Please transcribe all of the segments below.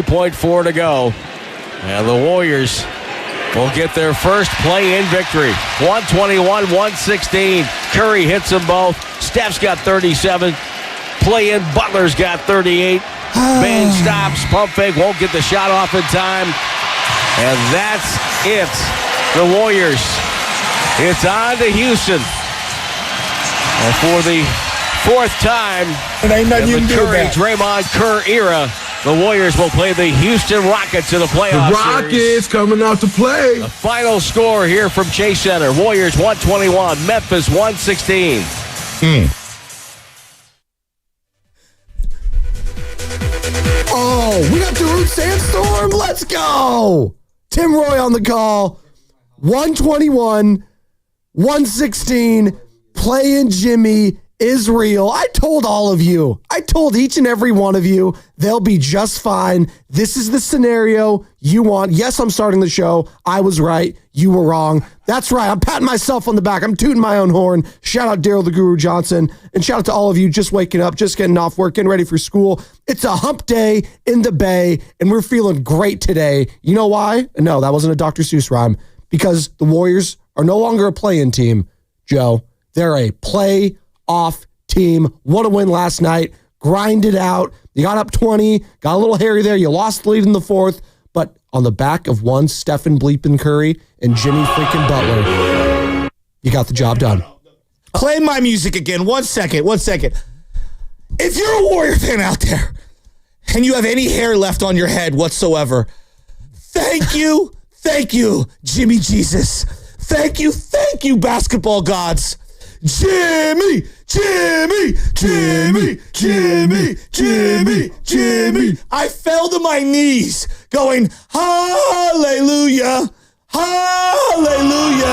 3.4 to go. And the Warriors will get their first play-in victory. 121-116. Curry hits them both. Steph's got 37. Play-in Butler's got 38. Bang stops. Pump fake. Won't get the shot off in time. And that's it. The Warriors. It's on to Houston. And for the fourth time in the Curry, Draymond, Kerr era, the Warriors will play the Houston Rockets in the playoff series. The Rockets series. Coming out to play. The final score here from Chase Center. Warriors 121, Memphis 116. Oh, we got Darude Sandstorm. Let's go. Tim Roy on the call. 121, 116. Playing Jimmy is real. I told all of you. I told each and every one of you they'll be just fine. This is the scenario you want. Yes, I'm starting the show. I was right. You were wrong. That's right. I'm patting myself on the back. I'm tooting my own horn. Shout out Daryl the Guru Johnson. And shout out to all of you just waking up, just getting off work, getting ready for school. It's a hump day in the Bay, and we're feeling great today. You know why? No, that wasn't a Dr. Seuss rhyme. Because the Warriors are no longer a play-in team, Joe. They're a play-off team. Won a win last night. Grinded out. You got up 20. Got a little hairy there. You lost the lead in the fourth. But on the back of one Stephen Bleepin Curry and Jimmy freaking Butler, you got the job done. Play my music again. One second. If you're a Warrior fan out there and you have any hair left on your head whatsoever, thank you, Jimmy Jesus. Thank you, basketball gods. Jimmy. I fell to my knees going, hallelujah, hallelujah.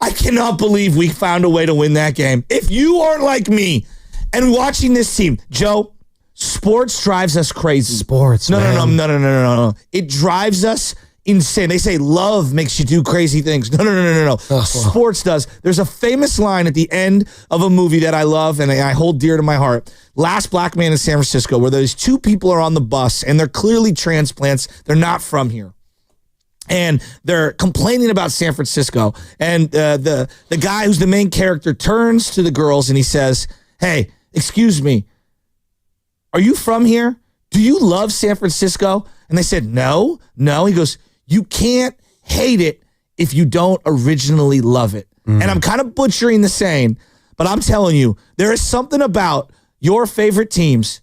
I cannot believe we found a way to win that game. If you aren't like me and watching this team, Joe, sports drives us crazy. Sports, No. It drives us insane. They say love makes you do crazy things. No. Sports does. There's a famous line at the end of a movie that I love and I hold dear to my heart. Last Black Man in San Francisco, where those two people are on the bus and they're clearly transplants. They're not from here. And they're complaining about San Francisco. And the guy who's the main character turns to the girls and he says, hey, excuse me, are you from here? Do you love San Francisco? And they said, no. He goes, you can't hate it if you don't originally love it. And I'm kind of butchering the saying, but I'm telling you, there is something about your favorite teams.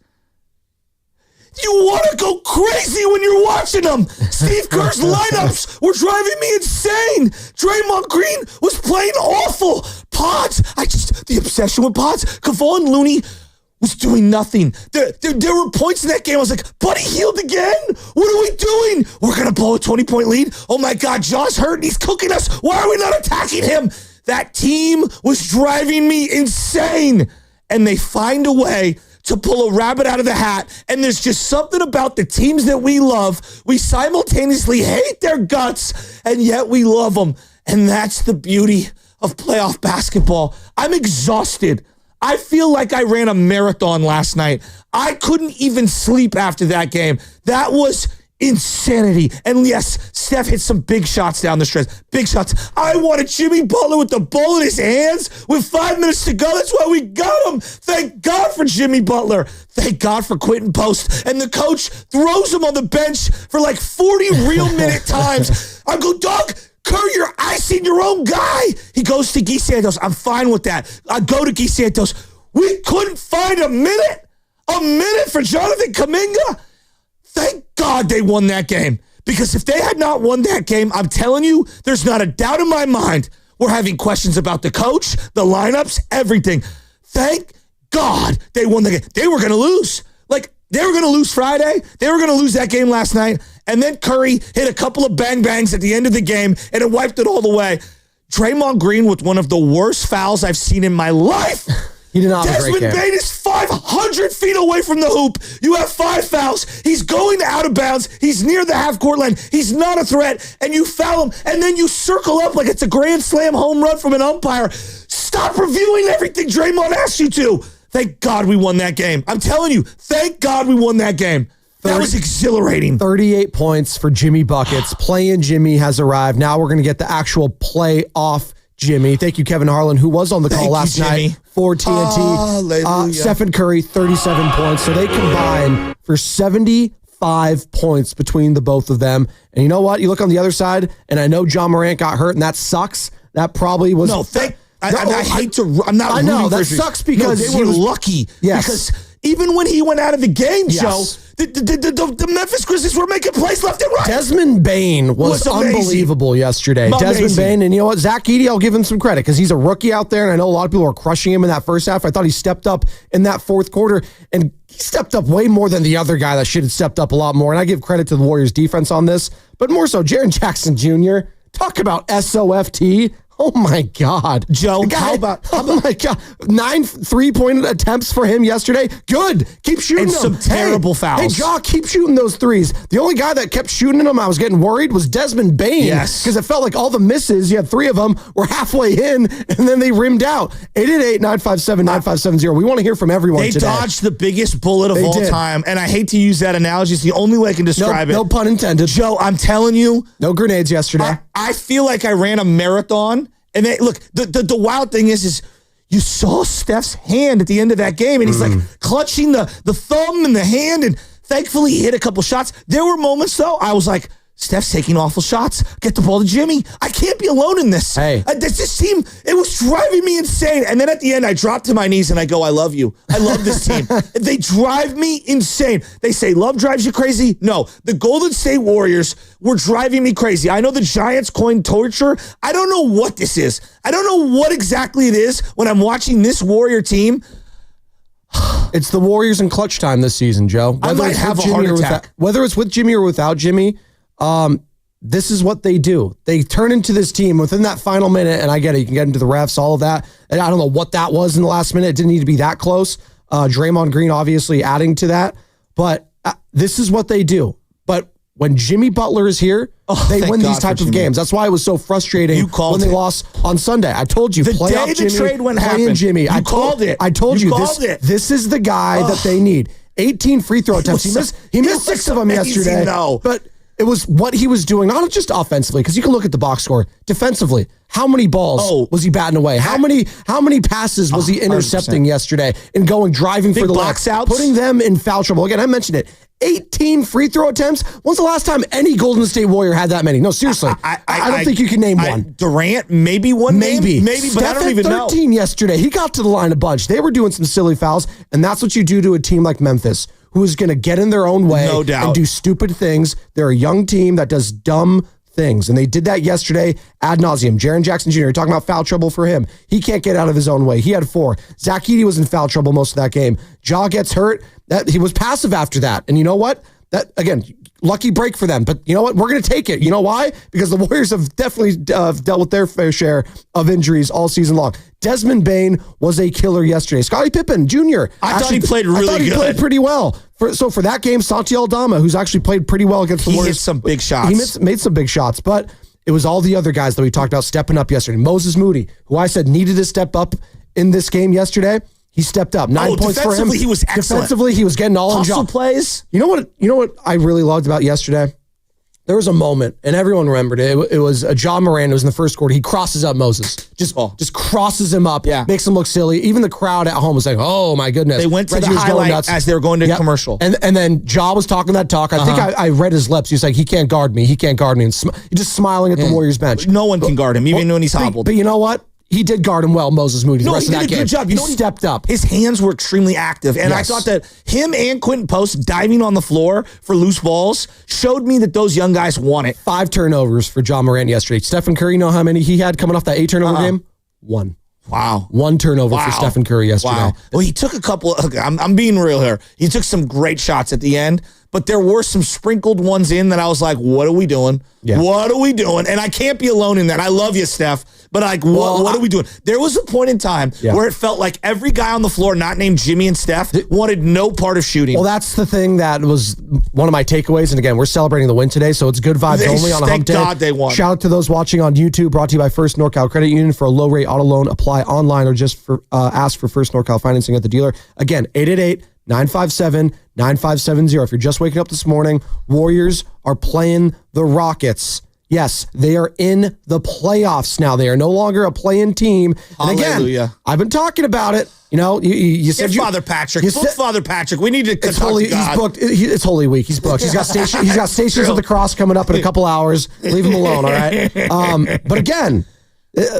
You want to go crazy when you're watching them. Steve Kerr's lineups were driving me insane. Draymond Green was playing awful. Pods, the obsession with Pods. Kavon Looney was doing nothing. There were points in that game I was like, Buddy Hield again? What are we doing? We're going to blow a 20-point lead? Oh my God, Jaw's hurt and he's cooking us. Why are we not attacking him? That team was driving me insane. And they find a way to pull a rabbit out of the hat. And there's just something about the teams that we love. We simultaneously hate their guts, and yet we love them. And that's the beauty of playoff basketball. I'm exhausted. I feel like I ran a marathon last night. I couldn't even sleep after that game. That was insanity. And yes, Steph hit some big shots down the stretch. Big shots. I wanted Jimmy Butler with the ball in his hands with 5 minutes to go. That's why we got him. Thank God for Jimmy Butler. Thank God for Quentin Post. And the coach throws him on the bench for like 40 real minute times. I go, Doug, Kerr, you're icing your own guy. He goes to Guy Santos. I'm fine with that. I go to Guy Santos. We couldn't find a minute for Jonathan Kuminga. Thank God they won that game. Because if they had not won that game, I'm telling you, there's not a doubt in my mind. We're having questions about the coach, the lineups, everything. Thank God they won the game. They were going to lose. They were going to lose Friday. They were going to lose that game last night. And then Curry hit a couple of bang-bangs at the end of the game, and it wiped it all the way. Draymond Green with one of the worst fouls I've seen in my life. He did not have a great game. Desmond Bane is 500 feet away from the hoop. You have 5 fouls. He's going out of bounds. He's near the half-court line. He's not a threat, and you foul him, and then you circle up like it's a grand slam home run from an umpire. Stop reviewing everything Draymond asked you to. Thank God we won that game. I'm telling you, thank God we won that game. That was exhilarating. 38 points for Jimmy Buckets. Play-in Jimmy has arrived. Now we're going to get the actual playoff Jimmy. Thank you, Kevin Harlan, who was on the call last night for TNT. Stephen Curry, 37 points. So they combine for 75 points between the both of them. And you know what? You look on the other side, and I know John Morant got hurt, and that sucks. That probably was... I hate to... I'm not... I know, that sucks because... they were lucky. Yes. Because even when he went out of the game, Joe... The Memphis Grizzlies were making plays left and right. Desmond Bane was unbelievable yesterday. Amazing. Desmond Bane, and you know what? Zach Edey, I'll give him some credit because he's a rookie out there, and I know a lot of people are crushing him in that first half. I thought he stepped up in that fourth quarter, and he stepped up way more than the other guy that should have stepped up a lot more. And I give credit to the Warriors defense on this, but more so, Jaren Jackson Jr., talk about SOFT. Oh my God, Joe! How about? Oh my God, 9 3-point attempts for him yesterday. Good, keep shooting and them. Some terrible fouls. Hey, Jaw, keep shooting those threes. The only guy that kept shooting them, I was getting worried, was Desmond Bane. Yes, because it felt like all the misses. You had 3 of them were halfway in, and then they rimmed out. 888-957-9570. We want to hear from everyone today. They dodged the biggest bullet of all time, and I hate to use that analogy. It's the only way I can describe it. No pun intended. Joe, I'm telling you, no grenades yesterday. I feel like I ran a marathon. And they, look, the wild thing is you saw Steph's hand at the end of that game, and he's like clutching the thumb and the hand, and thankfully he hit a couple shots. There were moments, though, I was like, Steph's taking awful shots. Get the ball to Jimmy. I can't be alone in this. Hey. This team, it was driving me insane. And then at the end, I dropped to my knees and I go, I love you. I love this team. They drive me insane. They say love drives you crazy. No, the Golden State Warriors were driving me crazy. I know the Giants coined torture. I don't know what this is. I don't know what exactly it is when I'm watching this Warrior team. It's the Warriors in clutch time this season, Joe. I might have a heart attack. Whether it's with Jimmy or without Jimmy, this is what they do. They turn into this team within that final minute, and I get it. You can get into the refs, all of that. And I don't know what that was in the last minute. It didn't need to be that close. Draymond Green obviously adding to that. But this is what they do. But when Jimmy Butler is here, they win these types of games. That's why it was so frustrating when they lost on Sunday. I told you, play out Jimmy, trade wouldn't play in Jimmy. I called it. I told you this is the guy that they need. 18 free throw attempts. He missed 6 of them yesterday. But it was what he was doing, not just offensively, because you can look at the box score. Defensively, how many balls was he batting away? How many passes was he intercepting 100%. Yesterday and driving for the box outs, putting them in foul trouble? Again, I mentioned it. 18 free throw attempts. When's the last time any Golden State Warrior had that many? No, seriously. I don't think you can name one. Durant, maybe one. Maybe, but I don't even know. 13 yesterday. He got to the line a bunch. They were doing some silly fouls, and that's what you do to a team like Memphis, who is going to get in their own way and do stupid things. They're a young team that does dumb things, and they did that yesterday ad nauseum. Jaren Jackson Jr., you're talking about foul trouble for him. He can't get out of his own way. He had 4. Zach Edey was in foul trouble most of that game. Ja gets hurt. He was passive after that. And you know what? That, again, lucky break for them. But you know what? We're going to take it. You know why? Because the Warriors have definitely dealt with their fair share of injuries all season long. Desmond Bane was a killer yesterday. Scottie Pippen Jr. I thought he played really good. I thought he played pretty well. So for that game, Santi Aldama, who's actually played pretty well against the Warriors. He hit some big shots. He made some big shots, but it was all the other guys that we talked about stepping up yesterday. Moses Moody, who I said needed to step up in this game yesterday. He stepped up. 9 points for him. Defensively, he was excellent. Defensively, he was getting all in job plays. You know what I really loved about yesterday? There was a moment, and everyone remembered it. It was John Moran. It was in the first quarter. He crosses up Moses. Just crosses him up. Yeah. Makes him look silly. Even the crowd at home was like, oh, my goodness. They went to Reggie the was highlight as they were going to commercial. And then Ja was talking that talk. I think I read his lips. He was like, he can't guard me. He can't guard me. And he's just smiling at the Warriors bench. No one can guard him, even when he's hobbled. But you know what? He did guard him well, Moses Moody, the rest of that game. He did a good job. He stepped up. His hands were extremely active. And I thought that him and Quentin Post diving on the floor for loose balls showed me that those young guys want it. 5 turnovers for John Morant yesterday. Stephen Curry, you know how many he had coming off that 8 turnover game? 1. Wow. 1 turnover for Stephen Curry yesterday. Wow. Well, he took a couple. I'm being real here. He took some great shots at the end, but there were some sprinkled ones in that I was like, what are we doing? Yeah. What are we doing? And I can't be alone in that. I love you, Steph. But what are we doing? There was a point in time where it felt like every guy on the floor, not named Jimmy and Steph, wanted no part of shooting. Well, that's the thing that was one of my takeaways. And again, we're celebrating the win today, so it's good vibes only on a hump day. Thank God they won. Shout out to those watching on YouTube. Brought to you by First NorCal Credit Union. For a low rate auto loan, apply online or just ask for First NorCal financing at the dealer. Again, 957-9570. If you're just waking up this morning, Warriors are playing the Rockets. Yes, they are in the playoffs now. They are no longer a play-in team. And Hallelujah. again, I've been talking about it. You know, you said Father Patrick. Book Father Patrick. We need to it's talk holy. to God. He's booked. It's Holy Week. He's booked. He's got Stations of the Cross coming up in a couple hours. Leave him alone, all right? But again,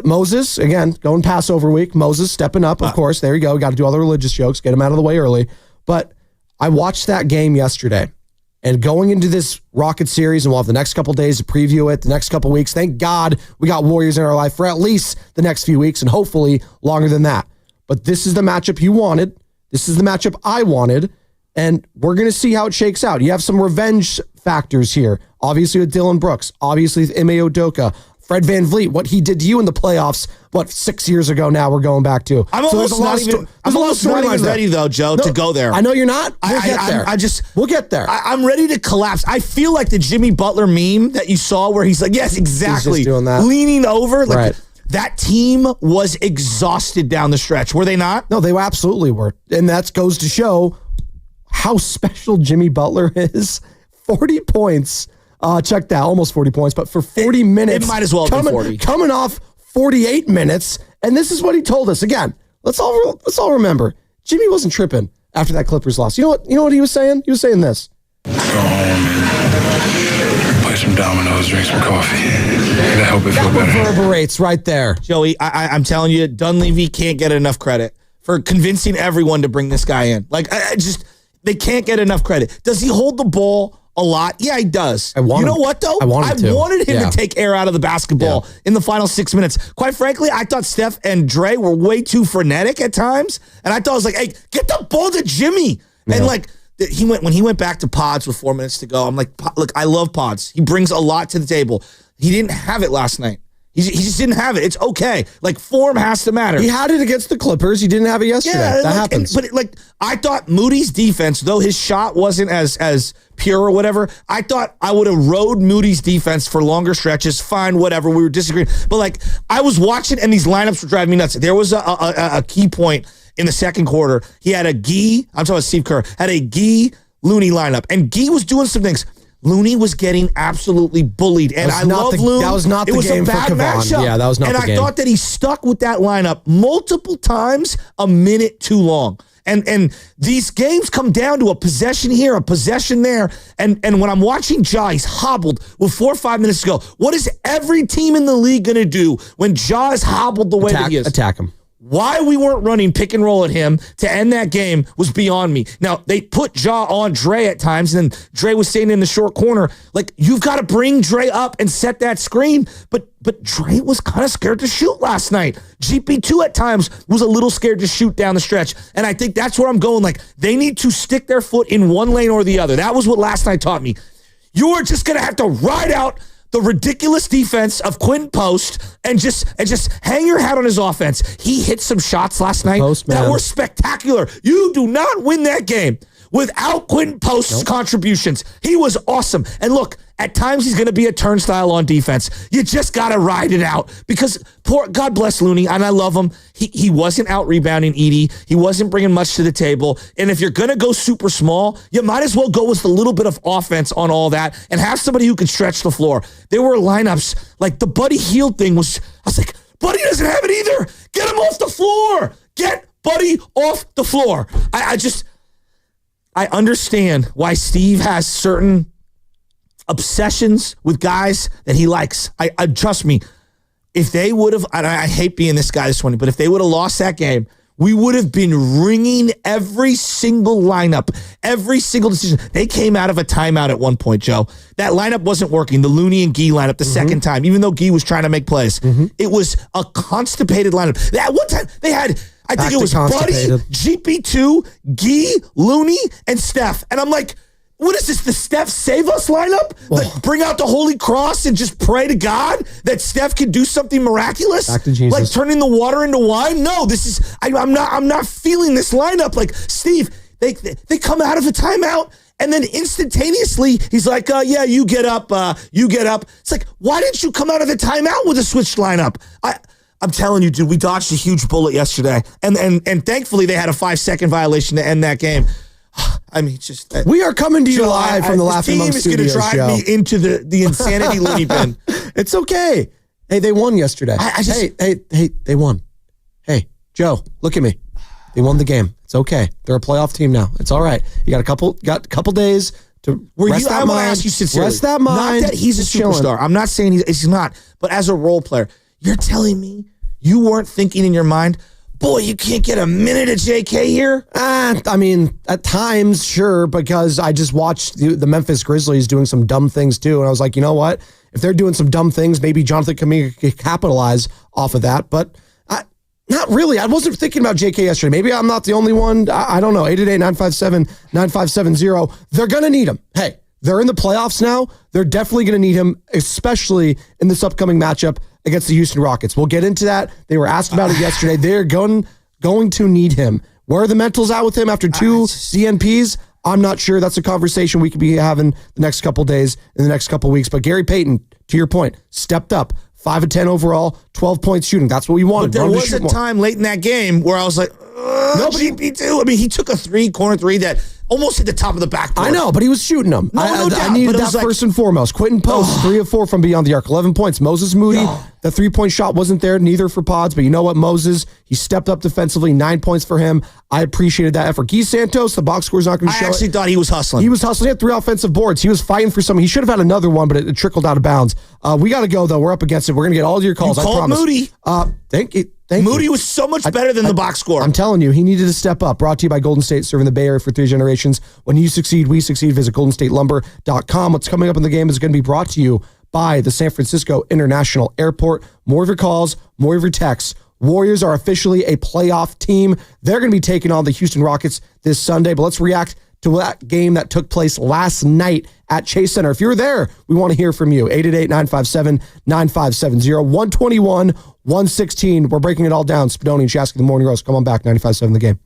Moses, again, going Passover week. Moses stepping up, of course. There you go. Got to do all the religious jokes. Get him out of the way early. But I watched that game yesterday. And going into this Rocket series, and we'll have the next couple days to preview it, the next couple weeks. Thank God we got Warriors in our life for at least the next few weeks, and hopefully longer than that. But this is the matchup you wanted. This is the matchup I wanted. And we're going to see how it shakes out. You have some revenge factors here. Obviously with Dylan Brooks. Obviously with Ime Udoka. Fred VanVleet, what he did to you in the playoffs, 6 years ago now we're going back to. I'm almost not even ready, though, Joe, to go there. I know you're not. We'll get there. We'll get there. I'm ready to collapse. I feel like the Jimmy Butler meme that you saw where he's like, yes, exactly. He's just doing that. Leaning over. Like, right. That team was exhausted down the stretch. Were they not? No, they absolutely were. And that goes to show how special Jimmy Butler is. 40 points. Check that, almost 40 points, but for 40 minutes. It might as well be 40. Coming off 48 minutes, and this is what he told us. Again, let's all remember, Jimmy wasn't tripping after that Clippers loss. You know what he was saying? He was saying this. Go home and play some dominoes, drink some coffee. That help it feel better. That reverberates right there. Joey, I'm telling you, Dunleavy can't get enough credit for convincing everyone to bring this guy in. They can't get enough credit. Does he hold the ball a lot? Yeah, he does. What, though? I wanted him to take air out of the basketball in the final 6 minutes. Quite frankly, I thought Steph and Dre were way too frenetic at times. And I thought, I was like, hey, get the ball to Jimmy. Yeah. And when he went back to Pods with 4 minutes to go, I'm like, look, I love Pods. He brings a lot to the table. He didn't have it last night. He just didn't have it. It's okay. Form has to matter. He had it against the Clippers. He didn't have it yesterday. Yeah, that happens. But I thought Moody's defense, though his shot wasn't as pure or whatever, I thought I would have rode Moody's defense for longer stretches. Fine, whatever. We were disagreeing. But I was watching, and these lineups were driving me nuts. There was a key point in the second quarter. He had I'm talking about Steve Kerr, had a Gee Looney lineup, and Gee was doing some things. Looney was getting absolutely bullied, and I love Looney. That was not the game for Kevon. Matchup. Yeah, that was not the game. And I thought that he stuck with that lineup multiple times a minute too long. And these games come down to a possession here, a possession there. And when I'm watching Ja, he's hobbled with 4 or 5 minutes to go. What is every team in the league going to do when Ja is hobbled the way that he is? Attack him. Why we weren't running pick and roll at him to end that game was beyond me. Now, they put Ja on Dre at times, and then Dre was staying in the short corner. You've got to bring Dre up and set that screen. But Dre was kind of scared to shoot last night. GP2 at times was a little scared to shoot down the stretch. And I think that's where I'm going. They need to stick their foot in one lane or the other. That was what last night taught me. You're just going to have to ride out the ridiculous defense of Quentin Post and just hang your hat on his offense. He hit some shots last night that were spectacular. You do not win that game without Quentin Post's contributions. He was awesome. And look, at times he's going to be a turnstile on defense. You just got to ride it out because God bless Looney, and I love him. He wasn't out rebounding Edie. He wasn't bringing much to the table. And if you're going to go super small, you might as well go with a little bit of offense on all that and have somebody who can stretch the floor. There were lineups like the Buddy Hield thing I was like, Buddy doesn't have it either. Get him off the floor. Get Buddy off the floor. I understand why Steve has certain obsessions with guys that he likes. I trust me. If they would have, and I hate being this guy this morning, but if they would have lost that game, we would have been ringing every single lineup, every single decision. They came out of a timeout at one point, Joe. That lineup wasn't working, the Looney and Gee lineup the second time, even though Gee was trying to make plays. It was a constipated lineup. At one time, they had, I think it was Buddy, GP2, Gee, Looney, and Steph. And I'm like, what is this, the Steph Save Us lineup? Bring out the Holy Cross and just pray to God that Steph can do something miraculous? Back to Jesus. Turning the water into wine? No, this is, I'm not feeling this lineup. Steve, they come out of a timeout and then instantaneously he's like, yeah, you get up. It's like, why didn't you come out of the timeout with a switched lineup? I'm telling you, dude, we dodged a huge bullet yesterday. And thankfully they had a 5-second violation to end that game. I mean, just We are coming to you live from the Laughing Monk This team is Studios going to drive show. me into the insanity loony bin. It's okay. Hey, they won yesterday. Hey, they won. Hey, Joe, look at me. They won the game. It's okay. They're a playoff team now. It's all right. You got a couple days to rest that I want to mind. ask you sincerely. Rest that mind. Not that he's a Just chilling. superstar. I'm not saying he's not. But as a role player, you're telling me you weren't thinking in your mind, boy, you can't get a minute of JK here? I mean, at times, sure, because I just watched the Memphis Grizzlies doing some dumb things too. And I was like, you know what? If they're doing some dumb things, maybe Jonathan Kuminga could capitalize off of that. But not really. I wasn't thinking about JK yesterday. Maybe I'm not the only one. I don't know. 888-957-9570. They're going to need him. Hey, they're in the playoffs now. They're definitely going to need him, especially in this upcoming matchup against the Houston Rockets. We'll get into that. They were asked about it yesterday. They're going to need him. Where are the mentals at with him after two DNPs? I'm not sure. That's a conversation we could be having the next couple days, in the next couple weeks. But Gary Payton, to your point, stepped up. 5 of 10 overall, 12 points shooting. That's what we wanted. But there was a time late in that game where I was like, GP2. I mean, he took a corner three that almost hit the top of the backboard. I know, but he was shooting them. No doubt, I needed that like, first and foremost. Quentin Post, 3 of 4 from beyond the arc, 11 points. Moses Moody, the 3-point shot wasn't there, neither for Pods, but you know what, Moses, he stepped up defensively, 9 points for him. I appreciated that effort. Guy Santos, the box score's not going to show I actually thought he was hustling. He was hustling. He had 3 offensive boards. He was fighting for something. He should have had another one, but it trickled out of bounds. We got to go, though. We're up against it. We're going to get all of your calls. You called I promise. Moody. Thank you. Moody was so much better than the box score. I'm telling you, he needed to step up. Brought to you by Golden State, serving the Bay Area for 3 generations. When you succeed, we succeed. Visit goldenstatelumber.com. What's coming up in the game is going to be brought to you by the San Francisco International Airport. More of your calls, more of your texts. Warriors are officially a playoff team. They're going to be taking on the Houston Rockets this Sunday. But let's react to that game that took place last night at Chase Center. If you're there, we want to hear from you. 888-957-9570. 121, 116. We're breaking it all down. Spadoni and Shasky, the Morning Roast. Come on back. 95.7 The Game.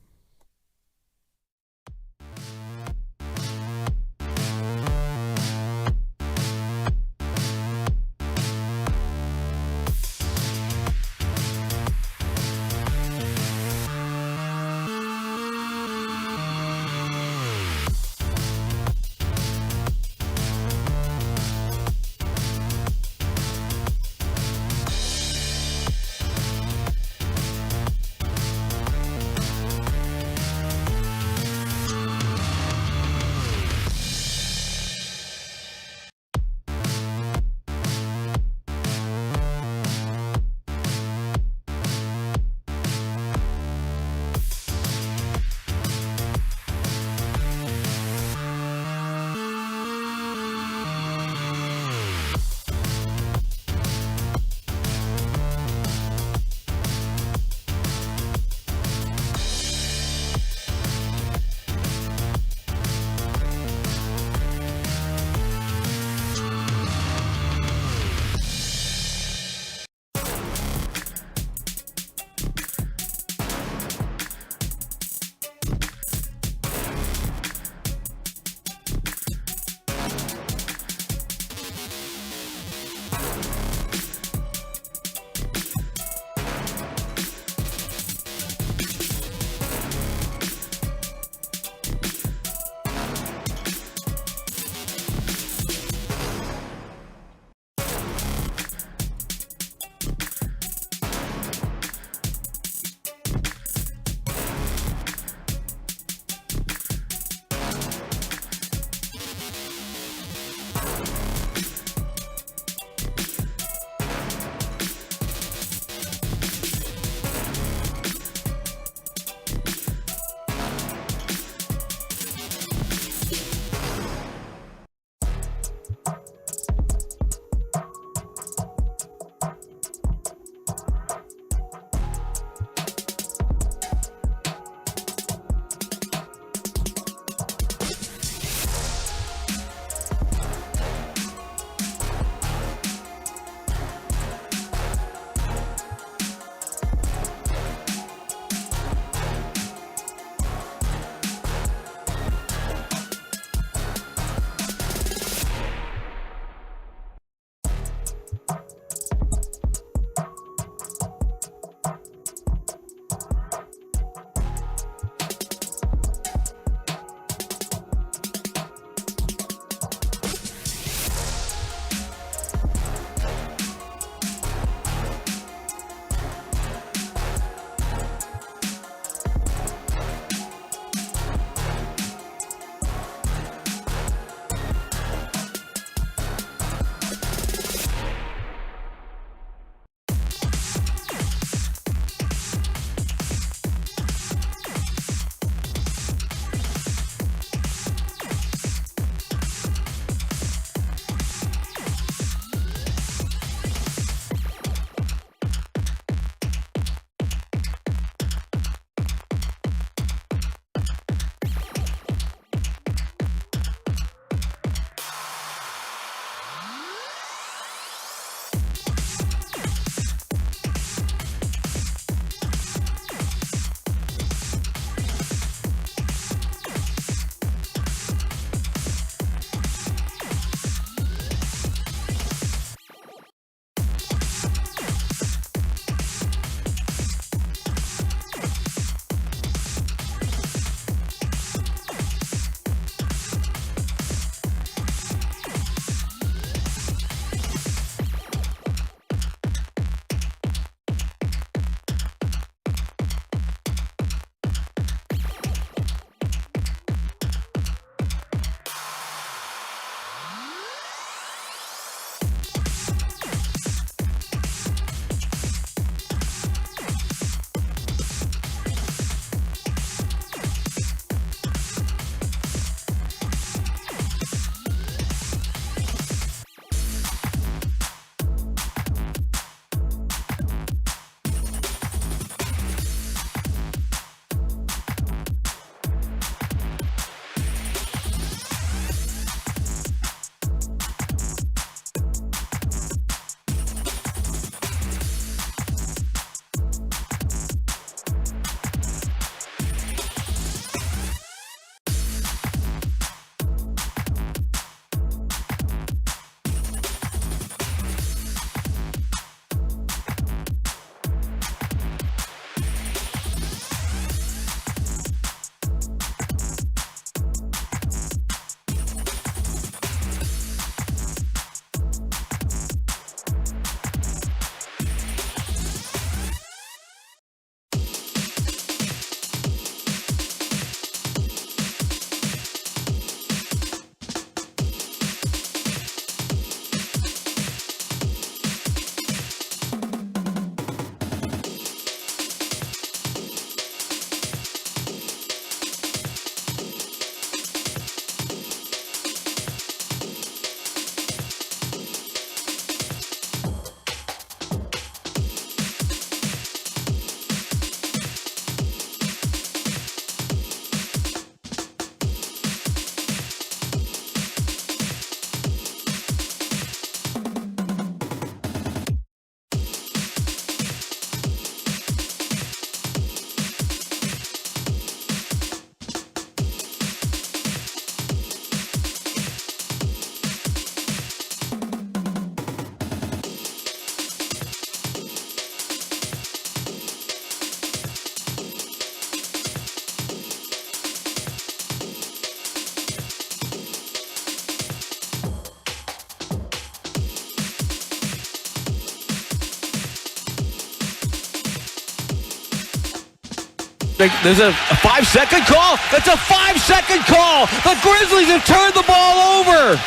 There's a 5-second call. That's a 5-second call. The Grizzlies have turned the ball over.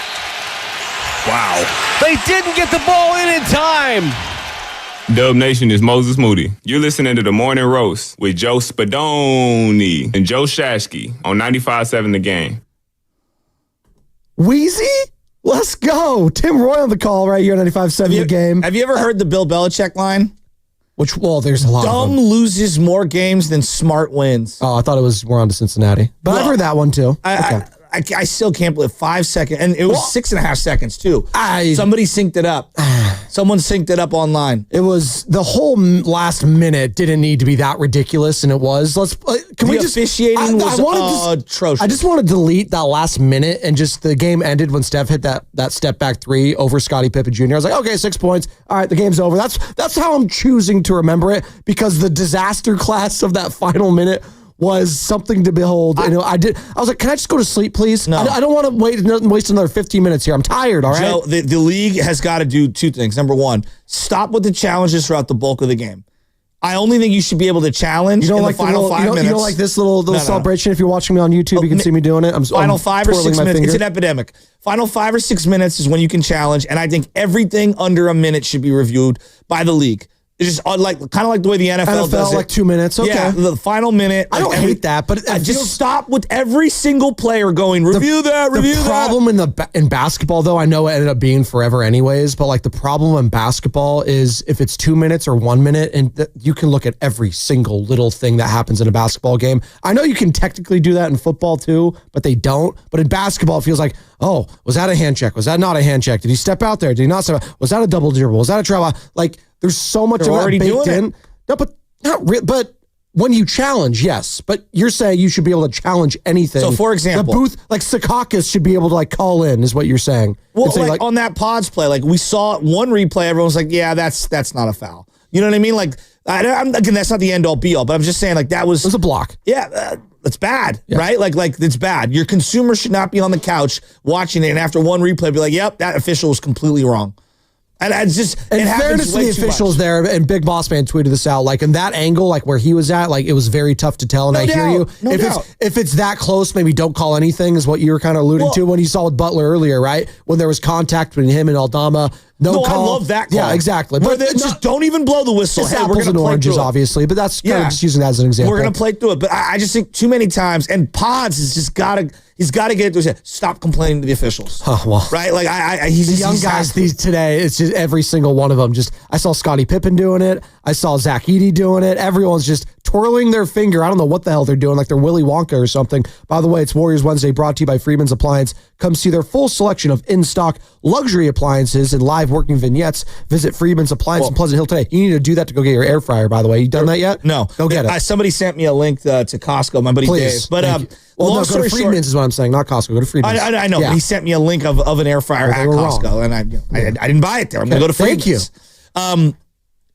Wow. They didn't get the ball in time. Dub Nation is Moses Moody. You're listening to The Morning Roast with Joe Spadoni and Joe Shashky on 95.7 The Game. Wheezy? Let's go. Tim Roy on the call right here on 95.7 The Game. Have you ever heard the Bill Belichick line? There's a lot of Dumb them. loses more games than smart wins. Oh, I thought it was more on to Cincinnati. But I've heard that one too. I still can't believe 5 seconds. And it was 6.5 seconds too. Somebody synced it up. Someone synced it up online. It was the whole last minute didn't need to be that ridiculous, and it was. Officiating was atrocious. I just want to delete that last minute and just the game ended when Steph hit that step back three over Scottie Pippen Jr. I was like, okay, 6 points. All right, the game's over. That's how I'm choosing to remember it, because the disaster class of that final minute was something to behold. I was like, can I just go to sleep, please? No. I don't want to waste another 15 minutes here. I'm tired, all right? Joe, the league has got to do two things. Number one, stop with the challenges throughout the bulk of the game. I only think you should be able to challenge in the final 5 minutes. You don't like this little celebration? If you're watching me on YouTube, you can see me doing it. Final 5 or 6 minutes. It's an epidemic. Final 5 or 6 minutes is when you can challenge, and I think everything under a minute should be reviewed by the league. It's just kind of like the way the NFL does it. Like 2 minutes. Okay. Yeah, the final minute. I don't hate that, but just stop with every single player going, review that. The problem in basketball, though, I know it ended up being forever anyways, but like the problem in basketball is if it's 2 minutes or 1 minute, and you can look at every single little thing that happens in a basketball game. I know you can technically do that in football too, but they don't. But in basketball, it feels like, oh, was that a hand check? Was that not a hand check? Did he step out there? Did he not step out? Was that a double dribble? Was that a travel? Like, there's so much of that baked in. No, but not real. But when you challenge, yes. But you're saying you should be able to challenge anything. So, for example, the booth, like Secaucus should be able to like call in, is what you're saying. Well, like on that Pods play, like we saw one replay, everyone's like, yeah, that's not a foul. You know what I mean? Like, again, that's not the end all be all, but I'm just saying, like, it was a block. Yeah, it's bad, right? Like it's bad. Your consumer should not be on the couch watching it, and after one replay, be like, yep, that official was completely wrong. And it's just, in fairness to the officials there, and Big Boss Man tweeted this out, like in that angle, like where he was at, like it was very tough to tell. And I hear you. If it's that close, maybe don't call anything, is what you were kind of alluding to when you saw with Butler earlier, right? When there was contact between him and Aldama. No call. I love that call. Yeah, exactly. But just don't even blow the whistle. It's apples and oranges, obviously, but that's kind of just using that as an example. We're going to play through it, but I just think too many times, and Pods has just got to, he's got to get it to his head. Stop complaining to the officials. Oh, well. Right? Like, he's the young guys today, it's just every single one of them. I saw Scottie Pippen doing it. I saw Zach Edey doing it. Everyone's just twirling their finger. I don't know what the hell they're doing, like they're Willy Wonka or something. By the way, it's Warriors Wednesday, brought to you by Freeman's Appliance. Come see their full selection of in-stock luxury appliances and live working vignettes. Visit Freeman's Appliance in Pleasant Hill today. You need to do that to go get your air fryer, by the way. You done that yet? No. Go get it. Somebody sent me a link to Costco, my buddy Please, Dave. But go to Freeman's is what I'm saying, not Costco. Go to Freeman's. I know. Yeah. He sent me a link of an air fryer at Costco, and I didn't buy it there. I'm going to go to Freeman's. Thank you.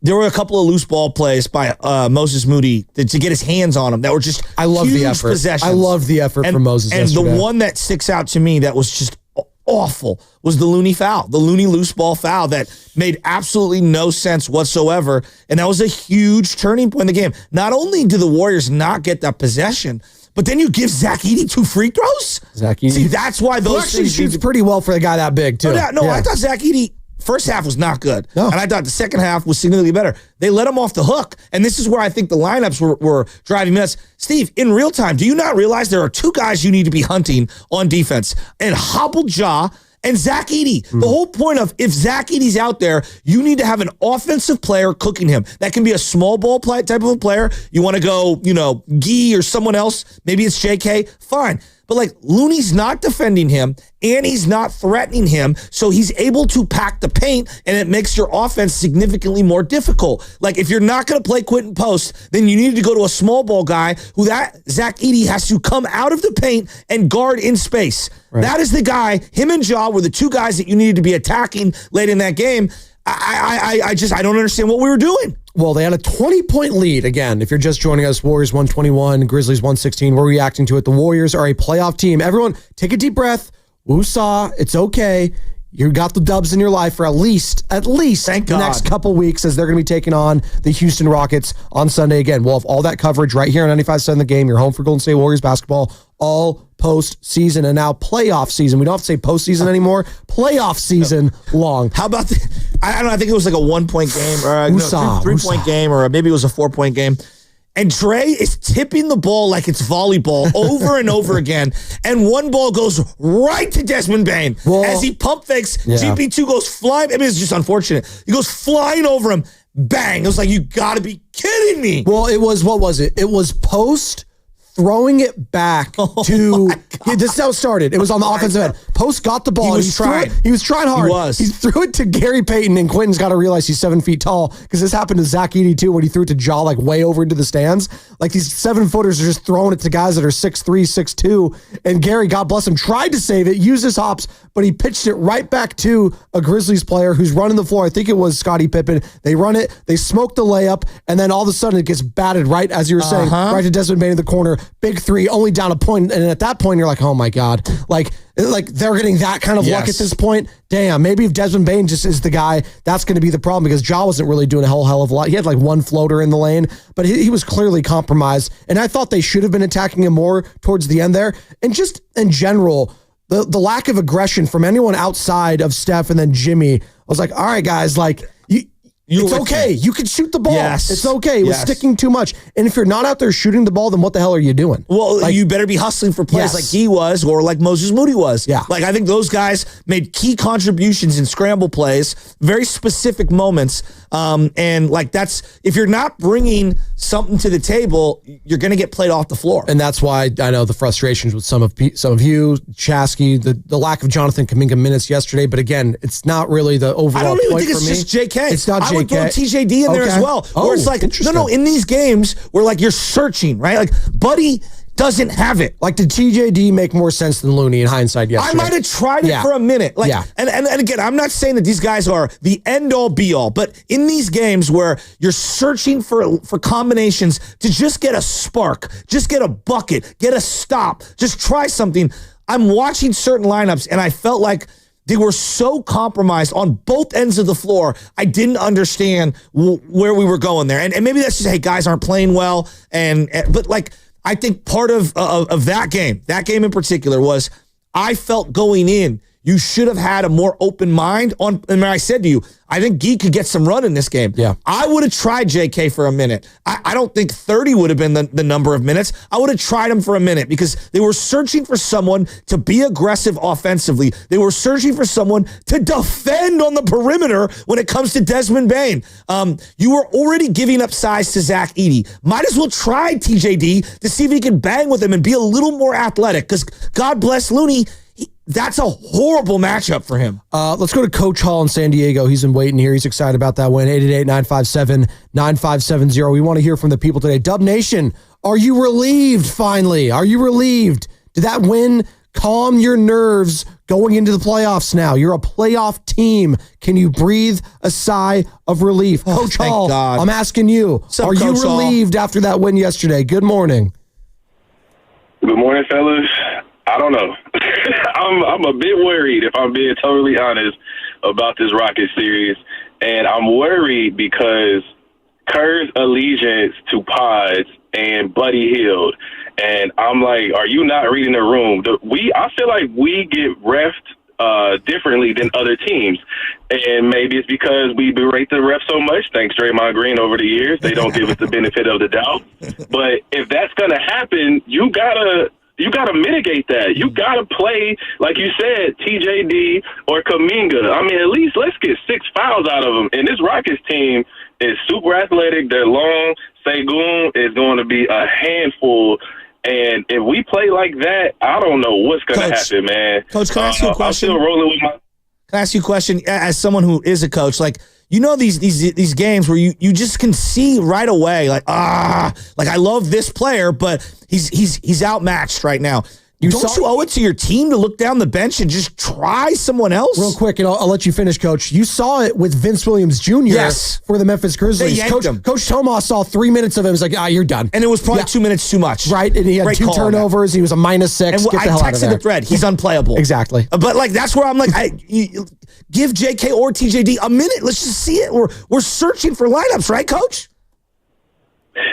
There were a couple of loose ball plays by Moses Moody to get his hands on them that were just I love huge the effort. possessions. I love the effort from Moses yesterday. The one that sticks out to me that was just awful was the Looney foul, the Looney loose ball foul that made absolutely no sense whatsoever. And that was a huge turning point in the game. Not only do the Warriors not get that possession, but then you give Zach Edey 2 free throws? Zach Edey. See, that's why those actually shoots pretty well for a guy that big, too. No, I thought Zach Edey first half was not good. No. And I thought the second half was significantly better. They let him off the hook. And this is where I think the lineups were driving me nuts. Steve, in real time, do you not realize there are 2 guys you need to be hunting on defense? And Hobble Jaw and Zach Edey. The whole point of if Zach Edey's out there, you need to have an offensive player cooking him. That can be a small ball type of a player. You want to go, Gee or someone else. Maybe it's JK. Fine. But like Looney's not defending him and he's not threatening him. So he's able to pack the paint and it makes your offense significantly more difficult. Like if you're not going to play Quentin Post, then you need to go to a small ball guy who Zach Edey has to come out of the paint and guard in space. Right. That is the guy. Him and Ja were the 2 guys that you needed to be attacking late in that game. I don't understand what we were doing. Well, they had a 20-point lead. Again, if you're just joining us, Warriors 121, Grizzlies 116. We're reacting to it. The Warriors are a playoff team. Everyone, take a deep breath. Woosah. It's okay. You got the Dubs in your life for at least Thank the God. next couple weeks as they're going to be taking on the Houston Rockets on Sunday again. We'll have all that coverage right here on 95.7 The Game. You're home for Golden State Warriors basketball all postseason and now playoff season. We don't have to say postseason anymore. Playoff season long. How about I don't know, I think it was like a 1-point game or Woosah, 3-point game, or maybe it was a 4-point game. And Dre is tipping the ball like it's volleyball over and over again. And one ball goes right to Desmond Bane. Well, as he pump fakes, yeah. GP2 goes flying. I mean, it's just unfortunate. He goes flying over him. Bang. It was like, you got to be kidding me. Well, it was, what was it? It was Post throwing it back to, this is how it started. It was on the offensive end. Post got the ball. He was trying. He was trying hard. He was. He threw it to Gary Payton, and Quentin's got to realize he's 7 feet tall, because this happened to Zach Edey too when he threw it to Ja like way over into the stands. Like these 7-footers are just throwing it to guys that are 6'3", 6'2", and Gary, God bless him, tried to save it, used his hops, but he pitched it right back to a Grizzlies player who's running the floor. I think it was Scottie Pippen. They run it, they smoke the layup, and then all of a sudden it gets batted right, as you were saying, right to Desmond Bane in the corner. Big three, only down a point, and at that point you're like, oh my God, like they're getting that kind of luck at this point. Damn, maybe if Desmond Bane just is the guy, that's going to be the problem, because Ja wasn't really doing a whole hell of a lot. He had like one floater in the lane, but he was clearly compromised, and I thought they should have been attacking him more towards the end there. And just in general, the lack of aggression from anyone outside of Steph and then Jimmy, I was like, all right, guys, like, it's okay. You can shoot the ball. Yes. It's okay. It was sticking too much. And if you're not out there shooting the ball, then what the hell are you doing? Well, like, you better be hustling for plays like he was, or like Moses Moody was. Yeah. Like, I think those guys made key contributions in scramble plays, very specific moments. And like, that's, if you're not bringing something to the table, you're going to get played off the floor. And that's why I know the frustrations with some of you, Chasky, the lack of Jonathan Kuminga minutes yesterday. But again, it's not really the overall I don't even point think it's for me. just JK. It's not JK. I would throw TJD in there as well. Where it's like, no, in these games where like you're searching, right? Like, Buddy doesn't have it. Like, did TJD make more sense than Looney in hindsight yesterday? I might have tried it for a minute. Like, and again, I'm not saying that these guys are the end-all, be-all, but in these games where you're searching for combinations to just get a spark, just get a bucket, get a stop, just try something. I'm watching certain lineups, and I felt like they were so compromised on both ends of the floor. I didn't understand where we were going there. And maybe that's just, hey, guys aren't playing well. But like, I think part of that game in particular, was I felt going in, you should have had a more open mind on. And I said to you, I think Geek could get some run in this game. Yeah. I would have tried JK for a minute. I don't think 30 would have been the number of minutes. I would have tried him for a minute, because they were searching for someone to be aggressive offensively. They were searching for someone to defend on the perimeter when it comes to Desmond Bane. You were already giving up size to Zach Edey. Might as well try TJD to see if he can bang with him and be a little more athletic, because God bless Looney, that's a horrible matchup for him. Let's go to Coach Hall in San Diego. He's been waiting here. He's excited about that win. 888-957-9570. We want to hear from the people today. Dub Nation, are you relieved finally? Are you relieved? Did that win calm your nerves going into the playoffs now? You're a playoff team. Can you breathe a sigh of relief? Coach Hall, God. I'm asking you, Are you relieved after that win yesterday? Good morning. Good morning, fellas. I don't know. I'm a bit worried, if I'm being totally honest, about this Rocket series. And I'm worried because Kerr's allegiance to Pods and Buddy Hield. And I'm like, are you not reading the room? I feel like we get refed differently than other teams. And maybe it's because we berate the refs so much. Thanks, Draymond Green, over the years. They don't give us the benefit of the doubt. But if that's going to happen, you gotta mitigate that. You got to play, like you said, TJD or Kuminga. I mean, at least let's get 6 fouls out of them. And this Rockets team is super athletic. They're long. Segun is going to be a handful. And if we play like that, I don't know what's going to happen, man. Coach, can I ask you a question? I'm still rolling with my... Can I ask you a question as someone who is a coach? Like, you know, these games where you just can see right away, like I love this player, but he's outmatched right now. Don't you owe it to your team to look down the bench and just try someone else? Real quick, and I'll let you finish, Coach. You saw it with Vince Williams Jr. For the Memphis Grizzlies. Coach Tomas saw 3 minutes of him. He's like, you're done. And it was probably 2 minutes too much. Right, and he had two turnovers. He was a -6. And Get the hell out of there. I texted the thread. He's unplayable. Exactly. But like that's where I'm like, give JK or TJD a minute. Let's just see it. We're searching for lineups, right, Coach?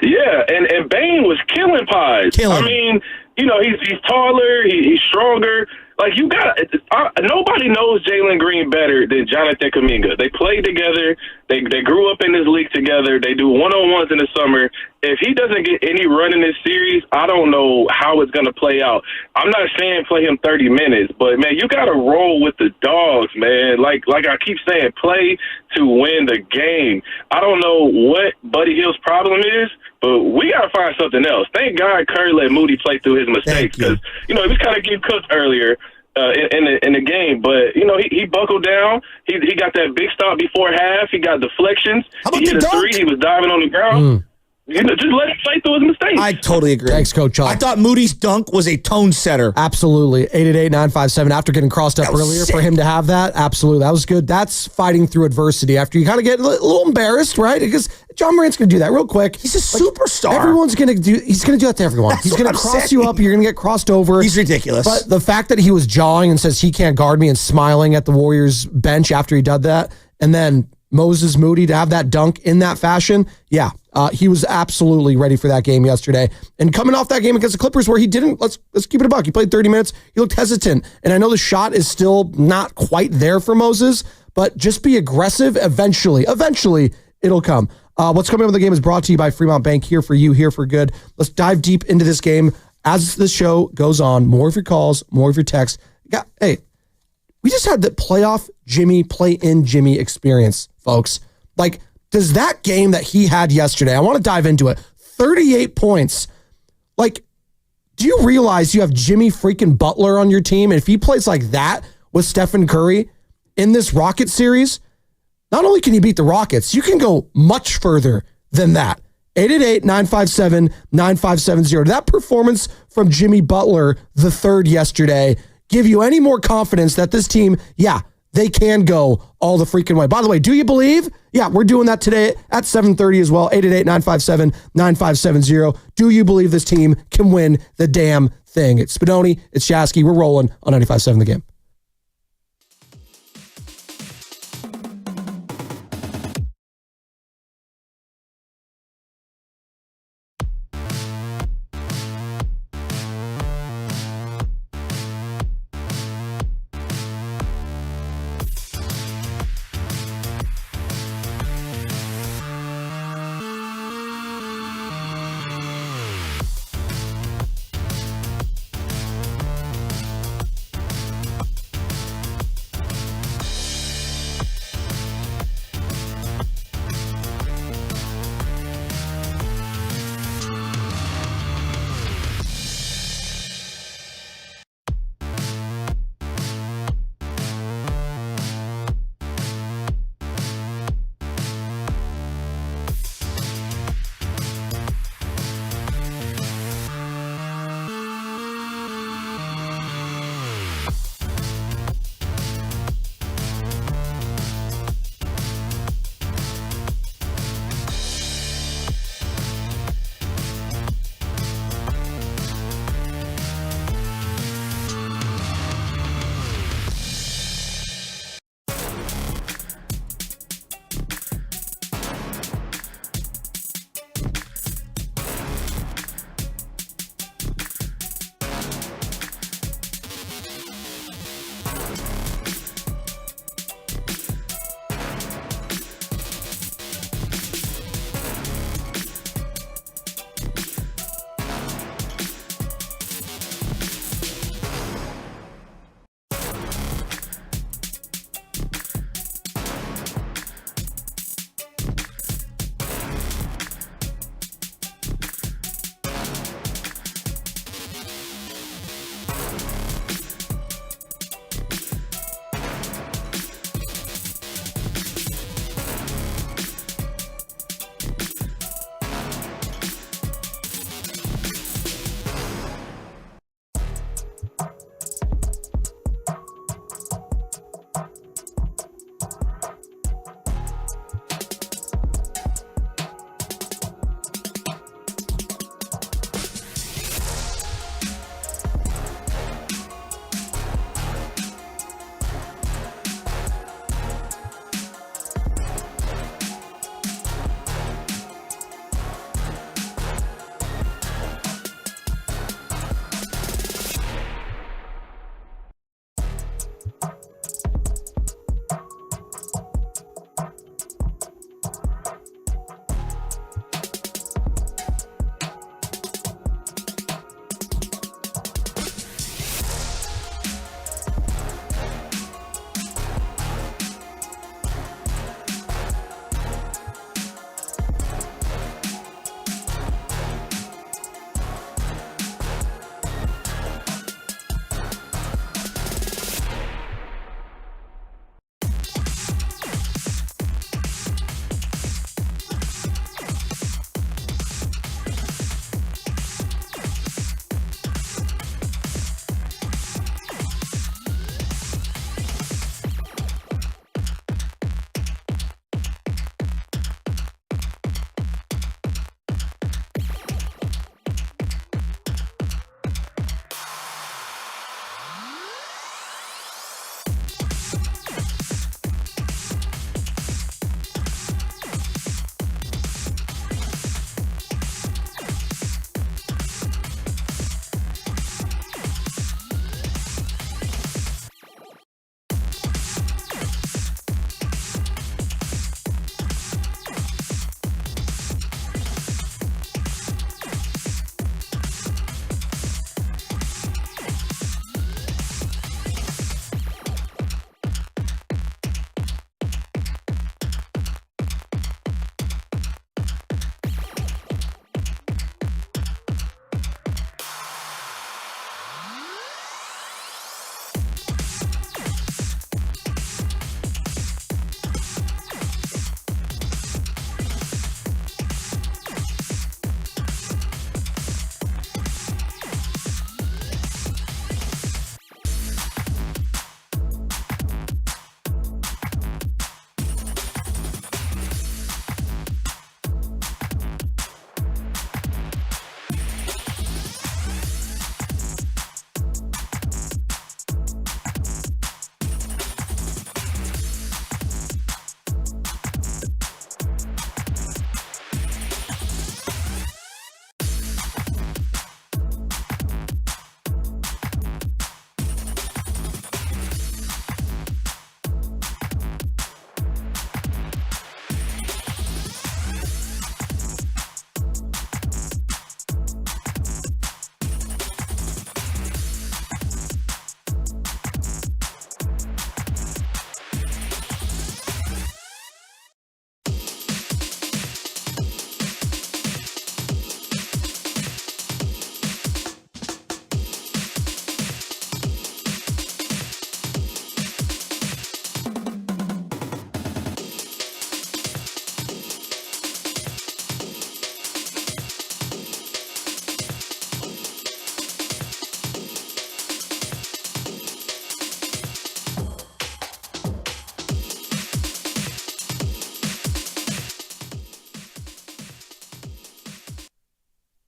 Yeah, and Bane was killing pies. I mean, he's taller, he's stronger. Like, nobody knows Jalen Green better than Jonathan Kuminga. They played together. They grew up in this league together. They do one-on-ones in the summer. If he doesn't get any run in this series, I don't know how it's going to play out. I'm not saying play him 30 minutes, but, man, you got to roll with the dogs, man. Like I keep saying, play to win the game. I don't know what Buddy Hield's problem is, but we got to find something else. Thank God Curry let Moody play through his mistakes because, he was kind of getting cooked earlier in the game. But, he buckled down. He got that big stop before half. He got deflections. He hit a three. He was diving on the ground. Just let him play through his mistakes. I totally agree. Thanks, Coach Chalk. I thought Moody's dunk was a tone setter. Absolutely. 888-957. After getting crossed up earlier, for him to have that, absolutely. That was good. That's fighting through adversity after you kind of get a little embarrassed, right? Because John Morant's going to do that real quick. He's a superstar. He's going to do that to everyone. He's going to cross you up. You're going to get crossed over. He's ridiculous. But the fact that he was jawing and says he can't guard me and smiling at the Warriors bench after he did that, and then Moses Moody to have that dunk in that fashion, he was absolutely ready for that game yesterday. And coming off that game against the Clippers where he didn't, let's keep it a buck. He played 30 minutes. He looked hesitant. And I know the shot is still not quite there for Moses, but just be aggressive. Eventually it'll come. What's coming up in the game is brought to you by Fremont Bank, here for you, here for good. Let's dive deep into this game as the show goes on. More of your calls, more of your texts. Hey, we just had the playoff Jimmy, play-in Jimmy experience, folks. Like, does that game that he had yesterday, I want to dive into it, 38 points. Like, do you realize you have Jimmy freaking Butler on your team? And if he plays like that with Stephen Curry in this Rocket series, not only can you beat the Rockets, you can go much further than that. 888-957-9570. Did that performance from Jimmy Butler III yesterday give you any more confidence that this team, they can go all the freaking way? By the way, do you believe? Yeah, we're doing that today at 7:30 as well. 888-957-9570. Do you believe this team can win the damn thing? It's Spadoni, it's Shasky. We're rolling on 95.7 The Game.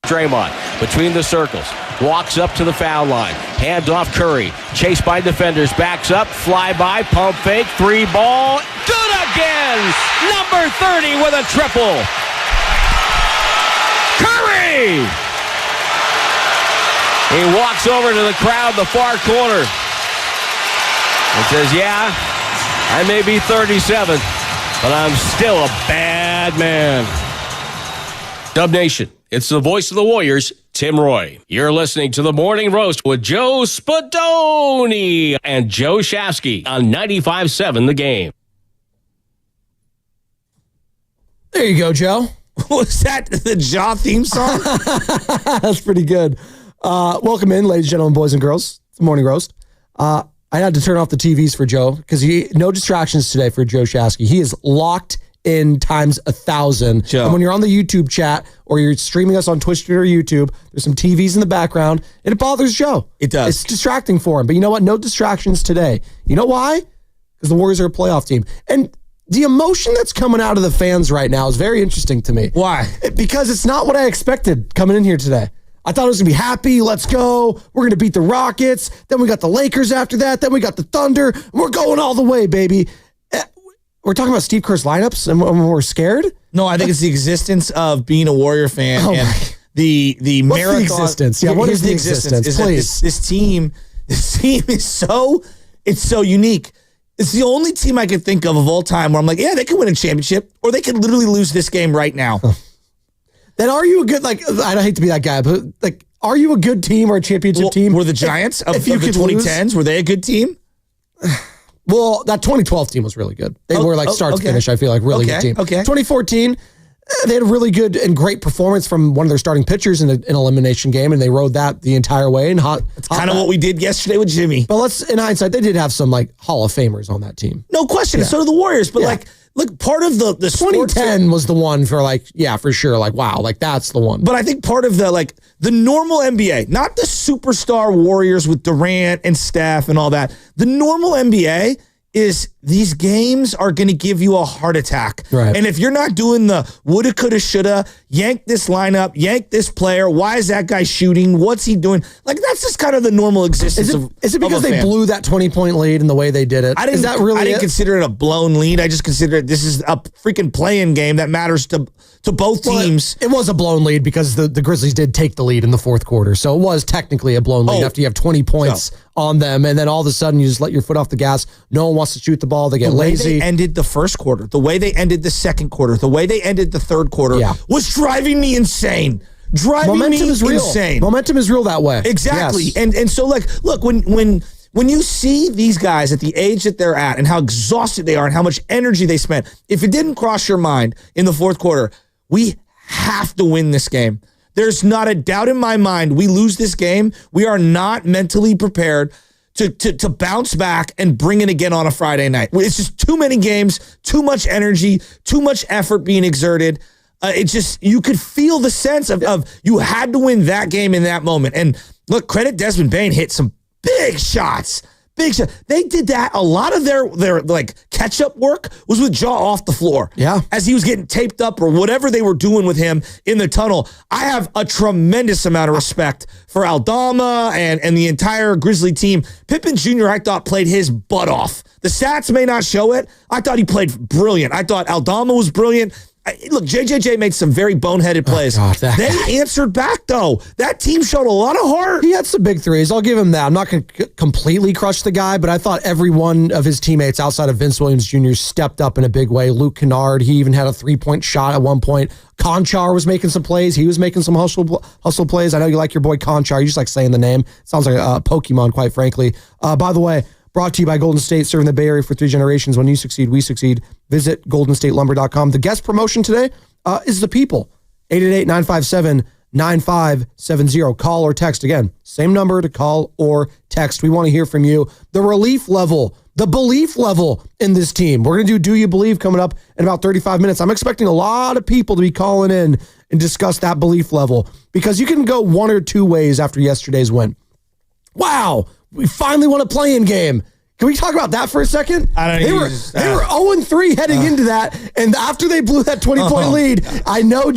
Draymond between the circles. Walks up to the foul line. Hand off Curry. Chased by defenders. Backs up. Fly by. Pump fake. 3-ball. Good again. Number 30 with a triple. Curry! He walks over to the crowd in the far corner and says, yeah, I may be 37, but I'm still a bad man. Dub Nation, it's the voice of the Warriors, Tim Roy. You're listening to the Morning Roast with Joe Spadoni and Joe Shafsky on 95.7 The Game. There you go, Joe. Was that the Jaw theme song? That's pretty good. Welcome in, ladies and gentlemen, boys and girls. It's the Morning Roast. I had to turn off the TVs for Joe because no distractions today for Joe Shasky. He is locked in times 1,000. Joe. And when you're on the YouTube chat or you're streaming us on Twitch or YouTube, there's some TVs in the background and it bothers Joe. It does. It's distracting for him. But you know what? No distractions today. You know why? Because the Warriors are a playoff team. And the emotion that's coming out of the fans right now is very interesting to me. Why? Because it's not what I expected coming in here today. I thought it was going to be happy. Let's go. We're going to beat the Rockets. Then we got the Lakers after that. Then we got the Thunder. And we're going all the way, baby. We're talking about Steve Kerr's lineups and we're scared? No, I think it's the existence of being a Warrior fan and the What's marathon. the existence? Yeah, what is the existence? Is that Please. this team is so unique. It's the only team I could think of all time where I'm like, yeah, they could win a championship or they could literally lose this game right now. Then are you a good, I don't hate to be that guy, but are you a good team or a championship team? Were the Giants of the 2010s, were they a good team? Well, that 2012 team was really good. They were start to finish, I feel like, really good team. Okay. 2014, they had a really good and great performance from one of their starting pitchers in an elimination game, and they rode that the entire way. And it's kind of what we did yesterday with Jimmy. But in hindsight, they did have some Hall of Famers on that team. No question. Yeah. So do the Warriors. But look, part of the 2010 was the one for for sure. Wow, that's the one. But I think part of the normal NBA, not the superstar Warriors with Durant and Steph and all that. The normal NBA is these games are going to give you a heart attack. Right. And if you're not doing the woulda, coulda, shoulda, yank this lineup, yank this player, why is that guy shooting? What's he doing? That's just kind of the normal existence Is it because they blew that 20-point lead in the way they did it? I didn't consider it a blown lead. I just considered this is a freaking play-in game that matters to both teams. It was a blown lead because the Grizzlies did take the lead in the fourth quarter. So it was technically a blown lead after you have 20 points on them. And then all of a sudden you just let your foot off the gas. No one wants to shoot the ball. They get lazy. The way they ended the first quarter, the way they ended the second quarter, the way they ended the third quarter was driving me insane. Momentum is real. Insane. Momentum is real that way. Exactly. Yes. And so look, when you see these guys at the age that they're at and how exhausted they are and how much energy they spent, if it didn't cross your mind in the fourth quarter, we have to win this game. There's not a doubt in my mind we lose this game. We are not mentally prepared to bounce back and bring it again on a Friday night. It's just too many games, too much energy, too much effort being exerted. You could feel the sense of you had to win that game in that moment. And look, credit Desmond Bane hit some big shots. Big shot. They did that. A lot of their catch-up work was with Jaw off the floor. Yeah. As he was getting taped up or whatever they were doing with him in the tunnel. I have a tremendous amount of respect for Aldama and the entire Grizzly team. Pippen Jr., I thought, played his butt off. The stats may not show it. I thought he played brilliant. I thought Aldama was brilliant. Look, JJJ made some very boneheaded plays. They answered back, though. That team showed a lot of heart. He had some big threes. I'll give him that. I'm not going to completely crush the guy, but I thought every one of his teammates outside of Vince Williams Jr. stepped up in a big way. Luke Kennard, he even had a three-point shot at one point. Conchar was making some plays. He was making some hustle plays. I know you like your boy Conchar. You just like saying the name. It sounds like a Pokemon, quite frankly. By the way, brought to you by Golden State, serving the Bay Area for 3 generations. When you succeed, we succeed. Visit goldenstatelumber.com. The guest promotion today is the people. 888-957-9570. Call or text. Again, same number to call or text. We want to hear from you. The relief level, the belief level in this team. We're going to do You Believe coming up in about 35 minutes. I'm expecting a lot of people to be calling in and discuss that belief level because you can go one or two ways after yesterday's win. Wow, we finally won a play-in game. Can we talk about that for a second? I don't They know. were 0-3 heading into that, and after they blew that 20-point lead, I know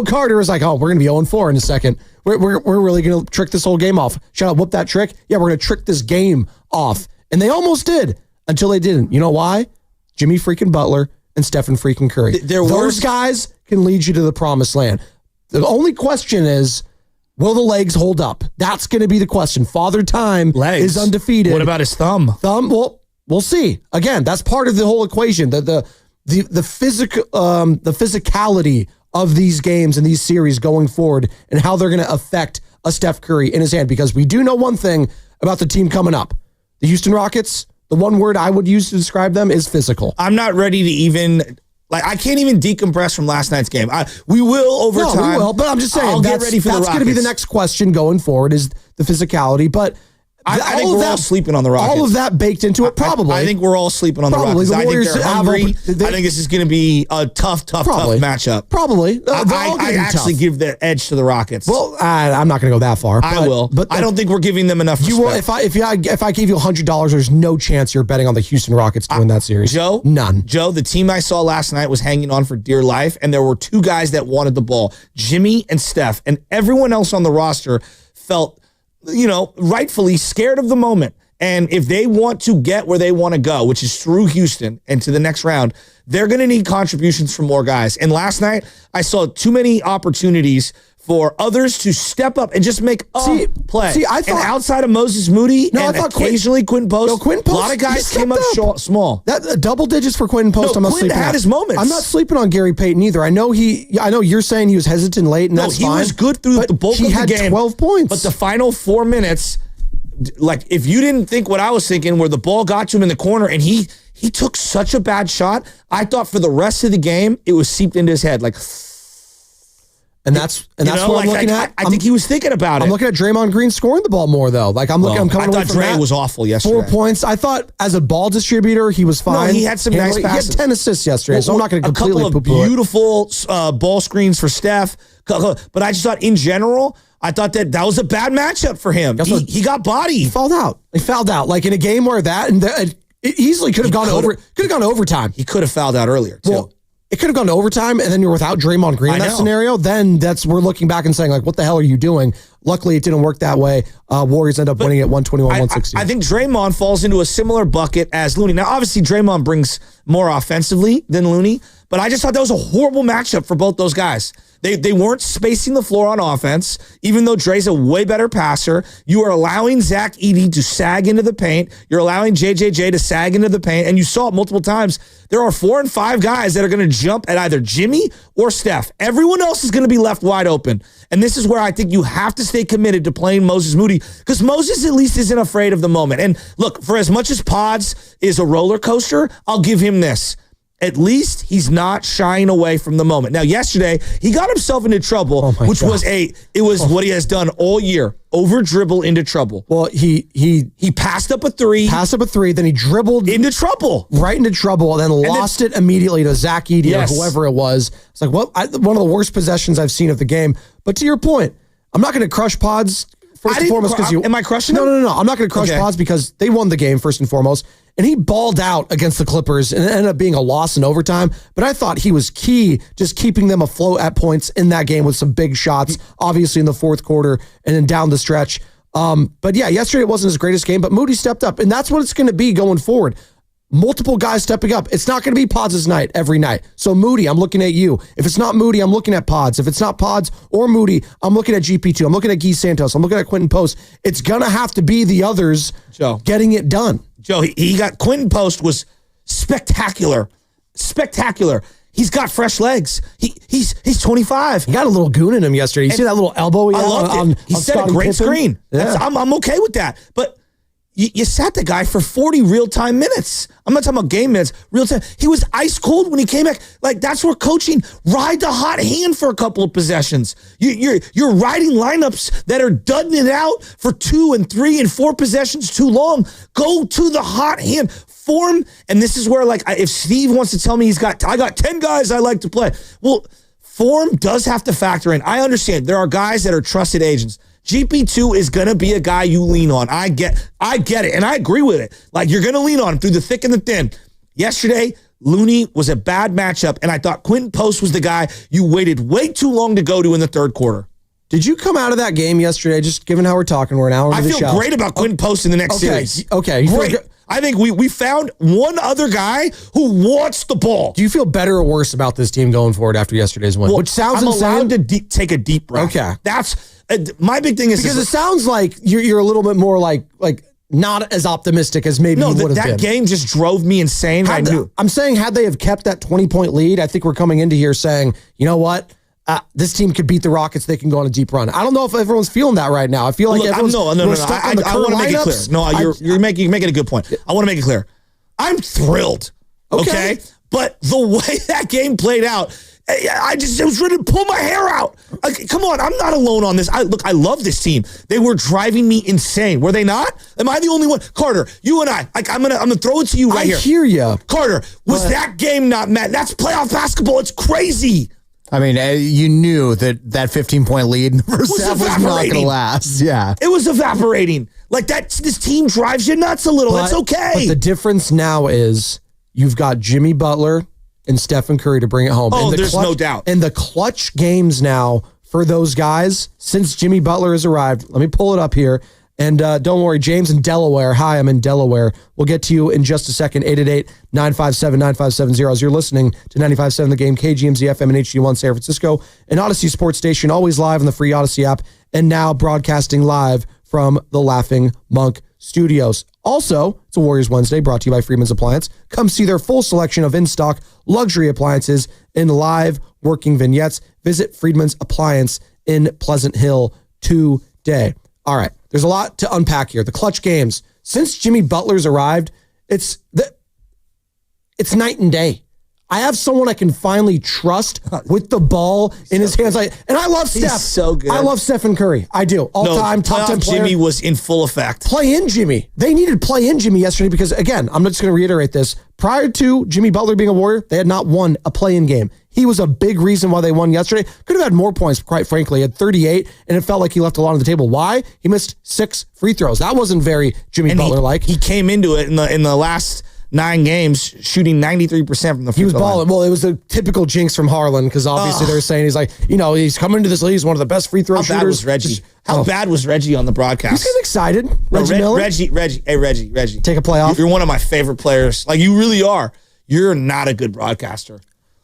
Carter was like, "Oh, we're gonna be 0-4 in a second. We're really gonna trick this whole game off. Shout out, whoop that trick. Yeah, we're gonna trick this game off." And they almost did until they didn't. You know why? Jimmy freaking Butler and Stephen freaking Curry. Those guys can lead you to the promised land. The only question is, will the legs hold up? That's going to be the question. Father Time is undefeated. What about his thumb? Well, we'll see. Again, that's part of the whole equation. The physicality of these games and these series going forward, and how they're going to affect a Steph Curry in his hand. Because we do know one thing about the team coming up: the Houston Rockets. The one word I would use to describe them is physical. I'm not ready to even. I can't even decompress from last night's game. We will over time. No, we will, but I'm just saying, I'll get ready for the Rockets. That's going to be the next question going forward, is the physicality. But I think we're all sleeping on the Rockets. All of that baked into it, probably. I think we're all sleeping on the Rockets. The I think Warriors they're hungry. I think this is going to be a tough matchup. Probably. I actually give the edge to the Rockets. Well, I'm not going to go that far. I will. But I don't think we're giving them enough respect. You will, if I gave you $100, there's no chance you're betting on the Houston Rockets to win that series. Joe? None. Joe, the team I saw last night was hanging on for dear life, and there were two guys that wanted the ball, Jimmy and Steph, and everyone else on the roster felt, rightfully scared of the moment. And if they want to get where they want to go, which is through Houston and to the next round, they're going to need contributions from more guys. And last night, I saw too many opportunities for others to step up and just make a play. I thought, and outside of Moses Moody and occasionally Quentin Post, a lot of guys came up small. That double digits for Quentin Post. I'm not Quentin sleeping had his moments. I'm not sleeping on Gary Payton either. I know you're saying he was hesitant late, and that's fine. He was good through the bulk of the game. He had 12 points. But the final 4 minutes, like, if you didn't think what I was thinking, where the ball got to him in the corner and he took such a bad shot, I thought for the rest of the game it was seeped into his head. And that's what I'm looking at. I think he was thinking about it. I'm looking at Draymond Green scoring the ball more, though. I thought Dre was awful yesterday. 4 points. I thought as a ball distributor, he was fine. No, he had some nice passes. He had 10 assists yesterday, so I'm not going to completely a couple of beautiful ball screens for Steph. But I just thought in general, I thought that was a bad matchup for him. He got bodied. He fouled out. Like in a game where it easily could have gone to overtime. He could have fouled out earlier, too. Well, it could have gone to overtime, and then you're without Draymond Green in that scenario. Then we're looking back and saying, what the hell are you doing? Luckily, it didn't work that way. Warriors end up winning at 121-116. I think Draymond falls into a similar bucket as Looney. Now, obviously, Draymond brings more offensively than Looney, but I just thought that was a horrible matchup for both those guys. They weren't spacing the floor on offense, even though Dre's a way better passer. You are allowing Zach Edey to sag into the paint. You're allowing JJJ to sag into the paint, and you saw it multiple times. There are 4 and 5 guys that are going to jump at either Jimmy or Steph. Everyone else is going to be left wide open. And this is where I think you have to stay committed to playing Moses Moody, because Moses at least isn't afraid of the moment. And look, for as much as Pods is a roller coaster, I'll give him this. At least he's not shying away from the moment. Now, yesterday, he got himself into trouble, which was what he has done all year. Over dribble into trouble. Well, he passed up a three. Then he dribbled into trouble. Right into trouble, and then lost it immediately to Zach Edey or whoever it was. It's like, one of the worst possessions I've seen of the game. But to your point, I'm not going to crush Pods first and foremost because am I crushing him? No. I'm not going to crush Pods because they won the game first and foremost. And he balled out against the Clippers and it ended up being a loss in overtime. But I thought he was key, just keeping them afloat at points in that game with some big shots, obviously in the fourth quarter and then down the stretch. But yeah, yesterday it wasn't his greatest game, but Moody stepped up. And that's what it's going to be going forward. Multiple guys stepping up. It's not going to be Pods' night every night. So Moody, I'm looking at you. If it's not Moody, I'm looking at Pods. If it's not Pods or Moody, I'm looking at GP2. I'm looking at Guy Santos. I'm looking at Quentin Post. It's going to have to be the others getting it done. Joe, he got Quentin Post was spectacular. He's got fresh legs. He's 25. He got a little goon in him yesterday. You see that little elbow he had on He set a great screen. Yeah. I'm okay with that. But you sat the guy for 40 real-time minutes. I'm not talking about game minutes. Real-time. He was ice cold when he came back. Like, that's where coaching, ride the hot hand for a couple of possessions. You're riding lineups that are dudding it out for 2 and 3 and 4 possessions too long. Go to the hot hand. Form, and this is where, if Steve wants to tell me I got 10 guys I like to play. Well, form does have to factor in. I understand there are guys that are trusted agents. GP2 is going to be a guy you lean on. I get it, and I agree with it. Like, you're going to lean on him through the thick and the thin. Yesterday, Looney was a bad matchup, and I thought Quentin Post was the guy you waited way too long to go to in the third quarter. Did you come out of that game yesterday, just given how we're talking, we're an hour into the show? I feel great about Quentin Post in the next series. Okay. Great. I think we found one other guy who wants the ball. Do you feel better or worse about this team going forward after yesterday's win? Well, Which sounds I'm insane. allowed to take a deep breath. Okay. That's my big thing is because it sounds like you're a little bit more like not as optimistic as maybe you would have been. That game just drove me insane. I'm saying had they have kept that 20-point lead, I think we're coming into here saying, you know what? This team could beat the Rockets. They can go on a deep run. I don't know if everyone's feeling that right now. I feel like everyone's stuck on the current I want to make it clear. lineups. No, you're making a good point. I want to make it clear. I'm thrilled. Okay? But the way that game played out, I was ready to pull my hair out. Come on, I'm not alone on this. I love this team. They were driving me insane. Were they not? Am I the only one? Carter, you and I. I'm gonna throw it to you right here. I hear you. Carter, was that game not met? That's playoff basketball. It's crazy. I mean, you knew that 15-point lead in the first half was not going to last. Yeah. It was evaporating. Like this team drives you nuts a little. That's okay. But the difference now is you've got Jimmy Butler and Stephen Curry to bring it home. Oh, there's no doubt. And the clutch games now for those guys since Jimmy Butler has arrived. Let me pull it up here. And don't worry, James in Delaware. Hi, I'm in Delaware. We'll get to you in just a second. 888-957-9570. As you're listening to 95.7 The Game, KGMZ FM and HD1 San Francisco, an Odyssey Sports Station, always live on the free Odyssey app, and now broadcasting live from the Laughing Monk Studios. Also, it's a Warriors Wednesday brought to you by Freeman's Appliance. Come see their full selection of in-stock luxury appliances in live working vignettes. Visit Freedman's Appliance in Pleasant Hill today. All right. There's a lot to unpack here. The clutch games. Since Jimmy Butler's arrived, it's night and day. I have someone I can finally trust with the ball in his hands. And I love Steph. He's so good. I love Stephen Curry. I do. All-time top 10 player. Jimmy was in full effect. Play-in Jimmy. They needed play-in Jimmy yesterday because, again, I'm just going to reiterate this. Prior to Jimmy Butler being a Warrior, they had not won a play-in game. He was a big reason why they won yesterday. Could have had more points, quite frankly. He had 38, and it felt like he left a lot on the table. Why? He missed 6 free throws. That wasn't very Jimmy Butler-like. He came into it in the last 9 games shooting 93% from the free throw line. He was balling. Well, it was a typical jinx from Harlan because obviously they're saying he's like, he's coming into this league. He's one of the best free throw shooters. Bad was Reggie? How bad was Reggie on the broadcast? He's getting excited. Reggie Miller. Reggie. Hey, Reggie. Take a play off. You're one of my favorite players. Like, you really are. You're not a good broadcaster.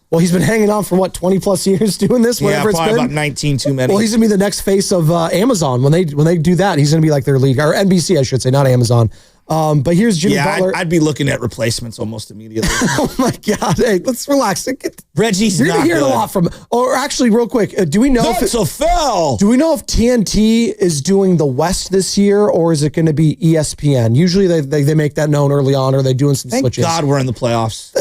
Well, he's been hanging on for 20 plus years doing this. Whatever it's been. About 19 too many. Well, he's gonna be the next face of Amazon when they do that. He's gonna be like their lead, or NBC, I should say, not Amazon. But here's Jimmy Butler. I'd be looking at replacements almost immediately. Oh my God! Hey, let's relax. Reggie's You're not hearing good. a lot from. Or actually, real quick, do we know That's a foul? Do we know if TNT is doing the West this year, or is it going to be ESPN? Usually, they make that known early on, or they're doing some switches. Thank God we're in the playoffs.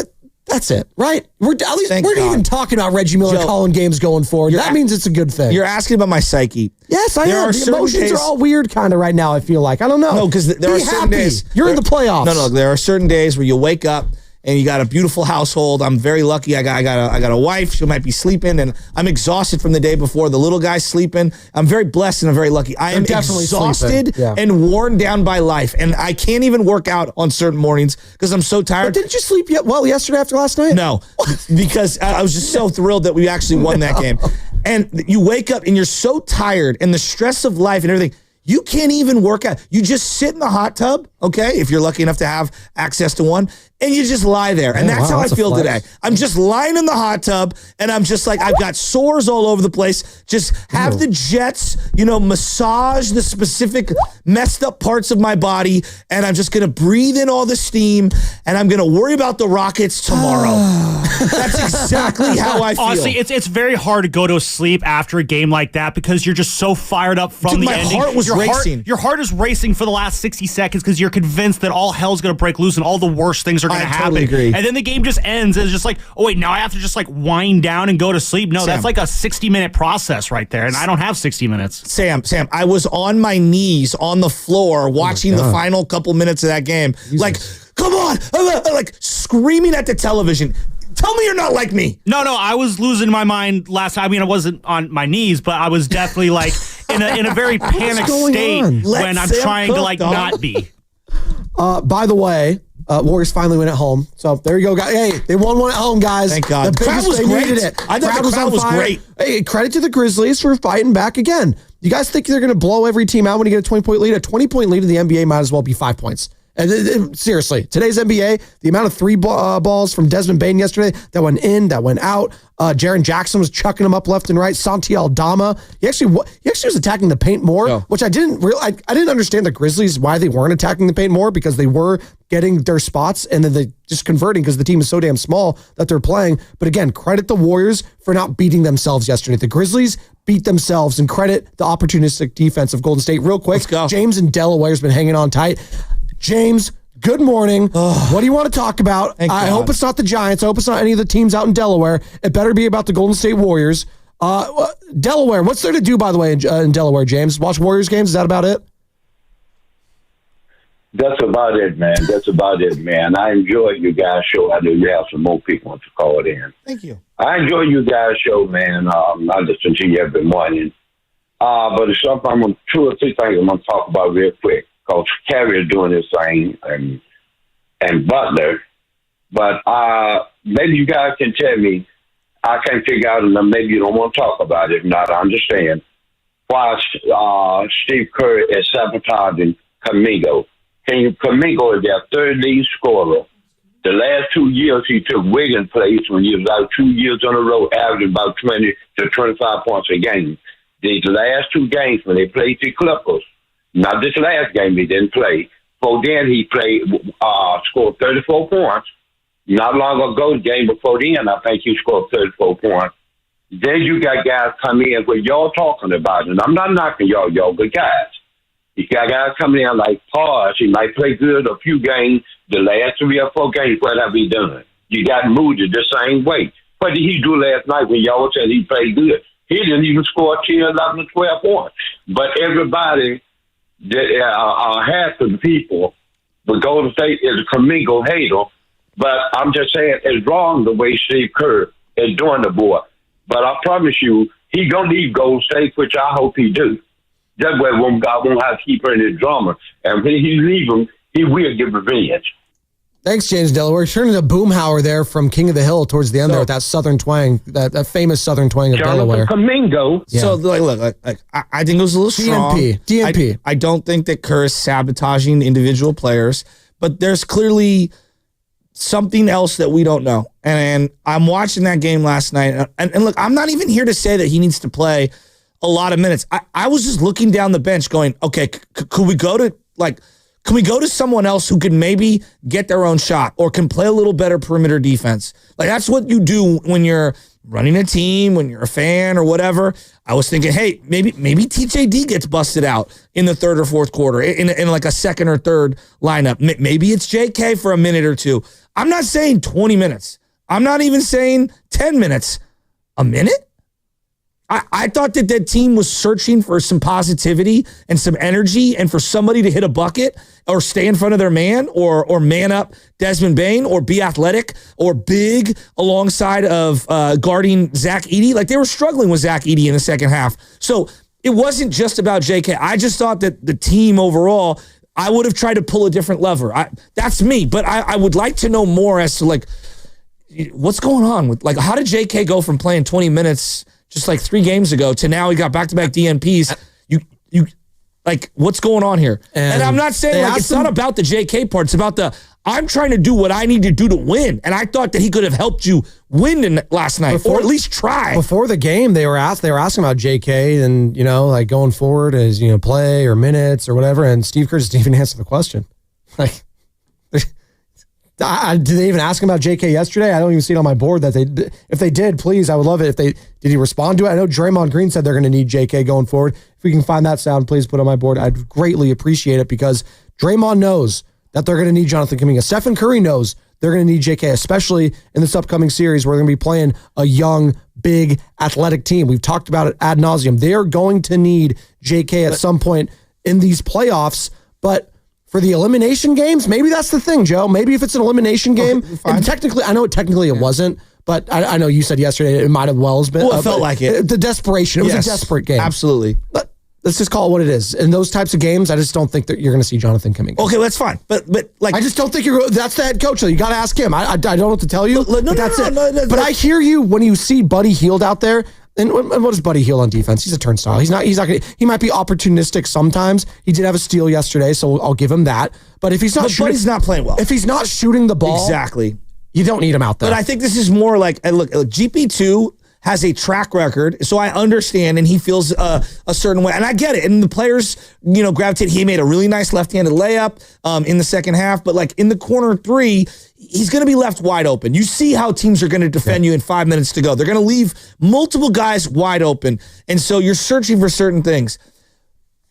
That's it, right? We're even talking about Reggie Miller calling games going forward. That means it's a good thing. You're asking about my psyche. Yes, I am. The emotions are all weird kind of right now, I feel like. I don't know. No, because there are certain days. You're in the playoffs. No, there are certain days where you wake up and you got a beautiful household. I'm very lucky. I got a wife. She might be sleeping, and I'm exhausted from the day before. The little guy's sleeping. I'm very blessed and I'm very lucky. I am exhausted and worn down by life, and I can't even work out on certain mornings because I'm so tired. But didn't you sleep well yesterday after last night? No, because I was just so thrilled that we actually won that game. And you wake up and you're so tired, and the stress of life and everything. You can't even work out. You just sit in the hot tub, okay, if you're lucky enough to have access to one, and you just lie there. And that's how I feel today. I'm just lying in the hot tub, and I'm just like, I've got sores all over the place. Just have the jets, massage the specific messed up parts of my body, and I'm just going to breathe in all the steam, and I'm going to worry about the Rockets tomorrow. That's exactly how I feel. Honestly, it's very hard to go to sleep after a game like that because you're just so fired up from the ending. My heart was racing. Your heart is racing for the last 60 seconds because you're convinced that all hell's going to break loose and all the worst things are going to happen. Totally agree. And then the game just ends and it's just like, oh wait, now I have to just like wind down and go to sleep. No, that's like a 60-minute process right there, and I don't have 60 minutes. Sam, I was on my knees on the floor watching the final couple minutes of that game. Jesus. Like, come on, like screaming at the television. Tell me you're not like me. No, I was losing my mind last time. I mean, I wasn't on my knees, but I was definitely like, in a very panicked state when I'm trying to not be. By the way, Warriors finally win at home. So there you go, guys. Hey, they won one at home, guys. Thank God. The crowd was great. I thought the crowd was great. Hey, credit to the Grizzlies for fighting back again. You guys think they're going to blow every team out when you get a 20-point lead? A 20-point lead in the NBA might as well be 5 points. And seriously, today's NBA, the amount of three balls from Desmond Bane yesterday that went in, that went out. Jaren Jackson was chucking them up left and right. Santi Aldama, he actually was attacking the paint more, which I didn't understand the Grizzlies why they weren't attacking the paint more, because they were getting their spots and then they just converting because the team is so damn small that they're playing. But again, credit the Warriors for not beating themselves yesterday. The Grizzlies beat themselves, and credit the opportunistic defense of Golden State. Real quick, James in Delaware's been hanging on tight. James, good morning. What do you want to talk about? I hope it's not the Giants. I hope it's not any of the teams out in Delaware. It better be about the Golden State Warriors. Delaware, what's there to do, by the way, in Delaware, James? Watch Warriors games? Is that about it? That's about it, man. I enjoy you guys' show. I know you have some more people to call it in. Thank you. I enjoy you guys' show, man. I listen to you every morning. But it's something, two or three things I'm going to talk about real quick. Because Carey is doing his thing, and Butler. But maybe you guys can tell me, I can't figure out, and maybe you don't want to talk about it, not understand, why Steve Kerr is sabotaging Kuminga. Kuminga is their third lead scorer. The last 2 years, he took Wiggins' place when he was out 2 years in a row, averaging about 20 to 25 points a game. These last two games when they played the Clippers, not this last game he didn't play. So then he scored 34 points. Not long ago, the game before then, I think he scored 34 points. Then you got guys come in where y'all talking about, and I'm not knocking y'all good guys. You got guys coming in like Pause. He might play good a few games. The last 3 or 4 games, what have he done? You got Moody the same way. What did he do last night when y'all said he played good? He didn't even score 10, 11, 12 points. But everybody, half of the people, but Golden State is a Kuminga hater. But I'm just saying it's wrong the way Steve Kerr is doing the boy. But I promise you, he gonna leave Golden State, which I hope he do. That way, God won't have to keep her in his drama. And when he leave him, he will get revenge. Thanks, James Delaware. Turning to Boomhauer there from King of the Hill towards the end there with that Southern twang, that famous Southern twang of Delaware. Kuminga. Yeah. So, look, I think it was a little strong. DNP. I don't think that Kerr is sabotaging individual players, but there's clearly something else that we don't know. And I'm watching that game last night. And look, I'm not even here to say that he needs to play a lot of minutes. I was just looking down the bench going, okay, could we go to someone else who can maybe get their own shot or can play a little better perimeter defense? Like, that's what you do when you're running a team, when you're a fan or whatever. I was thinking, hey, maybe TJD gets busted out in the third or fourth quarter in like a second or third lineup. Maybe it's JK for a minute or two. I'm not saying 20 minutes. I'm not even saying 10 minutes. A minute? I thought that team was searching for some positivity and some energy and for somebody to hit a bucket or stay in front of their man or man up Desmond Bane or be athletic or big alongside of guarding Zach Edey. Like, they were struggling with Zach Edey in the second half. So it wasn't just about JK. I just thought that the team overall, I would have tried to pull a different lever. That's me, but I would like to know more as to, like, what's going on with, like, how did JK go from playing 20 minutes just like 3 games ago to now he got back-to-back DNPs. You like, what's going on here? And I'm not saying, like, it's not about the JK part. It's about I'm trying to do what I need to do to win. And I thought that he could have helped you win last night, or at least try. Before the game, they were asking about JK and, like, going forward as, play or minutes or whatever. And Steve Kerr didn't even answer the question. Like, did they even ask him about JK yesterday? I don't even see it on my board that if they did, please, I would love it. Did he respond to it? I know Draymond Green said they're going to need JK going forward. If we can find that sound, please put it on my board. I'd greatly appreciate it, because Draymond knows that they're going to need Jonathan Kuminga. Stephen Curry knows they're going to need JK, especially in this upcoming series where they're going to be playing a young, big, athletic team. We've talked about it ad nauseum. They're going to need JK at some point in these playoffs, but for the elimination games, maybe that's the thing, Joe. Maybe if it's an elimination game, and technically, I know technically it wasn't, but I know you said yesterday it might have well been. Well, it felt like it. The desperation. It was a desperate game. Absolutely. But Let's just call it what it is. In those types of games, I just don't think that you're going to see Jonathan Kuminga. Okay, that's fine. But like, I just don't think that's the head coach. You got to ask him. I don't know what to tell you. No, that's it. no, but I hear you when you see Buddy Hield out there. And what is Buddy Hield on defense? He's a turnstile. He's not gonna, he might be opportunistic sometimes. He did have a steal yesterday, so I'll give him that. But if he's not shooting, Buddy's not playing well. If he's not shooting the ball, exactly, you don't need him out there. But I think this is more like, look, GP2 has a track record, so I understand, and he feels a certain way, and I get it. And the players, gravitate. He made a really nice left-handed layup in the second half, but like in the corner three, he's going to be left wide open. You see how teams are going to defend you in 5 minutes to go. They're going to leave multiple guys wide open, and so you're searching for certain things.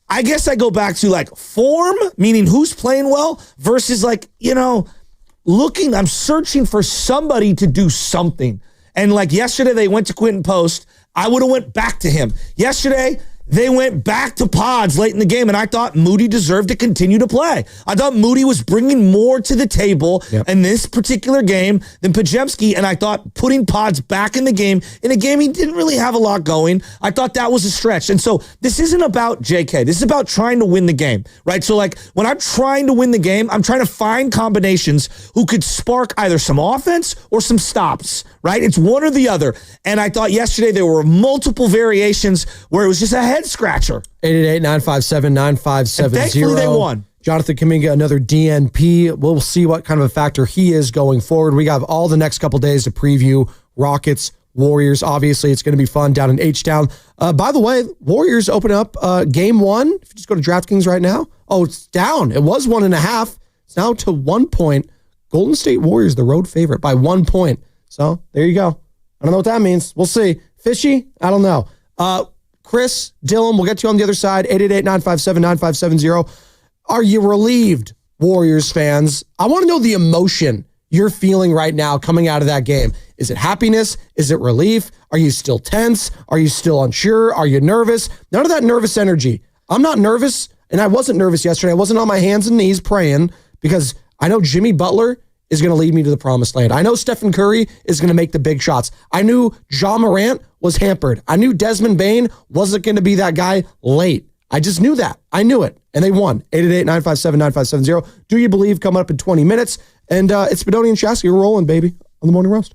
I guess I go back to like form, meaning who's playing well, versus like, I'm searching for somebody to do something. And like yesterday, they went to Quentin Post. I would have went back to him. Yesterday, they went back to Pods late in the game, and I thought Moody deserved to continue to play. I thought Moody was bringing more to the table in this particular game than Podziemski, and I thought putting Pods back in the game, in a game he didn't really have a lot going, I thought that was a stretch. And so this isn't about JK. This is about trying to win the game, right? So like when I'm trying to win the game, I'm trying to find combinations who could spark either some offense or some stops, right? It's one or the other. And I thought yesterday there were multiple variations where it was just a head scratcher. 888-957-9570. Thankfully they won. Jonathan Kuminga, another DNP. We'll see what kind of a factor he is going forward. We got all the next couple days to preview Rockets, Warriors. Obviously, it's going to be fun down in H-Town. By the way, Warriors open up game one. If you just go to DraftKings right now. Oh, it's down. It was 1.5. It's now to 1 point. Golden State Warriors, the road favorite by 1 point. So there you go. I don't know what that means. We'll see. Fishy? I don't know. Chris, Dylan, we'll get to you on the other side. 888-957-9570. Are you relieved, Warriors fans? I want to know the emotion you're feeling right now coming out of that game. Is it happiness? Is it relief? Are you still tense? Are you still unsure? Are you nervous? None of that nervous energy. I'm not nervous, and I wasn't nervous yesterday. I wasn't on my hands and knees praying because I know Jimmy Butler is going to lead me to the promised land. I know Stephen Curry is going to make the big shots. I knew Ja Morant was hampered. I knew Desmond Bane wasn't going to be that guy late. I just knew that. I knew it. And they won. 888-957-9570. Do you believe coming up in 20 minutes? And it's Spadoni and Shasky. We're rolling, baby, on the Morning Roast.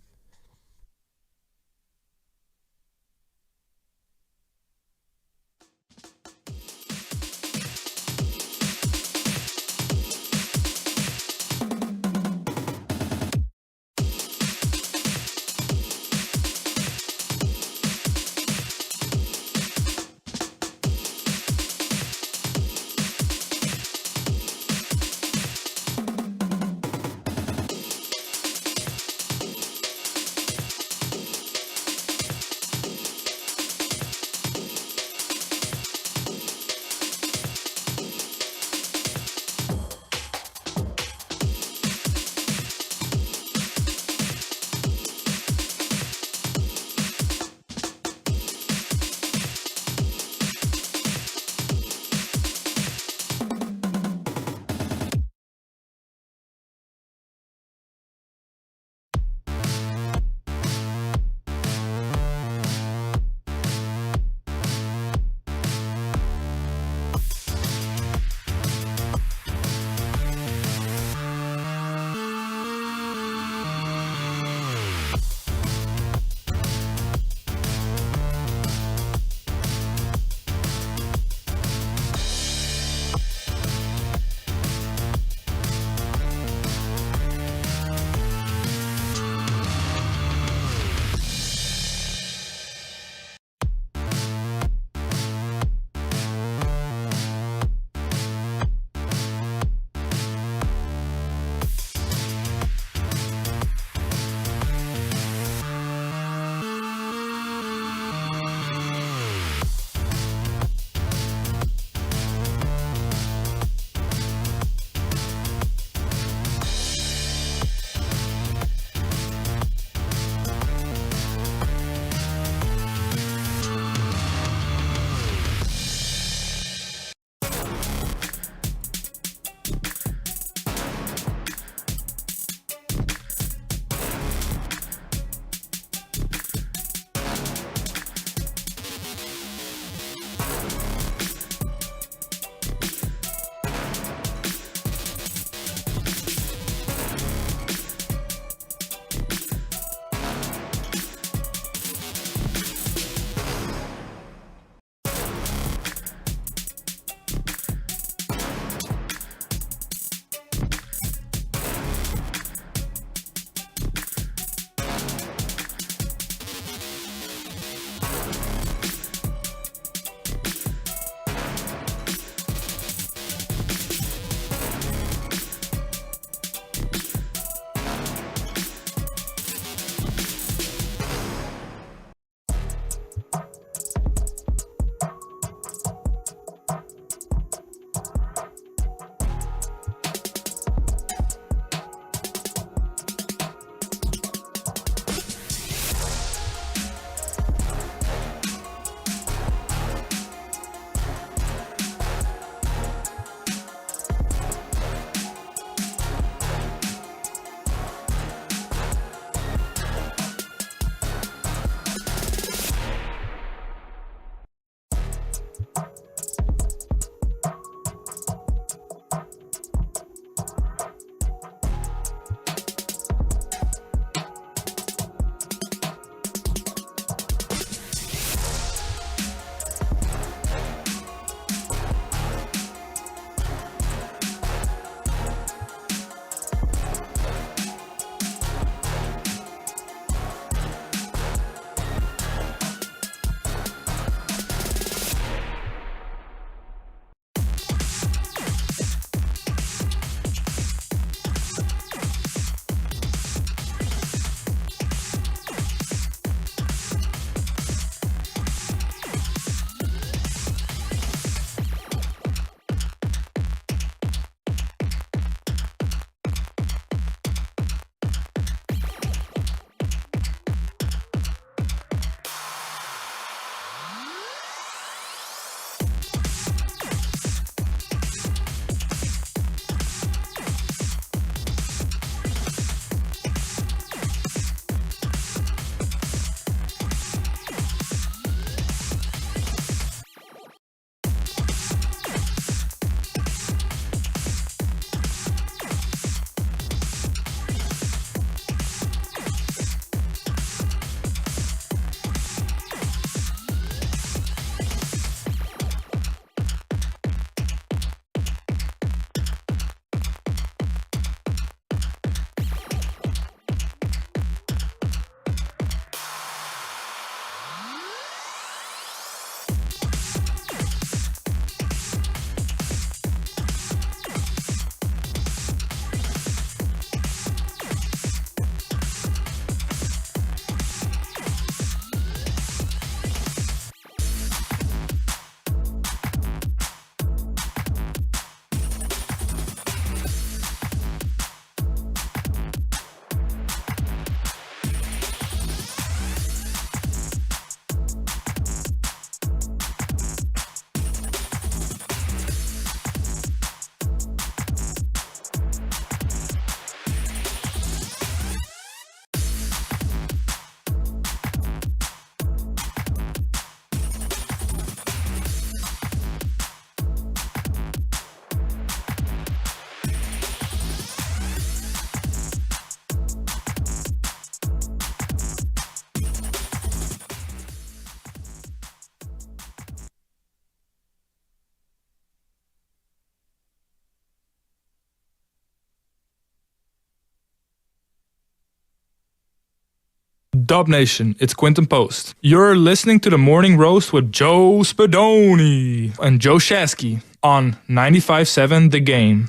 Dub Nation, it's Quentin Post. You're listening to the Morning Roast with Joe Spadoni and Joe Shasky on 95.7 The Game.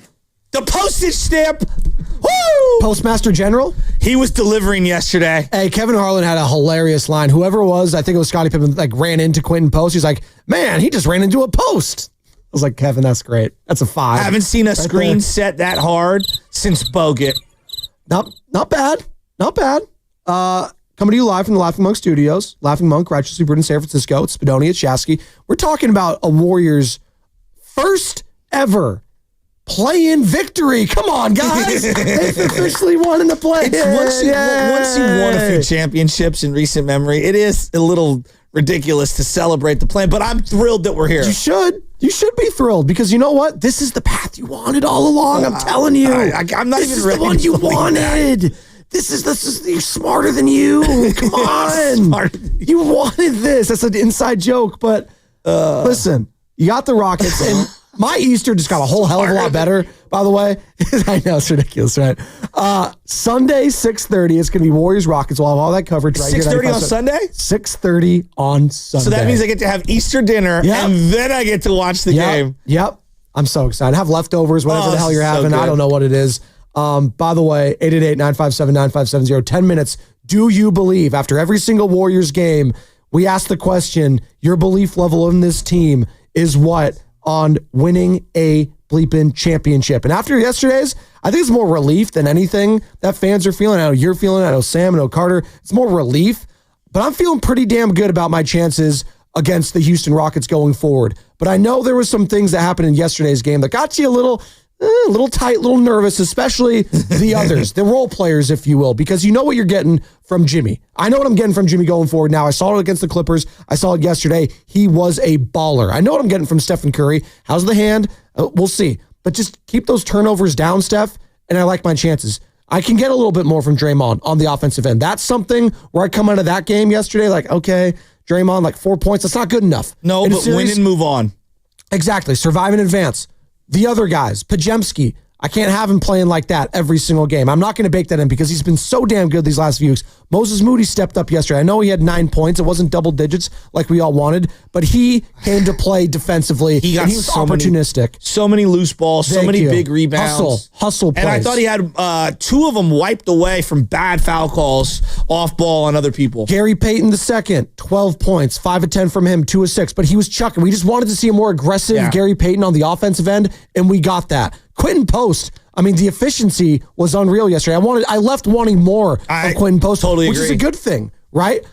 The postage stamp. Woo! Postmaster General? He was delivering yesterday. Hey, Kevin Harlan had a hilarious line. Whoever it was, I think it was Scottie Pippen, like ran into Quentin Post. He's like, man, he just ran into a post. I was like, Kevin, that's great. That's a 5. I haven't seen a screen set that hard since Bogut. Not bad. Not bad. Coming to you live from the Laughing Monk Studios. Laughing Monk, righteously brewed in San Francisco. It's Spadoni, it's Shasky. We're talking about a Warriors' first ever play-in victory. Come on, guys. They've officially won in the play-in. Once you won a few championships in recent memory, it is a little ridiculous to celebrate the play, but I'm thrilled that we're here. You should be thrilled because you know what? This is the path you wanted all along. I'm telling you. I'm not this even is ready the one to you believe wanted. that. This is you're smarter than you. Come on. You wanted this. That's an inside joke, but listen, you got the Rockets and my Easter just got a whole hell of a lot better, by the way. I know, it's ridiculous, right? Sunday, 6:30, it's going to be Warriors-Rockets. We'll have all that coverage right here. 6:30 on Sunday? 6:30 on Sunday. So that means I get to have Easter dinner, and then I get to watch the game. Yep. I'm so excited. Have leftovers, whatever the hell you're having. Good. I don't know what it is. By the way, 888-957-9570. 10 minutes. Do you believe, after every single Warriors game, we ask the question, your belief level in this team is what on winning a bleeping championship? And after yesterday's, I think it's more relief than anything that fans are feeling. I know you're feeling it. I know Sam, I know Carter. It's more relief, but I'm feeling pretty damn good about my chances against the Houston Rockets going forward. But I know there was some things that happened in yesterday's game that got you a little tight, a little nervous, especially the others, the role players, if you will, because you know what you're getting from Jimmy. I know what I'm getting from Jimmy going forward now. I saw it against the Clippers. I saw it yesterday. He was a baller. I know what I'm getting from Stephen Curry. How's the hand? We'll see. But just keep those turnovers down, Steph, and I like my chances. I can get a little bit more from Draymond on the offensive end. That's something where I come out of that game yesterday like, okay, Draymond, like 4 points. That's not good enough. No, but win and move on. Exactly. Survive in advance. The other guys, Pajemski, I can't have him playing like that every single game. I'm not going to bake that in because he's been so damn good these last few weeks. Moses Moody stepped up yesterday. I know he had 9 points. It wasn't double digits like we all wanted, but he came to play defensively. He was opportunistic. So many loose balls, so many big rebounds. Hustle plays. And I thought he had 2 of them wiped away from bad foul calls off ball on other people. Gary Payton II, 12 points, 5 of 10 from him, 2 of 6, but he was chucking. We just wanted to see a more aggressive Gary Payton on the offensive end, and we got that. Quentin Post, I mean, the efficiency was unreal yesterday. I left wanting more of Quentin Post, which is a good thing, right?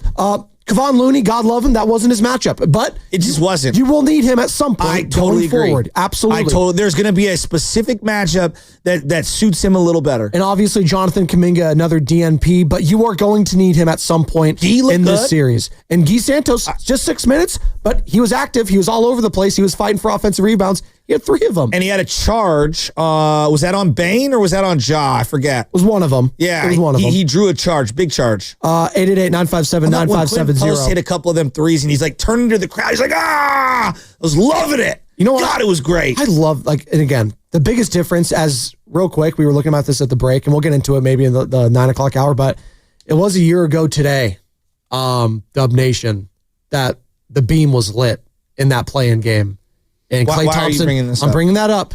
Kevon Looney, God love him, that wasn't his matchup, but it just wasn't. You will need him at some point going forward. Absolutely. There's going to be a specific matchup that suits him a little better. And obviously, Jonathan Kuminga, another DNP, but you are going to need him at some point in this series. And Guy Santos, just 6 minutes, but he was active. He was all over the place. He was fighting for offensive rebounds. He had 3 of them. And he had a charge. Was that on Bane or was that on Ja? I forget. It was one of them. Yeah. It was one of them. He drew a charge, big charge. 888-957-9570. Post hit a couple of them threes and he's like turning to the crowd. He's like, I was loving it. You know what? God, it was great. I love, and again, the biggest difference real quick, we were looking about this at the break and we'll get into it maybe in the 9 o'clock hour, but it was a year ago today, Dub Nation, that the beam was lit in that play-in game. And Klay Thompson, are you bringing this up? I'm bringing that up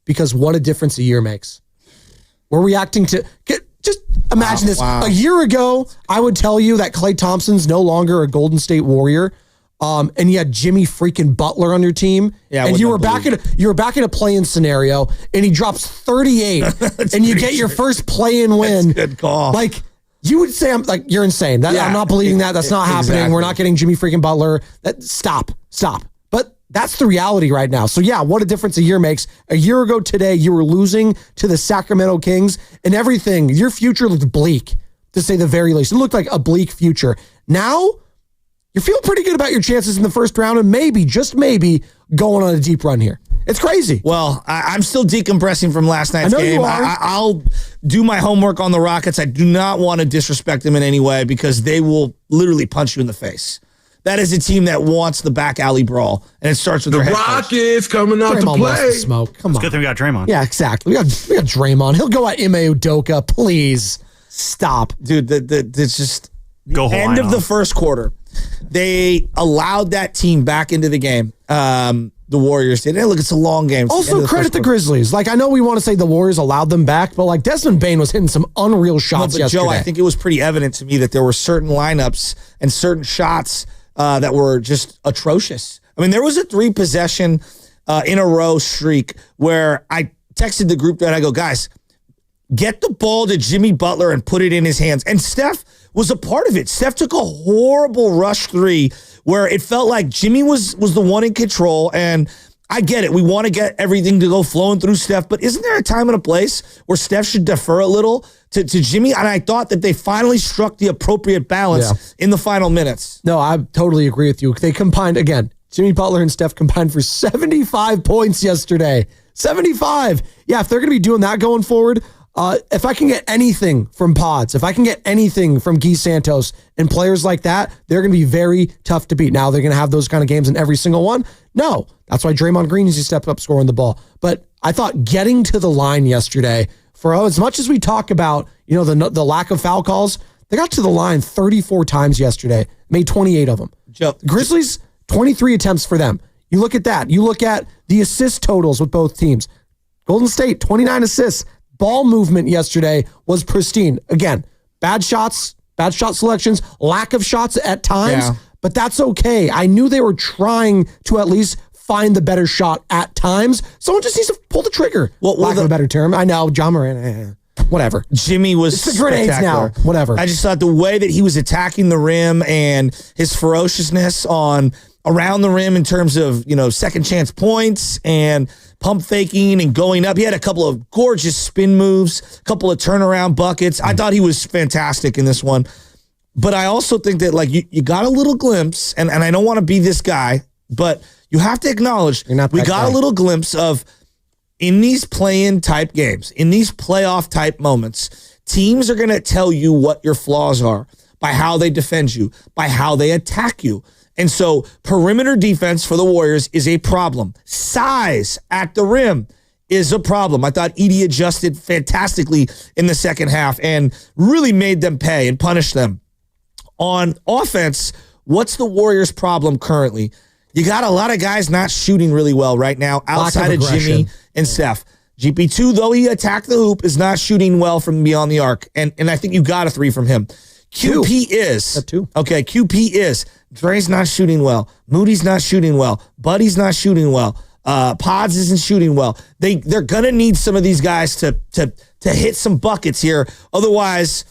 because what a difference a year makes. We're reacting to, just imagine this. Wow. A year ago, I would tell you that Klay Thompson's no longer a Golden State Warrior. And you had Jimmy freaking Butler on your team. Yeah, and you were back in a play-in scenario, and he drops 38, and you get your first play-in win. That's a good call. Like, you would say, you're insane. I'm not believing that. That's not happening. Exactly. We're not getting Jimmy freaking Butler. Stop. But that's the reality right now. So yeah, what a difference a year makes. A year ago today, you were losing to the Sacramento Kings and everything. Your future looked bleak, to say the very least. It looked like a bleak future. Now, you're feeling pretty good about your chances in the first round and maybe, just maybe, going on a deep run here. It's crazy. Well, I'm still decompressing from last night's I know game. you are. I'll do my homework on the Rockets. I do not want to disrespect them in any way because they will literally punch you in the face. That is a team that wants the back alley brawl, and it starts with the their head Rockets coming out Draymond to wants play. to smoke. Come on. Good thing we got Draymond. Yeah, exactly. We got Draymond. He'll go at Ime Udoka. Please stop. Dude, it's just go Hawaiian end of the off. first quarter, they allowed that team back into the game. The Warriors did. Hey, look, it's a long game. It's the end Also, of the credit first the quarter. Grizzlies. Like, I know we want to say the Warriors allowed them back, but like Desmond Bane was hitting some unreal No, shots but yesterday. Joe, I think it was pretty evident to me that there were certain lineups and certain shots that were just atrocious. I mean, there was a 3-possession in a row streak where I texted the group that I go, guys, get the ball to Jimmy Butler and put it in his hands. And Steph was a part of it. Steph took a horrible rush 3 where it felt like Jimmy was the one in control. And I get it. We want to get everything to go flowing through Steph, but isn't there a time and a place where Steph should defer a little to Jimmy? And I thought that they finally struck the appropriate balance in the final minutes. No, I totally agree with you. They combined, again, Jimmy Butler and Steph combined for 75 points yesterday. 75. Yeah, if they're going to be doing that going forward, if I can get anything from Pods, if I can get anything from Guy Santos and players like that, they're going to be very tough to beat. Now, they're going to have those kind of games in every single one? No. That's why Draymond Green needs to step up scoring the ball. But I thought getting to the line yesterday, for as much as we talk about, you know, the lack of foul calls, they got to the line 34 times yesterday, made 28 of them. Joe, Grizzlies, 23 attempts for them. You look at that. You look at the assist totals with both teams. Golden State, 29 assists. Ball movement yesterday was pristine. Again, bad shot selections, lack of shots at times, but that's okay. I knew they were trying to at least find the better shot at times. Someone just needs to pull the trigger. Lack of a better term. I know, John Moran, whatever. Jimmy was It's the grenades now. spectacular. Whatever. I just thought the way that he was attacking the rim and his ferociousness on around the rim in terms of, you know, second chance points and pump faking and going up. He had a couple of gorgeous spin moves, a couple of turnaround buckets. I thought he was fantastic in this one. But I also think that, like, you got a little glimpse, and I don't want to be this guy, but you have to acknowledge we got a little glimpse of, in these play-in type games, in these playoff type moments, teams are going to tell you what your flaws are by how they defend you, by how they attack you. And so perimeter defense for the Warriors is a problem. Size at the rim is a problem. I thought Edey adjusted fantastically in the second half and really made them pay and punish them. On offense, what's the Warriors' problem currently? You got a lot of guys not shooting really well right now outside of Jimmy and Steph. GP2, though he attacked the hoop, is not shooting well from beyond the arc. And I think you got a 3 from him. QP is. Okay, QP is. Dre's not shooting well. Moody's not shooting well. Buddy's not shooting well. Pods isn't shooting well. They're going to need some of these guys to hit some buckets here. Otherwise,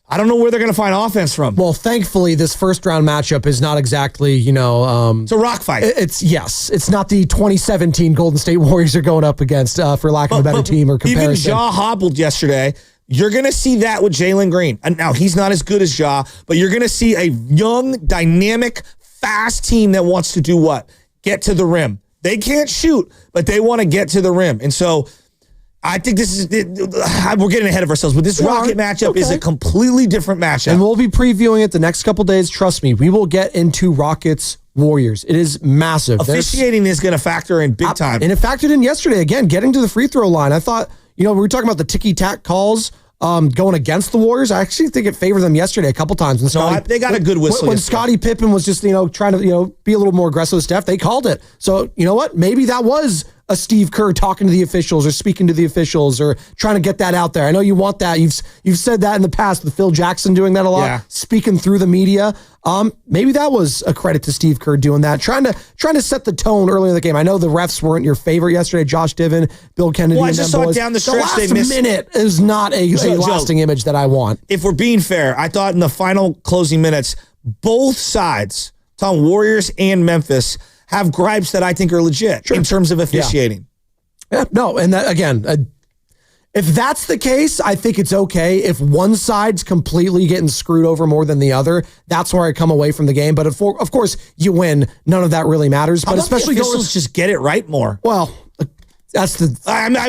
I don't know where they're going to find offense from. Well, thankfully, this first round matchup is not exactly, you know... it's a rock fight. It's not the 2017 Golden State Warriors are going up against, for lack of a better team or comparison. Even Ja hobbled yesterday. You're going to see that with Jalen Green. And now, he's not as good as Ja, but you're going to see a young, dynamic, fast team that wants to do what? Get to the rim. They can't shoot, but they want to get to the rim. And so I think this is, we're getting ahead of ourselves, but this Rocket matchup is a completely different matchup. And we'll be previewing it the next couple days. Trust me, we will get into Rockets Warriors. It is massive. Officiating is going to factor in big time. And it factored in yesterday. Again, getting to the free throw line. I thought, you know, we were talking about the ticky-tack calls going against the Warriors. I actually think it favored them yesterday a couple times. They got a good whistle. When Scottie Pippen was just, you know, trying to, you know, be a little more aggressive with Steph, they called it. So, you know what? Maybe that was a Steve Kerr talking to the officials or speaking to the officials or trying to get that out there. I know you want that. You've said that in the past with Phil Jackson doing that a lot, speaking through the media. Maybe that was a credit to Steve Kerr doing that, trying to set the tone early in the game. I know the refs weren't your favorite yesterday. Josh Diven, Bill Kennedy, well, I and just them saw boys. down the stretch. The last minute is not a lasting image that I want. If we're being fair, I thought in the final closing minutes, both sides, Tom, Warriors and Memphis, have gripes that I think are legit in terms of officiating. Yeah, no, and that, again, if that's the case, I think it's okay. If one side's completely getting screwed over more than the other, that's where I come away from the game. But of course, you win. None of that really matters. But especially the officials just get it right more. Well, that's the. I'm not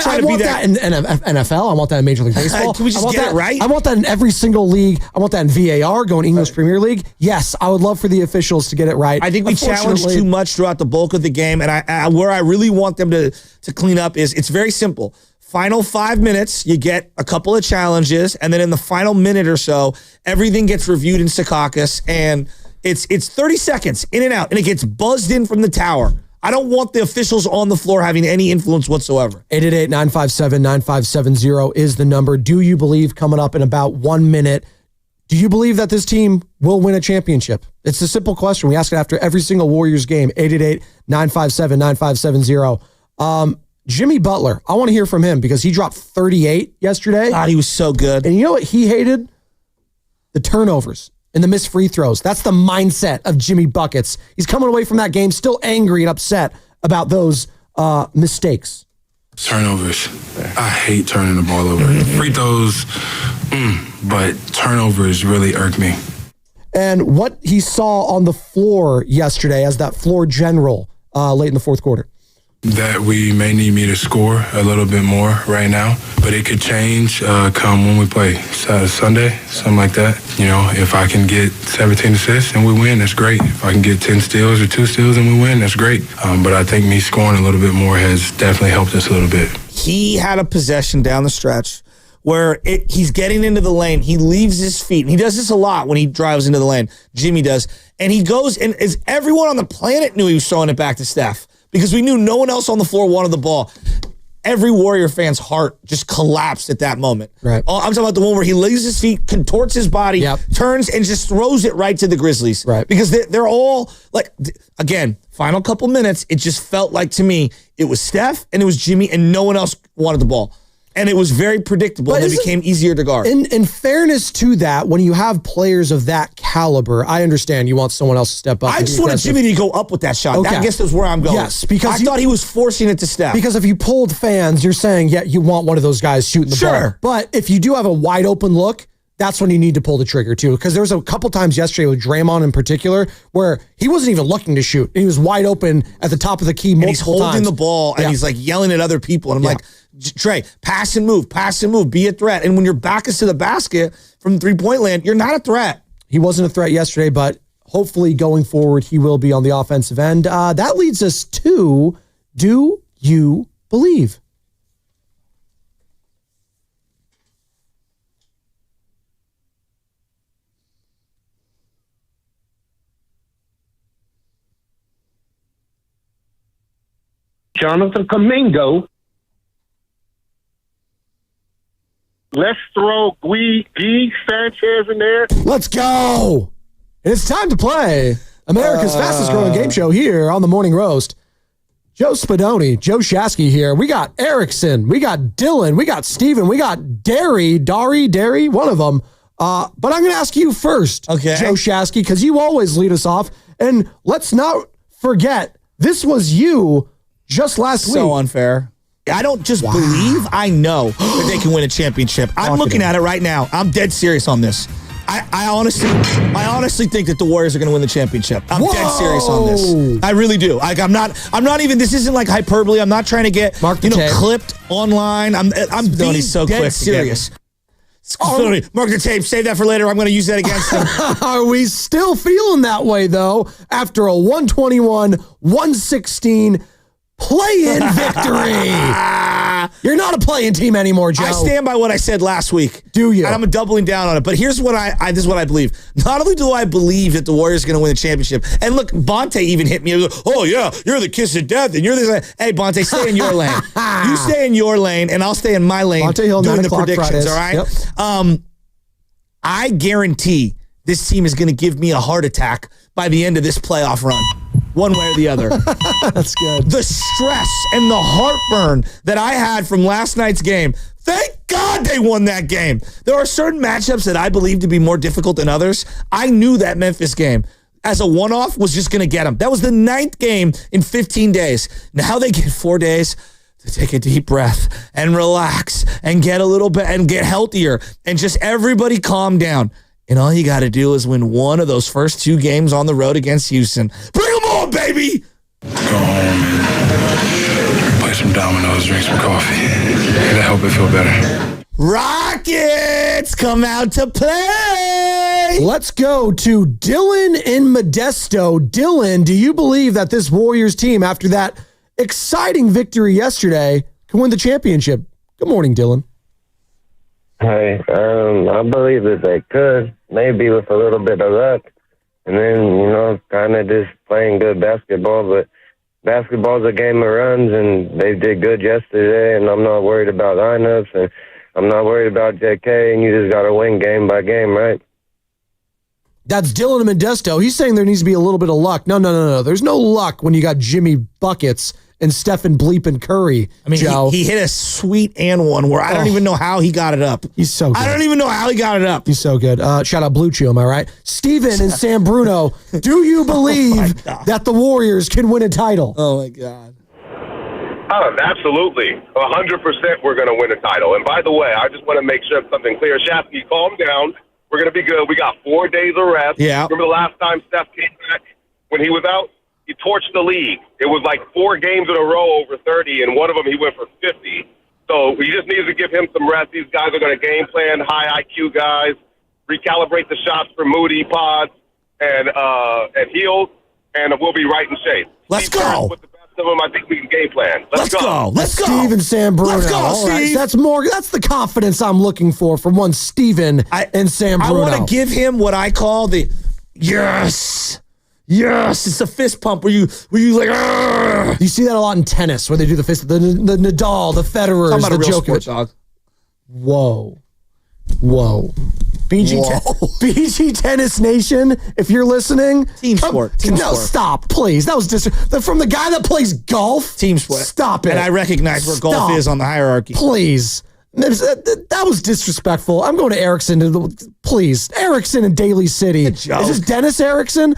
trying to be want that in NFL. I want that in Major League Baseball. Can we just get it right? I want that in every single league. I want that in VAR, going English Premier League. Yes, I would love for the officials to get it right. I think we challenged too much throughout the bulk of the game, and where I really want them to clean up is it's very simple. Final 5 minutes, you get a couple of challenges, and then in the final minute or so, everything gets reviewed in Secaucus, and it's 30 seconds in and out, and it gets buzzed in from the tower. I don't want the officials on the floor having any influence whatsoever. 888-957-9570 is the number. Do you believe, coming up in about 1 minute, do you believe that this team will win a championship? It's a simple question. We ask it after every single Warriors game. 888-957-9570. Jimmy Butler, I want to hear from him because he dropped 38 yesterday. God, he was so good. And you know what he hated? The turnovers and the missed free throws. That's the mindset of Jimmy Buckets. He's coming away from that game still angry and upset about those mistakes. Turnovers. I hate turning the ball over. Free throws, but turnovers really irk me. And what he saw on the floor yesterday as that floor general late in the fourth quarter. That we may need me to score a little bit more right now, but it could change come when we play Sunday, something like that. You know, if I can get 17 assists and we win, that's great. If I can get 10 steals or 2 steals and we win, that's great. But I think me scoring a little bit more has definitely helped us a little bit. He had a possession down the stretch where he's getting into the lane. He leaves his feet. And he does this a lot when he drives into the lane. Jimmy does. And he goes, and as everyone on the planet knew he was throwing it back to Steph, because we knew no one else on the floor wanted the ball. Every Warrior fan's heart just collapsed at that moment. Right. I'm talking about the one where he leaves his feet, contorts his body, turns, and just throws it right to the Grizzlies. Right. Because they're all, like, again, final couple minutes, it just felt like to me, it was Steph and it was Jimmy and no one else wanted the ball. And it was very predictable, and it became easier to guard. In fairness to that, when you have players of that caliber, I understand you want someone else to step up. I just wanted Jimmy to go up with that shot. Okay. I guess that's where I'm going. Yes, because I thought he was forcing it to Steph. Because if you polled fans, you're saying, yeah, you want one of those guys shooting the ball. But if you do have a wide open look, that's when you need to pull the trigger too. Because there was a couple times yesterday with Draymond in particular where he wasn't even looking to shoot. He was wide open at the top of the key multiple times. And he's holding the ball, and he's like yelling at other people. And I'm like, Trey, pass and move, be a threat. And when your back is to the basket from three-point land, you're not a threat. He wasn't a threat yesterday, but hopefully going forward, he will be on the offensive end. That leads us to, do you believe? Jonathan Kuminga. Let's throw Guy Sanchez in there. Let's go. And it's time to play America's fastest growing game show here on the Morning Roast. Joe Spadoni, Joe Shasky here. We got Erickson, we got Dylan, we got Steven, we got Derry, one of them. But I'm going to ask you first, okay, Joe Shasky, because you always lead us off. And let's not forget, this was you just last week. So unfair. I don't just believe, I know that they can win a championship. I'm looking at it right now. I'm dead serious on this. I honestly think that the Warriors are going to win the championship. I'm dead serious on this. I really do. Like I'm not even. This isn't like hyperbole. I'm not trying to get clipped online. I'm being so dead serious. Mark the tape. Save that for later. I'm going to use that against them. Are we still feeling that way though? After a 121-116 play-in victory. You're not a play-in team anymore, Joe. I stand by what I said last week. Do you? And I'm doubling down on it. But here's what this is what I believe. Not only do I believe that the Warriors are going to win the championship, and look, Bonte even hit me. Oh yeah, you're the kiss of death, and you're this. Hey, Bonte, stay in your lane. You stay in your lane, and I'll stay in my lane doing the predictions. Fridays. All right. Yep. I guarantee this team is going to give me a heart attack by the end of this playoff run. One way or the other. That's good. The stress and the heartburn that I had from last night's game. Thank God they won that game. There are certain matchups that I believe to be more difficult than others. I knew that Memphis game as a one-off was just going to get them. That was the 9th game in 15 days. Now they get 4 days to take a deep breath and relax and get a little bit and get healthier and just everybody calm down. And all you got to do is win one of those first 2 games on the road against Houston. Bring them on, baby! Go home and play some dominoes, drink some coffee. That'll help it feel better. Rockets come out to play! Let's go to Dylan in Modesto. Dylan, do you believe that this Warriors team, after that exciting victory yesterday, can win the championship Good morning, Dylan. Hey, I believe that they could, maybe with a little bit of luck, and then, kind of just playing good basketball. But basketball's a game of runs, and they did good yesterday, and I'm not worried about lineups, and I'm not worried about JK, and you just got to win game by game, right? That's Dylan in Modesto. He's saying there needs to be a little bit of luck. No. There's no luck when you got Jimmy Buckets and Stephen Bleepin Curry. I mean, Joe. he hit a sweet and one where I don't even know how he got it up. He's so good. I don't even know how he got it up. He's so good. Shout out Blue Chew, am I right? Steven and San Bruno, do you believe that the Warriors can win a title? Oh, my God. Oh, absolutely. 100% we're going to win a title. And by the way, I just want to make sure something clear. Shafty, calm down. We're going to be good. We got 4 days of rest. Yeah. Remember the last time Steph came back when he was out? He torched the league. It was like 4 games in a row over 30, and one of them he went for 50. So we just need to give him some rest. These guys are going to game plan, high IQ guys, recalibrate the shots for Moody, Pods, and Heels, and we'll be right in shape. Let's go. With the best of them, I think we can game plan. Let's go. Let's go. Steve and Sam Bruno. Let's go, All right. Steve. That's the confidence I'm looking for from one Steven and Sam Bruno. I want to give him what I call the yes. Yes, it's a fist pump where you like. Argh. You see that a lot in tennis where they do the fist, the Nadal, the Federer, Talking about the a real Djokovic. sport, dog. Whoa. BG Tennis Nation, if you're listening. Team sport. Stop, please. That was from the guy that plays golf. Team sport. Stop it. And I recognize where golf is on the hierarchy. Please. That was disrespectful. I'm going to Erickson. Please. Erickson in Daly City. Is this Dennis Erickson?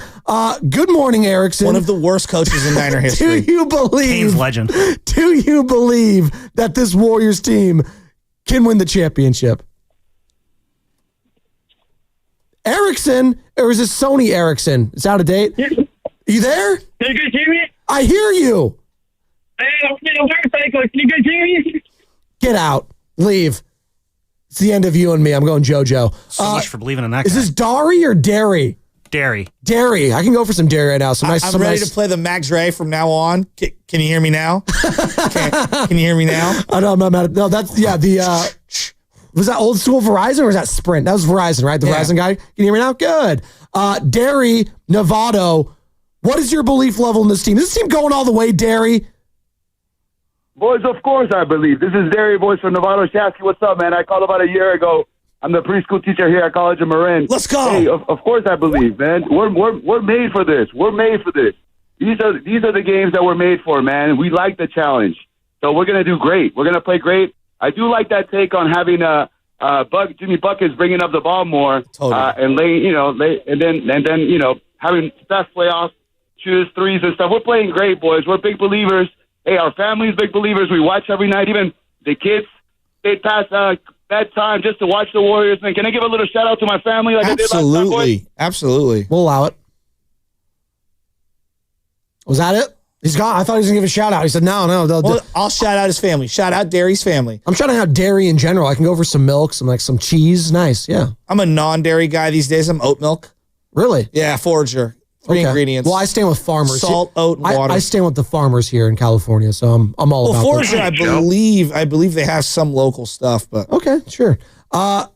Good morning, Erickson. One of the worst coaches in Niner history. Do you believe? Canes legend. Do you believe that this Warriors team can win the championship? Erickson, or is this Sony Erickson? It's out of date. Are you there? Can you guys hear me? I hear you. Hey, I'm on motorcycle. Can you guys hear me? Get out. Leave. It's the end of you and me. I'm going JoJo. So much for believing in that Is guy. this Dari or Dairy? Dairy. Dairy. I can go for some dairy right now. I'm ready to play the Max Ray from now on. Can you hear me now? Can you hear me now? I know I'm not mad at. No, that's the. Was that old school Verizon or was that Sprint? That was Verizon, right? The Verizon guy. Can you hear me now? Good. Dairy, Novato. What is your belief level in this team? Is this team going all the way, Dairy? Boys, of course I believe. This is Dairy Boys from Novato. Shasky, what's up, man? I called about a year ago. I'm the preschool teacher here at College of Marin. Let's go. Hey, of course I believe, man. We're made for this. We're made for this. These are the games that we're made for, man. We like the challenge, so we're gonna do great. We're gonna play great. I do like that take on having Jimmy Buckets bringing up the ball more, and then having Steph playoffs, shoot his threes and stuff. We're playing great, boys. We're big believers. Hey, our family's big believers. We watch every night. Even the kids stayed past bedtime just to watch the Warriors. And can I give a little shout out to my family? Like I did last time, boys? Absolutely. We'll allow it. Was that it? He's gone. I thought he was going to give a shout out. He said, no. Well, I'll shout out his family. Shout out Dairy's family. I'm shouting out dairy in general. I can go for some milk, some cheese. Nice, yeah. I'm a non-dairy guy these days. I'm oat milk. Really? Yeah, forager. Three ingredients. Well, I stand with farmers. Salt, oat, and water. I stand with the farmers here in California, so I'm all about forager, that. I believe they have some local stuff, but okay, sure.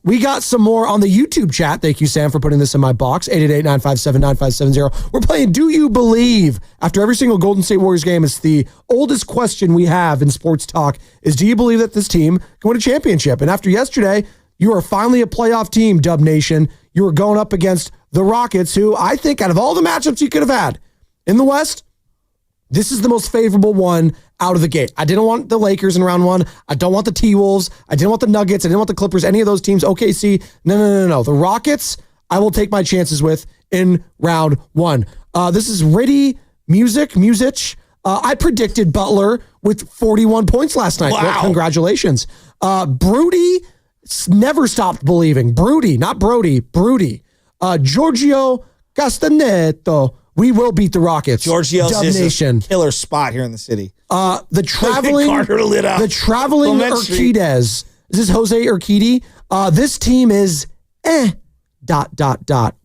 We got some more on the YouTube chat. Thank you, Sam, for putting this in my box. 888-957-9570. We're playing Do You Believe? After every single Golden State Warriors game, it's the oldest question we have in sports talk is, do you believe that this team can win a championship? And after yesterday, you are finally a playoff team, Dub Nation. You were going up against the Rockets, who I think out of all the matchups you could have had in the West, this is the most favorable one out of the gate. I didn't want the Lakers in round one. I don't want the T-Wolves. I didn't want the Nuggets. I didn't want the Clippers, any of those teams. OKC. No. The Rockets, I will take my chances with in round one. This is Riddy Music. I predicted Butler with 41 points last night. Wow. Well, congratulations. Broody never stopped believing. Broody, not Brody. Broody. Giorgio Castaneto. We will beat the Rockets. Giorgio's is Nation. a killer spot here in the city. The traveling Urquidez. Is this Jose Urquidy? This team is .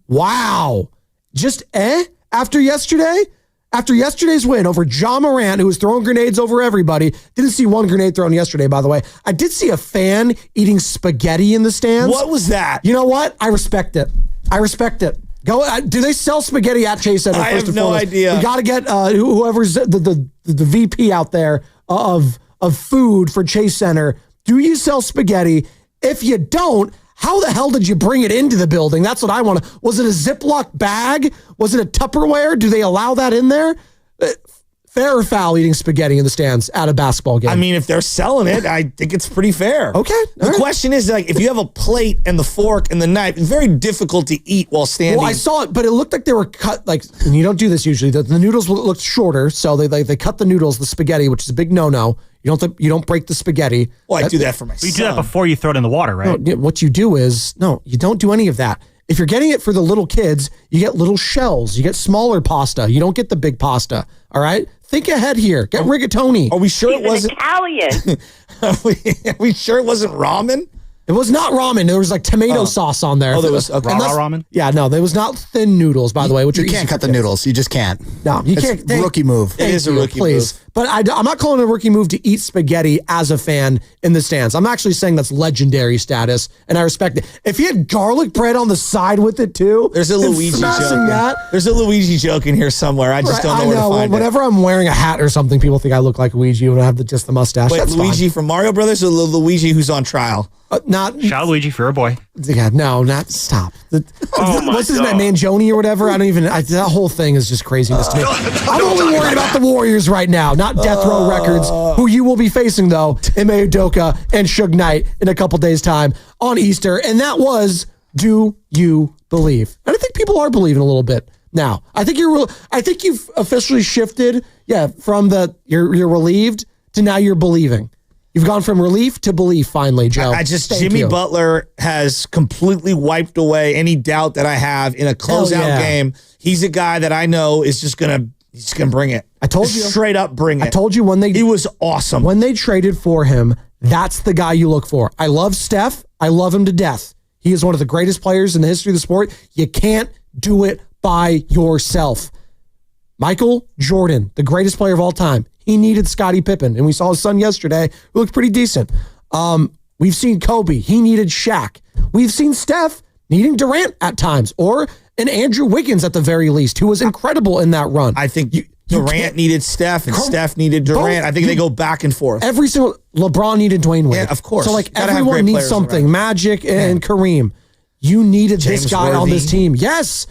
Wow. Just after yesterday? After yesterday's win over John Morant, who was throwing grenades over everybody, didn't see one grenade thrown yesterday, by the way. I did see a fan eating spaghetti in the stands. What was that? You know what? I respect it. Go. Do they sell spaghetti at Chase Center? I have no idea. We got to get whoever's the VP out there of food for Chase Center. Do you sell spaghetti? If you don't, how the hell did you bring it into the building? That's what I want to. Was it a Ziploc bag? Was it a Tupperware? Do they allow that in there? Fair or foul eating spaghetti in the stands at a basketball game? I mean, if they're selling it, I think it's pretty fair. Okay. The question is, like, if you have a plate and the fork and the knife, it's very difficult to eat while standing. Well, I saw it, but it looked like they were cut, like, and you don't do this usually. The noodles looked shorter, so they cut the noodles, the spaghetti, which is a big no-no. You don't break the spaghetti. Well, I do that for my son. You do that before you throw it in the water, right? No, what you do is, you don't do any of that. If you're getting it for the little kids, you get little shells. You get smaller pasta. You don't get the big pasta. All right? Think ahead here. Get rigatoni. Are we sure it wasn't Italian? Are we sure it wasn't ramen? It was not ramen. There was like tomato sauce on there. Oh, there was raw ramen? Yeah, no, there was not thin noodles, by the way. Which you can't cut the noodles. You just can't. No, you can't. Rookie move. It is a rookie move. But I'm not calling it a rookie move to eat spaghetti as a fan in the stands. I'm actually saying that's legendary status, and I respect it. If he had garlic bread on the side with it too, there's a Luigi joke. There's a Luigi joke in here somewhere. I just don't know where to find it. Whenever I'm wearing a hat or something, people think I look like Luigi when I have just the mustache. Wait, That's Luigi fine. from Mario Brothers or Luigi who's on trial? Shout Luigi for a boy. Yeah, no, not stop. What's his name, Mangione or whatever? I don't even. That whole thing is just craziness to me. I'm only worried about the Warriors right now, not Death Row Records, who you will be facing though, Ime Udoka and Suge Knight in a couple days' time on Easter, and that was Do You Believe? And I think people are believing a little bit now. I think you've officially shifted, from you're relieved to now you're believing. You've gone from relief to belief finally, Joe. Jimmy Butler has completely wiped away any doubt that I have in a closeout game. He's a guy that I know is just gonna bring it. I told you. Straight up bring it. I told you he was awesome. When they traded for him, that's the guy you look for. I love Steph. I love him to death. He is one of the greatest players in the history of the sport. You can't do it by yourself. Michael Jordan, the greatest player of all time. He needed Scottie Pippen, and we saw his son yesterday, who looked pretty decent. We've seen Kobe. He needed Shaq. We've seen Steph needing Durant at times, or an Andrew Wiggins at the very least, who was incredible in that run. I think Durant needed Steph, and Steph needed Durant. I think they go back and forth. Every single LeBron needed Dwayne Wade. Yeah, of course. So everyone needs something. Magic and Kareem. You needed this guy on this team. Yes,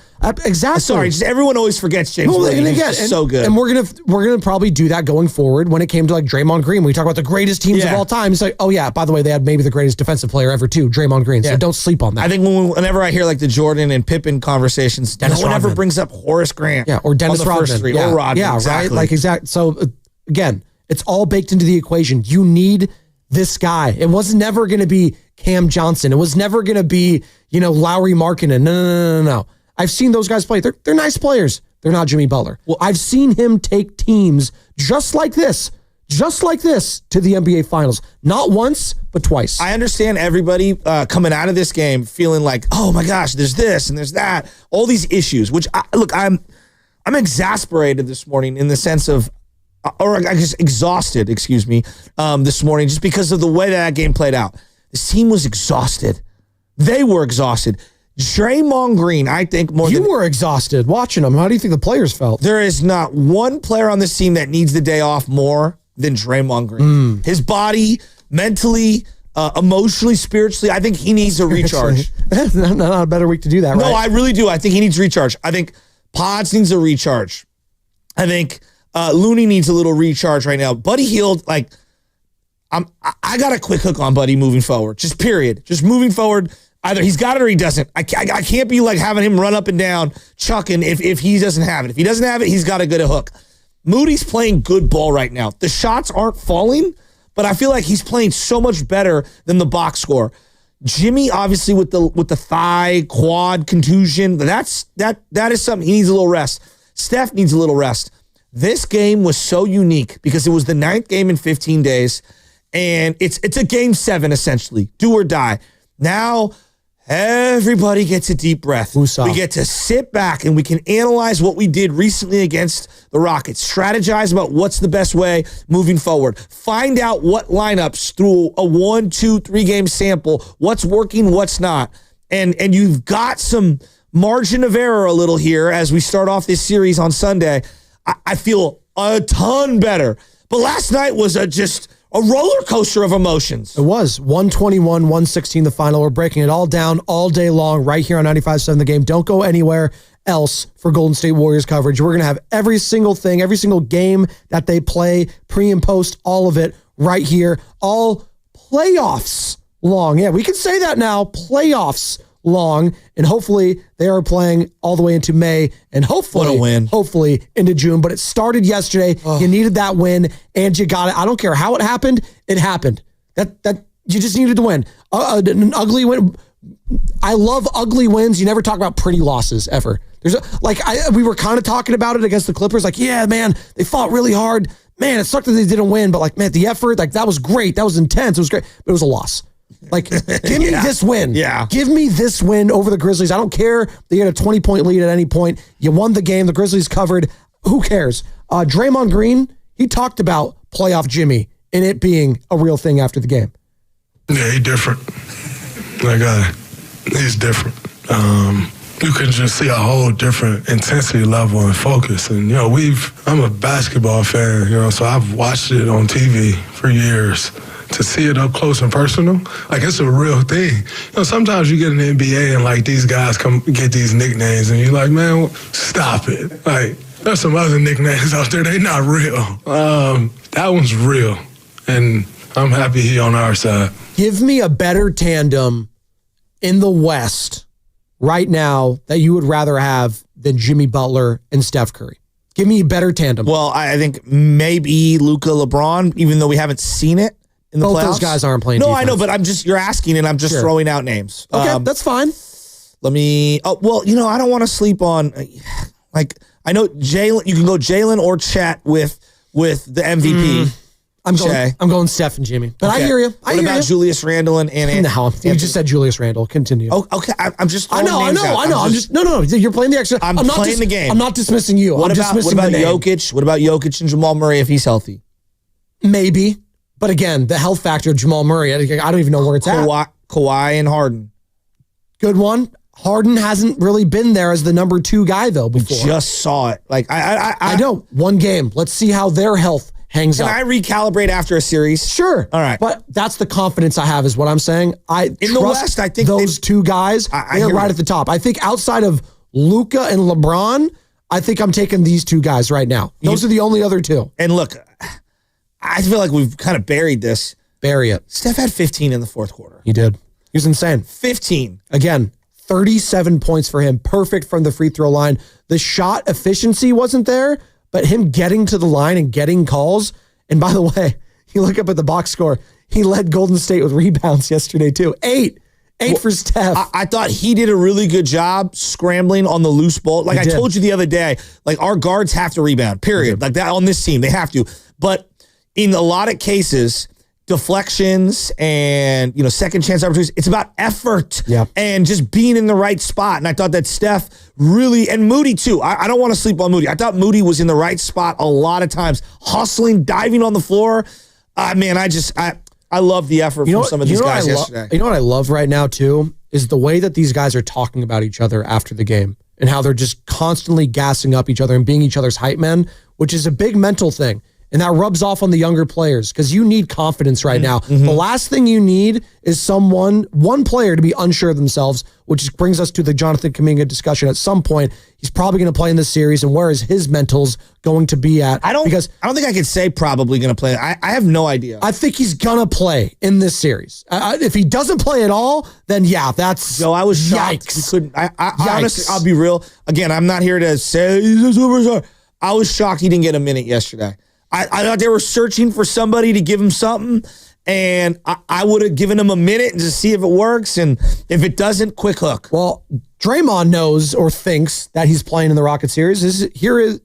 exactly. Sorry, just everyone always forgets James Worthy. He's so good. And we're gonna probably do that going forward when it came to like Draymond Green. We talk about the greatest teams of all time. It's like, oh yeah, by the way, they had maybe the greatest defensive player ever too, Draymond Green. So don't sleep on that. I think whenever I hear like the Jordan and Pippen conversations, no one ever brings up Horace Grant. Yeah, or Dennis Rodman. Or Rodman. Yeah, exactly. Right. Like exactly. So again, it's all baked into the equation. You need this guy. It was never going to be Cam Johnson. It was never going to be, Lowry Markkanen. No. I've seen those guys play. They're nice players. They're not Jimmy Butler. Well, I've seen him take teams just like this to the NBA Finals. Not once, but twice. I understand everybody coming out of this game feeling like, oh my gosh, there's this and there's that. All these issues, which, I'm exasperated this morning in the sense of, or I guess exhausted, this morning, just because of the way that game played out. This team was exhausted. They were exhausted. Draymond Green, I think You were exhausted watching them. How do you think the players felt? There is not one player on this team that needs the day off more than Draymond Green. His body, mentally, emotionally, spiritually, I think he needs a recharge. Not a better week to do that, right? No, I really do. I think he needs recharge. I think Pods needs a recharge. I think Looney needs a little recharge right now. Buddy Hield, I got a quick hook on Buddy moving forward. Just period. Just moving forward. Either he's got it or he doesn't. I can't be like having him run up and down chucking if he doesn't have it. If he doesn't have it, he's got a good hook. Moody's playing good ball right now. The shots aren't falling, but I feel like he's playing so much better than the box score. Jimmy, obviously, with the thigh, quad, contusion, that is something. He needs a little rest. Steph needs a little rest. This game was so unique because it was the 9th game in 15 days, and it's a game 7, essentially. Do or die. Now, everybody gets a deep breath. Woosah. We get to sit back and we can analyze what we did recently against the Rockets, strategize about what's the best way moving forward, find out what lineups through a 1, 2, 3 game sample, what's working, what's not. And you've got some margin of error a little here as we start off this series on Sunday. I feel a ton better. But last night was just a roller coaster of emotions. It was 121-116 the final. We're breaking it all down all day long right here on 95.7 The Game. Don't go anywhere else for Golden State Warriors coverage. We're going to have every single thing, every single game that they play, pre and post, all of it right here. All playoffs long. Yeah, we can say that now. Playoffs long, and hopefully they are playing all the way into May, and hopefully into June. But it started yesterday. You needed that win, and you got it. I don't care how it happened. It happened. That you just needed to win. An ugly win. I love ugly wins. You never talk about pretty losses ever. We were kind of talking about it against the Clippers. Like, yeah, man, they fought really hard. Man, it sucked that they didn't win, but the effort, that was great. That was intense. It was great, but it was a loss. Give me this win. Yeah. Give me this win over the Grizzlies. I don't care they had a 20-point lead at any point. You won the game. The Grizzlies covered. Who cares? Draymond Green, he talked about playoff Jimmy and it being a real thing after the game. Yeah, he's different. He's different. You can just see a whole different intensity level and focus. And, I'm a basketball fan, so I've watched it on TV for years. To see it up close and personal, it's a real thing. Sometimes you get in the NBA and these guys come get these nicknames and you're like, man, stop it. There's some other nicknames out there, they not real. That one's real. And I'm happy he on our side. Give me a better tandem in the West right now that you would rather have than Jimmy Butler and Steph Curry. Give me a better tandem. Well, I think maybe Luka LeBron, even though we haven't seen it. Both those guys aren't playing defense. I know, but you're asking and I'm just throwing out names. Okay, that's fine. I don't want to sleep on, I know Jalen, you can go Jalen or Chet with the MVP. I'm going Steph and Jimmy, but okay. I hear you. What about Julius Randle and no, you just said Julius Randle. Continue. Oh, okay. I'm just. I know. I'm just. No. You're playing the extra. I'm not playing the game. I'm not dismissing you. What about Jokic? What about Jokic and Jamal Murray if he's healthy? Maybe. But again, the health factor of Jamal Murray, I don't even know where it's at. Kawhi and Harden. Good one. Harden hasn't really been there as the number 2 guy, though, before. We just saw it. I know. One game. Let's see how their health hangs up. Can I recalibrate after a series? Sure. All right. But that's the confidence I have is what I'm saying. In the West, I think those 2 guys, they're right at the top. I think outside of Luka and LeBron, I think I'm taking these 2 guys right now. Those are the only other 2. And look, I feel like we've kind of buried this. Bury it. Steph had 15 in the fourth quarter. He did. He was insane. 15. Again, 37 points for him. Perfect from the free throw line. The shot efficiency wasn't there, but him getting to the line and getting calls. And by the way, you look up at the box score. He led Golden State with rebounds yesterday too. 8 for Steph. I thought he did a really good job scrambling on the loose ball. I told you the other day, our guards have to rebound, period. That on this team, they have to. But in a lot of cases, deflections and second chance opportunities, it's about effort and just being in the right spot. And I thought that Steph really, and Moody too. I don't want to sleep on Moody. I thought Moody was in the right spot a lot of times, hustling, diving on the floor. I love the effort from some of these guys yesterday. You know what I love right now too is the way that these guys are talking about each other after the game and how they're just constantly gassing up each other and being each other's hype men, which is a big mental thing. And that rubs off on the younger players because you need confidence right now. Mm-hmm. The last thing you need is one player to be unsure of themselves, which brings us to the Jonathan Kuminga discussion. At some point, he's probably going to play in this series, and where is his mentals going to be at? I don't think I could say probably going to play. I have no idea. I think he's going to play in this series. If he doesn't play at all, then that's So I was shocked. Yikes. Couldn't. I honestly, I'll be real. Again, I'm not here to say he's a superstar. I was shocked he didn't get a minute yesterday. I thought they were searching for somebody to give him something, and I would have given him a minute to see if it works, and if it doesn't, quick hook. Well, Draymond knows or thinks that he's playing in the Rocket series. Here is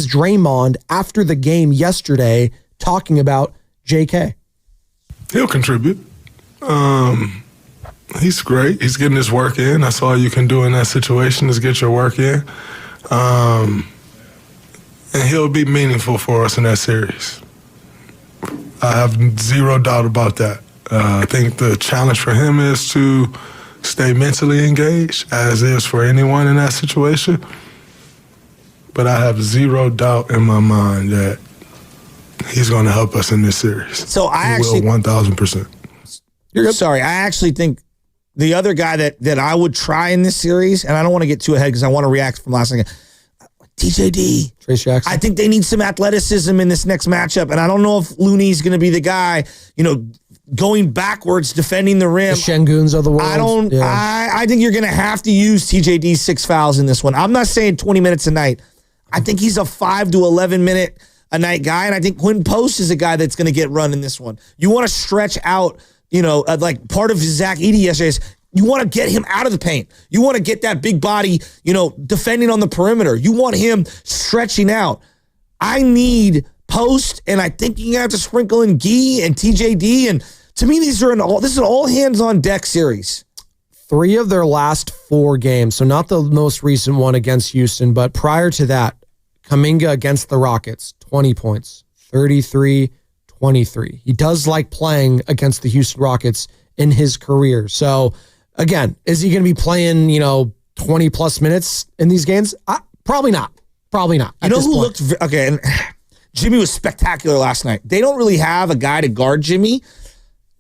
Draymond after the game yesterday talking about JK. He'll contribute. He's great. He's getting his work in. That's all you can do in that situation is get your work in. And he'll be meaningful for us in that series. I have zero doubt about that. I think the challenge for him is to stay mentally engaged, as is for anyone in that situation. But I have zero doubt in my mind that he's going to help us in this series. So I he actually will 1,000%. You're good. Sorry, I actually think the other guy that I would try in this series, and I don't want to get too ahead because I want to react from last night. TJD. Trace Jackson. I think they need some athleticism in this next matchup, and I don't know if Looney's going to be the guy, going backwards, defending the rim. The Şengün's of the world. I think you're going to have to use TJD's 6 fouls in this one. I'm not saying 20 minutes a night. I think he's a 5 to 11 minute a night guy, and I think Quinn Post is a guy that's going to get run in this one. You want to stretch out, like part of Zach Edey yesterday is you want to get him out of the paint. You want to get that big body, defending on the perimeter. You want him stretching out. I need Post, and I think you're going to have to sprinkle in Gee and TJD, and to me, this is an all hands on deck series. 3 of their last 4 games, so not the most recent one against Houston, but prior to that, Kuminga against the Rockets, 20 points, 33-23. He does like playing against the Houston Rockets in his career. So, again, is he going to be playing, 20-plus minutes in these games? Probably not. Probably not. You know who looked... Okay, and Jimmy was spectacular last night. They don't really have a guy to guard Jimmy.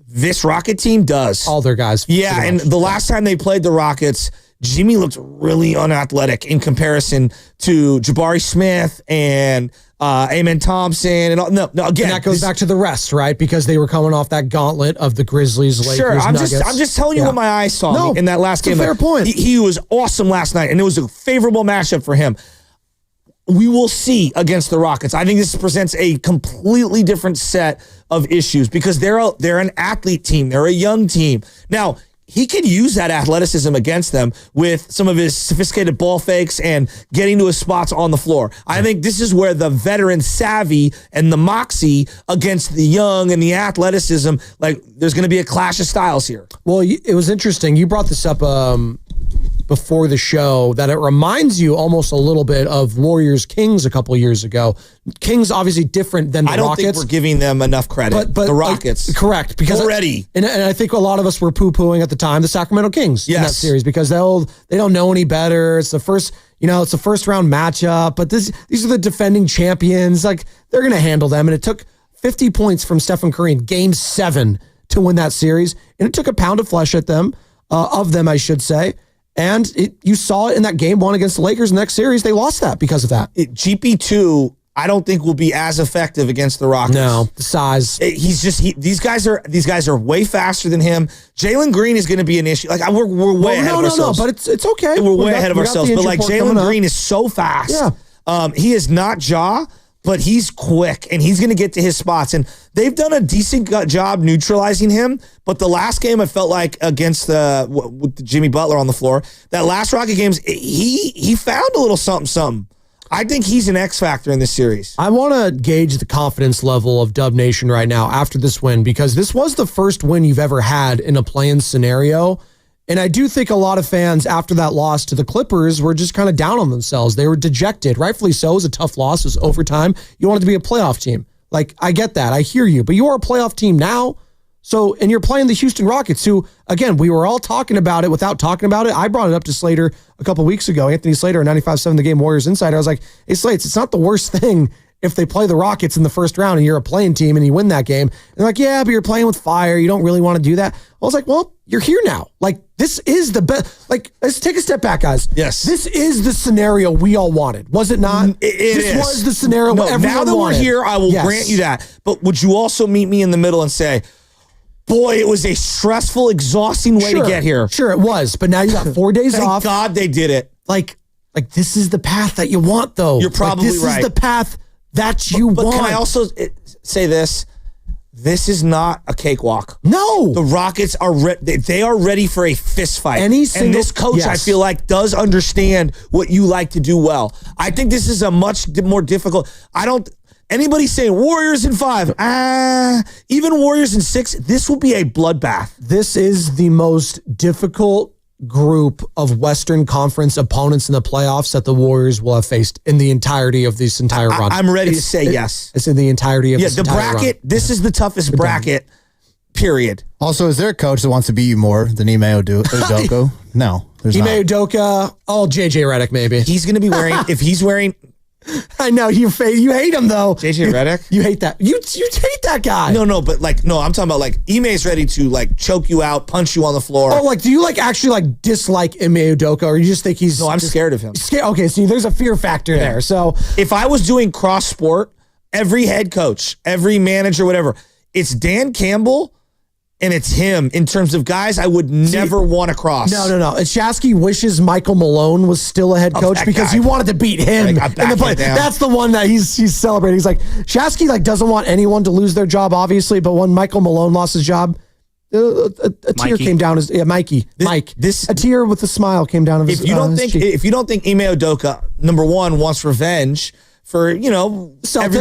This Rocket team does. All their guys. Yeah, and the last time they played the Rockets, Jimmy looked really unathletic in comparison to Jabari Smith and Amen Thompson. And again, and that goes back to the rest, right? Because they were coming off that gauntlet of the Grizzlies, Lakers, sure, I'm Nuggets. just telling you what my eyes saw in that last game. Fair point. He was awesome last night, and it was a favorable matchup for him. We will see against the Rockets. I think this presents a completely different set of issues because they're an athlete team. They're a young team. Now, he could use that athleticism against them with some of his sophisticated ball fakes and getting to his spots on the floor. I think this is where the veteran savvy and the moxie against the young and the athleticism, like there's going to be a clash of styles here. Well, it was interesting. You brought this up before the show that it reminds you almost a little bit of Warriors Kings a couple years ago. Kings obviously different than the Rockets. I don't think we're giving them enough credit. But the Rockets. Correct. Because already. And I think a lot of us were poo-pooing at the time the Sacramento Kings in that series because they don't know any better. It's the first, it's a first round matchup, but these are the defending champions. Like they're going to handle them. And it took 50 points from Stephen Curry in game 7 to win that series. And it took a pound of flesh at them, I should say. And you saw it in that game 1 against the Lakers. Next series, they lost that because of that. GP2, I don't think will be as effective against the Rockets. No, the size. These guys are way faster than him. Jalen Green is going to be an issue. Like we're way ahead of ourselves. No, but it's okay. We're way ahead of ourselves. But like Jalen Green is so fast. Yeah. He is not Ja, but he's quick and he's going to get to his spots. And they've done a decent job neutralizing him. But the last game, I felt like against with Jimmy Butler on the floor, that last Rocket games, he found a little something. I think he's an X factor in this series. I want to gauge the confidence level of Dub Nation right now after this win, because this was the first win you've ever had in a play-in scenario. And I do think a lot of fans after that loss to the Clippers were just kind of down on themselves. They were dejected. Rightfully so. It was a tough loss. It was overtime. You wanted to be a playoff team. Like, I get that. I hear you. But you are a playoff team now. So, and you're playing the Houston Rockets, who, again, we were all talking about it without talking about it. I brought it up to Slater a couple weeks ago. Anthony Slater, 95.7 The Game Warriors Insider. I was like, hey, Slates, it's not the worst thing if they play the Rockets in the first round and you're a playing team and you win that game. And they're like, yeah, but you're playing with fire. You don't really want to do that. I was like, well, you're here now. Like, this is the best. Like, let's take a step back, guys. Yes. This is the scenario we all wanted. Was it not? This was the scenario everyone now that wanted. We're here, I will grant you that. But would you also meet me in the middle and say, boy, it was a stressful, exhausting way to get here. Sure, it was. But now you got 4 days off. Thank God they did it. Like this is the path that you want, though. You're probably this right. This is the path that you want. But can I also say this? This is not a cakewalk. No. The Rockets are they are ready for a fist fight. And this coach, I feel like, does understand what you like to do well. I think this is a much more difficult. Anybody saying Warriors in 5, even Warriors in 6, this will be a bloodbath. This is the most difficult group of Western Conference opponents in the playoffs that the Warriors will have faced in the entirety of this entire run. I'm ready to say yes. It's in the entirety of this entire run. The bracket, this is the toughest bracket, period. Also, is there a coach that wants to beat you more than Ime Udoka? No, there's not. Ime Udoka, JJ Redick maybe. He's going to be wearing, if he's wearing... I know, you hate him though. JJ Redick? You hate that. You hate that guy. No, but I'm talking about Ime's ready to choke you out, punch you on the floor. Oh, do you actually dislike Ime Udoka, or you just think he's... No, I'm scared of him. Okay, see, there's a fear factor there. So if I was doing cross sport, every head coach, every manager, whatever, it's Dan Campbell and it's him in terms of guys I would never want to cross. No. Shasky wishes Michael Malone was still a head coach because he wanted to beat him in the play. That's the one that he's celebrating. He's like, Shasky doesn't want anyone to lose their job, obviously, but when Michael Malone lost his job, a tear came down his a tear with a smile came down his If you don't think Ime Udoka, number one, wants revenge for everything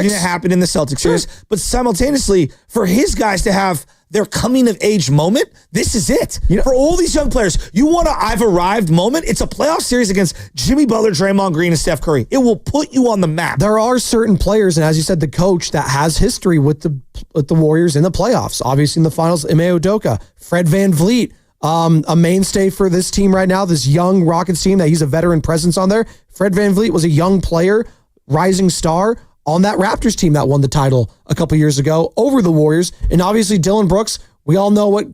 that happened in the Celtics series, but simultaneously for his guys to have their coming of age moment, this is it. For all these young players, you want a I've arrived moment? It's a playoff series against Jimmy Butler, Draymond Green, and Steph Curry. It will put you on the map. There are certain players, and as you said, the coach that has history with the Warriors in the playoffs. Obviously in the finals, Ime Udoka, Fred VanVleet, a mainstay for this team right now, this young Rockets team that he's a veteran presence on there. Fred VanVleet was a young player, rising star on that Raptors team that won the title a couple years ago over the Warriors. And obviously Dylan Brooks, we all know what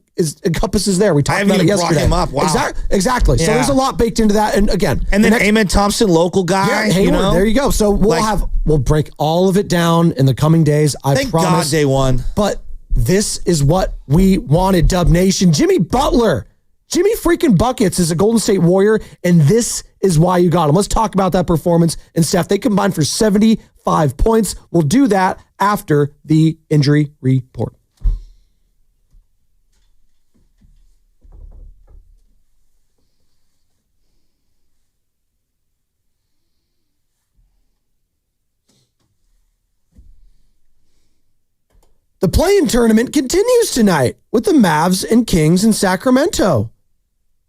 encompasses there. We talked about it yesterday. Him up. Wow. Exactly. Yeah. So there's a lot baked into that. And again, and then Amen Thompson, local guy. Yeah, there you go. So we'll break all of it down in the coming days. I thank promise. God day one. But this is what we wanted, Dub Nation. Jimmy Butler. Jimmy freaking Buckets is a Golden State Warrior, and this is why you got him. Let's talk about that performance. And Steph, they combined for 75 points. We'll do that after the injury report. The play-in tournament continues tonight with the Mavs and Kings in Sacramento.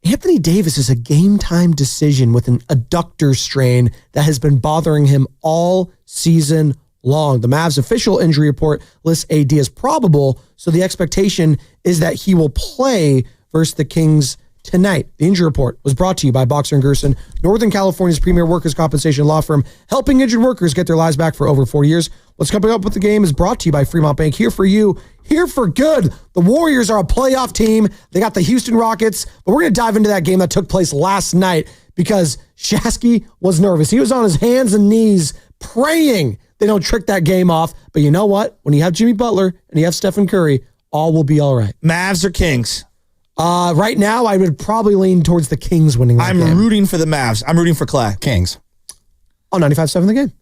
Anthony Davis is a game-time decision with an adductor strain that has been bothering him all season long. The Mavs' official injury report lists AD as probable, so the expectation is that he will play versus the Kings tonight. The injury report was brought to you by Boxer & Gerson, Northern California's premier workers' compensation law firm, helping injured workers get their lives back for over 40 years. What's coming up with the game is brought to you by Fremont Bank, here for you, here for good. The Warriors are a playoff team. They got the Houston Rockets, but we're going to dive into that game that took place last night because Shasky was nervous. He was on his hands and knees praying they don't trick that game off. But you know what? When you have Jimmy Butler and you have Stephen Curry, all will be all right. Mavs or Kings? Right now, I would probably lean towards the Kings winning that game. I'm rooting for the Mavs. I'm rooting for Clay. Kings. On 95.7 the game.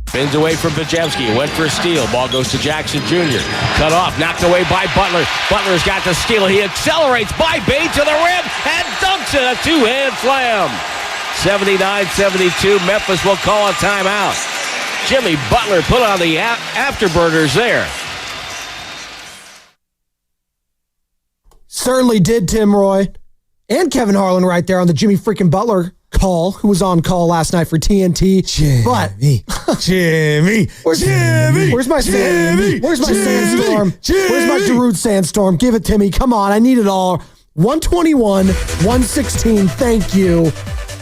Spins away from Bajewski. Went for a steal. Ball goes to Jackson Jr. Cut off. Knocked away by Butler. Butler's got the steal. He accelerates by Bates to the rim and dunks it. A two-hand slam. 79-72. Memphis will call a timeout. Jimmy Butler put on the afterburners there. Certainly did, Tim Roy. And Kevin Harlan right there on the Jimmy freaking Butler call, who was on call last night for TNT. Jimmy. Where's my sandstorm? Where's my Darude sandstorm? Give it to me. Come on, I need it all. 121, 116. Thank you.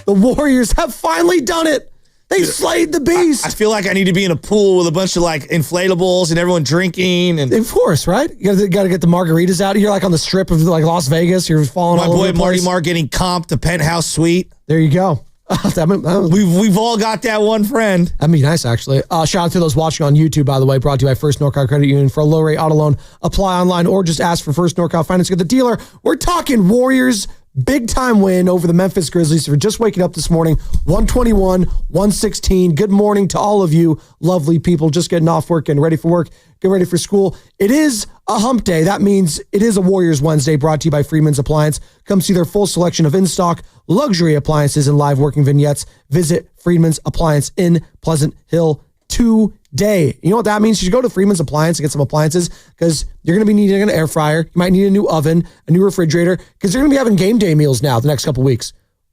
The Warriors have finally done it. They slayed the beast. I feel like I need to be in a pool with a bunch of like inflatables and everyone drinking. And of course, right? You got to get the margaritas out. You're like on the strip of like Las Vegas. You're falling all over the place. My boy Marty Mark getting comped the penthouse suite. There you go. We've all got that one friend. That'd be nice, actually. Shout out to those watching on YouTube, by the way. Brought to you by First NorCal Credit Union. For a low rate auto loan, apply online or just ask for First NorCal Finance. Get the dealer. We're talking Warriors. Big time win over the Memphis Grizzlies. For just waking up this morning, 121, 116. Good morning to all of you lovely people just getting off work and ready for work, get ready for school. It is a hump day. That means it is a Warriors Wednesday, brought to you by Freeman's Appliance. Come see their full selection of in-stock luxury appliances and live working vignettes. Visit Freeman's Appliance in Pleasant Hill today. You know what that means? You should go to Freeman's Appliance and get some appliances, because you're going to be needing an air fryer. You might need a new oven, a new refrigerator, because they're going to be having game day meals now the next couple weeks.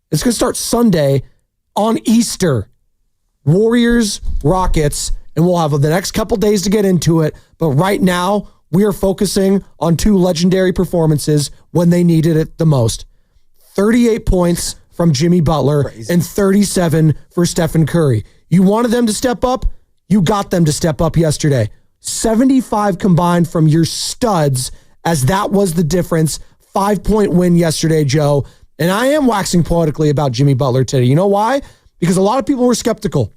It's going to start Sunday on Easter. Warriors, Rockets, and we'll have the next couple days to get into it. But right now, we are focusing on two legendary performances when they needed it the most. 38 points from Jimmy Butler and 37 for Stephen Curry. You wanted them to step up? You got them to step up yesterday. 75 combined from your studs, as that was the difference. 5-point win yesterday, Joe. And I am waxing poetically about Jimmy Butler today. You know why? Because a lot of people were skeptical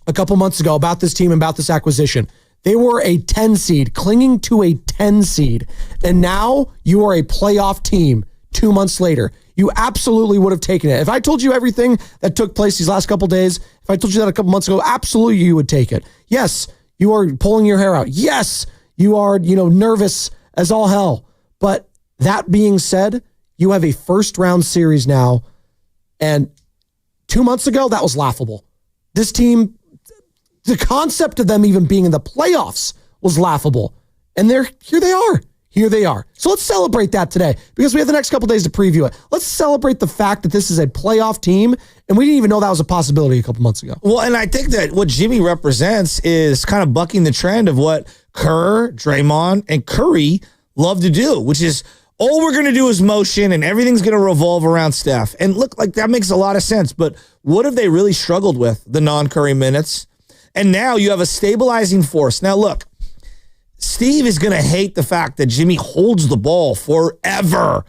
a couple months ago about this team and about this acquisition. They were a 10 seed, clinging to a 10 seed. And now you are a playoff team 2 months later. You absolutely would have taken it. If I told you everything that took place these last couple days, if I told you that a couple months ago, absolutely you would take it. Yes, you are pulling your hair out. Yes, you are, nervous as all hell. But that being said, you have a first round series now. And 2 months ago, that was laughable. This team, the concept of them even being in the playoffs was laughable. And here they are. Here they are. So let's celebrate that today, because we have the next couple days to preview it. Let's celebrate the fact that this is a playoff team, and we didn't even know that was a possibility a couple months ago. Well, and I think that what Jimmy represents is kind of bucking the trend of what Kerr, Draymond, and Curry love to do, which is all we're going to do is motion and everything's going to revolve around Steph. And look, like that makes a lot of sense, but what have they really struggled with? The non-Curry minutes. And now you have a stabilizing force. Now look, Steve is going to hate the fact that Jimmy holds the ball forever.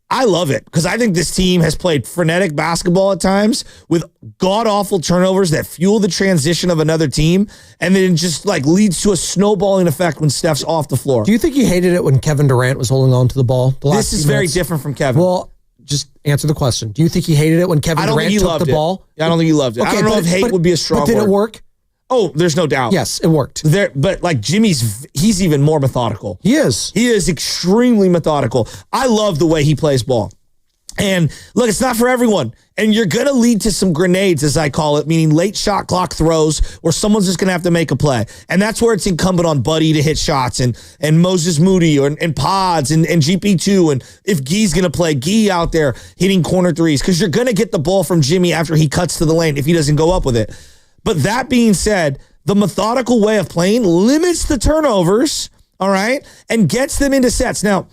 I love it, because I think this team has played frenetic basketball at times with god-awful turnovers that fuel the transition of another team, and then it just like leads to a snowballing effect when Steph's off the floor. Do you think he hated it when Kevin Durant was holding on to the ball? This is very different from Kevin. Well, just answer the question. Do you think he hated it when Kevin Durant took the ball? I don't think he loved it. Okay, I don't know if hate would be a strong word. But did it work? Oh, there's no doubt. Yes, it worked. But like he's even more methodical. He is. He is extremely methodical. I love the way he plays ball. And look, it's not for everyone. And you're going to lead to some grenades, as I call it, meaning late shot clock throws where someone's just going to have to make a play. And that's where it's incumbent on Buddy to hit shots and Moses Moody and Pods and GP2. And if Guy's going to play, Guy out there hitting corner threes, because you're going to get the ball from Jimmy after he cuts to the lane if he doesn't go up with it. But that being said, the methodical way of playing limits the turnovers, all right, and gets them into sets. Now,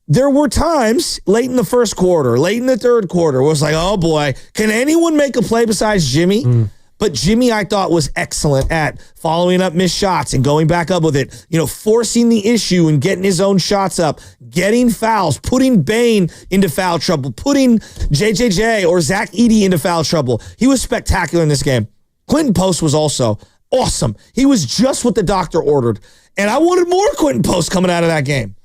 there were times late in the first quarter, late in the third quarter, where it was like, oh boy, can anyone make a play besides Jimmy? But Jimmy, I thought, was excellent at following up missed shots and going back up with it, forcing the issue and getting his own shots up, getting fouls, putting Bane into foul trouble, putting JJJ or Zach Edey into foul trouble. He was spectacular in this game. Quentin Post was also awesome. He was just what the doctor ordered. And I wanted more Quentin Post coming out of that game.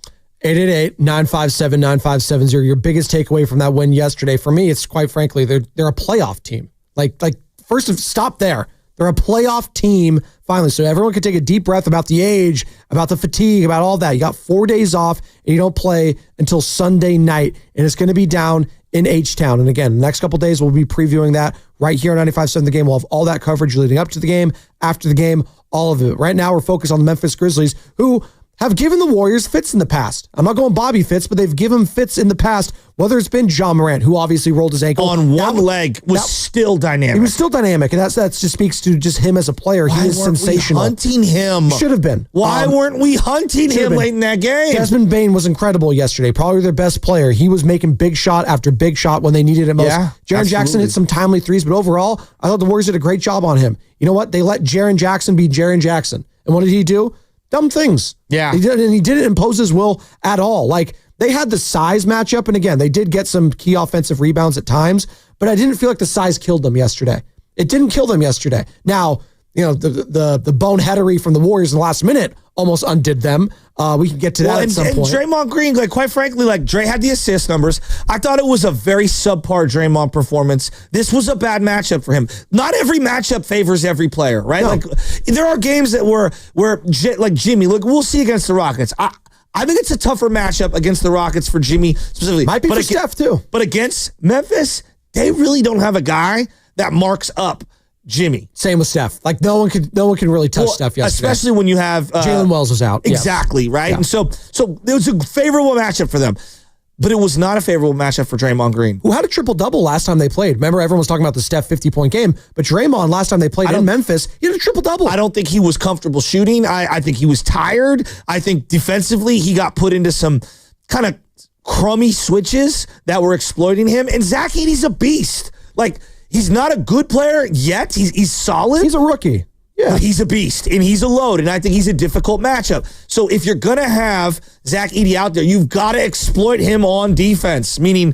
888-957-9570. Your biggest takeaway from that win yesterday. For me, it's quite frankly, they're a playoff team. Like first, stop there. They're a playoff team finally. So everyone can take a deep breath about the age, about the fatigue, about all that. You got 4 days off and you don't play until Sunday night. And it's going to be down in H-Town. And again, the next couple of days, we'll be previewing that right here on 95.7 The Game. We'll have all that coverage leading up to the game, after the game, all of it. Right now, we're focused on the Memphis Grizzlies, who have given the Warriors fits in the past. I'm not going Bobby fits, but they've given fits in the past, whether it's been John Morant, who obviously rolled his ankle. On one leg was still dynamic. He was still dynamic, and that just speaks to just him as a player. He is sensational. We hunting him? Should have been. Why weren't we hunting him late in that game? Desmond Bane was incredible yesterday. Probably their best player. He was making big shot after big shot when they needed it most. Yeah, Jaren Jackson hit some timely threes, but overall, I thought the Warriors did a great job on him. You know what? They let Jaren Jackson be Jaren Jackson. And what did he do? Dumb things. Yeah. He didn't impose his will at all. Like, they had the size matchup, and again, they did get some key offensive rebounds at times, but I didn't feel like the size killed them yesterday. It didn't kill them yesterday. Now, you know, the boneheadery from the Warriors in the last minute almost undid them. We can get to that at some point. Draymond Green, like, quite frankly, like, Dre had the assist numbers. I thought it was a very subpar Draymond performance. This was a bad matchup for him. Not every matchup favors every player, right? No. Like, there are games that were like Jimmy. Look, we'll see against the Rockets. I think it's a tougher matchup against the Rockets for Jimmy specifically. Might be for Steph too. But against Memphis, they really don't have a guy that marks up Jimmy. Same with Steph. Like, no one can really touch Steph yesterday. Especially when you have Jalen Wells was out. Exactly, right? Yeah. And so it was a favorable matchup for them. But it was not a favorable matchup for Draymond Green, who had a triple-double last time they played. Remember, everyone was talking about the Steph 50-point game, but Draymond, last time they played in Memphis, he had a triple-double. I don't think he was comfortable shooting. I think he was tired. I think defensively, he got put into some kind of crummy switches that were exploiting him. And Zach Edey's a beast. Like, he's not a good player yet. He's solid. He's a rookie. Yeah. But he's a beast, and he's a load, and I think he's a difficult matchup. So if you're going to have Zach Edey out there, you've got to exploit him on defense, meaning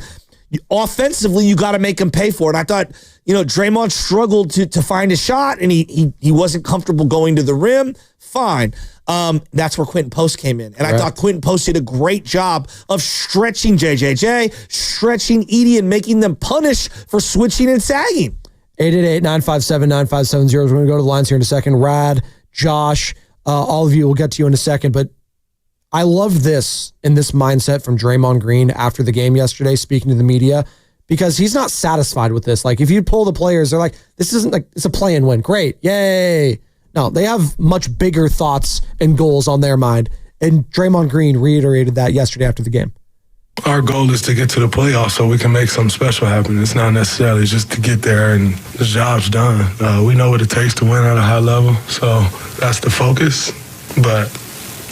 offensively, you got to make him pay for it. And I thought, Draymond struggled to find a shot, and he wasn't comfortable going to the rim. Fine. That's where Quentin Post came in. And I thought Quentin Post did a great job of stretching JJJ, stretching Edey, and making them punish for switching and sagging. 888-957-9570. We're going to go to the lines here in a second. Rad, Josh, all of you, we'll get to you in a second. But I love this and this mindset from Draymond Green after the game yesterday, speaking to the media, because he's not satisfied with this. Like, if you pull the players, they're like, this isn't like, it's a play and win. Great. Yay. No, they have much bigger thoughts and goals on their mind. And Draymond Green reiterated that yesterday after the game. Our goal is to get to the playoffs so we can make something special happen. It's not necessarily just to get there and the job's done. We know what it takes to win at a high level, so that's the focus. But,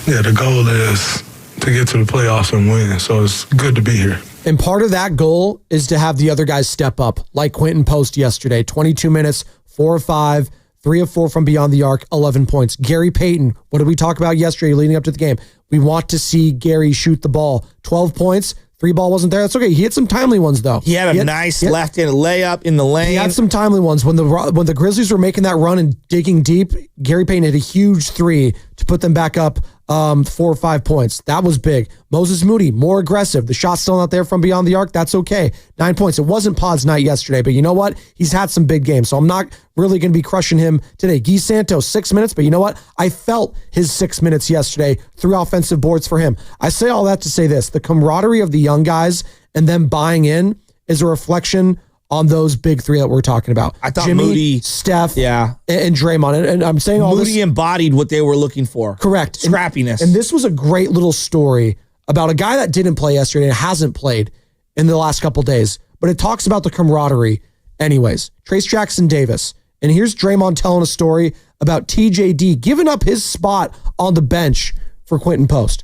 yeah, the goal is to get to the playoffs and win, so it's good to be here. And part of that goal is to have the other guys step up, like Quentin Post yesterday. 22 minutes, 4 of 5, 3 of 4 from beyond the arc, 11 points. Gary Payton, what did we talk about yesterday leading up to the game? We want to see Gary shoot the ball. 12 points, 3 ball wasn't there. That's okay. He had some timely ones, though. He had a nice left-handed layup in the lane. He had some timely ones. When the Grizzlies were making that run and digging deep, Gary Payton hit a huge 3 to put them back up 4 or 5 points. That was big. Moses Moody, more aggressive. The shot's still not there from beyond the arc. That's okay. 9 points. It wasn't Pod's night yesterday, but you know what? He's had some big games, so I'm not really going to be crushing him today. Guy Santos, 6 minutes, but you know what? I felt his 6 minutes yesterday through offensive boards for him. I say all that to say this. The camaraderie of the young guys and them buying in is a reflection on those big 3 that we're talking about. I thought Jimmy, Moody, Steph, and Draymond. And I'm saying all Moody this. embodied what they were looking for. Correct. Scrappiness. And this was a great little story about a guy that didn't play yesterday and hasn't played in the last couple days. But it talks about the camaraderie anyways. Trace Jackson Davis. And here's Draymond telling a story about TJD giving up his spot on the bench for Quentin Post.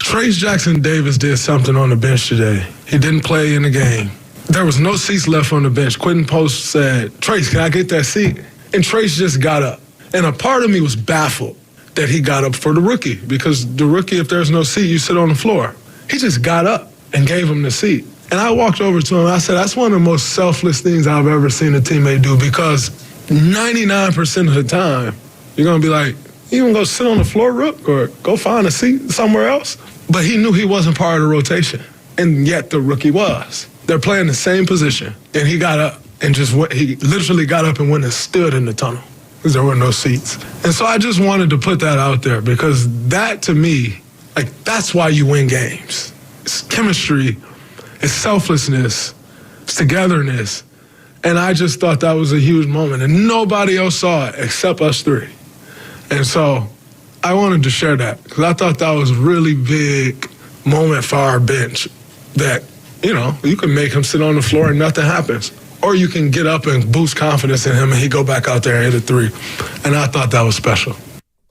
Trace Jackson Davis did something on the bench today. He didn't play in the game. There was no seats left on the bench. Quentin Post said, Trace, can I get that seat? And Trace just got up. And a part of me was baffled that he got up for the rookie, because the rookie, if there's no seat, you sit on the floor. He just got up and gave him the seat. And I walked over to him. I said, that's one of the most selfless things I've ever seen a teammate do, because 99% of the time, you're going to be like, you going to go sit on the floor, Rook, or go find a seat somewhere else? But he knew he wasn't part of the rotation, and yet the rookie was. They're playing the same position, and he got up and just went, he literally got up and went and stood in the tunnel because there were no seats. And so I just wanted to put that out there because that, to me, like, that's why you win games. It's chemistry, it's selflessness, it's togetherness. And I just thought that was a huge moment, and nobody else saw it except us three. And so I wanted to share that because I thought that was a really big moment for our bench that, you know, you can make him sit on the floor and nothing happens. Or you can get up and boost confidence in him and he go back out there and hit a three. And I thought that was special.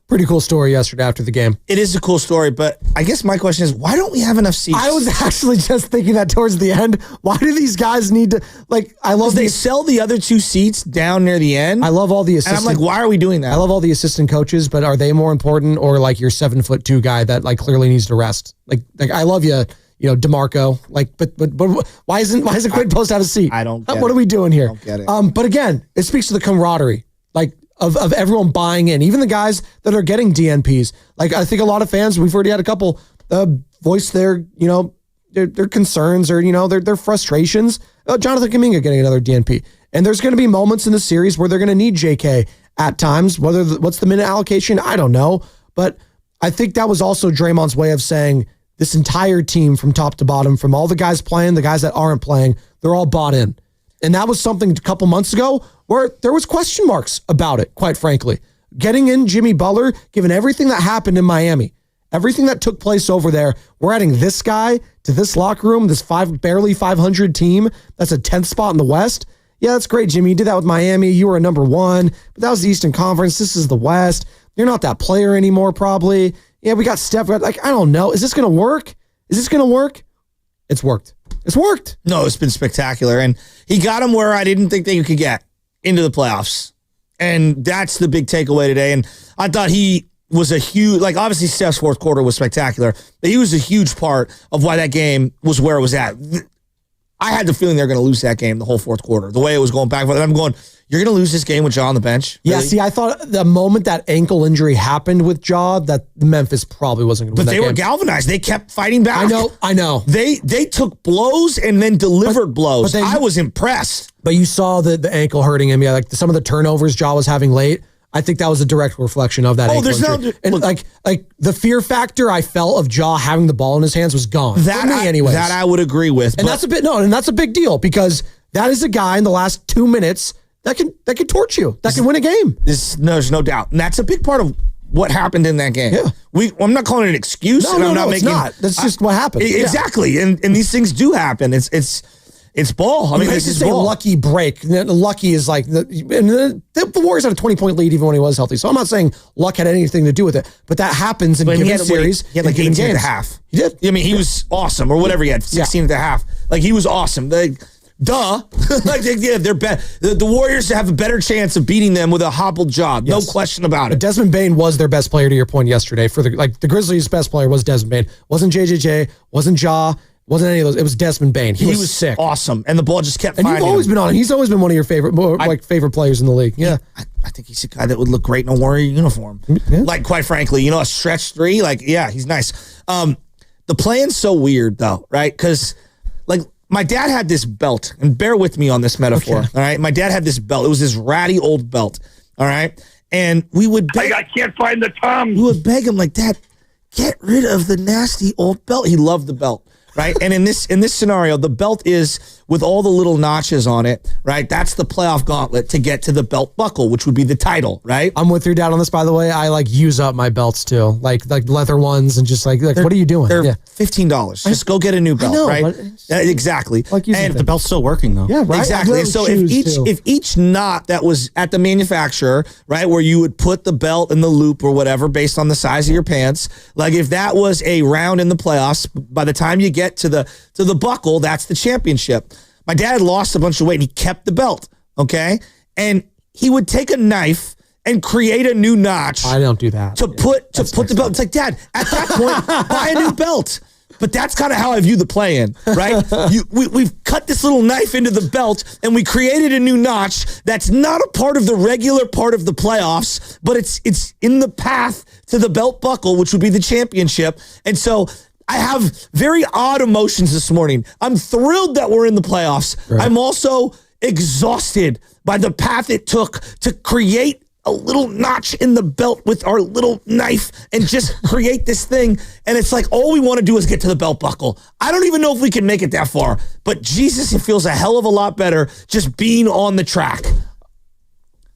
Pretty cool story yesterday after the game. It is a cool story, but I guess my question is, why don't we have enough seats? I was actually just thinking that towards the end. Why do these guys need to, like, I love they sell the other two seats down near the end. I love all the assistant. And I'm like, why are we doing that? I love all the assistant coaches, but are they more important, or like your 7'2" guy that like clearly needs to rest? Like I love you, you know, DeMarco. Like, but why isn't Quinn supposed to have a seat? I don't get What it. are we doing here? I don't get it. But again, it speaks to the camaraderie, like of everyone buying in, even the guys that are getting DNPs. Like, I think a lot of fans, we've already had a couple voice their, you know, their concerns or, you know, their frustrations. Jonathan Kuminga getting another DNP. And there's going to be moments in the series where they're going to need JK at times. What's the minute allocation? I don't know. But I think that was also Draymond's way of saying this entire team from top to bottom, from all the guys playing, the guys that aren't playing, they're all bought in. And that was something a couple months ago where there was question marks about it, quite frankly. Getting in Jimmy Butler, given everything that happened in Miami, everything that took place over there, we're adding this guy to this locker room, this barely 500 team that's a 10th spot in the West. Yeah, that's great, Jimmy. You did that with Miami. You were a number one, but that was the Eastern Conference. This is the West. You're not that player anymore, probably. Yeah, we got Steph. Like, I don't know. Is this going to work? Is this going to work? It's worked. It's worked. No, it's been spectacular. And he got them where I didn't think they could get, into the playoffs. And that's the big takeaway today. And I thought he was a huge, like, obviously Steph's fourth quarter was spectacular, but he was a huge part of why that game was where it was at. I had the feeling they were going to lose that game the whole fourth quarter, the way it was going back and forth. And I'm going, you're going to lose this game with Ja on the bench? Yeah, Really? see, I thought the moment that ankle injury happened with Ja, that Memphis probably wasn't going to win But that they game. were galvanized. They kept fighting back. I know. They took blows and then delivered blows. but I was impressed. But you saw the ankle hurting him. Yeah, like some of the turnovers Ja was having late. I think that was a direct reflection of that ankle injury. And like the fear factor I felt of Ja having the ball in his hands was gone. That I would agree with. And that's a big deal because that is a guy in the last 2 minutes that can torch you, that can win a game. There's no doubt. And that's a big part of what happened in that game. Yeah. I'm not calling it an excuse. No, it's not. That's just what happened. Exactly. And these things do happen. It's ball. I mean, this is a lucky break. Lucky is like, the Warriors had a 20-point lead even when he was healthy. So I'm not saying luck had anything to do with it, but that happens in given series. He had like 18 and a half. He did. I mean, he was awesome, or whatever he had, 16 and a half. Like, he was awesome. Duh. The Warriors have a better chance of beating them with a hobbled job. Yes. No question about it. But Desmond Bane was their best player, to your point yesterday. For the Grizzlies' best player was Desmond Bane. Wasn't JJJ, wasn't Ja, wasn't any of those. It was Desmond Bane. He was sick. Awesome. And the ball just kept and finding you've always him. been on him. He's always been one of your favorite players in the league. Yeah. I think he's a guy that would look great in a Warrior uniform. Yeah. Like, quite frankly, a stretch three. Like, yeah, he's nice. The playing's so weird, though, right? Because, like, my dad had this belt, and bear with me on this metaphor, all right? My dad had this belt. It was this ratty old belt, all right? And we would beg. I can't find the Tom. We would beg him, like, Dad, get rid of the nasty old belt. He loved the belt, right? And in this scenario, the belt is with all the little notches on it, right? That's the playoff gauntlet to get to the belt buckle, which would be the title, right? I'm with your dad on this, by the way. I like use up my belts too, like leather ones, and just like what are you doing? They're $15. Just go get a new belt, I know, right? Exactly. Like and the belt's still working though. Yeah, right. Exactly. And so if each knot that was at the manufacturer, right, where you would put the belt in the loop or whatever based on the size of your pants, like if that was a round in the playoffs, by the time you get to the buckle, that's the championship. My dad lost a bunch of weight and he kept the belt, okay? And he would take a knife and create a new notch. I don't do that. To put the belt. It's like, Dad, at that point, buy a new belt. But that's kind of how I view the play-in, right? We've cut this little knife into the belt and we created a new notch that's not a part of the regular part of the playoffs, but it's in the path to the belt buckle, which would be the championship. And so I have very odd emotions this morning. I'm thrilled that we're in the playoffs. Right. I'm also exhausted by the path it took to create a little notch in the belt with our little knife and just create this thing. And it's like, all we want to do is get to the belt buckle. I don't even know if we can make it that far, but Jesus, it feels a hell of a lot better just being on the track.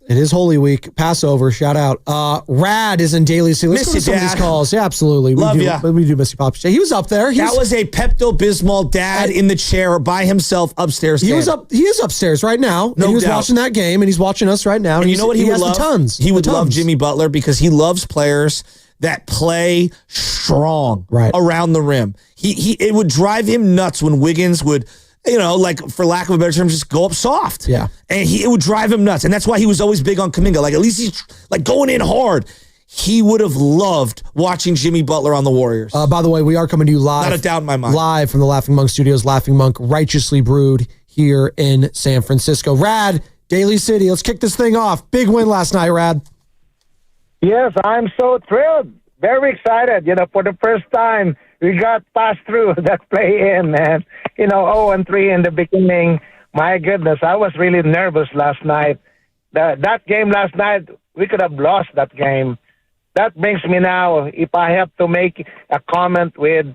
It is Holy Week. Passover. Shout out. Rad is in Daily City. Let's Miss go to you, some of these Dad. calls. Yeah, absolutely. Love do, ya. We do miss you, Pop. He was up there. That was a Pepto-Bismol dad in the chair by himself upstairs. He is upstairs right now. No and he was doubt. watching that game, and he's watching us right now. And you know what he would has love? The tons. He would The love tons. Jimmy Butler because he loves players that play strong Right. around the rim. It would drive him nuts when Wiggins would, like, for lack of a better term, just go up soft. Yeah. And it would drive him nuts. And that's why he was always big on Kuminga. Like, at least he's like going in hard. He would have loved watching Jimmy Butler on the Warriors. By the way, we are coming to you live. Not a doubt in my mind. Live from the Laughing Monk Studios. Laughing Monk, righteously brewed here in San Francisco. Rad, Daily City. Let's kick this thing off. Big win last night, Rad. Yes, I'm so thrilled. Very excited. For the first time, we got passed through that play-in, man. 0-3 in the beginning. My goodness, I was really nervous last night. That game last night, we could have lost that game. That brings me now, if I have to make a comment with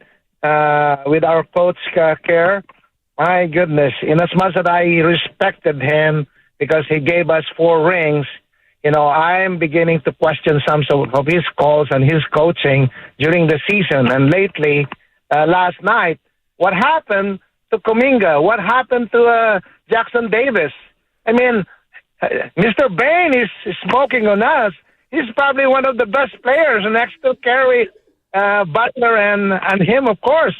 our coach, Kerr, my goodness, in as much as I respected him because he gave us 4 rings, I'm beginning to question some of his calls and his coaching during the season. And lately, last night, what happened to Kuminga? What happened to Jackson Davis? I mean, Mr. Bain is smoking on us. He's probably one of the best players next to Kerry, Butler, and him, of course.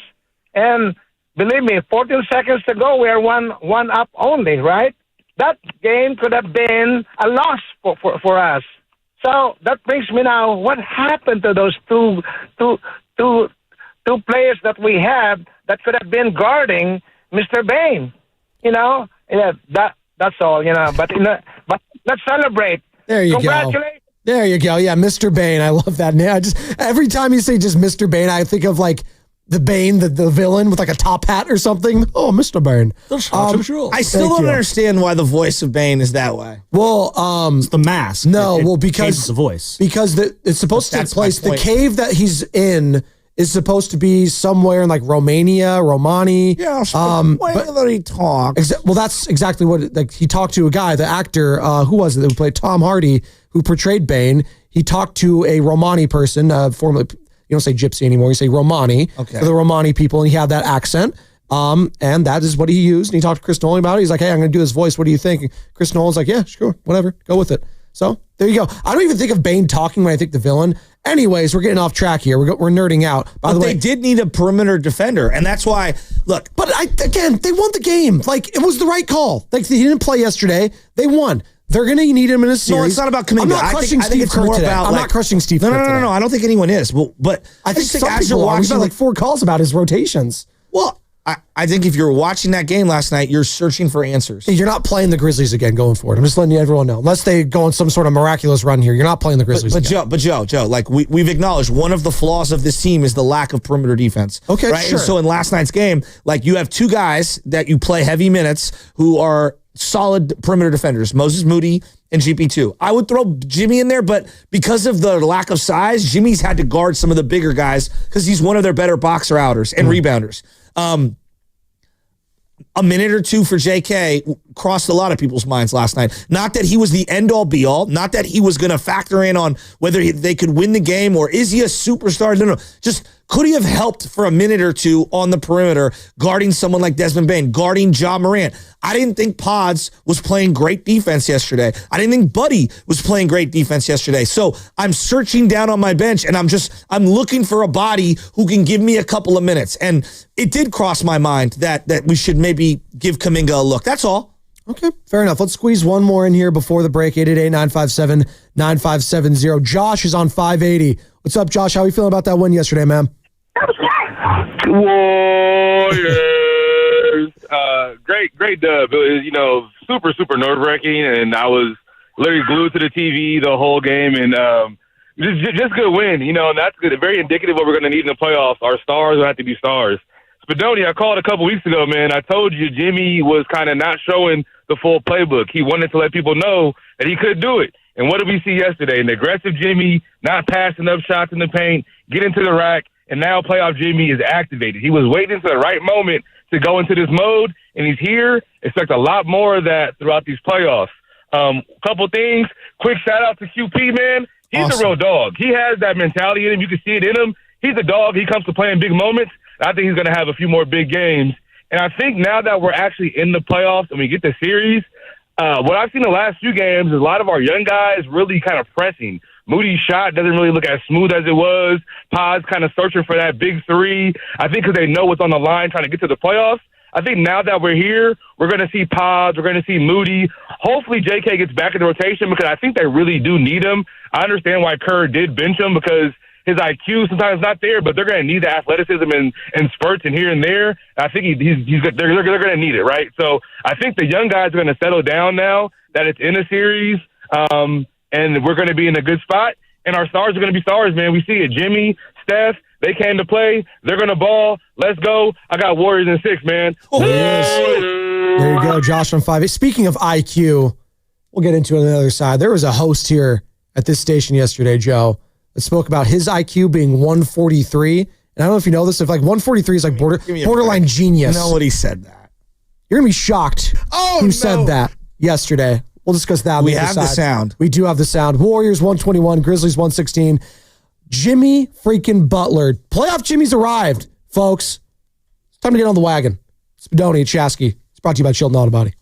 And believe me, 14 seconds to go, we are one up only, right? That game could have been a loss for us. So that brings me now, what happened to those two players that we have that could have been guarding Mr. Bain? Yeah, that's all, But let's celebrate. There you go. Congratulations. There you go. Yeah, Mr. Bain. I love that name. Every time you say just Mr. Bain, I think of like the Bane, the villain with like a top hat or something. Oh, Mr. Bain. I still don't understand why the voice of Bane is that way. Well, it's the mask. No, It because changes the voice. Because it's supposed to take That's my place. The point. cave that he's in is supposed to be somewhere in like Romani. Yeah, but that he talks. well, that's exactly what he talked to a guy, the actor, who was it that played Tom Hardy, who portrayed Bane. He talked to a Romani person, formerly. You don't say gypsy anymore. You say Romani. Okay. For the Romani people, and he had that accent. And that is what he used. And he talked to Chris Nolan about it. He's like, hey, I'm going to do this voice. What do you think? And Chris Nolan's like, yeah, sure, whatever. Go with it. So there you go. I don't even think of Bane talking when I think the villain. Anyways, we're getting off track here. We're nerding out. By the way, they did need a perimeter defender, and that's why. Look, but again, they won the game. Like, it was the right call. Like, he didn't play yesterday. They won. They're going to need him in a series. No, it's not about Kuminga. I'm not crushing Steve Kerr today. I'm not crushing Steve Kerr today. No. I don't think anyone is. Well, but I think just some as people you're are. We've watching, got like 4 calls about his rotations. Well, I think if you're watching that game last night, you're searching for answers. You're not playing the Grizzlies again going forward. I'm just letting everyone know. Unless they go on some sort of miraculous run here, you're not playing the Grizzlies again. But Joe, like we've acknowledged, one of the flaws of this team is the lack of perimeter defense. Okay, right? sure. And so in last night's game, like you have 2 guys that you play heavy minutes who are solid perimeter defenders, Moses Moody and GP2. I would throw Jimmy in there, but because of the lack of size, Jimmy's had to guard some of the bigger guys because he's one of their better boxer outers and rebounders. A minute or 2 for JK crossed a lot of people's minds last night. Not that he was the end-all, be-all. Not that he was going to factor in on whether they could win the game or is he a superstar? No. Just could he have helped for a minute or 2 on the perimeter, guarding someone like Desmond Bane, guarding Ja Morant? I didn't think Pods was playing great defense yesterday. I didn't think Buddy was playing great defense yesterday. So I'm searching down on my bench, and I'm looking for a body who can give me a couple of minutes. And it did cross my mind that we should maybe give Kuminga a look. That's all. Okay, fair enough. Let's squeeze one more in here before the break. 888-957-9570. Josh is on 580. What's up, Josh? How are you feeling about that win yesterday, man? Warriors. Great dub. It was, super, super nerve-wracking, and I was literally glued to the TV the whole game, and just good win, and that's good. Very indicative of what we're going to need in the playoffs. Our stars will have to be stars. Spadoni, I called a couple weeks ago, man. I told you Jimmy was kind of not showing the full playbook. He wanted to let people know that he could do it. And what did we see yesterday? An aggressive Jimmy, not passing up shots in the paint, get into the rack, and now playoff Jimmy is activated. He was waiting for the right moment to go into this mode, and he's here. Expect a lot more of that throughout these playoffs. Couple things. Quick shout-out to QP, man. He's a real dog. He has that mentality in him. You can see it in him. He's a dog. He comes to play in big moments. I think he's going to have a few more big games. And I think now that we're actually in the playoffs and we get the series, what I've seen the last few games is a lot of our young guys really kind of pressing. Moody's shot doesn't really look as smooth as it was. Pod's kind of searching for that big three. I think because they know what's on the line trying to get to the playoffs. I think now that we're here, we're going to see Pods, we're going to see Moody. Hopefully JK gets back in the rotation because I think they really do need him. I understand why Kerr did bench him because his IQ sometimes not there, but they're going to need the athleticism and spurts and here and there. I think they're going to need it, right? So I think the young guys are going to settle down now that it's in a series, and we're going to be in a good spot. And our stars are going to be stars, man. We see it. Jimmy, Steph, they came to play. They're going to ball. Let's go. I got Warriors in 6, man. There you go, Josh on 5. Speaking of IQ, we'll get into it on the other side. There was a host here at this station yesterday, Joe, that spoke about his IQ being 143. And I don't know if you know this, if like 143 is like borderline genius. You know what he said that. You're going to be shocked who said that yesterday. We'll discuss that on We the other have the side. sound. We do have the sound. Warriors 121, Grizzlies 116. Jimmy freaking Butler. Playoff Jimmy's arrived, folks. It's time to get on the wagon. Spadoni and Shasky. It's brought to you by Chilton Auto Body.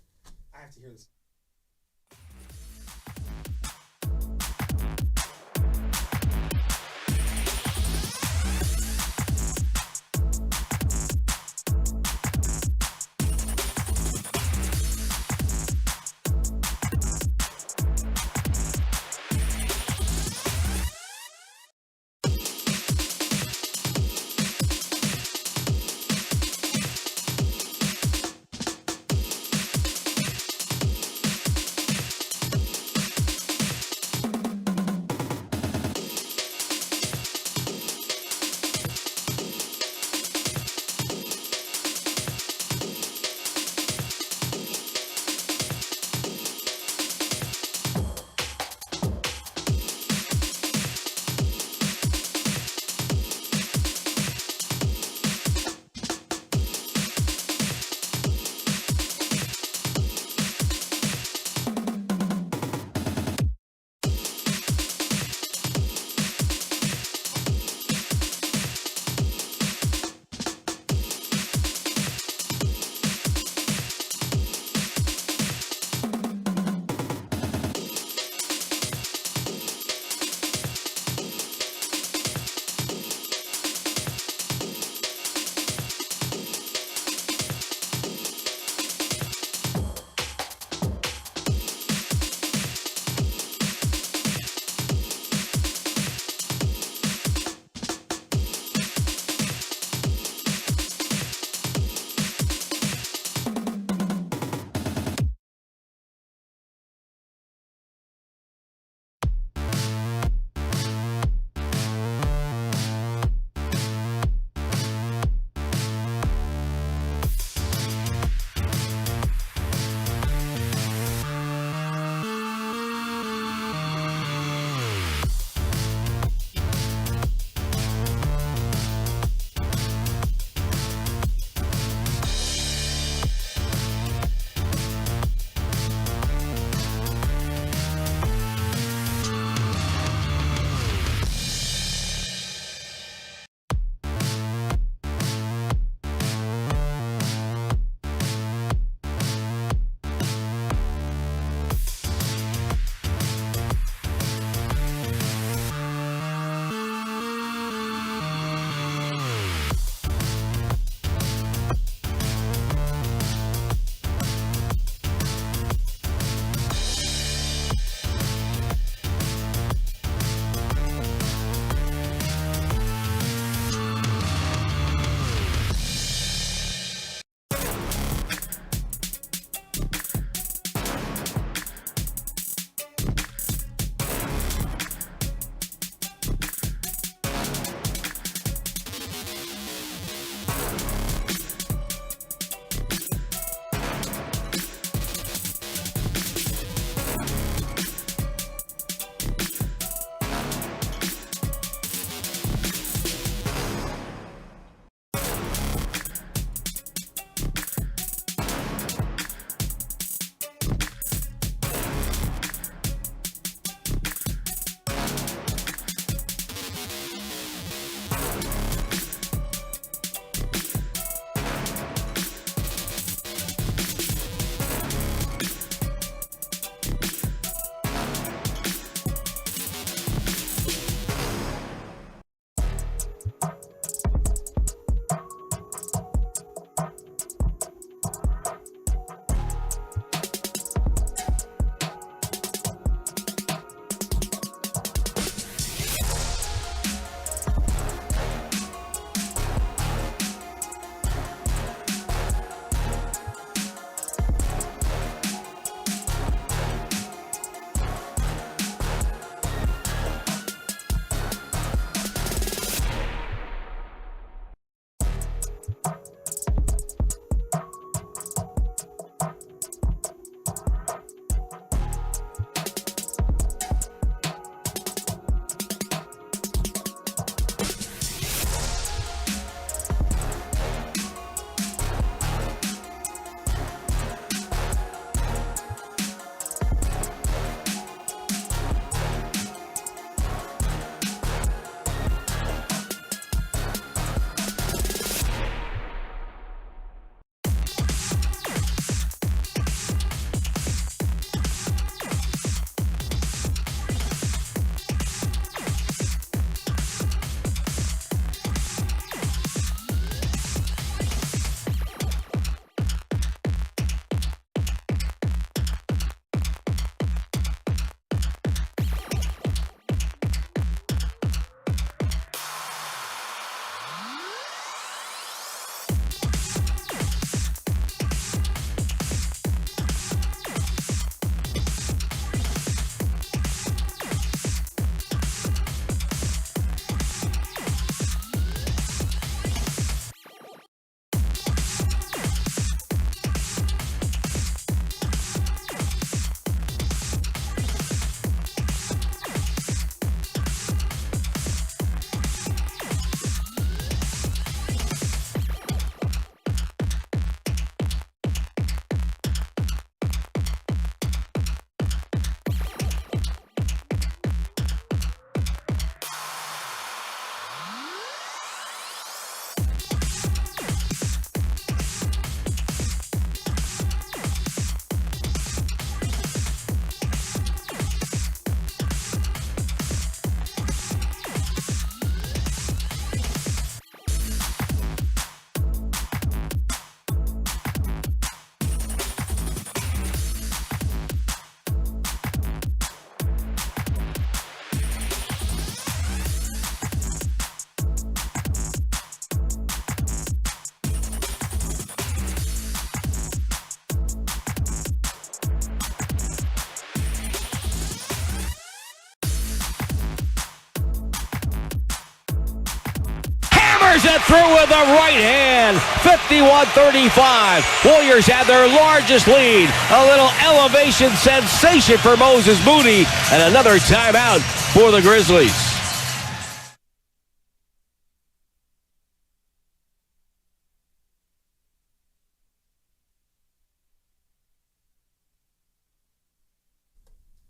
it through with the right hand. 51-35. Warriors had their largest lead. A little elevation sensation for Moses Moody. And another timeout for the Grizzlies.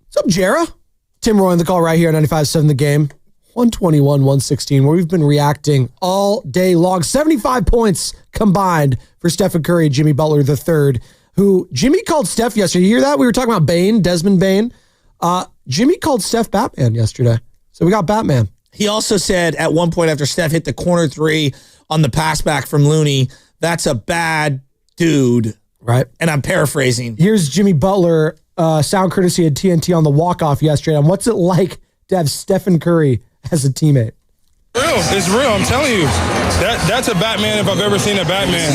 What's up, Jera? Tim Roy on the call right here at 95.7 The Game. 121-116, where we've been reacting all day long. 75 points combined for Stephen Curry and Jimmy Butler III, who Jimmy called Steph yesterday. You hear that? We were talking about Bane, Desmond Bane. Jimmy called Steph Batman yesterday. So we got Batman. He also said at one point after Steph hit the corner three on the pass back from Looney, that's a bad dude. Right. And I'm paraphrasing. Here's Jimmy Butler, sound courtesy of TNT on the walk-off yesterday. And what's it like to have Stephen Curry as a teammate? It's real. I'm telling you, that's a Batman if I've ever seen a Batman.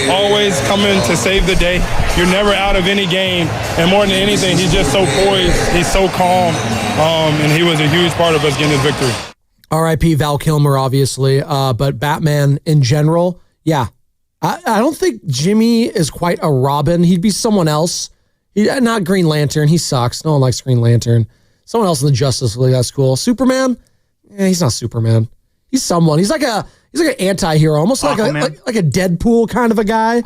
Always coming to save the day. You're never out of any game, and more than anything, he's just so poised. He's so calm, and he was a huge part of us getting this victory. R.I.P. Val Kilmer, obviously, but Batman in general, yeah. I don't think Jimmy is quite a Robin. He'd be someone else. Not Green Lantern. He sucks. No one likes Green Lantern. Someone else in the Justice League. That's cool. Superman? He's not Superman. He's someone. He's like an anti-hero, almost like a Deadpool kind of a guy.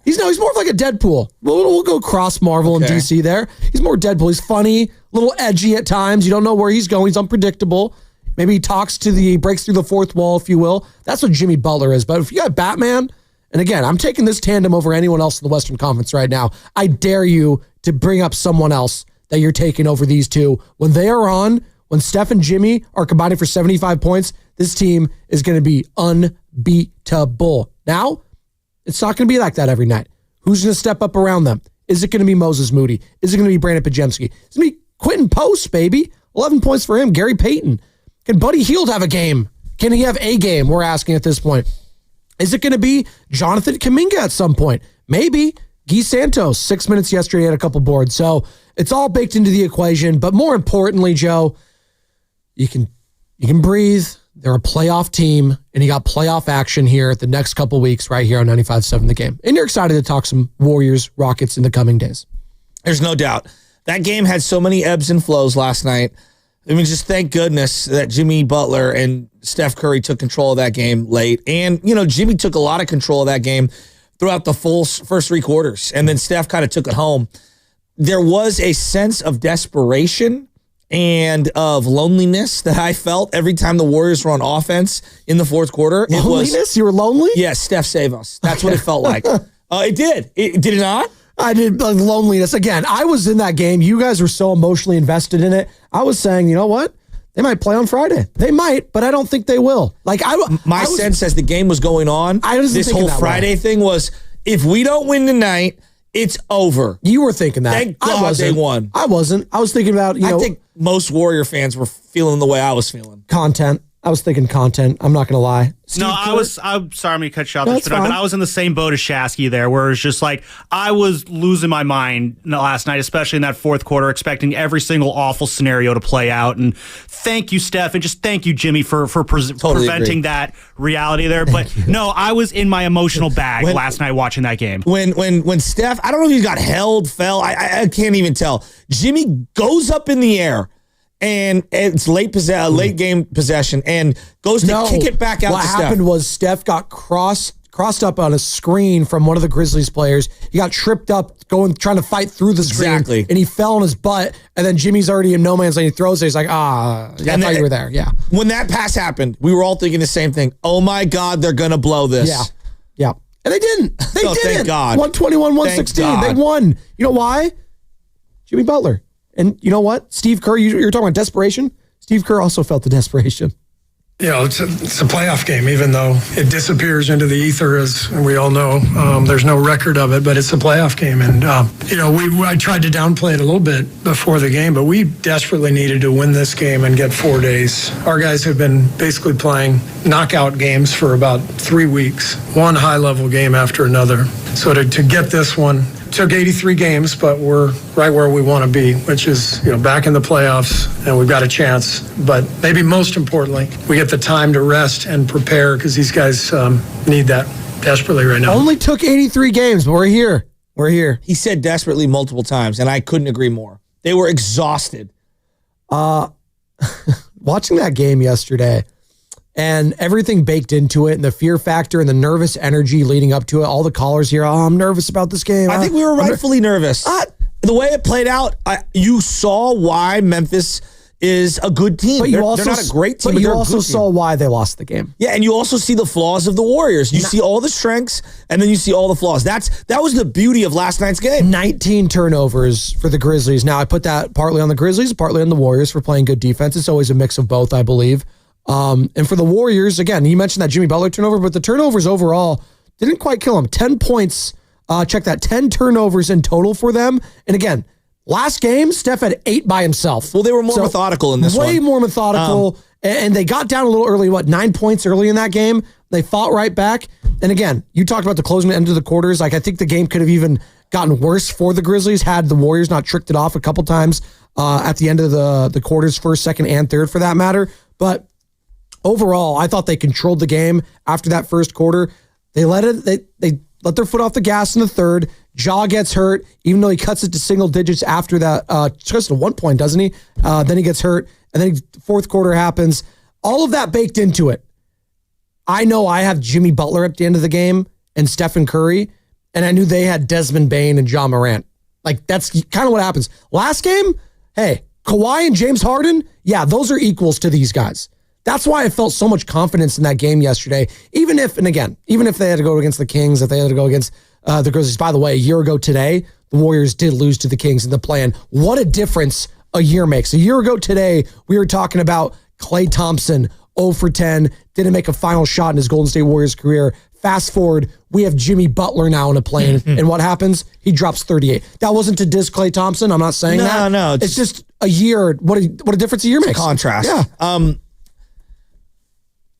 He's more of like a Deadpool. We'll go cross Marvel and DC there. He's more Deadpool. He's funny, a little edgy at times. You don't know where he's going. He's unpredictable. Maybe he breaks through the fourth wall, if you will. That's what Jimmy Butler is. But if you got Batman, and again, I'm taking this tandem over anyone else in the Western Conference right now. I dare you to bring up someone else that you're taking over these two. When they are on, when Steph and Jimmy are combining for 75 points, this team is going to be unbeatable. Now, it's not going to be like that every night. Who's going to step up around them? Is it going to be Moses Moody? Is it going to be Brandon Pajemski? It's going to be Quentin Post, baby. 11 points for him. Gary Payton. Can Buddy Hield have a game? Can he have a game? We're asking at this point. Is it going to be Jonathan Kuminga at some point? Maybe. Guy Santos, 6 minutes yesterday, had a couple boards. So it's all baked into the equation. But more importantly, Joe, you can breathe. They're a playoff team, and you got playoff action here the next couple weeks right here on 95.7 The Game. And you're excited to talk some Warriors, Rockets in the coming days. There's no doubt. That game had so many ebbs and flows last night. I mean, just thank goodness that Jimmy Butler and Steph Curry took control of that game late. And, Jimmy took a lot of control of that game throughout the full first three quarters. And then Steph kind of took it home. There was a sense of desperation and of loneliness that I felt every time the Warriors were on offense in the fourth quarter. Loneliness? You were lonely? Yes, Steph, save us. That's what it felt like. It did. Did it not? I did. Loneliness. Again, I was in that game. You guys were so emotionally invested in it. I was saying, you know what? They might play on Friday. They might, but I don't think they will. My sense as the game was going on, this whole Friday thing was, if we don't win tonight, it's over. You were thinking that. Thank God they won. I wasn't. I was thinking about, I think most Warrior fans were feeling the way I was feeling. Content. I was thinking content. I'm not going to lie. I'm sorry, I'm going to cut you off, but I was in the same boat as Shasky there, where it's just like, I was losing my mind last night, especially in that fourth quarter, expecting every single awful scenario to play out. And thank you, Steph, and just thank you, Jimmy, for preventing that reality there. But no, I was in my emotional bag last night watching that game. When Steph, I don't know if he got held, fell, I can't even tell. Jimmy goes up in the air. And it's late game possession, and goes to kick it back out. What to Steph. happened was Steph got crossed up on a screen from one of the Grizzlies players. He got tripped up trying to fight through the screen. Exactly. And he fell on his butt, and then Jimmy's already in no man's land. He throws it. He's like, I thought you were there. Yeah. When that pass happened, we were all thinking the same thing. Oh, my God, they're going to blow this. Yeah. And they didn't. They didn't. Thank God. 121-116. They won. You know why? Jimmy Butler. And you know what? Steve Kerr, you're talking about desperation. Steve Kerr also felt the desperation. It's a playoff game, even though it disappears into the ether, as we all know. There's no record of it, but it's a playoff game. And, I tried to downplay it a little bit before the game, but we desperately needed to win this game and get 4 days. Our guys have been basically playing knockout games for about 3 weeks, one high-level game after another. So to get this one, took 83 games, but we're right where we want to be, which is, back in the playoffs, and we've got a chance. But maybe most importantly, we get the time to rest and prepare because these guys need that desperately right now. Only took 83 games, but we're here. We're here. He said desperately multiple times, and I couldn't agree more. They were exhausted. Watching that game yesterday and everything baked into it and the fear factor and the nervous energy leading up to it, all the callers here, I'm nervous about this game. I think we were rightfully nervous. The way it played out, you saw why Memphis is a good team. But they're not a great team, but you they're a also good saw team. why they lost the game. Yeah, and you also see the flaws of the Warriors. You see all the strengths, and then you see all the flaws. That was the beauty of last night's game. 19 turnovers for the Grizzlies. Now, I put that partly on the Grizzlies, partly on the Warriors for playing good defense. It's always a mix of both, I believe. And for the Warriors, again, you mentioned that Jimmy Butler turnover, but the turnovers overall didn't quite kill him. 10 points, check that, 10 turnovers in total for them. And again, last game, Steph had 8 by himself. Well, they were more methodical in this one. Way more methodical. And they got down a little early, 9 points early in that game. They fought right back. And again, you talked about the closing end of the quarters. Like, I think the game could have even gotten worse for the Grizzlies had the Warriors not tricked it off a couple times at the end of the quarters, first, second, and third for that matter. But overall, I thought they controlled the game after that first quarter. They let their foot off the gas in the third. Ja gets hurt, even though he cuts it to single digits after that. Just at one point, doesn't he? Then he gets hurt, and then fourth quarter happens. All of that baked into it. I know I have Jimmy Butler at the end of the game and Stephen Curry, and I knew they had Desmond Bane and Ja Morant. Like, that's kind of what happens. Last game, hey, Kawhi and James Harden, yeah, those are equals to these guys. That's why I felt so much confidence in that game yesterday. Even if they had to go against the Kings, if they had to go against the Grizzlies. By the way, a year ago today, the Warriors did lose to the Kings in the play-in. What a difference a year makes. A year ago today, we were talking about Klay Thompson, 0 for 10, didn't make a final shot in his Golden State Warriors career. Fast forward, we have Jimmy Butler now in a play-in, and what happens? He drops 38. That wasn't to diss Klay Thompson. I'm not saying that. No. It's just a year. What a difference a year makes. Contrast. Yeah.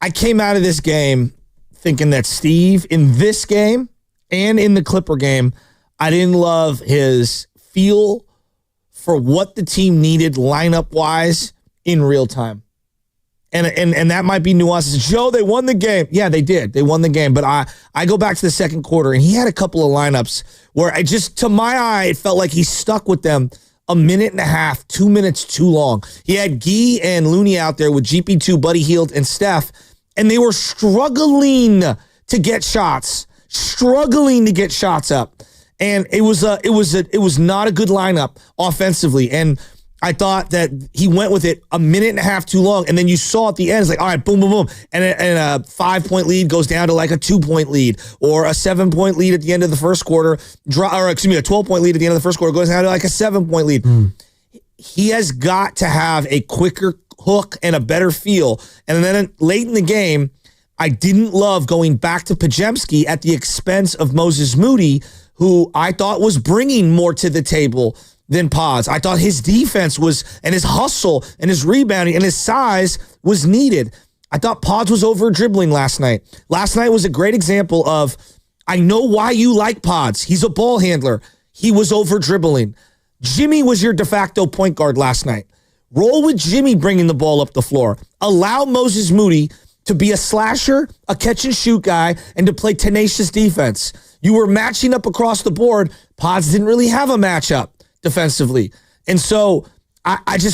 I came out of this game thinking that Steve, in this game and in the Clipper game, I didn't love his feel for what the team needed lineup-wise in real time. And that might be nuances. Joe, they won the game. Yeah, they did. They won the game. But I go back to the second quarter, and he had a couple of lineups where to my eye, it felt like he stuck with them a minute and a half, 2 minutes too long. He had Gee and Looney out there with GP2, Buddy Hield, and Steph, and they were struggling to get shots up. And it was not a good lineup offensively. And I thought that he went with it a minute and a half too long. And then you saw at the end, it's like, all right, boom, boom, boom. And a 5-point lead goes down to like a 2-point lead, or a 7-point lead at the end of the first quarter, a 12-point lead at the end of the first quarter goes down to like a 7-point lead. He has got to have a quicker hook and a better feel. And then late in the game, I didn't love going back to Podziemski at the expense of Moses Moody, who I thought was bringing more to the table than Pods. I thought his defense and his hustle and his rebounding and his size was needed. I thought Pods was over dribbling last night. Last night was a great example of, I know why you like Pods. He's a ball handler. He was over dribbling. Jimmy was your de facto point guard last night. Roll with Jimmy bringing the ball up the floor. Allow Moses Moody to be a slasher, a catch and shoot guy, and to play tenacious defense. You were matching up across the board. Pods didn't really have a matchup defensively. And so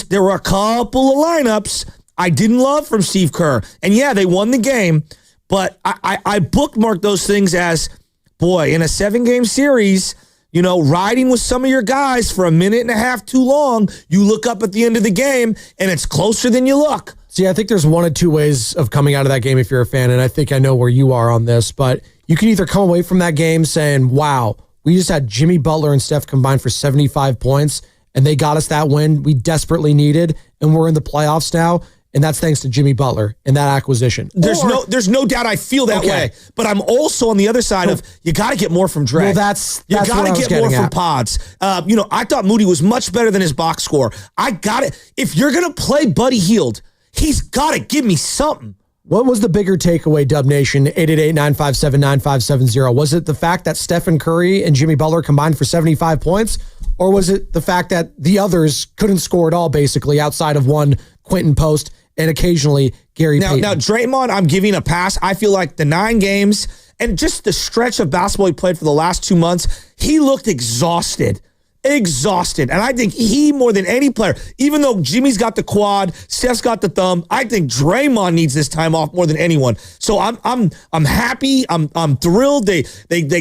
there were a couple of lineups I didn't love from Steve Kerr. And yeah, they won the game, but I bookmarked those things as, boy, in a 7-game series, riding with some of your guys for a minute and a half too long, you look up at the end of the game and it's closer than you look. See, I think there's one of two ways of coming out of that game if you're a fan, and I think I know where you are on this, but you can either come away from that game saying, wow, we just had Jimmy Butler and Steph combined for 75 points, and they got us that win we desperately needed, and we're in the playoffs now, and that's thanks to Jimmy Butler and that acquisition. There's no doubt I feel that way, but I'm also on the other side of, you got to get more from Dre. Well, that's you got to get more from Pods. I thought Moody was much better than his box score. I got it. If you're going to play Buddy Hield, he's got to give me something. What was the bigger takeaway, Dub Nation? 888-957-9570. Was it the fact that Stephen Curry and Jimmy Butler combined for 75 points? Or was it the fact that the others couldn't score at all, basically, outside of one Quentin Post and occasionally Gary Payton? Now, Draymond, I'm giving a pass. I feel like the 9 games and just the stretch of basketball he played for the last 2 months, he looked exhausted. And I think he, more than any player, even though Jimmy's got the quad, Steph's got the thumb, I think Draymond needs this time off more than anyone. So I'm happy. I'm thrilled. They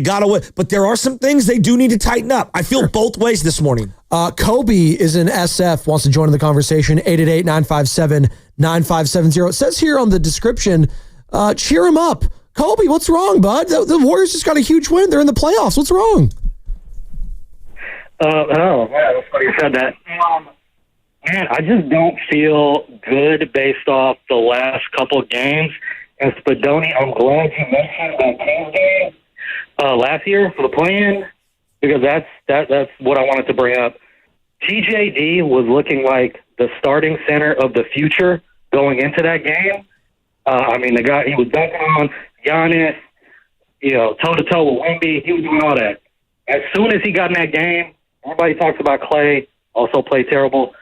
got away, but there are some things they do need to tighten up. I feel both ways this morning. Kobe is in SF, wants to join in the conversation. 888-957-9570. It says here on the description, cheer him up. Kobe, what's wrong, bud? The Warriors just got a huge win. They're in the playoffs. What's wrong? Oh, man, that's funny you said that. Man, I just don't feel good based off the last couple of games. And Spadoni, I'm glad you mentioned that Kings game last year for the play-in, because that's what I wanted to bring up. TJD was looking like the starting center of the future going into that game. I mean, the guy, he was dunking on Giannis, toe-to-toe with Wemby. He was doing all that. As soon as he got in that game, everybody talks about Clay, also played terrible.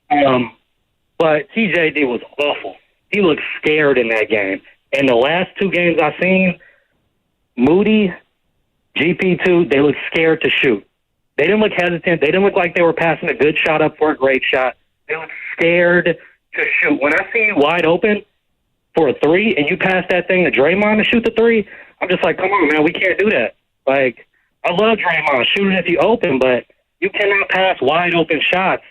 But TJD was awful. He looked scared in that game. And the last 2 games I've seen, Moody, GP2, they looked scared to shoot. They didn't look hesitant. They didn't look like they were passing a good shot up for a great shot. They looked scared to shoot. When I see you wide open for a 3 and you pass that thing to Draymond to shoot the 3, I'm just like, come on, man, we can't do that. Like, I love Draymond. Shoot it if you open, but you cannot pass wide open shots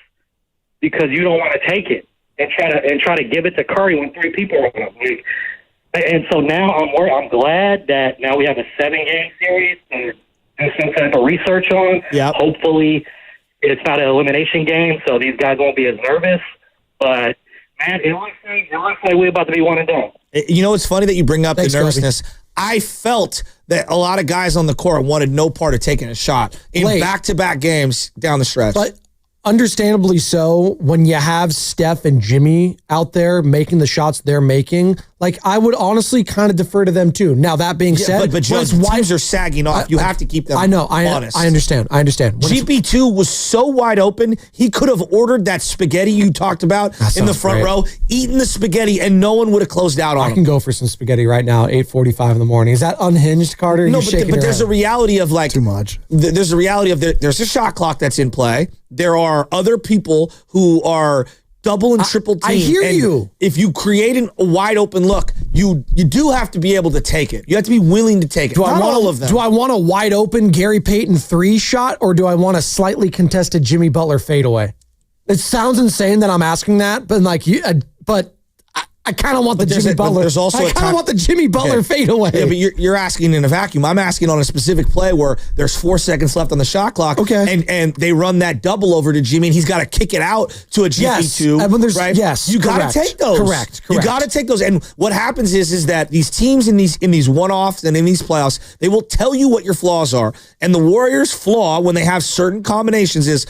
because you don't want to take it and try to give it to Curry when 3 people are on him. And so now I'm glad that now we have a 7-game series to do some type of research on. Yep. Hopefully it's not an elimination game, so these guys won't be as nervous. But man, it looks like we're about to be one and done. You know, it's funny that you bring up Thanks, the nervousness. Kobe. I felt that a lot of guys on the court wanted no part of taking a shot in back-to-back games down the stretch. But understandably so, when you have Steph and Jimmy out there making the shots they're making, like, I would honestly kind of defer to them too. Now, that being said, but Joe's wives are sagging off. You have to keep them honest. I understand. GP2 was so wide open, he could have ordered that spaghetti you talked about in the front row, eaten the spaghetti, and no one would have closed out on him. I can go for some spaghetti right now, 8:45 in the morning. Is that unhinged, Carter? No, but there's a reality of, like, too much. There's a reality of there's a shot clock that's in play. There are other people who are double and triple team. I hear you. If you create a wide open look, you do have to be able to take it. You have to be willing to take it. Not all of them. Do I want a wide open Gary Payton 3 shot, or do I want a slightly contested Jimmy Butler fadeaway? It sounds insane that I'm asking that, but I kind of want the Jimmy Butler. There's also I kind of want the Jimmy Butler fadeaway. Yeah, but you're asking in a vacuum. I'm asking on a specific play where there's 4 seconds left on the shot clock. Okay. And they run that double over to Jimmy, and he's got to kick it out to a GP2. Yes. Right? Yes. You got to take those. Correct. You got to take those. And what happens is that these teams in these one-offs and in these playoffs, they will tell you what your flaws are. And the Warriors' flaw when they have certain combinations is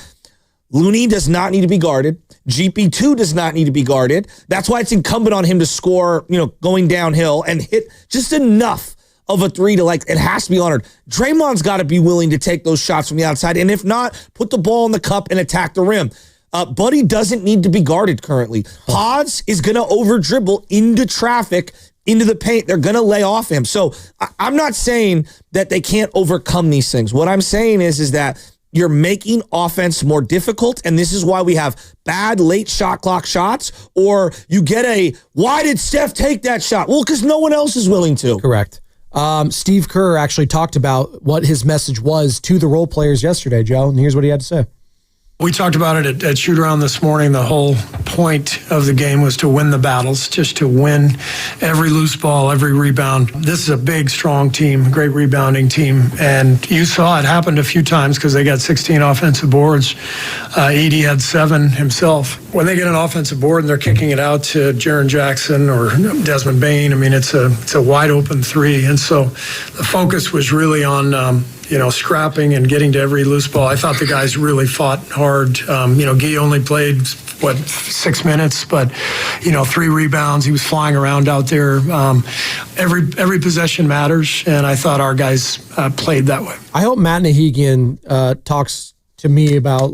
Looney does not need to be guarded. GP2 does not need to be guarded. That's why it's incumbent on him to score, going downhill and hit just enough of a 3 to, like, it has to be honored. Draymond's got to be willing to take those shots from the outside. And if not, put the ball in the cup and attack the rim. Buddy doesn't need to be guarded currently. Pods is going to over dribble into traffic, into the paint. They're going to lay off him. So I'm not saying that they can't overcome these things. What I'm saying is that you're making offense more difficult, and this is why we have bad late shot clock shots, or you get why did Steph take that shot? Well, because no one else is willing to. Correct. Steve Kerr actually talked about what his message was to the role players yesterday, Joe, and here's what he had to say. We talked about it at shoot-around this morning. The whole point of the game was to win the battles, just to win every loose ball, every rebound. This is a big, strong team, great rebounding team. And you saw it happen a few times because they got 16 offensive boards. Edey had 7 himself. When they get an offensive board and they're kicking it out to Jaren Jackson or Desmond Bane, I mean, it's a wide open 3. And so the focus was really on scrapping and getting to every loose ball. I thought the guys really fought hard. Guy only played 6 minutes, but 3 rebounds. He was flying around out there. Every possession matters, and I thought our guys played that way. I hope Matt Nahigian talks to me about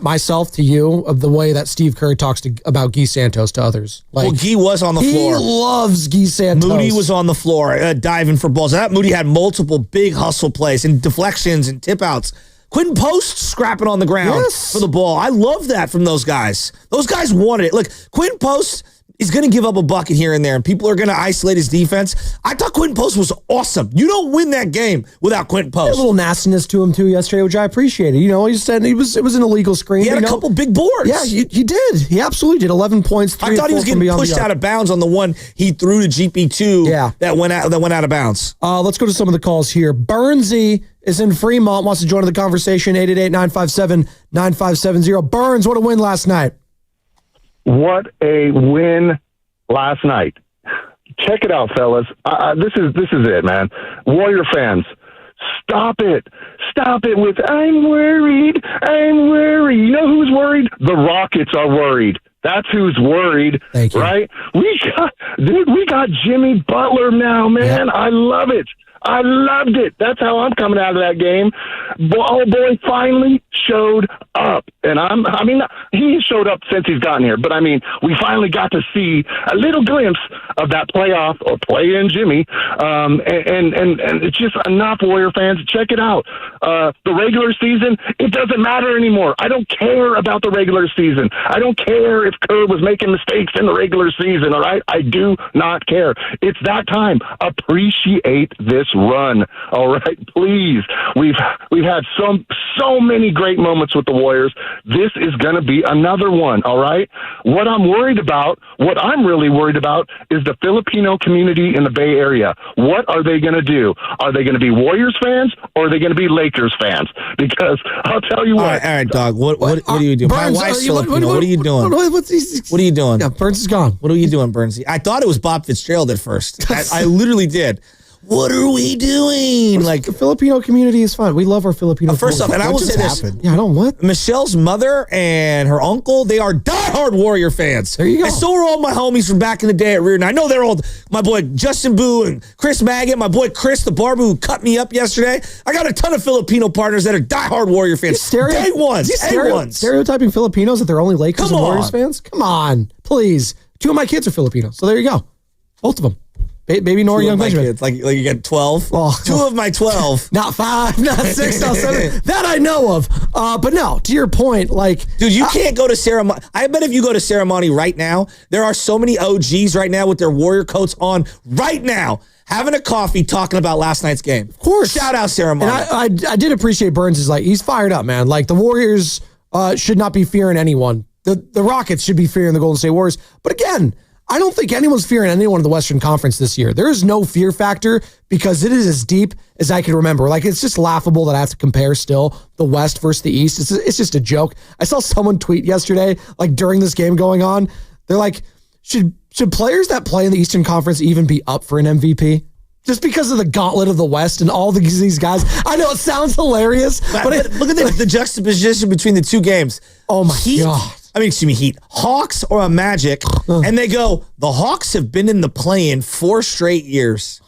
myself to you of the way that Steve Kerr talks about Guy Santos to others. Guy was on the floor. He loves Guy Santos. Moody was on the floor diving for balls. That Moody had multiple big hustle plays and deflections and tip outs. Quentin Post scrapping on the ground for the ball. I love that from those guys. Those guys wanted it. Look, Quentin Post is going to give up a bucket here and there, and people are going to isolate his defense. I thought Quentin Post was awesome. You don't win that game without Quentin Post. A little nastiness to him, too, yesterday, which I appreciated. He said it was an illegal screen. He had a couple big boards. Yeah, he did. He absolutely did. 11 points, 3 I thought he was getting pushed out of bounds on the one he threw to GP2 that went out of bounds. Let's go to some of the calls here. Burnsy is in Fremont, wants to join the conversation, 888-957-9570. Burns, what a win last night. What a win last night. Check it out, fellas. This is it, man. Warrior fans, stop it. Stop it with, I'm worried. You know who's worried? The Rockets are worried. That's who's worried, right? We got Jimmy Butler now, man. Yep. I love it. I loved it. That's how I'm coming out of that game. Old boy finally showed up. And he showed up since he's gotten here. But, we finally got to see a little glimpse of that playoff or play-in Jimmy. And it's just enough, Warrior fans. Check it out. The regular season, it doesn't matter anymore. I don't care about the regular season. I don't care if Kerr was making mistakes in the regular season, all right? I do not care. It's that time. Appreciate this run, all right? Please. We've had so many great moments with the Warriors. This is going to be another one, all right? What I'm really worried about is the Filipino community in the Bay Area. What are they going to do? Are they going to be Warriors fans or are they going to be Lakers fans? Because I'll tell you what. All right, dog. What are you doing? Burns, My wife's Filipino. What are you doing? What are you doing? Yeah, Burns is gone. What are you doing, Burnsy? I thought it was Bob Fitzgerald at first. I literally did. What are we doing? The Filipino community is fun. We love our Filipino community. First off, and I will say this. Yeah, I don't what? Michelle's mother and her uncle, they are diehard Warrior fans. There you go. And so are all my homies from back in the day at Reardon. I know they're all my boy Justin Boo and Chris Maggot, my boy Chris, the barber who cut me up yesterday. I got a ton of Filipino partners that are diehard Warrior fans. Day ones. Stereotyping Filipinos that they're only Lakers and Warriors fans? Come on, please. 2 of my kids are Filipino, so there you go. Both of them. Baby Nora, young Benjamin. Kids, like you get 12. Oh, 2 of my 12. Not 5, not 6, not 7. That I know of. But no, to your point, dude, you can't go to ceremony. I bet if you go to ceremony right now, there are so many OGs right now with their Warrior coats on right now, having a coffee, talking about last night's game. Of course. Shout out ceremony. And I did appreciate Burns. He's fired up, man. The Warriors should not be fearing anyone. The Rockets should be fearing the Golden State Warriors. But again, I don't think anyone's fearing anyone in the Western Conference this year. There is no fear factor because it is as deep as I can remember. It's just laughable that I have to compare still the West versus the East. It's just a joke. I saw someone tweet yesterday, during this game going on, they're like, should players that play in the Eastern Conference even be up for an MVP? Just because of the gauntlet of the West and all these guys. I know it sounds hilarious, but look at the juxtaposition between the 2 games. Oh my God. Heat. Hawks or a Magic, and they go, the Hawks have been in the play-in 4 straight years.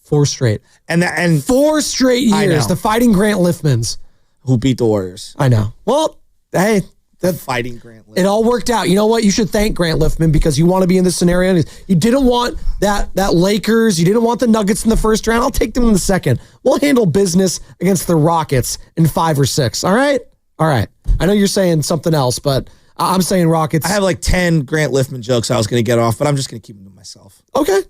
4 straight. And 4 straight years. The Fighting Grant Liftmans. Who beat the Warriors. I know. Well, hey. The Fighting Grant Liftman. It all worked out. You know what? You should thank Grant Liftman because you want to be in this scenario. You didn't want that Lakers. You didn't want the Nuggets in the first round. I'll take them in the second. We'll handle business against the Rockets in 5 or 6. All right? All right. I know you're saying something else, but I'm saying Rockets. I have 10 Grant Liftman jokes I was going to get off, but I'm just going to keep them to myself. Okay.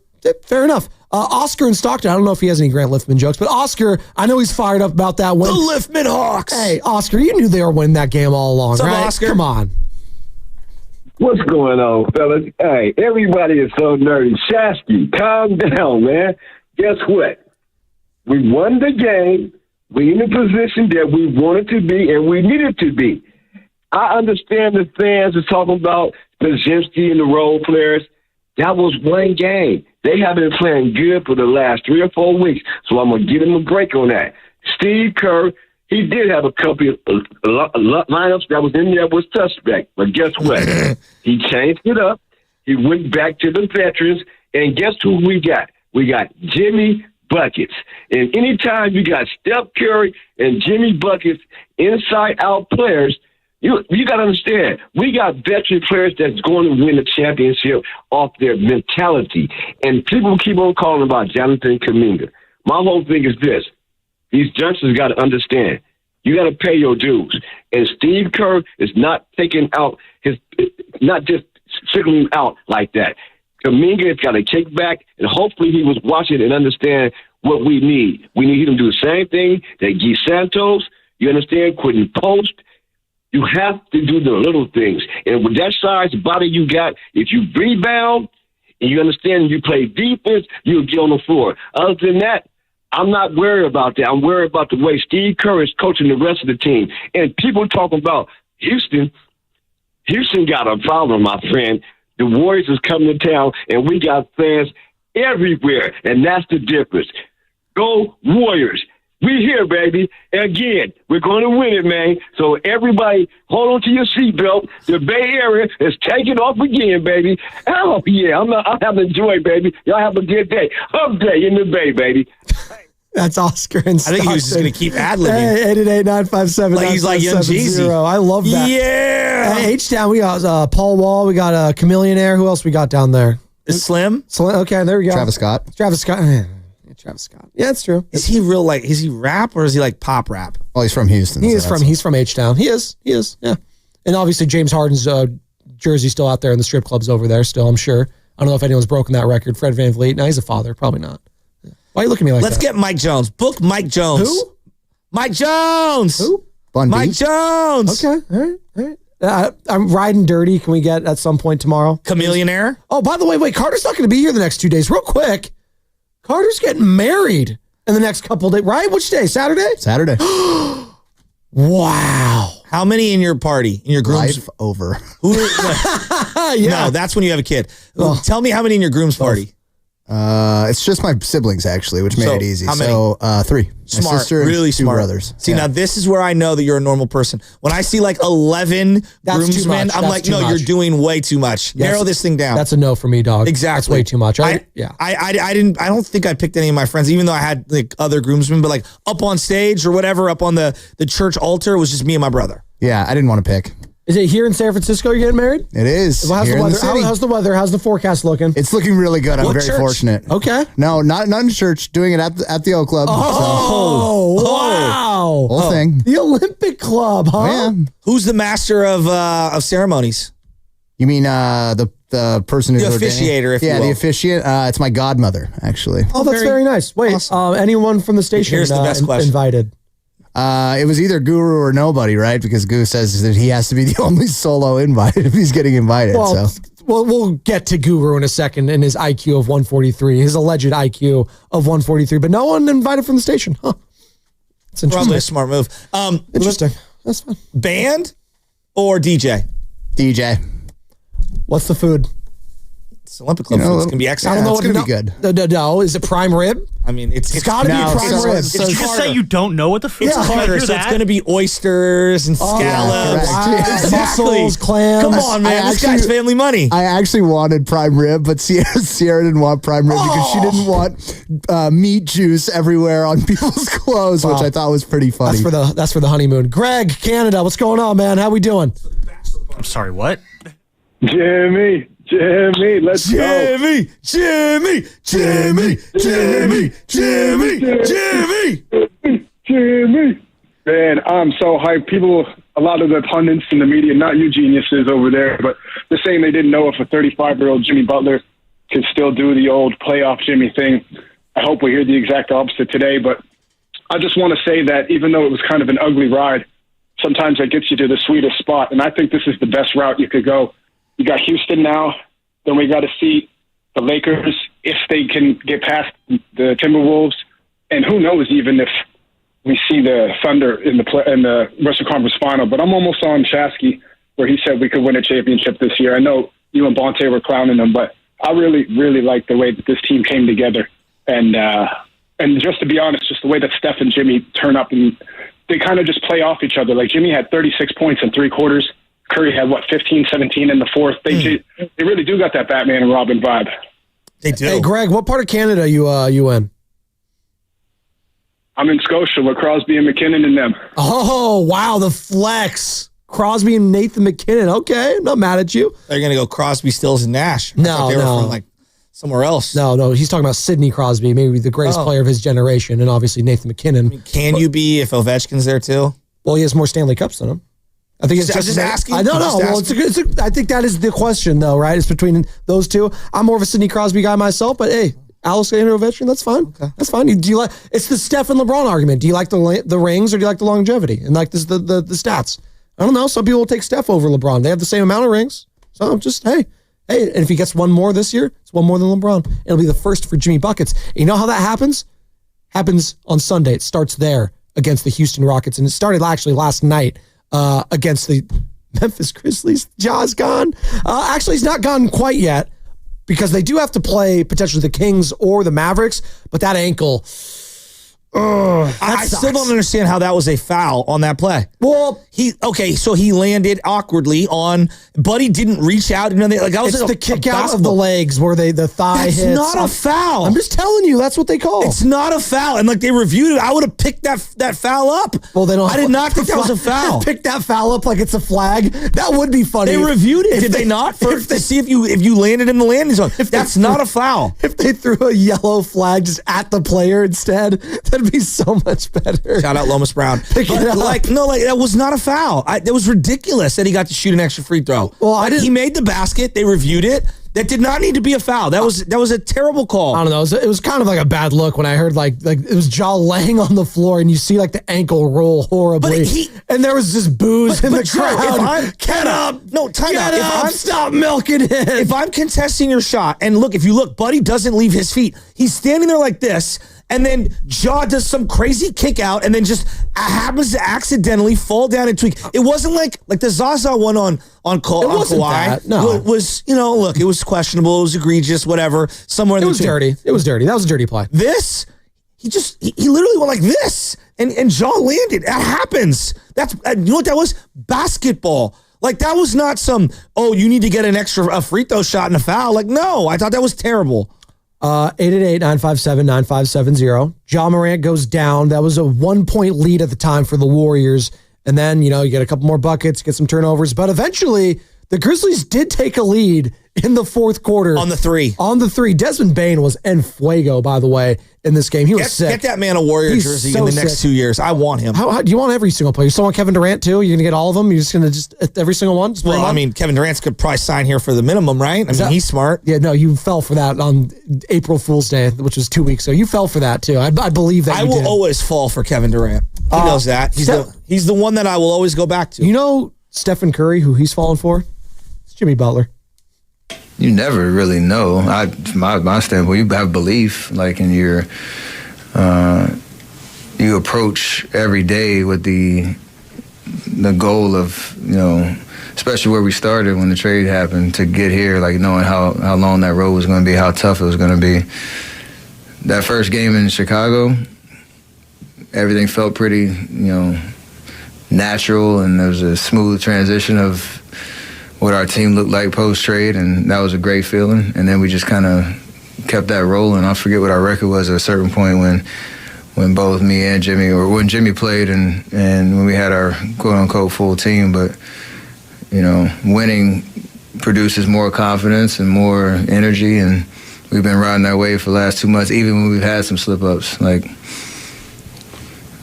Fair enough. Oscar in Stockton, I don't know if he has any Grant Liftman jokes, but Oscar, I know he's fired up about that win. The Liftman Hawks. Hey, Oscar, you knew they were winning that game all along, right? Oscar? Come on. What's going on, fellas? Hey, everybody is so nerdy. Shasky, calm down, man. Guess what? We won the game. We're in the position that we wanted to be and we needed to be. I understand the fans are talking about Brzezinski and the role players. That was one game. They have been playing good for the last 3 or 4 weeks, so I'm going to give him a break on that. Steve Kerr, he did have a couple of lineups that was in there was suspect, but guess what? He changed it up. He went back to the veterans, and guess who we got? We got Jimmy Buckets. And anytime you got Steph Curry and Jimmy Buckets inside-out players, you got to understand, we got veteran players that's going to win the championship off their mentality. And people keep on calling about Jonathan Kuminga. My whole thing is this. These youngsters got to understand, you got to pay your dues. And Steve Kerr is not taking out not just singling him out like that. Kuminga has got to kick back, and hopefully he was watching and understand what we need. We need him to do the same thing that Guy Santos, you understand, couldn't post. You have to do the little things. And with that size body you got, if you rebound and you understand you play defense, you'll get on the floor. Other than that, I'm not worried about that. I'm worried about the way Steve Kerr is coaching the rest of the team. And people talking about Houston. Houston got a problem, my friend. The Warriors is coming to town, and we got fans everywhere, and that's the difference. Go Warriors. We here, baby. And again, we're going to win it, man. So everybody, hold on to your seatbelt. The Bay Area is taking off again, baby. Oh, yeah, I'm having joy, baby. Y'all have a good day. Hump day in the Bay, baby. That's Oscar and Stockton. I think he was just going to keep ad-libbing. Hey, 888-957-9570. Like he's like Young Jeezy. I love that. Yeah. Hey, H-Town, we got Paul Wall. We got a Chameleonaire. Who else we got down there? Is Slim? Okay, there we go. Travis Scott. Travis Scott. Yeah, it's true. Is he real, like, is he rap or is he like pop rap? Well, he's from Houston. He's from H-Town. He is, yeah. And obviously James Harden's jersey's still out there in the strip clubs over there still, I'm sure. I don't know if anyone's broken that record. Fred VanVleet. No, he's a father. Probably not. Why are you looking at me like Let's that? get Mike Jones. Book Mike Jones. Who? Mike Jones. Who? Mike Jones. Okay, all right. I'm riding dirty. Can we get at some point tomorrow? Chameleonaire? Oh, by the way, Carter's not going to be here the next 2 days. Real quick. Carter's getting married in the next couple of days, right? Which day? Saturday? Saturday. Wow. How many in your party? In your groom's? Life over. Yeah. No, that's when you have a kid. Tell me how many in your groom's party. It's just my siblings, actually, which made it easy. How many? So, 3. Smart, My sister and really 2 smart. brothers. See, now this is where I know that you're a normal person. When I see like 11 groomsmen, I'm like, no, you're doing way too much. Narrow this thing down. That's a no for me, dog. Exactly. That's way too much. I don't think I picked any of my friends, even though I had like other groomsmen, but like up on stage or whatever, up on the church altar, it was just me and my brother. Yeah, I didn't want to pick. Is it here in San Francisco you're getting married? It is. Well, how's here the in weather? the city. How's the weather? How's the forecast looking? It's looking really good. I'm What very church? fortunate. Okay. No, not in church. Doing it at the O Club. Oh, wow. Whole thing. The Olympic Club, huh? Yeah. Who's the master of ceremonies? You mean the person who's The ordaining? officiator, if you yeah, will. the officiant. It's my godmother, actually. Oh, that's very nice. Wait, anyone from the station Here's the best question. invited? It was either Guru or nobody, right? Because Guru says that he has to be the only solo invited if he's getting invited. Well, we'll get to Guru in a second and his IQ of 143, his alleged IQ of 143, but no one invited from the station. Huh. It's interesting. Probably a smart move. Interesting. That's fine. Band or DJ? DJ. What's the food? It's Olympic Club food. It's going to be excellent. I don't know it's what gonna be good. No, is it prime rib? I mean, it's got to be prime rib. Did you just say you don't know what the food is? It's Carter, so it's going to be oysters and scallops. Wow. Mussels, clams. Come on, man. This guy's family money. I actually wanted prime rib, but Sierra didn't want prime rib because she didn't want meat juice everywhere on people's clothes, which I thought was pretty funny. That's for the honeymoon. Greg, Canada, what's going on, man? How we doing? I'm sorry, what? Jimmy, let's go. Jimmy. Man, I'm so hyped. People, a lot of the pundits in the media, not you geniuses over there, but they're saying they didn't know if a 35-year-old Jimmy Butler could still do the old playoff Jimmy thing. I hope we hear the exact opposite today, but I just want to say that even though it was kind of an ugly ride, sometimes it gets you to the sweetest spot, and I think this is the best route you could go. You got Houston now, then we got to see the Lakers if they can get past the Timberwolves, and who knows even if we see the Thunder in the Western Conference Final. But I'm almost on Shasky where he said we could win a championship this year. I know you and Bonte were clowning him, but I really, really like the way that this team came together. And just to be honest, just the way that Steph and Jimmy turn up and they kind of just play off each other. Like Jimmy had 36 points in 3 quarters. Curry had 15, 17 in the 4th. They really do got that Batman and Robin vibe. They do. Hey, Greg, what part of Canada are you in? I'm in Scotia with Crosby and McKinnon and them. Oh, wow, the flex. Crosby and Nathan McKinnon. Okay, not mad at you. They're going to go Crosby, Stills, and Nash. No, they were no. from like somewhere else. No, he's talking about Sidney Crosby, maybe the greatest player of his generation, and obviously Nathan McKinnon. Can you be if Ovechkin's there too? Well, he has more Stanley Cups than him. I think it's just asking. I don't know. Well, I think that is the question, though, right? It's between those two. I'm more of a Sidney Crosby guy myself, but hey, Alexander Ovechkin, that's fine. Okay. That's fine. Do you like? It's the Steph and LeBron argument. Do you like the rings or do you like the longevity and like the stats? I don't know. Some people will take Steph over LeBron. They have the same amount of rings. So I'm just hey. And if he gets one more this year, it's one more than LeBron. It'll be the first for Jimmy Buckets. And you know how that happens? Happens on Sunday. It starts there against the Houston Rockets, and it started actually last night against the Memphis Grizzlies. Ja's gone. Actually, he's not gone quite yet because they do have to play potentially the Kings or the Mavericks, but that ankle. I still don't understand how that was a foul on that play. Well, so he landed awkwardly on, Buddy didn't reach out. Like that was it's like the kick out of the legs where the thigh hits. It's not a foul. I'm just telling you, that's what they call. It's not a foul. And like they reviewed it, I would have picked that foul up. Well, they don't. I did not think that was a foul. Pick that foul up like it's a flag. That would be funny. They reviewed it, did they not? To see if you landed in the landing zone. That's not a foul. If they threw a yellow flag just at the player instead, that'd be so much better. Shout out Lomas Brown. That was not a foul. It was ridiculous that he got to shoot an extra free throw. Well, he made the basket. They reviewed it. That did not need to be a foul. That was a terrible call. I don't know. It was kind of like a bad look when I heard like it was Ja laying on the floor and you see like the ankle roll horribly. And there was just booze in the crowd. Get up! No, time out. Stop milking it. If I'm contesting your shot, and look, if you look, Buddy doesn't leave his feet. He's standing there like this. And then Ja does some crazy kick out and then just happens to accidentally fall down and tweak. It wasn't like the Zaza one on Kawhi. That, no. It was, look, it was questionable. It was egregious, whatever. Somewhere in the dirty. It was dirty. That was a dirty play. This, he literally went like this and Ja landed. That happens. That's, you know what that was? Basketball. Like that was not some, you need to get a free throw shot and a foul. Like, no, I thought that was terrible. 888-957-9570. Ja Morant goes down. That was a 1-point lead at the time for the Warriors. And then, you get a couple more buckets, get some turnovers. But eventually, the Grizzlies did take a lead in the 4th quarter. On the 3. Desmond Bane was en fuego, by the way, in this game. He was sick. Get that man a Warrior jersey in the next 2 years. I want him. How do you want every single player? You still want Kevin Durant, too? You're going to get all of them? You're just going to every single one? Kevin Durant could probably sign here for the minimum, right? He's smart. Yeah, no, you fell for that on April Fool's Day, which was 2 weeks ago. You fell for that, too. I believe that I will always fall for Kevin Durant. He knows that. He's the one that I will always go back to. You know Stephen Curry, who he's falling for? It's Jimmy Butler. You never really know. From my standpoint, you have belief, like in your, you approach every day with the goal of, especially where we started when the trade happened to get here, like knowing how long that road was going to be, how tough it was going to be. That first game in Chicago, everything felt pretty, natural, and there was a smooth transition of what our team looked like post-trade, and that was a great feeling. And then we just kind of kept that rolling. I forget what our record was at a certain point when both me and Jimmy, or when Jimmy played and when we had our quote-unquote full team. But, winning produces more confidence and more energy, and we've been riding that wave for the last 2 months, even when we've had some slip-ups. Like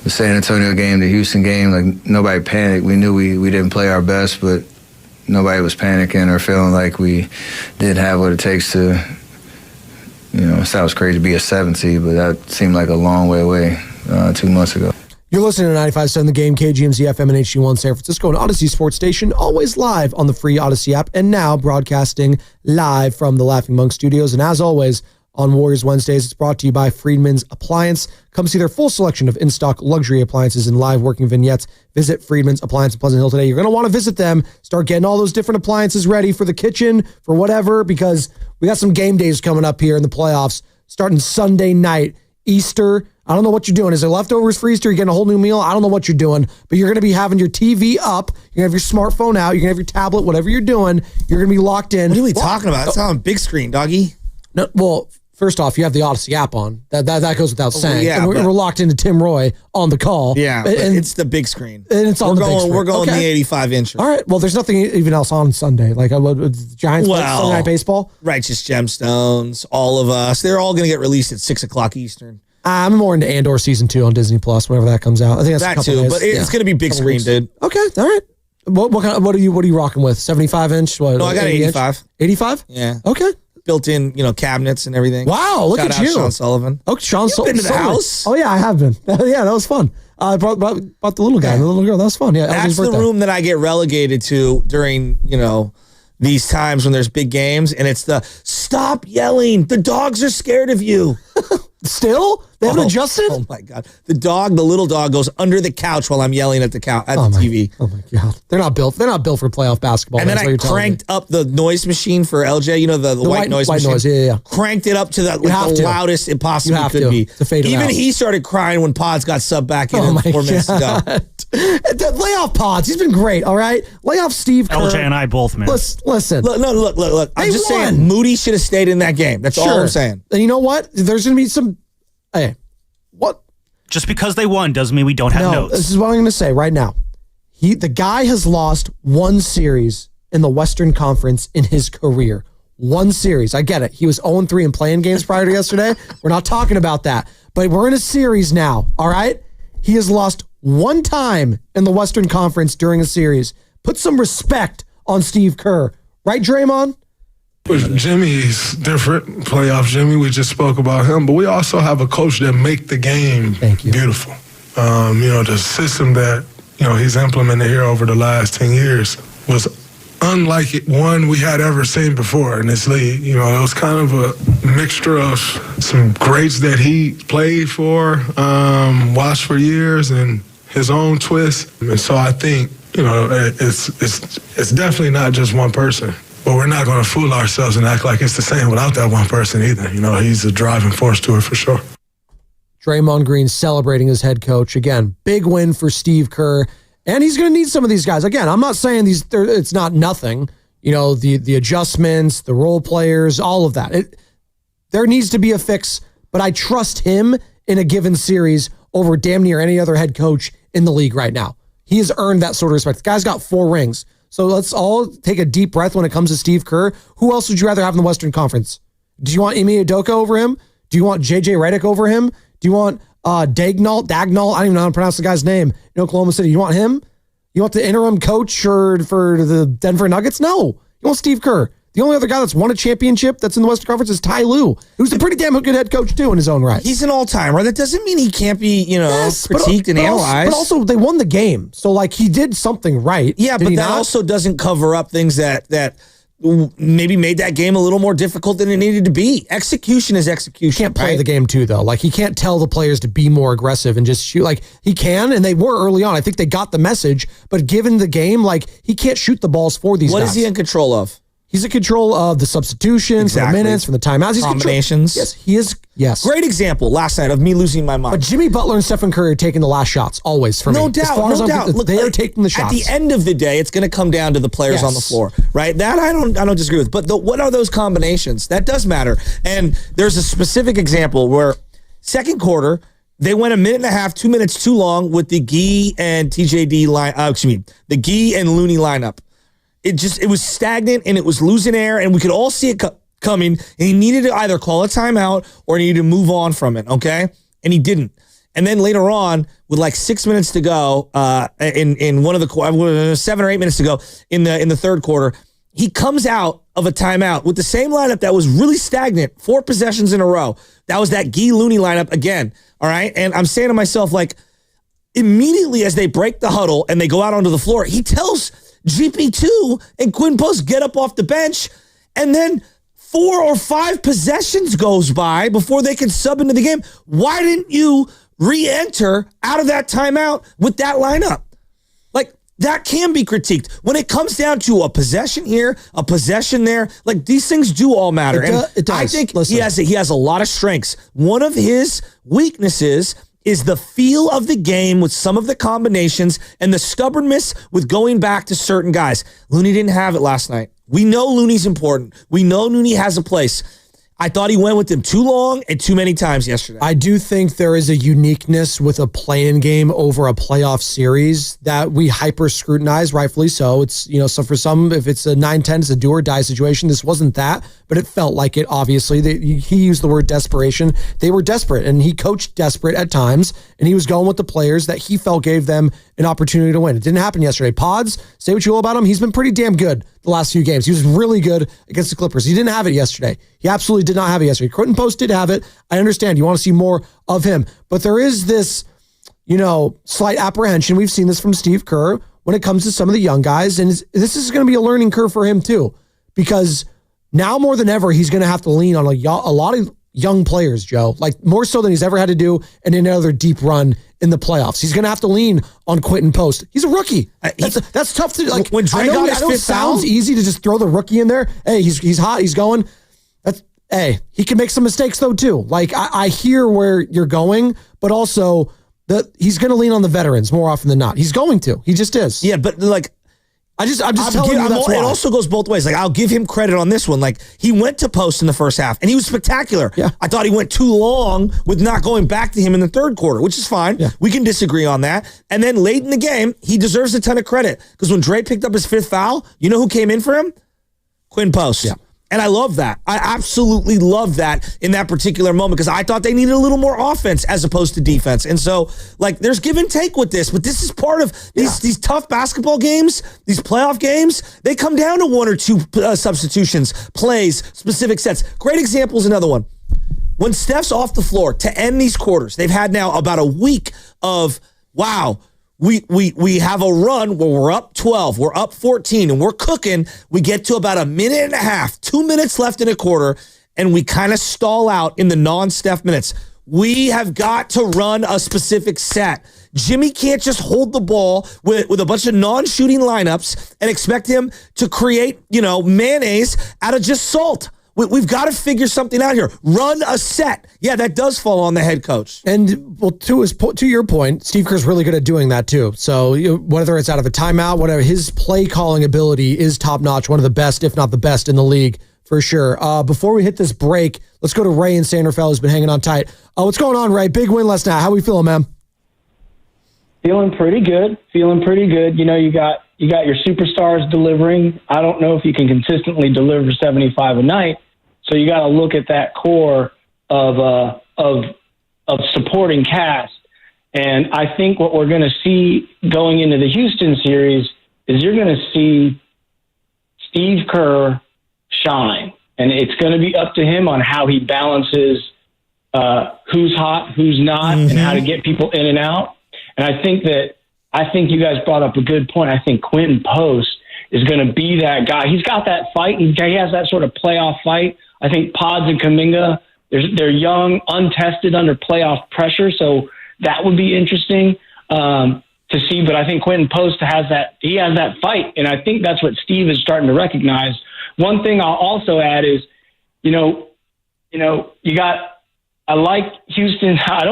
the San Antonio game, the Houston game, like nobody panicked. We knew we didn't play our best, but nobody was panicking or feeling like we didn't have what it takes to, it sounds crazy to be a 7 seed, but that seemed like a long way away 2 months ago. You're listening to 95.7 The Game, KGMZ FM and HD1 San Francisco, and Odyssey Sports Station, always live on the free Odyssey app, and now broadcasting live from the Laughing Monk Studios. And as always, on Warriors Wednesdays. It's brought to you by Friedman's Appliance. Come see their full selection of in-stock luxury appliances and live working vignettes. Visit Friedman's Appliance in Pleasant Hill today. You're going to want to visit them. Start getting all those different appliances ready for the kitchen, for whatever, because we got some game days coming up here in the playoffs, starting Sunday night, Easter. I don't know what you're doing. Is there leftovers for Easter? You're getting a whole new meal? I don't know what you're doing, but you're going to be having your TV up. You're going to have your smartphone out. You're going to have your tablet, whatever you're doing. You're going to be locked in. What are we talking about? That's on big screen, doggy. No, well, first off, you have the Odyssey app on. That goes without saying. Yeah, and we're locked into Tim Roy on the call. Yeah, and it's the big screen. And it's on the big screen. We're going Okay. the 85 inch. All right. Well, there's nothing even else on Sunday. Like Giants play Sunday Night Baseball. Righteous Gemstones, all of us. They're all going to get released at 6 o'clock Eastern. I'm more into Andor season 2 on Disney Plus whenever that comes out. I think that's That a couple too, days. but it's going to be big screen, dude. Okay. All right. What are you rocking with? 75 inch? What? No, I got 85. 85? Yeah. Okay. Built in, cabinets and everything. Wow, look Shout at out you. Sean Sullivan. Oh, Sean Been to the house? Oh yeah, I have been. Yeah, that was fun. I brought the little guy and the little girl. That was fun. Yeah, That's the room that I get relegated to during, these times when there's big games, and it's the stop yelling. The dogs are scared of you. Still? They haven't adjusted? Oh my God. The little dog goes under the couch while I'm yelling at the TV. Oh my God. They're not built for playoff basketball. And then I cranked up the noise machine for LJ, the white noise machine. Yeah. Cranked it up to the loudest it possibly could be. To fade Even out. he started crying when Pods got subbed back in 4 minutes ago. Lay off Pods. He's been great, all right? Lay off Steve Kerr. LJ and I both, man. Listen. Look. I'm just saying, Moody should have stayed in that game. That's all I'm saying. And you know what? There's going to be some... Hey, what? Just because they won doesn't mean we don't have notes. This is what I'm going to say right now. The guy has lost one series in the Western Conference in his career. One series. I get it. He was 0-3 in playing games prior to yesterday. We're not talking about that. But we're in a series now, all right? He has lost one time in the Western Conference during a series. Put some respect on Steve Kerr. Right, Draymond? Jimmy's different. Playoff Jimmy, we just spoke about him, but we also have a coach that make the game beautiful. The system that, he's implemented here over the last 10 years was unlike one we had ever seen before in this league. It was kind of a mixture of some greats that he played for, watched for years, and his own twist. And so I think, it's definitely not just one person. But we're not going to fool ourselves and act like it's the same without that one person either. He's a driving force to it for sure. Draymond Green celebrating his head coach. Again, big win for Steve Kerr. And he's going to need some of these guys. Again, I'm not saying it's not nothing. The adjustments, the role players, all of that. There needs to be a fix, but I trust him in a given series over damn near any other head coach in the league right now. He has earned that sort of respect. The guy's got 4 rings. So let's all take a deep breath when it comes to Steve Kerr. Who else would you rather have in the Western Conference? Do you want Ime Udoka over him? Do you want JJ Redick over him? Do you want Dagnall? I don't even know how to pronounce the guy's name in Oklahoma City. You want him? You want the interim coach for the Denver Nuggets? No. You want Steve Kerr. The only other guy that's won a championship that's in the Western Conference is Ty Lue, who's a pretty damn good head coach too in his own right. He's an all-timer. That doesn't mean he can't be, critiqued and analyzed. But also, they won the game. So, he did something right. Yeah, but that also doesn't cover up things that maybe made that game a little more difficult than it needed to be. Execution is execution. He can't play the game too, though. He can't tell the players to be more aggressive and just shoot. He can, and they were early on. I think they got the message. But given the game, he can't shoot the balls for these guys. What is he in control of? He's in control of the substitutions, from the minutes, from the timeouts. He's combinations. Yes, he is. Yes. Great example last night of me losing my mind. But Jimmy Butler and Stephen Curry are taking the last shots, always, for me. No doubt. Look, they are taking the shots. At the end of the day, it's going to come down to the players on the floor, right? That I don't disagree with. But what are those combinations? That does matter. And there's a specific example where second quarter, they went a minute and a half, 2 minutes too long with the Gee and TJD line. The Gee and Looney lineup. It was stagnant and it was losing air, and we could all see it coming. And he needed to either call a timeout or he needed to move on from it. Okay, and he didn't. And then later on, with 6 minutes to go, in one of the 7 or 8 minutes to go in the third quarter, he comes out of a timeout with the same lineup that was really stagnant, 4 possessions in a row. That was that Gee Looney lineup again. All right, and I'm saying to myself, immediately as they break the huddle and they go out onto the floor, he tells GP2 and Quinn Post get up off the bench, and then 4 or 5 possessions goes by before they can sub into the game. Why didn't you re-enter out of that timeout with that lineup? Like, that can be critiqued. When it comes down to a possession here, a possession there, like, these things do all matter. It does. I think Listen. he has a lot of strengths. One of his weaknesses is the feel of the game with some of the combinations and the stubbornness with going back to certain guys. Looney didn't have it last night. We know Looney's important. We know Looney has a place. I thought he went with him too long and too many times yesterday. I do think there is a uniqueness with a play-in game over a playoff series that we hyper scrutinize, rightfully so. It's, so for some, if it's a 9-10, it's a do or die situation. This wasn't that, but it felt like it, obviously. He used the word desperation. They were desperate, and he coached desperate at times, and he was going with the players that he felt gave them an opportunity to win. It didn't happen yesterday. Pods, say what you will about him, he's been pretty damn good the last few games. He was really good against the Clippers. He didn't have it yesterday. He absolutely did not have it yesterday. Quentin Post did have it. I understand. You want to see more of him. But there is this, slight apprehension. We've seen this from Steve Kerr when it comes to some of the young guys. And this is going to be a learning curve for him too. Because now more than ever, he's going to have to lean on a lot of young players, Joe. Like, more so than he's ever had to do in another deep run in the playoffs. He's going to have to lean on Quentin Post. He's a rookie. That's tough to, like, when Dre got his I know it fifth foul, sounds easy to just throw the rookie in there. Hey, he's hot. He's going. He can make some mistakes though too. Like, I hear where you're going, but also he's going to lean on the veterans more often than not. He's going to. He just is. Yeah, but like, I'm just telling you that's why. It also goes both ways. Like, I'll give him credit on this one. Like, he went to Post in the first half, and he was spectacular. Yeah. I thought he went too long with not going back to him in the third quarter, which is fine. Yeah. We can disagree on that. And then late in the game, he deserves a ton of credit because when Dre picked up his 5th foul, you know who came in for him? Quinn Post. Yeah. And I love that. I absolutely love that in that particular moment because I thought they needed a little more offense as opposed to defense. And so, like, there's give and take with this, but this is part of these tough basketball games, these playoff games. They come down to 1 or 2 substitutions, plays, specific sets. Great example is another one. When Steph's off the floor to end these quarters, they've had now about a week of, wow, we have a run where we're up 12, we're up 14, and we're cooking. We get to about a minute and a half, 2 minutes left in a quarter, and we kind of stall out in the non-Steph minutes. We have got to run a specific set. Jimmy can't just hold the ball with a bunch of non-shooting lineups and expect him to create, mayonnaise out of just salt. We've got to figure something out here. Run a set. Yeah, that does fall on the head coach. And well, to your point, Steve Kerr's really good at doing that too. So whether it's out of a timeout, whatever, his play calling ability is top notch. One of the best, if not the best, in the league for sure. Before we hit this break, let's go to Ray in San Rafael, who's been hanging on tight. What's going on, Ray? Big win last night. How we feeling, man? Feeling pretty good. You got your superstars delivering. I don't know if you can consistently deliver 75 a night. So you got to look at that core of supporting cast. And I think what we're going to see going into the Houston series is you're going to see Steve Kerr shine. And it's going to be up to him on how he balances who's hot, who's not, and how to get people in and out. And I think you guys brought up a good point. I think Quentin Post is going to be that guy. He's got that fight. He has that sort of playoff fight. I think Pods and Kuminga, they're young, untested under playoff pressure. So that would be interesting to see. But I think Quentin Post has that fight. And I think that's what Steve is starting to recognize. One thing I'll also add is, I like Houston. I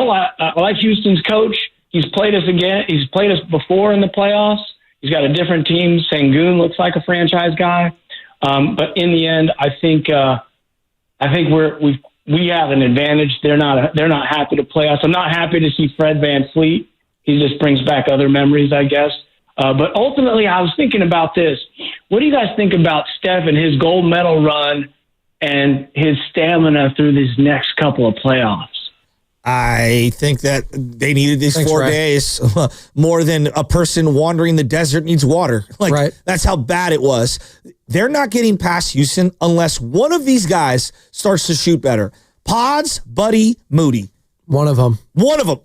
like Houston's coach. He's played us again. He's played us before in the playoffs. He's got a different team. Sengun looks like a franchise guy. But in the end, I think we have an advantage. They're not happy to play us. I'm not happy to see Fred VanVleet. He just brings back other memories, I guess. But ultimately, I was thinking about this. What do you guys think about Steph and his gold medal run and his stamina through these next couple of playoffs? I think that they needed these 4 days more than a person wandering the desert needs water. That's how bad it was. They're not getting past Houston unless one of these guys starts to shoot better. Pods, Buddy, Moody. One of them.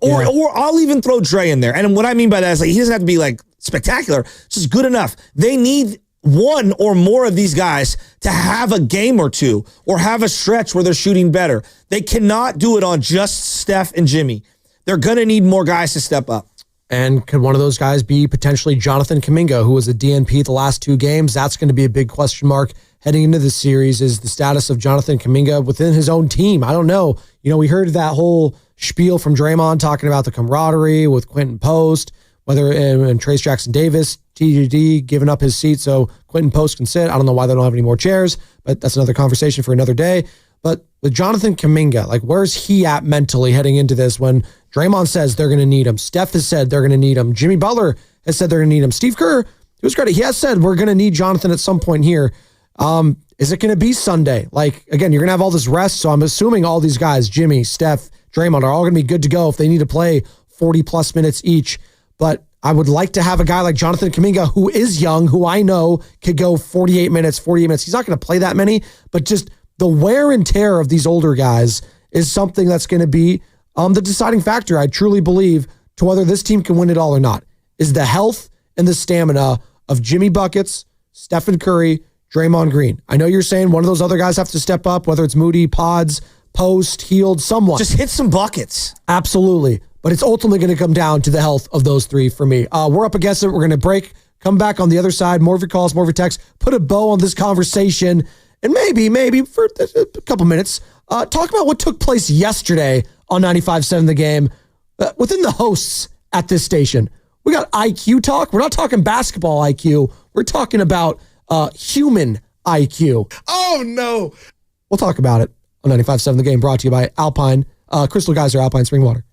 Or I'll even throw Dre in there. And what I mean by that is he doesn't have to be spectacular, just good enough. They need one or more of these guys to have a game or two or have a stretch where they're shooting better. They cannot do it on just Steph and Jimmy. They're going to need more guys to step up. And could one of those guys be potentially Jonathan Kuminga, who was a DNP the last 2 games? That's going to be a big question mark heading into this series, is the status of Jonathan Kuminga within his own team. I don't know. You know, we heard that whole spiel from Draymond talking about the camaraderie with Quentin Post, whether and Trace Jackson Davis, TGD giving up his seat so Quentin Post can sit. I don't know why they don't have any more chairs, but that's another conversation for another day. But with Jonathan Kuminga, like, where's he at mentally heading into this when Draymond says they're going to need him? Steph has said they're going to need him. Jimmy Butler has said they're going to need him. Steve Kerr, to his credit, he has said we're going to need Jonathan at some point here. Is it going to be Sunday? Like, again, you're going to have all this rest, so I'm assuming all these guys, Jimmy, Steph, Draymond, are all going to be good to go if they need to play 40-plus minutes each. But I would like to have a guy like Jonathan Kuminga, who is young, who I know could go 48 minutes. He's not going to play that many, but just the wear and tear of these older guys is something that's going to be the deciding factor, I truly believe, to whether this team can win it all or not, is the health and the stamina of Jimmy Buckets, Stephen Curry, Draymond Green. I know you're saying one of those other guys have to step up, whether it's Moody, Pods, Post, Healed, someone. Just hit some buckets. Absolutely. But it's ultimately going to come down to the health of those 3 for me. We're up against it. We're going to break, come back on the other side. More of your calls, more of your texts. Put a bow on this conversation. And maybe for a couple minutes, talk about what took place yesterday on 95.7 The Game within the hosts at this station. We got IQ talk. We're not talking basketball IQ. We're talking about human IQ. Oh, no. We'll talk about it on 95.7 The Game, brought to you by Alpine, Crystal Geyser Alpine Spring Water.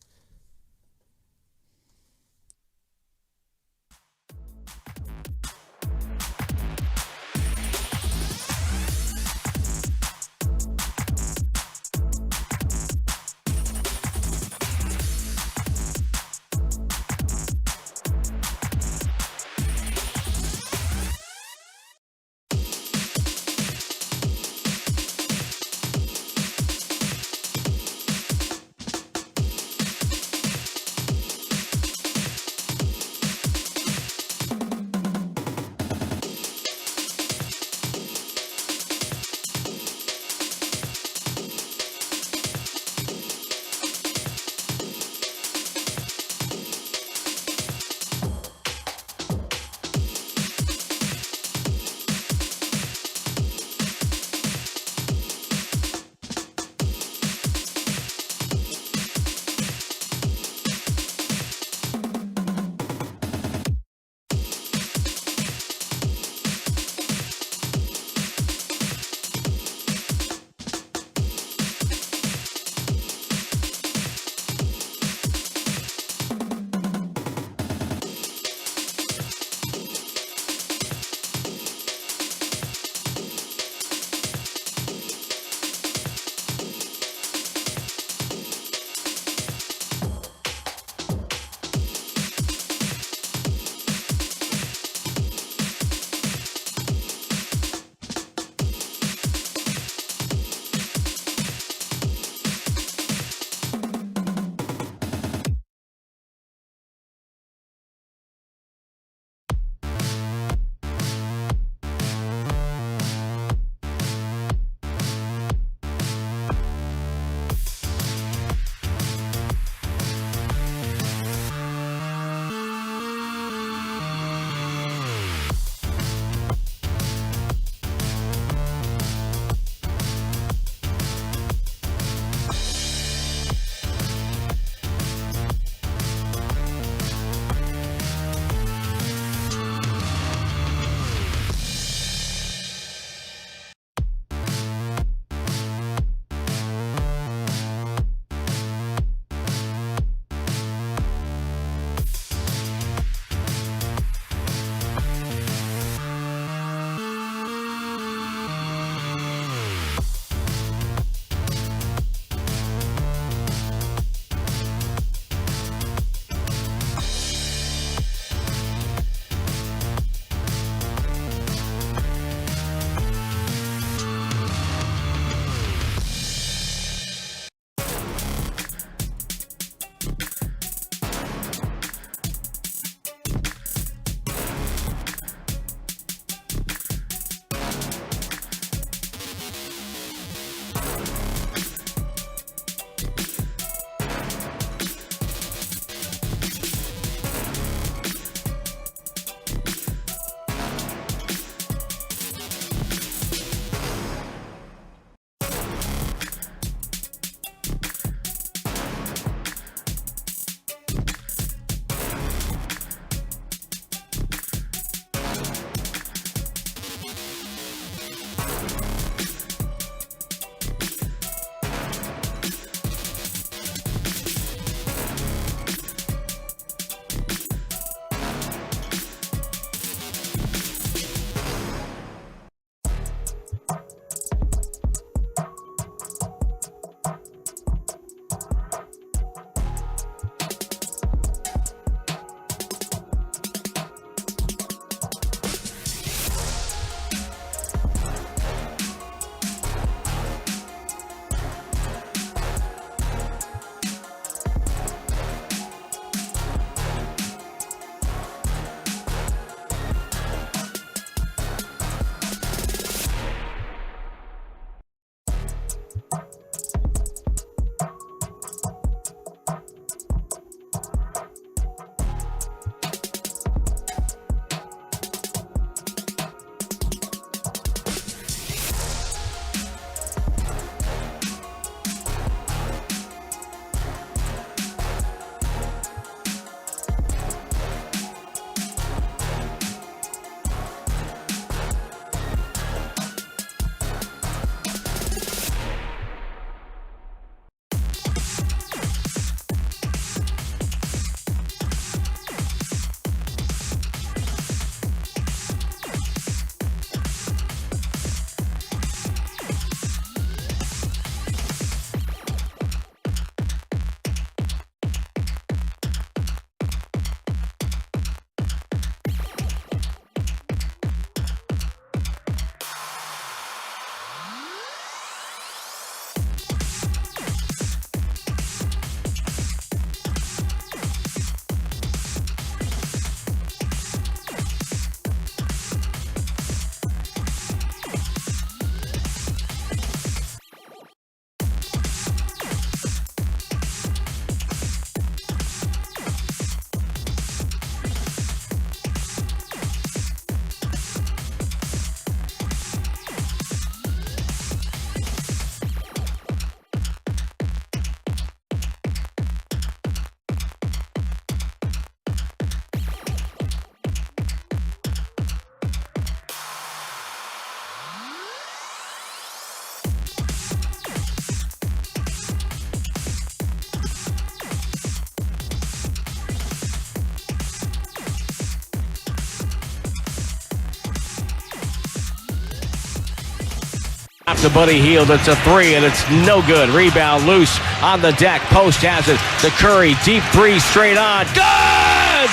Off to Buddy Hield. It's a three, and it's no good. Rebound loose on the deck. Post has it. The Curry deep three straight on. Good!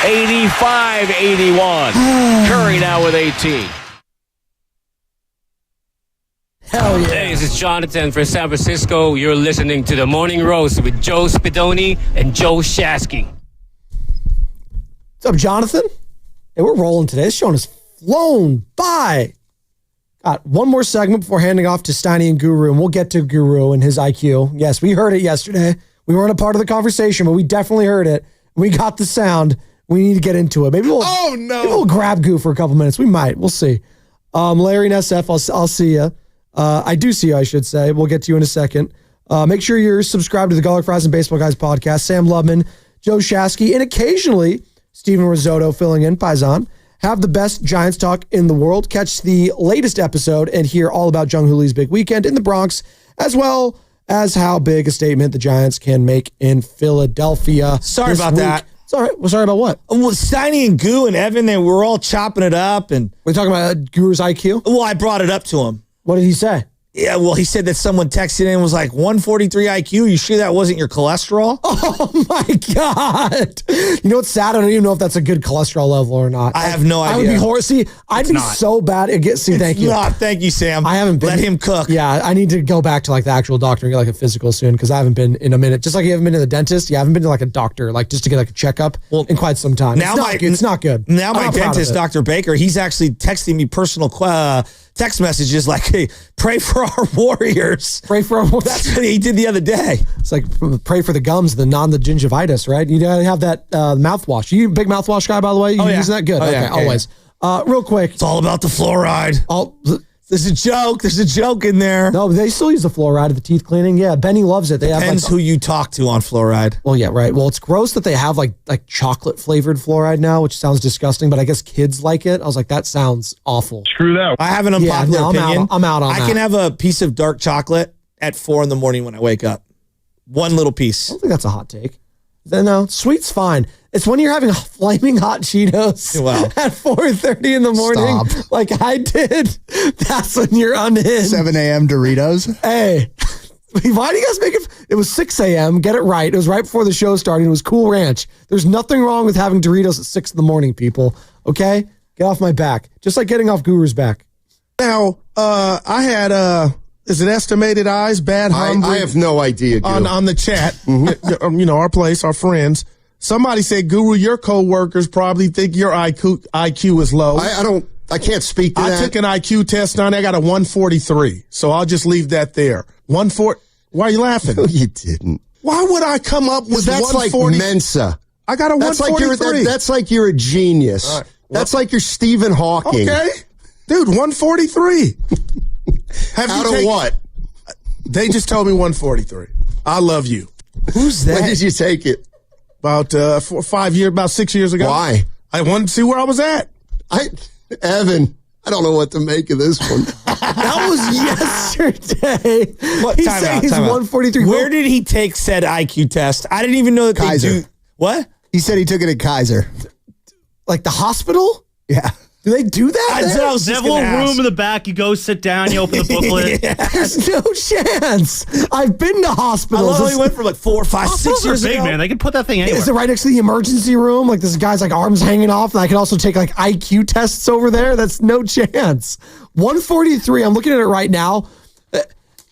85-81. Curry now with 18. Hell yeah. Hey, this is Jonathan from San Francisco. You're listening to The Morning Roast with Joe Spadoni and Joe Shasky. What's up, Jonathan? Hey, we're rolling today. This show has flown by. Got one more segment before handing off to Steiny and Guru, and we'll get to Guru and his IQ. Yes, we heard it yesterday. We weren't a part of the conversation, but we definitely heard it. We got the sound. We need to get into it. Maybe we'll grab Goo for a couple minutes. We might. We'll see. Larry and SF, I'll see you. I do see you, I should say. We'll get to you in a second. Make sure you're subscribed to the Garlic Fries and Baseball Guys podcast. Sam Lubman, Joe Shasky, and occasionally Steven Risotto filling in, Paisan. Have the best Giants talk in the world. Catch the latest episode and hear all about Jung Hoo Lee's big weekend in the Bronx, as well as how big a statement the Giants can make in Philadelphia. Sorry about that. It's all right. Well, sorry about what? Well, Steiny and Goo and Evan, they were all chopping it up. And we're talking about Guru's IQ? Well, I brought it up to him. What did he say? Yeah, well, he said that someone texted in and was like, 143 IQ. You sure that wasn't your cholesterol? Oh, my God. You know what's sad? I don't even know if that's a good cholesterol level or not. I have no idea. I would be horrible. See, I'd be so bad at thank you. Thank you, Sam. I haven't been. Let him cook. Yeah, I need to go back to like the actual doctor and get like a physical soon because I haven't been in a minute. Just like you haven't been to the dentist, you haven't been to like a doctor, like just to get like a checkup in quite some time. Now it's not good. Now my dentist, Dr. Baker, he's actually texting me personal text messages like, hey, pray for our warriors. Pray for our warriors. That's what he did the other day. It's like pray for the gums, the gingivitis, right? You gotta have that mouthwash. You a big mouthwash guy, by the way? You using that? Good. Okay, always. Real quick. It's all about the fluoride. There's a joke. There's a joke in there. No, they still use the fluoride at the teeth cleaning. Yeah, Benny loves it. They Depends who you talk to on fluoride. Well, yeah, right. Well, it's gross that they have like chocolate flavored fluoride now, which sounds disgusting, but I guess kids like it. I was like, that sounds awful. Screw that. I have an unpopular opinion. I'm out on that. I can have a piece of dark chocolate at 4 a.m. when I wake up. One little piece. I don't think that's a hot take. No, sweet's fine. It's when you're having flaming hot Cheetos at 4:30 in the morning, like I did. That's when you're unhinged. 7 a.m. Doritos. Hey, why do you guys make it? It was 6 a.m. Get it right. It was right before the show started. It was Cool Ranch. There's nothing wrong with having Doritos at 6 in the morning, people. Okay? Get off my back. Just like getting off Guru's back. Now, I had is it Estimated Eyes, Bad Hungry? I have no idea, Guru. On the chat, our place, our friends. Somebody said, Guru, your coworkers probably think your IQ is low. I can't speak to that. I took an IQ test on it. I got a 143. So I'll just leave that there. 140. Why are you laughing? No, you didn't. Why would I come up with that's 140? Like Mensa. I got a 143. That's like you're a genius. Right. That's like you're Stephen Hawking. Okay. Dude, 143. Out of what? They just told me 143. I love you. Who's that? When did you take it? About 6 years ago. Why? I wanted to see where I was at. Evan, I don't know what to make of this one. That was yesterday. He said he's 143. Where did he take said IQ test? I didn't even know that Kaiser. they do. What? He said he took it at Kaiser. Like the hospital? Yeah. Do they do that? They have a little room in the back. You go sit down. You open the booklet. There's no chance. I've been to hospitals. I love how he went for like 4, 5, 6 years big, ago. man. They can put that thing anywhere. Is it right next to the emergency room? Like this guy's like arms hanging off, and I can also take like IQ tests over there. That's no chance. 143. I'm looking at it right now.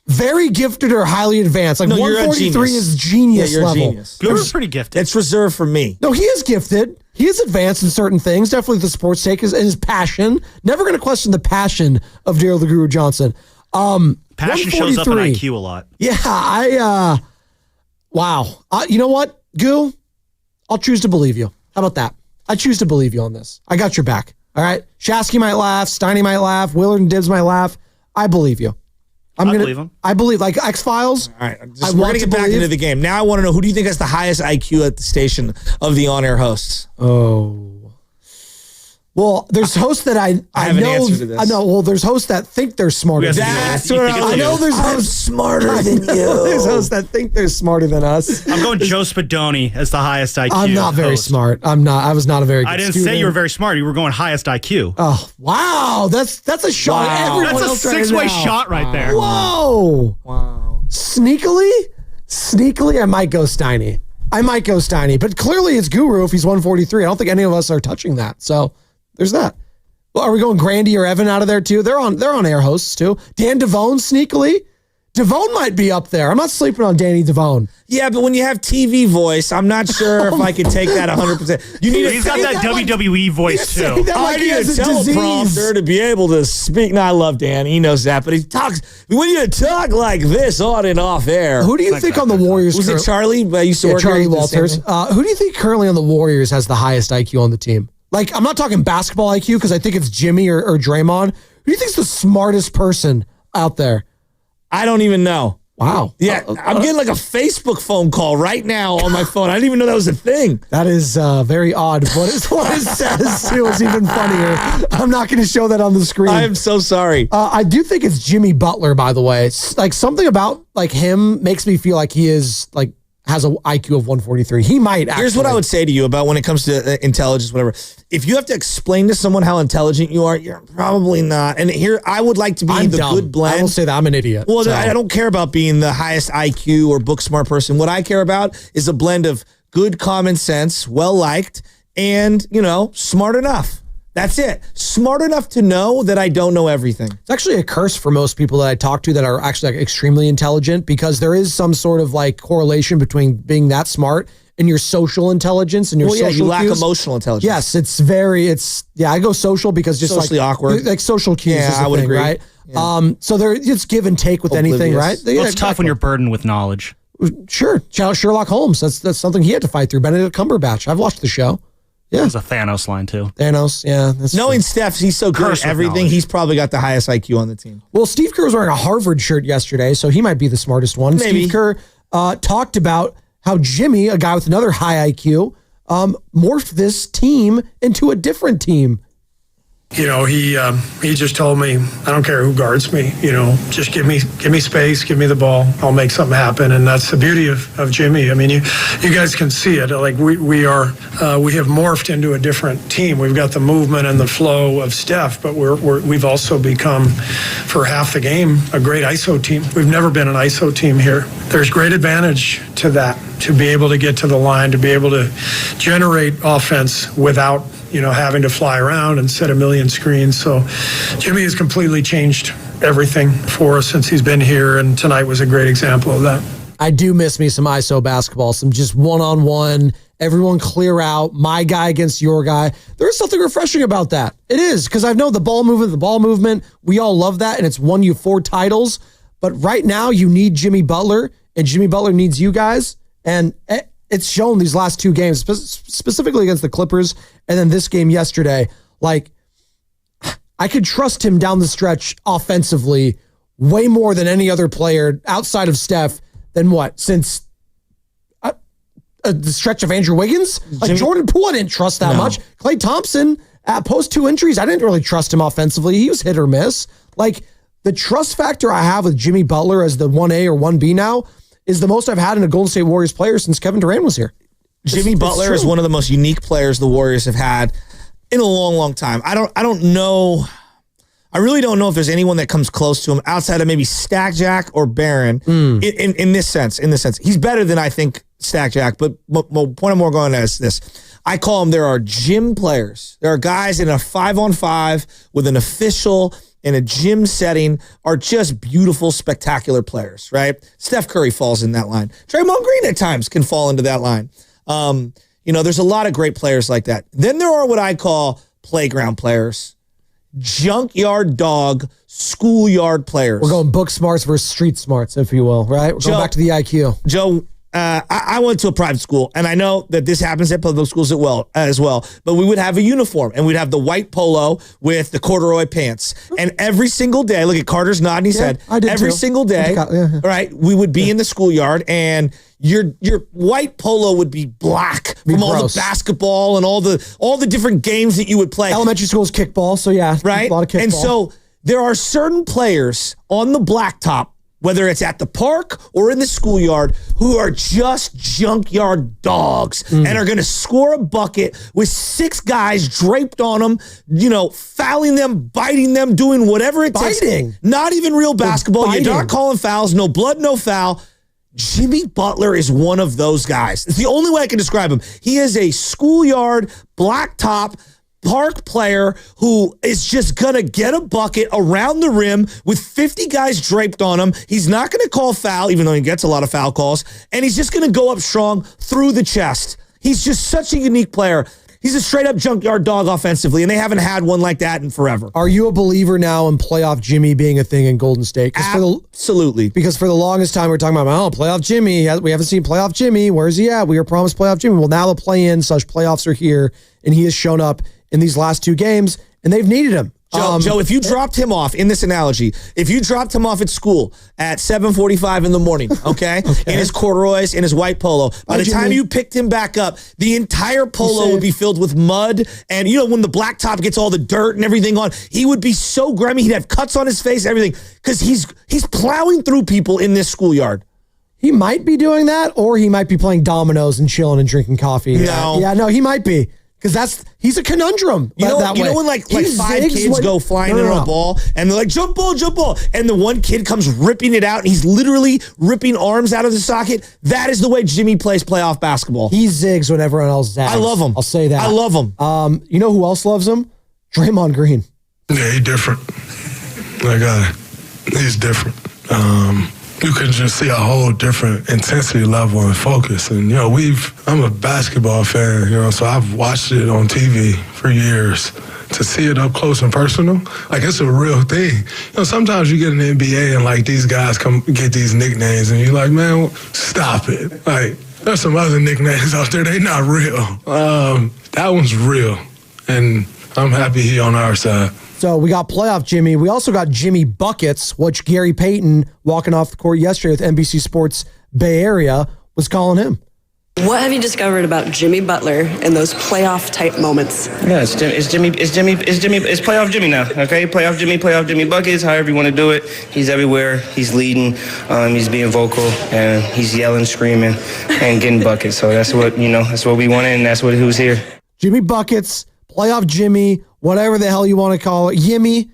Very gifted or highly advanced. Like 143 is genius you're level. A genius. You're pretty gifted. It's reserved for me. No, he is gifted. He is advanced in certain things. Definitely the sports take is his passion. Never going to question the passion of Daryl the Guru Johnson. Passion shows up in IQ a lot. Yeah, wow. You know what, Goo? I'll choose to believe you. How about that? I choose to believe you on this. I got your back. All right? Shasky might laugh. Steiny might laugh. Willard and Dibbs might laugh. I believe you. I believe him. I believe, like X-Files. All right, we're going to get back into the game. Now I want to know, who do you think has the highest IQ at the station of the on-air hosts? Oh. Well, there's hosts that I have an know. answer to this. I know. Well, there's hosts that think they're smarter. That's what I know. There's hosts smarter than you. There's hosts that think they're smarter than us. I'm going Joe Spadoni as the highest IQ. I'm not very host. smart. I'm not. I was not a very good I didn't student. say you were very smart. You were going highest IQ. Oh, wow. That's a shot. Wow. Everyone That's a else right six-way now. shot right there. Whoa. Wow. Sneakily, I might go Steiny. But clearly it's Guru if he's 143. I don't think any of us are touching that. So there's that. Well, are we going Grandy or Evan out of there too? They're on air hosts too. Dan Devone sneakily. Devone might be up there. I'm not sleeping on Danny Devone. Yeah, but when you have TV voice, I'm not sure if I can take that 100%. You need He's got that WWE voice too. I need a teleprompter to be able to speak. No, I love Dan. He knows that, but he talks. When you talk like this on and off air. Who do you think on the Warriors? Was it Charlie? I used to work Charlie here. Walters. Who do you think currently on the Warriors has the highest IQ on the team? Like, I'm not talking basketball IQ because I think it's Jimmy or Draymond. Who do you think's the smartest person out there? I don't even know. Wow. Yeah, I'm getting like a Facebook phone call right now on my phone. I didn't even know that was a thing. That is very odd. What it says too is even funnier. I'm not going to show that on the screen. I am so sorry. I do think it's Jimmy Butler, by the way. It's like something about like him makes me feel like he is like has an IQ of 143. He might actually. Here's what I would say to you about when it comes to intelligence, whatever. If you have to explain to someone how intelligent you are, you're probably not. And here, I would like to be I'm the dumb. good blend. I will say that I'm an idiot. Well, so. I don't care about being the highest IQ or book smart person. What I care about is a blend of good common sense, well-liked, and, smart enough. That's it. Smart enough to know that I don't know everything. It's actually a curse for most people that I talk to that are actually like extremely intelligent because there is some sort of like correlation between being that smart and your social intelligence and your social you lack cues. emotional intelligence. Yes, I go social because just socially like, awkward. Like social cues Yeah, is the I would thing, agree. right? Yeah. So it's give and take with anything, right? Well, it's tough when you're burdened with knowledge. Sure. Sherlock Holmes. That's something he had to fight through. Benedict Cumberbatch. I've watched the show. Yeah. There's a Thanos line too. Thanos, yeah. Knowing Steph, he's so good at everything, he's probably got the highest IQ on the team. Well, Steve Kerr was wearing a Harvard shirt yesterday, so he might be the smartest one. Maybe. Steve Kerr talked about how Jimmy, a guy with another high IQ, morphed this team into a different team. He just told me, I don't care who guards me, just give me space, give me the ball, I'll make something happen. And that's the beauty of Jimmy. I mean, you guys can see it. Like we have morphed into a different team. We've got the movement and the flow of Steph, but we've also become, for half the game, a great ISO team. We've never been an ISO team here. There's great advantage to that, to be able to get to the line, to be able to generate offense without having to fly around and set a million screens. So Jimmy has completely changed everything for us since he's been here, and tonight was a great example of that. I do miss me some ISO basketball, some just one-on-one, everyone clear out, my guy against your guy. There is something refreshing about that. It is, because I know the ball movement, we all love that, and it's won you 4 titles. But right now, you need Jimmy Butler, and Jimmy Butler needs you guys, and it's shown these last 2 games, specifically against the Clippers, and then this game yesterday. Like, I could trust him down the stretch offensively way more than any other player outside of Steph than since the stretch of Andrew Wiggins? Like Jordan Poole, I didn't trust that much. Klay Thompson, post 2 injuries, I didn't really trust him offensively. He was hit or miss. Like, the trust factor I have with Jimmy Butler as the 1A or 1B now is the most I've had in a Golden State Warriors player since Kevin Durant was here. Jimmy Butler is one of the most unique players the Warriors have had in a long, long time. I don't know. I really don't know if there's anyone that comes close to him outside of maybe Stack Jack or Barron in this sense. In this sense, he's better than I think Stack Jack. But the point I'm more going at is this. I call them, there are gym players. There are guys in a 5-on-5 with an official in a gym setting are just beautiful, spectacular players, right? Steph Curry falls in that line. Draymond Green at times can fall into that line. There's a lot of great players like that. Then there are what I call playground players, junkyard dog, schoolyard players. We're going book smarts versus street smarts, if you will, right? We're going back to the IQ. Joe, I went to a private school, and I know that this happens at public schools as well, but we would have a uniform, and we'd have the white polo with the corduroy pants. And every single day, look at Carter's nodding his head. I did every too. single day, right, we would be in the schoolyard, and your white polo would be black from all the basketball and all the different games that you would play. Elementary school's kickball, so yeah. Right? A lot of kickball. And so there are certain players on the blacktop, whether it's at the park or in the schoolyard, who are just junkyard dogs and are going to score a bucket with 6 guys draped on them, fouling them, biting them, doing whatever it takes. Not even real basketball. You're not calling fouls. No blood, no foul. Jimmy Butler is one of those guys. It's the only way I can describe him. He is a schoolyard, blacktop, park player who is just going to get a bucket around the rim with 50 guys draped on him. He's not going to call foul, even though he gets a lot of foul calls, and he's just going to go up strong through the chest. He's just such a unique player. He's a straight-up junkyard dog offensively, and they haven't had one like that in forever. Are you a believer now in playoff Jimmy being a thing in Golden State? Absolutely. Because for the longest time, we were talking about, playoff Jimmy. We haven't seen playoff Jimmy. Where's he at? We were promised playoff Jimmy. Well, now the play-in/playoffs are here, and he has shown up in these last 2 games, and they've needed him. Joe, if you dropped him off, in this analogy, if you dropped him off at school at 7:45 in the morning, okay, in his corduroys, in his white polo, by the time you picked him back up, the entire polo would be filled with mud, and when the blacktop gets all the dirt and everything on, he would be so grimy, he'd have cuts on his face, everything, because he's plowing through people in this schoolyard. He might be doing that, or he might be playing dominoes and chilling and drinking coffee. No, he might be. Because he's a conundrum. You know when like 5 kids go flying in on a ball and they're like, jump ball, and the one kid comes ripping it out and he's literally ripping arms out of the socket? That is the way Jimmy plays playoff basketball. He zigs when everyone else zags. I love him. I'll say that. I love him. You know who else loves him? Draymond Green. Yeah, he's different. He's different. You can just see a whole different intensity level and focus. And, I'm a basketball fan, so I've watched it on TV for years. To see it up close and personal, it's a real thing. Sometimes you get in the NBA and, these guys come get these nicknames and you're like, man, stop it. There's some other nicknames out there, they not real. That one's real. And I'm happy he on our side. So we got playoff Jimmy. We also got Jimmy Buckets, which Gary Payton, walking off the court yesterday with NBC Sports Bay Area, was calling him. What have you discovered about Jimmy Butler in those playoff type moments? Yeah, it's playoff Jimmy now. Okay, playoff Jimmy buckets. However you want to do it. He's everywhere. He's leading. He's being vocal and he's yelling, screaming, and getting buckets. So that's what That's what we wanted, and that's what who's here. Jimmy Buckets, playoff Jimmy, whatever the hell you want to call it, Yimmy.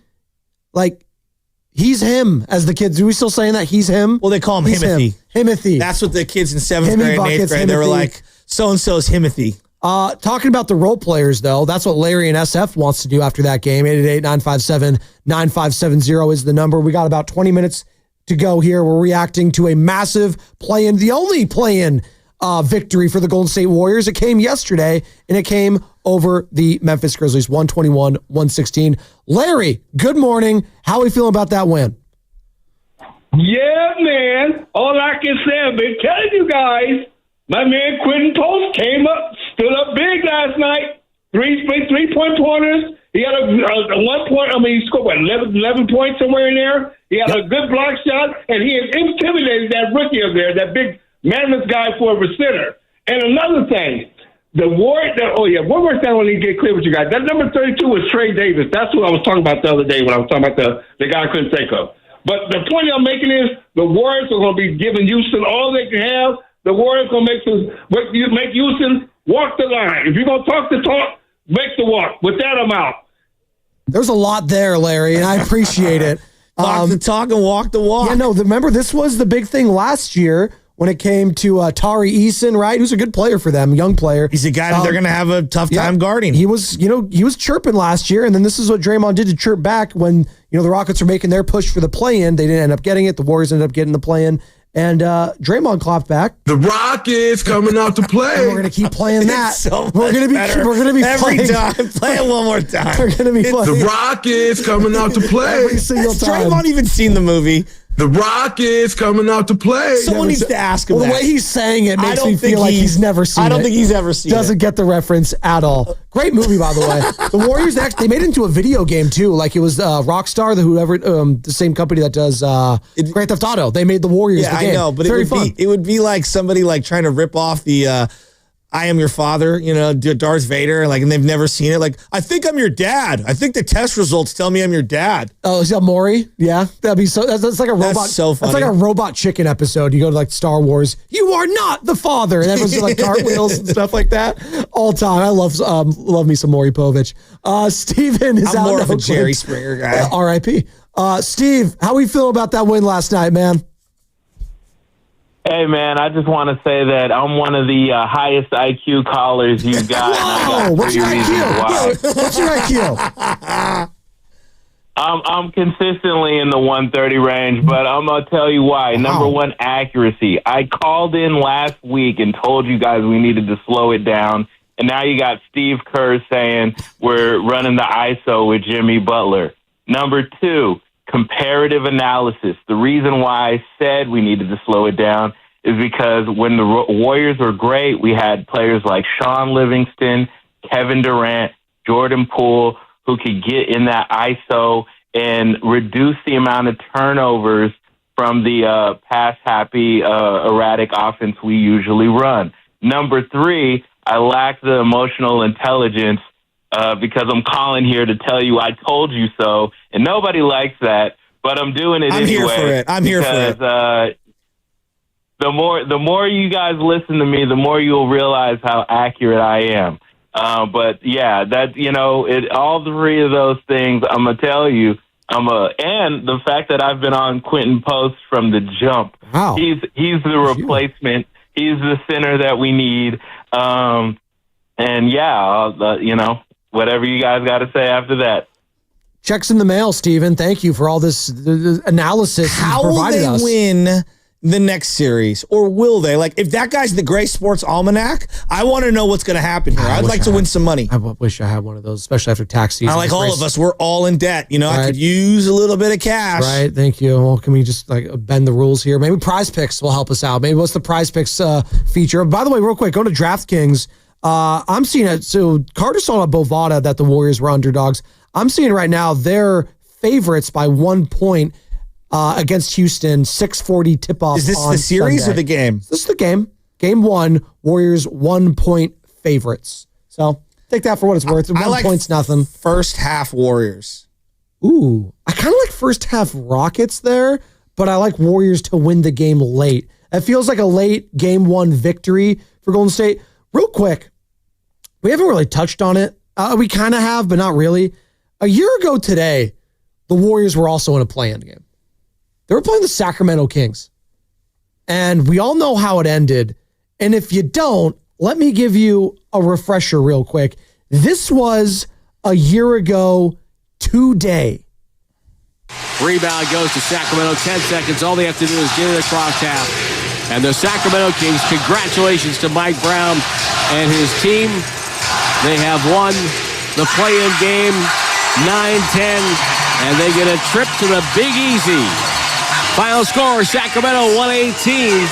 He's him, as the kids. Are we still saying that? He's him? Well, they call him Himothy. Himothy. That's what the kids in 7th grade and 8th grade, they were like, so-and-so's Himothy. Talking about the role players, though, that's what Larry and SF wants to do after that game. 888-957-9570 is the number. We got about 20 minutes to go here. We're reacting to a massive play-in, the only play-in victory for the Golden State Warriors. It came yesterday, and it came over the Memphis Grizzlies, 121-116. Larry, good morning. How are we feeling about that win? Yeah, man. All I can say, I've been telling you guys, my man Quentin Post stood up big last night. Three-point pointers. He had a 1 point. He scored, 11 points somewhere in there. He had a good block shot, and he has intimidated that rookie up there, that big mammoth guy for a center. And another thing, one more thing I want to get clear with you guys. That number 32 was Trey Davis. That's who I was talking about the other day when I was talking about the guy I couldn't think of. But the point I'm making is the Warriors are going to be giving Houston all they can have. The Warriors are going to make Houston walk the line. If you're going to talk the talk, make the walk. With that, I'm out. There's a lot there, Larry, and I appreciate it. Talk the talk and walk the walk. Yeah, no, remember, this was the big thing last year when it came to Tari Eason, right? Who's a good player for them, young player. He's a guy that they're going to have a tough time guarding. He was chirping last year, and then this is what Draymond did to chirp back when, the Rockets were making their push for the play-in. They didn't end up getting it. The Warriors ended up getting the play-in. And Draymond clapped back. The Rockets coming out to play. And we're gonna keep playing that. We're gonna be every playing. time. Play it one more time. We're gonna be playing. The Rockets coming out to play every single time. Has Draymond even seen the movie? The Rockets coming out to play. Someone needs to ask him Well, the that. way he's saying it makes don't me think feel like he's never seen it. I don't think he's ever seen Doesn't it. get the reference at all. Great movie, by the way. The Warriors, they made it into a video game, too. Like, it was Rockstar, the same company that does Grand Theft Auto. They made the Warriors Yeah, the game. I know, but Fun. it would be like somebody like trying to rip off the I Am Your Father, Darth Vader, and they've never seen it. Like, I think I'm your dad. I think the test results tell me I'm your dad. Oh, is that Maury? Yeah, that'd be so. That's like a robot. That's so funny. That's like a Robot Chicken episode. You go to like Star Wars. You are not the father, and everyone's doing like cartwheels and stuff like that all time. I love me some Maury Povich. Steven is I'm out more in of a Oakland. Jerry Springer guy. R.I.P. Steve, how we feel about that win last night, man? Hey, man, I just want to say that I'm one of the highest IQ callers you got. Whoa, what's your IQ? What's your IQ? I'm consistently in the 130 range, but I'm going to tell you why. Number one, accuracy. I called in last week and told you guys we needed to slow it down, and now you got Steve Kerr saying we're running the ISO with Jimmy Butler. Number two, comparative analysis. The reason why I said we needed to slow it down is because when the Warriors were great, we had players like Sean Livingston, Kevin Durant, Jordan Poole, who could get in that ISO and reduce the amount of turnovers from the pass-happy, erratic offense we usually run. Number three, I lack the emotional intelligence because I'm calling here to tell you I told you so, and nobody likes that, but I'm doing it anyway. I'm here for it. The more you guys listen to me, the more you'll realize how accurate I am. But yeah, all three of those things, I'm gonna tell you, and the fact that I've been on Quentin Post from the jump. Wow. He's the replacement. He's the center that we need. And yeah, whatever you guys got to say after that. Checks in the mail, Steven. Thank you for all this analysis How you will provided they us. win the next series, or will they? Like, if that guy's the Gray Sports Almanac, I want to know what's going to happen here. I'd like to win some money. I wish I had one of those, especially after tax season. Like all of us, we're all in debt. I Right. could use a little bit of cash. Right, thank you. Well, can we just bend the rules here? Maybe Prize Picks will help us out. Maybe what's the Prize Picks feature? By the way, real quick, go to DraftKings. I'm seeing it. So Carter saw at Bovada that the Warriors were underdogs. I'm seeing right now they're favorites by 1 point against Houston. 6:40 tip off. Is this the series or the game? This is the game. Game one. Warriors 1 point favorites. So take that for what it's worth. 1 point's nothing. First half Warriors. Ooh, I kind of like first half Rockets there, but I like Warriors to win the game late. It feels like a late game one victory for Golden State. Real quick, we haven't really touched on it. We kind of have, but not really. A year ago today, the Warriors were also in a play-in game. They were playing the Sacramento Kings. And we all know how it ended. And if you don't, let me give you a refresher real quick. This was a year ago today. Rebound goes to Sacramento. 10 seconds. All they have to do is get it across half. And the Sacramento Kings, congratulations to Mike Brown and his team. They have won the play-in game 9-10, and they get a trip to the Big Easy. Final score, Sacramento 118,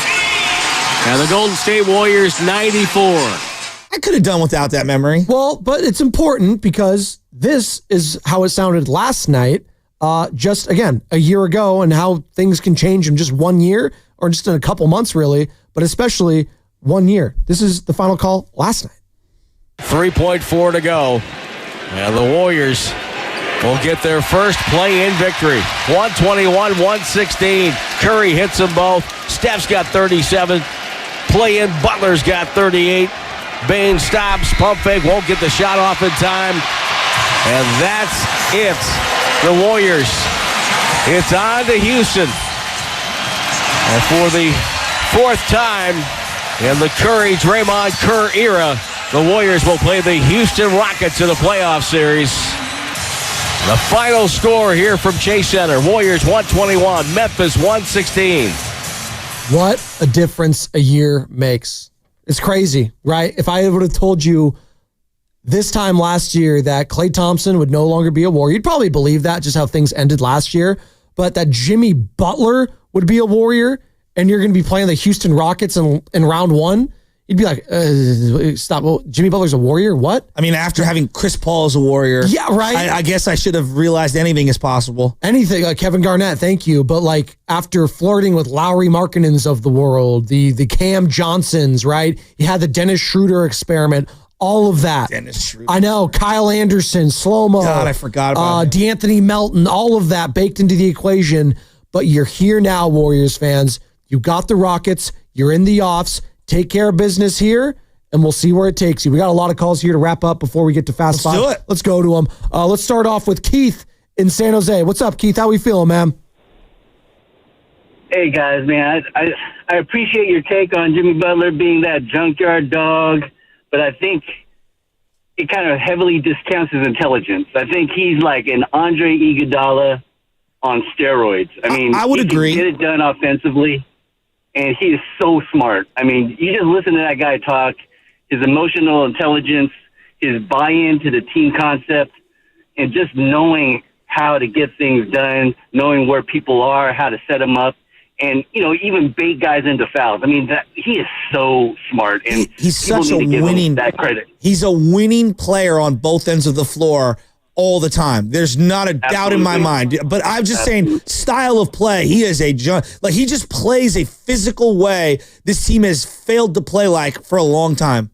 and the Golden State Warriors 94. I could have done without that memory. Well, but it's important because this is how it sounded last night, just, again, a year ago, and how things can change in just 1 year, or just in a couple months, really, but especially 1 year. This is the final call last night. 3.4 to go, and the Warriors will get their first play-in victory. 121-116. Curry hits them both. Steph's got 37. Play-in Butler's got 38. Bain stops. Pump fake. Won't get the shot off in time. And that's it. The Warriors. It's on to Houston. And for the fourth time in the Curry, Draymond, Kerr era, the Warriors will play the Houston Rockets in the playoff series. The final score here from Chase Center. Warriors 121, Memphis 116. What a difference a year makes. It's crazy, right? If I would have told you this time last year that Klay Thompson would no longer be a Warrior, you'd probably believe that, just how things ended last year. but that Jimmy Butler would be a Warrior, and you're going to be playing the Houston Rockets in round one, you'd be like, stop. Well, Jimmy Butler's a Warrior? What? I mean, after having Chris Paul as a Warrior. Yeah, right. I guess I should have realized anything is possible. Anything, like Kevin Garnett, thank you. But like after flirting with Lowry Markkanens of the world, the Cam Johnsons, right? You had the Dennis Schroeder experiment, all of that. Dennis Schroeder. I know. Kyle Anderson, Slow-Mo. God, I forgot about DeAnthony Melton, all of that baked into the equation. But you're here now, Warriors fans. You got the Rockets. You're in the offs. Take care of business here, and we'll see where it takes you. We got a lot of calls here to wrap up before we get to Fast Five. Let's do it. Let's go to them. Let's start off with Keith in San Jose. What's up, Keith? How we feeling, man? Hey, guys, man. I appreciate your take on Jimmy Butler being that junkyard dog, but I think it kind of heavily discounts his intelligence. I think he's like an Andre Iguodala on steroids. I mean, I would agree. He can get it done offensively. And he is so smart. I mean, you just listen to that guy talk, his emotional intelligence, his buy-in to the team concept, and just knowing how to get things done, knowing where people are, how to set them up, and, even bait guys into fouls. I mean, he is so smart. And he's such a winning, that credit. He's a winning player on both ends of the floor all the time. There's not a doubt in my mind. But I'm just saying, style of play, he is he just plays a physical way this team has failed to play like for a long time.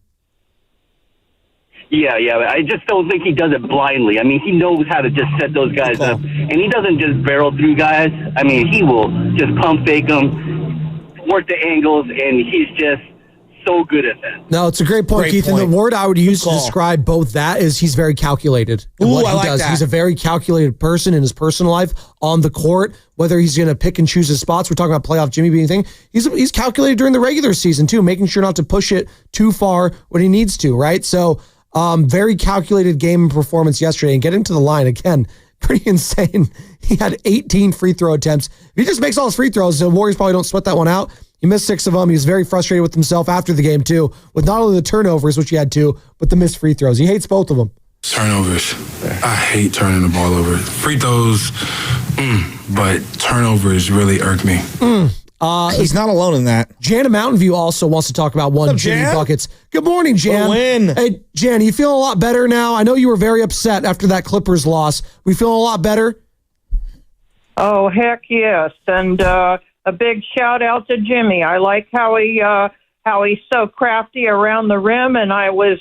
Yeah. I just don't think he does it blindly. I mean, he knows how to just set those guys up. And he doesn't just barrel through guys. I mean, he will just pump fake them, work the angles, and he's just so good at that. No, it's a great point, Keith. And the word I would use to describe both that is he's very calculated in what he does. He's a very calculated person in his personal life on the court, whether he's going to pick and choose his spots. We're talking about playoff Jimmy being a thing. He's calculated during the regular season, too, making sure not to push it too far when he needs to, right? So very calculated game and performance yesterday. And getting to the line, again, pretty insane. He had 18 free throw attempts. If he just makes all his free throws, the Warriors probably don't sweat that one out. He missed 6 of them. He was very frustrated with himself after the game, too, with not only the turnovers, which he had 2, but the missed free throws. He hates both of them. Turnovers. I hate turning the ball over. Free throws, but turnovers really irk me. He's not alone in that. Jan in Mountain View also wants to talk about one Jimmy buckets. Good morning, Jan. Win. Hey, Jan, you feeling a lot better now? I know you were very upset after that Clippers loss. We feeling a lot better? Oh, heck yes. And a big shout out to Jimmy. I like how he's so crafty around the rim. And I was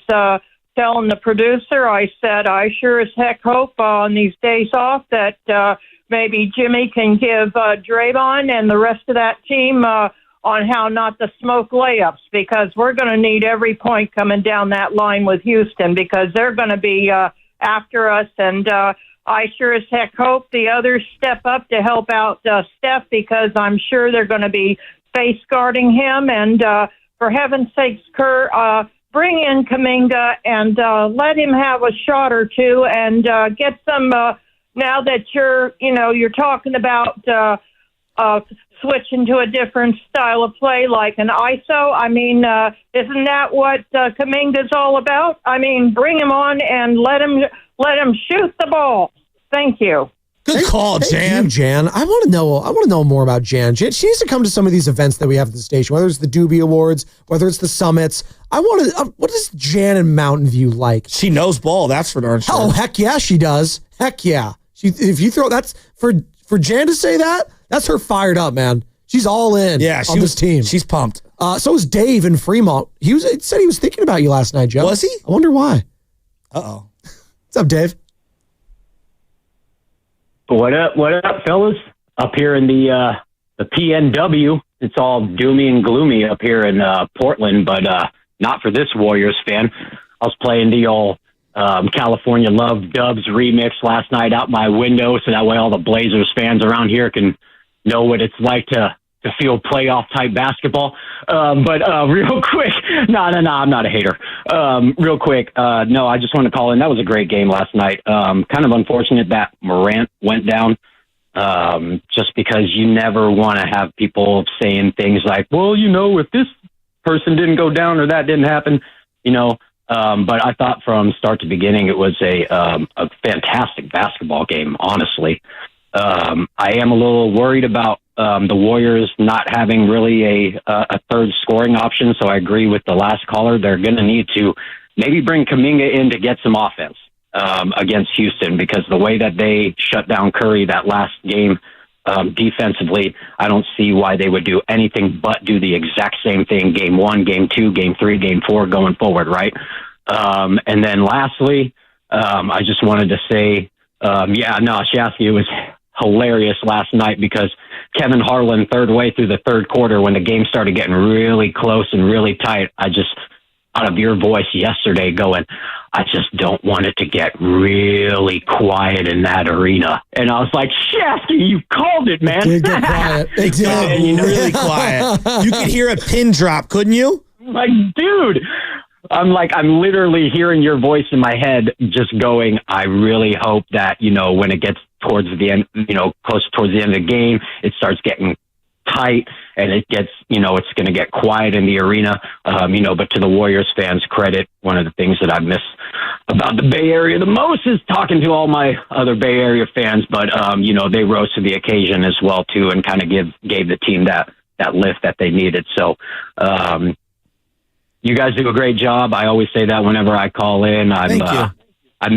telling the producer, I said, I sure as heck hope on these days off that maybe Jimmy can give Draymond and the rest of that team on how not to smoke layups, because we're going to need every point coming down that line with Houston, because they're going to be after us. And I sure as heck hope the others step up to help out Steph, because I'm sure they're going to be face guarding him. And for heaven's sakes, Kerr, bring in Kuminga and let him have a shot or two and get some. Now that you're talking about switching to a different style of play like an ISO. I mean, isn't that what Kuminga's all about? I mean, bring him on and let him shoot the ball. Thank you. Good call, Jan. Thank you, Jan. I want to know more about Jan. She needs to come to some of these events that we have at the station, whether it's the Doobie Awards, whether it's the summits. What does Jan in Mountain View like? She knows ball. That's for darn sure. Oh, heck yeah, she does. Heck yeah. If you throw that's for Jan to say that, that's her fired up, man. She's all in on this team. She's pumped. So is Dave in Fremont. He said he was thinking about you last night, Joe. Was he? I wonder why. Uh-oh. What's up, Dave? What up, fellas? Up here in the PNW, it's all doomy and gloomy up here in Portland, but not for this Warriors fan. I was playing the old California Love Dubs remix last night out my window, so that way all the Blazers fans around here can know what it's like to feel playoff type basketball. But real quick, no, I'm not a hater. Real quick, no, I just want to call in. That was a great game last night. Kind of unfortunate that Morant went down, just because you never want to have people saying things like, well, if this person didn't go down or that didn't happen, but I thought from start to beginning it was a fantastic basketball game, honestly. I am a little worried about the Warriors not having really a third scoring option. So I agree with the last caller. They're going to need to maybe bring Kuminga in to get some offense against Houston, because the way that they shut down Curry that last game defensively, I don't see why they would do anything but do the exact same thing game 1, game 2, game 3, game 4 going forward, right? And then lastly, I just wanted to say, Shasky, it was hilarious last night because Kevin Harlan, third way through the third quarter, when the game started getting really close and really tight, I just, out of your voice yesterday, going, I just don't want it to get really quiet in that arena. And I was like, Shasky, you called it, man. It did get quiet. It did. Really quiet. You could hear a pin drop, couldn't you? Like, dude, I'm literally hearing your voice in my head just going, I really hope that, when it gets towards the end, close towards the end of the game, it starts getting tight and it gets, it's going to get quiet in the arena. But to the Warriors fans' credit, one of the things that I miss about the Bay Area the most is talking to all my other Bay Area fans. But, they rose to the occasion as well, too, and kind of gave the team that lift that they needed. So, you guys do a great job. I always say that whenever I call in. Thank you. I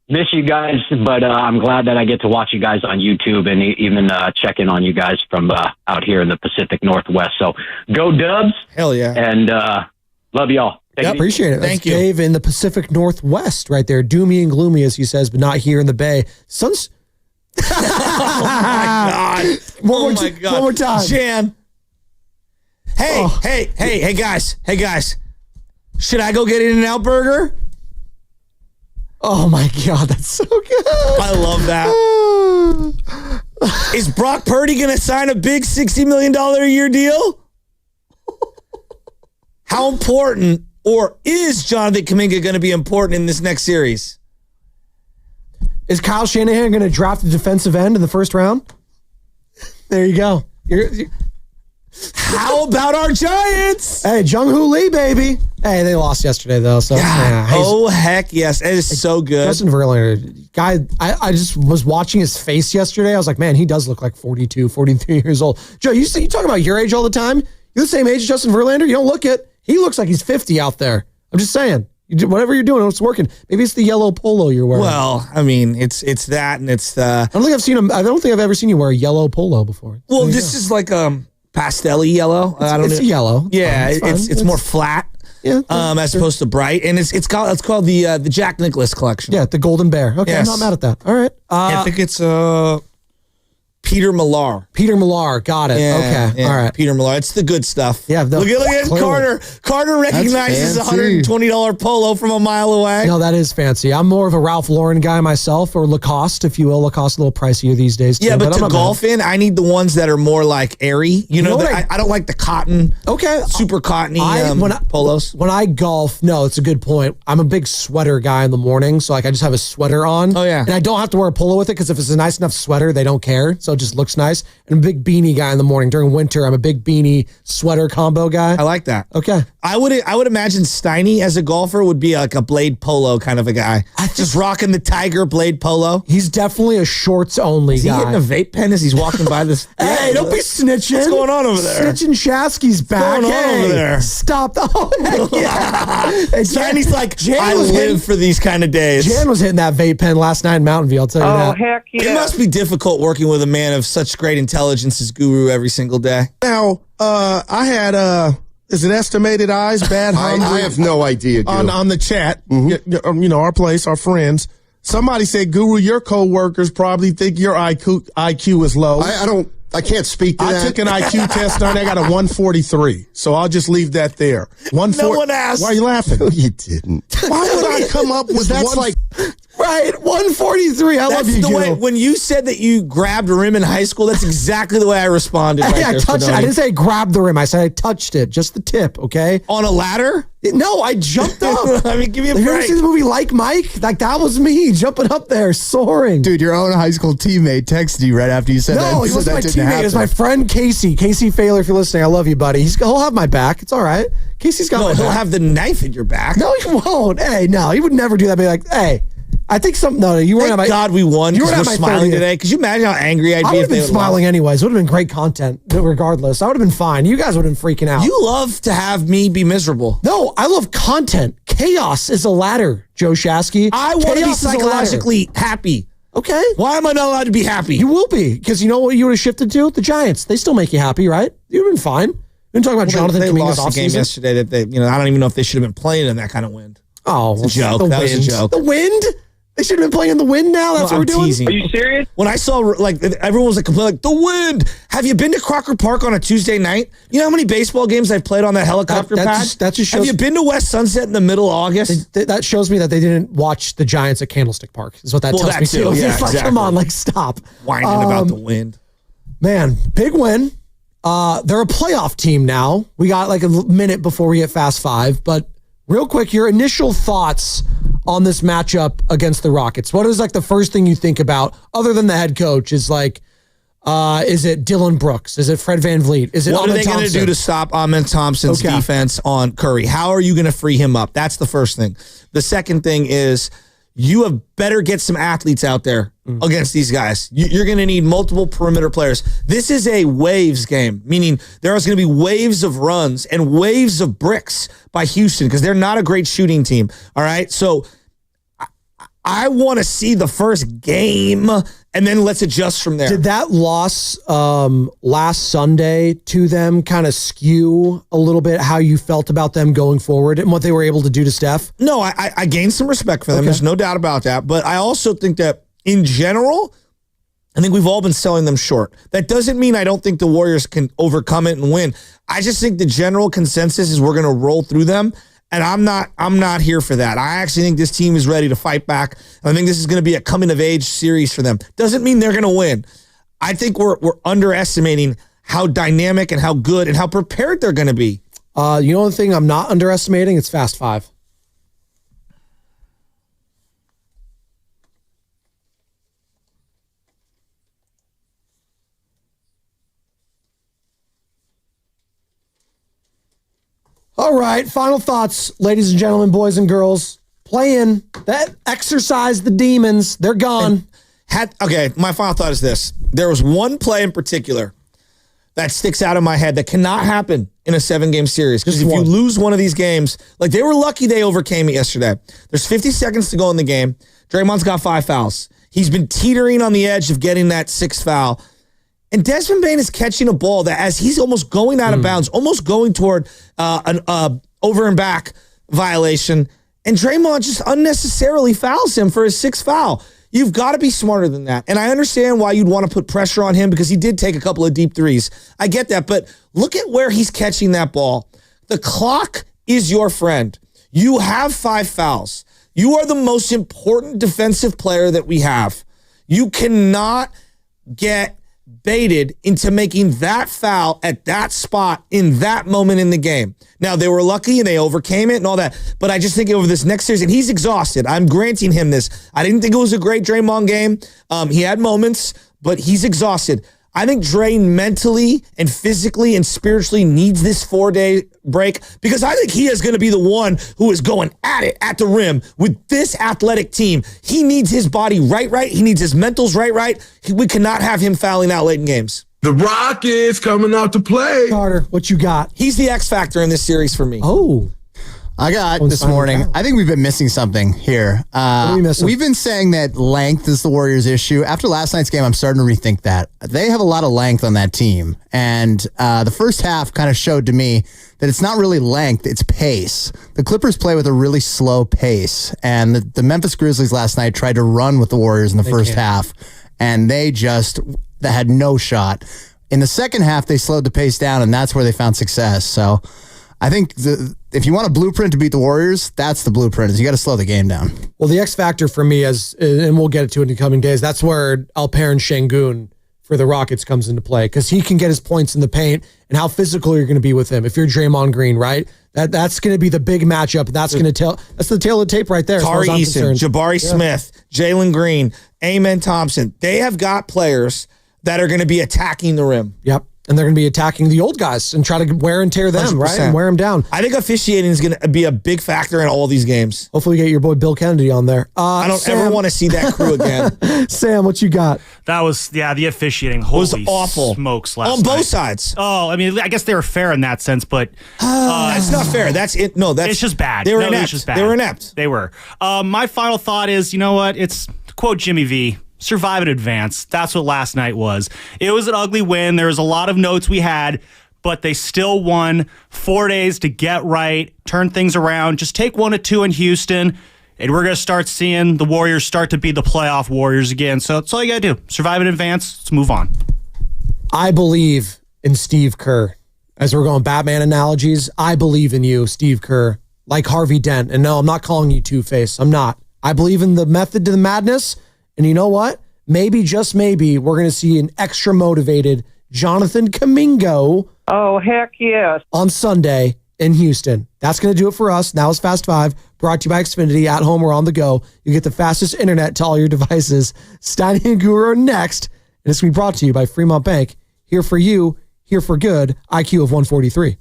miss you guys, but I'm glad that I get to watch you guys on YouTube and even check in on you guys from out here in the Pacific Northwest. So go Dubs. Hell yeah. And love y'all. Yeah, appreciate it. Thank you. Dave in the Pacific Northwest right there. Doomy and gloomy, as he says, but not here in the Bay. Sun's... Oh, my God. One more time. Jan. Hey, guys. Should I go get In-N-Out Burger? Oh, my God. That's so good. I love that. Is Brock Purdy going to sign a big $60 million a year deal? How important, or is Jonathan Kuminga going to be important in this next series? Is Kyle Shanahan going to draft a defensive end in the first round? There you go. How about our Giants? Hey, Jung-Hoo Lee, baby. Hey, they lost yesterday, though. So, heck yes. It is so good. Justin Verlander, guy, I just was watching his face yesterday. I was like, man, he does look like 42, 43 years old. Joe, you talk about your age all the time. You're the same age as Justin Verlander. You don't look it. He looks like he's 50 out there. I'm just saying. Whatever you're doing, it's working. Maybe it's the yellow polo you're wearing. Well, I mean, it's that, and it's the... I don't think I've ever seen you wear a yellow polo before. Well, this is like pastel-y yellow. It's yellow. Yeah, it's more flat. Yeah, as opposed to bright, and it's called the Jack Nicklaus collection. Yeah, the Golden Bear. Okay, yes. I'm not mad at that. All right, I think it's Peter Millar. Peter Millar, got it. Yeah, okay, all right. Peter Millar. It's the good stuff. Yeah, look at Carter. Carter recognizes a $120 polo from a mile away. No, that is fancy. I'm more of a Ralph Lauren guy myself, or Lacoste, if you will. Lacoste a little pricier these days. Too, yeah, but to golf in, I need the ones that are more like airy. You know I don't like the cotton. Okay, super cottony polos. When I golf, no, it's a good point. I'm a big sweater guy in the morning, so I just have a sweater on. Oh yeah, and I don't have to wear a polo with it because if it's a nice enough sweater, they don't care. So it just looks nice. And I'm a big beanie guy in the morning. During winter, I'm a big beanie sweater combo guy. I like that. Okay. I would imagine Steiny as a golfer would be like a blade polo kind of a guy. Just rocking the Tiger blade polo. He's definitely a shorts only guy. Is he getting a vape pen as he's walking by this? Hey, don't be snitching. What's going on over there? Snitching Shasky's back. What's going on over there? Stop. Oh, yeah. Steiny's like, I live for these kind of days. Jan was hitting that vape pen last night in Mountain View, I'll tell you that. Oh, heck yeah. It must be difficult working with a man of such great intelligence as Guru every single day. Now, I had is it estimated eyes, bad hungry? I have no idea, Joe. On the chat, our place, our friends. Somebody said, Guru, your coworkers probably think your IQ is low. I can't speak to that. I took an IQ test on it. I got a 143. So I'll just leave that there. No one asked. Why are you laughing? No, you didn't. Why would I come up with that's like... Right, 143. I love you, Joe. When you said that you grabbed a rim in high school, that's exactly the way I responded. I touched it. I didn't say grab the rim. I said I touched it, just the tip. Okay. On a ladder? No, I jumped up. I mean, give me a break. break. You ever seen the movie Like Mike? Like that was me jumping up there, soaring. Dude, your own high school teammate texted you right after you said that. No, he wasn't my teammate. It was my friend Casey. Casey Failer, if you're listening, I love you, buddy. He'll have my back. It's all right. Casey's got my back. He'll have the knife in your back. No, he won't. Hey, no, he would never do that. Be like, hey. I think no, you weren't. Thank God we won. You were We're smiling today. Could you imagine how angry I'd be if they been smiling anyways? Would have been great content regardless. I would have been fine. You guys would have been freaking out. You love to have me be miserable. No, I love content. Chaos is a ladder, Joe Shasky. I want to be psychologically happy. Okay. Why am I not allowed to be happy? You will be, because you know what you would have shifted to? The Giants. They still make you happy, right? You would have been fine. We didn't talk about Jonathan They Kuminga's lost the game yesterday that they, I don't even know if they should have been playing in that kind of wind. Oh, it's a joke. That was a joke. The wind? They should have been playing in the wind now? That's what we're doing? Are you serious? When I saw, everyone was complaining, the wind. Have you been to Crocker Park on a Tuesday night? You know how many baseball games I've played on that helicopter pad? That just shows, have you been to West Sunset in the middle of August? That shows me that they didn't watch the Giants at Candlestick Park, is what that tells me too. Yeah, exactly. Come on, stop. Whining about the wind. Man, big win. They're a playoff team now. We got a minute before we hit Fast Five, but real quick, your initial thoughts on this matchup against the Rockets. What is the first thing you think about, other than the head coach? Is it Dylan Brooks? Is it Fred VanVleet? Is it what Ahmed are they going to do to stop Ahmed Thompson's defense on Curry? How are you going to free him up? That's the first thing. The second thing is you have better get some athletes out there against these guys. You're going to need multiple perimeter players. This is a waves game, meaning there is going to be waves of runs and waves of bricks by Houston because they're not a great shooting team. All right. So I want to see the first game and then let's adjust from there. Did that loss last Sunday to them kind of skew a little bit how you felt about them going forward and what they were able to do to Steph? No, I gained some respect for them. There's no doubt about that. But I also think that in general, I think we've all been selling them short. That doesn't mean I don't think the Warriors can overcome it and win. I just think the general consensus is we're going to roll through them. And I'm not here for that. I actually think this team is ready to fight back. I think this is going to be a coming of age series for them. Doesn't mean they're going to win. I think we're underestimating how dynamic and how good and how prepared they're going to be. You know the thing I'm not underestimating? It's Fast Five. All right, final thoughts, ladies and gentlemen, boys and girls. Playing that exorcise the demons. They're gone. My final thought is this. There was one play in particular that sticks out in my head that cannot happen in a 7-game series. Because if you lose one of these games, they were lucky they overcame it yesterday. There's 50 seconds to go in the game. Draymond's got 5 fouls. He's been teetering on the edge of getting that 6th foul. And Desmond Bane is catching a ball that as he's almost going out of bounds, almost going toward an over and back violation, and Draymond just unnecessarily fouls him for his 6th foul. You've got to be smarter than that. And I understand why you'd want to put pressure on him because he did take a couple of deep threes. I get that, but look at where he's catching that ball. The clock is your friend. You have 5 fouls. You are the most important defensive player that we have. You cannot get baited into making that foul at that spot in that moment in the game. Now, they were lucky and they overcame it and all that, but I just think over this next series, and he's exhausted. I'm granting him this. I didn't think it was a great Draymond game. He had moments, but he's exhausted. I think Dre mentally and physically and spiritually needs this 4-day break because I think he is going to be the one who is going at it at the rim with this athletic team. He needs his body right. He needs his mentals right. We cannot have him fouling out late in games. The Rockets coming out to play. Carter, what you got? He's the X factor in this series for me. Oh. I got this morning. I think we've been missing something here. What are we missing? We've been saying that length is the Warriors' issue. After last night's game, I'm starting to rethink that. They have a lot of length on that team. And the first half kind of showed to me that it's not really length, it's pace. The Clippers play with a really slow pace. And the Memphis Grizzlies last night tried to run with the Warriors in the first half. And they had no shot. In the second half, they slowed the pace down, and that's where they found success. So I think if you want a blueprint to beat the Warriors, that's the blueprint, is you got to slow the game down. Well, the X factor for me is, and we'll get to it in the coming days, that's where Alperen Şengün for the Rockets comes into play because he can get his points in the paint and how physical you're going to be with him. If you're Draymond Green, right? That's going to be the big matchup. That's going to that's the tail of the tape right there. Tari Eason, Jabari Smith, Jalen Green, Amen Thompson. They have got players that are going to be attacking the rim. Yep. And they're going to be attacking the old guys and try to wear and tear them, 100%. right? And wear them down. I think officiating is going to be a big factor in all these games. Hopefully we get your boy Bill Kennedy on there. I don't ever want to see that crew again. Sam, what you got? That was, the officiating. Holy was awful. Smokes last on both night. sides. Oh, I mean, I guess they were fair in that sense, but that's not fair. That's it. No, that's it's just bad. They were No, inept. it's just bad. They were inept. They were. My final thought is, you know what? It's to quote Jimmy V. Survive in advance. That's what last night was. It was an ugly win. There was a lot of notes we had, but they still won. 4 days to get right, turn things around. Just take 1 or 2 in Houston, and we're going to start seeing the Warriors start to be the playoff Warriors again. So that's all you got to do. Survive in advance. Let's move on. I believe in Steve Kerr. As we're going Batman analogies, I believe in you, Steve Kerr, like Harvey Dent. And no, I'm not calling you Two-Face. I'm not. I believe in the method to the madness. And you know what? Maybe, just maybe, we're going to see an extra motivated Jonathan Kuminga. Oh, heck yes. On Sunday in Houston. That's going to do it for us. Now it's Fast Five, brought to you by Xfinity. At home or on the go. You get the fastest internet to all your devices. Steiny and Guru are next. And it's going to be brought to you by Fremont Bank. Here for you, here for good. IQ of 143.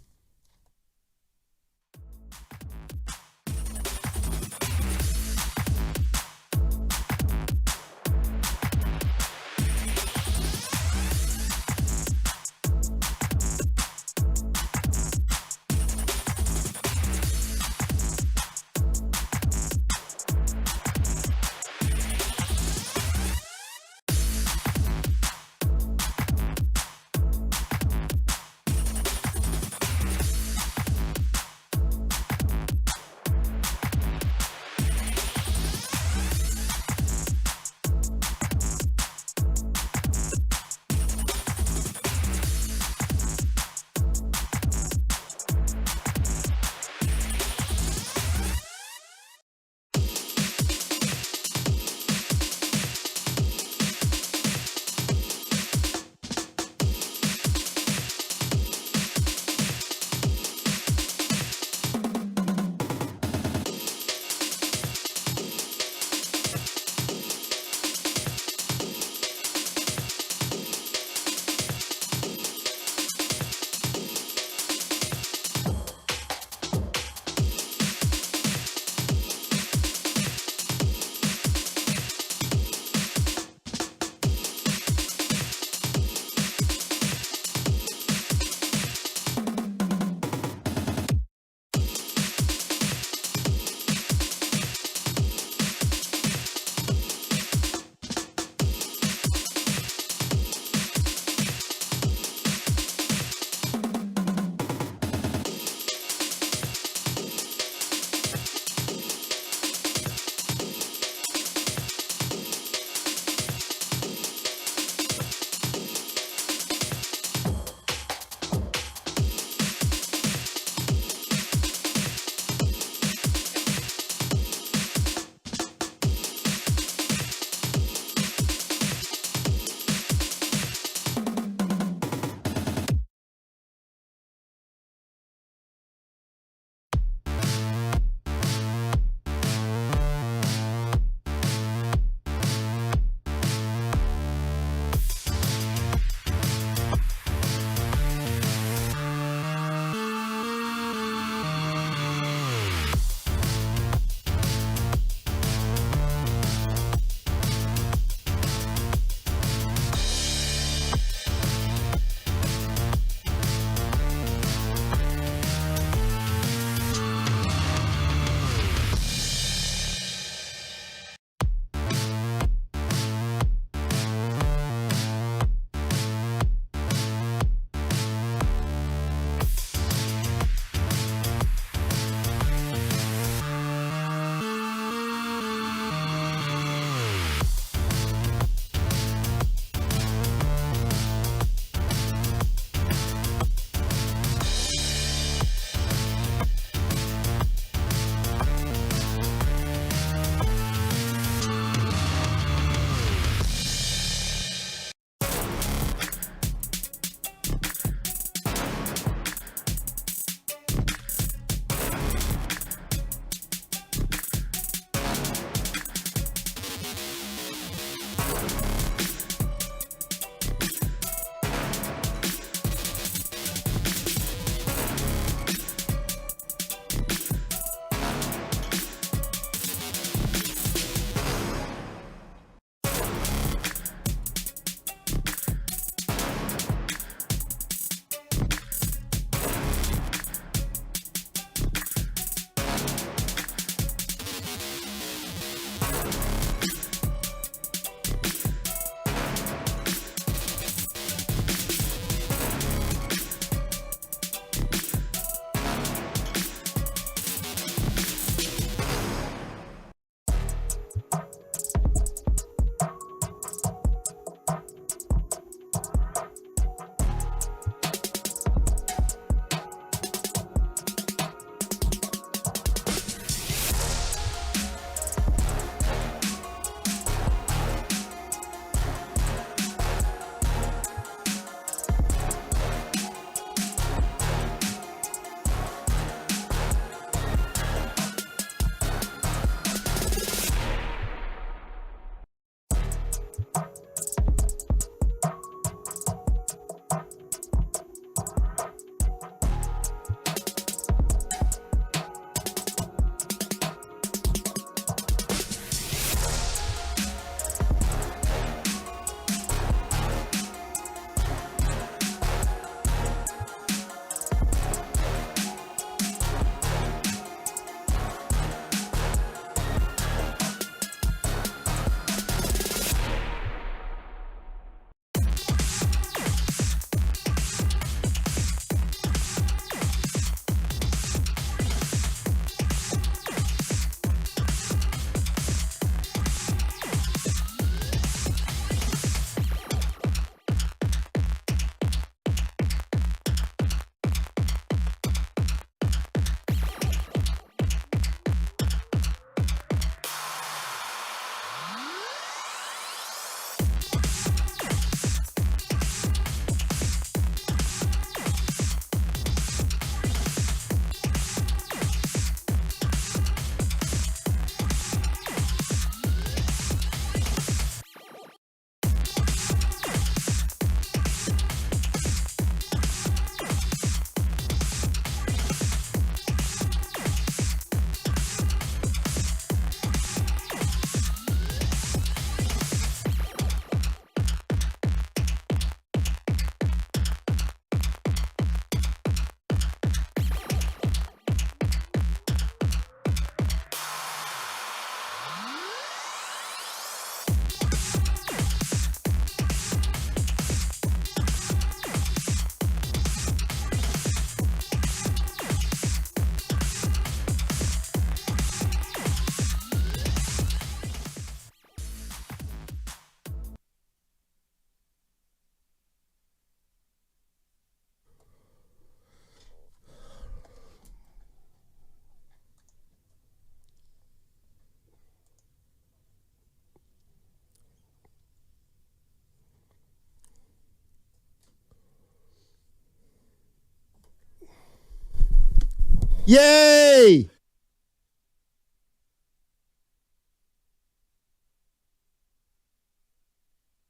Yay!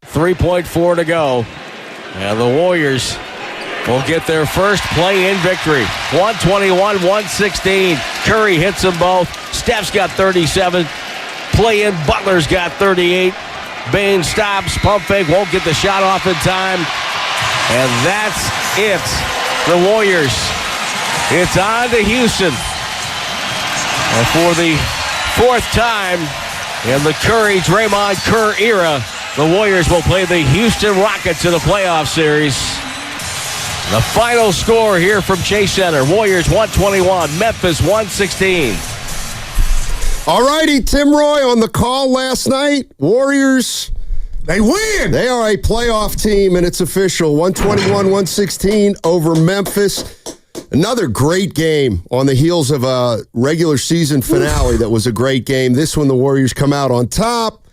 .4 to go. And the Warriors will get their first play-in victory. 121-116. Curry hits them both. Steph's got 37. Play-in Butler's got 38. Bain stops. Pump fake. Won't get the shot off in time. And that's it. The Warriors. It's on to Houston. And for the fourth time in the Curry-Draymond Kerr era, the Warriors will play the Houston Rockets in the playoff series. The final score here from Chase Center. Warriors 121, Memphis 116. All righty, Tim Roy on the call last night. Warriors, they win. They are a playoff team, and it's official. 121-116 over Memphis. Another great game on the heels of a regular season finale that was a great game. This one, the Warriors come out on top.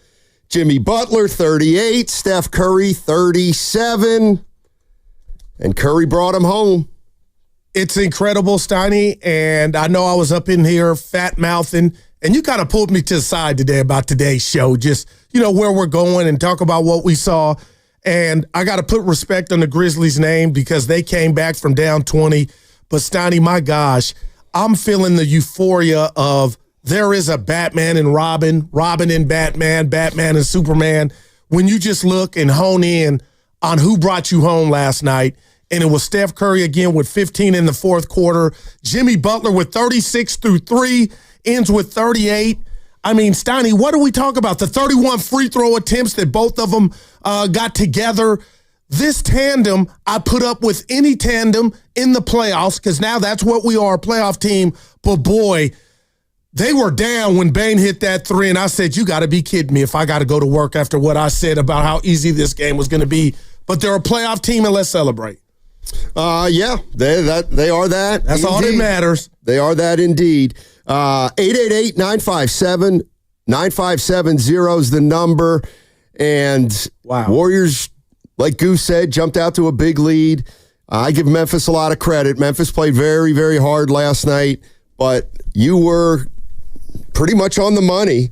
Jimmy Butler, 38. Steph Curry, 37. And Curry brought him home. It's incredible, Steiny. And I know I was up in here fat-mouthing, and you kind of pulled me to the side today about today's show, just, where we're going and talk about what we saw. And I got to put respect on the Grizzlies' name because they came back from down 20. But, Steiny, my gosh, I'm feeling the euphoria of there is a Batman and Robin, Robin and Batman, Batman and Superman. When you just look and hone in on who brought you home last night, and it was Steph Curry again with 15 in the fourth quarter. Jimmy Butler with 36 through 3, ends with 38. I mean, Steiny, what do we talk about? The 31 free throw attempts that both of them got together. This tandem, I put up with any tandem in the playoffs because now that's what we are, a playoff team. But, boy, they were down when Bain hit that three, and I said, you got to be kidding me if I got to go to work after what I said about how easy this game was going to be. But they're a playoff team, and let's celebrate. Yeah, they are that. That's indeed all that matters. They are that indeed. 888-957-9570 is the number. And Warriors, like Goose said, jumped out to a big lead. I give Memphis a lot of credit. Memphis played very, very hard last night, but you were pretty much on the money.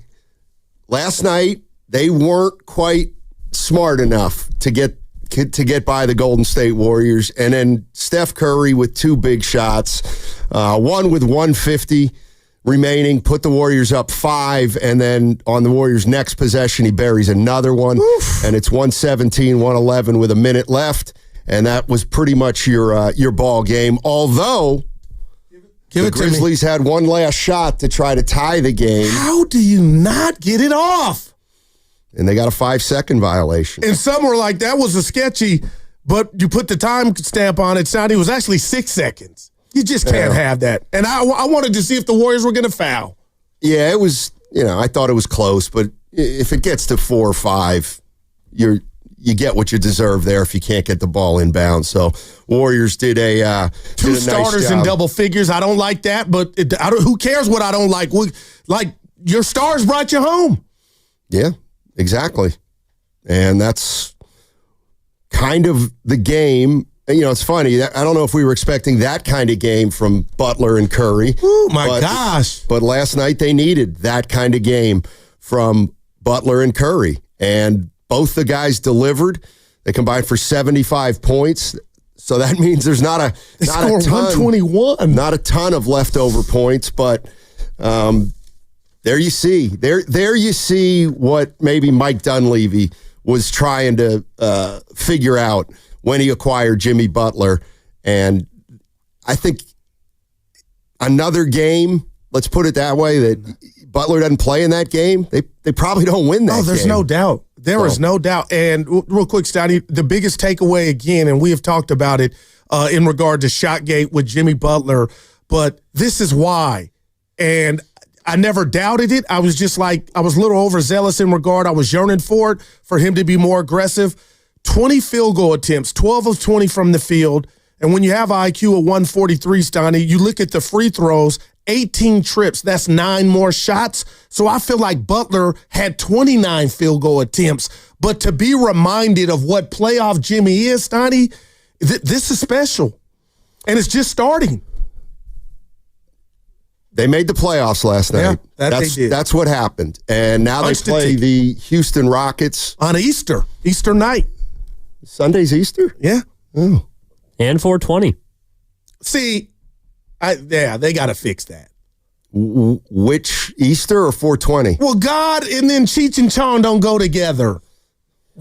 Last night, they weren't quite smart enough to get by the Golden State Warriors. And then Steph Curry with two big shots, one with 150 remaining, put the Warriors up 5, and then on the Warriors' next possession, he buries another one. Oof. And it's 117-111 with a minute left, and that was pretty much your ball game. Although the Grizzlies had one last shot to try to tie the game. How do you not get it off? And they got a 5-second violation. And some were like, that was a sketchy, but you put the time stamp on it, sounded it was actually 6 seconds. You just can't have that. And I wanted to see if the Warriors were going to foul. Yeah, it was, I thought it was close, but if it gets to 4 or 5, you get what you deserve there if you can't get the ball inbound. So Warriors did a two did a starters nice job. In double figures. I don't like that, but who cares what I don't like? Your stars brought you home. Yeah. Exactly. And that's kind of the game. And, it's funny. I don't know if we were expecting that kind of game from Butler and Curry. Oh, my gosh. But last night they needed that kind of game from Butler and Curry. And both the guys delivered. They combined for 75 points. So that means there's not a ton, 121. Not a ton of leftover points, but there you see. There you see what maybe Mike Dunleavy was trying to figure out when he acquired Jimmy Butler. And I think another game, let's put it that way, that Butler doesn't play in that game, they probably don't win that game. Oh, there's no doubt. There is no doubt. And real quick, Stotty, the biggest takeaway again, and we have talked about it in regard to Shotgate with Jimmy Butler, but this is why. And I never doubted it. I was just like, I was a little overzealous in regard. I was yearning for it, for him to be more aggressive. 20 field goal attempts, 12 of 20 from the field. And when you have an IQ of 143, Stoney, you look at the free throws, 18 trips, that's 9 more shots. So I feel like Butler had 29 field goal attempts. But to be reminded of what playoff Jimmy is, Stoney, this is special. And it's just starting. They made the playoffs last night. Yeah, they did. That's what happened. And now they play the Houston Rockets. On Easter night. Sunday's Easter? Yeah. Oh. And 420. See, they got to fix that. Which Easter or 420? Well, God and then Cheech and Chong don't go together.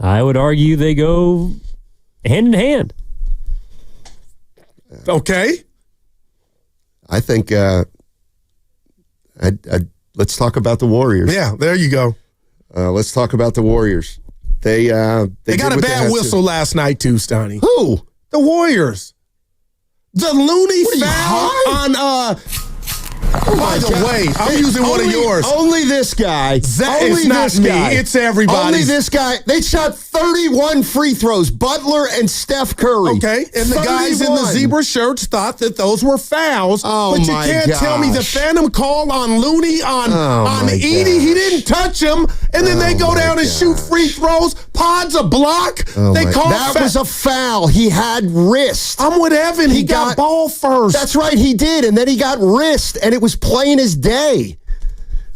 I would argue they go hand in hand. Okay. I think let's talk about the Warriors. Yeah, there you go. Let's talk about the Warriors. They got a bad whistle last night too, Stoney. Who? The Warriors. The Looney foul on by the way, I'm using one of yours. Only this guy. It's not me. It's everybody. Only this guy. They shot 31 free throws. Butler and Steph Curry. Okay, and the guys in the zebra shirts thought that those were fouls. Oh, but you can't tell me the phantom call on Looney on Edie. He didn't touch him, and then they go down and shoot free throws. Pod's a block. They call that was a foul. He had wrist. I'm with Evan. He got ball first. That's right. He did, and then he got wrist, and it was plain as day.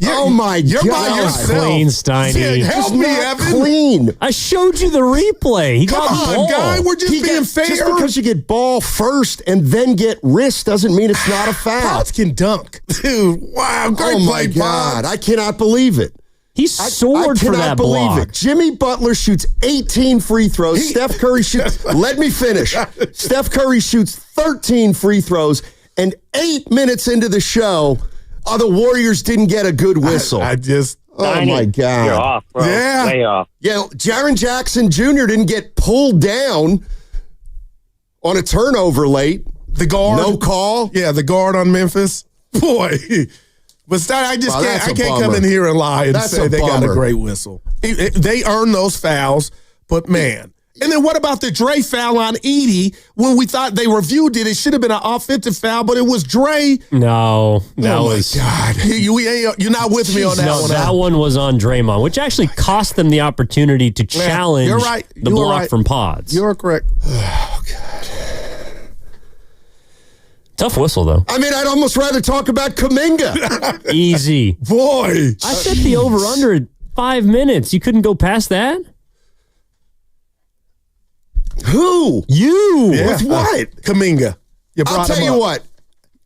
Oh my you're God! By yourself. Clean, Steiny. Help me, Evan. Clean. I showed you the replay. He Come got on, ball. guy. We're just being fair. Just because you get ball first and then get wrist doesn't mean it's not a foul. Pods can dunk, dude. Wow, great oh play, my God! Pod. I cannot believe it. He soared for that block. Jimmy Butler shoots 18 free throws. Steph Curry shoots. Let me finish. Steph Curry shoots 13 free throws, and 8 minutes into the show, the Warriors didn't get a good whistle. I just. Oh my God! You're off, bro. Yeah. Way off. Yeah, Jaren Jackson Jr. didn't get pulled down on a turnover late. The guard. No call. Yeah, the guard on Memphis. Boy. But I can't come in here and lie and say they got a great whistle. They earned those fouls, but man. And then what about the Dre foul on Edie? When we thought they reviewed it should have been an offensive foul, but it was Dre. No, that was. God. You're not with me on that one. No, that one was on Draymond, which actually cost them the opportunity to challenge the block from Pods. You're correct. Oh, God. Tough whistle, though. I mean, I'd almost rather talk about Kuminga. Easy. Boy. I set the over-under at 5 minutes. You couldn't go past that? Who? You. Yeah. With what? Kuminga. I'll tell you what.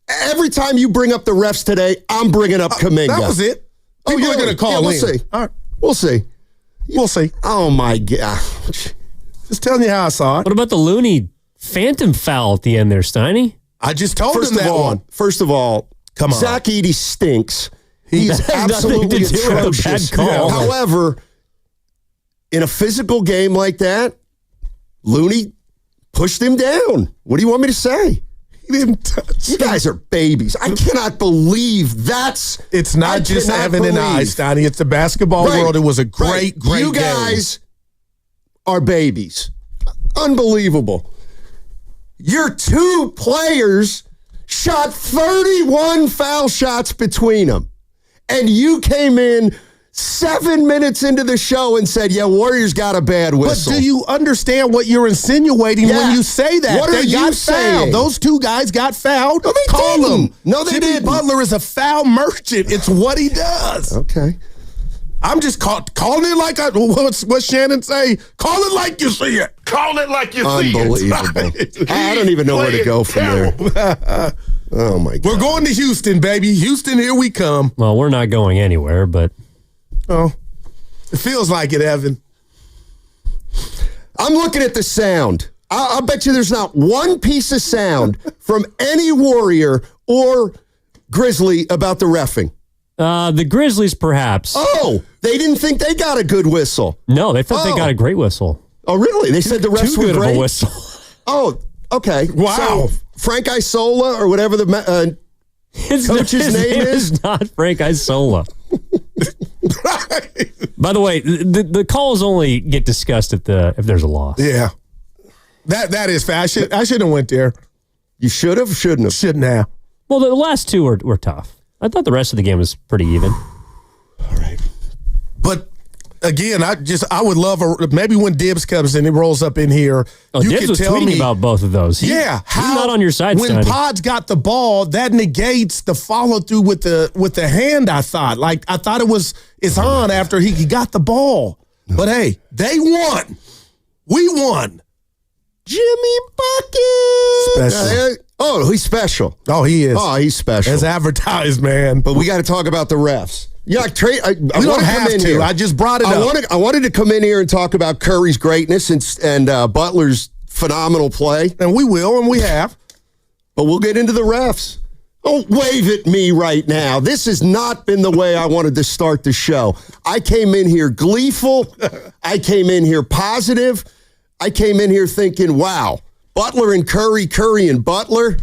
Every time you bring up the refs today, I'm bringing up Kuminga. That was it. People are going to call we'll in. See. All right. We'll see. We'll see. Oh, my God. Just telling you how I saw it. What about the Looney phantom foul at the end there, Steiny? I just told him that one. First of all, come on. Zach Edey stinks. He's absolutely atrocious. However, in a physical game like that, Looney pushed him down. What do you want me to say? He didn't touch. You guys are babies. I cannot believe that's. It's not just Evan and I, Steiny. It's the basketball world. It was a great game. You guys are babies. Unbelievable. Your two players shot 31 foul shots between them. And you came in 7 minutes into the show and said, yeah, Warriors got a bad whistle. But do you understand what you're insinuating when you say that? What they got fouled. Those two guys got fouled. No, they Call didn't. them. No, they Jimmy didn't. Butler is a foul merchant. It's what he does. Okay. I'm just calling it like what Shannon say. Call it like you see it. Call it like you see it. Unbelievable. I don't even know where to go from there. Oh, my God. We're going to Houston, baby. Houston, here we come. Well, we're not going anywhere, but. Oh, it feels like it, Evan. I'm looking at the sound. I'll bet you there's not one piece of sound from any Warrior or Grizzly about the reffing. The Grizzlies, perhaps. Oh, they didn't think they got a good whistle. No, they thought they got a great whistle. Oh, really? They said the refs were good great? of a whistle. Oh, okay. Wow. So Frank Isola or whatever the coach's name is? Not Frank Isola. By the way, the calls only get discussed if there's a loss. Yeah. That is fair. I shouldn't have went there. You should have? Shouldn't have? Shouldn't have. Well, the last two were tough. I thought the rest of the game was pretty even. All right. But again, I would love maybe when Dibs comes in, he rolls up in here. Oh, you Dibs could was tell tweeting me about both of those. He's not on your side, when Steiny. Pod's got the ball, that negates the follow through with the hand. I thought it's on after he got the ball. But hey, they won. We won. Jimmy Bucket. Special. Oh, he's special. Oh, he is. Oh, he's special. As advertised, man. But we got to talk about the refs. Yeah, we don't have to. Here. I just brought it up. I wanted to come in here and talk about Curry's greatness and Butler's phenomenal play. And we will, and we have. But we'll get into the refs. Don't wave at me right now. This has not been the way I wanted to start the show. I came in here gleeful. I came in here positive. I came in here thinking, wow, Butler and Curry, Curry and Butler.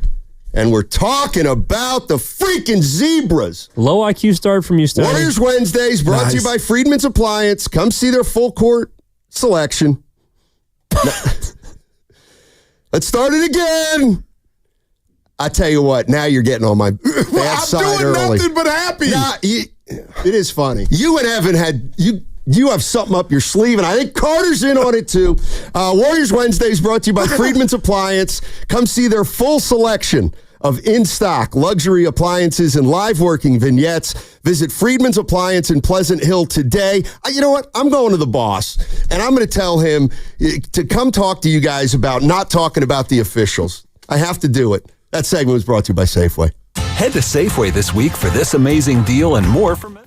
And we're talking about the freaking Zebras. Low IQ start from you, Steiny. Warriors Wednesdays brought to you by Friedman's Appliance. Come see their full court selection. Let's start it again. I tell you what, now you're getting on my bad side early. I'm doing nothing but happy. Nah, it is funny. You and Evan you have something up your sleeve, and I think Carter's in on it too. Warriors Wednesdays brought to you by Friedman's Appliance. Come see their full selection of in-stock luxury appliances and live working vignettes. Visit Friedman's Appliance in Pleasant Hill today. You know what? I'm going to the boss, and I'm going to tell him to come talk to you guys about not talking about the officials. I have to do it. That segment was brought to you by Safeway. Head to Safeway this week for this amazing deal and more for members.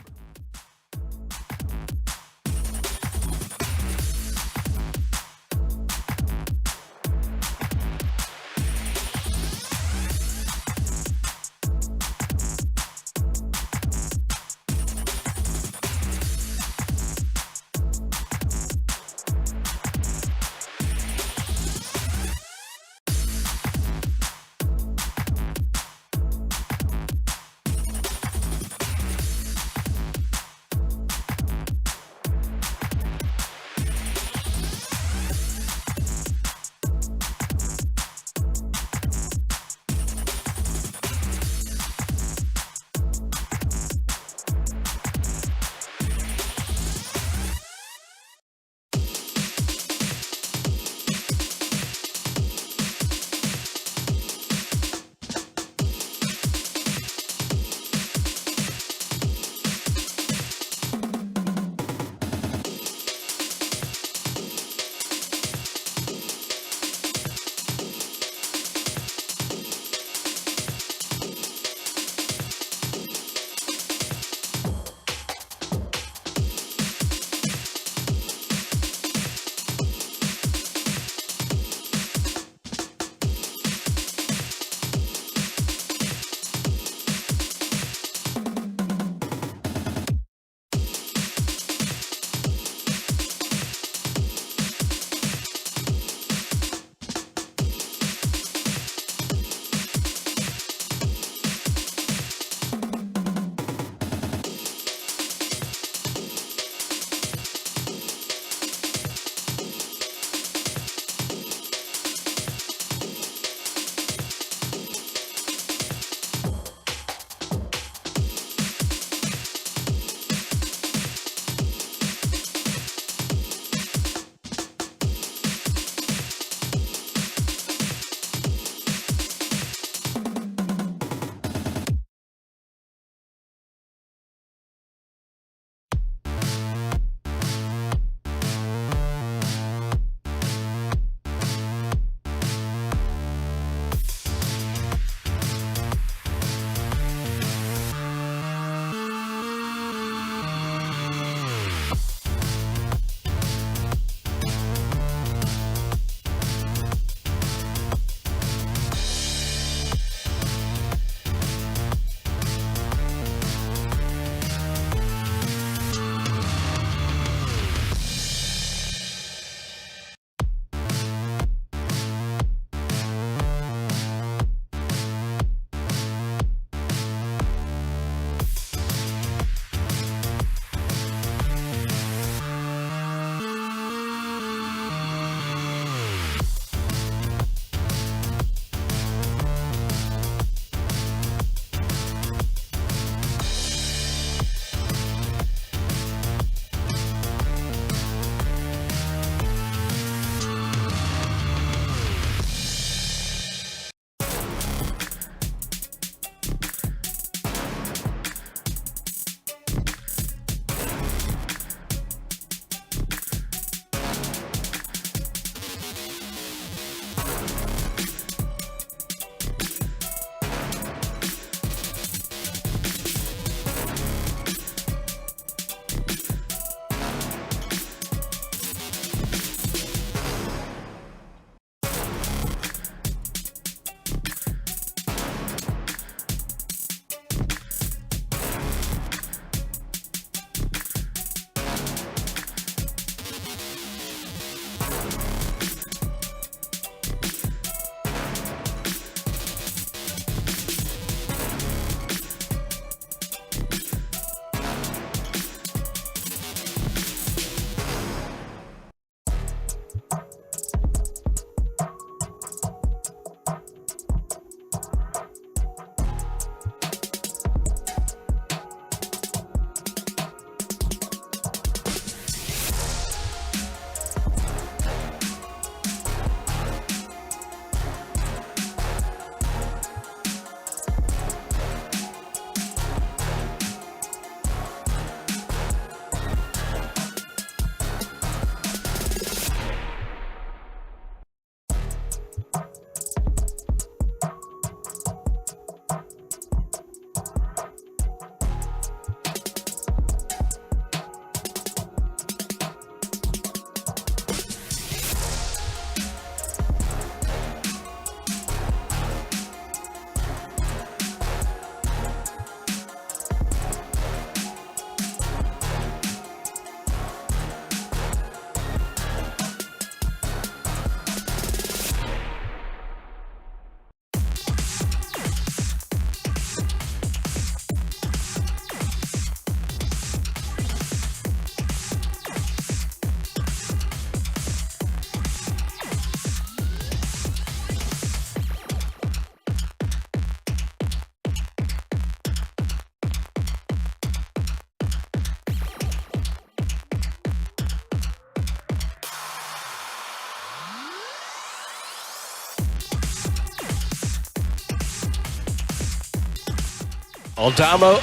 Aldama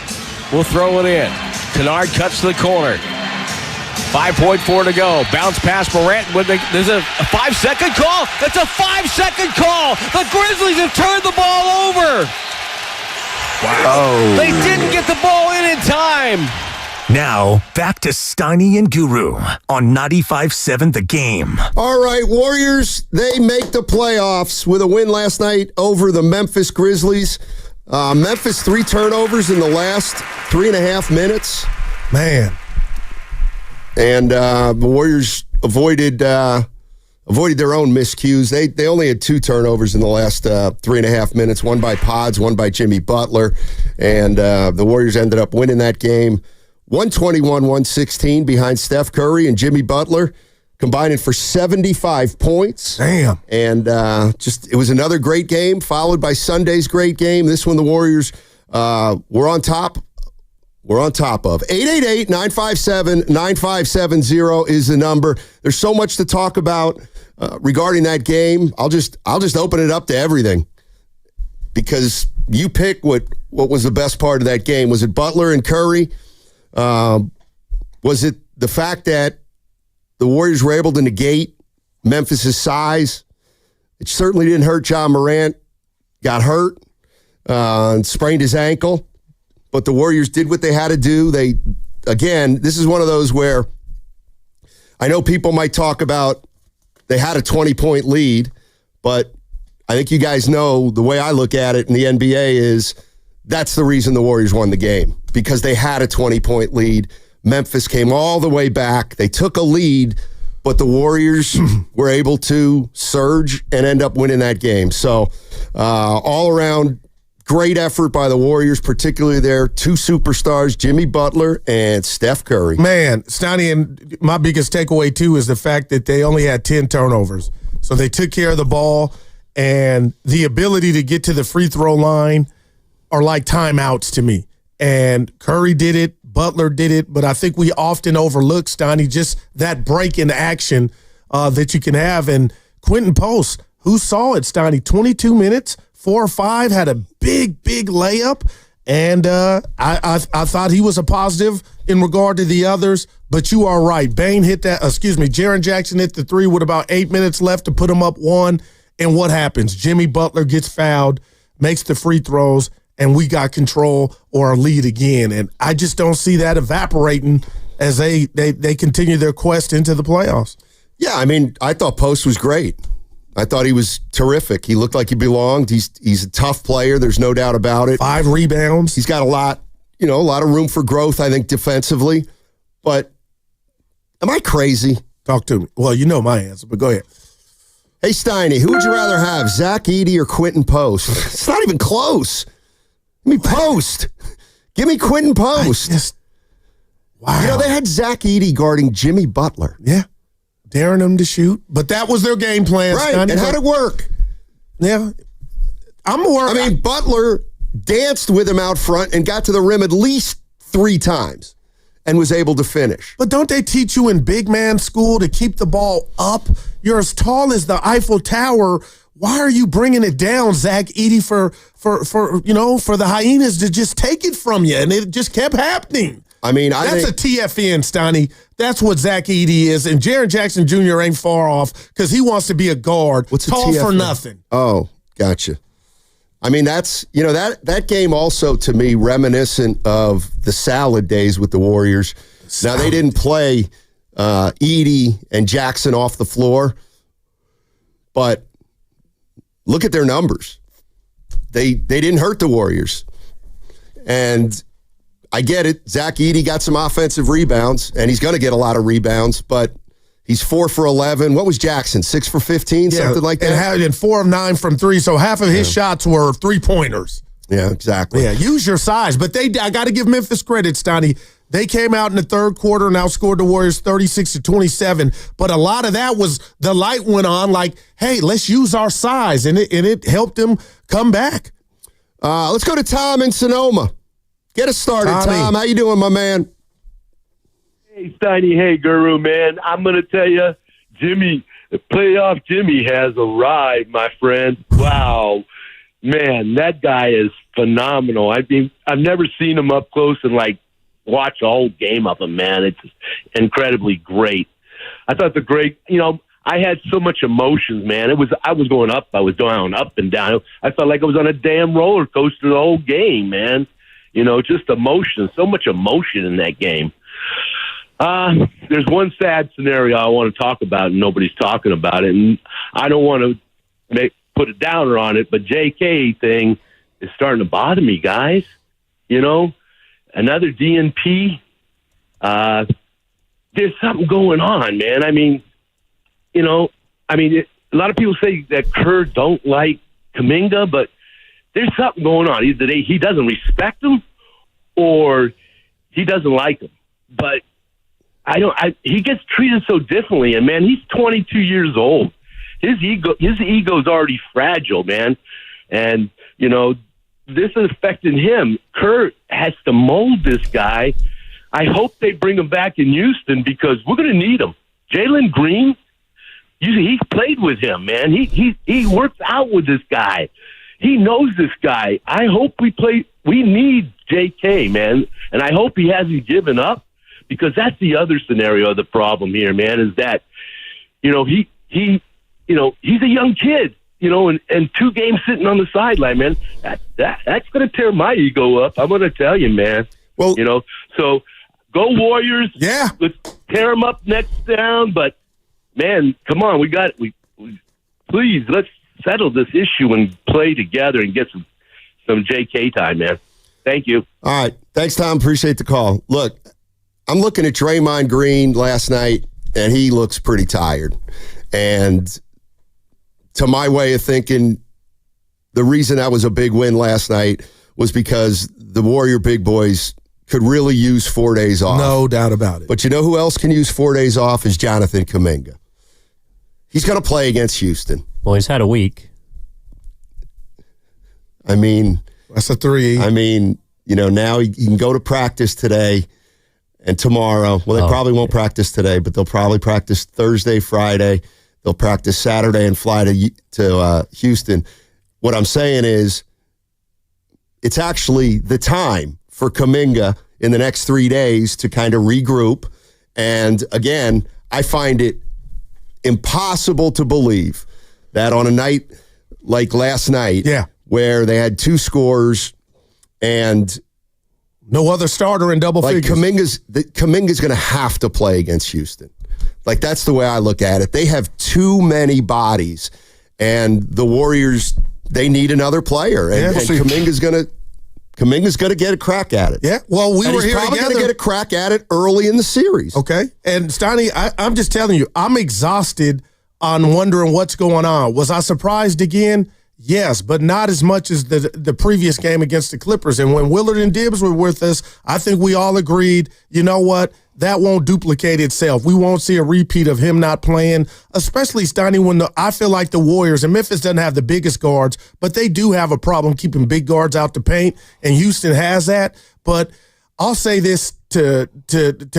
will throw it in. Kennard cuts to the corner. 5.4 to go. Bounce pass Morant. There's a 5-second call. That's a 5-second call. The Grizzlies have turned the ball over. Wow. They didn't get the ball in time. Now, back to Steiny and Guru on 95.7 The Game. All right, Warriors, they make the playoffs with a win last night over the Memphis Grizzlies. Memphis 3 turnovers in the last 3.5 minutes. Man. And the Warriors avoided their own miscues. They only had 2 turnovers in the last 3.5 minutes, one by Pods, one by Jimmy Butler. And the Warriors ended up winning that game 121-116 behind Steph Curry and Jimmy Butler, combining for 75 points. Damn. And it was another great game, followed by Sunday's great game. This one the Warriors were on top. We're on top of. 888-957-9570 is the number. There's so much to talk about regarding that game. I'll just open it up to everything, because you pick what was the best part of that game. Was it Butler and Curry? Was it the fact that the Warriors were able to negate Memphis' size? It certainly didn't hurt John Morant. Got hurt and sprained his ankle. But the Warriors did what they had to do. This is one of those where I know people might talk about they had a 20-point lead, but I think you guys know the way I look at it in the NBA is that's the reason the Warriors won the game, because they had a 20-point lead. Memphis came all the way back. They took a lead, but the Warriors were able to surge and end up winning that game. So all around, great effort by the Warriors, particularly their 2 superstars, Jimmy Butler and Steph Curry. Man, Stoney, and my biggest takeaway, too, is the fact that they only had 10 turnovers. So they took care of the ball, and the ability to get to the free throw line are like timeouts to me. And Curry did it, Butler did it, but I think we often overlook, Stoney, just that break in action that you can have. And Quentin Post, who saw it, Stoney, 22 minutes, 4 or 5, had a big layup, and I thought he was a positive in regard to the others, but you are right. Jaren Jackson hit the 3 with about 8 minutes left to put him up 1, and what happens? Jimmy Butler gets fouled, makes the free throws, and we got control or a lead again, and I just don't see that evaporating as they continue their quest into the playoffs. Yeah, I mean, I thought Post was great. I thought he was terrific. He looked like he belonged. He's a tough player. There's no doubt about it. 5 rebounds. He's got a lot of room for growth, I think, defensively. But am I crazy? Talk to me. Well, you know my answer, but go ahead. Hey, Steiny, who would you rather have, Zach Edey or Quentin Post? It's not even close. Give me Post. Give me Quentin Post. Wow. They had Zach Edey guarding Jimmy Butler. Yeah. Daring them to shoot. But that was their game plan. Right, and how'd it work? Yeah. Butler danced with him out front and got to the rim at least 3 times and was able to finish. But don't they teach you in big man school to keep the ball up? You're as tall as the Eiffel Tower. Why are you bringing it down, Zach Edey, for the Hyenas to just take it from you? And it just kept happening. I mean, that's a TFN, Stoney. That's what Zach Edey is. And Jaren Jackson Jr. ain't far off because he wants to be a guard. What's tall for nothing. Oh, gotcha. I mean, that's, that game also to me reminiscent of the salad days with the Warriors. Now, they didn't play Edey and Jackson off the floor, but look at their numbers. They didn't hurt the Warriors. And I get it. Zach Edey got some offensive rebounds, and he's going to get a lot of rebounds, but he's 4 for 11. What was Jackson? 6 for 15, something like that? And 4 of 9 from 3, so half of his shots were 3-pointers. Yeah, exactly. Yeah, use your size. But I got to give Memphis credit, Stoney. They came out in the third quarter and outscored the Warriors 36-27. But a lot of that was the light went on like, hey, let's use our size, and it helped them come back. Let's go to Tom in Sonoma. Get us started, Tommy. Tom. How you doing, my man? Hey, Steiny. Hey, Guru, man. I'm going to tell you, playoff Jimmy has arrived, my friend. Wow. man, that guy is phenomenal. I mean, I've never seen him up close and watch a whole game of him, man. It's incredibly great. I thought I had so much emotions, man. I was going up, I was down, up and down. I felt like I was on a damn roller coaster the whole game, man. Just emotion, so much emotion in that game. There's one sad scenario I want to talk about, and nobody's talking about it, and I don't want to put a downer on it, but JK thing is starting to bother me, guys. Another DNP. There's something going on, man. I mean, a lot of people say that Kerr don't like Kuminga, but there's something going on. Either he doesn't respect him or he doesn't like him. But he gets treated so differently, and man, he's 22 years old. His ego's already fragile, man. And, this is affecting him. Kerr has to mold this guy. I hope they bring him back in Houston because we're going to need him. Jalen Green, he played with him, man. He works out with this guy. He knows this guy. I hope we need JK, man. And I hope he hasn't given up because that's the other scenario of the problem here, man, is that, he's a young kid. And 2 games sitting on the sideline, man, that's going to tear my ego up. I'm going to tell you, man. Well, so go Warriors. Yeah. Let's tear them up next down. But, man, come on. Please, let's settle this issue and play together and get some JK time, man. Thank you. All right. Thanks, Tom. Appreciate the call. Look, I'm looking at Draymond Green last night, and he looks pretty tired. And to my way of thinking, the reason that was a big win last night was because the Warrior big boys could really use 4 days off. No doubt about it. But you know who else can use 4 days off is Jonathan Kuminga. He's going to play against Houston. Well, he's had a week. I mean, that's a 3. I mean, now he can go to practice today and tomorrow. Well, they probably won't practice today, but they'll probably practice Thursday, Friday. They'll practice Saturday and fly to Houston. What I'm saying is it's actually the time for Kuminga in the next 3 days to kind of regroup. And again, I find it impossible to believe that on a night like last night, where they had 2 scorers and no other starter in double figures. Kuminga's going to have to play against Houston. That's the way I look at it. They have too many bodies, and the Warriors, they need another player. And Kuminga's going to get a crack at it. Yeah, well, we were here probably together. Going to get a crack at it early in the series. Okay, and Steiny, I'm just telling you, I'm exhausted on wondering what's going on. Was I surprised again? Yes, but not as much as the previous game against the Clippers. And when Willard and Dibbs were with us, I think we all agreed, you know what, that won't duplicate itself. We won't see a repeat of him not playing, especially, Steiny, when I feel like the Warriors, and Memphis doesn't have the biggest guards, but they do have a problem keeping big guards out the paint, and Houston has that. But I'll say this to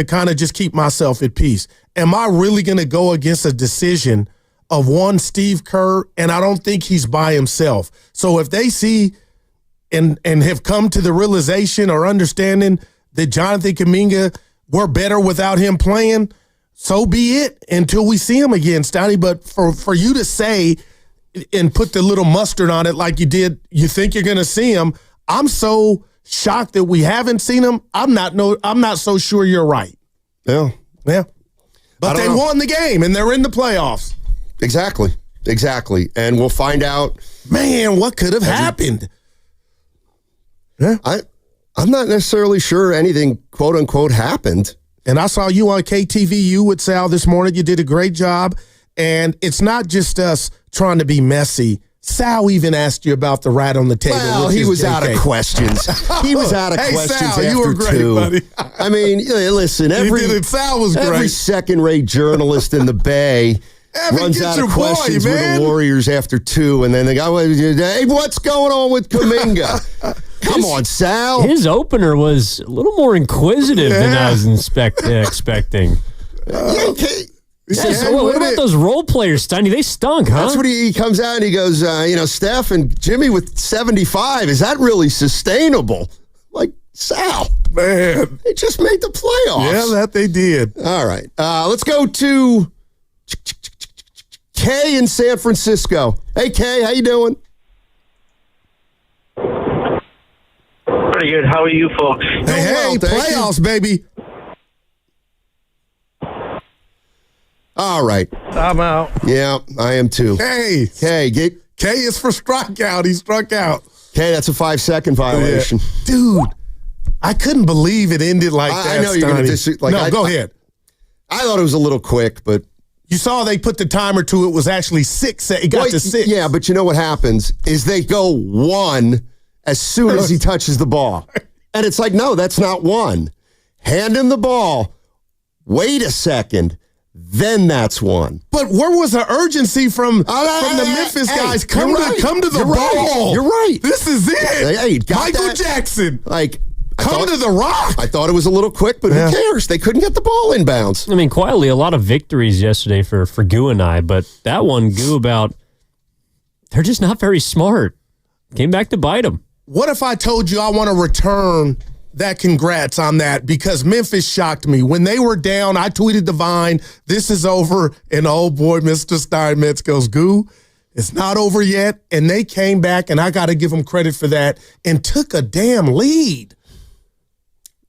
kind of just keep myself at peace. Am I really going to go against a decision of one Steve Kerr? And I don't think he's by himself. So if they see and have come to the realization or understanding that Jonathan Kuminga, we're better without him playing, so be it until we see him again, Steiny. But for you to say and put the little mustard on it like you did, you think you're going to see him, I'm so shocked that we haven't seen him. I'm not so sure you're right. Yeah. But they won the game, and they're in the playoffs. Exactly. And we'll find out. Man, what could have happened? Yeah. I'm not necessarily sure anything, quote unquote, happened. And I saw you on KTVU with Sal this morning. You did a great job. And it's not just us trying to be messy. Sal even asked you about the rat on the table. Well, he was out of questions. He was out of questions Sal, after you were great, 2. Buddy. I mean, listen, Sal was great. Every second-rate journalist in the Bay runs out of questions with the Warriors after 2, and then they go, hey, what's going on with Kuminga? Come on, Sal. His opener was a little more inquisitive than I was expecting. So what about those role players, Steiny? They stunk, huh? That's what he comes out and he goes, Steph and Jimmy with 75. Is that really sustainable? Like, Sal. Man. They just made the playoffs. Yeah, that they did. All right. Let's go to Kay in San Francisco. Hey, Kay, how you doing? Pretty good. How are you folks? Hey, playoffs, baby. All right. I'm out. Yeah, I am too. Hey. Kay is for strikeout. He struck out. Kay, that's a 5-second violation. Yeah. Dude, I couldn't believe it ended like that. I know you're going to go ahead. I thought it was a little quick, but... You saw they put the timer to it was actually 6. It got to 6. Yeah, but you know what happens is they go 1 as soon as he touches the ball. And it's like, no, that's not 1. Hand him the ball. Wait a second. Then that's 1. But where was the urgency from the Memphis guys? Come to the ball. You're right. This is it. Hey, Michael Jackson. Come to the rock. I thought it was a little quick, but who cares? They couldn't get the ball inbounds. I mean, quietly, a lot of victories yesterday for Goo and I, but that one, Goo, about they're just not very smart. Came back to bite them. What if I told you I want to return that congrats on that? Because Memphis shocked me. When they were down, I tweeted Divine, this is over. And oh boy, Mr. Steinmetz goes, Goo, it's not over yet. And they came back, and I got to give them credit for that, and took a damn lead.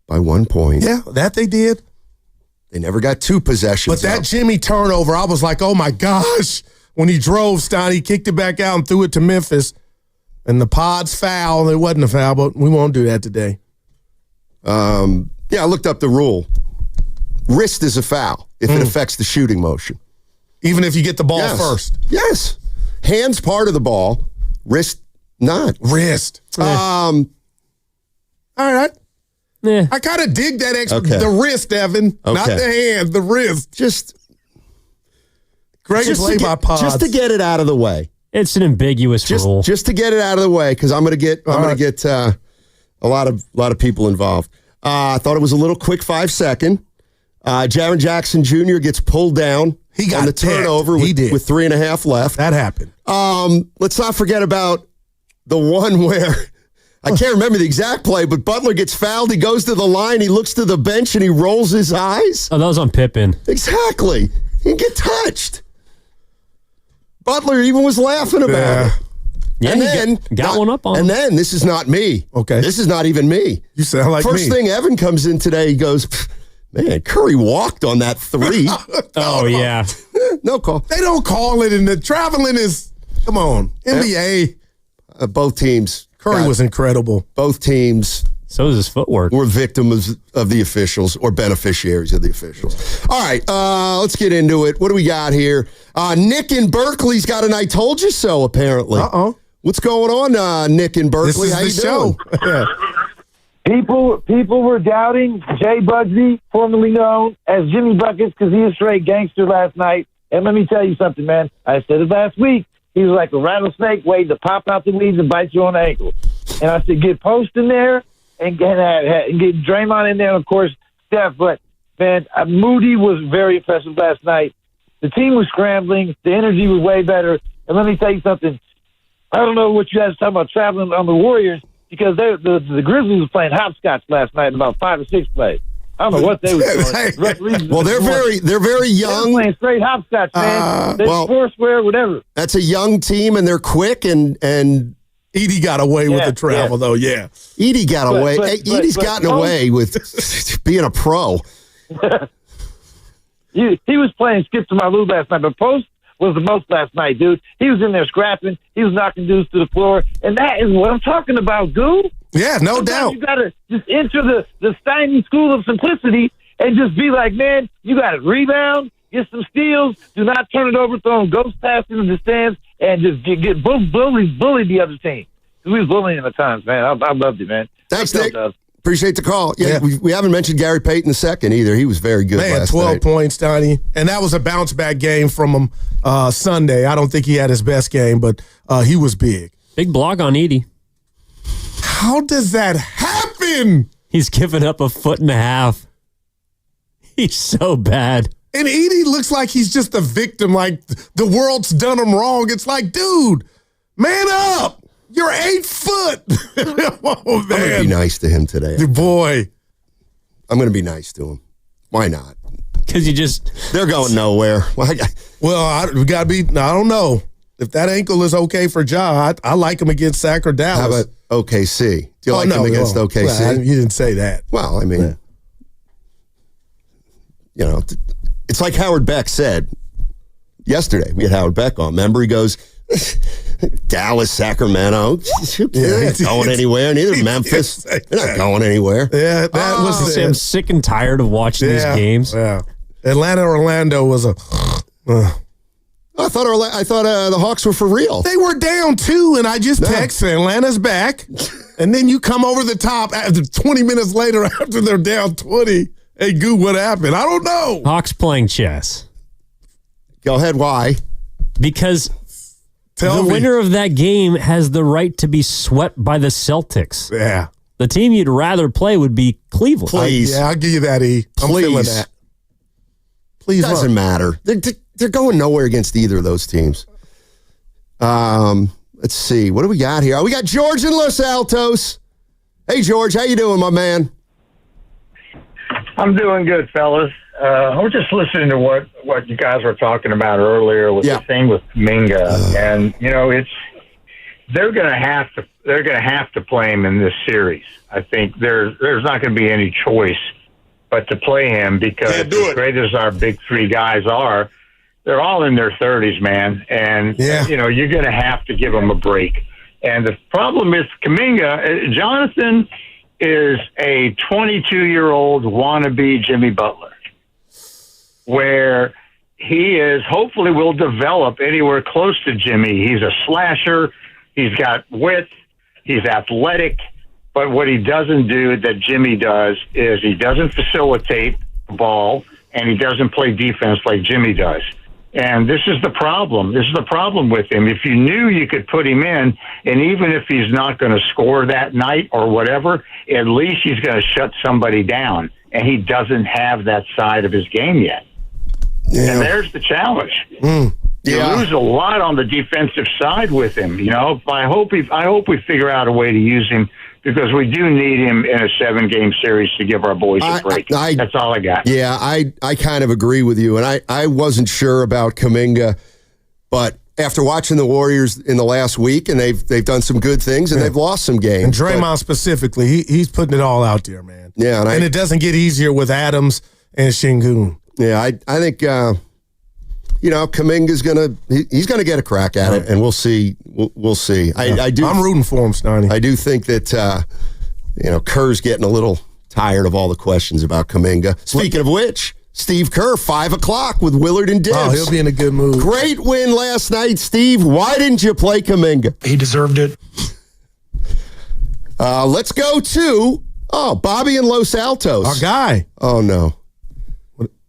By 1 point. Yeah, that they did. They never got 2 possessions. But that Jimmy turnover, I was like, oh my gosh. When he drove, Stein, he kicked it back out and threw it to Memphis. And the pod's foul. It wasn't a foul, but we won't do that today. Yeah, I looked up the rule. Wrist is a foul if it affects the shooting motion. Even if you get the ball first? Yes. Hand's part of the ball. Wrist not. Wrist. All right. Yeah. I kind of dig that the wrist, Evan. Not the hand, the wrist. Just play by pods. Just to get it out of the way. It's an ambiguous rule. Just to get it out of the way, because I'm going to get a lot of people involved. I thought it was a little quick 5-second. Jaron Jackson Jr. gets pulled down. He got on the turnover with 3.5 left. That happened. Let's not forget about the one where I can't remember the exact play, but Butler gets fouled. He goes to the line. He looks to the bench and he rolls his eyes. Oh, that was on Pippen. Exactly. He didn't get touched. Butler even was laughing about it. Yeah, and then got one up on him. And then this is not me. Okay. This is not even me. You sound like First thing Evan comes in today, he goes, man, Curry walked on that 3. Oh, yeah. No call. They don't call it, and the traveling is, come on, NBA. Both teams. Curry was incredible. Both teams. So is his footwork. Were victims of the officials or beneficiaries of the officials. All right, let's get into it. What do we got here? Nick in Berkeley's got an I told you so, apparently. Uh-oh. What's going on, Nick in Berkeley? This is How you show. People were doubting Jay Bugsy, formerly known as Jimmy Buckets, because he was straight gangster last night. And let me tell you something, man. I said it last week. He was like a rattlesnake waiting to pop out the weeds and bite you on the ankle. And I said, get Post in there and get Draymond in there, and of course, Steph. But, man, Moody was very impressive last night. The team was scrambling. The energy was way better. And let me tell you something. I don't know what you guys are talking about traveling on the Warriors, because the Grizzlies were playing hopscotch last night in about 5 or 6 plays. I don't know what they were doing. Well, they're very young. They're playing straight hopscotch, man. They're foursquare, whatever. That's a young team, and they're quick, and Edie got away with the travel, though, yeah. Edie got away. Edie's gotten away with being a pro. He was playing skip to my Lou last night, but Post was the most last night, dude. He was in there scrapping. He was knocking dudes to the floor, and that is what I'm talking about, Goo. Yeah, no doubt. You got to just enter the Steiny school of simplicity and just be like, man, you got to rebound, get some steals, do not turn it over, throwing ghost passes in the stands, and just get bully the other team. We was bullying him at times, man. I loved it, man. Thanks, Nick. Appreciate the call. Yeah. We haven't mentioned Gary Payton II either. He was very good last 12 night. points, Donnie. And that was a bounce-back game from him Sunday. I don't think he had his best game, but he was big. Big block on Edie. How does that happen? He's given up 1.5 feet. He's so bad. And Edie looks like he's just a victim, like the world's done him wrong. It's like, dude, man up. You're 8 foot. Oh, I'm going to be nice to him today. Boy. I'm going to be nice to him. Why not? Because they're going nowhere. We got to be, I don't know. If that ankle is okay for Ja, I like him against Sac or Dallas. How about OKC? Do you like him against OKC? Well, you didn't say that. Well, I mean, it's like Howard Beck said yesterday. We had Howard Beck on. Remember, he goes, Dallas, Sacramento. They're not going anywhere. Neither Memphis. They're not going anywhere. Yeah, that was. I'm sick and tired of watching these games. Yeah, Atlanta, Orlando was a. I thought the Hawks were for real. They were down 2, and I just texted Atlanta's back, and then you come over the top after 20 minutes later after they're down 20. Hey, Goo, what happened? I don't know. Hawks playing chess. Go ahead. Why? Because the winner of that game has the right to be swept by the Celtics. Yeah. The team you'd rather play would be Cleveland. Please. I'll give you that, E. I'm feeling that. Please. Doesn't matter. They're going nowhere against either of those teams. Let's see. What do we got here? We got George in Los Altos. Hey, George. How you doing, my man? I'm doing good, fellas. I was just listening to what you guys were talking about earlier with the thing with Kuminga, and they're going to have to play him in this series. I think there's not going to be any choice but to play him because as great as our big 3 guys are, they're all in their 30s, man, and you're going to have to give them a break. And the problem is Kuminga, Jonathan is a 22-year-old wannabe Jimmy Butler, where he is hopefully will develop anywhere close to Jimmy. He's a slasher. He's got width. He's athletic. But what he doesn't do that Jimmy does is he doesn't facilitate the ball, and he doesn't play defense like Jimmy does. And this is the problem. This is the problem with him. If you knew you could put him in, and even if he's not going to score that night or whatever, at least he's going to shut somebody down. And he doesn't have that side of his game yet. Yeah. And there's the challenge. You lose a lot on the defensive side with him. I hope we figure out a way to use him because we do need him in a 7-game series to give our boys a break. That's all I got. Yeah, I kind of agree with you, and I wasn't sure about Kuminga, but after watching the Warriors in the last week, and they've done some good things, and they've lost some games. And Draymond specifically, he's putting it all out there, man. Yeah, and it doesn't get easier with Adams and Şengün. Yeah, I think Kuminga's he's gonna get a crack at it, and we'll see. We'll see. I'm rooting for him, Stoney. I do think that Kerr's getting a little tired of all the questions about Kuminga. Speaking of which, Steve Kerr, 5:00 with Willard and Dibs. Oh, he'll be in a good mood. Great win last night, Steve. Why didn't you play Kuminga? He deserved it. Let's go to Bobby in Los Altos. Our guy. Oh no.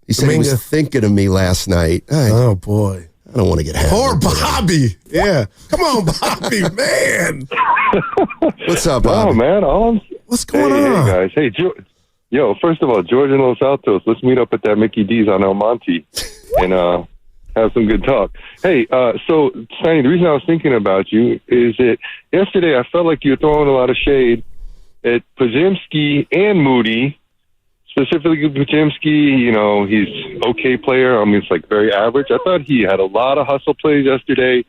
He said he was thinking of me last night. Oh, boy. I don't want to get hammered. Poor Bobby. Yeah. Come on, Bobby, man. What's up, Bobby? Oh, man. What's going on? Hey, guys. Hey, first of all, George in Los Altos, let's meet up at that Mickey D's on El Monte and have some good talk. Hey, so, Sonny, the reason I was thinking about you is that yesterday I felt like you were throwing a lot of shade at Podziemski and Moody. Specifically, Podziemski, he's okay player. I mean, it's like very average. I thought he had a lot of hustle plays yesterday.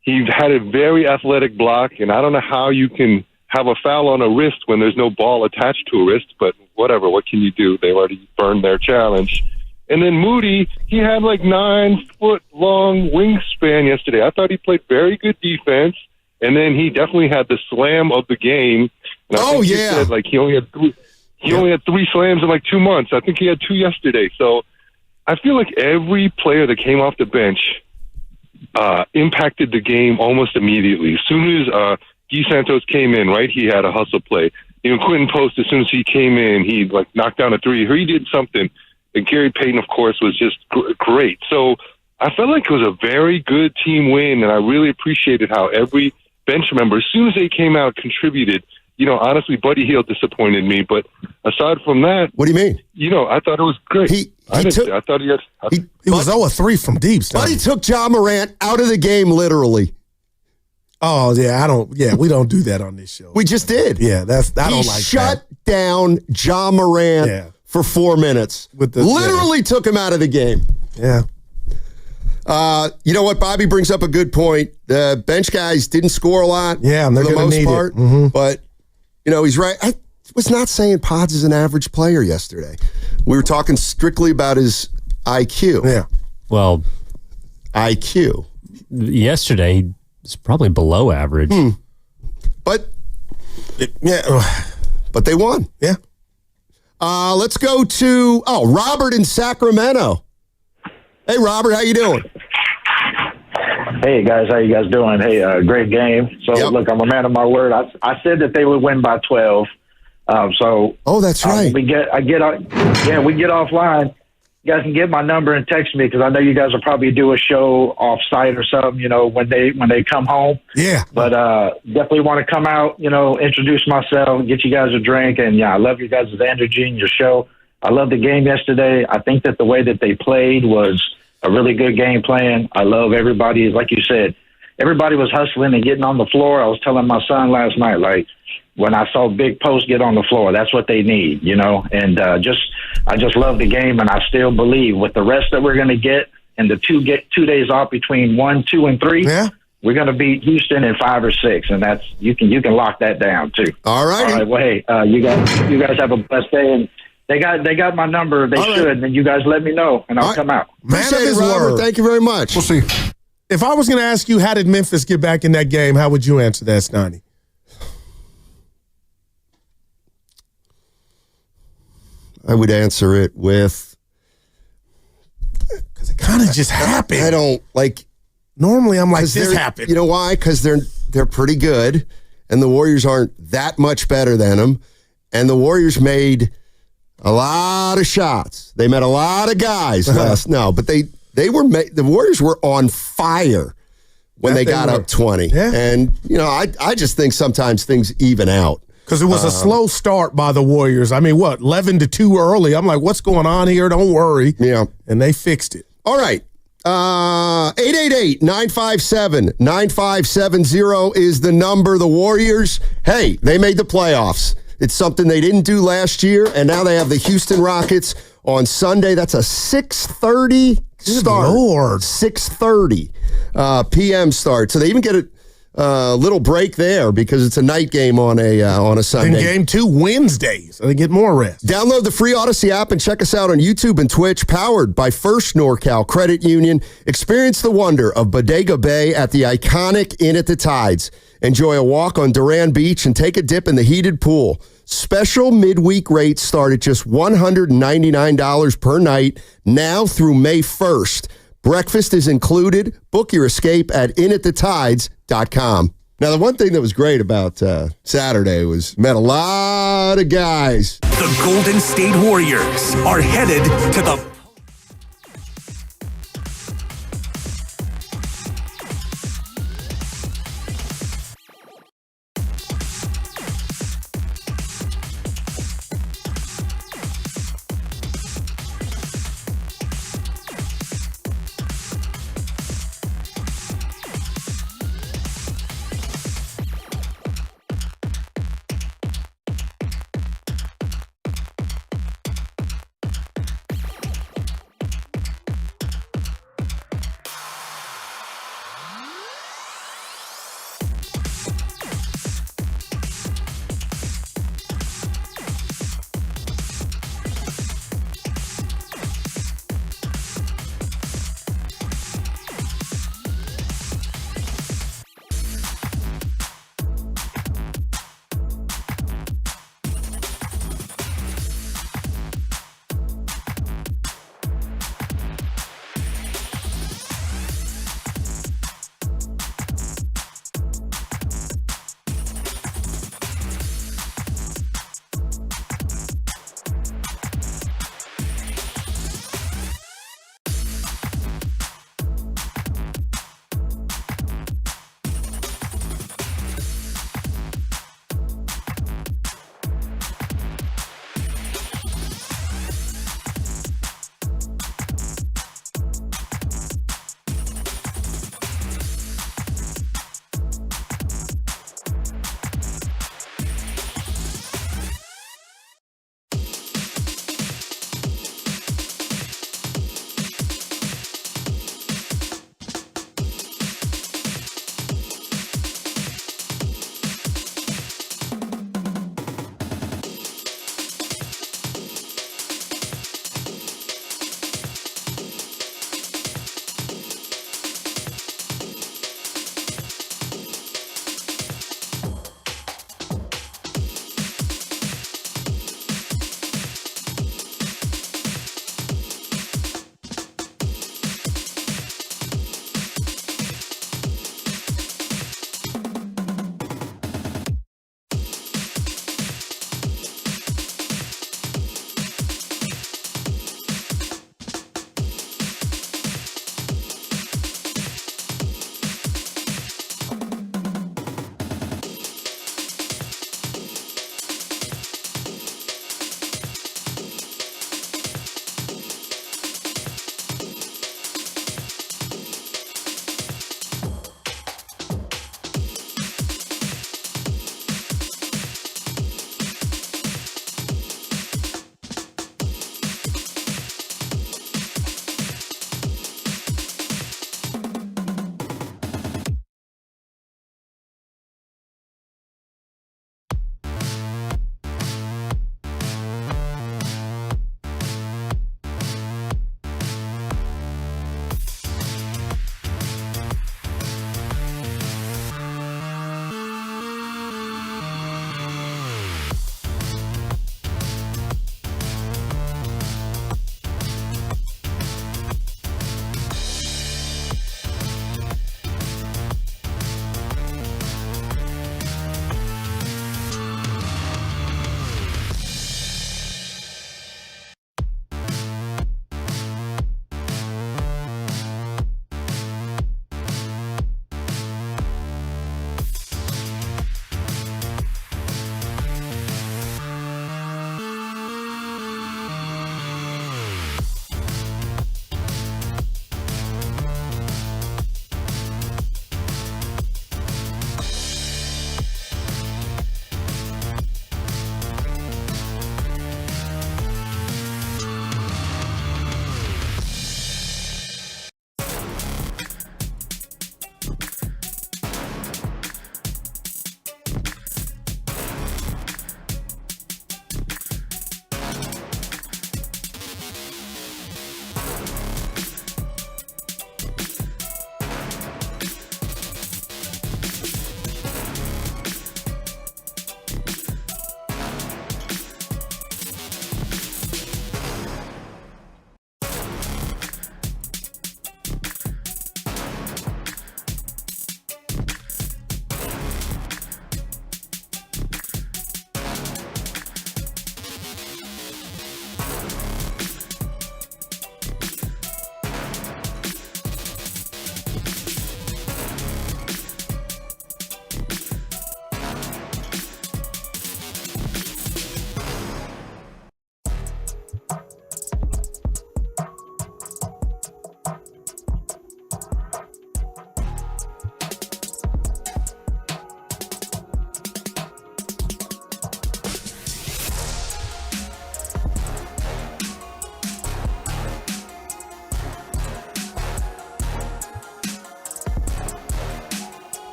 He had a very athletic block, and I don't know how you can have a foul on a wrist when there's no ball attached to a wrist, but whatever. What can you do? They already burned their challenge. And then Moody, he had like 9-foot-long wingspan yesterday. I thought he played very good defense, and then he definitely had the slam of the game. And I think you said, he only had 3. He only had 3 slams in like 2 months. I think he had 2 yesterday. So I feel like every player that came off the bench impacted the game almost immediately. As soon as Guy Santos came in, right, he had a hustle play. Quentin Post, as soon as he came in, he knocked down a 3. He did something. And Gary Payton, of course, was just great. So I felt like it was a very good team win, and I really appreciated how every bench member, as soon as they came out, contributed. honestly, Buddy Hield disappointed me. But aside from that, what do you mean? I thought it was great. I thought he was 0-3 from deep. Buddy took Ja Morant out of the game, literally. Oh yeah, we don't do that on this show. We just did. Yeah, I don't like that. Shut down Ja Morant for 4 minutes. Literally took him out of the game. Yeah. You know what? Bobby brings up a good point. The bench guys didn't score a lot. Yeah, and they're for the going to most need part. it. Mm-hmm. But he's right. I was not saying Pods is an average player yesterday. We were talking strictly about his IQ. Yeah. Well, IQ. Yesterday, he was probably below average. But but they won. Yeah. Let's go to Robert in Sacramento. Hey, Robert, how you doing? Hey, guys, how you guys doing? Hey, great game. So, look, I'm a man of my word. I said that they would win by 12. That's right. We get offline. You guys can get my number and text me because I know you guys will probably do a show off-site or something, when they come home. Yeah. But definitely want to come out, introduce myself, get you guys a drink. And, I love you guys' energy and your show. I love the game yesterday. I think that the way that they played was a really good game plan. I love everybody. Like you said, everybody was hustling and getting on the floor. I was telling my son last night, like, when I saw Big Post get on the floor, that's what they need, And I just love the game, and I still believe with the rest that we're going to get and the 2 days off between 1, 2, and 3, we're going to beat Houston in 5 or 6, and that's you can lock that down too. All right. All right. Well, hey, you guys have a blessed day, and they got my number. They should, and you guys let me know, and I'll come out. Appreciate it, Robert. Thank you very much. We'll see. If I was going to ask you how did Memphis get back in that game, how would you answer that, Stoney? I would answer it with, because it kind of just happened. I don't like. Normally, I'm like, this happened. You know why? Because they're pretty good, and the Warriors aren't that much better than them. And the Warriors made a lot of shots. They met a lot of guys last. No, but the Warriors were on fire when they got up 20. Yeah. And I just think sometimes things even out. Because it was a slow start by the Warriors. I mean, 11-2 early. I'm like, what's going on here? Don't worry. Yeah. And they fixed it. All right. 888-957-9570 is the number. The Warriors, hey, they made the playoffs. It's something they didn't do last year, and now they have the Houston Rockets on Sunday. That's a 6:30 start. Lord. 6:30 p.m. start. So they even get a little break there because it's a night game on a Sunday. And game 2 Wednesday, so they get more rest. Download the free Odyssey app and check us out on YouTube and Twitch, powered by First NorCal Credit Union. Experience the wonder of Bodega Bay at the iconic Inn at the Tides. Enjoy a walk on Duran Beach and take a dip in the heated pool. Special midweek rates start at just $199 per night now through May 1st. Breakfast is included. Book your escape at inatthethides.com. Now, the one thing that was great about Saturday was met a lot of guys. The Golden State Warriors are headed to the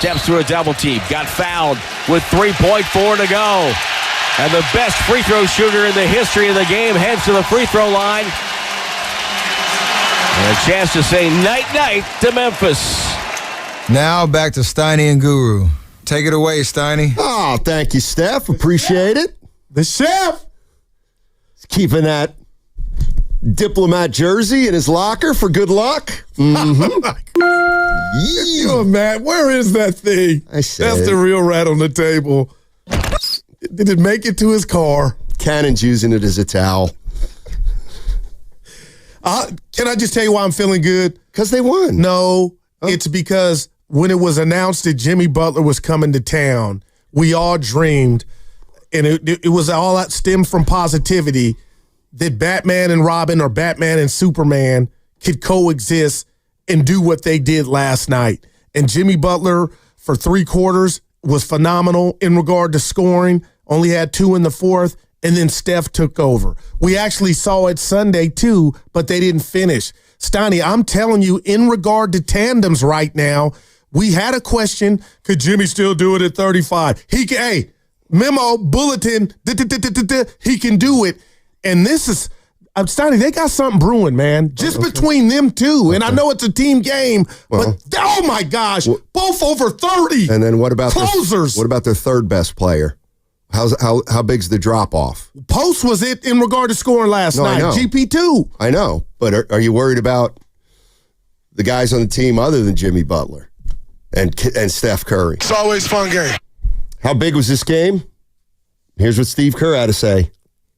steps through a double team. Got fouled with 3.4 to go. And the best free throw shooter in the history of the game heads to the free throw line. And a chance to say night-night to Memphis. Now back to Steiny and Guru. Take it away, Steiny. Oh, thank you, Steph. Appreciate it. The chef. He's keeping that diplomat jersey in his locker for good luck. Mm-hmm. Yo, Matt, where is that thing? That's the real rat on the table. Did it make it to his car? Cannon's using it as a towel. Can I just tell you why I'm feeling good? Because they won. No, it's because when it was announced that Jimmy Butler was coming to town, we all dreamed, and it was all that stemmed from positivity, that Batman and Robin or Batman and Superman could coexist and do what they did last night. And Jimmy Butler, for 3 quarters, was phenomenal in regard to scoring, only had 2 in the fourth, and then Steph took over. We actually saw it Sunday too, but they didn't finish. Steiny, I'm telling you, in regard to tandems right now, we had a question, could Jimmy still do it at 35? Hey, memo, bulletin, he can do it. And this is, Steiny, they got something brewing, man, just between them two. And I know it's a team game, but oh my gosh, both over 30. And then what about closers? What about their third best player? How big's the drop off? Post was it in regard to scoring last night. GP2. I know, but are you worried about the guys on the team other than Jimmy Butler and Steph Curry? It's always a fun game. How big was this game? Here's what Steve Kerr had to say.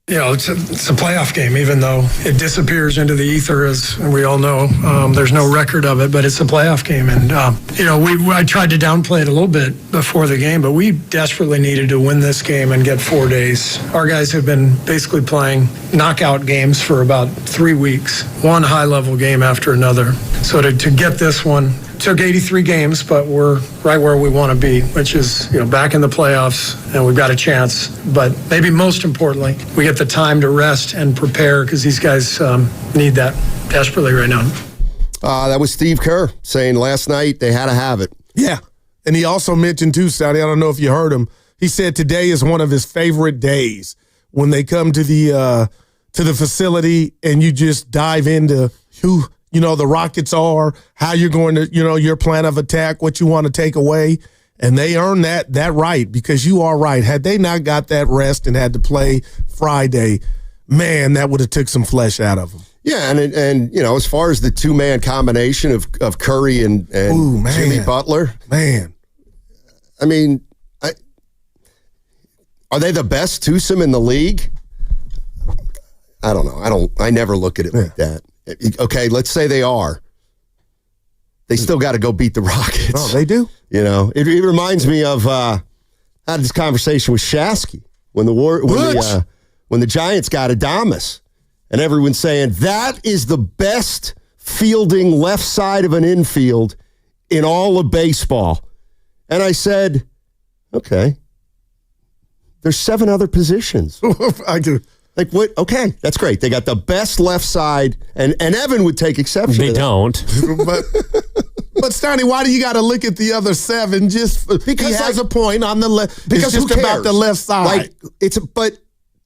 You know, it's a playoff game, even though it disappears into the ether, as we all know. There's no record of it, but it's a playoff game. And, I tried to downplay it a little bit before the game, but we desperately needed to win this game and get 4 days. Our guys have been basically playing knockout games for about 3 weeks, one high-level game after another. So to get this one, took 83 games, but we're right where we want to be, which is, back in the playoffs, and we've got a chance. But maybe most importantly, we get the time to rest and prepare because these guys need that desperately right now. That was Steve Kerr saying last night they had to have it. Yeah. And he also mentioned too, Sonny, I don't know if you heard him, he said today is one of his favorite days when they come to the facility and you just dive into who the Rockets are, how you're going to, your plan of attack, what you want to take away. And they earned that right, because you are right. Had they not got that rest and had to play Friday, man, that would have took some flesh out of them. Yeah, and as far as the 2-man combination of Curry and Jimmy Butler, man, I mean, are they the best twosome in the league? I don't know. I never look at it like that. Okay, let's say they are. They still got to go beat the Rockets. Oh, they do? It reminds me of I had this conversation with Shasky when the Giants got Adamas, and everyone's saying that is the best fielding left side of an infield in all of baseball. And I said, okay, there's 7 other positions. I do. Like, what? Okay, that's great. They got the best left side, and Evan would take exception to that. They don't. But Steiny, why do you got to look at the other 7? Just because he has a point on the left. Because it's just about the left side. But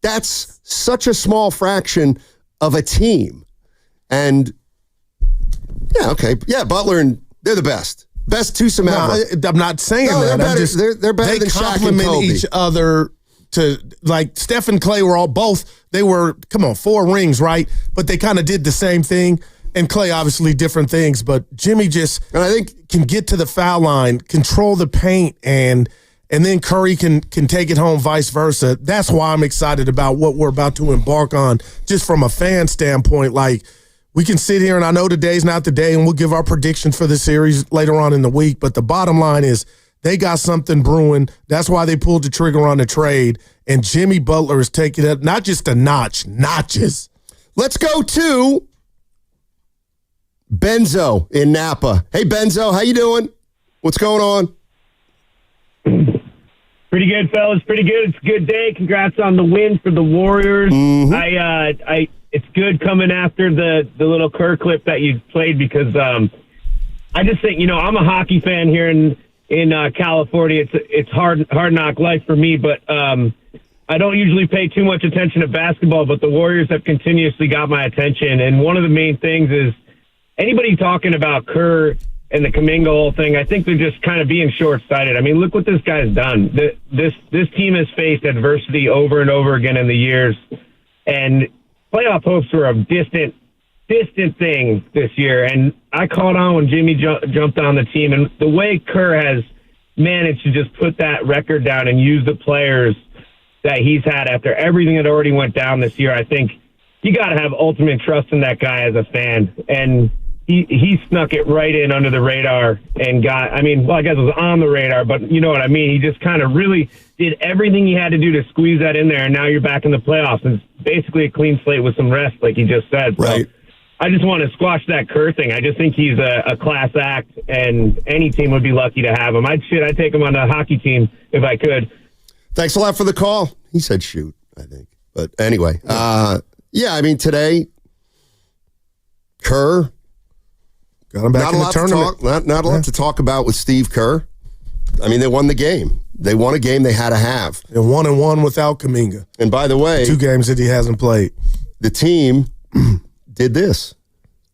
that's such a small fraction of a team. And Butler and they're the best twosome ever. I'm not saying that. They're better than Shaq and Kobe. They complement each other. To like Steph and Clay were they were 4 rings, right? But they kind of did the same thing. And Clay obviously different things, but Jimmy and I think can get to the foul line, control the paint, and then Curry can take it home, vice versa. That's why I'm excited about what we're about to embark on, just from a fan standpoint. Like, we can sit here, and I know today's not the day, and we'll give our prediction for the series later on in the week. But the bottom line is, they got something brewing. That's why they pulled the trigger on the trade. And Jimmy Butler is taking it not just a notches. Let's go to Benzo in Napa. Hey, Benzo, how you doing? What's going on? Pretty good, fellas. Pretty good. It's a good day. Congrats on the win for the Warriors. Mm-hmm. It's good coming after the little Kerr clip that you played, because I just think, I'm a hockey fan here in in California. It's hard knock life for me, but I don't usually pay too much attention to basketball, but the Warriors have continuously got my attention. And one of the main things is anybody talking about Kerr and the Kuminga whole thing, I think they're just kind of being short-sighted. I mean, look what this guy's done. This team has faced adversity over and over again in the years, and playoff hopes were a distant thing this year. And I caught on when Jimmy jumped on the team, and the way Kerr has managed to just put that record down and use the players that he's had after everything that already went down this year, I think you got to have ultimate trust in that guy as a fan. And he snuck it right in under the radar and I guess it was on the radar, but you know what I mean? He just kind of really did everything he had to do to squeeze that in there, and now you're back in the playoffs. And it's basically a clean slate with some rest, like you just said. Right. So I just want to squash that Kerr thing. I just think he's a class act, and any team would be lucky to have him. I'd take him on the hockey team if I could. Thanks a lot for the call. He said shoot, I think. But anyway, today, Kerr, got him back in the tournament. Not a lot to talk about with Steve Kerr. I mean, they won the game. They won a game they had to have. They're 1-1 without Kuminga. And by the way, 2 games that he hasn't played. The team did this.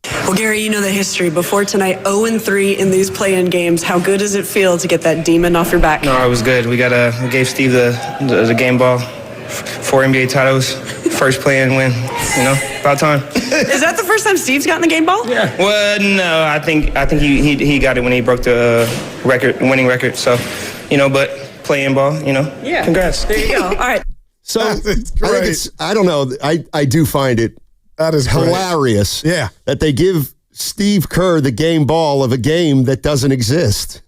Well, Gary, you know the history. Before tonight, 0-3 in these play-in games. How good does it feel to get that demon off your back? No, it was good. We gave Steve the game ball. 4 NBA titles, first play-in win. About time. Is that the first time Steve's gotten the game ball? Yeah. Well, no, I think he got it when he broke the winning record. So, but play-in ball, Yeah. Congrats. There you go. All right. So I don't know. I do find it that is hilarious. Great. Yeah. That they give Steve Kerr the game ball of a game that doesn't exist.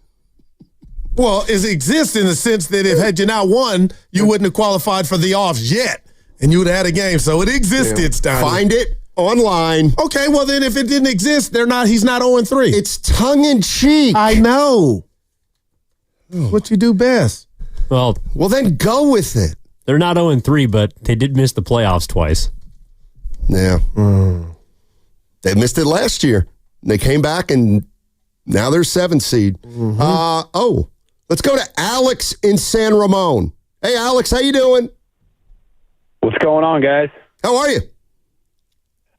Well, it exists in the sense that had you not won, you wouldn't have qualified for the offs yet, and you would have had a game. So it existed, Stein. Find it online. Okay, well then if it didn't exist, he's not 0-3. It's tongue in cheek. I know. What you do best. Well, then go with it. They're not 0-3, but they did miss the playoffs twice. Yeah. They missed it last year. They came back, and now they're 7th seed. Mm-hmm. Let's go to Alex in San Ramon. Hey, Alex, how you doing? What's going on, guys? How are you?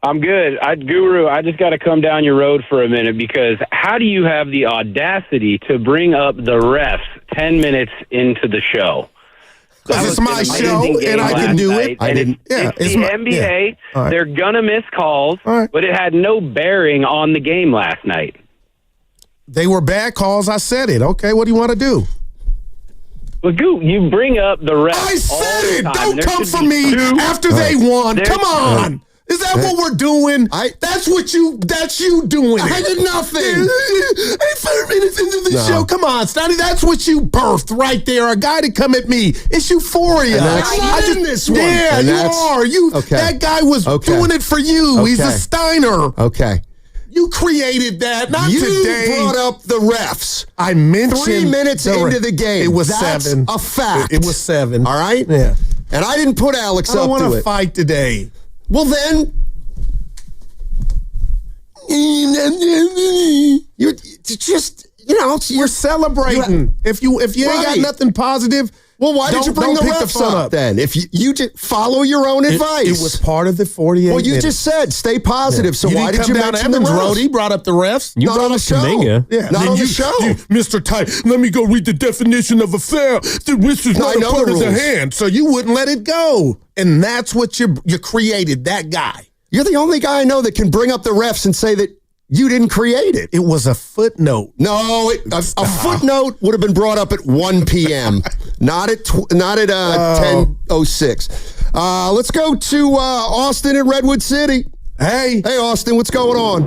I'm good. Guru, I just got to come down your road for a minute, because how do you have the audacity to bring up the refs 10 minutes into the show? Because it's my show, and I can do it. I didn't. Yeah, it's the NBA. Yeah. Right. They're going to miss calls, but it had no bearing on the game last night. They were bad calls. I said it. Okay, what do you want to do? Well, you bring up the refs. I said all the it. time. Don't come for me after they won. Come on. Is that what we're doing? That's you doing it. I did nothing. 5 minutes into the show. Come on, Stoney. That's what you birthed right there. A guy to come at me. It's euphoria. And that's in this one. Yeah, and you are. That guy was doing it for you. He's a Steiner. Okay. You created that, not today. You brought up the refs. I mentioned 3 minutes into the game. It was That's 7. a fact. It was 7. All right? Yeah. And I didn't put Alex up to it. I don't want to fight today. Well, then, you're just, we're celebrating. If you ain't got nothing positive, well, why did you bring the refs up then? If you just follow your own advice. It was part of the 48 Well, you minutes. just said stay positive. So why did you mention the Evans refs? Road? He brought up the refs. You brought up Kuminga. Yeah. Not on the show. Mr. Ty, let me go read the definition of a foul. This is not a part of the hand. So you wouldn't let it go. And that's what you created, that guy. You're the only guy I know that can bring up the refs and say that you didn't create it. It was a footnote. No, a footnote would have been brought up at 1 p.m., not at 10:06. Let's go to Austin in Redwood City. Hey, Austin, what's going on?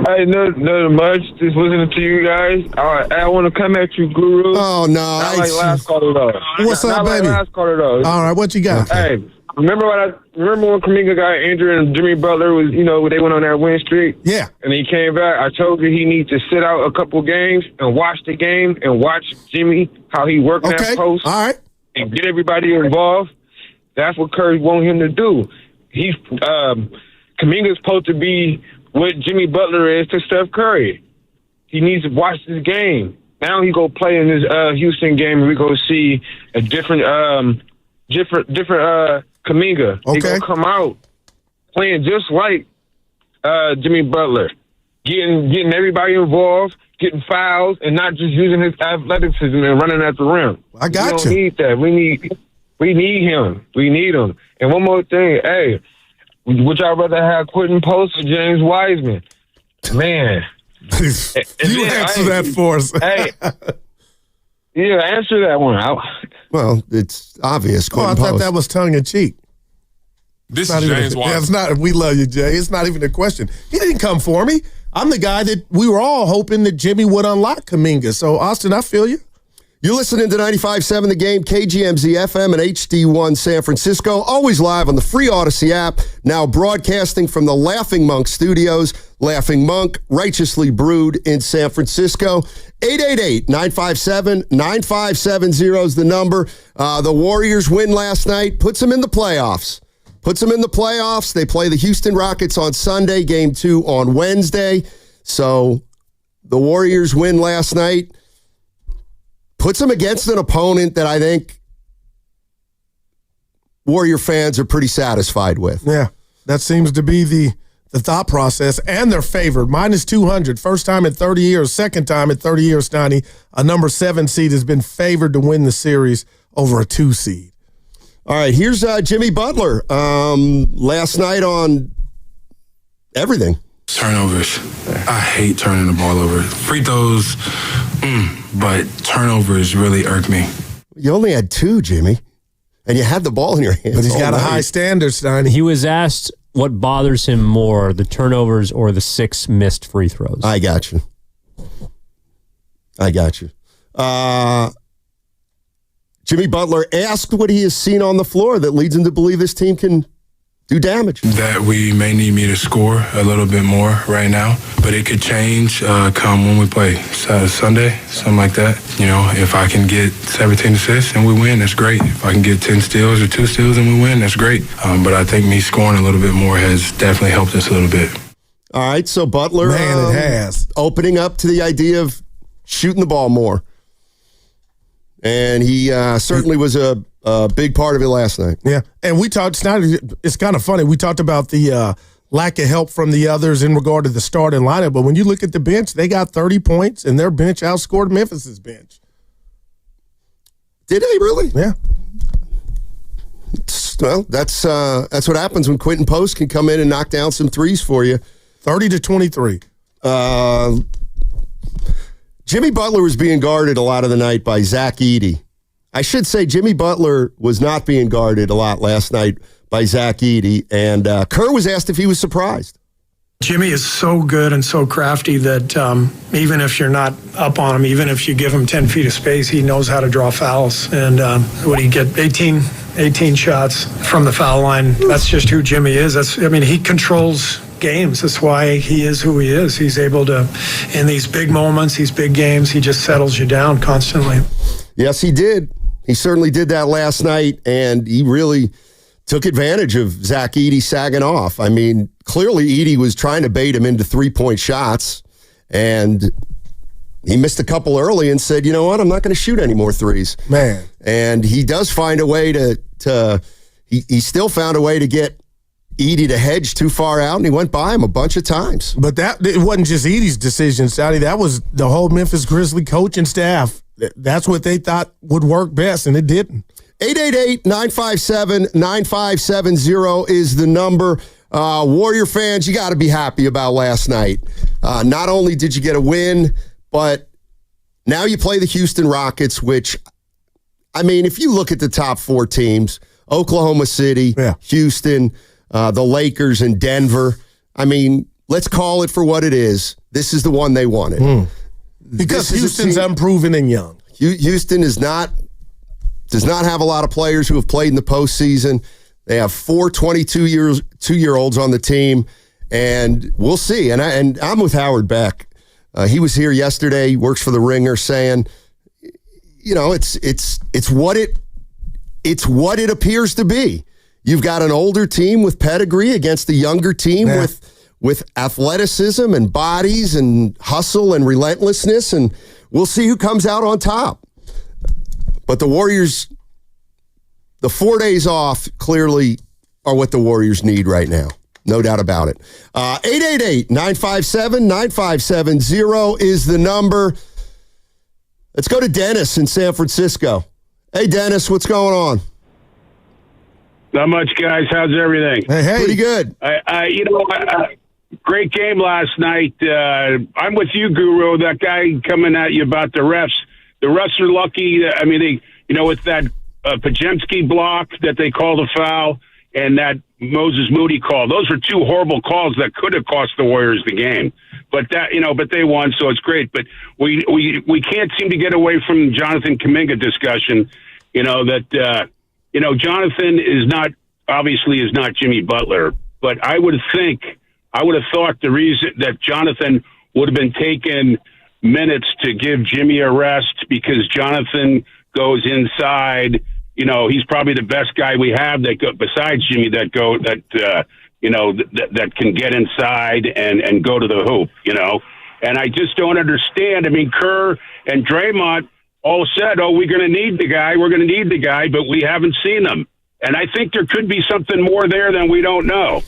Hey, nothing much. Just listening to you guys. I want to come at you, Guru. Oh no, not like last caller though. What's up, baby? Like last caller though. All right, what you got? Hey. Remember when Kuminga got injured and Jimmy Butler was, they went on that win streak? Yeah. And he came back. I told you he needs to sit out a couple games and watch the game and watch Jimmy, how he worked that post. All right. And get everybody involved. That's what Curry want him to do. He's Kuminga's supposed to be what Jimmy Butler is to Steph Curry. He needs to watch this game. Now he go play in this Houston game, and we go see a different Kuminga. He gonna come out playing just like Jimmy Butler, getting everybody involved, getting fouls, and not just using his athleticism and running at the rim. I got you. We don't need that. We need him. We need him. And one more thing, hey, would y'all rather have Quentin Post or James Wiseman? Man. You answer that for us. Hey, yeah, answer that one. Well, it's obvious. I thought that was tongue in cheek. This is James Wiseman. It's not. We love you, Jay. It's not even a question. He didn't come for me. I'm the guy that we were all hoping that Jimmy would unlock Kuminga. So, Austin, I feel you. You're listening to 95.7 The Game, KGMZ FM and HD1 San Francisco. Always live on the free Odyssey app. Now broadcasting from the Laughing Monk Studios. Laughing Monk, righteously brewed in San Francisco. 888-957-9570 is the number. The Warriors win last night. Puts them in the playoffs. They play the Houston Rockets on Sunday, Game 2 on Wednesday. So the Warriors win last night. Puts them against an opponent that I think Warrior fans are pretty satisfied with. Yeah, that seems to be the thought process, and they're favored. Minus 200, first time in 30 years, second time in 30 years, Steiny. A number 7 seed has been favored to win the series over a 2 seed. All right, here's Jimmy Butler last night on everything. Turnovers. I hate turning the ball over. Free throws, but turnovers really irk me. You only had 2, Jimmy, and you had the ball in your hands. But he's got a high standard, Steiny. He was asked what bothers him more, the turnovers or the 6 missed free throws. I got you. Jimmy Butler asked what he has seen on the floor that leads him to believe this team can do damage. That we may need me to score a little bit more right now, but it could change come when we play Sunday, something like that. You know, if I can get 17 assists and we win, that's great. If I can get 10 steals or 2 steals and we win, that's great. But I think me scoring a little bit more has definitely helped us a little bit. All right, so Butler it has. Opening up to the idea of shooting the ball more. And he certainly was a big part of it last night. Yeah, and we talked, it's kind of funny, we talked about the lack of help from the others in regard to the starting lineup, but when you look at the bench, they got 30 points, and their bench outscored Memphis's bench. Did they really? Yeah. Well, that's what happens when Quentin Post can come in and knock down some threes for you. 30-23. Jimmy Butler was being guarded a lot of the night by Zach Edey. I should say Jimmy Butler was not being guarded a lot last night by Zach Edey, and Kerr was asked if he was surprised. Jimmy is so good and so crafty that even if you're not up on him, even if you give him 10 feet of space, he knows how to draw fouls. And what he get 18 shots from the foul line. That's just who Jimmy is. He controls games. That's why he is who he is. He's able to, in these big moments, these big games, he just settles you down constantly. Yes, he did. He certainly did that last night, and he really took advantage of Zach Edey sagging off. I mean, clearly Edey was trying to bait him into 3-point shots, and he missed a couple early and said, you know what, I'm not going to shoot any more threes. Man. And he does find a way he still found a way to get Edey to hedge too far out, and he went by him a bunch of times. But it wasn't just Edey's decision, Sally. That was the whole Memphis Grizzlies coaching staff. That's what they thought would work best, and it didn't. 888-957-9570 is the number. Warrior fans, you got to be happy about last night. Not only did you get a win, but now you play the Houston Rockets, which, if you look at the top 4 teams, Oklahoma City, Houston, the Lakers, and Denver, let's call it for what it is. This is the one they wanted. Because Houston's unproven and young. Houston does not have a lot of players who have played in the postseason. They have 4 22-year-olds on the team, and we'll see. And I'm with Howard Beck. He was here yesterday. He works for the Ringer, saying, it's what it appears to be. You've got an older team with pedigree against a younger team with athleticism and bodies and hustle and relentlessness, and we'll see who comes out on top. But the Warriors, the 4 days off clearly are what the Warriors need right now. No doubt about it. 888-957-9570 is the number. Let's go to Dennis in San Francisco. Hey, Dennis, what's going on? Not much, guys. How's everything? Hey. Pretty good. Great game last night. I'm with you, Guru. That guy coming at you about the refs. The refs are lucky. I mean, with that Pajemski block that they called a foul and that Moses Moody call. Those were two horrible calls that could have cost the Warriors the game. But but they won, so it's great. But we can't seem to get away from Jonathan Kuminga discussion. Jonathan is not Jimmy Butler, but I would have thought the reason that Jonathan would have been taking minutes to give Jimmy a rest because Jonathan goes inside. He's probably the best guy we have besides Jimmy that can get inside and go to the hoop. And I just don't understand. I mean, Kerr and Draymond all said, we're going to need the guy, but we haven't seen him. And I think there could be something more there than we don't know.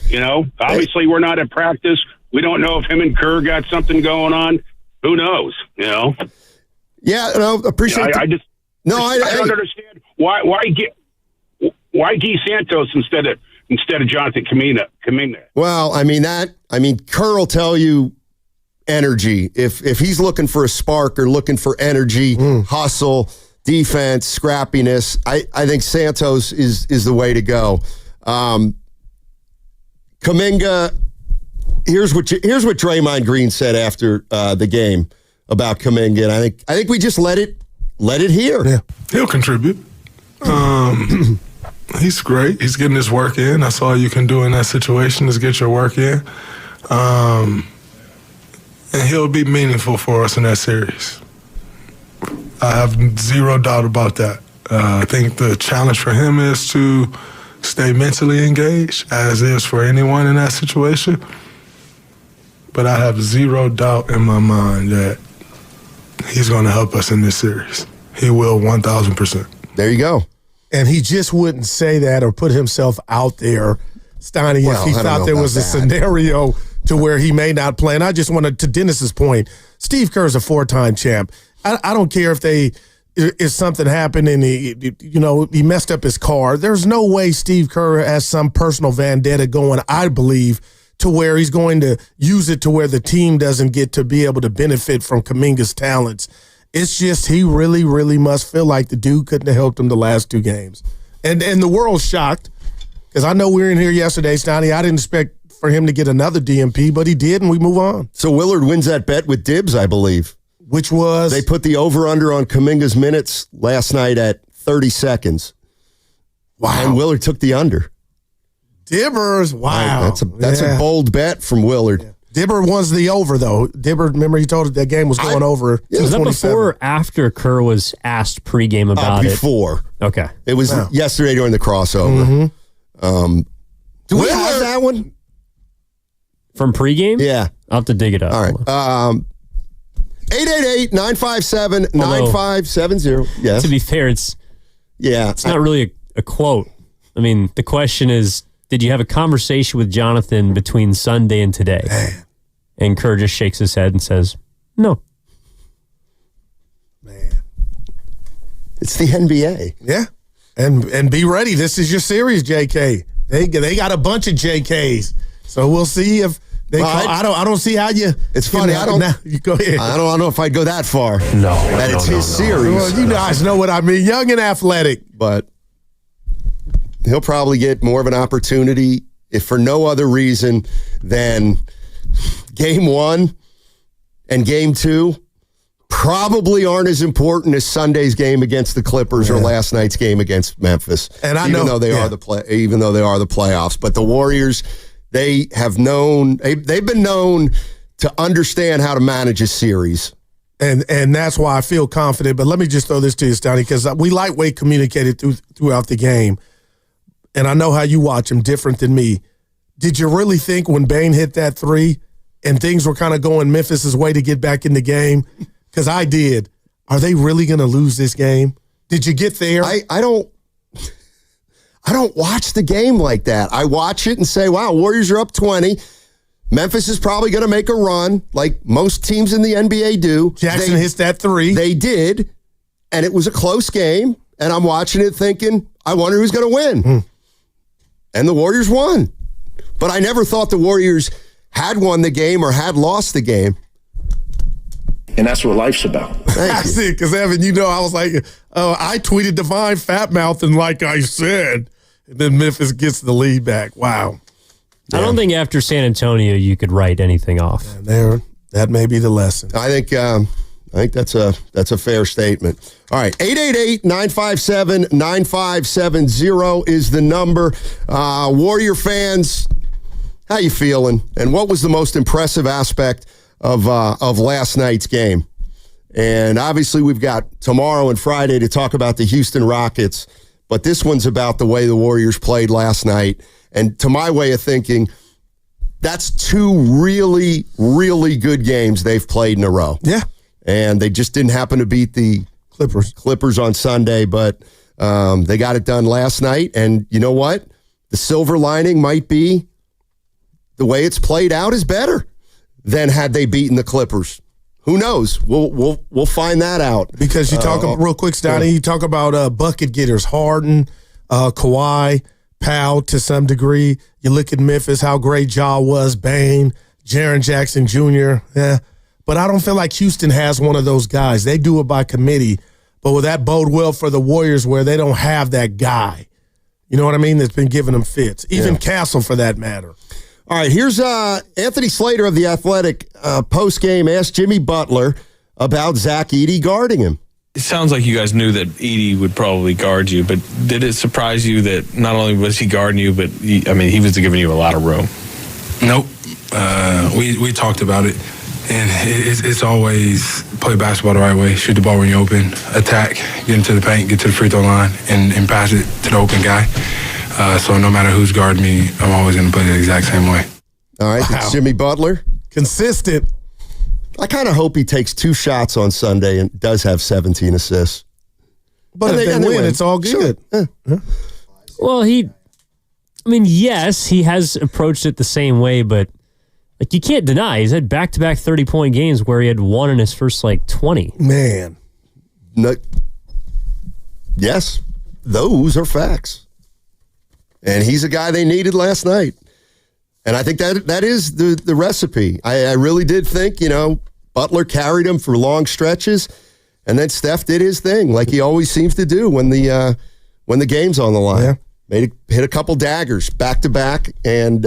Obviously we're not at practice. We don't know if him and Kerr got something going on. Who knows? Yeah, appreciate. I don't understand why Guy Santos instead of Jonathan Kuminga. Well, Kerr will tell you energy. If he's looking for a spark or looking for energy, hustle, defense, scrappiness, I think Santos is the way to go. Kuminga, here's what Draymond Green said after the game about Kuminga, and I think we just let it hear. Yeah, he'll contribute. He's great. He's getting his work in. That's all you can do in that situation is get your work in. And he'll be meaningful for us in that series. I have zero doubt about that. I think the challenge for him is to stay mentally engaged, as is for anyone in that situation. But I have zero doubt in my mind that he's going to help us in this series. He will 1,000%. There you go. And he just wouldn't say that or put himself out there, Steiny, if he thought there was a scenario to where he may not play. And I just wanted, to Dennis's point, Steve Kerr's a 4-time champ. I don't care if something happened and he messed up his car. There's no way Steve Kerr has some personal vendetta going, I believe, to where he's going to use it to where the team doesn't get to be able to benefit from Kuminga's talents. It's just he really, really must feel like the dude couldn't have helped him the last two games. And the world's shocked because I know we were in here yesterday, Stoney. I didn't expect for him to get another DMP, but he did, and we move on. So Willard wins that bet with dibs, I believe. Which was? They put the over-under on Kuminga's minutes last night at 30 seconds. Wow. And Willard took the under. Dibbers, wow. That's a bold bet from Willard. Yeah. Dibber was the over, though. Dibber, remember, he told us that game was going over. Was that before or after Kerr was asked pregame about it? Before. Okay. It was yesterday during the crossover. Mm-hmm. Do we have that one? From pregame? Yeah. I'll have to dig it up. All right. 888-957-9570. Yes. To be fair, it's not really a quote. I mean, the question is, did you have a conversation with Jonathan between Sunday and today? Man. And Kerr just shakes his head and says, no. Man. It's the NBA. Yeah. And be ready. This is your series, JK. They got a bunch of JKs. So we'll see if they I don't see how you. It's funny. You go ahead. I don't know if I'd go that far. No. That it's his series. Well, you guys know what I mean. Young and athletic. But he'll probably get more of an opportunity, if for no other reason than game 1 and game 2 probably aren't as important as Sunday's game against the Clippers or last night's game against Memphis. And even though they are the playoffs, but the Warriors, they've been known to understand how to manage a series. And that's why I feel confident. But let me just throw this to you, Stoney, because we lightweight communicated throughout the game. And I know how you watch him different than me. Did you really think when Bane hit that 3 and things were kind of going Memphis' way to get back in the game? Because I did. are they really going to lose this game? Did you get there? I don't watch the game like that. I watch it and say, wow, Warriors are up 20. Memphis is probably going to make a run like most teams in the NBA do. Jackson hits that three. They did, and it was a close game, and I'm watching it thinking, I wonder who's going to win. And the Warriors won. But I never thought the Warriors had won the game or had lost the game. And that's what life's about. That's it, because Evan, I was like, I tweeted Divine Fat Mouth, and like I said, and then Memphis gets the lead back. Wow. I don't think after San Antonio you could write anything off. That may be the lesson. I think that's a fair statement. All right, 888-957-9570 is the number. Warrior fans, how you feeling? And what was the most impressive aspect of last night's game? And obviously we've got tomorrow and Friday to talk about the Houston Rockets, but this one's about the way the Warriors played last night. And to my way of thinking, that's two really, really good games they've played in a row. Yeah. And they just didn't happen to beat the Clippers on Sunday, but they got it done last night. And you know what? The silver lining might be the way it's played out is better than had they beaten the Clippers. Who knows? We'll find that out. Because you talk real quick, Stoney, you talk about bucket getters, Harden, Kawhi, Powell to some degree. You look at Memphis, how great Ja was, Bane, Jaren Jackson Jr. Yeah. But I don't feel like Houston has one of those guys. They do it by committee. But will that bode well for the Warriors where they don't have that guy? You know what I mean? That's been giving them fits. Even Castle, for that matter. All right, here's Anthony Slater of The Athletic post-game asked Jimmy Butler about Zach Edey guarding him. It sounds like you guys knew that Edey would probably guard you, but did it surprise you that not only was he guarding you, but he was giving you a lot of room? Nope. We talked about it, and it's always play basketball the right way, shoot the ball when you're open, attack, get into the paint, get to the free throw line, and pass it to the open guy. So no matter who's guarding me, I'm always going to play the exact same way. All right, wow. Jimmy Butler. Consistent. I kind of hope he takes 2 shots on Sunday and does have 17 assists. But if they win, it's all good. Sure. Well, yes, he has approached it the same way, but you can't deny he's had back-to-back 30-point games where he had one in his first 20. Man. No. Yes, those are facts. And he's a guy they needed last night. And I think that is the recipe. I really did think, Butler carried him for long stretches, and then Steph did his thing, like he always seems to do when the game's on the line. Yeah. Hit a couple daggers back to back, and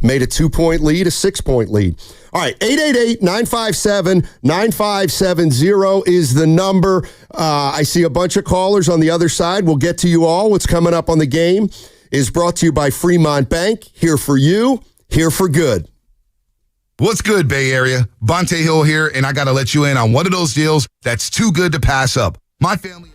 made a 2-point lead, a 6-point lead. All right, 888-957-9570 is the number. I see a bunch of callers on the other side. We'll get to you all. What's coming up on the game is brought to you by Fremont Bank. Here for you, here for good. What's good, Bay Area? Bonte Hill here, and I got to let you in on one of those deals that's too good to pass up. My family...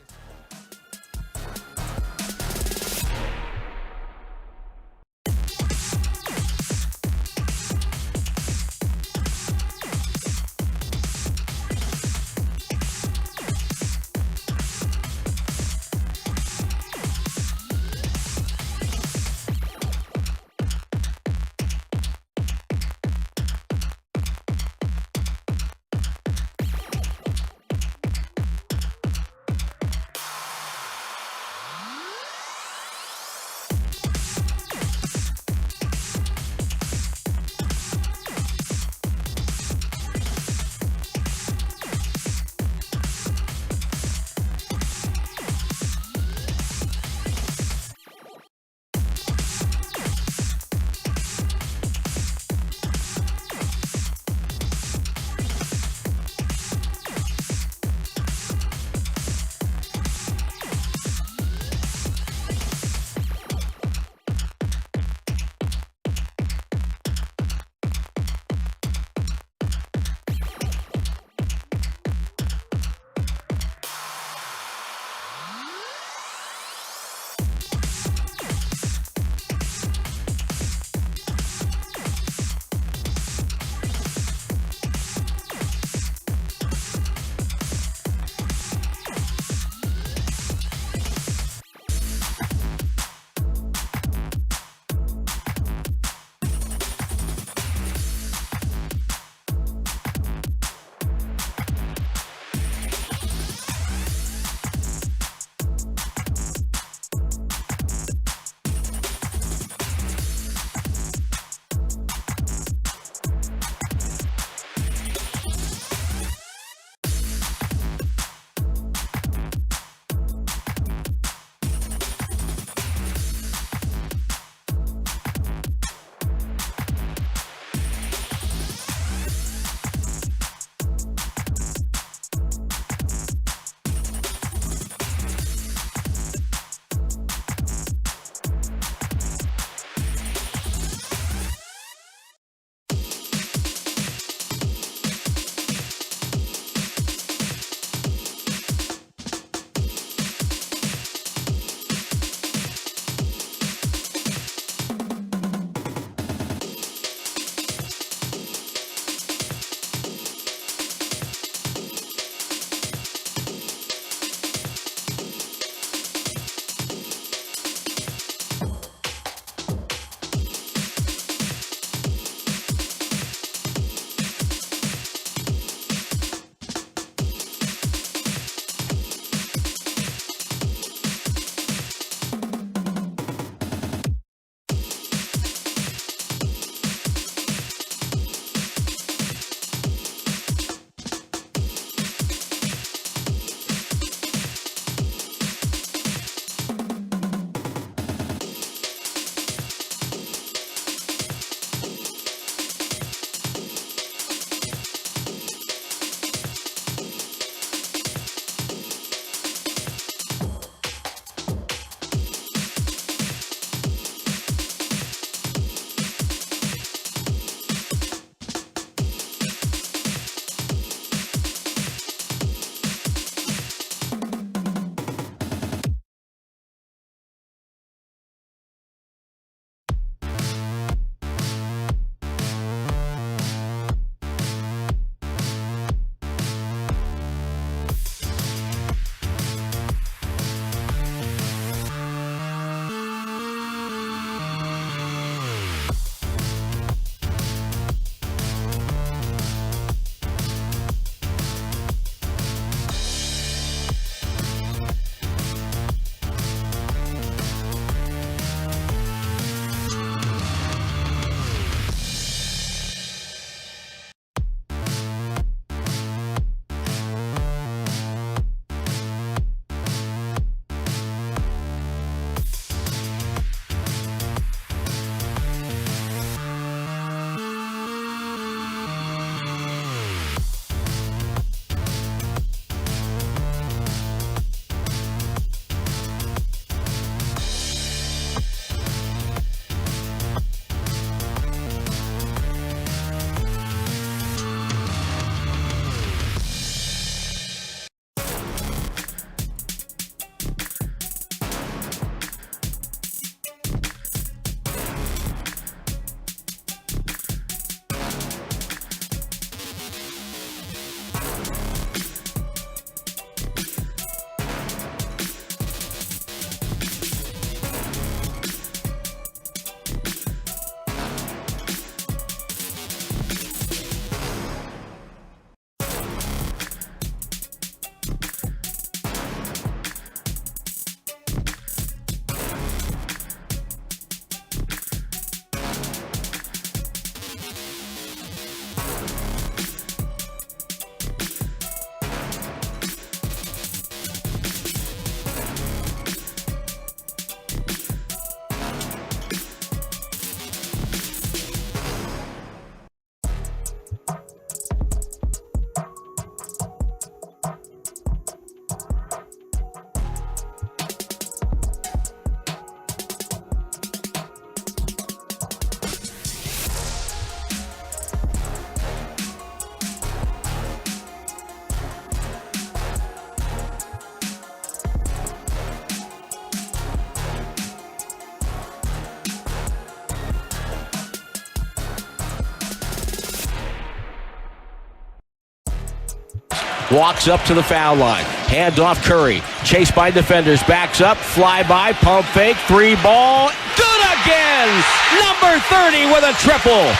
walks up to the foul line. Hands off Curry. Chased by defenders. Backs up. Fly by. Pump fake. 3-ball. Good again. Number 30 with a triple.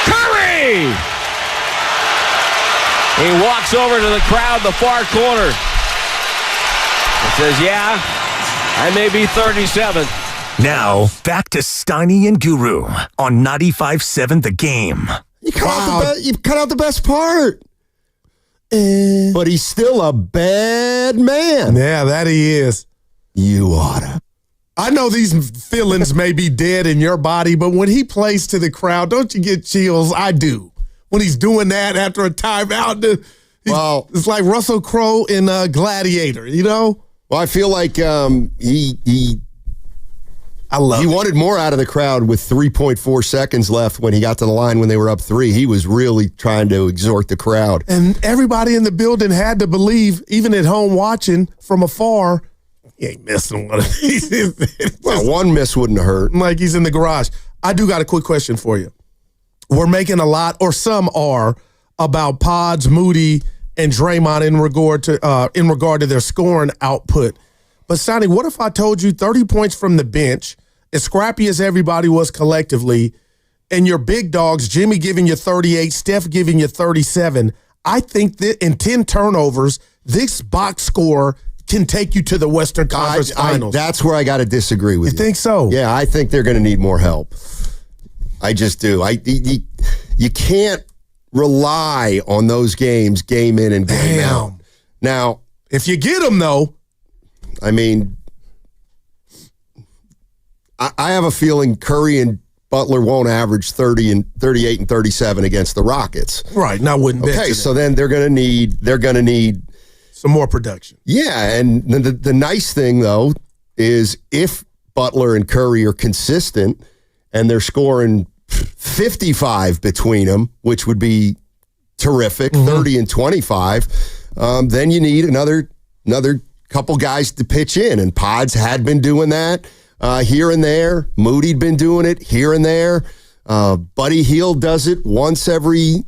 Curry! He walks over to the crowd, the far corner. And says, yeah, I may be 37. Now, back to Steiny and Guru on 95.7 The Game. You cut out the best part. But he's still a bad man. Yeah, that he is. You oughta. I know these feelings may be dead in your body, but when he plays to the crowd, don't you get chills? I do. When he's doing that after a timeout, it's like Russell Crowe in Gladiator, you know? Well, I feel like he wanted more out of the crowd with 3.4 seconds left when he got to the line when they were up 3. He was really trying to exhort the crowd. And everybody in the building had to believe, even at home watching from afar, he ain't missing one of these. Well, one miss wouldn't have hurt. Like he's in the garage. I do got a quick question for you. We're making a lot, or some are, about Pods, Moody, and Draymond in regard to their scoring output. But, Sonny, what if I told you 30 points from the bench, as scrappy as everybody was collectively, and your big dogs, Jimmy giving you 38, Steph giving you 37, I think that in 10 turnovers, this box score can take you to the Western Conference Finals. That's where I got to disagree with you. You think so? Yeah, I think they're going to need more help. I just do. You can't rely on those games, game in and game out. Now, if you get them, though. I mean, I have a feeling Curry and Butler won't average 30 and 38 and 37 against the Rockets. Right, and I wouldn't bet. Okay, so then they're going to need some more production. Yeah, and the nice thing though is if Butler and Curry are consistent and they're scoring 55 between them, which would be terrific, 30 and 25, then you need another couple guys to pitch in, and Pods had been doing that here and there. Moody'd been doing it here and there. Buddy Hield does it once every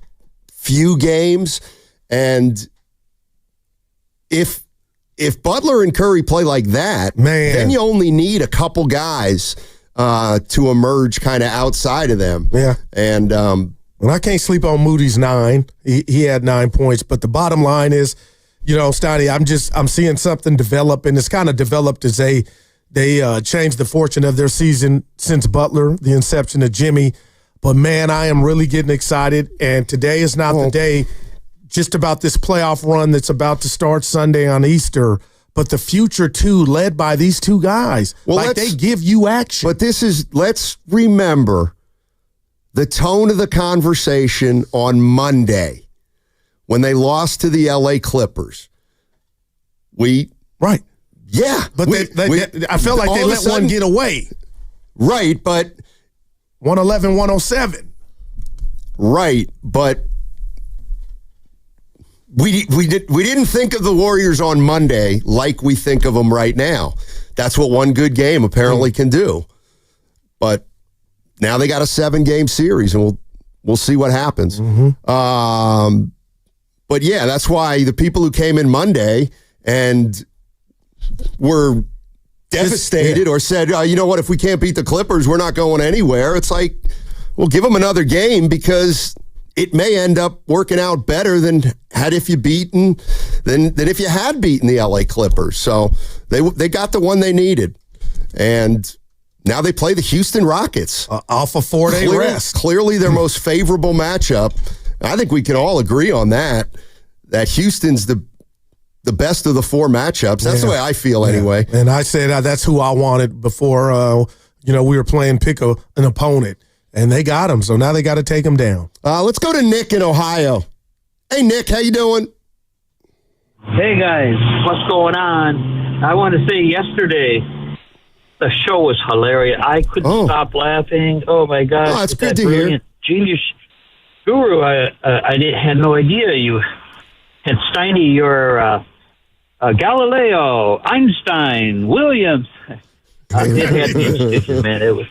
few games, and if Butler and Curry play like that, then you only need a couple guys to emerge kind of outside of them. Yeah. And I can't sleep on Moody's 9. He had 9 points, but the bottom line is, Steiny, I'm seeing something develop, and it's kind of developed as they changed the fortune of their season since Butler, the inception of Jimmy. But man, I am really getting excited, and today is not the day just about this playoff run that's about to start Sunday on Easter, but the future too, led by these two guys. They give you action. But let's remember the tone of the conversation on Monday when they lost to the LA Clippers. Right. Yeah. But I felt like they let one get away. Right, but 111, 107. Right, but we didn't think of the Warriors on Monday like we think of them right now. That's what one good game apparently can do. But now they got a 7-game series, and we'll see what happens. But yeah, that's why the people who came in Monday and were devastated or said, you know what, if we can't beat the Clippers, we're not going anywhere. It's like, well, give them another game, because it may end up working out better than if you had beaten the LA Clippers. So they got the one they needed. And now they play the Houston Rockets. Off a 4-day rest. Clearly their most favorable matchup. I think we can all agree on that Houston's the best of the 4 matchups. That's the way I feel anyway. And I said that's who I wanted before, we were playing pick an opponent. And they got him, so now they got to take him down. Let's go to Nick in Ohio. Hey, Nick, how you doing? Hey, guys. What's going on? I want to say yesterday, the show was hilarious. I couldn't stop laughing. Oh, my gosh. Oh, that's good to hear. Genius Guru, I had no idea you had Steiny, your Galileo, Einstein, Williams. It had me in stitches, man. It was...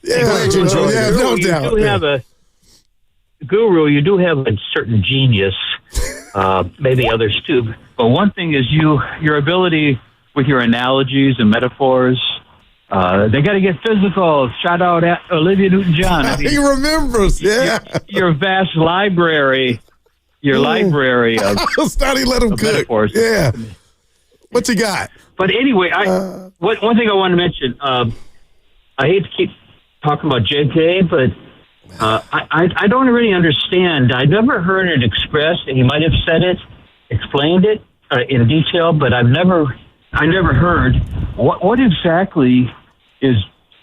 no doubt. You do have a certain genius maybe others too. But one thing is your ability with your analogies and metaphors. They got to get physical. Shout out at Olivia Newton-John. He remembers, yeah. Your vast library. Your library of Stoney, let him cook. Metaphors. Yeah. What you got? But anyway, one thing I want to mention. I hate to keep talking about JK, but I don't really understand. I never heard it expressed, and he might have said it, explained it in detail, but I never heard what exactly is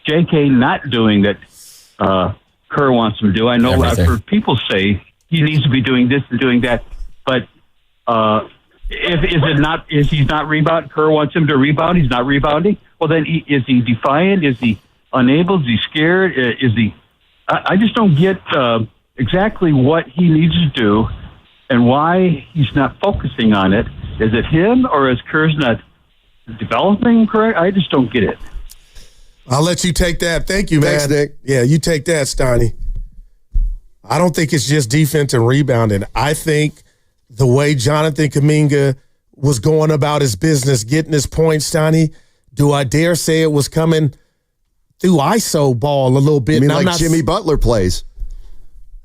JK not doing that Kerr wants him to do. I know I've heard people say he needs to be doing this and doing that, but if he's not rebounding, Kerr wants him to rebound, he's not rebounding. Well, then is he defiant? Is he unable? Is he scared? Is he? I just don't get exactly what he needs to do and why he's not focusing on it. Is it him, or is Kerr's not developing correct? I just don't get it. I'll let you take that. Thank you, man. Thanks, Nick. Yeah, you take that, Stoney. I don't think it's just defense and rebounding. I think the way Jonathan Kuminga was going about his business, getting his points, Stoney, do I dare say it was coming through ISO ball a little bit? I mean, like Jimmy Butler plays.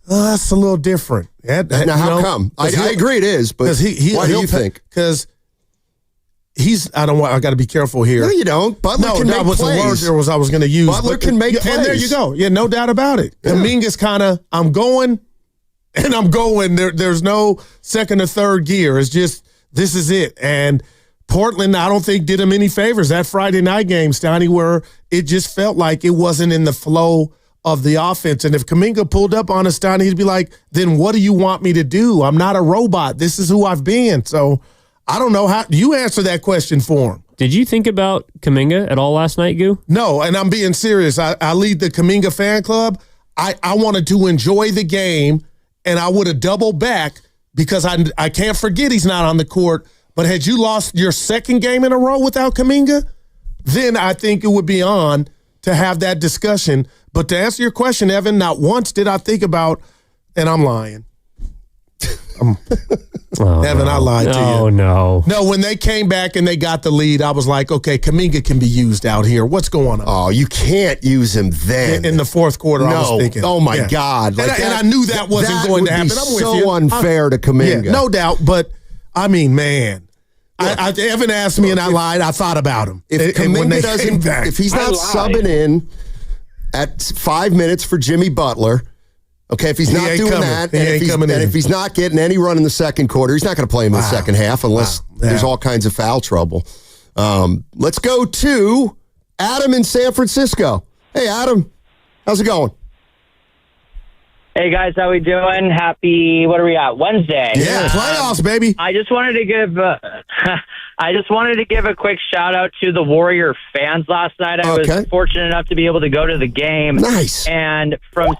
That's a little different. Now, how come? I agree it is, but why do you think? Because I got to be careful here. No, you don't. Butler can make plays. The word there was I was going to use. Butler can make plays. And there you go. Yeah, no doubt about it. Yeah. Kuminga's kind of, I'm going. There's no second or third gear. It's just, this is it. And Portland, I don't think, did him any favors. That Friday night game, Stoney, where it just felt like it wasn't in the flow of the offense. And if Kuminga pulled up on us, Stoney, he'd be like, then what do you want me to do? I'm not a robot. This is who I've been. So I don't know how. You answer that question for him. Did you think about Kuminga at all last night, Goo? No, and I'm being serious. I lead the Kuminga fan club. I wanted to enjoy the game, and I would have doubled back because I can't forget he's not on the court. But had you lost your second game in a row without Kuminga, then I think it would be on to have that discussion. But to answer your question, Evan, not once did I think about, and I'm lying. Evan, I lied to you. Oh, no. No, when they came back and they got the lead, I was like, okay, Kuminga can be used out here. What's going on? Oh, you can't use him then. In the fourth quarter, I was thinking. Oh, my God. Like and I knew that wasn't going to happen. That would be so unfair to Kuminga. Yeah, no doubt, but, I mean, man. Yeah. Evan asked me and I lied. I thought about him. If Kuminga doesn't, if he's not subbing in at 5 minutes for Jimmy Butler, okay, if he's not doing that, and if he's not getting any run in the second quarter, he's not going to play him in the second half unless there's all kinds of foul trouble. Let's go to Adam in San Francisco. Hey, Adam, how's it going? Hey guys, how we doing? Happy, what are we at? Wednesday. Yeah, playoffs, baby. I just wanted to give a quick shout out to the Warrior fans last night. I was fortunate enough to be able to go to the game. Nice. And from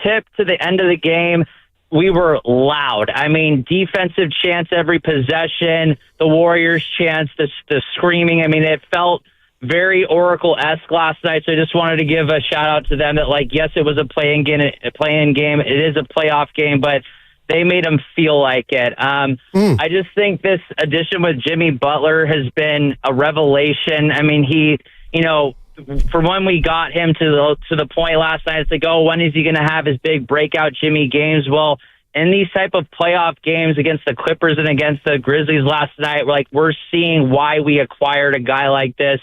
tip to the end of the game, we were loud. I mean, defensive chants every possession, the Warriors chants, the screaming. I mean, it felt very Oracle-esque last night, so I just wanted to give a shout-out to them that, like, yes, it was a play-in game. It is a playoff game, but they made them feel like it. I just think this addition with Jimmy Butler has been a revelation. I mean, he, from when we got him to the point last night, it's like, oh, when is he going to have his big breakout Jimmy games? Well, in these type of playoff games against the Clippers and against the Grizzlies last night, we're seeing why we acquired a guy like this.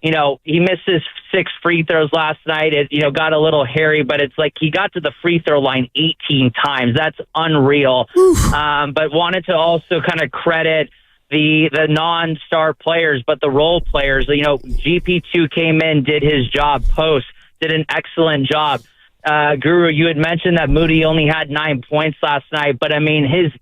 He missed his 6 free throws last night. It, got a little hairy, but it's like he got to the free throw line 18 times. That's unreal. But wanted to also kind of credit the non-star players, but the role players. GP2 came in, did his job. Post did an excellent job. Guru, you had mentioned that Moody only had 9 points last night, but I mean, his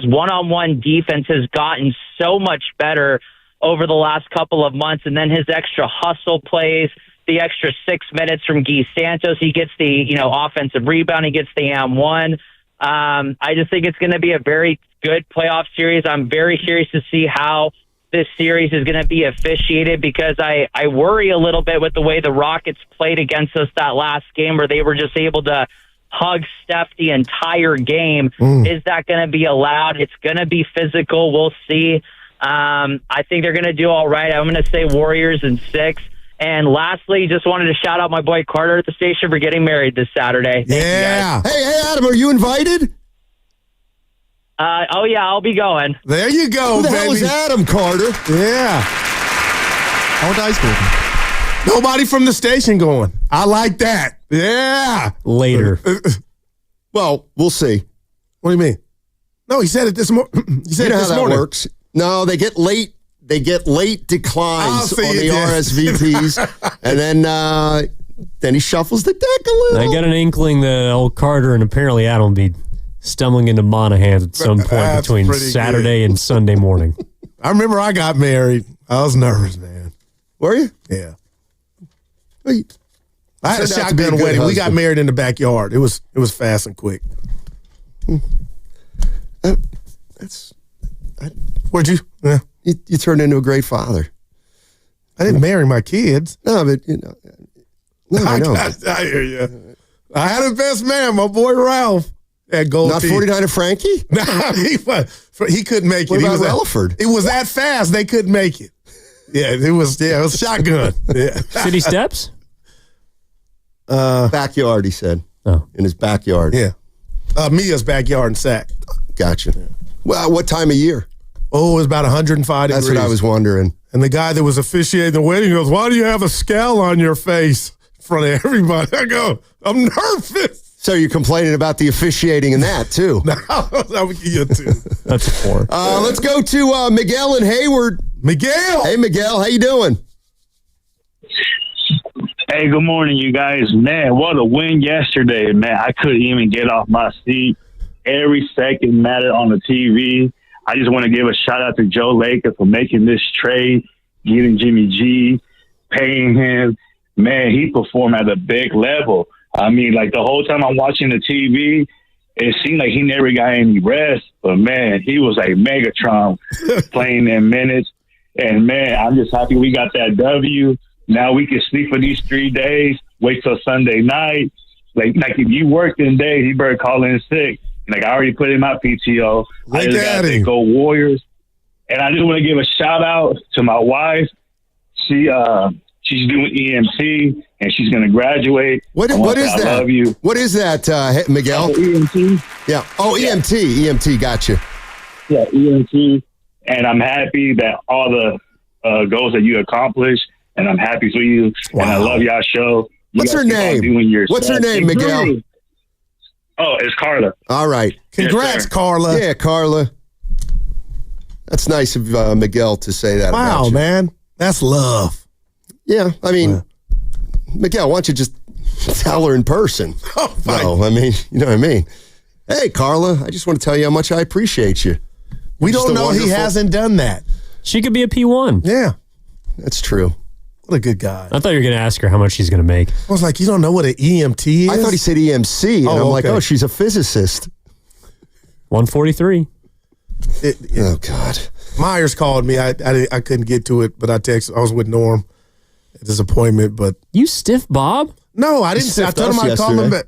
one-on-one defense has gotten so much better over the last couple of months, and then his extra hustle plays, the extra 6 minutes from Guy Santos, he gets the offensive rebound, he gets the M1. I just think it's going to be a very good playoff series. I'm very curious to see how this series is going to be officiated because I worry a little bit with the way the Rockets played against us that last game where they were just able to hug Steph the entire game. Is that going to be allowed? It's going to be physical. We'll see. I think they're going to do all right. I'm going to say Warriors in 6. And lastly, just wanted to shout out my boy Carter at the station for getting married this Saturday. Thank you, guys. Hey, Adam, are you invited? Oh, yeah, I'll be going. There you go, Who the baby. hell is Adam, Carter? Yeah. I went to high school. Nobody from the station going. I like that. Yeah. Later. Well, we'll see. What do you mean? No, he said it this morning. He said You know it how this that morning. works. No, they get late. They get late declines see on you the did. RSVPs, and then he shuffles the deck a little. I got an inkling that old Carter and apparently Adam will be stumbling into Monahans at some point That's between pretty Saturday and Sunday morning. I remember I got married. I was nervous, man. Were you? Yeah. Wait. I had a Turned out to be a shotgun good wedding. We got husband. married in the backyard. It was fast and quick. Where'd you? Yeah. You turned into a great father. I didn't marry my kids. No, but no, I know. I hear you. I had a best man, my boy Ralph. At Gold Not Teeth. 49er Frankie? No, he couldn't make it. What He about was Relaford? It was that fast. They couldn't make it. Yeah, it was shotgun. Yeah. City steps? Backyard, he said. Oh. In his backyard. Yeah. Mia's backyard in Sac. Gotcha. Yeah. Well, what time of year? Oh, it was about 105 That's degrees. what I was wondering. And the guy that was officiating the wedding goes, "Why do you have a scowl on your face in front of everybody?" I go, "I'm nervous." So you're complaining about the officiating in that, too. No, that would get you too. That's poor. Let's go to Miguel and Hayward. Miguel. Hey, Miguel. How you doing? Hey, good morning, you guys. Man, what a win yesterday, man. I couldn't even get off my seat. Every second mattered on the TV. I just want to give a shout-out to Joe Laker for making this trade, getting Jimmy G, paying him. Man, he performed at a big level. I mean, like, the whole time I'm watching the TV, it seemed like he never got any rest. But, man, he was like Megatron playing in minutes. And, man, I'm just happy we got that W. Now we can sleep for these 3 days, wait till Sunday night. Like if you work in days, you better call in sick. Like, I already put in my PTO. I just got to go Warriors. And I just want to give a shout-out to my wife. She's doing EMT, and she's going to graduate. What is that? I love you. What is that, Miguel? EMT. Yeah. Oh, EMT. EMT. Gotcha. Yeah, EMT. And I'm happy that all the goals that you accomplished, and I'm happy for you. Wow. And I love y'all show. What's her name? What's her name, Miguel? Oh, it's Carla. All right. Congrats, Yes, Carla. Yeah, Carla. That's nice of Miguel to say that. Wow, about you. man. That's love. Yeah, I mean, Miguel, why don't you just tell her in person? No, I mean, you know what I mean. Hey, Carla, I just want to tell you how much I appreciate you. We Just don't a know he wonderful- hasn't done that. She could be a P1. Yeah. That's true. What a good guy. I thought you were going to ask her how much she's going to make. I was like, you don't know what an EMT is? I thought he said EMC, and I'm like, okay. oh, she's a physicist. 143. Oh, God. Myers called me. I couldn't get to it, but I texted. I was with Norm at this appointment, but You stiff, Bob? no, I didn't. I told him I'd call him back.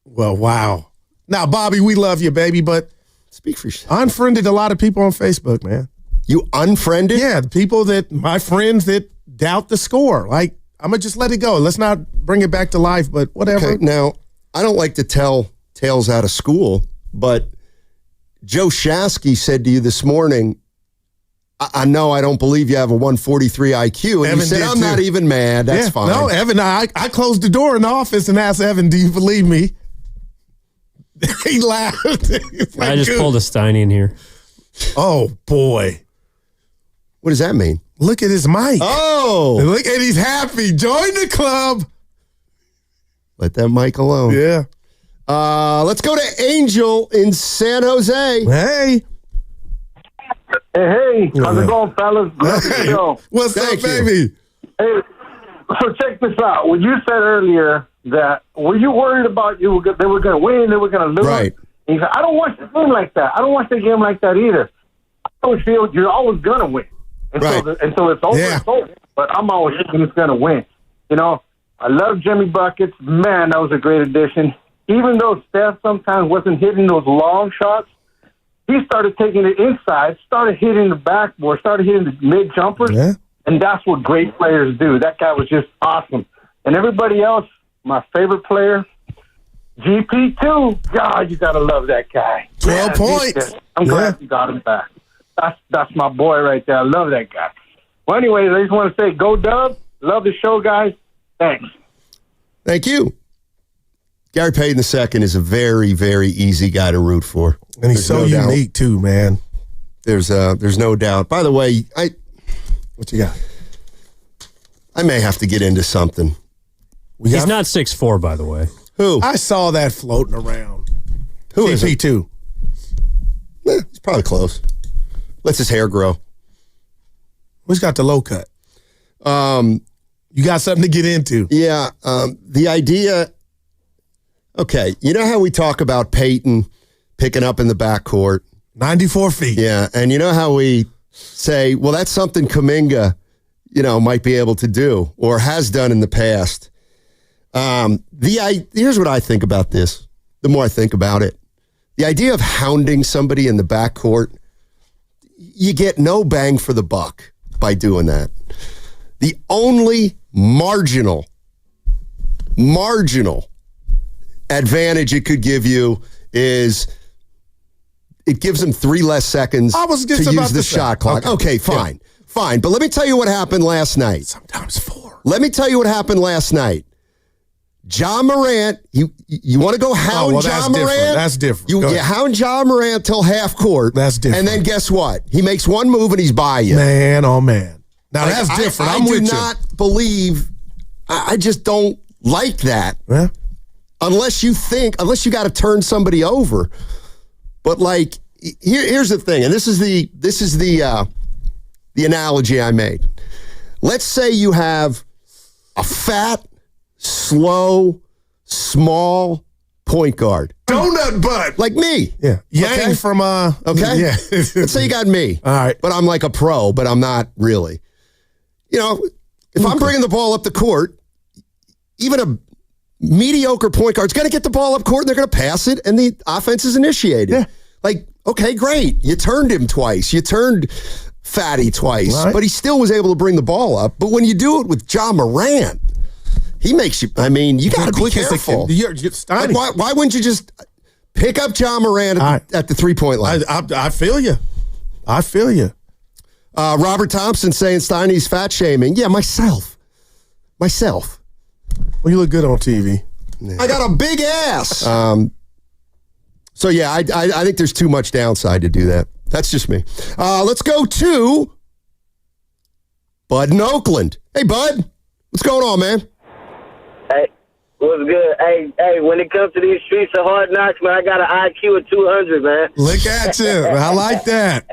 Well, wow. Now, Bobby, we love you, baby, but speak for yourself. I unfriended a lot of people on Facebook, man. You unfriended? Yeah, the people my friends that doubt the score. Like, I'm going to just let it go. Let's not bring it back to life, but whatever. Okay, now, I don't like to tell tales out of school, but Joe Shasky said to you this morning, I know I don't believe you have a 143 IQ. And Evan you said, did I'm too. not even mad. That's fine. No, Evan, I closed the door in the office and asked Evan, do you believe me? He laughed. Like, I just "Dude." pulled a Steiny in here. Oh, boy. What does that mean? Look at his mic. Oh. And look at he's happy. Join the club. Let that mic alone. Yeah. Let's go to Angel in San Jose. Hey. Hey, how's it going, fellas? Love the show. What's up, baby? Hey, so check this out. When you said earlier that, were you worried about they were going to win, they were going to lose? Right. And he said, I don't watch the game like that. I don't watch the game like that either. I always feel you're always going to win. Until it's over, it's over. But I'm always thinking it's going to win. You know, I love Jimmy Buckets. Man, that was a great addition. even though Steph sometimes wasn't hitting those long shots, he started taking it inside, started hitting the backboard, started hitting the mid jumpers, and that's what great players do. That guy was just awesome. And everybody else, my favorite player, GP2. God, you gotta love that guy. 12 points. I'm glad you got him back. That's my boy right there. I love that guy. Well, anyways, I just want to say, go Dub. Love the show, guys. Thanks. Thank you. Gary Payton II is a very, very easy guy to root for. And he's so unique too, man. There's no doubt. By the way, what you got? I may have to get into something. He's not 6'4", by the way. Who? I saw that floating around. Who is it? GP2. He's probably close. Lets his hair grow. Who's got the low cut? You got something to get into. Yeah. The idea, okay, you know how we talk about Peyton picking up in the backcourt? 94 feet. Yeah, and you know how we say, well, that's something Kuminga, might be able to do or has done in the past. Here's what I think about this. The more I think about it, the idea of hounding somebody in the backcourt, you get no bang for the buck by doing that. The only marginal advantage it could give you is it gives them 3 less seconds to use the shot clock. Okay, fine. Fine. But let me tell you what happened last night. Sometimes 4. Let me tell you what happened last night. John Morant, you want to go hound John Morant? That's different. You hound John Morant till half court. That's different. And then guess what? He makes one move and he's by you. Man, oh man. Now that's different. I do not believe, I just don't like that. Yeah. Unless you got to turn somebody over. But here's the thing, and this is the analogy I made. Let's say you have a fat, slow, small point guard. Donut butt. Like me. Yeah. Yang from okay. Yeah. Let's say you got me. All right. But I'm like a pro, but I'm not really. If I'm bringing the ball up the court, even a mediocre point guard's going to get the ball up court and they're going to pass it and the offense is initiated. Yeah. Okay, great. You turned him twice. You turned Fatty twice, right. But he still was able to bring the ball up. But when you do it with John Morant, he makes you, you got to be careful. Why wouldn't you just pick up John Morant at the 3-point line? I feel you. Robert Thompson saying Steiny's fat shaming. Yeah, myself. Well, you look good on TV. Yeah. I got a big ass. So yeah, I think there's too much downside to do that. That's just me. Let's go to Bud in Oakland. Hey, Bud. What's going on, man? Hey, what's good? Hey, when it comes to these streets of hard knocks, man, I got an IQ of 200, man. Look at you. I like that.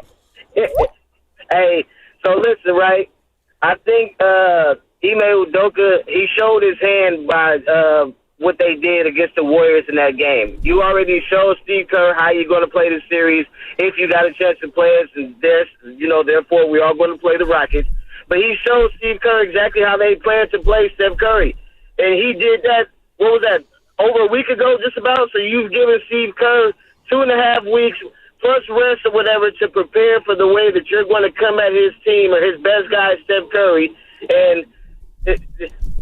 Hey, so listen, right? I think Ime Udoka, he showed his hand by what they did against the Warriors in that game. You already showed Steve Kerr how you're going to play the series if you got a chance to play us, and therefore we are going to play the Rockets. But he showed Steve Kerr exactly how they plan to play Steph Curry. And he did that, what was that, over a week ago just about? So you've given Steve Kerr 2.5 weeks plus rest or whatever to prepare for the way that you're going to come at his team or his best guy, Steph Curry. And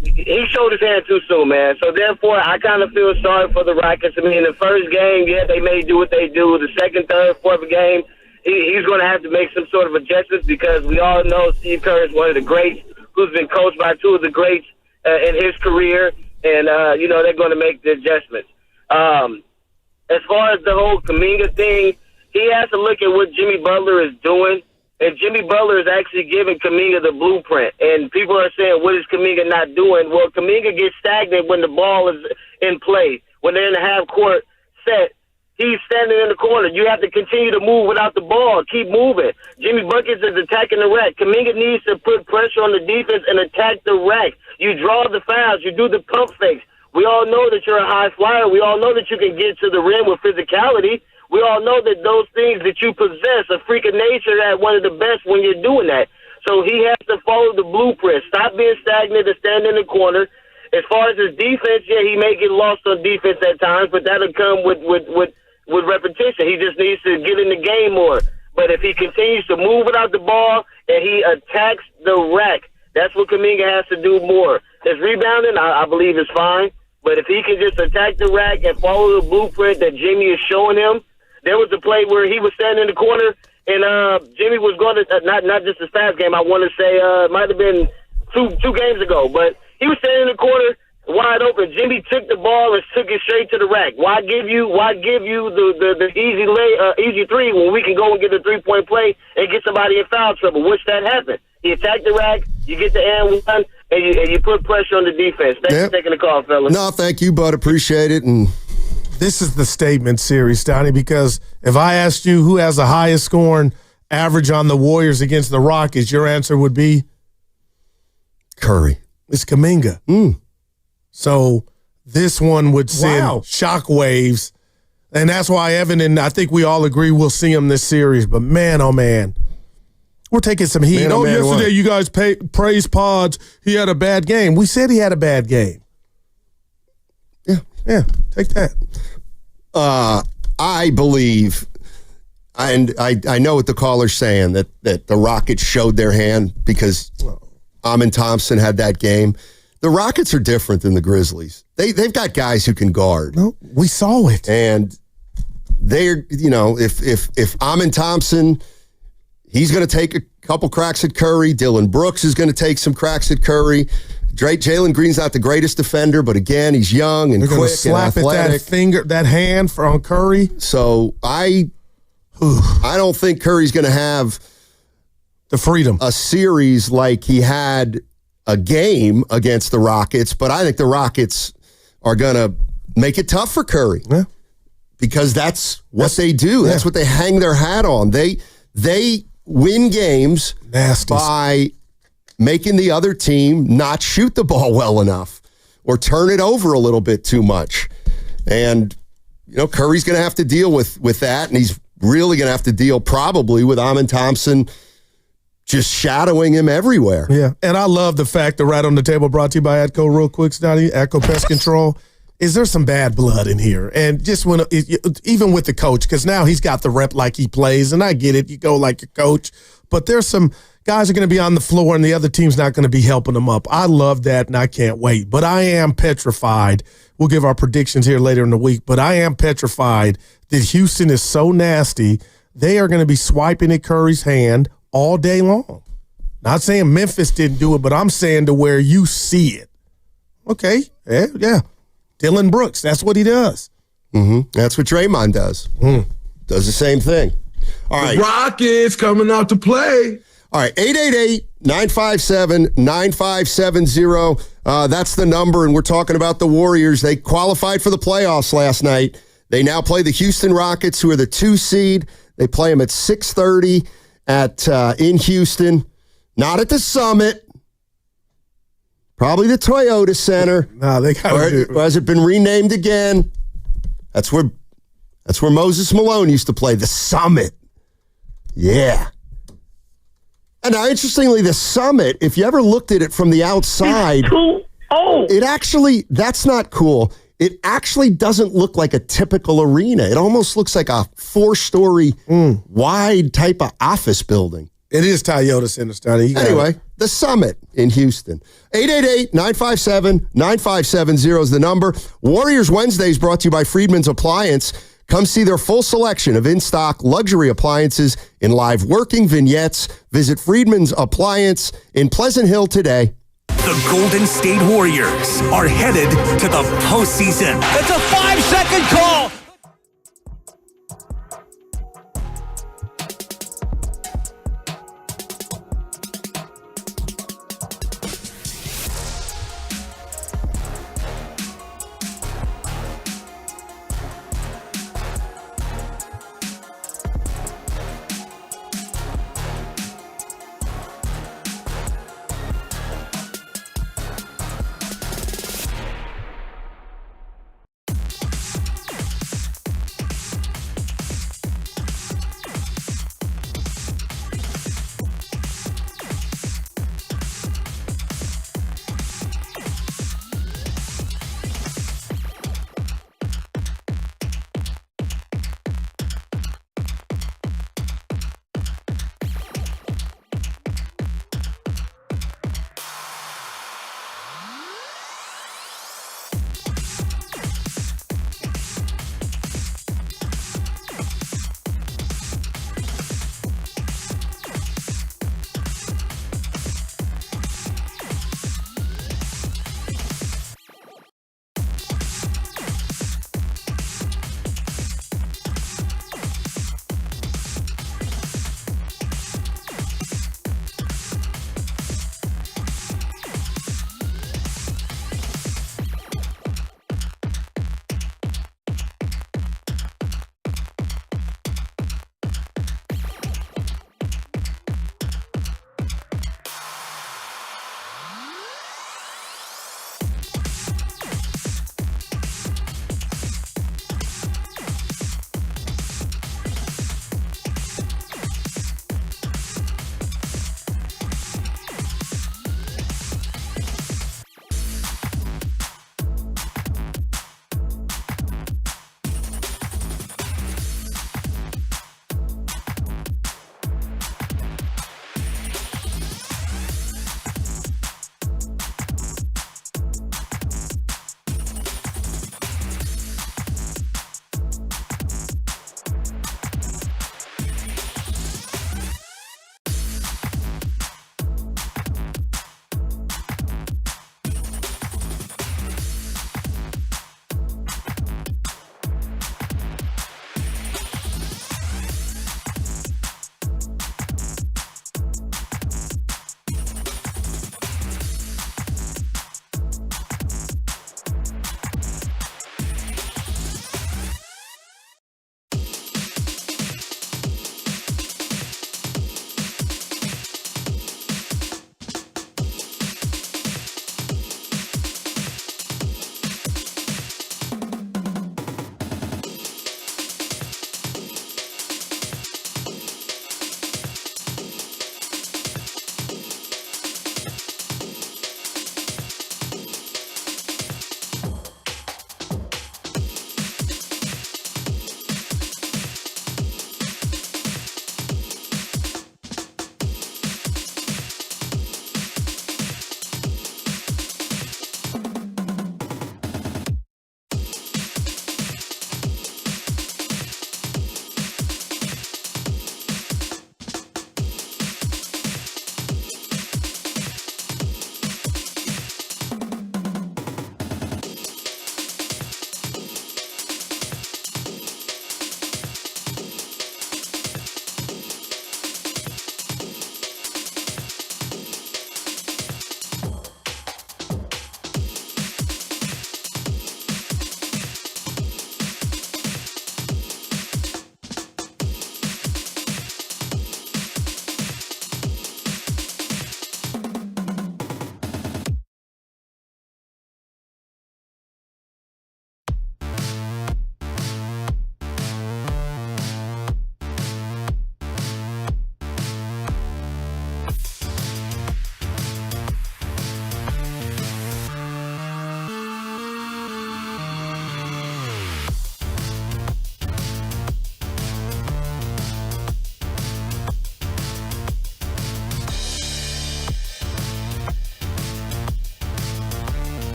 he showed his hand too soon, man. So therefore, I kind of feel sorry for the Rockets. I mean, the first game, yeah, they may do what they do. The second, third, fourth game, he's going to have to make some sort of adjustments because we all know Steve Kerr is one of the greats who's been coached by 2 of the greats in his career. And, they're going to make the adjustments. As far as the whole Kuminga thing, he has to look at what Jimmy Butler is doing. And Jimmy Butler is actually giving Kuminga the blueprint. And people are saying, what is Kuminga not doing? Well, Kuminga gets stagnant when the ball is in play. When they're in the half-court set, he's standing in the corner. You have to continue to move without the ball. Keep moving. Jimmy Buckets is attacking the rack. Kuminga needs to put pressure on the defense and attack the rack. You draw the fouls. You do the pump fakes. We all know that you're a high flyer. We all know that you can get to the rim with physicality. We all know that those things that you possess, a freak of nature, at one of the best when you're doing that. So he has to follow the blueprint. Stop being stagnant and stand in the corner As far as his defense, yeah, he may get lost on defense at times, but that'll come with repetition. He just needs to get in the game more. But if he continues to move without the ball and he attacks the rack, that's what Kuminga has to do more. His rebounding, I believe, is fine. But if he can just attack the rack and follow the blueprint that Jimmy is showing him, there was a play where he was standing in the corner and Jimmy was going to not just this past game. I want to say it might have been two games ago, but he was standing in the corner wide open. Jimmy took the ball and took it straight to the rack. Why give you the easy three when we can go and get a 3-point play and get somebody in foul trouble? Which that happened. He attacked the rack, you get the and one, and you put pressure on the defense. Thanks for taking the call, fellas. No, thank you, bud. Appreciate it. And this is the statement series, Donnie, because if I asked you who has the highest scoring average on the Warriors against the Rockets, your answer would be? Curry. It's Kuminga. So this one would send shockwaves. And that's why Evan and I think we all agree we'll see him this series. But man, oh man, we're taking some heat. Yesterday you guys praised Pods. He had a bad game. We said he had a bad game. Yeah, take that. I believe, and I know what the caller's saying, that the Rockets showed their hand because Amin Thompson had that game. The Rockets are different than the Grizzlies. They've got guys who can guard. No, we saw it. And they're, if Amin Thompson, he's going to take a couple cracks at Curry. Dylan Brooks is going to take some cracks at Curry. Jalen Green's not the greatest defender, but again, he's young and quick and athletic. That hand from Curry. So I don't think Curry's going to have the freedom, a series like he had a game against the Rockets, but I think the Rockets are going to make it tough for Curry. Yeah. Because that's what they do. That's what they hang their hat on. They win games by making the other team not shoot the ball well enough or turn it over a little bit too much. And, Curry's going to have to deal with that, and he's really going to have to deal probably with Amin Thompson just shadowing him everywhere. Yeah, and I love the fact that right on the table, brought to you by Atco real quick, Snotty, Atco Pest Control, is there some bad blood in here? And just even with the coach, because now he's got the rep like he plays, and I get it, you go like your coach, but there's some guys are going to be on the floor and the other team's not going to be helping them up. I love that, and I can't wait. But I am petrified. We'll give our predictions here later in the week, but I am petrified that Houston is so nasty, they are going to be swiping at Curry's hand all day long. Not saying Memphis didn't do it, but I'm saying to where you see it. Okay, yeah. Dylan Brooks, that's what he does. That's what Draymond does. Does the same thing. All right. The Rockets coming out to play. All right, 888-957-9570. That's the number, and we're talking about the Warriors. They qualified for the playoffs last night. They now play the Houston Rockets, who are the 2 seed. They play them at 6:30 in Houston. Not at the Summit. Probably the Toyota Center. No, they got or has it been renamed again? That's where Moses Malone used to play, the Summit. Yeah. And now, interestingly, the Summit, if you ever looked at it from the outside, it actually, that's not cool. It actually doesn't look like a typical arena. It almost looks like a 4-story wide type of office building. It is Toyota Center, Stoney. Anyway, the Summit in Houston. 888-957-9570 is the number. Warriors Wednesday is brought to you by Friedman's Appliance. Come see their full selection of in-stock luxury appliances in live working vignettes. Visit Friedman's Appliance in Pleasant Hill today. The Golden State Warriors are headed to the postseason. That's a 5-second call.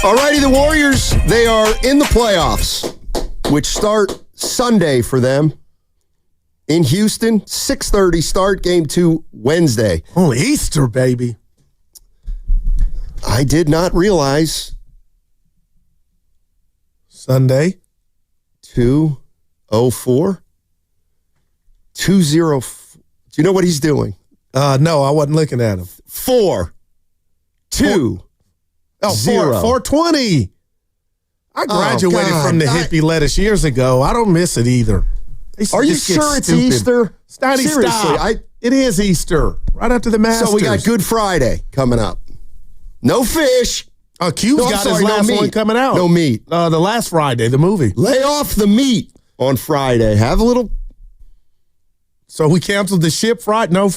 Alrighty, the Warriors, they are in the playoffs, which start Sunday for them in Houston. 6:30 start, game 2 Wednesday. Oh, Easter, baby. I did not realize. Sunday. 2:04. 2:04. Do you know what he's doing? No, I wasn't looking at him. 4-2. 420. I graduated from the hippie lettuce years ago. I don't miss it either. Are you sure it's Easter? Seriously, it is Easter. Right after the Masters. So we got Good Friday coming up. No fish. Q's got his last one coming out. No meat. The last Friday, the movie. Lay off the meat on Friday. Have a little. So we canceled the ship Friday? No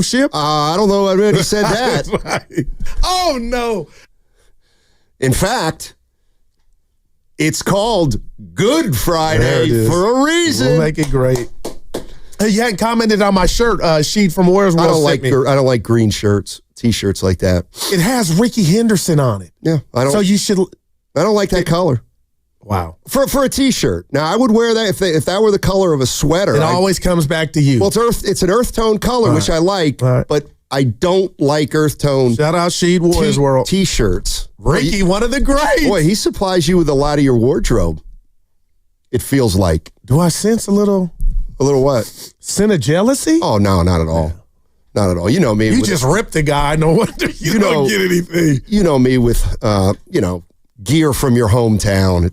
ship? I don't know. I already said that. Right. Oh, no. In fact, it's called Good Friday for a reason. We'll make it great. Hey, you hadn't commented on my shirt sheet from Where's World. I don't like green shirts, T-shirts like that. It has Ricky Henderson on it. Yeah, I don't. So you should. I don't like that color. Wow. For a T-shirt. Now I would wear that if that were the color of a sweater. It always comes back to you. Well, it's an earth tone color, which I like, but I don't like earth tone. Shout out Sheed Warriors World T-shirts. Ricky, one of the greats. Boy, he supplies you with a lot of your wardrobe. It feels like. Do I sense a little? A little what? Scent of jealousy? Oh, no, not at all. Not at all. You know me. You just ripped the guy. No wonder you don't get anything. You know me with, gear from your hometown.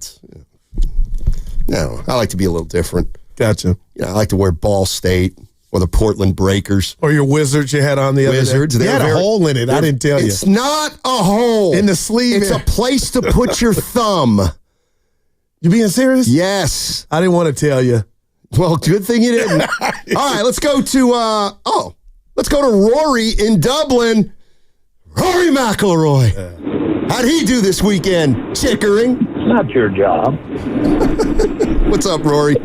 I like to be a little different. Gotcha. I like to wear Ball State or the Portland Breakers. Or your Wizards you had on the other day. Wizards. They had a hole in it. I didn't tell you. It's not a hole. In the sleeve. It's a place to put your thumb. You being serious? Yes. I didn't want to tell you. Well, good thing you didn't. All right, let's go to Rory in Dublin. Rory McIlroy. How'd he do this weekend, Chickering? It's not your job. What's up, Rory?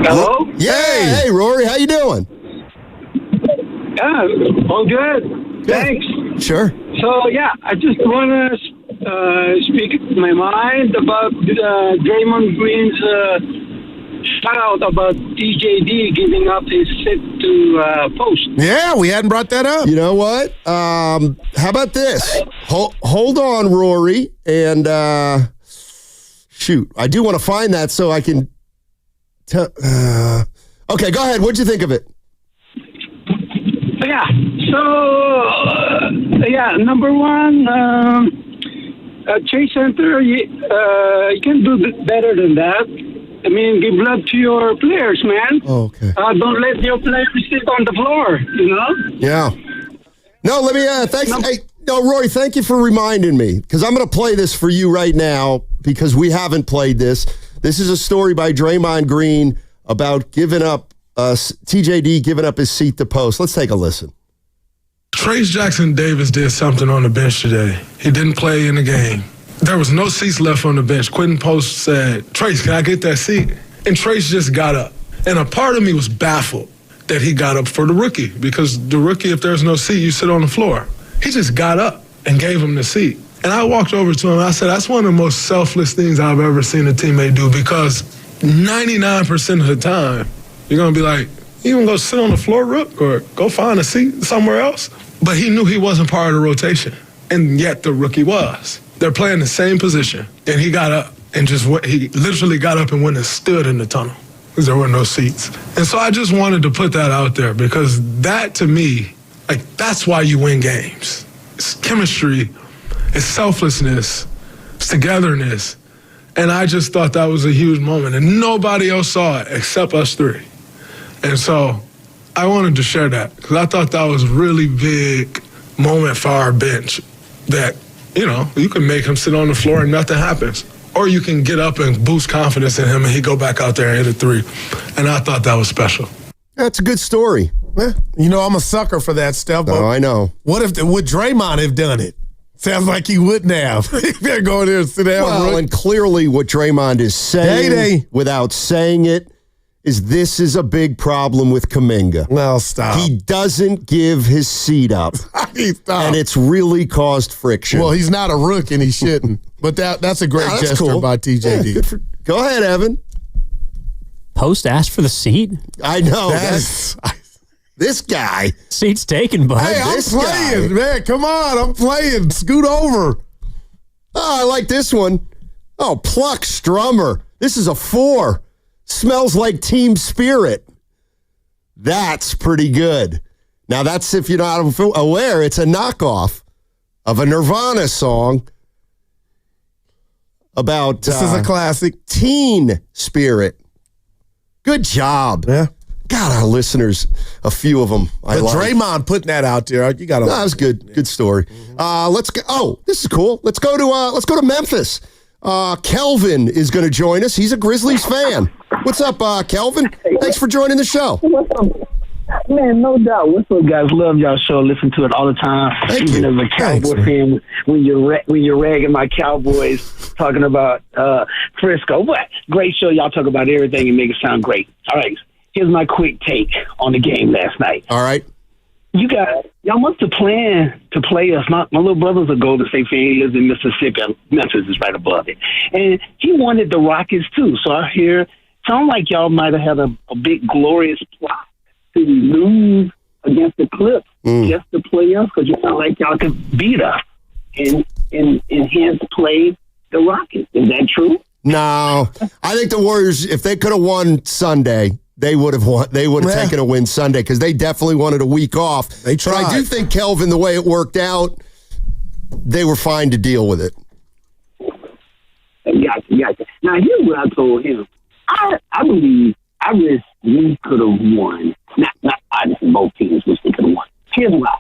Hello? Yeah. Hey, Rory, how you doing? Yeah, all good. Thanks. Sure. So, I just want to speak my mind about Draymond Green's shout out about TJD giving up his sit to post. Yeah, we hadn't brought that up. You know what? How about this? Hold on, Rory, and shoot, I do want to find that so I can tell. Okay, go ahead. What'd you think of it? Yeah. So, number one, Chase Center, you can do better than that. I mean, give love to your players, man. Oh, okay. Don't let your players sit on the floor, Yeah. No, let me, thanks. Rory, thank you for reminding me, because I'm going to play this for you right now, because we haven't played this. This is a story by Draymond Green about giving up, TJD giving up his seat to post. Let's take a listen. Trace Jackson Davis did something on the bench today. He didn't play in the game. There was no seats left on the bench. Quentin Post said, Trace, can I get that seat? And Trace just got up. And a part of me was baffled that he got up for the rookie, because the rookie, if there's no seat, you sit on the floor. He just got up and gave him the seat. And I walked over to him and I said, that's one of the most selfless things I've ever seen a teammate do, because 99% of the time, you're going to be like, you gonna go sit on the floor, Rook, or go find a seat somewhere else? But he knew he wasn't part of the rotation, and yet the rookie was. They're playing the same position, and he got up and he literally got up and went and stood in the tunnel because there were no seats. And so I just wanted to put that out there, because that, to me, that's why you win games. It's chemistry, it's selflessness, it's togetherness. And I just thought that was a huge moment, and nobody else saw it except us three. And so I wanted to share that, because I thought that was a really big moment for our bench, that, you can make him sit on the floor and nothing happens. Or you can get up and boost confidence in him and he go back out there and hit a three. And I thought that was special. That's a good story. I'm a sucker for that stuff. But I know. Would Draymond have done it? Sounds like he wouldn't have. They're going there and sit down. Well, and clearly what Draymond is saying, without saying it, is this is a big problem with Kuminga. Well, stop. He doesn't give his seat up. And it's really caused friction. Well, he's not a rook and he shouldn't. But that's a great gesture cool. by TJD. Yeah, go ahead, Evan. Post asked for the seat? I know. This guy. Seat's taken, bud. Hey, I'm playing, man. Come on, I'm playing. Scoot over. Oh, I like this one. Oh, Pluck Strummer. This is a 4. Smells like team spirit. That's pretty good. Now, that's, if you're not aware, it's a knockoff of a Nirvana song about this is a classic teen spirit. Good job. Yeah. God, our listeners, a few of them. But Draymond putting that out there, you got to. That was good. Good story. Let's go. Oh, this is cool. Let's go to Memphis. Kelvin is going to join us. He's a Grizzlies fan. What's up, Kelvin? Thanks for joining the show. What's up? Man, no doubt. What's up, guys? Love y'all show. Listen to it all the time. Thank Even you. as a Cowboy fan, when you're ragging my Cowboys, talking about Frisco. But great show. Y'all talk about everything and make it sound great. All right. Here's my quick take on the game last night. All right. You guys, y'all must have planned to play us. My little brother's a Golden State fan. He lives in Mississippi. Memphis is right above it. And he wanted the Rockets, too. So I hear, sound like y'all might have had a big, glorious plot to lose against the Clips just to play us, because you felt like y'all could beat us and hence play the Rockets. Is that true? No. I think the Warriors, if they could have won Sunday, they would have won. They would have taken a win Sunday because they definitely wanted a week off. They tried. But I do think, Kelvin, the way it worked out, they were fine to deal with it. Gotcha. Now, here's what I told him. I believe we could have won. Not obviously both teams, which they could have won. Here's why.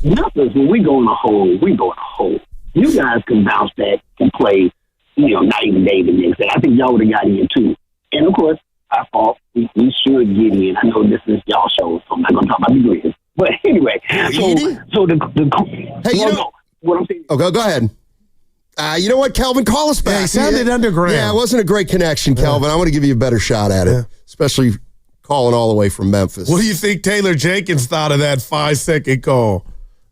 Memphis, when we go in a hole, we go in a hole. You guys can bounce back and play, night and day the next day. I think y'all would have got in too. And of course, I thought we should get in. I know this is y'all show, so I'm not going to talk about the Grizzlies. But anyway, what I'm saying. Oh, go ahead. You know what, Kelvin? Call us back. Yeah, he sounded underground. Yeah, it wasn't a great connection, Kelvin. I want to give you a better shot at it, especially calling all the way from Memphis. What do you think Taylor Jenkins thought of that 5-second call?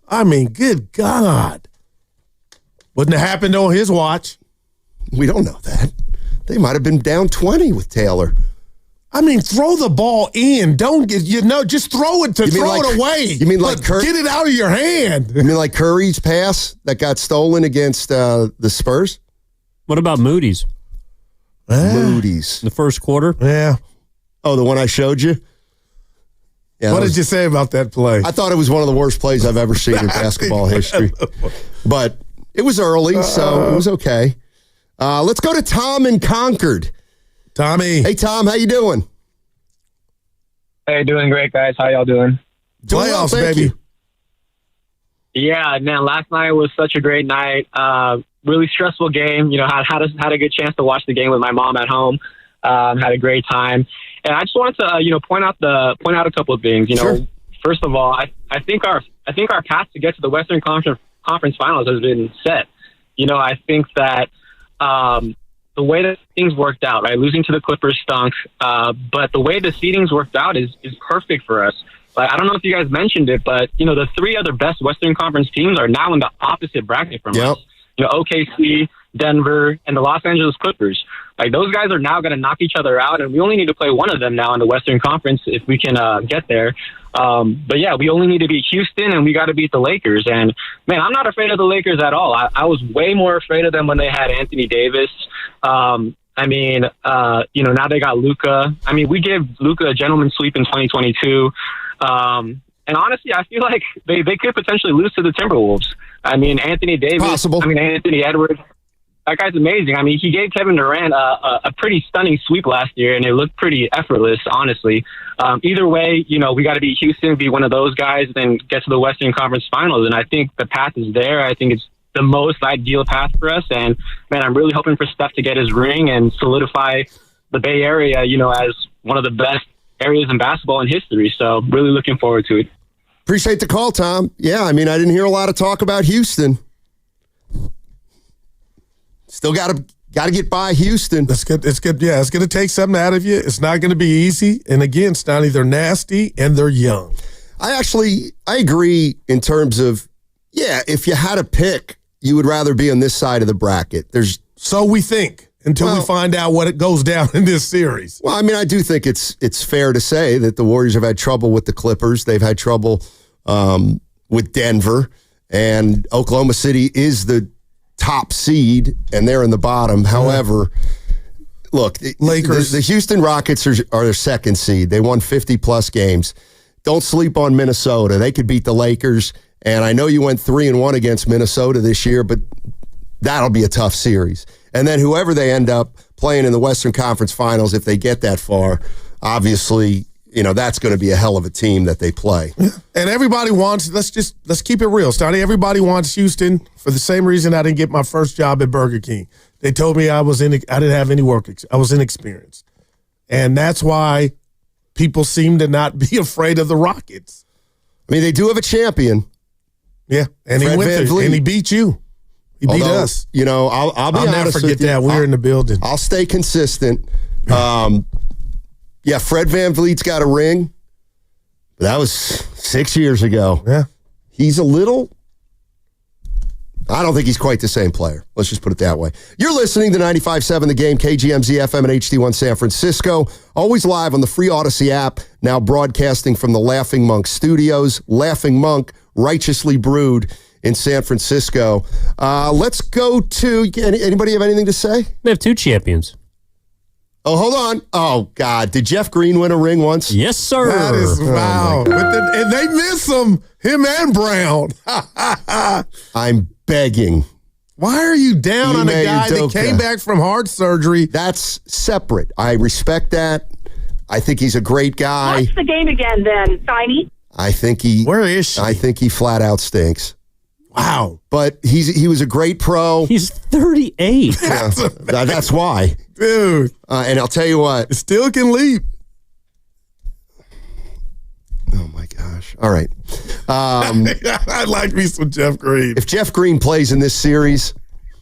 I mean, good God. Wouldn't have happened on his watch. We don't know that. They might have been down 20 with Taylor. I mean, throw the ball in. Don't get, just throw it it away. You mean like get it out of your hand. You mean like Curry's pass that got stolen against the Spurs? What about Moody's? Moody's. The first quarter? Yeah. Oh, the one I showed you? Yeah, what did you say about that play? I thought it was one of the worst plays I've ever seen in basketball history. But it was early, so it was okay. Let's go to Tom in Concord. Tommy. Hey, Tom, how you doing? Hey, doing great, guys. How y'all doing? Playoffs, baby. Yeah, man, last night was such a great night. Really stressful game. Had a good chance to watch the game with my mom at home. Had a great time. And I just wanted to, point out a couple of things. Sure. First of all, I think our path to get to the Western Conference Finals has been set. I think that the way that things worked out, right? Losing to the Clippers stunk, but the way the seedings worked out is perfect for us. Like, I don't know if you guys mentioned it, but the 3 other best Western Conference teams are now in the opposite bracket from us. OKC, Denver, and the Los Angeles Clippers. Like, those guys are now going to knock each other out, and we only need to play one of them now in the Western Conference if we can get there. But yeah, we only need to beat Houston, and we got to beat the Lakers. And man, I'm not afraid of the Lakers at all. I was way more afraid of them when they had Anthony Davis. Now they got Luka. I mean, we gave Luka a gentleman's sweep in 2022. And honestly, I feel like they could potentially lose to the Timberwolves. I mean, Anthony Davis. Possible. Anthony Edwards. That guy's amazing. I mean, he gave Kevin Durant a pretty stunning sweep last year, and it looked pretty effortless, honestly. Either way, we got to beat Houston, be one of those guys, then get to the Western Conference Finals. And I think the path is there. I think it's the most ideal path for us. And, man, I'm really hoping for Steph to get his ring and solidify the Bay Area, as one of the best areas in basketball in history. So really looking forward to it. Appreciate the call, Tom. Yeah, I mean, I didn't hear a lot of talk about Houston. Still got to get by Houston. It's good. Yeah, it's going to take something out of you. It's not going to be easy. And again, Stoney, they're nasty and they're young. I agree in terms of, if you had a pick, you would rather be on this side of the bracket. So we think until we find out what it goes down in this series. Well, I mean, I do think it's fair to say that the Warriors have had trouble with the Clippers. They've had trouble with Denver, and Oklahoma City is the top seed, and they're in the bottom. However, look, Lakers. The Houston Rockets are their second seed. They won 50-plus games. Don't sleep on Minnesota. They could beat the Lakers, and I know you went 3-1 against Minnesota this year, but that'll be a tough series. And then whoever they end up playing in the Western Conference Finals, if they get that far, obviously, that's going to be a hell of a team that they play. And everybody wants, let's keep it real, Stoney. Everybody wants Houston for the same reason I didn't get my first job at Burger King. They told me I didn't have any work. I was inexperienced. And that's why people seem to not be afraid of the Rockets. I mean, they do have a champion. Yeah, and Fred he went Van there, Vliet. and he beat you. He beat us. I'll be honest never forget with you. that. We were in the building. I'll stay consistent. Fred Van Vliet's got a ring. But that was 6 years ago. Yeah. He's I don't think he's quite the same player. Let's just put it that way. You're listening to 95.7 The Game, KGMZ FM and HD1 San Francisco. Always live on the free Odyssey app, now broadcasting from the Laughing Monk Studios. Laughing Monk, righteously brewed in San Francisco. Let's go to, anybody have anything to say? They have 2 champions. Oh, hold on. Oh, God. Did Jeff Green win a ring once? Yes, sir. That is wow. And they miss him and Brown. I'm begging. Why are you down on a Ime guy Udoka. that came back from heart surgery? That's separate. I respect that. I think he's a great guy. Watch the game again then, Tiny. Where is she? I think he flat out stinks. Wow. But he was a great pro. He's 38. Yeah, that's why. Dude. And I'll tell you what. It still can leap. Oh, my gosh. All right. I like me some Jeff Green. If Jeff Green plays in this series,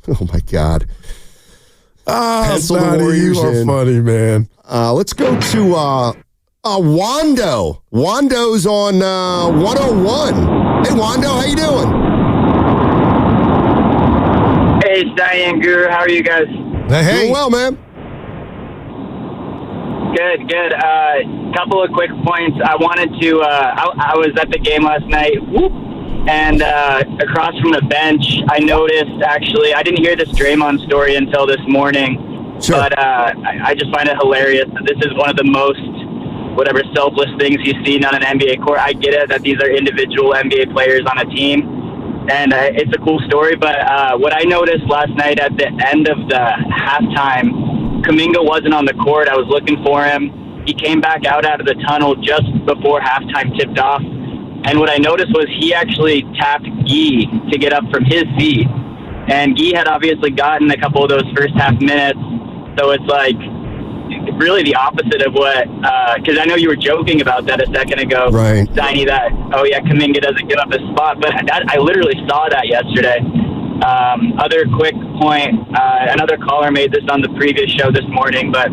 oh, my God. Pencil the Warriors you are funny, man. Let's go to Wando. Wando's on 101. Hey, Wando, how you doing? Hey, Diane Guru, how are you guys? Hey. Doing well, man. Good. Couple of quick points. I wanted to, I was at the game last night, and across from the bench, I noticed, actually, I didn't hear this Draymond story until this morning, sure. But I just find it hilarious that this is one of the most, selfless things you've seen on an NBA court. I get it that these are individual NBA players on a team, and it's a cool story, but what I noticed last night at the end of the halftime, Kuminga wasn't on the court. I was looking for him. He came back out of the tunnel just before halftime tipped off. And what I noticed was he actually tapped Guy to get up from his seat. And Guy had obviously gotten a couple of those first half minutes. So it's like really the opposite of what, because I know you were joking about that a second ago, right? Diney, that, Kuminga doesn't give up his spot. But I literally saw that yesterday. Other quick point, another caller made this on the previous show this morning, but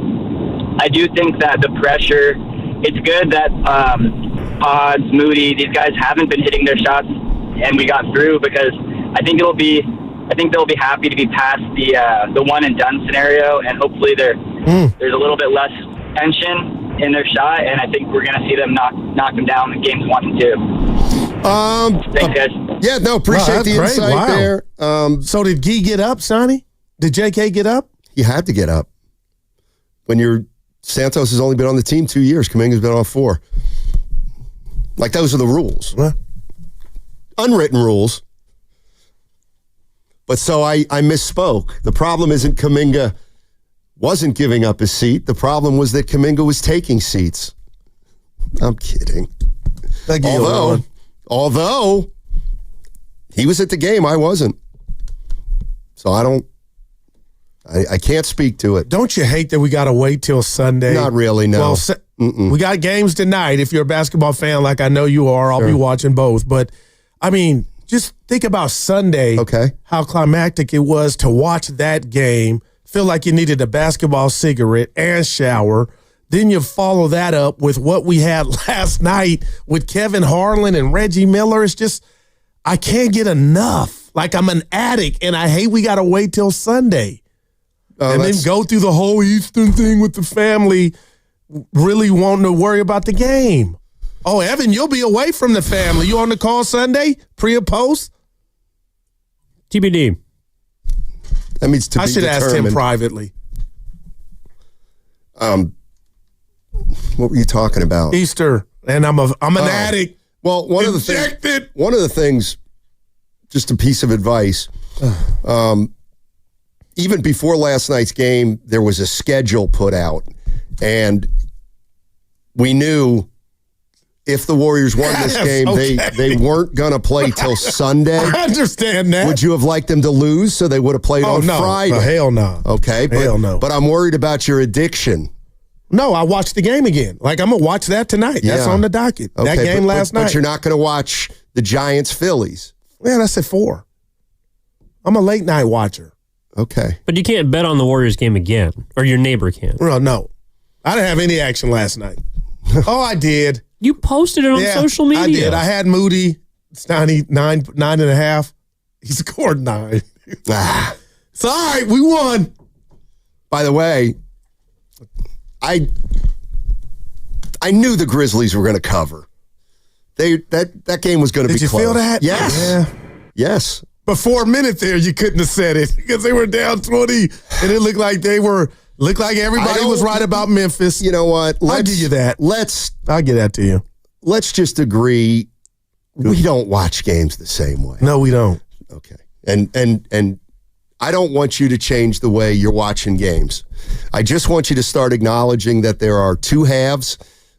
I do think that the pressure, it's good that Pods, Moody, these guys haven't been hitting their shots and we got through, because I think they'll be happy to be past the one and done scenario, and hopefully there's a little bit less tension in their shot, and I think we're going to see them knock them down in games 1 and 2. Thanks, guys. Yeah, no, appreciate the insight there. So did Guy get up, Sonny? Did JK get up? He had to get up. When Santos has only been on the team 2 years, Kuminga's been on 4. Like, those are the rules. Unwritten rules. But so I misspoke. The problem isn't Kuminga wasn't giving up his seat. The problem was that Kuminga was taking seats. I'm kidding. Although he was at the game, I wasn't. So I can't speak to it. Don't you hate that we got to wait till Sunday? Not really, no. Well, we got games tonight. If you're a basketball fan like I know you are, I'll be watching both. But, I mean, just think about Sunday, how climactic it was to watch that game, feel like you needed a basketball cigarette and shower, Then you follow that up with what we had last night with Kevin Harlan and Reggie Miller. It's just, I can't get enough. Like I'm an addict, and I hate we got to wait till Sunday. And then go through the whole Eastern thing with the family, really wanting to worry about the game. Oh, Evan, you'll be away from the family. You on the call Sunday, pre or post? TBD. That means to be determined. I should ask him privately. What were you talking about? Easter, and I'm an addict. Well, one of the things, just a piece of advice. Even before last night's game, there was a schedule put out, and we knew if the Warriors won this game, they weren't going to play till Sunday. I understand that. Would you have liked them to lose so they would have played on Friday? No, hell no. Okay, hell no. But I'm worried about your addiction. No, I watched the game again. Like, I'm going to watch that tonight. Yeah. That's on the docket. Okay, that game last night. But you're not going to watch the Giants-Phillies. Yeah, that's at 4. I'm a late night watcher. Okay. But you can't bet on the Warriors game again, or your neighbor can. Well, no. I didn't have any action last night. Oh, I did. You posted it on social media. I did. I had Moody, Steiny, 9.5. He scored 9. It's all right. We won. By the way, I knew the Grizzlies were going to cover. That game was going to be close. Did you feel that? Yes. Yeah. Yes. Before a minute there, you couldn't have said it because they were down 20, and it looked like everybody was right about Memphis. You know what? I'll give you that. I'll give that to you. Let's just agree we don't watch games the same way. No, we don't. Okay. And I don't want you to change the way you're watching games. I just want you to start acknowledging that there are 2 halves.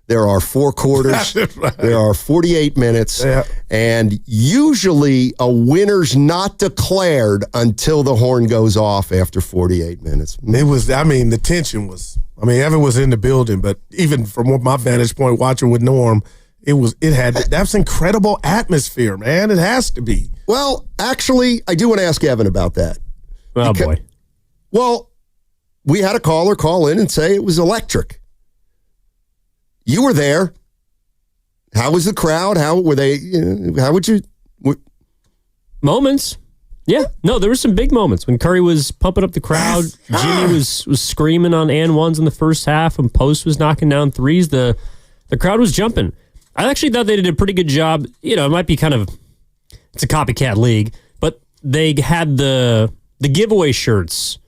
There are 4 quarters. Right. There are 48 minutes. Yeah. And usually a winner's not declared until the horn goes off after 48 minutes. The tension was, Evan was in the building, but even from my vantage point watching with Norm, that's incredible atmosphere, man. It has to be. Well, actually, I do want to ask Evan about that. Oh, boy. Well, we had a caller call in and say it was electric. You were there. How was the crowd? How were they? How would you? Moments. Yeah. No, there were some big moments when Curry was pumping up the crowd. Jimmy was screaming on and ones in the first half. When Post was knocking down threes, the crowd was jumping. I actually thought they did a pretty good job. You know, it might be it's a copycat league, but they had the giveaway shirts.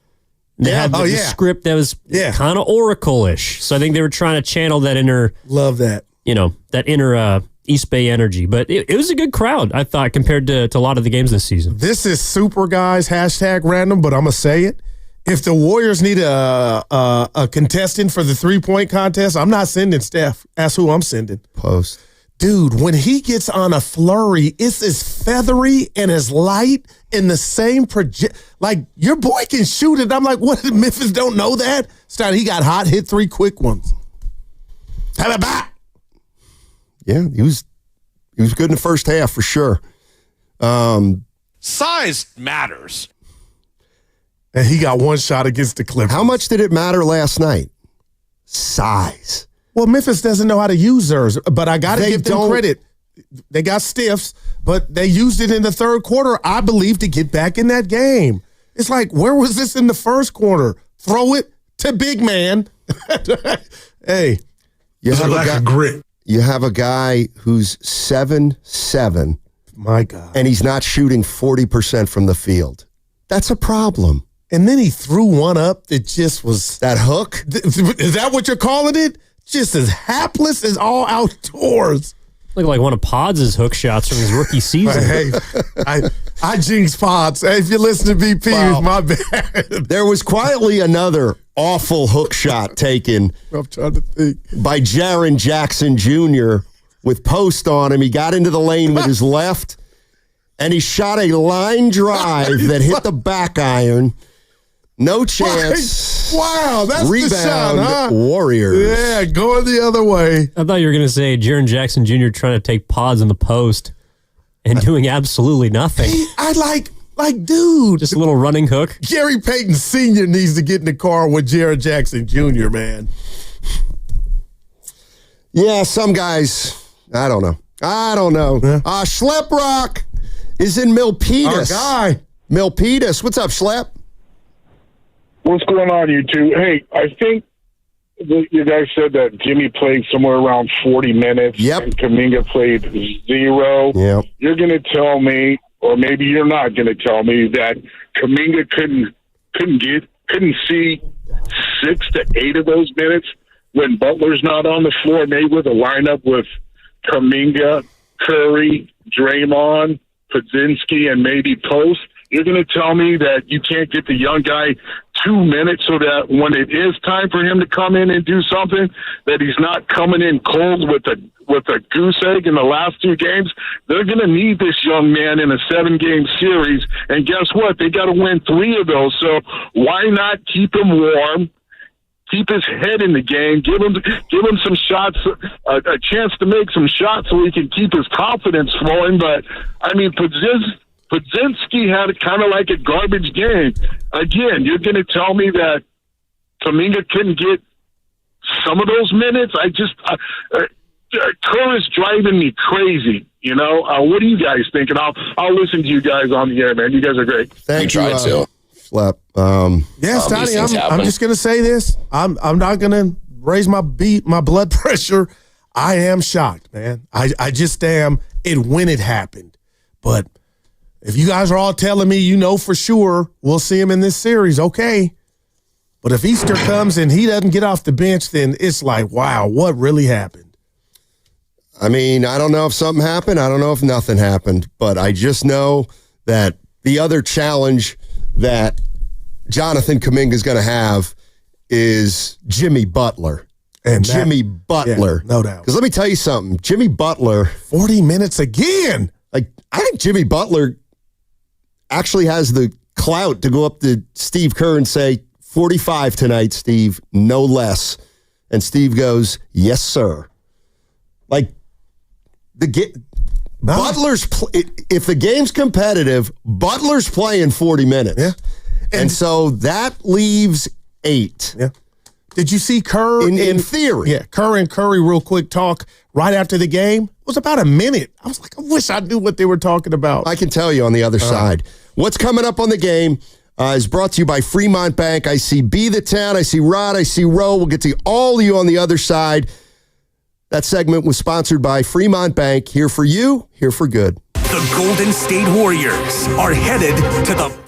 They had the script that was kind of Oracle-ish. So I think they were trying to channel that inner... Love that. That inner East Bay energy. But it was a good crowd, I thought, compared to a lot of the games this season. This is super guys, #random, but I'm going to say it. If the Warriors need a contestant for the 3-point contest, I'm not sending Steph. Ask who I'm sending. Post. Dude, when he gets on a flurry, it's as feathery and as light in the same project. Like, your boy can shoot it. I'm like, what? Memphis don't know that? He got hot, hit 3 quick ones. Have it back. Yeah, he was good in the first half for sure. Size matters. And he got 1 shot against the Clippers. How much did it matter last night? Size. Well, Memphis doesn't know how to use theirs, but I got to give them credit. They got stiffs, but they used it in the third quarter, I believe, to get back in that game. It's like, where was this in the first quarter? Throw it to big man. Hey. You have a guy who's 7'7". My God. And he's not shooting 40% from the field. That's a problem. And then he threw one up that just was... That hook? Is that what you're calling it? Just as hapless as all outdoors. Looked like one of Pods' hook shots from his rookie season. Hey, I jinx Pods. Hey, if you listen to BP, my bad. There was quietly another awful hook shot taken I'm trying to think. by Jaren Jackson Jr. with Post on him. He got into the lane with his left, and he shot a line drive that hit the back iron. No chance. Wow, that's Rebound, the shot, huh? Warriors. Yeah, going the other way. I thought you were going to say Jaren Jackson Jr. trying to take Pods in the post and doing absolutely nothing. Dude. Just a little running hook. Gary Payton Sr. needs to get in the car with Jaren Jackson Jr., man. Yeah, some guys, I don't know. Yeah. Schlep Rock is in Milpitas. Our guy. Milpitas. What's up, Schlep? What's going on, you two? Hey, I think you guys said that Jimmy played somewhere around 40 minutes. Yep. And Kuminga played 0. Yep. You're going to tell me, or maybe you're not going to tell me, that Kuminga couldn't see 6 to 8 of those minutes when Butler's not on the floor, maybe with a lineup with Kuminga, Curry, Draymond, Podzinski, and maybe Post. You're going to tell me that you can't get the young guy 2 minutes so that when it is time for him to come in and do something, that he's not coming in cold with a goose egg in the last 2 games? They're going to need this young man in a 7-game series, and guess what? They got to win 3 of those. So why not keep him warm? Keep his head in the game. Give him some shots, a chance to make some shots so he can keep his confidence flowing. But I mean, Podzinski had kind of like a garbage game. Again, you're going to tell me that Kuminga couldn't get some of those minutes? Kerr is driving me crazy. You know, what do you guys think? And I'll listen to you guys on the air, man. You guys are great. Thank you, Schlep. Yes, Donnie, I'm just going to say this. I'm not going to raise my blood pressure. I am shocked, man. I just am when it happened. But if you guys are all telling me you know for sure we'll see him in this series, okay. But if Easter comes and he doesn't get off the bench, then it's like, wow, what really happened? I mean, I don't know if something happened. I don't know if nothing happened. But I just know that the other challenge that Jonathan Kuminga is going to have is Jimmy Butler. And Jimmy Butler. Yeah, no doubt. Because let me tell you something. Jimmy Butler. 40 minutes again. Like, I think Jimmy Butler actually has the clout to go up to Steve Kerr and say, 45 tonight, Steve, no less. And Steve goes, yes, sir. Like, Butler's if the game's competitive, Butler's playing 40 minutes. Yeah. And so that leaves 8. Yeah. Did you see Kerr? In theory. Yeah, Kerr and Curry real quick talk right after the game. It was about a minute. I was like, I wish I knew what they were talking about. I can tell you on the other side. What's coming up on the game is brought to you by Fremont Bank. I see B the Town. I see Rod. I see Roe. We'll get to all of you on the other side. That segment was sponsored by Fremont Bank. Here for you, here for good. The Golden State Warriors are headed to the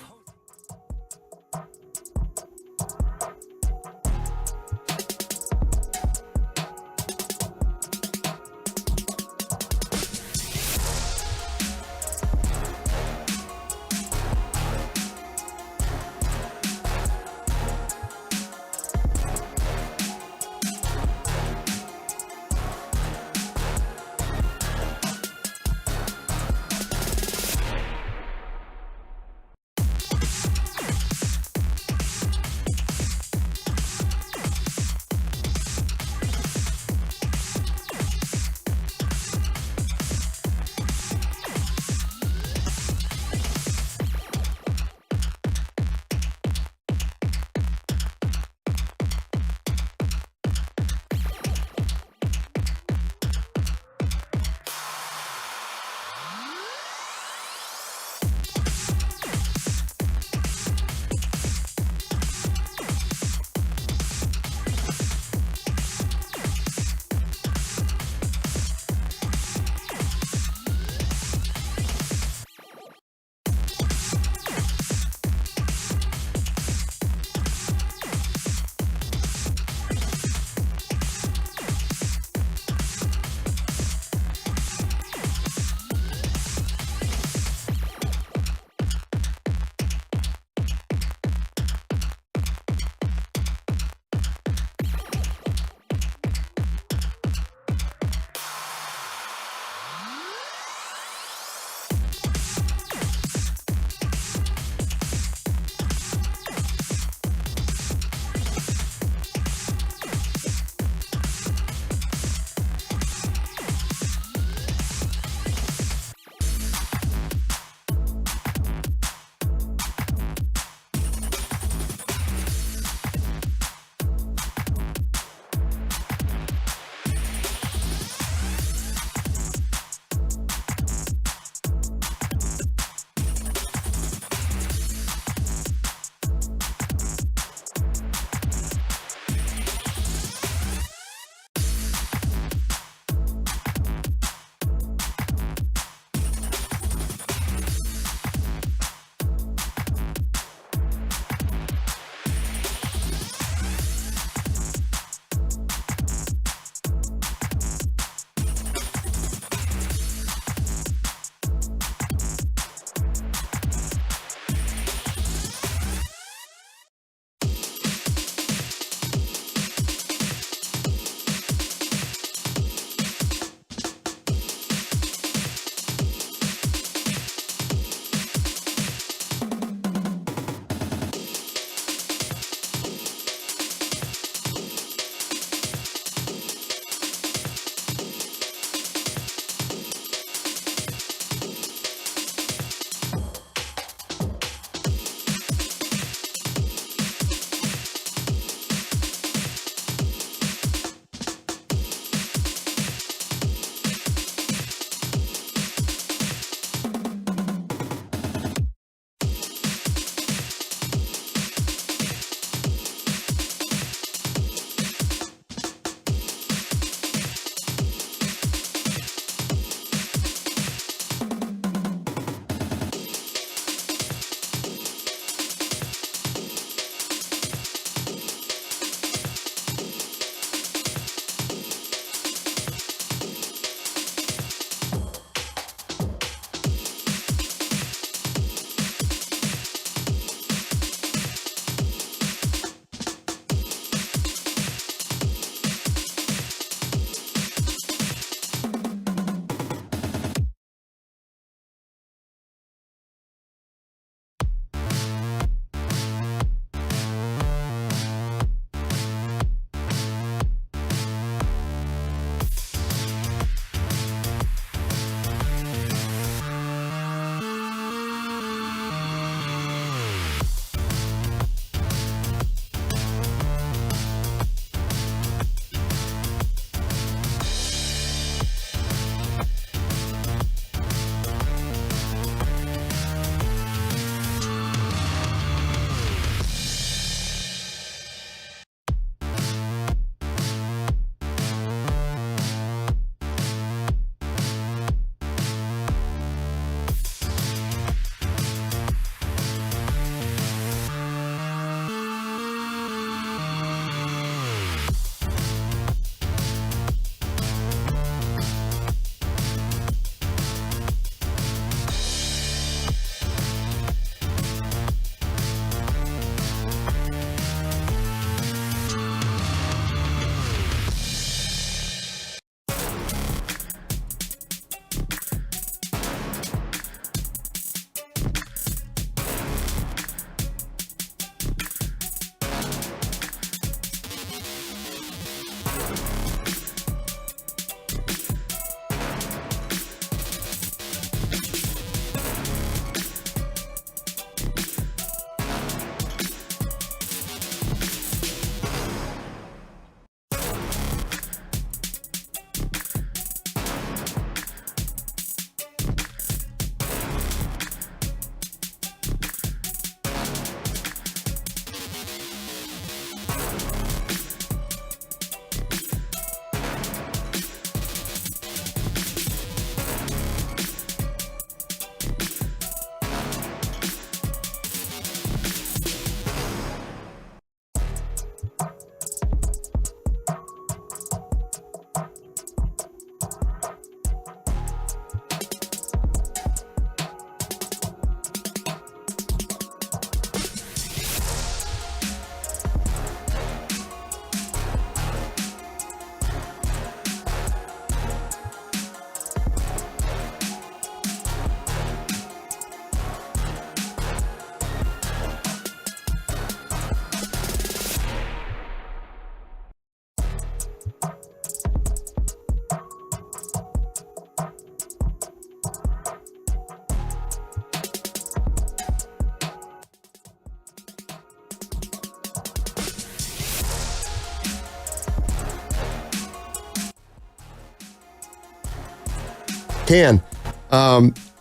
can.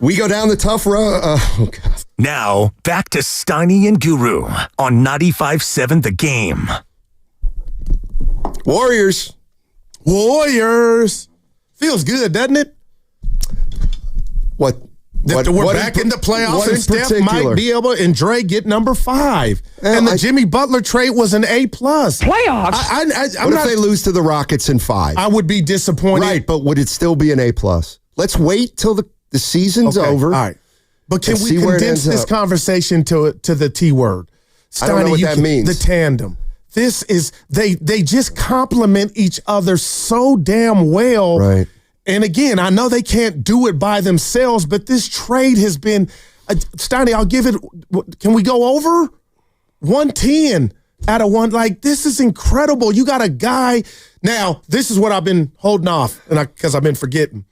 We go down the tough road. Oh, God. Now, back to Steiny and Guru on 95.7 The Game. Warriors. Feels good, doesn't it? What we're back in the playoffs and Steph might be able and Dre get number 5. And the Jimmy Butler trade was an A+. Playoffs? What if they lose to the Rockets in 5? I would be disappointed. Right, but would it still be an A+? Let's wait till the season's over. All right. But can we condense this conversation to the T word? Steiny, I don't know what that means. The tandem. This is, they just complement each other so damn well. Right. And again, I know they can't do it by themselves, but this trade has been, Steiny, I'll give it, can we go over? 110 out of 1. Like, this is incredible. You got a guy. Now, this is what I've been holding off because I've been forgetting.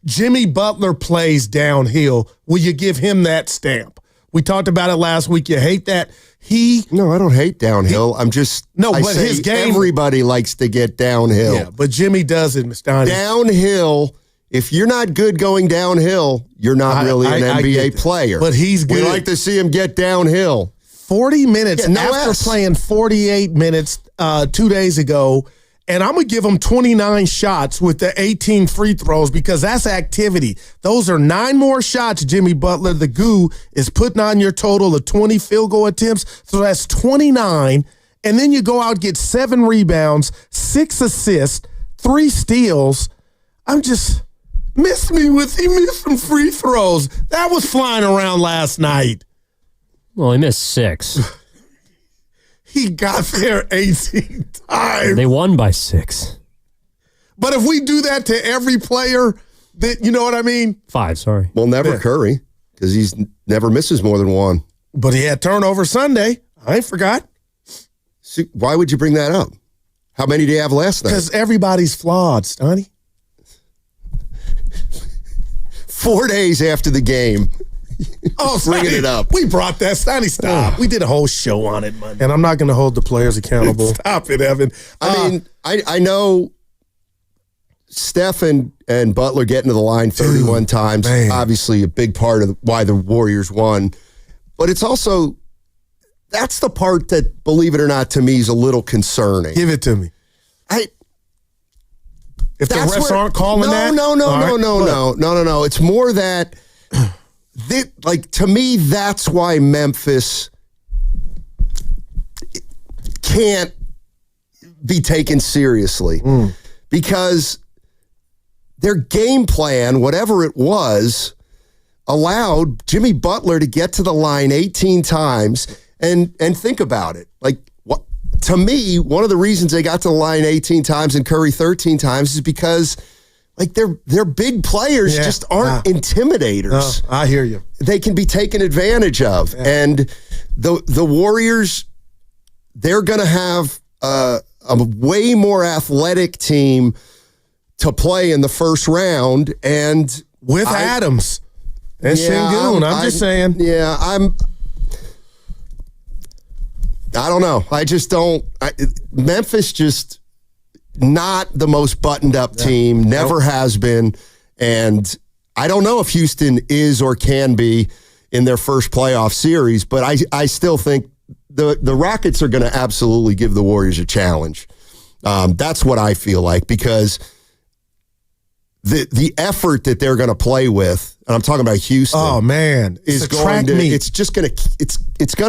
Jimmy Butler plays downhill. Will you give him that stamp? We talked about it last week. You hate that. No, I don't hate downhill. His game. Everybody likes to get downhill. Yeah, but Jimmy doesn't, Steiny. Downhill. If you're not good going downhill, you're not really an NBA player. But he's good. We like to see him get downhill. 40 minutes after playing 48 minutes 2 days ago. And I'm going to give him 29 shots with the 18 free throws because that's activity. Those are 9 more shots, Jimmy Butler. The goo is putting on your total of 20 field goal attempts. So that's 29. And then you go out, get 7 rebounds, 6 assists, 3 steals. He missed some free throws. That was flying around last night. Well, he missed 6. He got there 18 times. They won by 6. But if we do that to every player, that you know what I mean? 5, sorry. Well, never Curry, because he's never misses more than 1. But he had turnover Sunday. I ain't forgot. See, why would you bring that up? How many did he have last night? Because everybody's flawed, Stoney. 4 days after the game. Bringing it up. We brought that. Stoney, stop. We did a whole show on it, Monday. And I'm not going to hold the players accountable. Stop it, Evan. I know Steph and Butler getting to the line 31 times. Man. Obviously a big part of why the Warriors won. But it's also, that's the part that, believe it or not, to me is a little concerning. Give it to me. If the refs aren't calling that? No. It's more that... to me, that's why Memphis can't be taken seriously. Because their game plan, whatever it was, allowed Jimmy Butler to get to the line 18 times. And think about it. To me, one of the reasons they got to the line 18 times and Curry 13 times is because... their big players just aren't intimidators. No, I hear you. They can be taken advantage of. Yeah. And the Warriors, they're going to have a way more athletic team to play in the first round. And with Adams and Şengün, I'm just saying. Yeah, I don't know. I just don't. Memphis just... not the most buttoned-up team, never has been, and I don't know if Houston is or can be in their first playoff series, but I still think the Rockets are going to absolutely give the Warriors a challenge. That's what I feel like, because the effort that they're going to play with, and I'm talking about Houston. Oh man, it's going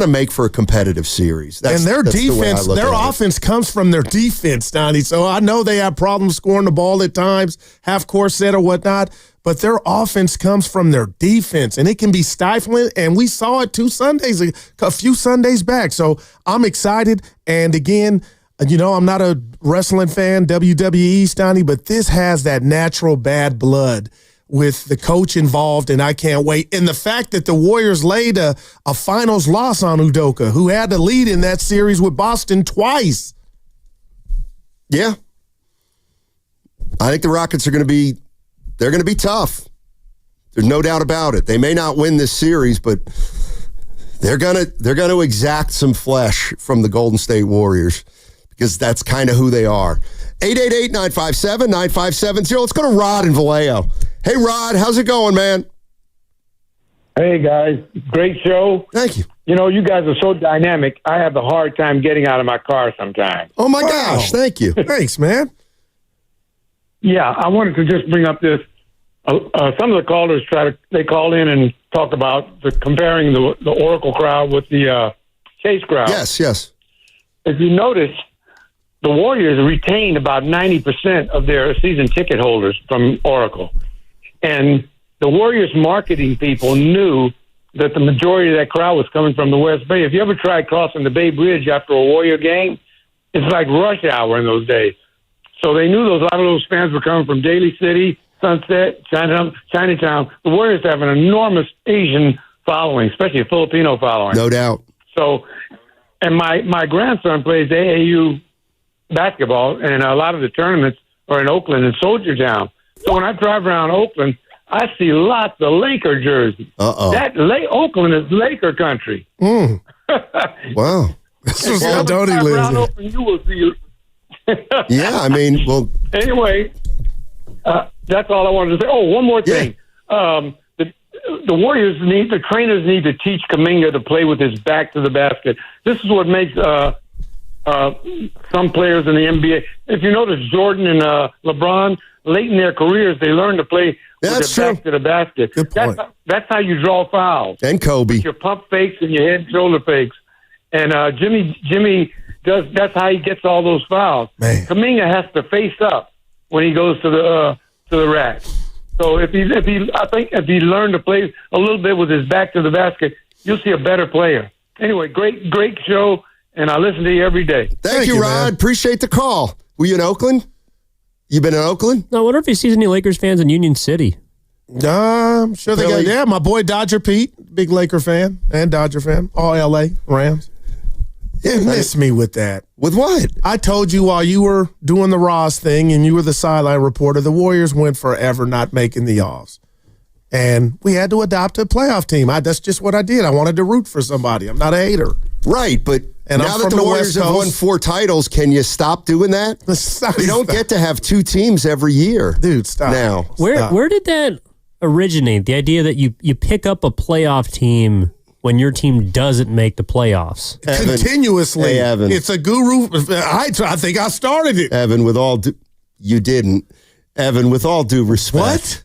to make for a competitive series. And their defense, their offense comes from their defense, Donnie. So I know they have problems scoring the ball at times, half court set or whatnot, but their offense comes from their defense, and it can be stifling. And we saw it a few Sundays back. So I'm excited. And again, I'm not a wrestling fan, WWE, Stoney, but this has that natural bad blood with the coach involved, and I can't wait. And the fact that the Warriors laid a finals loss on Udoka, who had the lead in that series with Boston twice. Yeah. I think the Rockets are going to be tough. There's no doubt about it. They may not win this series, but they're going to exact some flesh from the Golden State Warriors, because that's kind of who they are. 888-957-9570. Let's go to Rod in Vallejo. Hey, Rod, how's it going, man? Hey, guys. Great show. Thank you. You know, you guys are so dynamic. I have a hard time getting out of my car sometimes. Oh, my gosh. Thank you. Thanks, man. Yeah, I wanted to just bring up this. Some of the callers they call in and talk about comparing the Oracle crowd with the Chase crowd. Yes. If you notice, the Warriors retained about 90% of their season ticket holders from Oracle. And the Warriors marketing people knew that the majority of that crowd was coming from the West Bay. If you ever tried crossing the Bay Bridge after a Warrior game, it's like rush hour in those days. So they knew a lot of those fans were coming from Daly City, Sunset, Chinatown. The Warriors have an enormous Asian following, especially a Filipino following. No doubt. So, and my grandson plays AAU basketball, and a lot of the tournaments are in Oakland and Soldier Town. So when I drive around Oakland, I see lots of Laker jerseys. Oakland is Laker country. Wow. This was how Tony lives. Oakland, you will see. Yeah, I mean, well. Anyway, that's all I wanted to say. Oh, one more thing. Yeah. The Warriors the trainers need to teach Kuminga to play with his back to the basket. This is what makes some players in the NBA. If you notice, Jordan and LeBron, late in their careers, they learned to play with their back to the basket. Good point. That's how you draw fouls. And Kobe. With your pump fakes and your head and shoulder fakes. And Jimmy does. That's how he gets all those fouls. Man. Kuminga has to face up when he goes to the rack. So I think if he learned to play a little bit with his back to the basket, you'll see a better player. Anyway, great show, and I listen to you every day. Thank you, Rod. Man. Appreciate the call. Were you in Oakland? You been in Oakland? No, I wonder if he sees any Lakers fans in Union City. I'm sure they got. Yeah, my boy Dodger Pete, big Laker fan and Dodger fan, all LA Rams. You missed me with that. With what? I told you while you were doing the Ross thing and you were the sideline reporter, the Warriors went forever not making the offs. And we had to adopt a playoff team. That's just what I did. I wanted to root for somebody. I'm not a hater. Right, but now that the Warriors have won 4 titles, can you stop doing that? You don't get to have 2 teams every year. Dude, stop. Now. Where did that originate? The idea that you pick up a playoff team when your team doesn't make the playoffs. Evan. Continuously. Hey, Evan. It's a guru. I think I started it. Evan, you didn't. Evan, with all due respect. What?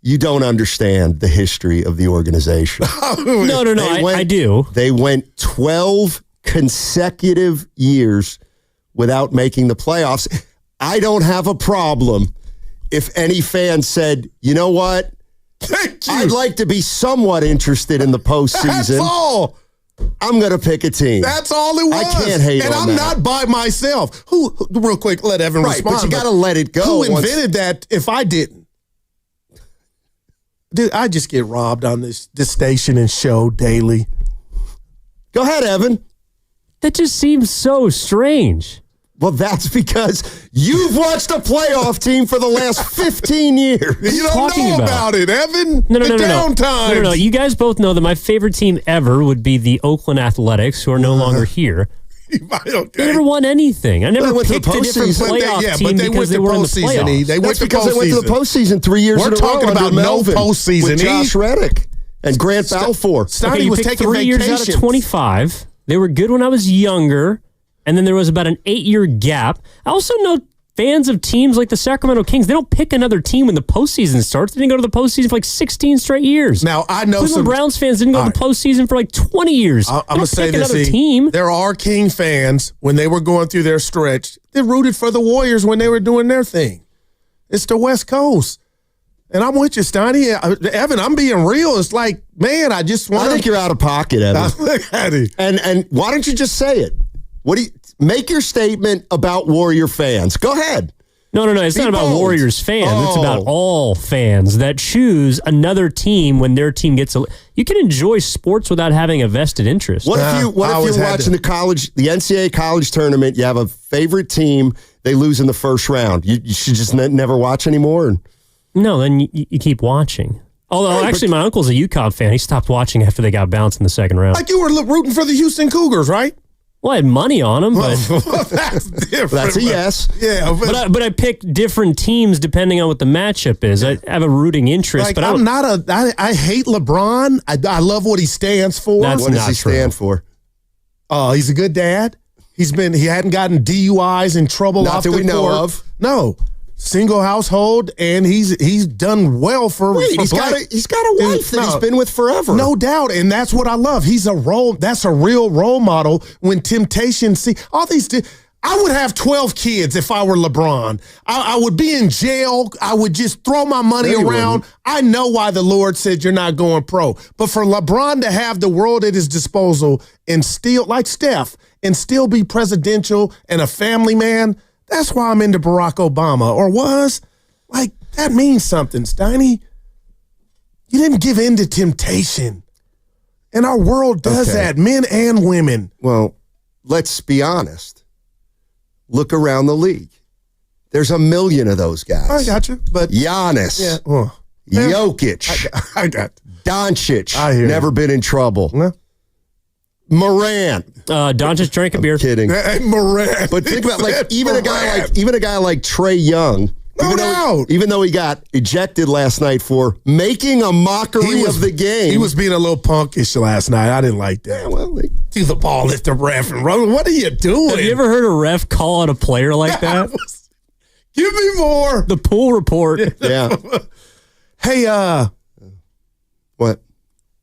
You don't understand the history of the organization. No, I do. They went 12 consecutive years without making the playoffs. I don't have a problem if any fan said, you know what? I'd like to be somewhat interested in the postseason. That's all. I'm going to pick a team. That's all it was. I can't hate on that. And I'm not by myself. Who, real quick, let Evan respond. But you got to let it go. Who invented that if I didn't? Dude, I just get robbed on this station and show daily. Go ahead, Evan. That just seems so strange. Well, that's because you've watched a playoff team for the last 15 years. You don't know about it, Evan. No. Downtime. No. You guys both know that my favorite team ever would be the Oakland Athletics, who are no longer here. Okay. They never won anything. I never picked a different playoff team because they were in the playoffs. That's because they went to the postseason 3 years in a row. We're talking about no postseason. With Josh Reddick and Grant Balfour. You was taking 3 years out of 25. They were good when I was younger. And then there was about an 8-year gap. I also know fans of teams like the Sacramento Kings, they don't pick another team when the postseason starts. They didn't go to the postseason for like 16 straight years. Now, I know Cleveland Browns fans didn't go to the postseason for like 20 years. I'm going to say this, team. There are King fans, when they were going through their stretch, they rooted for the Warriors when they were doing their thing. It's the West Coast. And I'm with you, Steiny. Evan, I'm being real. It's like, man, I just want to... I think you're out of pocket, Evan. Look at it. And why don't you just say it? Make your statement about Warrior fans. Go ahead. No. It's not about Warriors fans. It's about all fans that choose another team when their team gets you can enjoy sports without having a vested interest. What if you're watching the NCAA college tournament, you have a favorite team, they lose in the first round. You should just never watch anymore? No, then you keep watching. Although, actually, my uncle's a UConn fan. He stopped watching after they got bounced in the second round. Like you were rooting for the Houston Cougars, right? Well, I had money on them, but that's different. That's a yes. Yeah, but I picked different teams depending on what the matchup is. I have a rooting interest, like, but I hate LeBron. I love what he stands for. That's What does not he true. stand for? He's a good dad. He hadn't gotten DUIs in trouble Not off that the we know court. of. No. Single household, and he's done well for. Wait, for he's got a wife that he's been with forever. No doubt, and that's what I love. That's a real role model. When temptation all these, I would have 12 kids if I were LeBron. I would be in jail. I would just throw my money No, you around. wouldn't. I know why the Lord said you're not going pro, but for LeBron to have the world at his disposal and still, like Steph, and still be presidential and a family man. That's why I'm into Barack Obama, or was. Like, that means something, Steiny. You didn't give in to temptation. And our world does that, men and women. Well, let's be honest. Look around the league. There's a million of those guys. I got you. But Giannis, Jokic, I got Doncic, I hear never been in trouble. No. Morant. Doncic drank a beer. Kidding. Morant. But think about even a guy like Trae Young. Even though he got ejected last night for making a mockery of the game. He was being a little punkish last night. I didn't like that. Well, do the ball at the ref and run. What are you doing? Have you ever heard a ref call out a player like that? Give me more. The pool report. Yeah. Hey, what?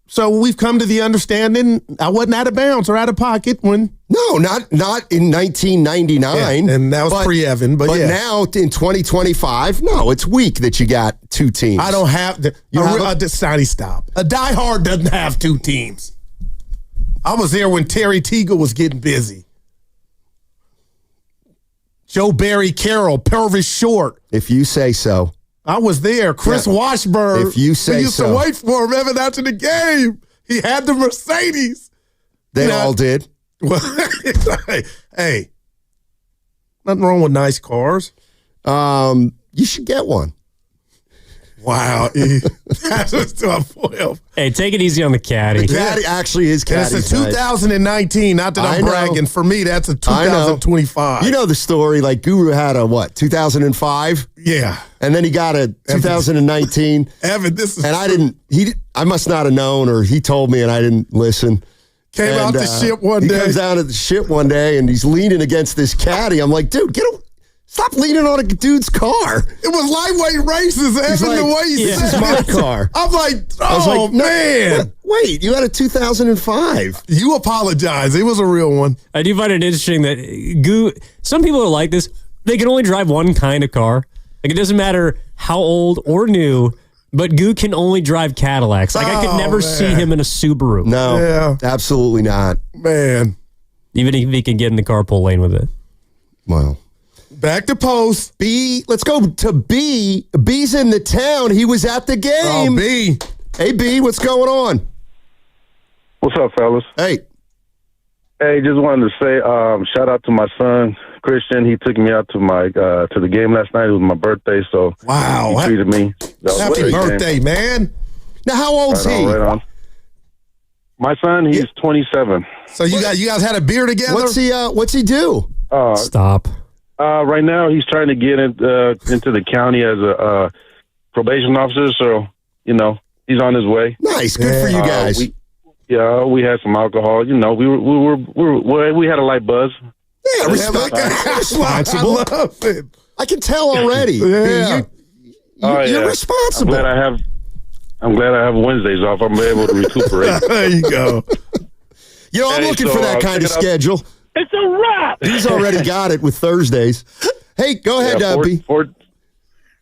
So we've come to the understanding I wasn't out of bounds or out of pocket when. No, not in 1999. Yeah, and that was pre-Evan. But yeah. Now in 2025, no, it's weak that you got two teams. I don't have Steiny, stop. A diehard doesn't have two teams. I was there when Terry Teagle was getting busy. Joe Barry Carroll, Purvis Short. If you say so. I was there. Chris Washburn. If you say we used to wait for him even after the game. He had the Mercedes. They all did. Well, hey, nothing wrong with nice cars. You should get one. Wow. That's just Hey, take it easy on the caddy. The caddy actually is caddy. That's a 2019. Not that I'm bragging. For me, that's a 2025. You know the story. Like Guru had a 2005? Yeah. And then he got a 2019. Evan, this is. And I must not have known, or he told me and I didn't listen. Came out the ship one day. He comes out of the ship one day and he's leaning against this caddy. I'm like, dude, stop leaning on a dude's car. It was lightweight races. Evan, the way he this said is my it. car. I'm like, I was like, no, man. Wait, you had a 2005. You apologize. It was a real one. I do find it interesting that some people are like this. They can only drive one kind of car. Like, it doesn't matter how old or new, but Goo can only drive Cadillacs. Like, I could never see him in a Subaru. No, absolutely not. Man. Even if he can get in the carpool lane with it. Wow. Back to post. B. Let's go to B. B's in the town. He was at the game. Oh, B. Hey, B, what's going on? What's up, fellas? Hey. Hey, just wanted to say shout out to my son, Christian. He took me out to to the game last night. It was my birthday, so wow, he treated me. Happy birthday, man. Now, how old's he? Right on. My son, he's 27. So you guys had a beer together? What's he do? Stop. Right now, he's trying to get into the county as a probation officer. So he's on his way. Nice, good for you guys. We had some alcohol. We had a light buzz. Yeah, responsible. I love it. I can tell already. Yeah. You're responsible. I'm glad I have Wednesdays off. I'm able to recuperate. There you go. I'm looking for that kind of schedule. It's a wrap. He's already got it with Thursdays. Hey, go ahead, B.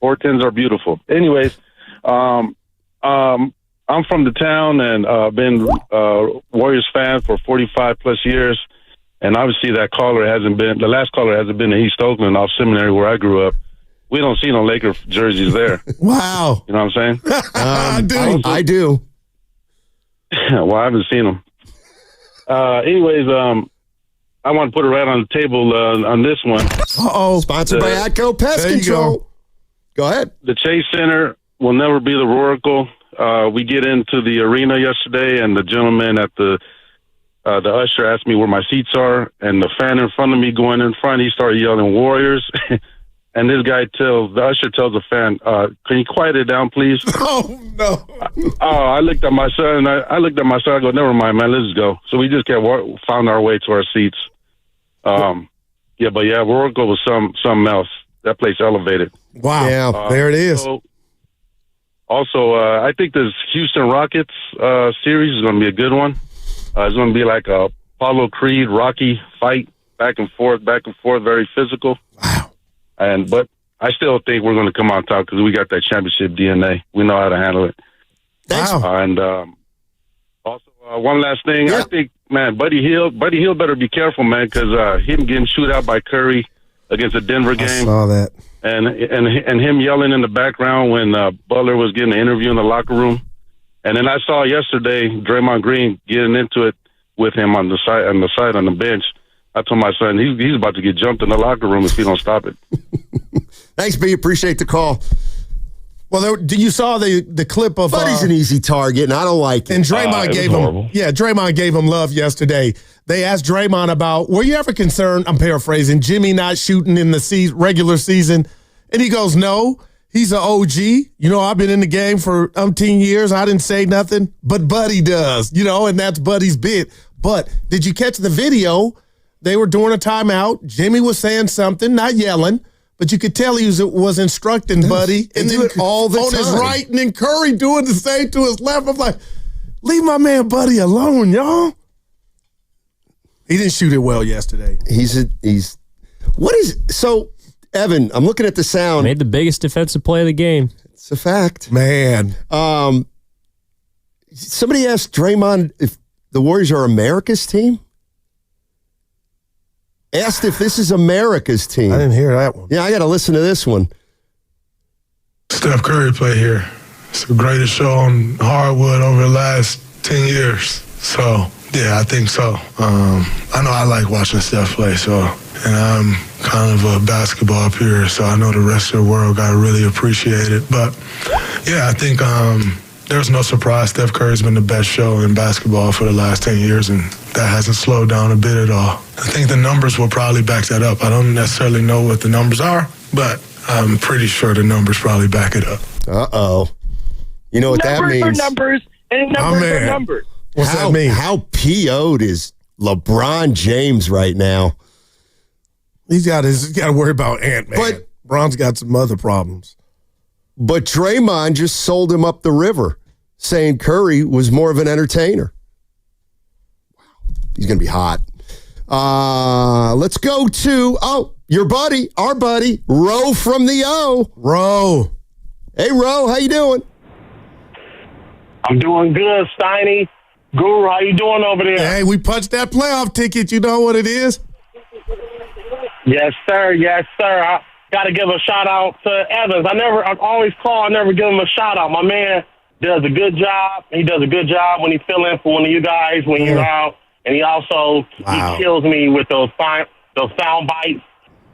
410s are beautiful. Anyways, I'm from the town and been a Warriors fan for 45 plus years. And obviously the last caller hasn't been in East Oakland off Seminary where I grew up. We don't see no Laker jerseys there. Wow. You know what I'm I saying? do. Well, I haven't seen them. Anyways, I want to put it right on the table on this one. Uh-oh. Sponsored by Atco Pest Control. Go ahead. The Chase Center will never be the Oracle. We get into the arena yesterday, and the gentleman at the the usher asked me where my seats are, and the fan in front of me going in front, he started yelling Warriors. And this guy the usher tells the fan, can you quiet it down, please? Oh, no. I looked at my son, I go, never mind, man, let's go. So we just found our way to our seats. We'll go with something else. That place elevated. Wow. Yeah, there it is. Also, I think this Houston Rockets series is going to be a good one. It's going to be like a Apollo Creed, Rocky fight, back and forth, very physical. Wow. But I still think we're going to come on top because we got that championship DNA. We know how to handle it. Wow. Also, one last thing. Yeah. I think, man, Buddy Hield better be careful, man, because him getting chewed out by Curry against the Denver game. I saw that. And him yelling in the background when Butler was getting an interview in the locker room. And then I saw yesterday Draymond Green getting into it with him on the bench. I told my son he's about to get jumped in the locker room if he don't stop it. Thanks, B. Appreciate the call. Well, you saw the clip of Buddy's an easy target, and I don't like it. And Draymond Draymond gave him love yesterday. They asked Draymond about, were you ever concerned, I'm paraphrasing, Jimmy not shooting in the regular season? And he goes, no, he's an OG. I've been in the game for umpteen years. I didn't say nothing, but Buddy does, and that's Buddy's bit. But did you catch the video? They were doing a timeout. Jimmy was saying something, not yelling, but you could tell he was instructing Buddy. And do it all the on time. his right, and then Curry doing the same to his left. I'm like, leave my man Buddy alone, y'all. He didn't shoot it well yesterday. So, Evan, I'm looking at the sound. Made the biggest defensive play of the game. It's a fact. Man. Somebody asked Draymond if the Warriors are America's team. Asked if this is America's team. I didn't hear that one. Yeah, I got to listen to this one. Steph Curry played here. It's the greatest show on hardwood over the last 10 years. So, yeah, I think so. I know I like watching Steph play, and I'm kind of a basketball pure, so I know the rest of the world got to really appreciate it. But, yeah, I think there's no surprise. Steph Curry's been the best show in basketball for the last 10 years, and that hasn't slowed down a bit at all. I think the numbers will probably back that up. I don't necessarily know what the numbers are, but I'm pretty sure the numbers probably back it up. Uh-oh. You know what that means? Numbers are numbers, and numbers are numbers. What's that mean? How PO'd is LeBron James right now? He's got to worry about Ant-Man. But Bron's got some other problems. But Draymond just sold him up the river, saying Curry was more of an entertainer. Wow. He's going to be hot. Let's go to, our buddy, Ro from the O. Ro. Hey, Ro, how you doing? I'm doing good, Steiny. Guru, how you doing over there? Hey, we punched that playoff ticket. You know what it is? Yes, sir. Yes, sir. I got to give a shout-out to Evans. I always call. I never give him a shout-out. My man does a good job. He does a good job when he fill in for one of you guys when you're out. And he also he kills me with those sound bites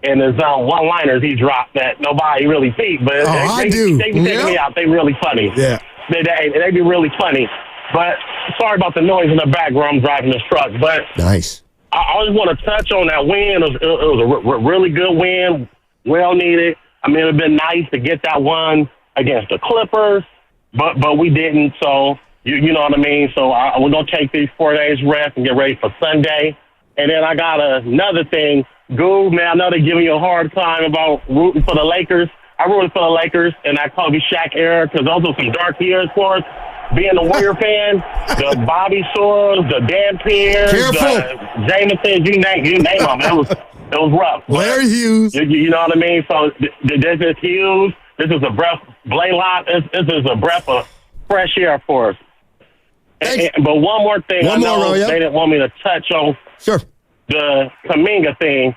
and his one-liners he dropped that nobody really sees. But they be taking me out. They really funny. Yeah. They be really funny. But sorry about the noise in the background. I'm driving this truck. But nice. I just want to touch on that win. It was a really good win, well needed. I mean, it would have been nice to get that one against the Clippers, but we didn't. So you know what I mean. So we're gonna take these 4 days rest and get ready for Sunday. And then I got another thing. Goo, man, I know they're giving you a hard time about rooting for the Lakers. I rooted for the Lakers in that Kobe Shaq era because those were some dark years for us. Being a Warrior fan, the Bobby Soros, the Dan Pierce, the Jameson, you name them. It was rough. Larry Hughes. You know what I mean? So this is Hughes. This is a breath, Blaylock. This is a breath of fresh air for us. But one more thing. They didn't want me to touch on the Kuminga thing.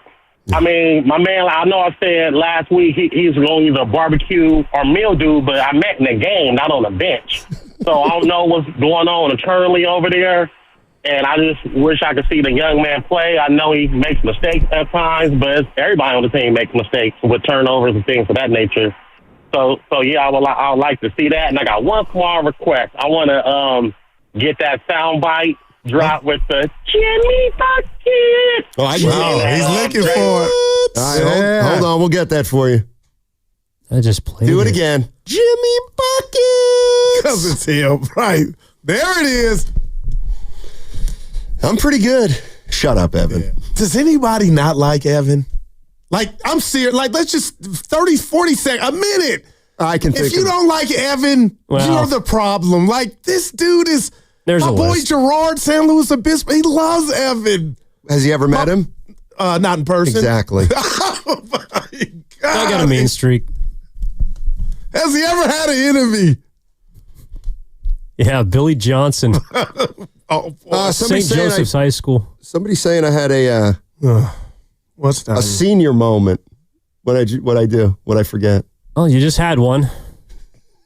I mean, my man, I know I said last week he's going to either barbecue or meal dude, but I met in the game, not on the bench. So I don't know what's going on internally over there, and I just wish I could see the young man play. I know he makes mistakes at times, but everybody on the team makes mistakes with turnovers and things of that nature. So yeah, I would like to see that. And I got one small request. I want to get that sound bite drop with the Jimmy Bucket. He's looking for it. All right, hold on. We'll get that for you. I just played Do it again. Jimmy Bucket. Because it's him. Right. There it is. I'm pretty good. Shut up, Evan. Yeah. Does anybody not like Evan? Like, I'm serious. Like, let's just 30, 40 seconds, a minute. I can think If you don't like Evan, you're the problem. Like, this dude is my boy list. Gerard, San Luis Obispo. He loves Evan. Has he ever met him? Not in person. Exactly. Oh, my God. I got a mean streak. Has he ever had an enemy? Yeah, Billy Johnson. Somebody St. Joseph's High School. Somebody's saying I had what's that? A senior moment. What I forget. Oh, you just had one.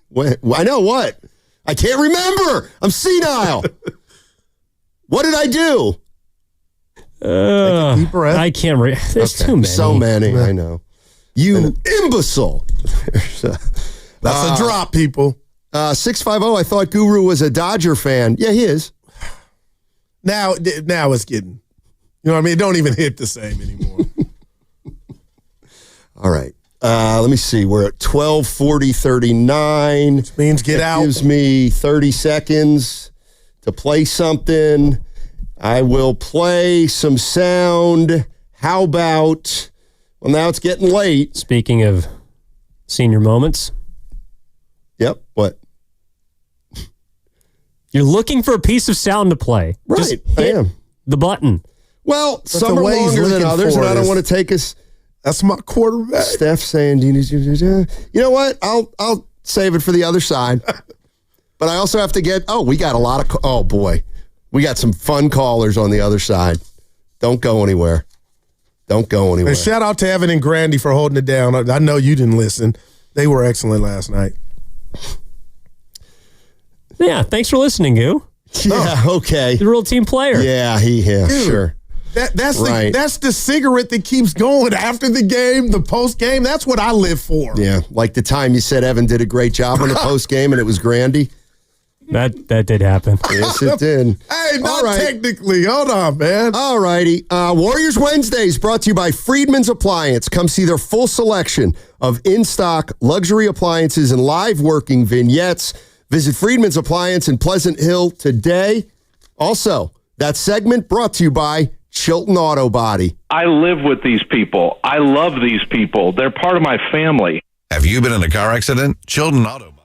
What? I know what. I can't remember. I'm senile. What did I do? Deep breath. I can't read. There's too many. So many. I know. You imbecile. That's a drop, people. 650, I thought Guru was a Dodger fan. Yeah, he is. Now it's getting, you know what I mean? It don't even hit the same anymore. All right. Let me see. We're at 12:40:39. Which means get out. Gives me 30 seconds to play something. I will play some sound. How about, well, now it's getting late. Speaking of senior moments. Yep. What? You're looking for a piece of sound to play. Right. Just I hit am. The button. Well, But some the are way he's longer than looking others, for and I it don't is- want to take us. That's my quarterback. Steph saying, "Do you know what? I'll save it for the other side." But I also have to get. Oh, we got a lot of. Oh boy, we got some fun callers on the other side. Don't go anywhere. Don't go anywhere. And shout out to Evan and Grandy for holding it down. I know you didn't listen. They were excellent last night. Yeah, thanks for listening, Goo. Yeah, okay. The real team player. Yeah, Dude, sure. That's Right. that's the cigarette that keeps going after the game, the post game. That's what I live for. Yeah, like the time you said Evan did a great job on the post game, and it was Grandy. That did happen. Yes, it did. Hey, not All right. technically. Hold on, man. All righty. Warriors Wednesdays brought to you by Friedman's Appliance. Come see their full selection of in-stock luxury appliances and live working vignettes. Visit Friedman's Appliance in Pleasant Hill today. Also, that segment brought to you by Chilton Auto Body. I live with these people. I love these people. They're part of my family. Have you been in a car accident? Chilton Auto Body.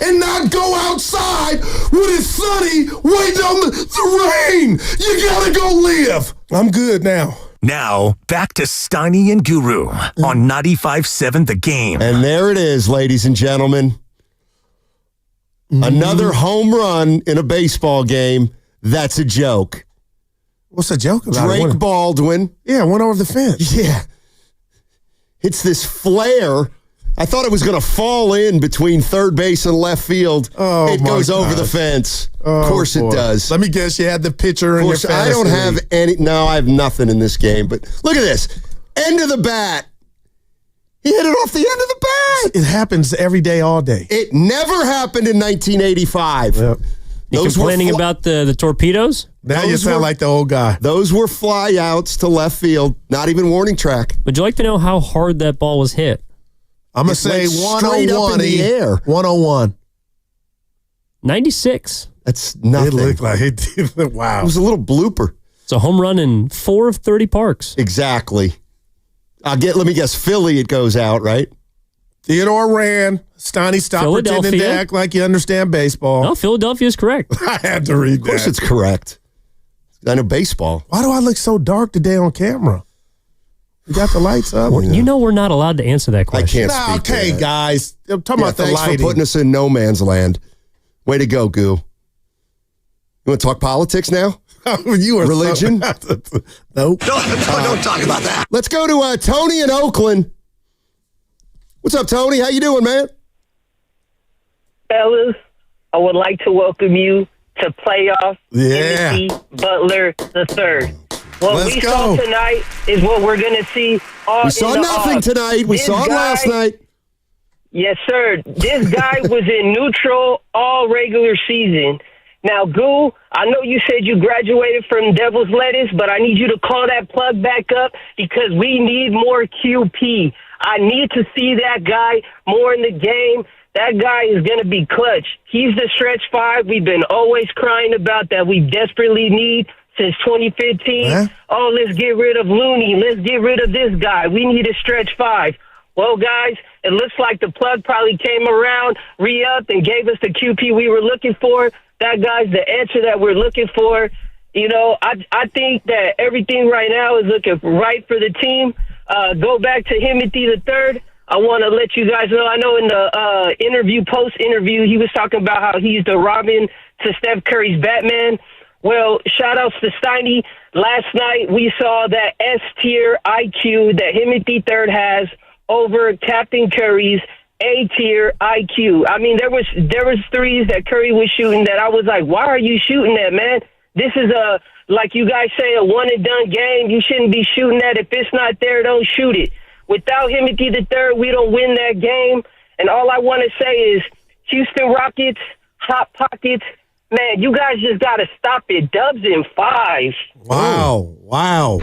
and not go outside when it's sunny waiting on the rain. You gotta go live. I'm good now. Now, back to Steiny and Guru on 95.7 The Game. And there it is, ladies and gentlemen. Another home run in a baseball game. That's a joke. What's a joke about? Drake Baldwin. Yeah, went over the fence. Yeah. It's this flare. I thought it was going to fall in between third base and left field. Oh, it goes over the fence. Of course it does. Let me guess, you had the pitcher in your fantasy I don't have league. any. No, I have nothing in this game. But look at this. End of the bat. He hit it off the end of the bat. It happens every day, all day. It never happened in 1985. Yep. You complaining about the torpedoes? Now you sound like the old guy. Those were flyouts to left field, not even warning track. Would you like to know how hard that ball was hit? I'm going to say straight up 101 in the air. 101. 96. That's nothing. It looked like it did. Wow. It was a little blooper. It's a home run in 4 of 30 parks. Exactly. Let me guess, Philly it goes out, right? Theodore ran. Steiny, stop pretending to act like you understand baseball. No, Philadelphia is correct. I had to read that. Of course it's correct. I know baseball. Why do I look so dark today on camera? You got the lights up. Well, you know we're not allowed to answer that question. I can't speak to okay, that. guys. I'm talking about the thanks lighting. for putting us in no man's land. Way to go, Goo. You want to talk politics now? You are religion? Nope. Don't talk about that. Let's go to Tony in Oakland. What's up, Tony? How you doing, man? Fellas, I would like to welcome you to playoff Yeah. Butler III. What Let's we go. saw tonight is what we're going to see all We saw in the nothing off. tonight. We This saw it last guy- night. Yes, sir. This guy was in neutral all regular season. Now, Goo, I know you said you graduated from Devil's Lettuce, but I need you to call that plug back up because we need more QP. I need to see that guy more in the game. That guy is going to be clutch. He's the stretch five we've been always crying about that we desperately need since 2015. Huh? Oh, let's get rid of Looney. Let's get rid of this guy. We need a stretch five. Well, guys, it looks like the plug probably came around, re-upped, and gave us the QP we were looking for. That guy's the answer that we're looking for. You know, I think that everything right now is looking right for the team. Go back to Himothy III. I want to let you guys know, I know in the post-interview, he was talking about how he's the Robin to Steph Curry's Batman. Well, shout-outs to Steiny. Last night, we saw that S-tier IQ that Himothy III has over Captain Curry's A-tier IQ. I mean, there was threes that Curry was shooting that I was like, why are you shooting that, man? This is like you guys say, a one-and-done game. You shouldn't be shooting that. If it's not there, don't shoot it. Without Himothy III, we don't win that game. And all I want to say is, Houston Rockets, Hot Pockets, man, you guys just got to stop it. Dubs in 5. Wow.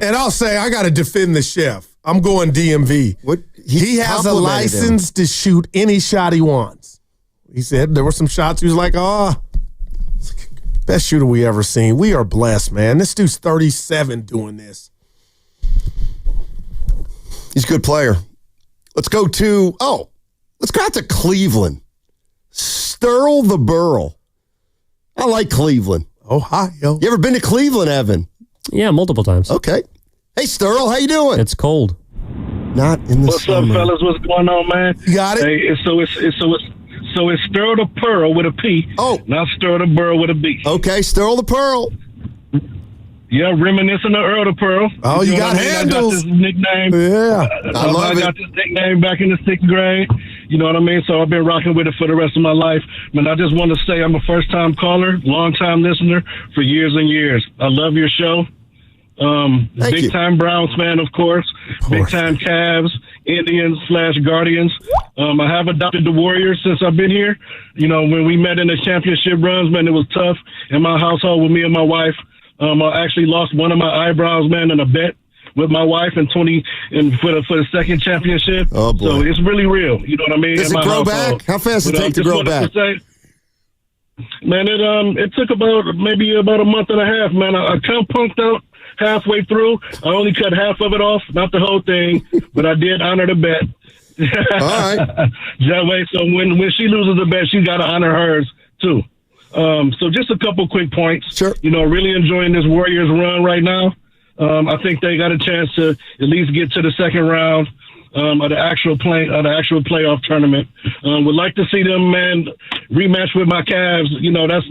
And I'll say, I got to defend the chef. I'm going DMV. What? He has a license to shoot any shot he wants. He said there were some shots he was like, best shooter we ever seen. We are blessed, man. This dude's 37 doing this. He's a good player. Let's go out to Cleveland. Sterl the Burl. I like Cleveland. Ohio. You ever been to Cleveland, Evan? Yeah, multiple times. Okay. Hey, Sterl, how you doing? It's cold. Not in the What's summer. up, fellas? What's going on, man? You got it? Hey, so it's Stir the Pearl with a P. Oh. Not Stir the Burl with a B. Okay, Sterl the Pearl. Yeah, reminiscent of Earl the Pearl. Oh, you know got what I mean? handles. I got this nickname. Yeah. I got this nickname back in the 6th grade. You know what I mean? So I've been rocking with it for the rest of my life. Man, I just want to say I'm a first-time caller, long-time listener for years and years. I love your show. Big-time Browns fan, of course. Big-time Cavs, Indians/Guardians. I have adopted the Warriors since I've been here. You know, when we met in the championship runs, man, it was tough in my household with me and my wife. I actually lost one of my eyebrows, man, in a bet with my wife for the second championship. Oh, boy. So it's really real. You know what I mean? Does in it my grow household. back? How fast does it But, take to just grow wanted back? say, man, it took about a month and a half, man. I kind of punked out halfway through. I only cut half of it off, not the whole thing, but I did honor the bet. All right. That way, so when she loses a bet, she got to honor hers too. So just a couple quick points. Sure. Really enjoying this Warriors run right now. I think they got a chance to at least get to the second round of the actual playoff tournament. Would like to see them, man, rematch with my Cavs.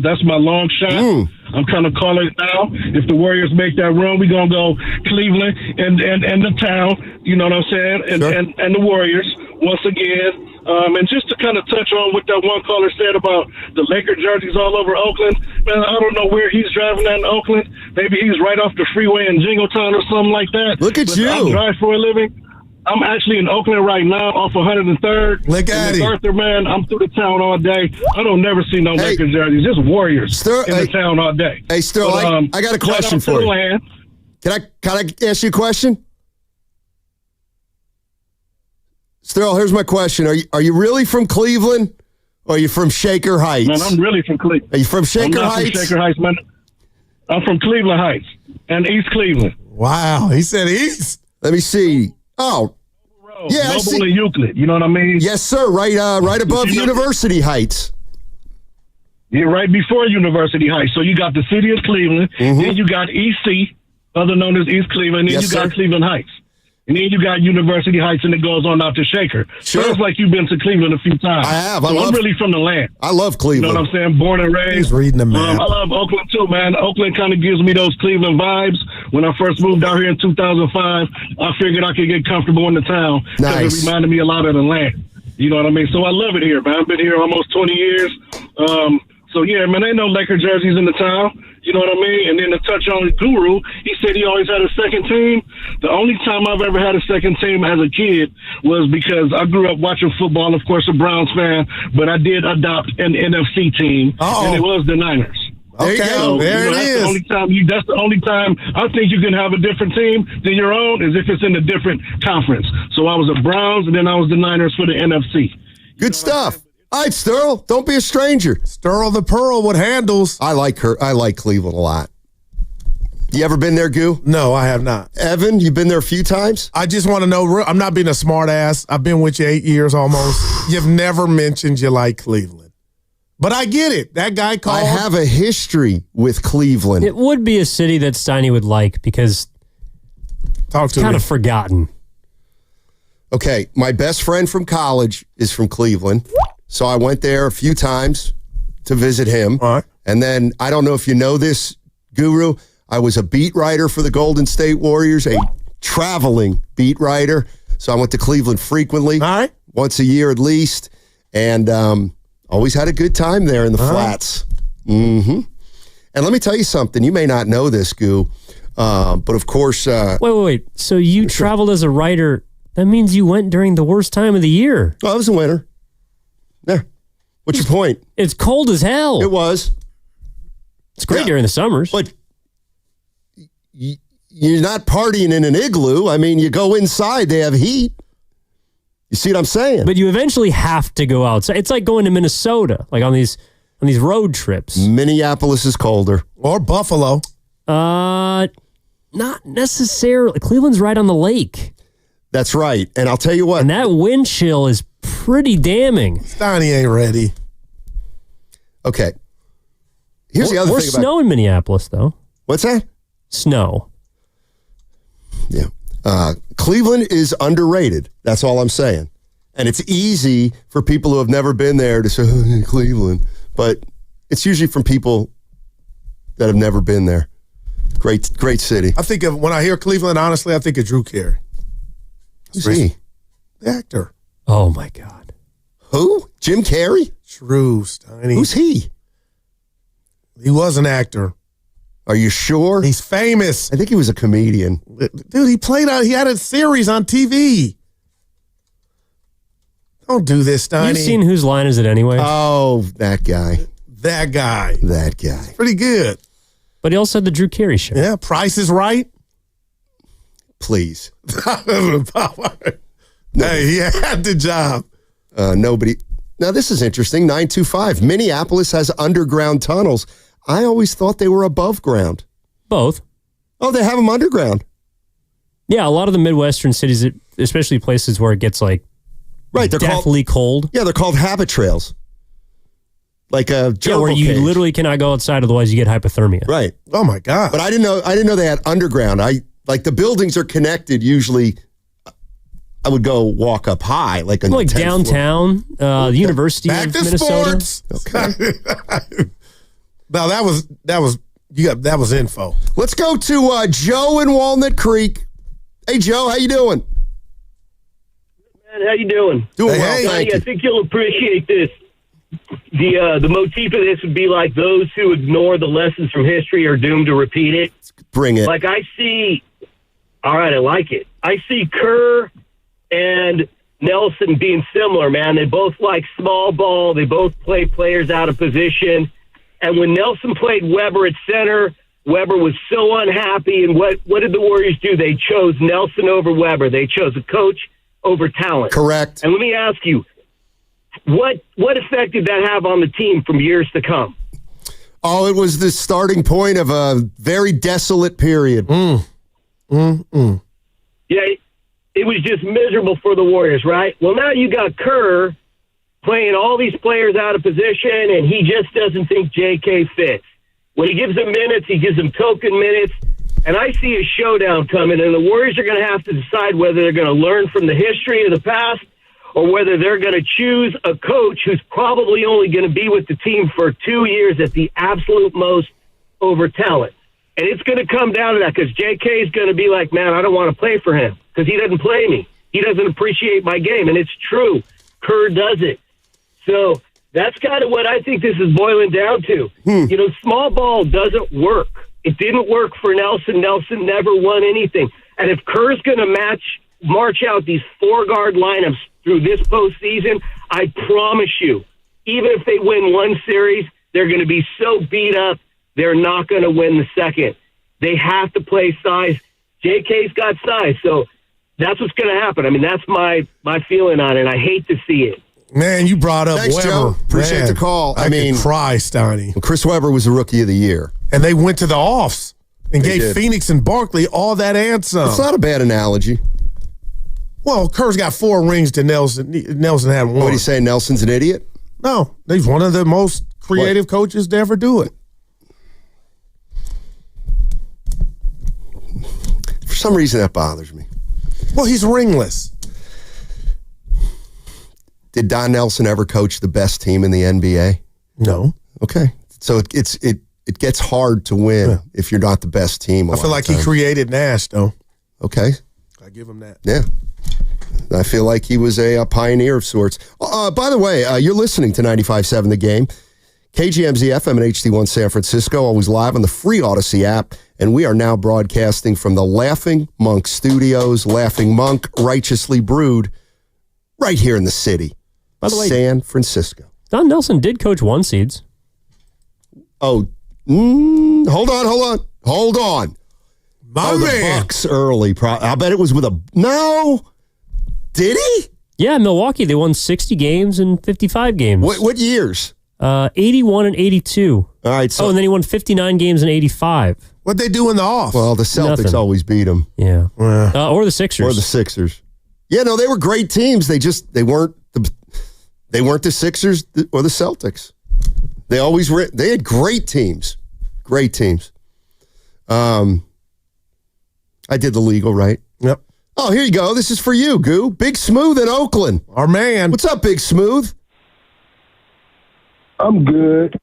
That's my long shot. I'm kind of calling it now. If the Warriors make that run, we're gonna go Cleveland and the town. You know what I'm saying? And the Warriors once again. And just to kind of touch on what that one caller said about the Laker jerseys all over Oakland, man, I don't know where he's driving at in Oakland. Maybe he's right off the freeway in Jingletown or something like that. Look at you. I drive for a living. I'm actually in Oakland right now off 103rd. Look at him. Arthur, man, I'm through the town all day. I don't never see no Laker jerseys. Just Warriors in the town all day. Hey, Sterl, I got a question for you. Can I ask you a question? Sterl, here's my question. Are you really from Cleveland or are you from Shaker Heights? Man, I'm really from Cleveland. Are you from Shaker Heights? From Shaker Heights, man. I'm from Cleveland Heights and East Cleveland. Wow, he said East. Let me see. Oh, yeah, I see. Noble and Euclid, you know what I mean? Yes, sir. Right above University Heights. Yeah, right before University Heights. So you got the city of Cleveland, then you got EC, other known as East Cleveland, then you got Cleveland Heights. And then you got University Heights, and it goes on out to Shaker. Sure. Sounds like you've been to Cleveland a few times. I have. I'm really from the land. I love Cleveland. You know what I'm saying? Born and raised. He's reading the map. I love Oakland, too, man. Oakland kind of gives me those Cleveland vibes. When I first moved out here in 2005, I figured I could get comfortable in the town. Because it reminded me a lot of the land. You know what I mean? So I love it here, man. I've been here almost 20 years. So, yeah, man, ain't no Laker jerseys in the town. You know what I mean? And then to touch on Guru, he said he always had a second team. The only time I've ever had a second team as a kid was because I grew up watching football, of course, a Browns fan, but I did adopt an NFC team, and it was the Niners. Okay, so, there it is. That's the only time I think you can have a different team than your own is if it's in a different conference. So I was a Browns, and then I was the Niners for the NFC. Good stuff. All right, Sterl, don't be a stranger. Sterl the Pearl with handles. I like her. I like Cleveland a lot. You ever been there, Goo? No, I have not. Evan, you've been there a few times? I just want to know, I'm not being a smart ass. I've been with you 8 years almost. You've never mentioned you like Cleveland. But I get it. That guy called. I have a history with Cleveland. It would be a city that Steiny would like because it's kind of forgotten. Okay, my best friend from college is from Cleveland. So I went there a few times to visit him. All right. And then, I don't know if you know this, Guru, I was a beat writer for the Golden State Warriors, a traveling beat writer. So I went to Cleveland frequently, once a year at least, and always had a good time there in the flats. And let me tell you something. You may not know this, Goo, but of course... Wait. So you traveled as a writer. That means you went during the worst time of the year. Well, it was the winter. Yeah. What's your point? It's cold as hell. It was. It's great during the summers. But you're not partying in an igloo. I mean, you go inside, they have heat. You see what I'm saying? But you eventually have to go outside. It's like going to Minnesota, like on these road trips. Minneapolis is colder. Or Buffalo. Not necessarily. Cleveland's right on the lake. That's right. And I'll tell you what. And that wind chill is pretty damning. Steiny ain't ready. Okay. Here's the other thing about... snow in Minneapolis, though. What's that? Snow. Yeah. Cleveland is underrated. That's all I'm saying. And it's easy for people who have never been there to say, oh, Cleveland. But it's usually from people that have never been there. Great city. I think when I hear Cleveland, honestly, I think of Drew Carey. Who's he? The actor. Oh, my God. Who? Jim Carrey? True, Steiny. Who's he? He was an actor. Are you sure? He's famous. I think he was a comedian. Dude, he had a series on TV. Don't do this, Steiny. You've seen Whose Line Is It Anyway? Oh, that guy. That guy. Pretty good. But he also had the Drew Carey show. Yeah, Price is Right. Please. Hey, he had the job. Nobody. Now, this is interesting. 925. Minneapolis has underground tunnels. I always thought they were above ground. Both. Oh, they have them underground. Yeah, a lot of the Midwestern cities, especially places where it gets like Right, they're deathly cold. Yeah, they're called habit trails. Like a jungle where you cage. literally cannot go outside, otherwise you get hypothermia. Right. Oh my God. But I didn't know they had underground. Like the buildings are connected. Usually, I would go walk up high, like downtown, the University Back of to Minnesota. sports. Okay. No, that was info. Let's go to Joe in Walnut Creek. Hey, Joe, how you doing? Man, how you doing? Doing well, thank you. I think you'll appreciate this. The motif of this would be like those who ignore the lessons from history are doomed to repeat it. Bring it. Like I see, all right, I like it. I see Kerr and Nelson being similar, man. They both like small ball. They both play players out of position. And when Nelson played Weber at center, Weber was so unhappy. And what did the Warriors do? They chose Nelson over Weber. They chose a coach over talent. Correct. And let me ask you, what effect did that have on the team from years to come? Oh, it was the starting point of a very desolate period. Yeah, it was just miserable for the Warriors, right? Well, now you got Kerr playing all these players out of position, and he just doesn't think J.K. fits. When he gives them minutes, he gives them token minutes, and I see a showdown coming, and the Warriors are going to have to decide whether they're going to learn from the history of the past or whether they're going to choose a coach who's probably only going to be with the team for 2 years at the absolute most over talent. And it's going to come down to that because J.K. is going to be like, man, I don't want to play for him because he doesn't play me. He doesn't appreciate my game. And it's true. Kerr does it. So that's kind of what I think this is boiling down to. You know, small ball doesn't work. It didn't work for Nelson. Nelson never won anything. And if Kerr's going to march out these 4-guard lineups through this postseason, I promise you, even if they win one series, they're going to be so beat up, they're not going to win the second. They have to play size. JK's got size, so that's what's going to happen. I mean, that's my feeling on it. I hate to see it. Man, you brought up Thanks, Weber. Joe. Appreciate Man, the call. I mean, cry, Steiny. Well, Chris Webber was the Rookie of the Year. And they went to the offs and They gave did. Phoenix and Barkley all that and some. It's not a bad analogy. Well, Kerr's got 4 rings to Nelson. Nelson had 1. What do you say, Nelson's an idiot? No, he's one of the most creative coaches to ever do it. For some reason, that bothers me. Well, he's ringless. Did Don Nelson ever coach the best team in the NBA? No. Okay. So it gets hard to win if you're not the best team. I feel like he created Nash, though. Okay. I give him that. Yeah. I feel like he was a pioneer of sorts. By the way, you're listening to 95.7 The Game. KGMZ FM and HD1 San Francisco, always live on the free Odyssey app. And we are now broadcasting from the Laughing Monk Studios. Laughing Monk, righteously brewed, right here in the city. By the way, San Francisco. Don Nelson did coach 1 seeds. Oh, hold on. My the man. Bucks early. I bet it was with a... No. Did he? Yeah, Milwaukee, they won 60 games and 55 games. What years? 81 and 82. All right. So, and then he won 59 games and 85. What'd they do in the off? Well, the Celtics Nothing. always beat them. Yeah. Or the Sixers. Yeah, no, they were great teams. They weren't the Sixers or the Celtics. They had great teams. Great teams. I did the legal, right? Yep. Oh, here you go. This is for you, Goo. Big Smooth in Oakland. Our man. What's up, Big Smooth? I'm good.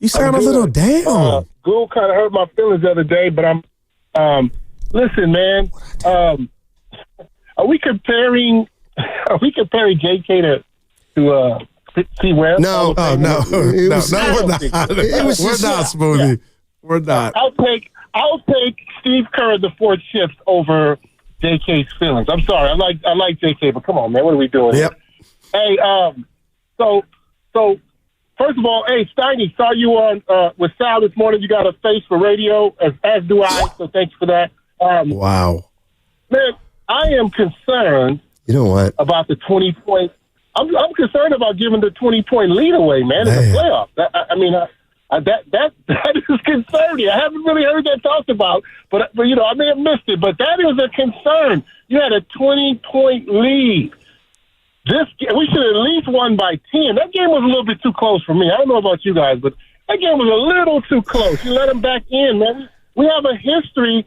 You sound a little down. Goo kind of hurt my feelings the other day, but I'm. Listen, man. Are we comparing JK to C. Webb? No. Oh, no. It was- no, we're not. It was We're just- not, Smoothie. Yeah. We're not. I'll take Steve Kerr the 4th shift over JK's feelings. I'm sorry. I like JK, but come on, man. What are we doing? Yep. Hey, so first of all, hey, Steiny, saw you on with Sal this morning. You got a face for radio, as do I. So thanks for that. Wow. Man, I am concerned. You know what? About the 20-point. I'm concerned about giving the 20-point lead away, man, in the playoffs. That is concerning. I haven't really heard that talked about, but I may have missed it. But that is a concern. You had a 20-point lead. we should have at least won by 10. That game was a little bit too close for me. I don't know about you guys, but that game was a little too close. You let them back in, man. We have a history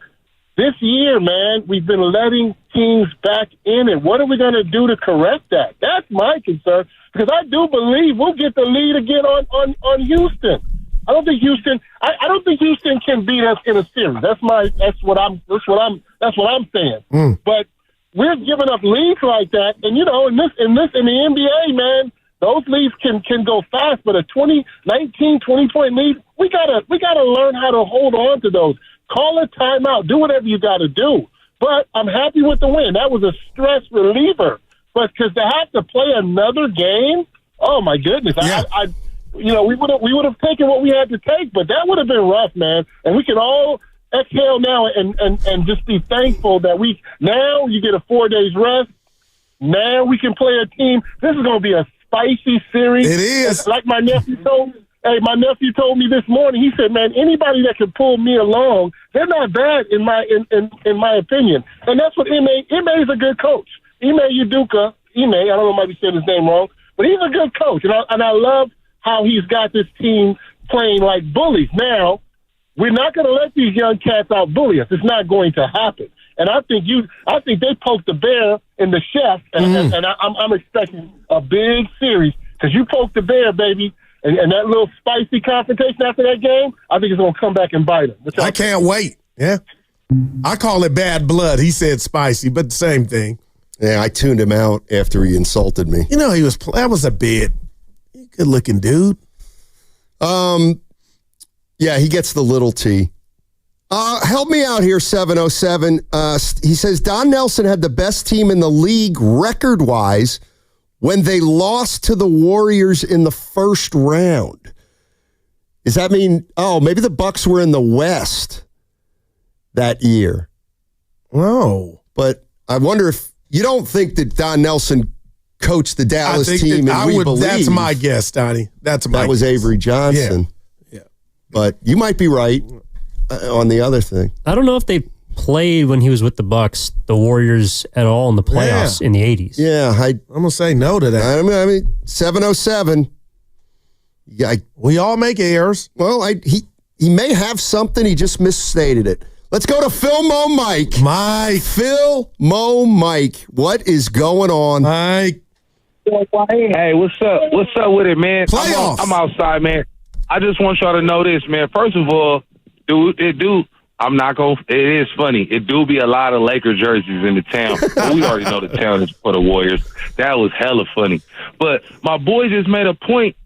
this year, man. We've been letting teams back in, and what are we going to do to correct that? That's my concern, because I do believe we'll get the lead again on Houston. I don't think Houston can beat us in a series. That's what I'm saying. But we're giving up leads like that, and in the NBA, man, those leads can go fast. But a 20 point lead, we gotta learn how to hold on to those. Call a timeout. Do whatever you got to do. But I'm happy with the win. That was a stress reliever. But because to have to play another game, oh my goodness! Yeah. We would have taken what we had to take, but that would have been rough, man. And we can all exhale now and just be thankful that now you get a 4 days rest. Now we can play a team. This is going to be a spicy series. It is. Like my nephew told me. Hey, my nephew told me this morning. He said, "Man, anybody that can pull me along, they're not bad in my opinion." And that's what Ime is a good coach. Ime Udoka. I don't know, I might be saying his name wrong, but he's a good coach, and I love how he's got this team playing like bullies. Now, we're not going to let these young cats out bully us. It's not going to happen. And I think they poked the bear in the chest, and I'm expecting a big series because you poked the bear, baby. And that little spicy confrontation after that game, I think it's going to come back and bite him. I can't wait. Yeah. I call it bad blood. He said spicy, but the same thing. Yeah, I tuned him out after he insulted me. That was a bit. Good looking dude. Yeah, he gets the little T. Help me out here, 707. He says Don Nelson had the best team in the league record-wise when they lost to the Warriors in the first round. Does that mean, maybe the Bucks were in the West that year? Oh. But I wonder if you don't think that Don Nelson coached the Dallas team believe. That's my guess, Donnie. That was Avery Johnson. Yeah. But you might be right on the other thing. I don't know if they played when he was with the Bucks, the Warriors at all in the playoffs in the 80s. Yeah, I'm going to say no to that. I mean, 707. Yeah, we all make errors. Well, he may have something. He just misstated it. Let's go to Phil Mo Mike. Phil Mo Mike. What is going on? Mike. Hey, what's up? What's up with it, man? Playoffs. I'm outside, man. I just want y'all to know this, man. First of all, it is funny. It do be a lot of Laker jerseys in the town. But we already know the town is for the Warriors. That was hella funny. But my boy just made a point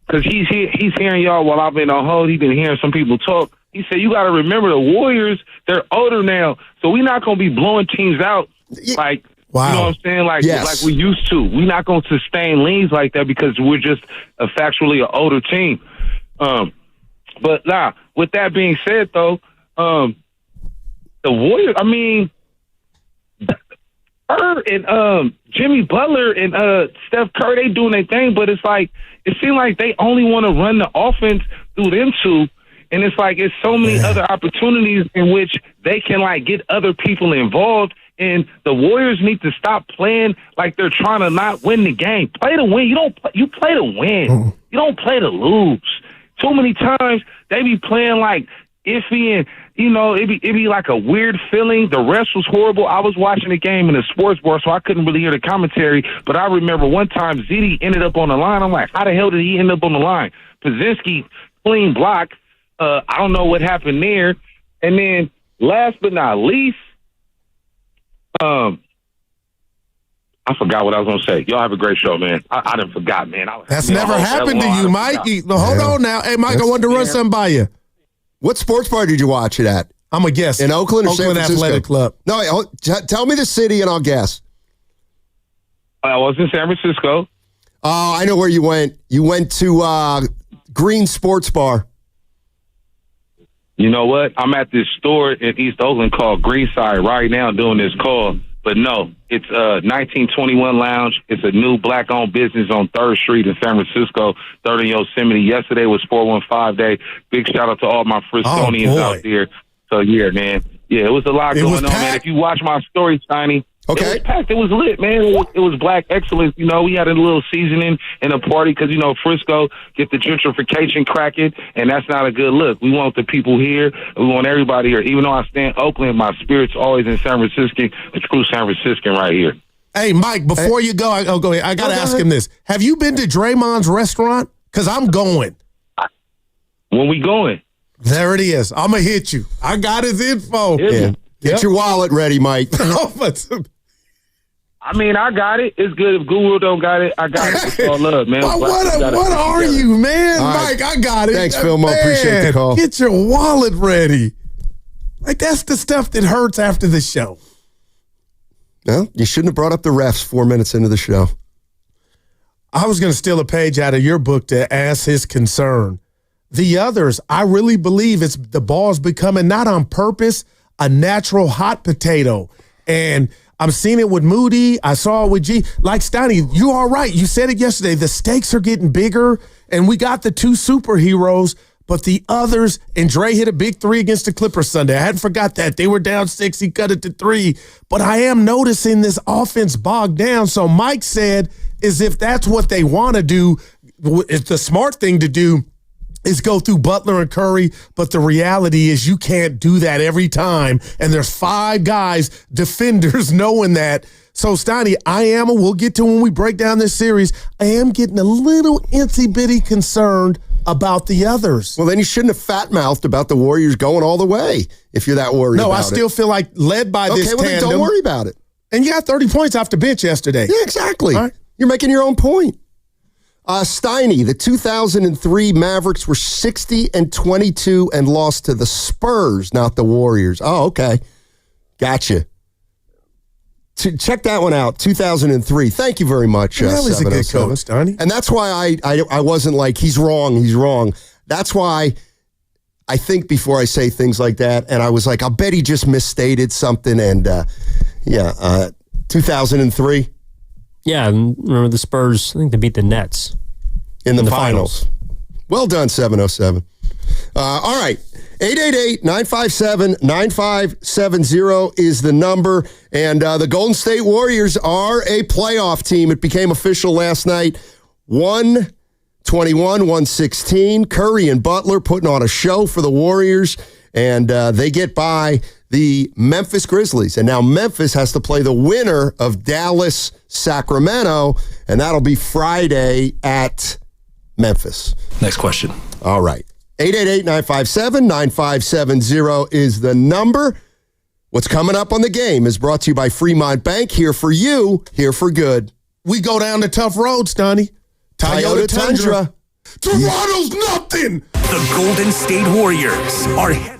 because he's hearing y'all while I've been on hold. He's been hearing some people talk. He said, you got to remember the Warriors, they're older now. So we're not going to be blowing teams out like, wow. You know what I'm saying? Like we used to. We're not going to sustain leads like that because we're just factually an older team. But with that being said, though, the Warriors, I mean, her and Jimmy Butler and Steph Curry, they doing their thing, but it's like, it seems like they only want to run the offense through them two. And it's like, it's so many other opportunities in which they can get other people involved. And the Warriors need to stop playing like they're trying to not win the game. Play to win. You play to win. You don't play to lose. Too many times they be playing iffy and, it be like a weird feeling. The rest was horrible. I was watching the game in the sports bar, so I couldn't really hear the commentary. But I remember one time Ziti ended up on the line. I'm like, how the hell did he end up on the line? Pazinski, clean block. I don't know what happened there. And then last but not least, I forgot what I was going to say. Y'all have a great show, man. I done forgot, man. That's never happened to you, Mike. Hold on now. Hey, Mike, I wanted to run something by you. What sports bar did you watch it at? I'm a guess. In Oakland or San Francisco? Athletic Club. No, tell me the city and I'll guess. I was in San Francisco. Oh, I know where you went. You went to Green Sports Bar. You know what? I'm at this store in East Oakland called Greenside right now doing this call. But no, it's 1921 Lounge. It's a new black-owned business on 3rd Street in San Francisco, 3rd and Yosemite. Yesterday was 415 Day. Big shout-out to all my Frisconians out there. So, yeah, man. Yeah, it was a lot going on, man. If you watch my story, Tiny, Okay. It was packed. It was lit, man. It was black excellence. You know, we had a little seasoning and a party because, you know, Frisco get the gentrification cracking, and that's not a good look. We want the people here. We want everybody here. Even though I stay in Oakland, my spirit's always in San Francisco. The true San Franciscan right here. Hey, Mike, before you go, go ahead. I got to ask him this. Have you been to Draymond's restaurant? Because I'm going. When we going? There it is. I'm going to hit you. I got his info. Yeah. Get your wallet ready, Mike. I mean, I got it. It's good. If Google don't got it, I got it. It's all love, man. What are you, man? All Mike, I got it. Thanks, Philmo. Appreciate the call. Get your wallet ready. Like, that's the stuff that hurts after the show. Well, you shouldn't have brought up the refs 4 minutes into the show. I was going to steal a page out of your book to ask his concern. The others, I really believe it's the ball's becoming, not on purpose, a natural hot potato. And I'm seeing it with Moody. I saw it with G. Like, Steiny, you are right. You said it yesterday. The stakes are getting bigger, and we got the two superheroes, but the others, and Dre hit a big three against the Clippers Sunday. I hadn't forgot that. They were down 6. He cut it to 3. But I am noticing this offense bogged down. So Mike said, is if that's what they want to do, it's the smart thing to do is go through Butler and Curry, but the reality is you can't do that every time, and there's 5 guys, defenders, knowing that. So, Steiny, we'll get to when we break down this series, I am getting a little itsy-bitty concerned about the others. Well, then you shouldn't have fat-mouthed about the Warriors going all the way if you're that worried about it. No, I still feel like led by this tandem. Then don't worry about it. And you got 30 points off the bench yesterday. Yeah, exactly. Right. You're making your own point. Steiny, the 2003 Mavericks were 60-22 and lost to the Spurs, not the Warriors. Oh, okay. Gotcha. Check that one out, 2003. Thank you very much, that was a good coach, Steiny. And that's why I wasn't like, he's wrong. That's why I think before I say things like that, and I was like, I'll bet he just misstated something, and 2003. Yeah, remember the Spurs, I think they beat the Nets. In the finals. Well done, 707. All right, 888-957-9570 is the number, and the Golden State Warriors are a playoff team. It became official last night, 121-116. Curry and Butler putting on a show for the Warriors, and they get by the Memphis Grizzlies. And now Memphis has to play the winner of Dallas-Sacramento, and that'll be Friday at Memphis. Next question. All right. 888-957-9570 is the number. What's coming up on the game is brought to you by Fremont Bank. Here for you, here for good. We go down the tough roads, Donnie. Toyota Tundra. Toronto's nothing. The Golden State Warriors are headed.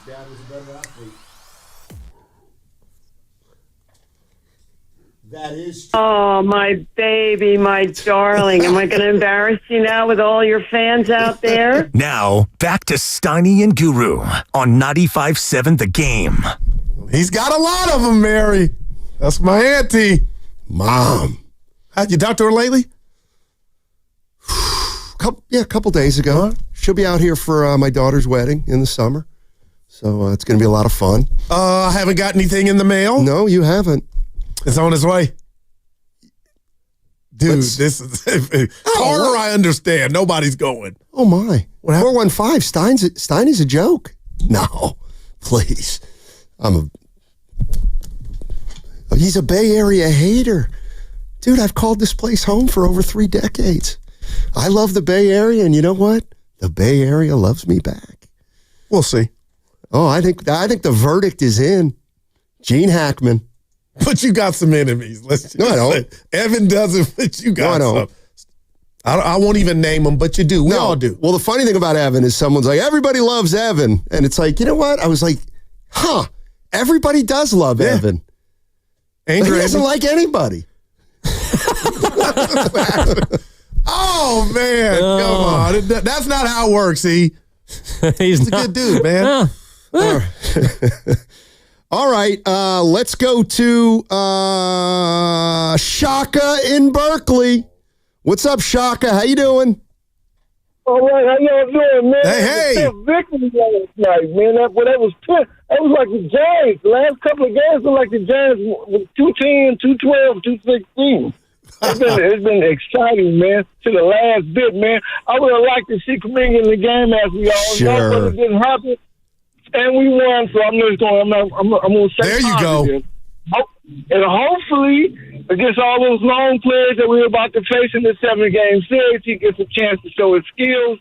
His dad was a better athlete. That is true. Oh, my baby, my darling. Am I going to embarrass you now with all your fans out there? Now, back to Steiny and Guru on 95.7 The Game. He's got a lot of them, Mary. That's my auntie. Mom. Had you talked to her lately? A couple days ago. Huh? She'll be out here for my daughter's wedding in the summer. So it's going to be a lot of fun. I haven't got anything in the mail. No, you haven't. It's on its way. Dude, this is Carter, I understand. Nobody's going. Oh, my. 415, Steiny's a joke. No, please. He's a Bay Area hater. Dude, I've called this place home for over 3 decades. I love the Bay Area, and you know what? The Bay Area loves me back. We'll see. Oh, I think the verdict is in. Gene Hackman. But you got some enemies. No, I don't. Evan doesn't, but you got some. I won't even name them, but you do. We all do. Well, the funny thing about Evan is someone's like, everybody loves Evan. And it's like, you know what? I was like, everybody does love Evan. He doesn't like anybody. Oh, man. Come on. That's not how it works, He's a good dude, man. All right, let's go to Shaka in Berkeley. What's up, Shaka? How you doing? All right, how y'all doing, man? Hey. Victory last night, man. That was like the Giants. The last couple of games were like the Giants with 210, 212, 216. It's been exciting, man, to the last bit, man. I would have liked to see Kuminga in the game, as we all know, but it didn't happen. And we won, so I'm going to say there you positive. go. And hopefully, against all those long players that we're about to face in this 7-game series, he gets a chance to show his skills.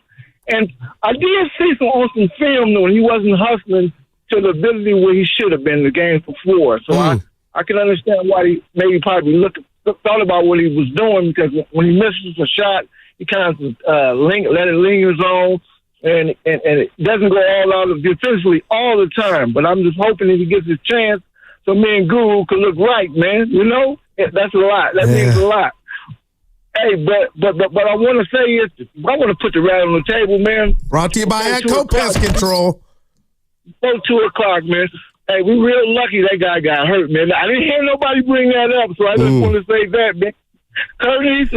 And I did see on some film when he wasn't hustling to the ability where he should have been the game before. So I can understand why he maybe probably thought about what he was doing, because when he misses a shot, he kind of let it linger on. And it doesn't go all out of defensively all the time. But I'm just hoping that he gets his chance so me and Guru can look right, man. You know? That's a lot. That means a lot. Hey, but I want to say is, I want to put the rat on the table, man. Brought to you by ATCO Pest Control. Before 2 o'clock, man. Hey, we real lucky that guy got hurt, man. I didn't hear nobody bring that up, so I just want to say that, man. Curtis,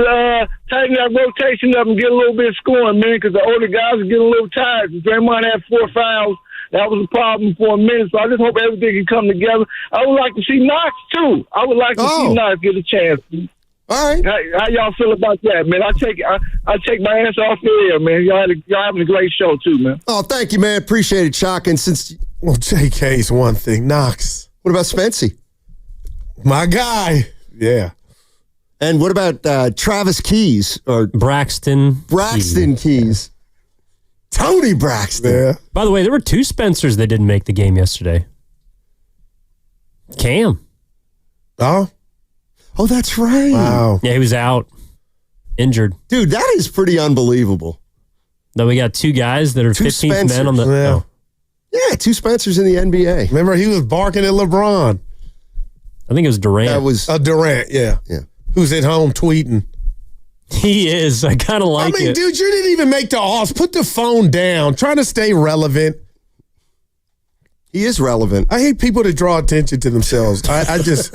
tighten that rotation up and get a little bit of scoring, man, because the older guys are getting a little tired. Draymond had 4 fouls. That was a problem for a minute, so I just hope everything can come together. I would like to see Knox, too. I would like to see Knox get a chance. All right. How y'all feel about that, man? I take my answer off the air, man. Y'all having a great show, too, man. Oh, thank you, man. Appreciate it, Shock. And since... Well, JK's one thing. Knox. What about Spency? My guy. Yeah. And what about Travis Keys or Braxton Keys? Tony Braxton. Yeah. By the way, there were 2 Spencers that didn't make the game yesterday. Cam. Oh, that's right. Wow. Yeah, he was out, injured. Dude, that is pretty unbelievable. Then we got 2 guys that are 15th men on the. Yeah. Yeah, 2 Spencers in the NBA. Remember, he was barking at LeBron. I think it was Durant. That was Durant. Yeah. Who's at home tweeting. He is. I kind of like it. Dude, you didn't even make the offs. Put the phone down. Trying to stay relevant. He is relevant. I hate people that draw attention to themselves. I just...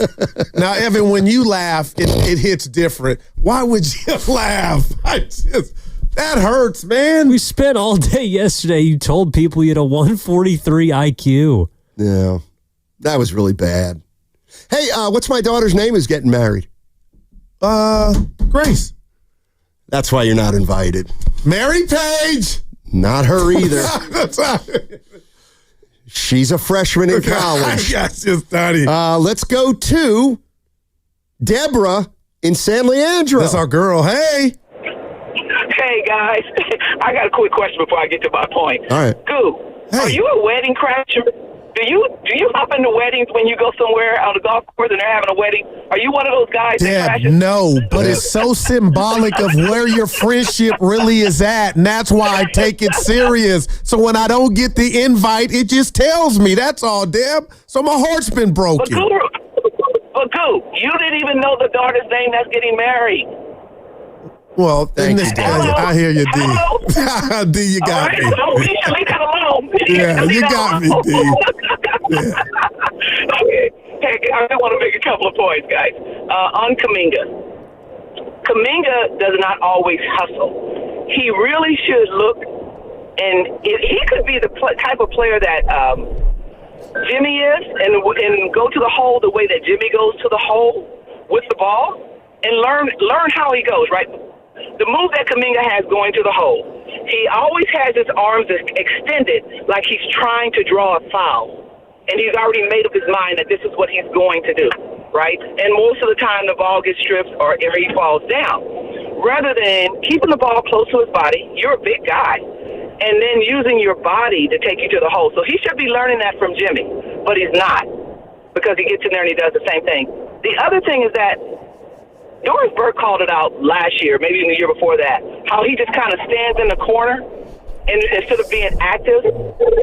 Now, Evan, when you laugh, it hits different. Why would you laugh? That hurts, man. We spent all day yesterday. You told people you had a 143 IQ. Yeah. That was really bad. Hey, what's my daughter's name who's getting married? Grace. That's why you're not invited. Mary Page. Not her either. She's a freshman in college. That's just funny. Let's go to Deborah in San Leandro. That's our girl. Hey. Hey, guys. I got a quick question before I get to my point. All right. Goo, are you a wedding crasher? Do you hop into weddings when you go somewhere on the golf course and they're having a wedding? Are you one of those guys that Dad, crashes? no, but it's so symbolic of where your friendship really is at, and that's why I take it serious. So when I don't get the invite, it just tells me. That's all, Deb. So my heart's been broken. But you didn't even know the daughter's name that's getting married. Well, Thank you, Dad. I hear you, D. D, you got me. Yeah, you got me, D. Yeah. Okay. Hey, I want to make a couple of points, guys. On Kuminga. Kuminga does not always hustle. He really should look, and he could be the type of player that Jimmy is, and go to the hole the way that Jimmy goes to the hole with the ball, and learn how he goes, right? The move that Kuminga has going to the hole, he always has his arms extended like he's trying to draw a foul. And he's already made up his mind that this is what he's going to do, right? And most of the time the ball gets stripped or he falls down. Rather than keeping the ball close to his body, you're a big guy, and then using your body to take you to the hole. So he should be learning that from Jimmy, but he's not, because he gets in there and he does the same thing. The other thing is that Doris Burke called it out last year, maybe even the year before that, how he just kind of stands in the corner and instead of being active.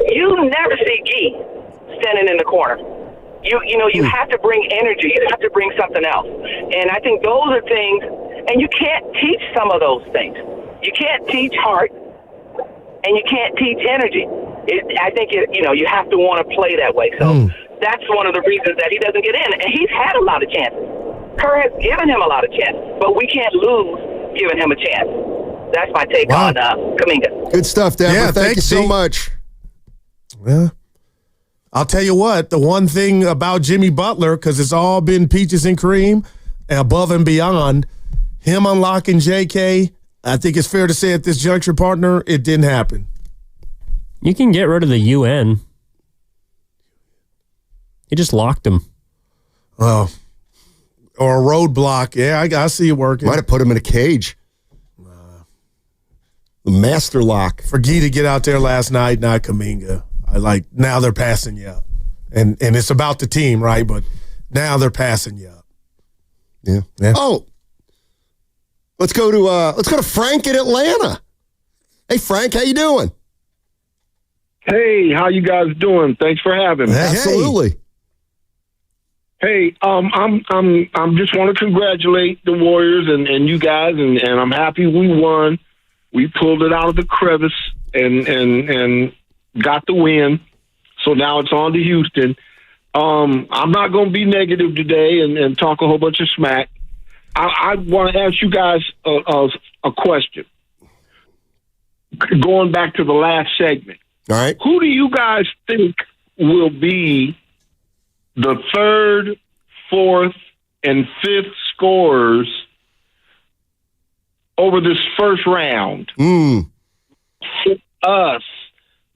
You never see Gee standing in the corner. You have to bring energy. You have to bring something else. And I think those are things, and you can't teach some of those things. You can't teach heart, and you can't teach energy. I think you have to want to play that way. So that's one of the reasons that he doesn't get in. And he's had a lot of chances. Kerr has given him a lot of chances, but we can't lose giving him a chance. That's my take on Kuminga. Good stuff, Deborah. Yeah, Thank you so D. much. Well, I'll tell you what, the one thing about Jimmy Butler, because it's all been peaches and cream, above and beyond, him unlocking JK, I think it's fair to say at this juncture, partner, it didn't happen. You can get rid of the UN. He just locked him. Oh. Or a roadblock. Yeah, I see it working. Might have put him in a cage. The master lock. For Gee to get out there last night, not Kuminga. Now they're passing you up. And it's about the team, right? But now they're passing you up. Yeah. Oh. Let's go to Frank in Atlanta. Hey Frank, how you doing? Hey, how you guys doing? Thanks for having me. Absolutely. Hey, I'm just want to congratulate the Warriors and you guys, and I'm happy we won. We pulled it out of the crevice and got the win. So now it's on to Houston. I'm not going to be negative today and talk a whole bunch of smack. I want to ask you guys a question. Going back to the last segment. All right. Who do you guys think will be the third, fourth, and fifth scorers over this first round? Us,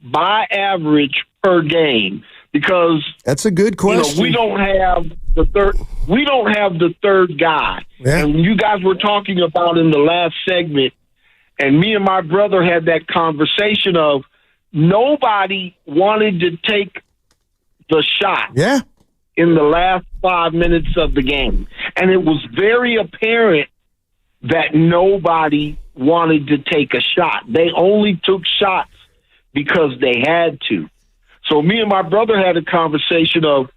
by average per game, because that's a good question. We don't have the third. We don't have the third guy. Yeah. And you guys were talking about in the last segment, and me and my brother had that conversation of nobody wanted to take the shot. Yeah. In the last 5 minutes of the game. And it was very apparent that nobody wanted to take a shot. They only took shots because they had to. So me and my brother had a conversation of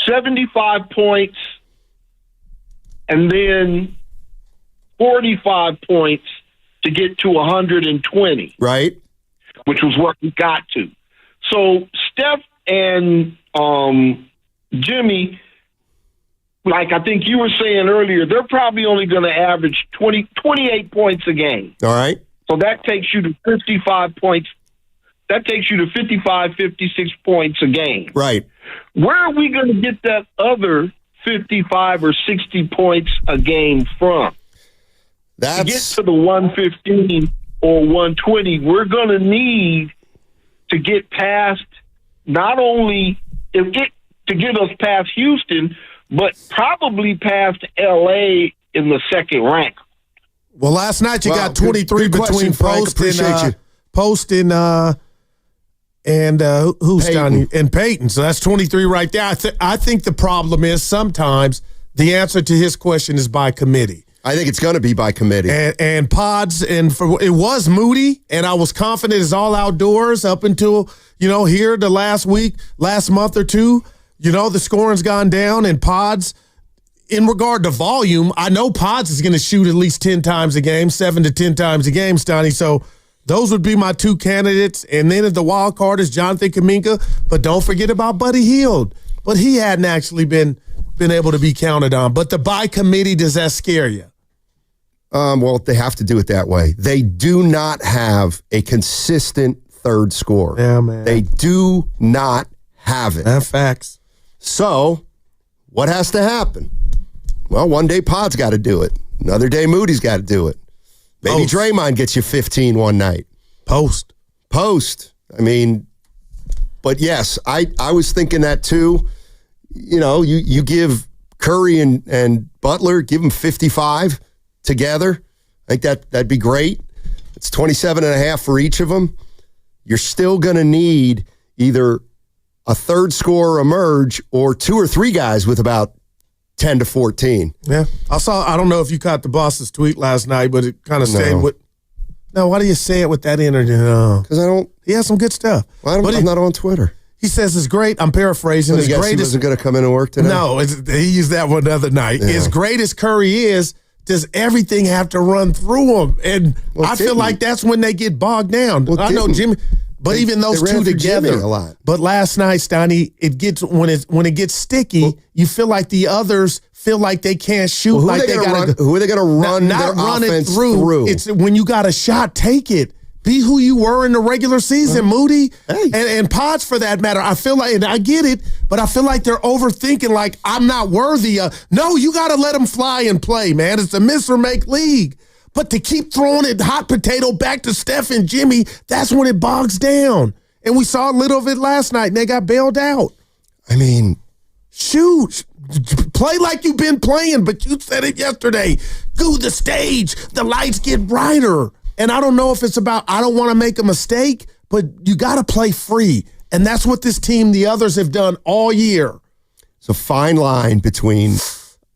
75 points and then 45 points to get to 120. Right. Which was what we got to. So Steph and Jimmy, like I think you were saying earlier, they're probably only going to average 28 points a game. All right. So that takes you to 55 points. That takes you to 55, 56 points a game. Right. Where are we going to get that other 55 or 60 points a game from? To get to the 115 or 120, we're going to need to get past not only to get us past Houston, but probably past L.A. in the second rank. Well, last night you got 23 good between question, Frank. Post and And who's Stoney? And Peyton. So that's 23 right there. I think the problem is sometimes the answer to his question is by committee. I think it's going to be by committee. And Pods, it was Moody, and I was confident it's all outdoors up until, here the last month or two. The scoring's gone down, and Pods, in regard to volume, I know Pods is going to shoot at least 10 times a game, 7 to 10 times a game, Stoney. So those would be my two candidates. And then at the wild card is Jonathan Kuminga. But don't forget about Buddy Hield. But he hadn't actually been able to be counted on. But the by committee, does that scare you? Well, they have to do it that way. They do not have a consistent third scorer. Yeah, man. They do not have it. That's facts. So what has to happen? Well, one day Pod's got to do it. Another day Moody's got to do it. Maybe Draymond gets you 15 one night. Post. I mean, but yes, I was thinking that too. You give Curry and Butler, give them 55 together. I think that'd be great. It's 27.5 for each of them. You're still going to need either a third scorer emerge or 2 or 3 guys with about 10 to 14. Yeah. I don't know if you caught the boss's tweet last night, but it kind of stayed with. No, why do you say it with that energy? Because I don't. He has some good stuff. Well, I'm not on Twitter. He says it's great. I'm paraphrasing. So he wasn't going to come in and work today? No, he used that one the other night. Yeah. As great as Curry is, does everything have to run through him? And I feel like that's when they get bogged down. I know Jimmy. But even those two together, a lot. But last night, Stoney, it gets when it gets sticky, you feel like the others feel like they can't shoot. Who are they going to run their offense through? It's when you got a shot, take it. Be who you were in the regular season, Moody, and Pods for that matter. I feel like, and I get it, but I feel like they're overthinking. Like I'm not worthy of. No, you got to let them fly and play, man. It's a miss or make league. But to keep throwing it hot potato back to Steph and Jimmy, that's when it bogs down. And we saw a little of it last night, and they got bailed out. I mean, shoot. Play like you've been playing, but you said it yesterday. Go the stage. The lights get brighter. And I don't know if it's about I don't want to make a mistake, but you got to play free. And that's what this team, the others, have done all year. It's a fine line between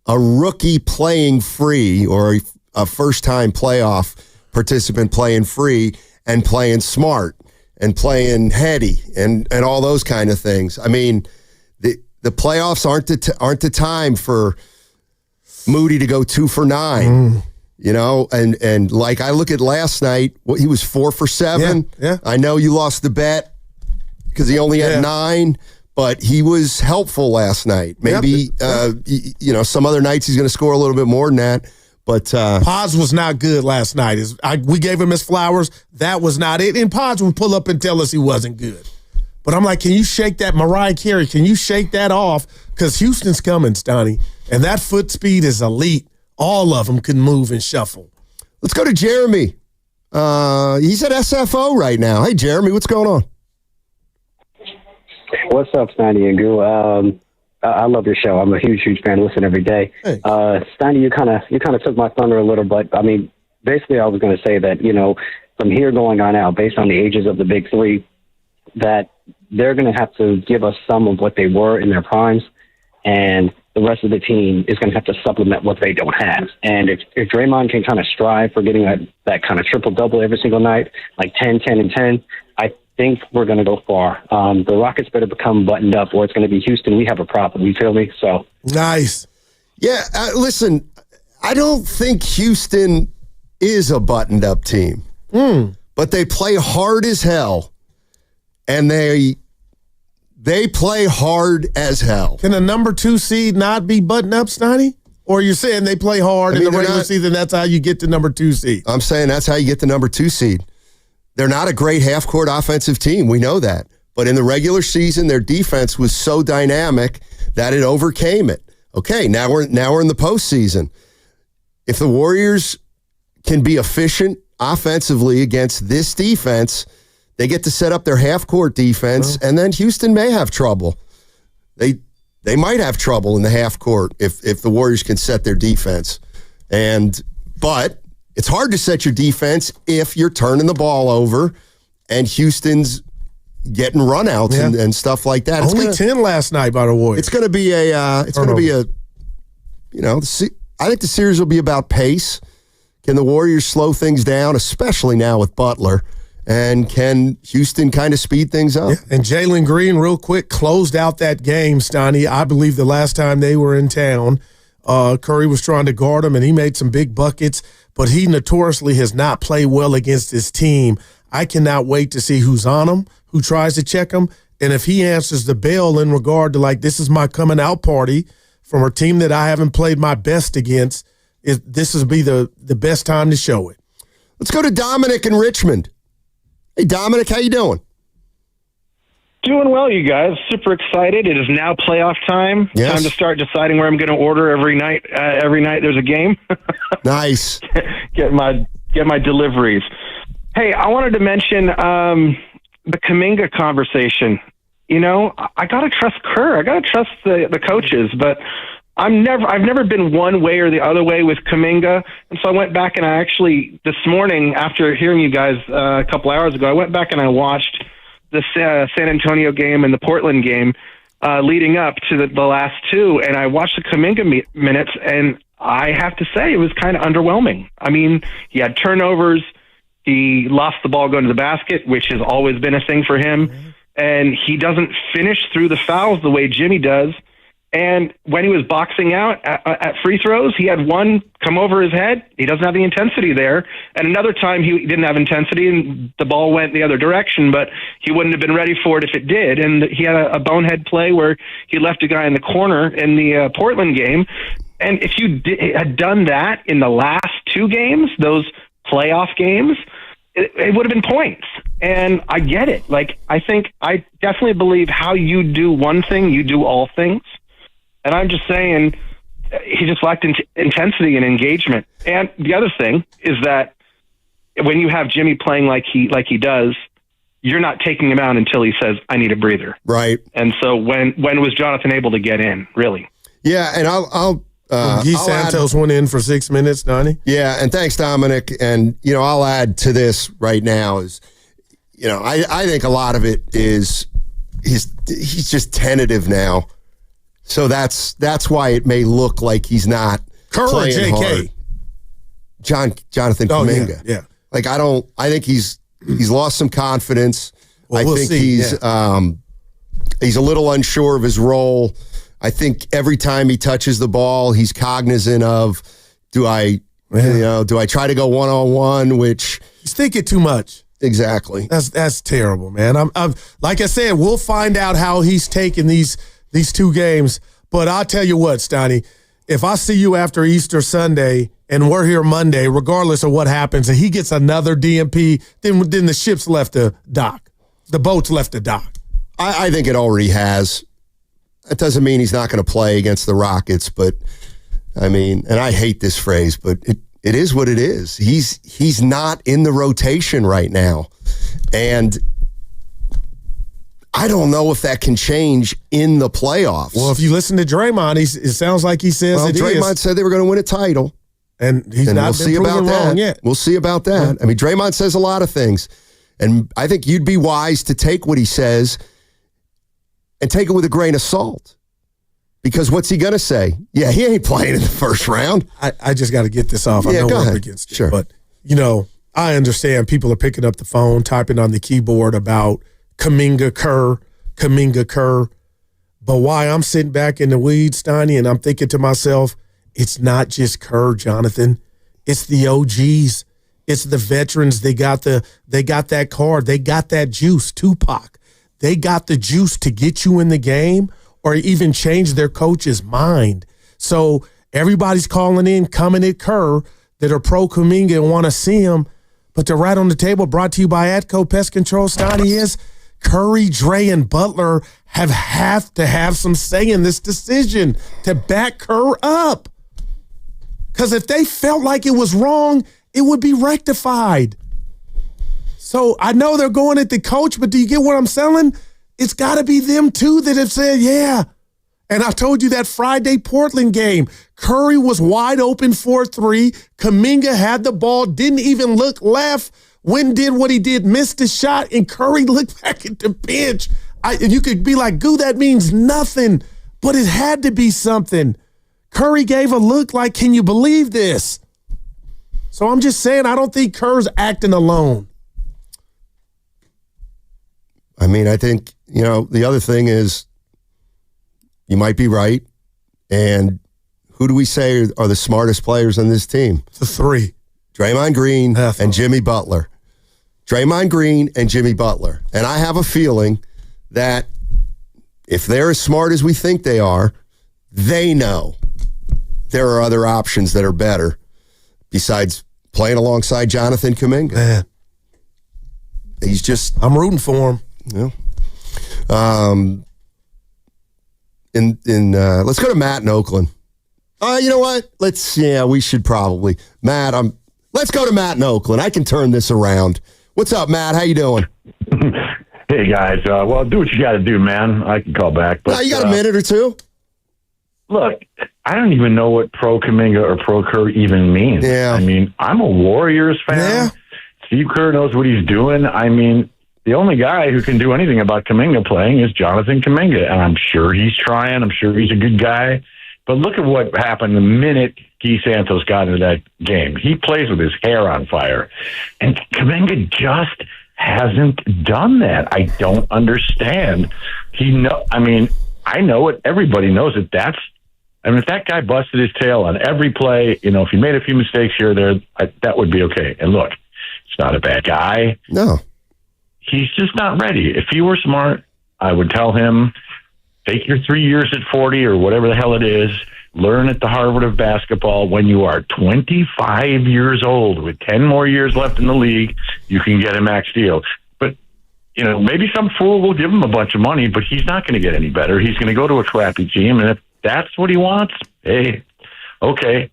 a rookie playing free or a first-time playoff participant playing free and playing smart and playing heady and all those kind of things. I mean, the playoffs aren't the time for Moody to go 2 for 9. And like I look at last night, he was 4 for 7. Yeah. I know you lost the bet because he only had 9, but he was helpful last night. Maybe some other nights he's going to score a little bit more than that. But Pods was not good last night. We gave him his flowers. That was not it. And Pods would pull up and tell us he wasn't good. But I'm like, can you shake that, Mariah Carey? Can you shake that off? Because Houston's coming, Stoney. And that foot speed is elite. All of them can move and shuffle. Let's go to Jeremy. He's at SFO right now. Hey, Jeremy, what's going on? What's up, Stoney and Goo? I love your show. I'm a huge fan. Listen every day. Hey. Stoney, you kind of took my thunder a little, but I mean, basically, I was going to say that from here going on out, based on the ages of the big three, that they're going to have to give us some of what they were in their primes, and the rest of the team is going to have to supplement what they don't have. And if Draymond can kind of strive for getting that kind of triple-double every single night, like 10, 10, and 10, I think we're going to go far. The Rockets better become buttoned up, or it's going to be Houston. We have a problem. You feel me? So nice. Yeah, listen, I don't think Houston is a buttoned-up team. But they play hard as hell, and they play hard as hell. Can a number 2 seed not be buttoned up, Stoney? Or you're saying they play hard in the regular season, that's how you get the number 2 seed? I'm saying that's how you get the number 2 seed. They're not a great half-court offensive team. We know that. But in the regular season, their defense was so dynamic that it overcame it. Okay, now we're in the postseason. If the Warriors can be efficient offensively against this defense, they get to set up their half-court defense, and then Houston may have trouble. They might have trouble in the half-court if the Warriors can set their defense. But it's hard to set your defense if you're turning the ball over and Houston's, getting runouts and stuff like that. Only 10 last night by the Warriors. It's going to be I think the series will be about pace. Can the Warriors slow things down, especially now with Butler? And can Houston kind of speed things up? Yeah. And Jalen Green, real quick, closed out that game, Steiny. I believe the last time they were in town, Curry was trying to guard him, and he made some big buckets, but he notoriously has not played well against his team. I cannot wait to see who's on him, who tries to check him, and if he answers the bell in regard to, like, this is my coming out party from a team that I haven't played my best against, this will be the best time to show it. Let's go to Dominic in Richmond. Hey, Dominic, how you doing? Doing well, you guys. Super excited. It is now playoff time. Yes. Time to start deciding where I'm going to order every night. Every night there's a game. Nice. Get my deliveries. Hey, I wanted to mention the Kuminga conversation. You know, I got to trust Kerr. I got to trust the coaches, but I've never been one way or the other way with Kuminga. And so I went back and I actually, this morning, after hearing you guys a couple hours ago, I went back and I watched the San Antonio game and the Portland game leading up to the last two. And I watched the Kuminga minutes, and I have to say it was kind of underwhelming. I mean, he had turnovers. He lost the ball going to the basket, which has always been a thing for him. And he doesn't finish through the fouls the way Jimmy does. And when he was boxing out at free throws, he had one come over his head. He doesn't have the intensity there. And another time he didn't have intensity and the ball went the other direction, but he wouldn't have been ready for it if it did. And he had a bonehead play where he left a guy in the corner in the Portland game. And if you had done that in the last two games, those playoff games, it would have been points. And I get it. Like, I definitely believe how you do one thing, you do all things. And I'm just saying he just lacked intensity and engagement. And the other thing is that when you have Jimmy playing like he does, you're not taking him out until he says, I need a breather. Right. And so when was Jonathan able to get in, really? Yeah, and I'll Guy Santos went in for 6 minutes, Donnie. Yeah, and thanks, Dominic. And, I'll add to this right now is, I think a lot of it is he's just tentative now. So that's why it may look like he's not playing JK. hard. Jonathan Kuminga. Yeah. Like I think he's lost some confidence. Well, I think he's a little unsure of his role. I think every time he touches the ball, he's cognizant of do I try to go one-on-one, which he's thinking too much. Exactly. That's terrible, man. I'm like I said, we'll find out how he's taking these two games. But I'll tell you what, Steiny, if I see you after Easter Sunday and we're here Monday, regardless of what happens, and he gets another DMP, then the ship's left the dock. The boat's left the dock. I think it already has. That doesn't mean he's not going to play against the Rockets, but I mean, and I hate this phrase, but it is what it is. He's not in the rotation right now. And I don't know if that can change in the playoffs. Well, if you listen to Draymond, it sounds like he says Draymond said they were going to win a title. And he's not been proven wrong yet. We'll see about that. Yeah. I mean, Draymond says a lot of things. And I think you'd be wise to take what he says and take it with a grain of salt. Because what's he going to say? Yeah, he ain't playing in the first round. I just got to get this off. I know we're up against it. Sure. But, I understand people are picking up the phone, typing on the keyboard about Kuminga Kerr. But why I'm sitting back in the weeds, Steiny, and I'm thinking to myself, it's not just Kerr, Jonathan. It's the OGs. It's the veterans. They got that card. They got that juice, Tupac. They got the juice to get you in the game or even change their coach's mind. So everybody's calling in, coming at Kerr that are pro Kuminga and want to see him. But the right on the table, brought to you by Atco Pest Control, Steiny, is Curry, Dre, and Butler have to have some say in this decision to back Kerr up. Because if they felt like it was wrong, it would be rectified. So I know they're going at the coach, but do you get what I'm selling? It's got to be them too that have said, yeah. And I told you that Friday Portland game, Curry was wide open 4-3. Kuminga had the ball, didn't even look left, Wynn did what he did, missed the shot, and Curry looked back at the bench. And you could be like, Goo, that means nothing, but it had to be something. Curry gave a look like, can you believe this? So I'm just saying, I don't think Kerr's acting alone. I mean, I think, the other thing is you might be right. And who do we say are the smartest players on this team? The three. Draymond Green and Jimmy Butler. Draymond Green and Jimmy Butler. And I have a feeling that if they're as smart as we think they are, they know there are other options that are better besides playing alongside Jonathan Kuminga. Man. He's just... I'm rooting for him. Yeah. Let's go to Matt in Oakland. You know what? We should probably. Matt, let's go to Matt in Oakland. I can turn this around. What's up, Matt? How you doing? Hey, guys. Well, do what you got to do, man. I can call back. But, you got a minute or two? Look, I don't even know what pro Kuminga or pro Kerr even means. Yeah. I mean, I'm a Warriors fan. Yeah. Steve Kerr knows what he's doing. I mean, the only guy who can do anything about Kuminga playing is Jonathan Kuminga, and I'm sure he's trying. I'm sure he's a good guy. But look at what happened the minute Guy Santos got into that game. He plays with his hair on fire, and Kuminga just hasn't done that. I don't understand. I know it. Everybody knows it. If that guy busted his tail on every play, if he made a few mistakes here or there, that would be okay. And look, it's not a bad guy. No. He's just not ready. If he were smart, I would tell him, take your 3 years at 40 or whatever the hell it is, learn at the Harvard of basketball. When you are 25 years old with 10 more years left in the league, you can get a max deal. But, maybe some fool will give him a bunch of money, but he's not going to get any better. He's going to go to a crappy team, and if that's what he wants, hey, okay.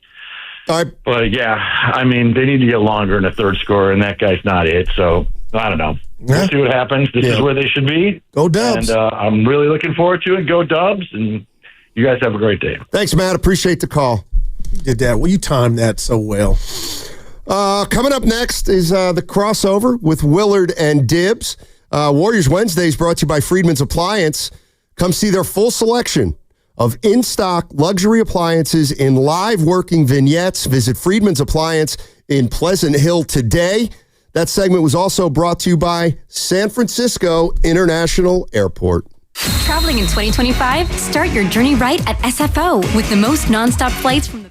But, yeah, they need to get longer in a third scorer, and that guy's not it, so I don't know. We'll see what happens. This is where they should be. Go Dubs. And I'm really looking forward to it. Go Dubs. And you guys have a great day. Thanks, Matt. Appreciate the call. You did that. Well, you timed that so well. Coming up next is the crossover with Willard and Dibbs. Warriors Wednesday is brought to you by Friedman's Appliance. Come see their full selection of in-stock luxury appliances in live working vignettes. Visit Friedman's Appliance in Pleasant Hill today. That segment was also brought to you by San Francisco International Airport. Traveling in 2025? Start your journey right at SFO with the most nonstop flights from the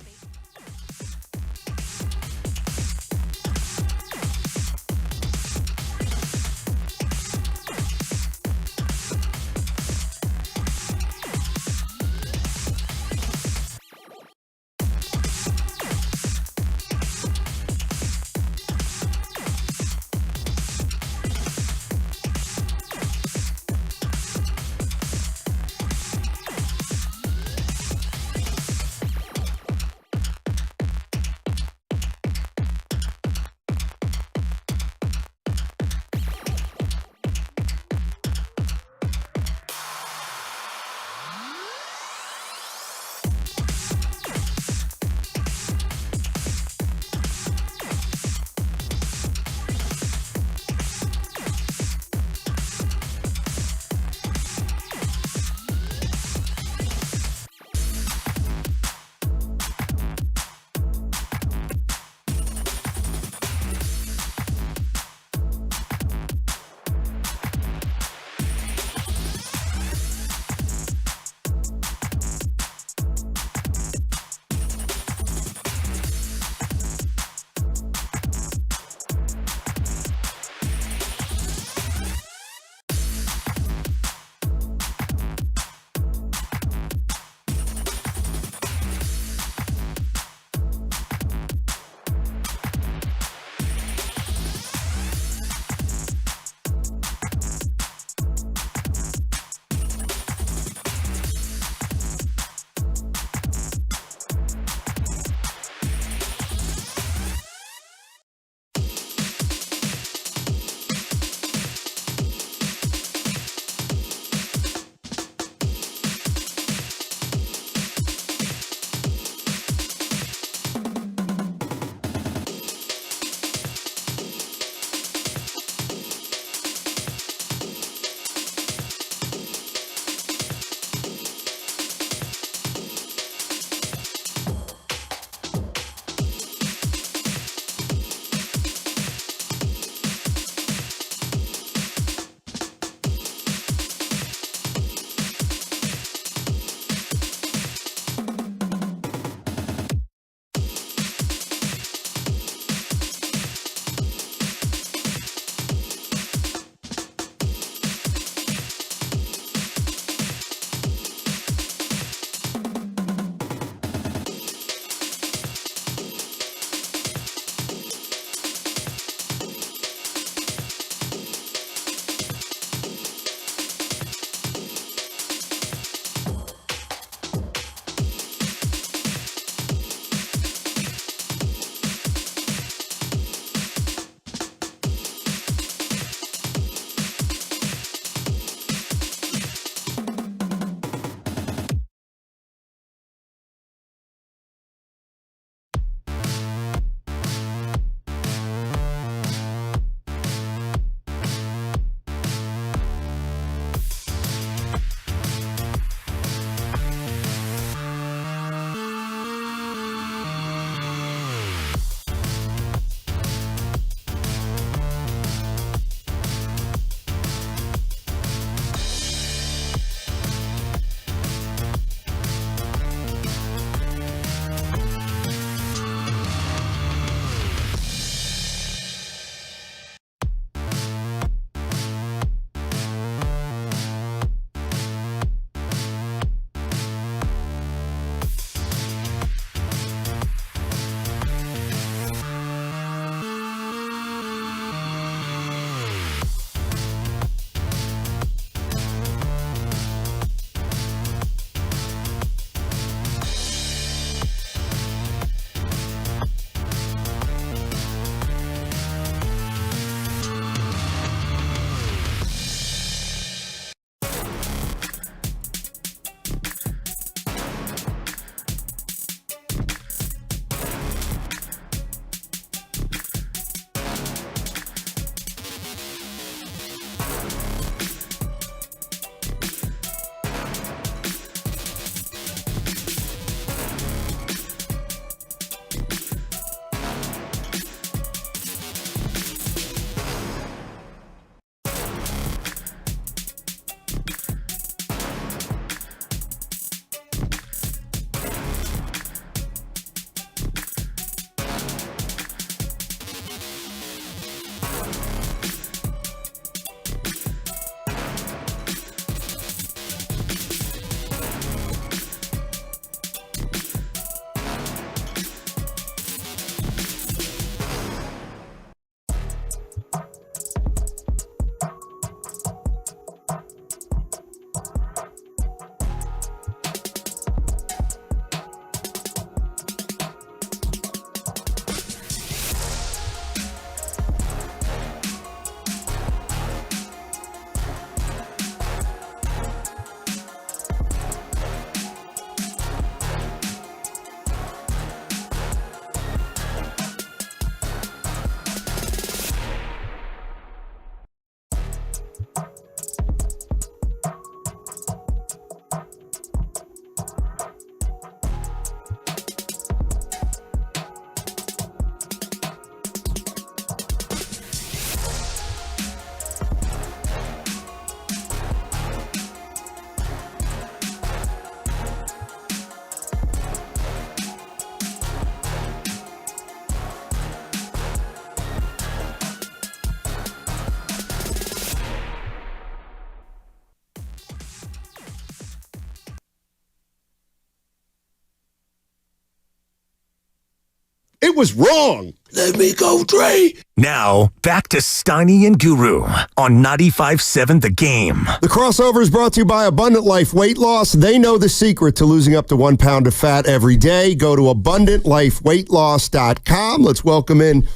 It was wrong. Let me go, Dre. Now, back to Steiny and Guru on 95.7 The Game. The crossover is brought to you by Abundant Life Weight Loss. They know the secret to losing up to 1 pound of fat every day. Go to AbundantLifeWeightLoss.com. Let's welcome in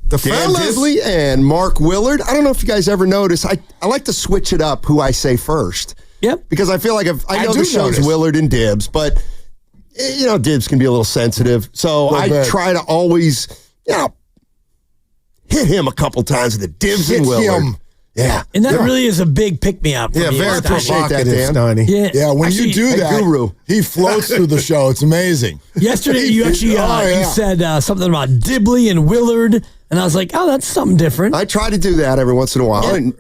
the Dan fellas. Dibley and Mark Willard. I don't know if you guys ever notice. I like to switch it up who I say first. Yep. Because I feel like I know do the show's notice. Willard and Dibbs, but, Dibbs can be a little sensitive. So I try to always, hit him a couple times with the Dibbs and Willard. Yeah. And that really is a big pick-me-up. Yeah, very provocative, Steiny. Yeah, when Actually, you do that, Guru. he floats through the show. It's amazing. Yesterday, you actually you said something about Dibley and Willard, and I was like, oh, that's something different. I try to do that every once in a while. Yeah. And,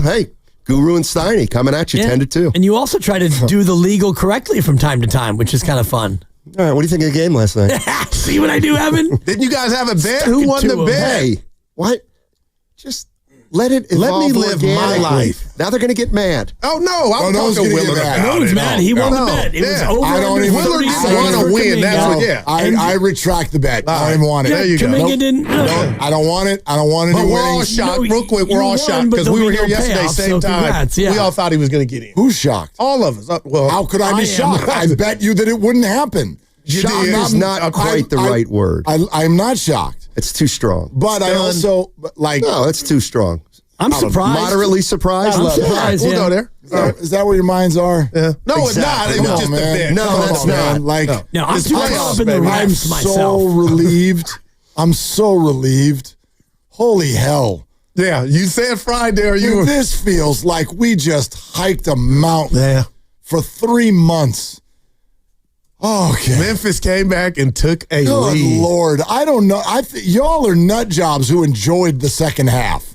hey, Guru and Steiny coming at you 10 to 2. And you also try to do the legal correctly from time to time, which is kind of fun. All right, what do you think of the game last night? See what I do, Evan? Didn't you guys have a bet? Stuck Who it won to the him. bet? Hey, what? Just let it evolve. Let me live my organically. life. Now they're going to get mad. Oh, no. I'm no one's talking gonna get Willard mad. about No one's it. mad. He won the bet. It was over. I don't under even- 30 Willard seconds want to for win. That's Kuminga. what, yeah. I retract the bet. I don't even want it. There you go. Kuminga Nope. didn't. I don't want it. I don't want any But we're all winnings. shocked. No, Real quick, we're you all won, shocked but because we there'll were be here no yesterday, payoff, same so time. congrats, yeah. We all thought he was going to get in. Who's shocked? All of us. Well, How could I be I am. shocked? I bet you that it wouldn't happen. Shocked is not quite the right word. I'm not shocked. It's too strong. But I also, No, it's too strong. I'm surprised. Moderately surprised. I'm surprised, we'll yeah. go there. Is that where your minds are? Yeah. No, Exactly. it's not. It was No, just a man. bet. No, Come that's on, not. man. Like, No, I'm It's too caught playoffs, up in the baby. I'm refs myself. so relieved. I'm so relieved. Holy hell. Yeah, you said Friday, or you were. This feels like we just hiked a mountain Yeah. for 3 months. Okay. Memphis came back and took a Good lead. Lord. I don't know. Y'all are nut jobs who enjoyed the second half.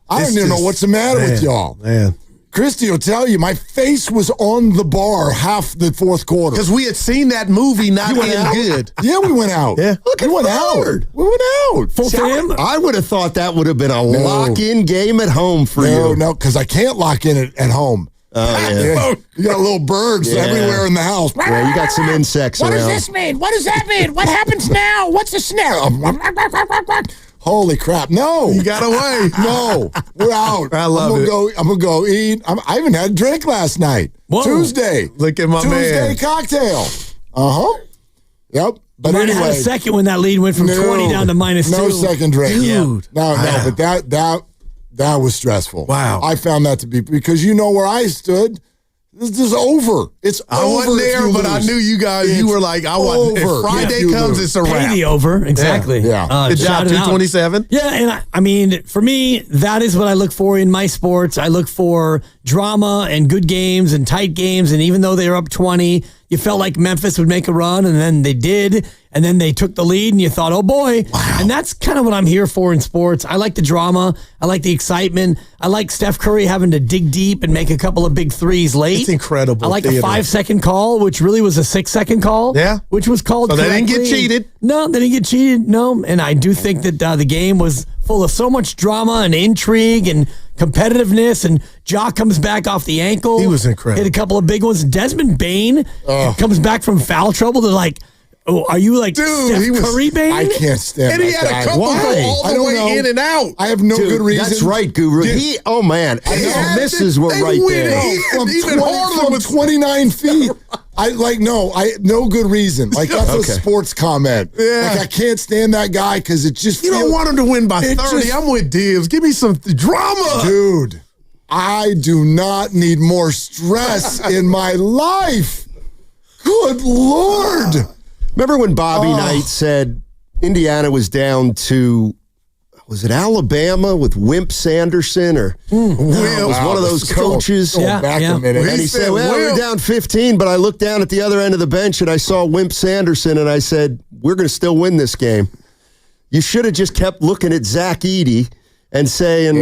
I don't It's even know just- what's the matter with y'all. Man. Christy will tell you, my face was on the bar half the fourth quarter. Because we had seen that movie not You went end out? good. Yeah, we went out. Yeah. We went out. We went out. Full for him? I would have thought that would have been a lock-in game at home for you. No, because I can't lock in at home. Oh, yeah. You got little birds Yeah. everywhere in the house. Yeah, you got some insects What around. does this mean? What does that mean? What happens now? What's the snare? Holy crap. No. You got away. No. We're out. I love I'm it. gonna go eat. I even had a drink last night. Whoa. Tuesday. Look at my Tuesday man. cocktail. Uh-huh. Yep. But Might have had anyway. a second when that lead went from 20 down to -2. No second drink. Dude. No, Wow. but that was stressful. Wow. I found that to be because you know where I stood. This is over. It's I over. wasn't if there, you but I lose. knew you guys. It's You were like, I want. If over Friday if you comes, lose. it's a Pay wrap. the over. Exactly. Yeah. Good shout job, it out. 227. Yeah, and I mean, for me, that is what I look for in my sports. I look for drama and good games and tight games. And even though they were up 20, you felt like Memphis would make a run, and then they did. And then they took the lead, and you thought, oh, boy. Wow. And that's kind of what I'm here for in sports. I like the drama. I like the excitement. I like Steph Curry having to dig deep and make a couple of big threes late. It's incredible. I like a theater. 5-second call, which really was a 6-second call. Yeah. Which was called So they didn't get correctly. cheated? No, they didn't get cheated. No. And I do think that the game was full of so much drama and intrigue and competitiveness. And Ja comes back off the ankle. He was incredible. Hit a couple of big ones. Desmond Bane comes back from foul trouble. They're like, oh, are you like Steph Curry Bane? I can't stand And he that had guy. a couple Why? go all I the don't way know. in and out. I have no Dude, good reason. That's right, Guru. Dude, Oh, man. And his misses were they right went there. in. from Even 20 Harlan from was 29 feet. No good reason. Like that's Okay. a sports comment. Yeah. Like I can't stand that guy because it just You don't feels- want him to win by it 30. just- I'm with Dibbs. Give me some drama. Dude, I do not need more stress in my life. Good Lord. Remember when Bobby Knight said Indiana was down to, was it Alabama with Wimp Sanderson or it was one of those coaches? Go back a minute. And he said, well, we're down 15, but I looked down at the other end of the bench and I saw Wimp Sanderson and I said, we're going to still win this game. You should have just kept looking at Zach Edey and saying,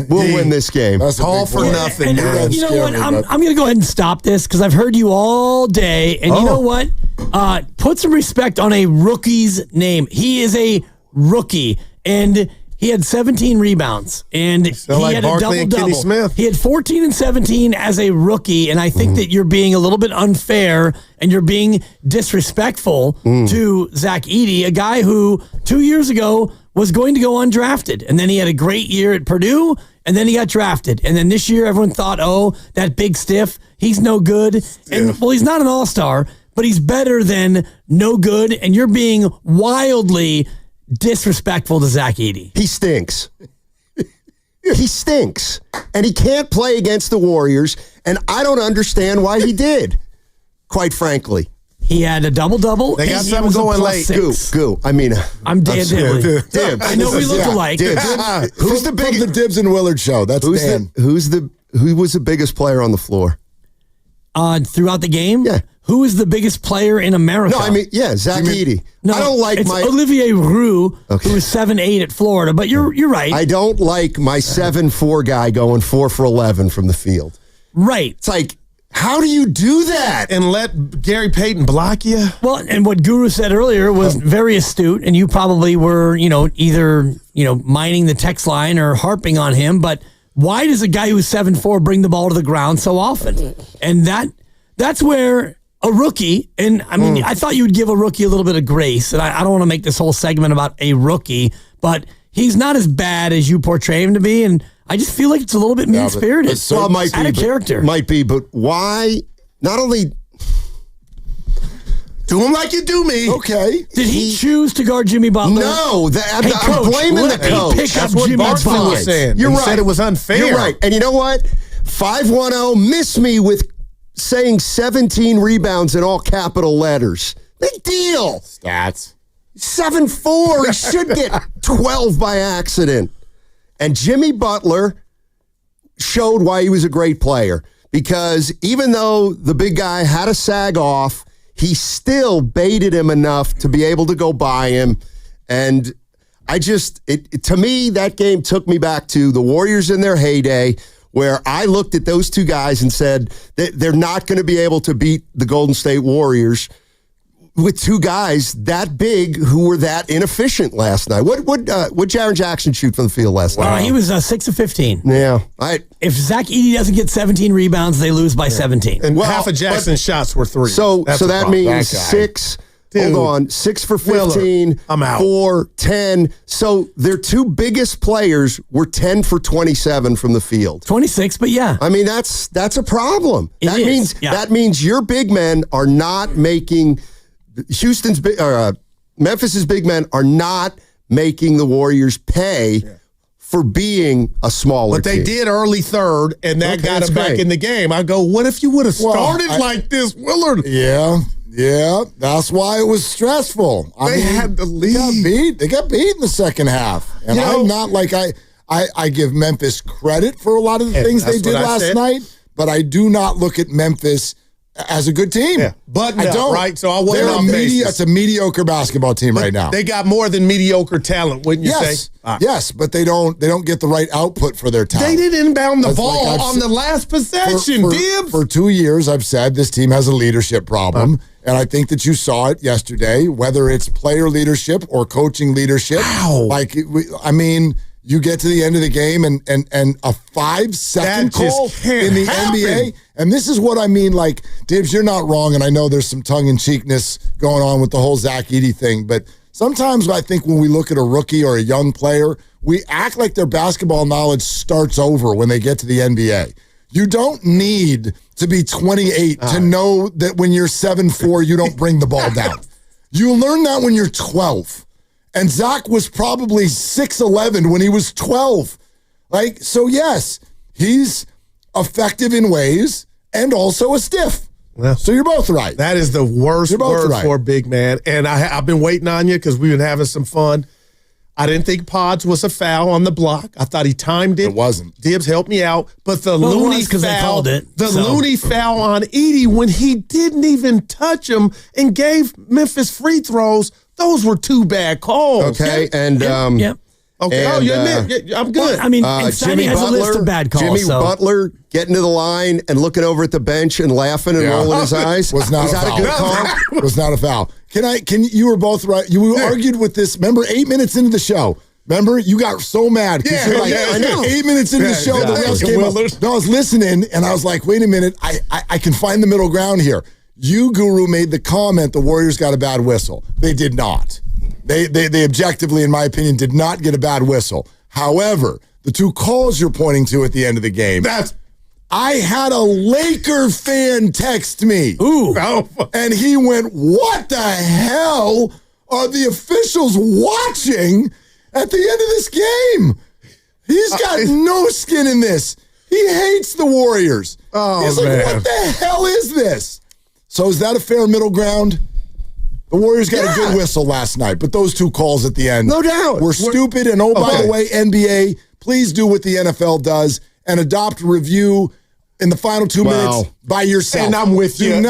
we'll win this game. That's all for nothing. And you know what? I'm going to go ahead and stop this because I've heard you all day. And you know what? Put some respect on a rookie's name. He is a rookie. And he had 17 rebounds, and he like had a Barkley and Kenny double-double. Smith. He had 14 and 17 as a rookie, and I think that you're being a little bit unfair and you're being disrespectful to Zach Edey, a guy who 2 years ago was going to go undrafted, and then he had a great year at Purdue, and then he got drafted. And then this year, everyone thought, oh, that big stiff, he's no good. And, well, he's not an all-star, but he's better than no good, and you're being wildly disrespectful to Zach Edey. He stinks. He stinks. And he can't play against the Warriors, and I don't understand why he did, quite frankly. He had a double-double. They got something going late. Goo. I mean, I'm Dan Dibley. Dibs. I know we look alike. Who's the From the Dibs and Willard show? That's Dan. Who was the biggest player on the floor? Throughout the game? Yeah. Who is the biggest player in America? No, I mean, Zach Edey. No, I don't like it's my Olivier Roux, who was 7'8" at Florida, but you're right. I don't like my 7'4" guy going 4 for 11 from the field. Right. It's like, how do you do that? And let Gary Payton block you? Well, and what Guru said earlier was very astute, and you probably were, either, mining the text line or harping on him, but why does a guy who's 7'4" bring the ball to the ground so often? And that's where a rookie, and I mean, I thought you would give a rookie a little bit of grace, and I don't want to make this whole segment about a rookie, but he's not as bad as you portray him to be, and I just feel like it's a little bit mean-spirited. Well, it might be, out of character. Might be, but why? Not only do him like you do me. Okay. Did he choose to guard Jimmy Butler? No, I'm coach, blaming the coach. That's what Barkley was saying. You're He right. said it was unfair. You're right. And you know what? 510 miss me with saying 17 rebounds in all capital letters. Big deal. Stats. 7'4". He should get 12 by accident. And Jimmy Butler showed why he was a great player, because even though the big guy had a sag off, he still baited him enough to be able to go by him. And to me, that game took me back to the Warriors in their heyday, where I looked at those two guys and said that they're not going to be able to beat the Golden State Warriors with two guys that big who were that inefficient last night. What Jaren Jackson shoot from the field last night? He was 6 of 15. Yeah. If Zach Edey doesn't get 17 rebounds, they lose by 17. And half of Jackson's shots were 3. So that means 6. Dude. Hold on. 6 for 15. I'm out. 4, 10. So their two biggest players were 10 for 27 from the field. 26, but yeah. I mean, that's a problem. That is. means your big men are not making Memphis's big men are not making the Warriors pay for being a smaller But they team. did early third, and that got that's him back great. in the game. I go, what if you would have started like this, Willard? Yeah, that's why it was stressful. They had the lead. They got beat in the second half. And I'm not like I give Memphis credit for a lot of the things they did last night, but I do not look at Memphis as a good team. Yeah. But I don't. Right? So I wasn't It's a mediocre basketball team right now. They got more than mediocre talent, wouldn't you say? Yes, but they don't get the right output for their talent. They didn't inbound the That's ball like on the last possession, Dibs. For 2 years, I've said this team has a leadership problem, and I think that you saw it yesterday, whether it's player leadership or coaching leadership. You get to the end of the game and a 5-second call in the NBA. And this is what I mean, like, Dibs, you're not wrong, and I know there's some tongue-in-cheekness going on with the whole Zach Edey thing, but sometimes I think when we look at a rookie or a young player, we act like their basketball knowledge starts over when they get to the NBA. You don't need to be 28 to know that when you're 7'4", you don't bring the ball down. You learn that when you're 12. And Zach was probably 6'11" when he was 12. So yes, he's effective in ways and also a stiff. Well, so you're both right. That is the worst word for a big man. And I've been waiting on you because we've been having some fun. I didn't think Pods was a foul on the block. I thought he timed it. It wasn't. Dibs helped me out. But the loony foul, they called it, loony foul on Edey when he didn't even touch him and gave Memphis free throws, those were 2 bad calls. Okay, and okay, and, you admit, I'm good. Well, Jimmy has a list of bad calls. Jimmy Butler getting to the line and looking over at the bench and laughing and rolling his eyes. Was not a that foul. a good call? Was not a foul. You were both right. You argued with this. Remember, 8 minutes into the show, Remember, you got so mad because you're like, I know. 8 minutes into the show, the refs came up. No, I was listening, and I was like, wait a minute, I can find the middle ground here. You, Guru, made the comment the Warriors got a bad whistle. They did not. They objectively, in my opinion, did not get a bad whistle. However, the two calls you're pointing to at the end of the game, I had a Laker fan text me. Ooh. And he went, what the hell are the officials watching at the end of this game? He's got no skin in this. He hates the Warriors. He's like, what the hell is this? So is that a fair middle ground? The Warriors got a good whistle last night, but those two calls at the end, no doubt, were stupid. And by the way, NBA, please do what the NFL does and adopt review in the final 2 minutes by yourself. And I'm with you. Didn't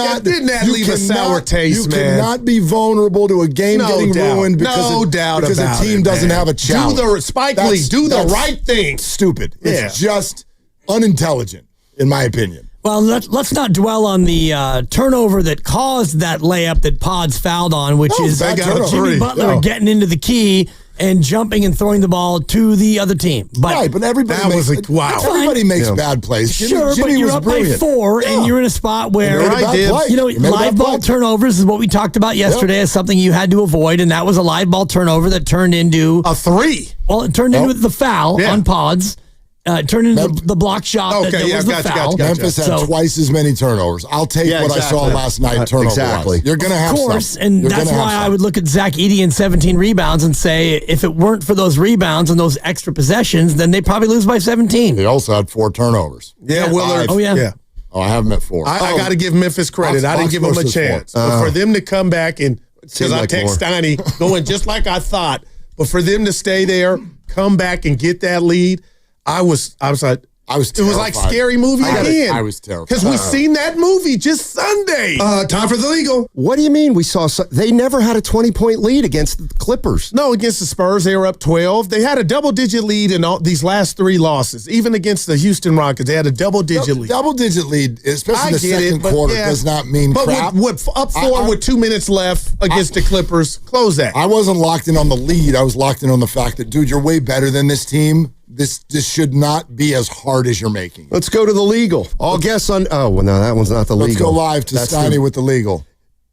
that leave a sour taste, man? You cannot be vulnerable to a game getting ruined because a team doesn't have a challenge. Spike Lee, do the right thing. Stupid. It's just unintelligent, in my opinion. Well, let's not dwell on the turnover that caused that layup that Pods fouled on, which is Jimmy Butler getting into the key and jumping and throwing the ball to the other team. But everybody everybody makes bad plays. Sure, Jimmy but you're was up brilliant. by 4, and you're in a spot where live ball turnovers is what we talked about yesterday as something you had to avoid, and that was a live ball turnover that turned into a 3. Well, it turned into the foul on Pods. It turned into the block shot that was the foul. Memphis had twice as many turnovers. I'll take what I saw last night turnover-wise. You're going to have Of course, some. and that's why I would look at Zach Edey and 17 rebounds and say if it weren't for those rebounds and those extra possessions, then they probably lose by 17. They also had 4 turnovers. Yeah, Willard. Oh, I have them at 4. I got to give Memphis credit. I didn't give them a chance. But for them to come back and, because I text Steiny going just like I thought, but for them to stay there, come back and get that lead, I was like, I was terrified. It was like Scary Movie again. I was terrified. Because we've seen that movie just Sunday. Time for the legal. What do you mean we saw? They never had a 20-point lead against the Clippers. No, against the Spurs, they were up 12. They had a double-digit lead in all these last 3 losses. Even against the Houston Rockets, they had a double-digit lead. Double-digit lead, especially in the second quarter, does not mean crap. But up 4 with 2 minutes left against the Clippers, close that. I wasn't locked in on the lead. I was locked in on the fact that, dude, you're way better than this team. This should not be as hard as you're making. Let's go to the legal. All guests on. Oh, well, no, that one's not the legal. Let's go live to Steiny with the legal.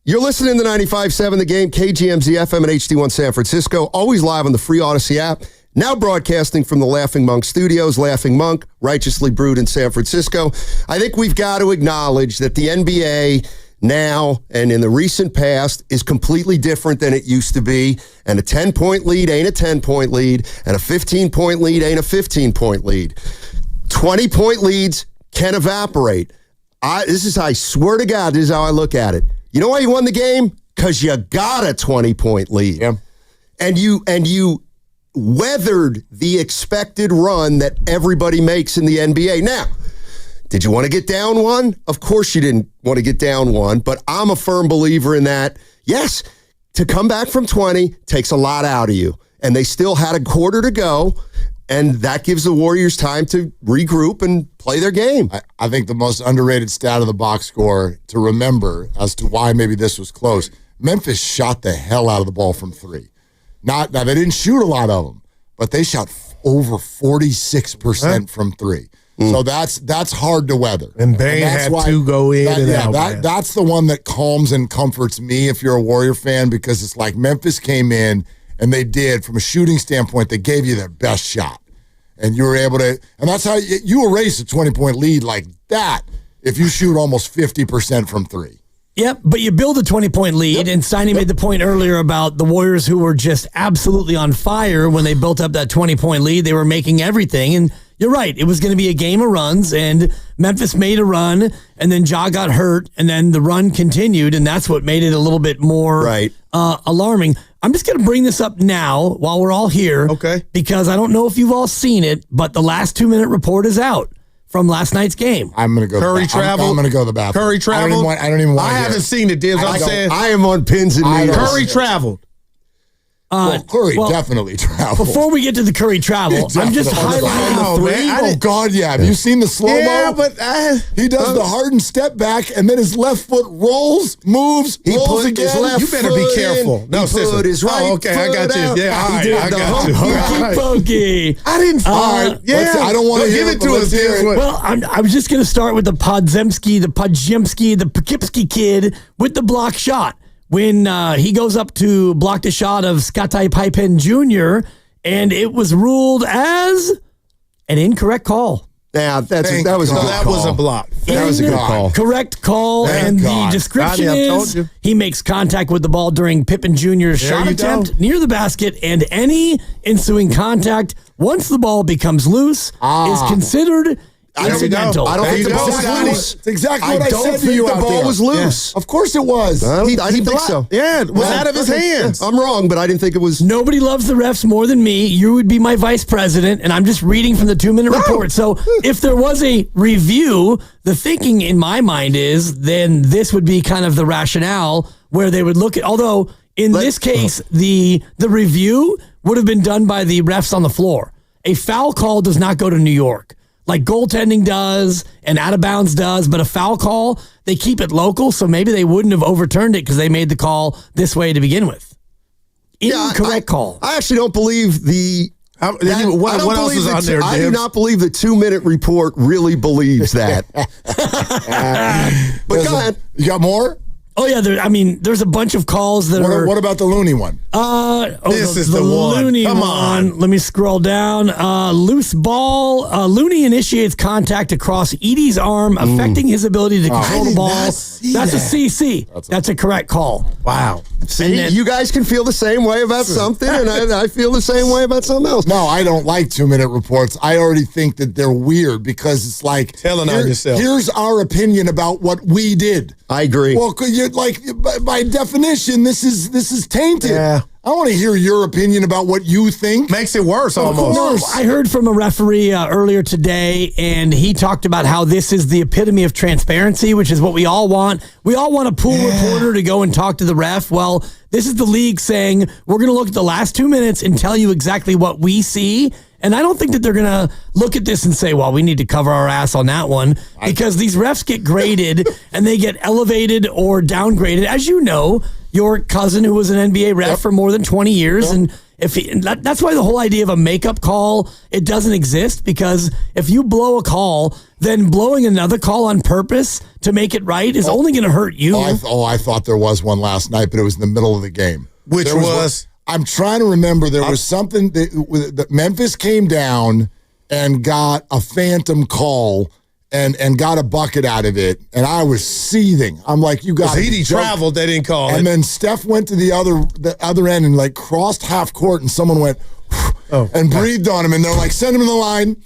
You're listening to 95.7 The Game, KGMZ FM and HD1 San Francisco. Always live on the free Odyssey app. Now broadcasting from the Laughing Monk Studios. Laughing Monk, righteously brewed in San Francisco. I think we've got to acknowledge that the NBA now and in the recent past is completely different than it used to be. And a 10-point lead ain't a 10-point lead. And a 15-point lead ain't a 15-point lead. 20-point leads can evaporate. I swear to God, this is how I look at it. You know why you won the game? Because you got a 20-point lead. Yeah. And you weathered the expected run that everybody makes in the NBA. Now, did you want to get down 1? Of course you didn't want to get down 1, but I'm a firm believer in that. Yes, to come back from 20 takes a lot out of you. And they still had a quarter to go, and that gives the Warriors time to regroup and play their game. I think the most underrated stat of the box score to remember as to why maybe this was close, Memphis shot the hell out of the ball from 3. Now, they didn't shoot a lot of them, but they shot over 46% from 3. So that's hard to weather. And Bane had to go in and out. That's the one that calms and comforts me if you're a Warrior fan, because it's like Memphis came in and they did, from a shooting standpoint, they gave you their best shot. And you were able to, and that's how you erase a 20-point lead like that if you shoot almost 50% from 3. Yep, but you build a 20-point lead, and Steiny made the point earlier about the Warriors who were just absolutely on fire when they built up that 20-point lead. They were making everything, and you're right. It was going to be a game of runs, and Memphis made a run, and then Ja got hurt, and then the run continued, and that's what made it a little bit more alarming. I'm just going to bring this up now while we're all here, because I don't know if you've all seen it, but the last 2-minute report is out from last night's game. I'm going to go. Curry traveled. I'm going to go to the bathroom. Curry traveled. I don't even want. I haven't seen it, Diz. I'm saying I am on pins and needles. Curry traveled. Curry definitely traveled. Before we get to the Curry travel, I'm just highlighting the three. Oh, God, yeah. Have you seen the slow-mo? Yeah, but he does the hardened step back, and then his left foot rolls, moves, rolls again. You better be careful. No, sister. His right okay, I got you. Yeah, all right, I got you. Pokey. I didn't. All right, yeah, I don't want to give it to us. Well, I was just going to start with the Podziemski, the Poughkeepsie kid with the block shot. When he goes up to block the shot of Scottie Pippen Jr., and it was ruled as an incorrect call. Yeah, that was a good call. That was a block. That was a good call. Correct call, and the description is he makes contact with the ball during Pippen Jr.'s shot attempt near the basket, and any ensuing contact once the ball becomes loose is considered incidental. I don't think the ball was loose. That's exactly what I said to you. The ball was loose. Yeah. Of course it was. I didn't think so. Yeah, it was out of his hands. I'm wrong, but I didn't think it was. Nobody loves the refs more than me. You would be my vice president, and I'm just reading from the 2-minute report. So if there was a review, the thinking in my mind is then this would be kind of the rationale where they would look at, although in this case, the review would have been done by the refs on the floor. A foul call does not go to New York. Like goaltending does and out of bounds does, but a foul call, they keep it local, so maybe they wouldn't have overturned it because they made the call this way to begin with. Incorrect call. I actually don't believe the... what else is on there, I do not believe the 2-minute report really believes that. But go ahead. You got more? Oh, yeah. There's a bunch of calls that are... What about the Looney one? This is the one. Looney Come on. Let me scroll down. Loose ball. Looney initiates contact across Edie's arm, affecting his ability to control the ball. That's a CC. That's a correct call. Wow. See, you guys can feel the same way about something, and I feel the same way about something else. No, I don't like 2-minute reports. I already think that they're weird because it's like... Telling on yourself. Here's our opinion about what we did. I agree. Well, you're like, by definition, this is tainted. Yeah. I want to hear your opinion about what you think. Makes it worse almost. No, I heard from a referee earlier today, and he talked about how this is the epitome of transparency, which is what we all want. We all want a pool reporter to go and talk to the ref. Well, this is the league saying, we're going to look at the last 2 minutes and tell you exactly what we see. And I don't think that they're going to look at this and say, well, we need to cover our ass on that one, because these refs get graded and they get elevated or downgraded. As you know, your cousin who was an NBA ref for more than 20 years. And that's why the whole idea of a makeup call, it doesn't exist, because if you blow a call, then blowing another call on purpose to make it right is only going to hurt you. I thought there was one last night, but it was in the middle of the game. Which was? I'm trying to remember. There was something that Memphis came down and got a phantom call and got a bucket out of it, and I was seething. I'm like, you got Edie traveled, they didn't call it. And then Steph went to the other end and like crossed half court, and someone went and breathed on him, and they're like, send him in the line.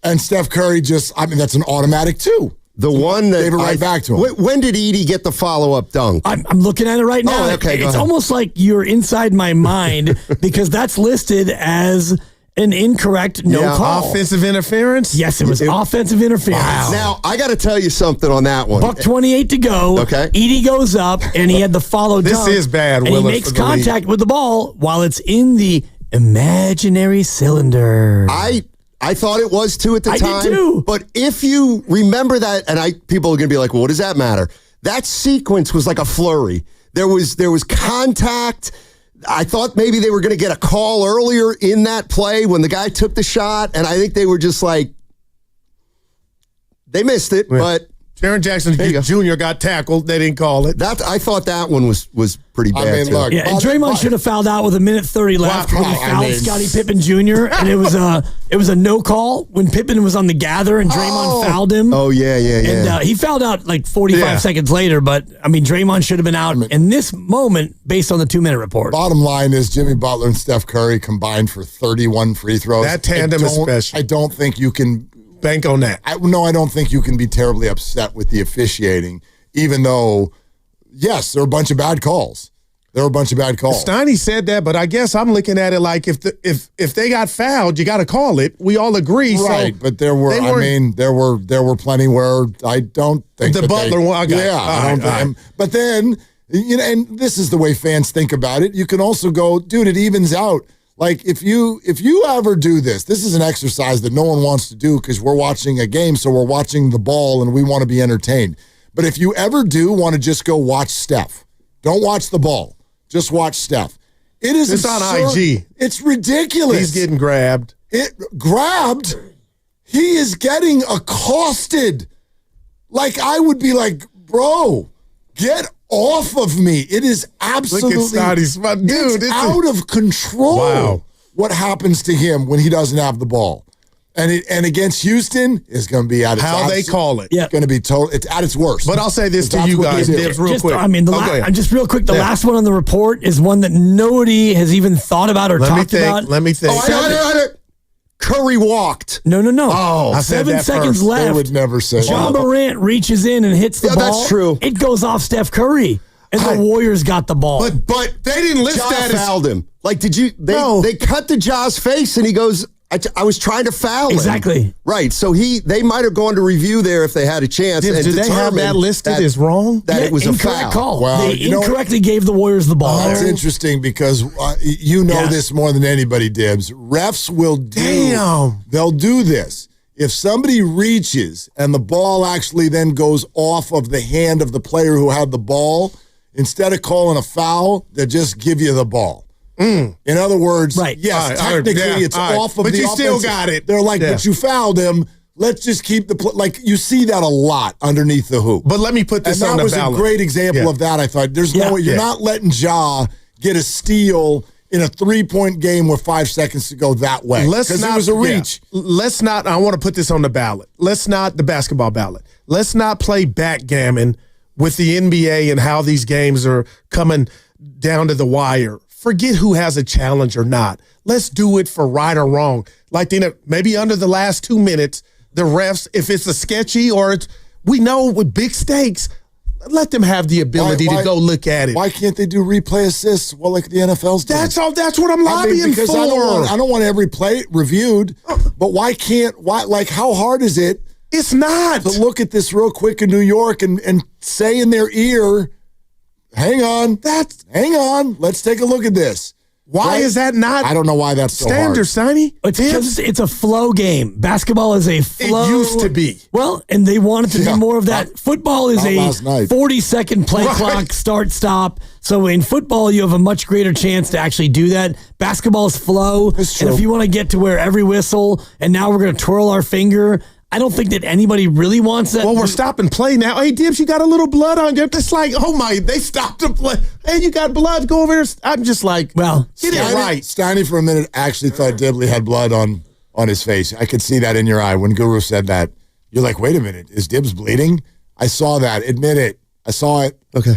And Steph Curry that's an automatic 2. The one that gave it right back to him. When did Edie get the follow-up dunk? I'm looking at it right now. Oh, okay, it's almost like you're inside my mind because that's listed as an incorrect call. Offensive interference? Yes, it was offensive interference. Wow. Now, I got to tell you something on that one. Buck 28 to go. Okay. Edie goes up, and he had the follow dunk. This is bad, and he makes contact with the ball while it's in the imaginary cylinder. I thought it was 2 at the time. I did too. But if you remember that, and people are going to be like, well, what does that matter? That sequence was like a flurry. There was contact. I thought maybe they were going to get a call earlier in that play when the guy took the shot, and I think they were just like, they missed it, but... Jaren Jackson Jr. got tackled. They didn't call it. I thought that one was pretty bad. I mean, look, and Draymond should have fouled out with 1:30 left when he fouled Scottie Pippen Jr. And it was a no call when Pippen was on the gather and Draymond fouled him. Oh yeah. And he fouled out like 45 seconds later. But I mean, Draymond should have been out in this moment based on the 2-minute report. Bottom line is Jimmy Butler and Steph Curry combined for 31 free throws. That tandem is special. I don't think you can bank on that. I don't think you can be terribly upset with the officiating, even though, yes, there are a bunch of bad calls. Steiny said that, but I guess I'm looking at it like if they got fouled, you got to call it. We all agree, right? So but there were plenty where I don't think the Butler one. But then You know, and this is the way fans think about it. You can also go, dude, it evens out. Like if you ever do this is an exercise that no one wants to do because we're watching a game, so we're watching the ball and we want to be entertained. But if you ever do want to just go watch Steph, don't watch the ball, just watch Steph. It's on IG. It's ridiculous. He's getting grabbed. Grabbed? He is getting accosted. Like I would be like, bro, get off of me. It is absolutely Look at Scotty's dude. It's out of control. Wow. What happens to him when he doesn't have the ball? And against Houston is going to be at its how they call it. Yeah, going to be total. It's at its worst. But I'll say this to you guys, Dibs, real quick. I mean, just real quick. The last one on the report is one that nobody has even thought about or talked about. Let me think. Curry walked. No. Oh, I said 7 that seconds first. left. They would never say John that. Morant reaches in and hits the ball. That's true. It goes off Steph Curry, and the Warriors got the ball. But they didn't list Ja that as fouled him. Like, did you? They cut to Ja's face, and he goes, I was trying to foul him. Exactly. Right. So they might have gone to review there if they had a chance. Did they have that listed as wrong? That it was a incorrect foul. call. Well, they incorrectly gave the Warriors the ball. That's interesting because you know this more than anybody, Dibs. Refs will they'll do this. If somebody reaches and the ball actually then goes off of the hand of the player who had the ball, instead of calling a foul, they'll just give you the ball. In other words, yes, technically it's off of but the you offensive. still got it. They're like, but you fouled him. Let's just keep the like you see that a lot underneath the hoop. But let me put this on the ballot. And that was a great example of that. I thought there's no way you're not letting Ja get a steal in a 3-point game with 5 seconds to go that way. Because it was a reach. Let's not. I want to put this on the ballot. The basketball ballot. Let's not play backgammon with the NBA and how these games are coming down to the wire. Forget who has a challenge or not. Let's do it for right or wrong. Like maybe under the last 2 minutes, the refs, if it's a sketchy or we know with big stakes, let them have the ability to go look at it. Why can't they do replay assists? Well, like the NFL's doing. That's what I'm lobbying because for. I don't want every play reviewed, but how hard is it? It's not. To look at this real quick in New York and say in their ear, hang on, let's take a look at this. Why is that not? I don't know why that's so standard, Sonny. It's because it's a flow game. Basketball is a flow. It used to be. Well, and they want it to be more of that. Football is a 40-second play clock, start, stop. So in football, you have a much greater chance to actually do that. Basketball is flow. And if you want to get to where every whistle, and now we're going to twirl our finger, I don't think that anybody really wants that. Well, we're stopping play now. Hey, Dibs, you got a little blood on you. It's like, they stopped the play. Hey, you got blood. Go over here. I'm just like, well, get it right. Steiny for a minute actually thought Dibley had blood on his face. I could see that in your eye when Guru said that. You're like, wait a minute, is Dibs bleeding? I saw that. Admit it. I saw it. Okay.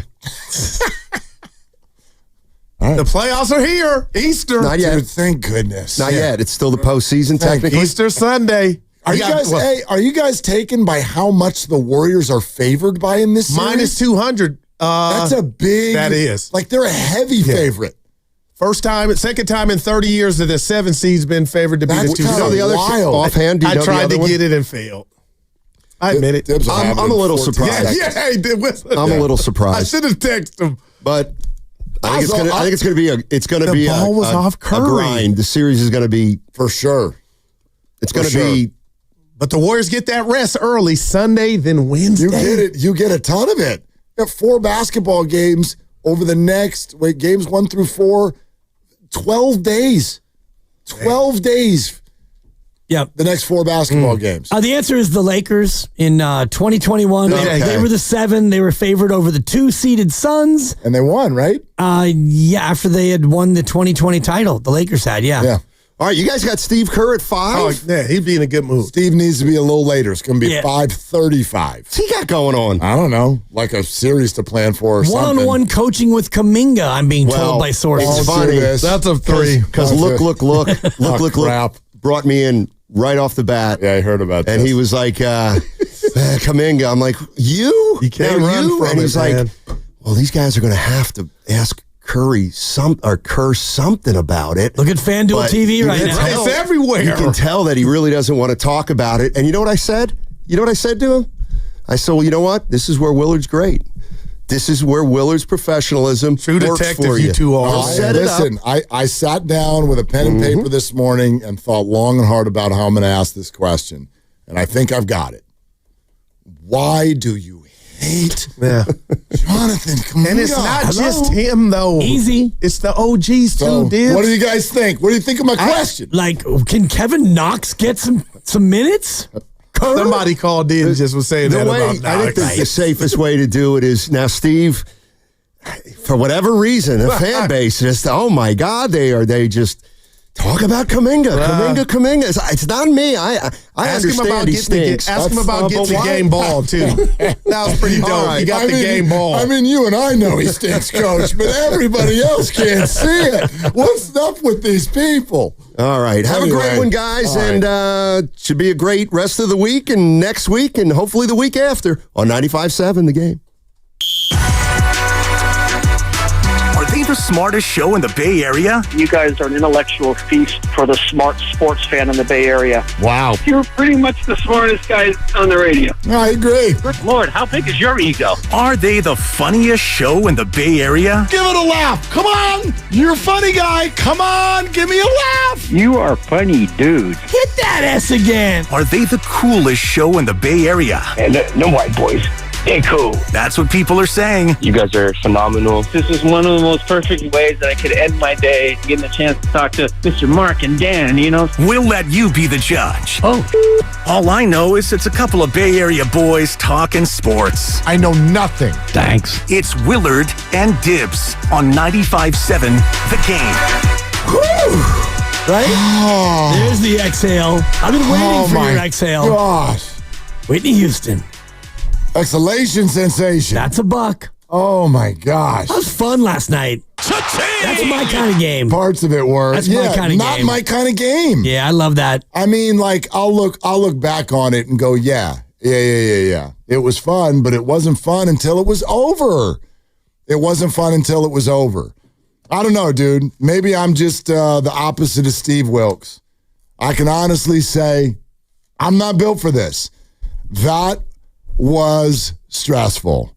All right. The playoffs are here. Easter. Not yet. Dude, thank goodness. Not yet. It's still the postseason, technically. Easter Sunday. Are you guys taken by how much the Warriors are favored by in this series? -200. That's a big. That is. Like they're a heavy favorite. Second time in 30 years that the 7 seed's been favored to be the 2 seed. You know the other wild. Offhand, I tried to get it and failed. I admit it. I'm a little surprised. Yeah, he did. I'm a little I surprised. should have texted him. But I think it's going to be ball was off Curry. a grind. The series is going to be for sure. It's going to be. But the Warriors get that rest early Sunday, then Wednesday. You get it. You get a ton of it. You got 4 basketball games over the next games 1 through 4. 12 days. 12 days. Yeah. The next 4 basketball games. The answer is the Lakers in 2021. They were the 7. They were favored over the 2-seeded Suns. And they won, right? After they had won the 2020 title. The Lakers had, Yeah. All right, you guys got Steve Kerr at 5? Oh, yeah, he'd be in a good mood. Steve needs to be a little later. It's going to be 5:35. What's he got going on? I don't know. Like a series to plan for or something. One-on-one coaching with Kaminga, I'm being told by sources. It's funny. That's a 3. Because look brought me in right off the bat. Yeah, I heard about that. And he was like, Kaminga. I'm like, you? You can't run from And it, he's man. like, well, these guys are going to have to ask Kerr something about it. Look at FanDuel TV right now. It's everywhere. You can tell that he really doesn't want to talk about it. And you know what I said? You know what I said to him? I said, well, you know what? This is where Willard's great. this is where Willard's professionalism True works detective, for you two are. Listen, I sat down with a pen and paper this morning and thought long and hard about how I'm going to ask this question, and I think I've got it. Why do you hate Jonathan Kuminga? And it's not just him, though. Easy. It's the OGs, too, Dibs. What do you guys think? What do you think of my question? Can Kevin Knox get some minutes? Somebody called in and just was saying that about Knox. I think the safest way to do it is now, Steve, for whatever reason, the fan base just, oh my God, they just talk about Kuminga. Kuminga. It's not me. I understand he stinks. Ask him about getting the game ball, too. That was pretty dope. Right. He got the game ball. I mean, you and I know he stinks, Coach, but everybody else can't see it. What's up with these people? All right. Have a great one, guys. And should be a great rest of the week and next week and hopefully the week after on 95.7 The Game. Are they the smartest show in the Bay Area? You guys are an intellectual feast for the smart sports fan in the Bay Area. Wow. You're pretty much the smartest guys on the radio. I agree. Good Lord, how big is your ego? Are they the funniest show in the Bay Area? Give it a laugh. Come on. You're a funny guy. Come on. Give me a laugh. You are funny, dude. Hit that S again. Are they the coolest show in the Bay Area? And no white boys. They cool. That's what people are saying. You guys are phenomenal. This is one of the most perfect ways that I could end my day, getting the chance to talk to Mr. Mark and Dan, you know? We'll let you be the judge. Oh. All I know is it's a couple of Bay Area boys talking sports. I know nothing. Thanks. It's Willard and Dibs on 95.7 The Game. Whew. Right? Oh. There's the exhale. I've been waiting for your exhale. Gosh. Whitney Houston. Exhalation sensation. That's a buck. Oh, my gosh. That was fun last night. That's my kind of game. Parts of it were. That's my kind of game. Not my kind of game. Yeah, I love that. I mean, like, I'll look back on it and go, yeah. It was fun, but it wasn't fun until it was over. It wasn't fun until it was over. I don't know, dude. Maybe I'm just the opposite of Steve Wilkes. I can honestly say I'm not built for this. That was stressful.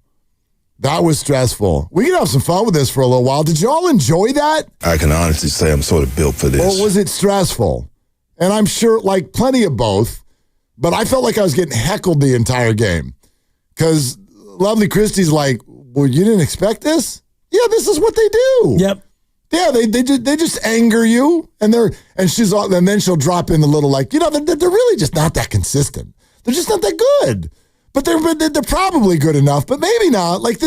That was stressful. We can have some fun with this for a little while. Did y'all enjoy that? I can honestly say I'm sort of built for this. Or was it stressful? And I'm sure, like, plenty of both. But I felt like I was getting heckled the entire game. Because Lovely Christie's like, well, you didn't expect this? Yeah, this is what they do. Yep. Yeah, they just anger you. And then she'll drop in the little, like, you know, they're really just not that consistent. They're just not that good. But they're probably good enough, but maybe not. Like,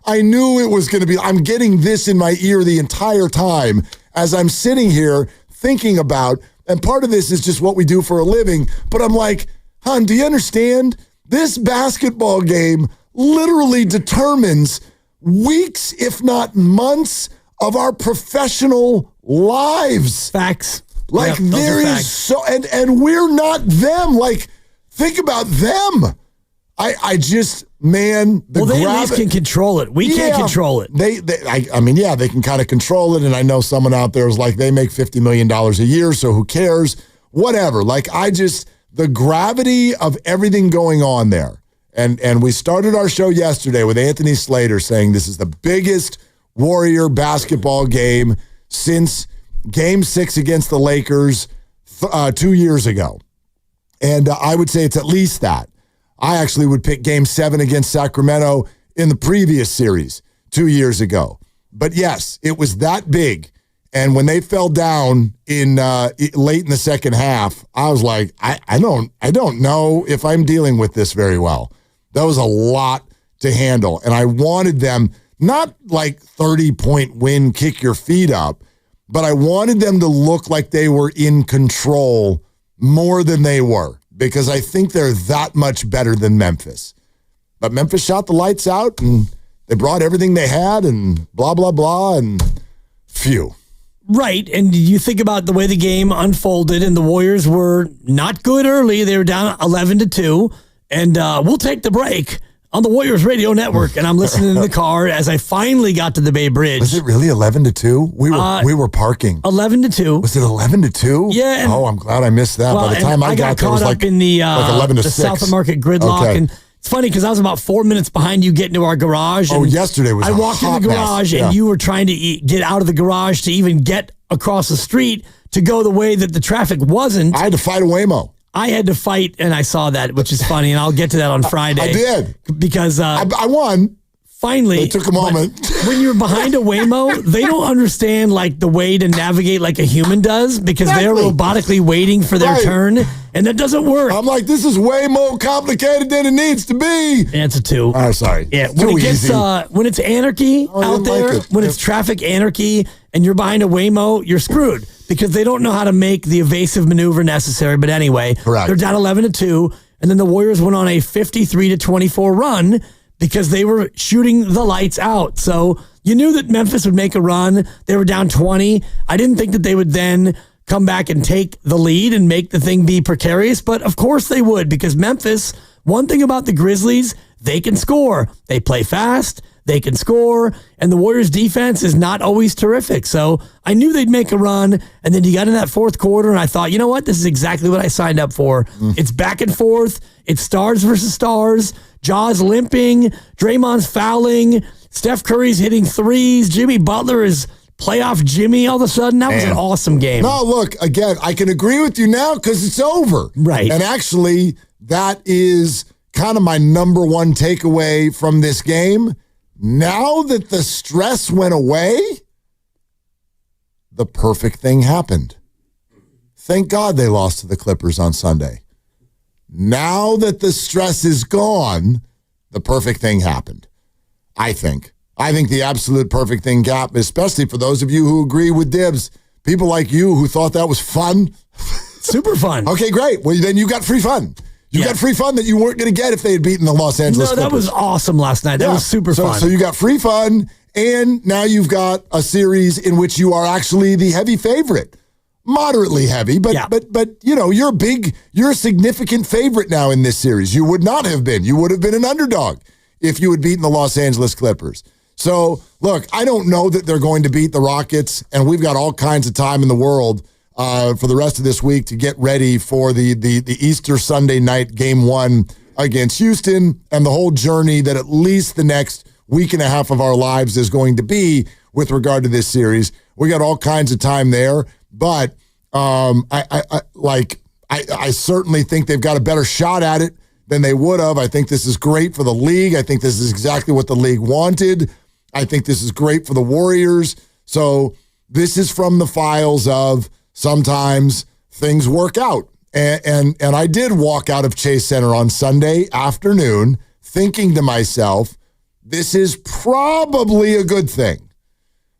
I knew it was going to be, I'm getting this in my ear the entire time as I'm sitting here thinking about, and part of this is just what we do for a living, but I'm like, hon, do you understand? This basketball game literally determines weeks, if not months, of our professional lives. Facts. Like, yep, there is so, and we're not them. Like, think about them. I just, man, they at least can control it. We can't control it. They can kind of control it. And I know someone out there is like, they make $50 million a year, so who cares? Whatever. Like, the gravity of everything going on there. And we started our show yesterday with Anthony Slater saying this is the biggest Warrior basketball game since Game 6 against the Lakers 2 years ago. And I would say it's at least that. I actually would pick Game 7 against Sacramento in the previous series 2 years ago. But yes, it was that big. And when they fell down in late in the second half, I was like, I don't know if I'm dealing with this very well. That was a lot to handle. And I wanted them, not like 30-point win, kick your feet up, but I wanted them to look like they were in control more than they were. Because I think they're that much better than Memphis. But Memphis shot the lights out, and they brought everything they had, and blah, blah, blah, and phew. Right, and you think about the way the game unfolded, and the Warriors were not good early. They were down 11-2, and we'll take the break on the Warriors Radio Network, and I'm listening in the car as I finally got to the Bay Bridge. Was it really 11-2? We were parking. 11-2. Was it 11-2? Yeah. I'm glad I missed that. By the time I got there, it was like in the 11-6. the South of Market gridlock, okay. and It's funny because I was about 4 minutes behind you getting to our garage. Oh, yesterday was I walked in the garage and you were trying to get out of the garage to even get across the street to go the way that the traffic wasn't. I had to fight a Waymo. I had to fight, and I saw that, which is funny, and I'll get to that on Friday. I did. Because I won. Finally. It took a moment. When you're behind a Waymo, they don't understand like the way to navigate like a human does because they're robotically waiting for their turn, and that doesn't work. I'm like, this is way more complicated than it needs to be. It's a 2. Oh, sorry. Yeah, when it's anarchy out there, when it's traffic anarchy, and you're behind a Waymo, you're screwed because they don't know how to make the evasive maneuver necessary. But anyway, they're down 11-2, and then the Warriors went on a 53-24 run because they were shooting the lights out. So you knew that Memphis would make a run. They were down 20. I didn't think that they would then come back and take the lead and make the thing be precarious, but of course they would because Memphis, one thing about the Grizzlies, they can score. They play fast. They can score, and the Warriors' defense is not always terrific. So I knew they'd make a run, and then you got in that fourth quarter, and I thought, you know what? This is exactly what I signed up for. It's back and forth. It's stars versus stars. Jaws limping. Draymond's fouling. Steph Curry's hitting threes. Jimmy Butler is playoff Jimmy all of a sudden. That was an awesome game. No, look, again, I can agree with you now because it's over. Right. And actually, that is kind of my number one takeaway from this game. Now that the stress went away, the perfect thing happened. Thank God they lost to the Clippers on Sunday. Now that the stress is gone, the perfect thing happened, I think. I think the absolute perfect thing happened, especially for those of you who agree with Dibs. People like you who thought that was fun. Super fun. Okay, great. Well, then you got free fun. You got free fun that you weren't going to get if they had beaten the Los Angeles Clippers. No, that was awesome last night. That was super fun. So you got free fun, and now you've got a series in which you are actually the heavy favorite. Moderately heavy, but you know, you're a significant favorite now in this series. You would not have been. You would have been an underdog if you had beaten the Los Angeles Clippers. So, look, I don't know that they're going to beat the Rockets, and we've got all kinds of time in the world for the rest of this week to get ready for the Easter Sunday night Game 1 against Houston and the whole journey that at least the next week and a half of our lives is going to be with regard to this series. We got all kinds of time there, but I certainly think they've got a better shot at it than they would have. I think this is great for the league. I think this is exactly what the league wanted. I think this is great for the Warriors. So this is from the files of sometimes things work out. And I did walk out of Chase Center on Sunday afternoon thinking to myself, this is probably a good thing,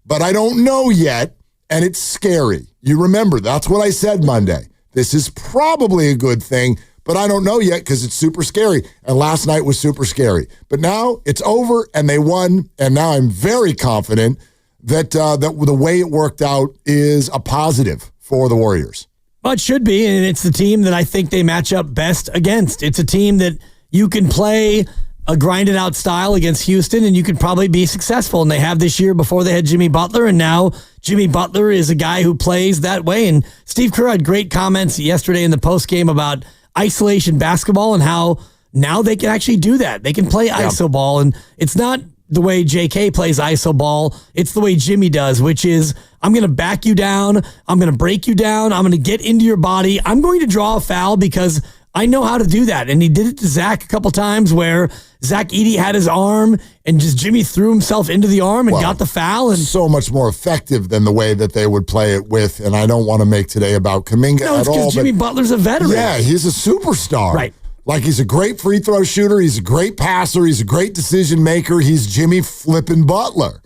but I don't know yet, and it's scary. You remember, that's what I said Monday. This is probably a good thing, but I don't know yet because it's super scary. And last night was super scary. But now it's over and they won. And now I'm very confident that the way it worked out is a positive for the Warriors. Well, it should be. And it's the team that I think they match up best against. It's a team that you can play a grinded out style against Houston and you could probably be successful. And they have this year before they had Jimmy Butler. And now Jimmy Butler is a guy who plays that way. And Steve Kerr had great comments yesterday in the postgame about isolation basketball and how now they can actually do that. They can play iso ball. And it's not the way JK plays iso ball. It's the way Jimmy does, which is I'm going to back you down. I'm going to break you down. I'm going to get into your body. I'm going to draw a foul because I know how to do that. And he did it to Zach a couple times where Zach Edey had his arm and just Jimmy threw himself into the arm and got the foul. And so much more effective than the way that they would play it with. And I don't want to make today about Kuminga at all. No, it's because Jimmy Butler's a veteran. Yeah, he's a superstar. Right. Like he's a great free throw shooter. He's a great passer. He's a great decision maker. He's Jimmy flippin' Butler.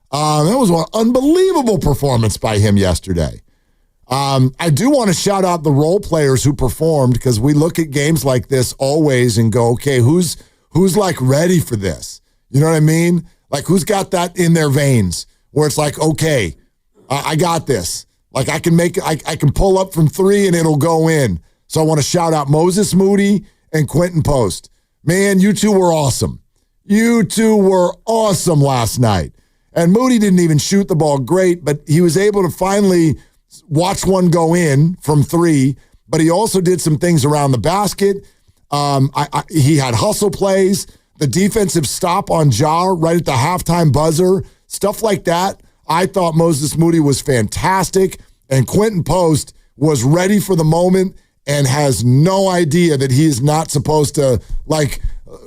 That was an unbelievable performance by him yesterday. I do want to shout out the role players who performed because we look at games like this always and go, okay, who's like ready for this? You know what I mean? Like who's got that in their veins where it's like, okay, I got this. Like I can pull up from three and it'll go in. So I want to shout out Moses Moody and Quentin Post. Man, you two were awesome. You two were awesome last night. And Moody didn't even shoot the ball great, but he was able to finally watch one go in from three, but he also did some things around the basket. He had hustle plays, the defensive stop on Ja right at the halftime buzzer, stuff like that. I thought Moses Moody was fantastic, and Quentin Post was ready for the moment and has no idea that he is not supposed to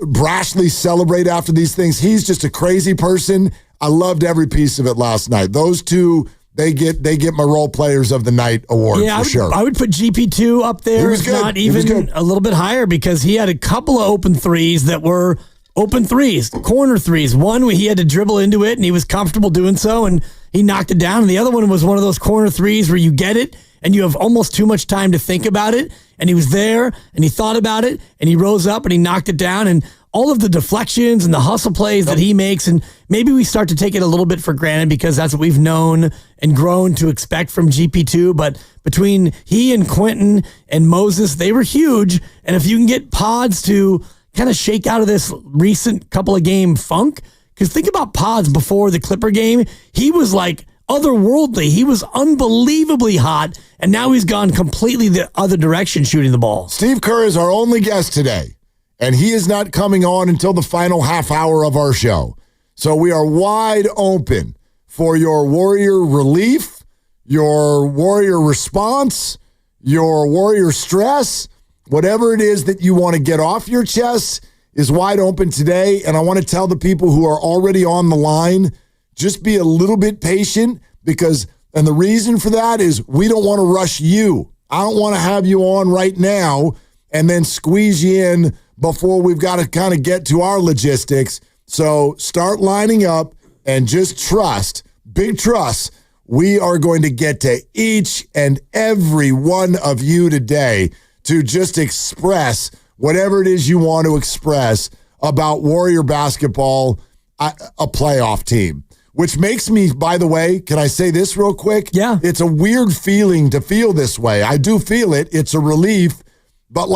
brashly celebrate after these things. He's just a crazy person. I loved every piece of it last night. Those two, they get my role players of the night award for sure. I would put GP2 up there, if not even a little bit higher, because he had a couple of open threes that were open threes, corner threes. One where he had to dribble into it and he was comfortable doing so and he knocked it down. And the other one was one of those corner threes where you get it and you have almost too much time to think about it. And he was there and he thought about it and he rose up and he knocked it down. And all of the deflections and the hustle plays that he makes, and maybe we start to take it a little bit for granted because that's what we've known and grown to expect from GP2. But between he and Quentin and Moses, they were huge. And if you can get Pods to kind of shake out of this recent couple of game funk, because think about Pods before the Clipper game, he was like otherworldly. He was unbelievably hot, and now he's gone completely the other direction shooting the ball. Steve Kerr is our only guest today, and he is not coming on until the final half hour of our show. So we are wide open for your Warrior relief, your Warrior response, your Warrior stress, whatever it is that you want to get off your chest is wide open today. And I want to tell the people who are already on the line, just be a little bit patient and the reason for that is we don't want to rush you. I don't want to have you on right now and then squeeze you in before we've got to kind of get to our logistics. So start lining up and just trust, big trust. We are going to get to each and every one of you today to just express whatever it is you want to express about Warrior basketball, a playoff team. Which makes me, by the way, can I say this real quick? Yeah. It's a weird feeling to feel this way. I do feel it. It's a relief. But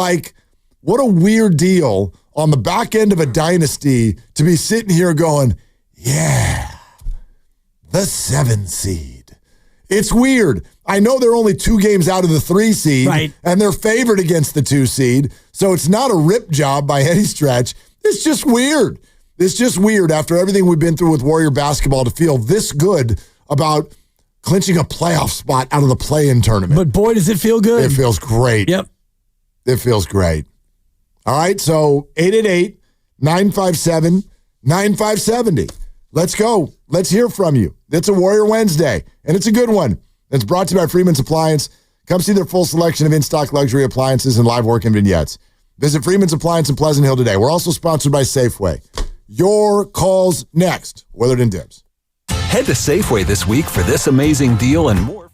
what a weird deal on the back end of a dynasty to be sitting here going, yeah, the 7 seed. It's weird. I know they're only 2 games out of the 3 seed, right, and they're favored against the 2 seed, so it's not a rip job by any stretch. It's just weird. It's just weird after everything we've been through with Warrior basketball to feel this good about clinching a playoff spot out of the play-in tournament. But boy, does it feel good. It feels great. Yep. It feels great. All right, so 888-957-9570. Let's go. Let's hear from you. It's a Warrior Wednesday, and it's a good one. It's brought to you by Freeman's Appliance. Come see their full selection of in-stock luxury appliances and live work and vignettes. Visit Freeman's Appliance in Pleasant Hill today. We're also sponsored by Safeway. Your calls next. Willard and Dibs. Head to Safeway this week for this amazing deal and more.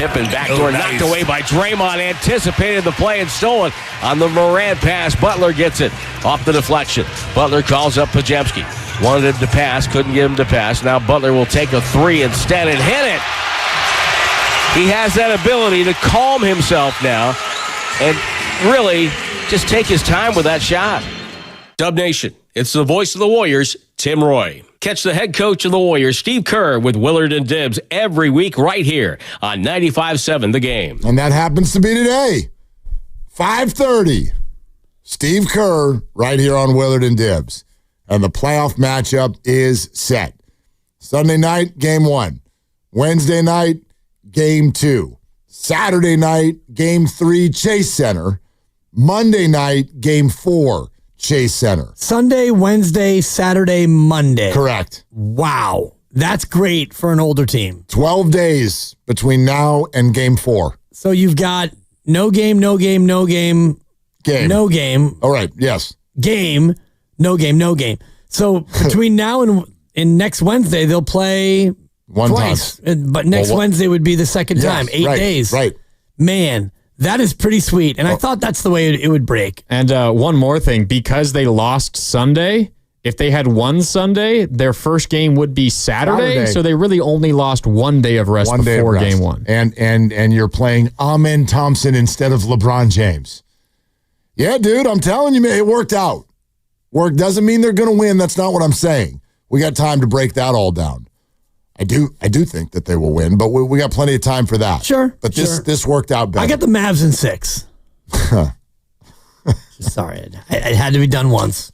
Pippen backdoor knocked away by Draymond. Anticipated the play and stole it on the Morant pass. Butler gets it off the deflection. Butler calls up Pajemski. Wanted him to pass, couldn't get him to pass. Now Butler will take a three instead and hit it. He has that ability to calm himself now and really just take his time with that shot. Dub Nation, it's the voice of the Warriors, Tim Roy. Catch the head coach of the Warriors, Steve Kerr, with Willard and Dibs every week right here on 95.7 The Game. And that happens to be today, 5:30. Steve Kerr right here on Willard and Dibs. And the playoff matchup is set. Sunday night, game 1. Wednesday night, game 2. Saturday night, game 3, Chase Center. Monday night, game 4, Chase Center. Sunday, Wednesday, Saturday, Monday. Correct. Wow. That's great for an older team. 12 days between now and game 4. So you've got no game, no game, no game, no game. All right, yes. Game, no game, no game. So between now and next Wednesday, they'll play twice. But next Wednesday would be the second time. 8 days. Right. Man, that is pretty sweet. And I thought that's the way it would break. And one more thing, because they lost Sunday, if they had won Sunday, their first game would be Saturday. So they really only lost 1 day of rest before game 1. And you're playing Amen Thompson instead of LeBron James. Yeah, dude, I'm telling you, man, it worked out. Work doesn't mean they're going to win. That's not what I'm saying. We got time to break that all down. I do think that they will win, but we got plenty of time for that. Sure. But this worked out better. I got the Mavs in 6. Sorry, it had to be done once.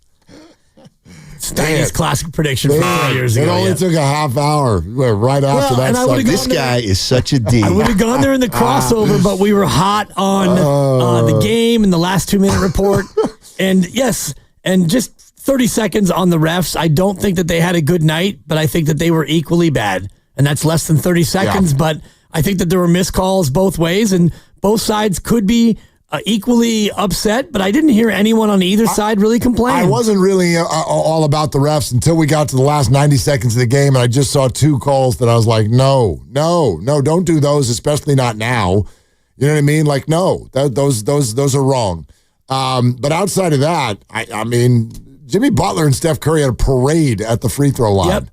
Steiny's classic prediction from 3 years ago. It only took a half hour right after that. This guy is such a D. I would have gone there in the crossover, but we were hot on the game and the last 2-minute report. And yes, and just 30 seconds on the refs. I don't think that they had a good night, but I think that they were equally bad. And that's less than 30 seconds. Yeah. But I think that there were missed calls both ways, and both sides could be equally upset, but I didn't hear anyone on either side really complain. I wasn't really all about the refs until we got to the last 90 seconds of the game, and I just saw 2 calls that I was like, no, don't do those, especially not now. You know what I mean? Like, no, those are wrong. But outside of that, I mean, Jimmy Butler and Steph Curry had a parade at the free throw line. Yep.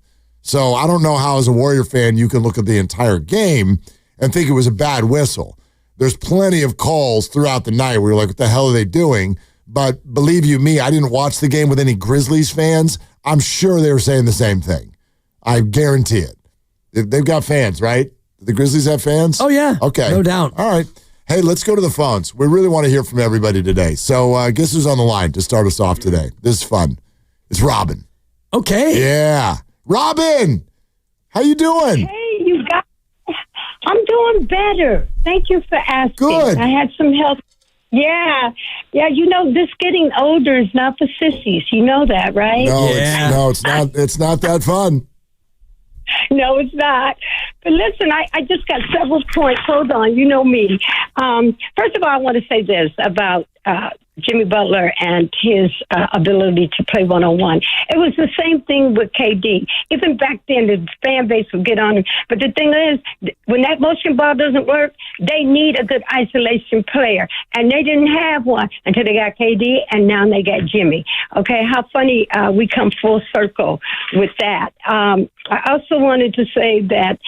So I don't know how, as a Warrior fan, you can look at the entire game and think it was a bad whistle. There's plenty of calls throughout the night where you're like, what the hell are they doing? But believe you me, I didn't watch the game with any Grizzlies fans. I'm sure they were saying the same thing. I guarantee it. They've got fans, right? The Grizzlies have fans? Oh, yeah. Okay. No doubt. All right. Hey, let's go to the phones. We really want to hear from everybody today. So guess who's on the line to start us off today? This is fun. It's Robin. Okay. Yeah. Robin, how you doing? Hey, you guys. I'm doing better. Thank you for asking. Good. I had some help. Yeah. You know, this getting older is not for sissies. You know that, right? No, it's not. It's not that fun. No, it's not. But listen, I just got several points. Hold on. You know me. First of all, I want to say this about Jimmy Butler and his ability to play one-on-one. It was the same thing with KD. Even back then, the fan base would get on him. But the thing is, when that motion ball doesn't work, they need a good isolation player. And they didn't have one until they got KD, and now they got Jimmy. Okay, how funny we come full circle with that. I also wanted to say that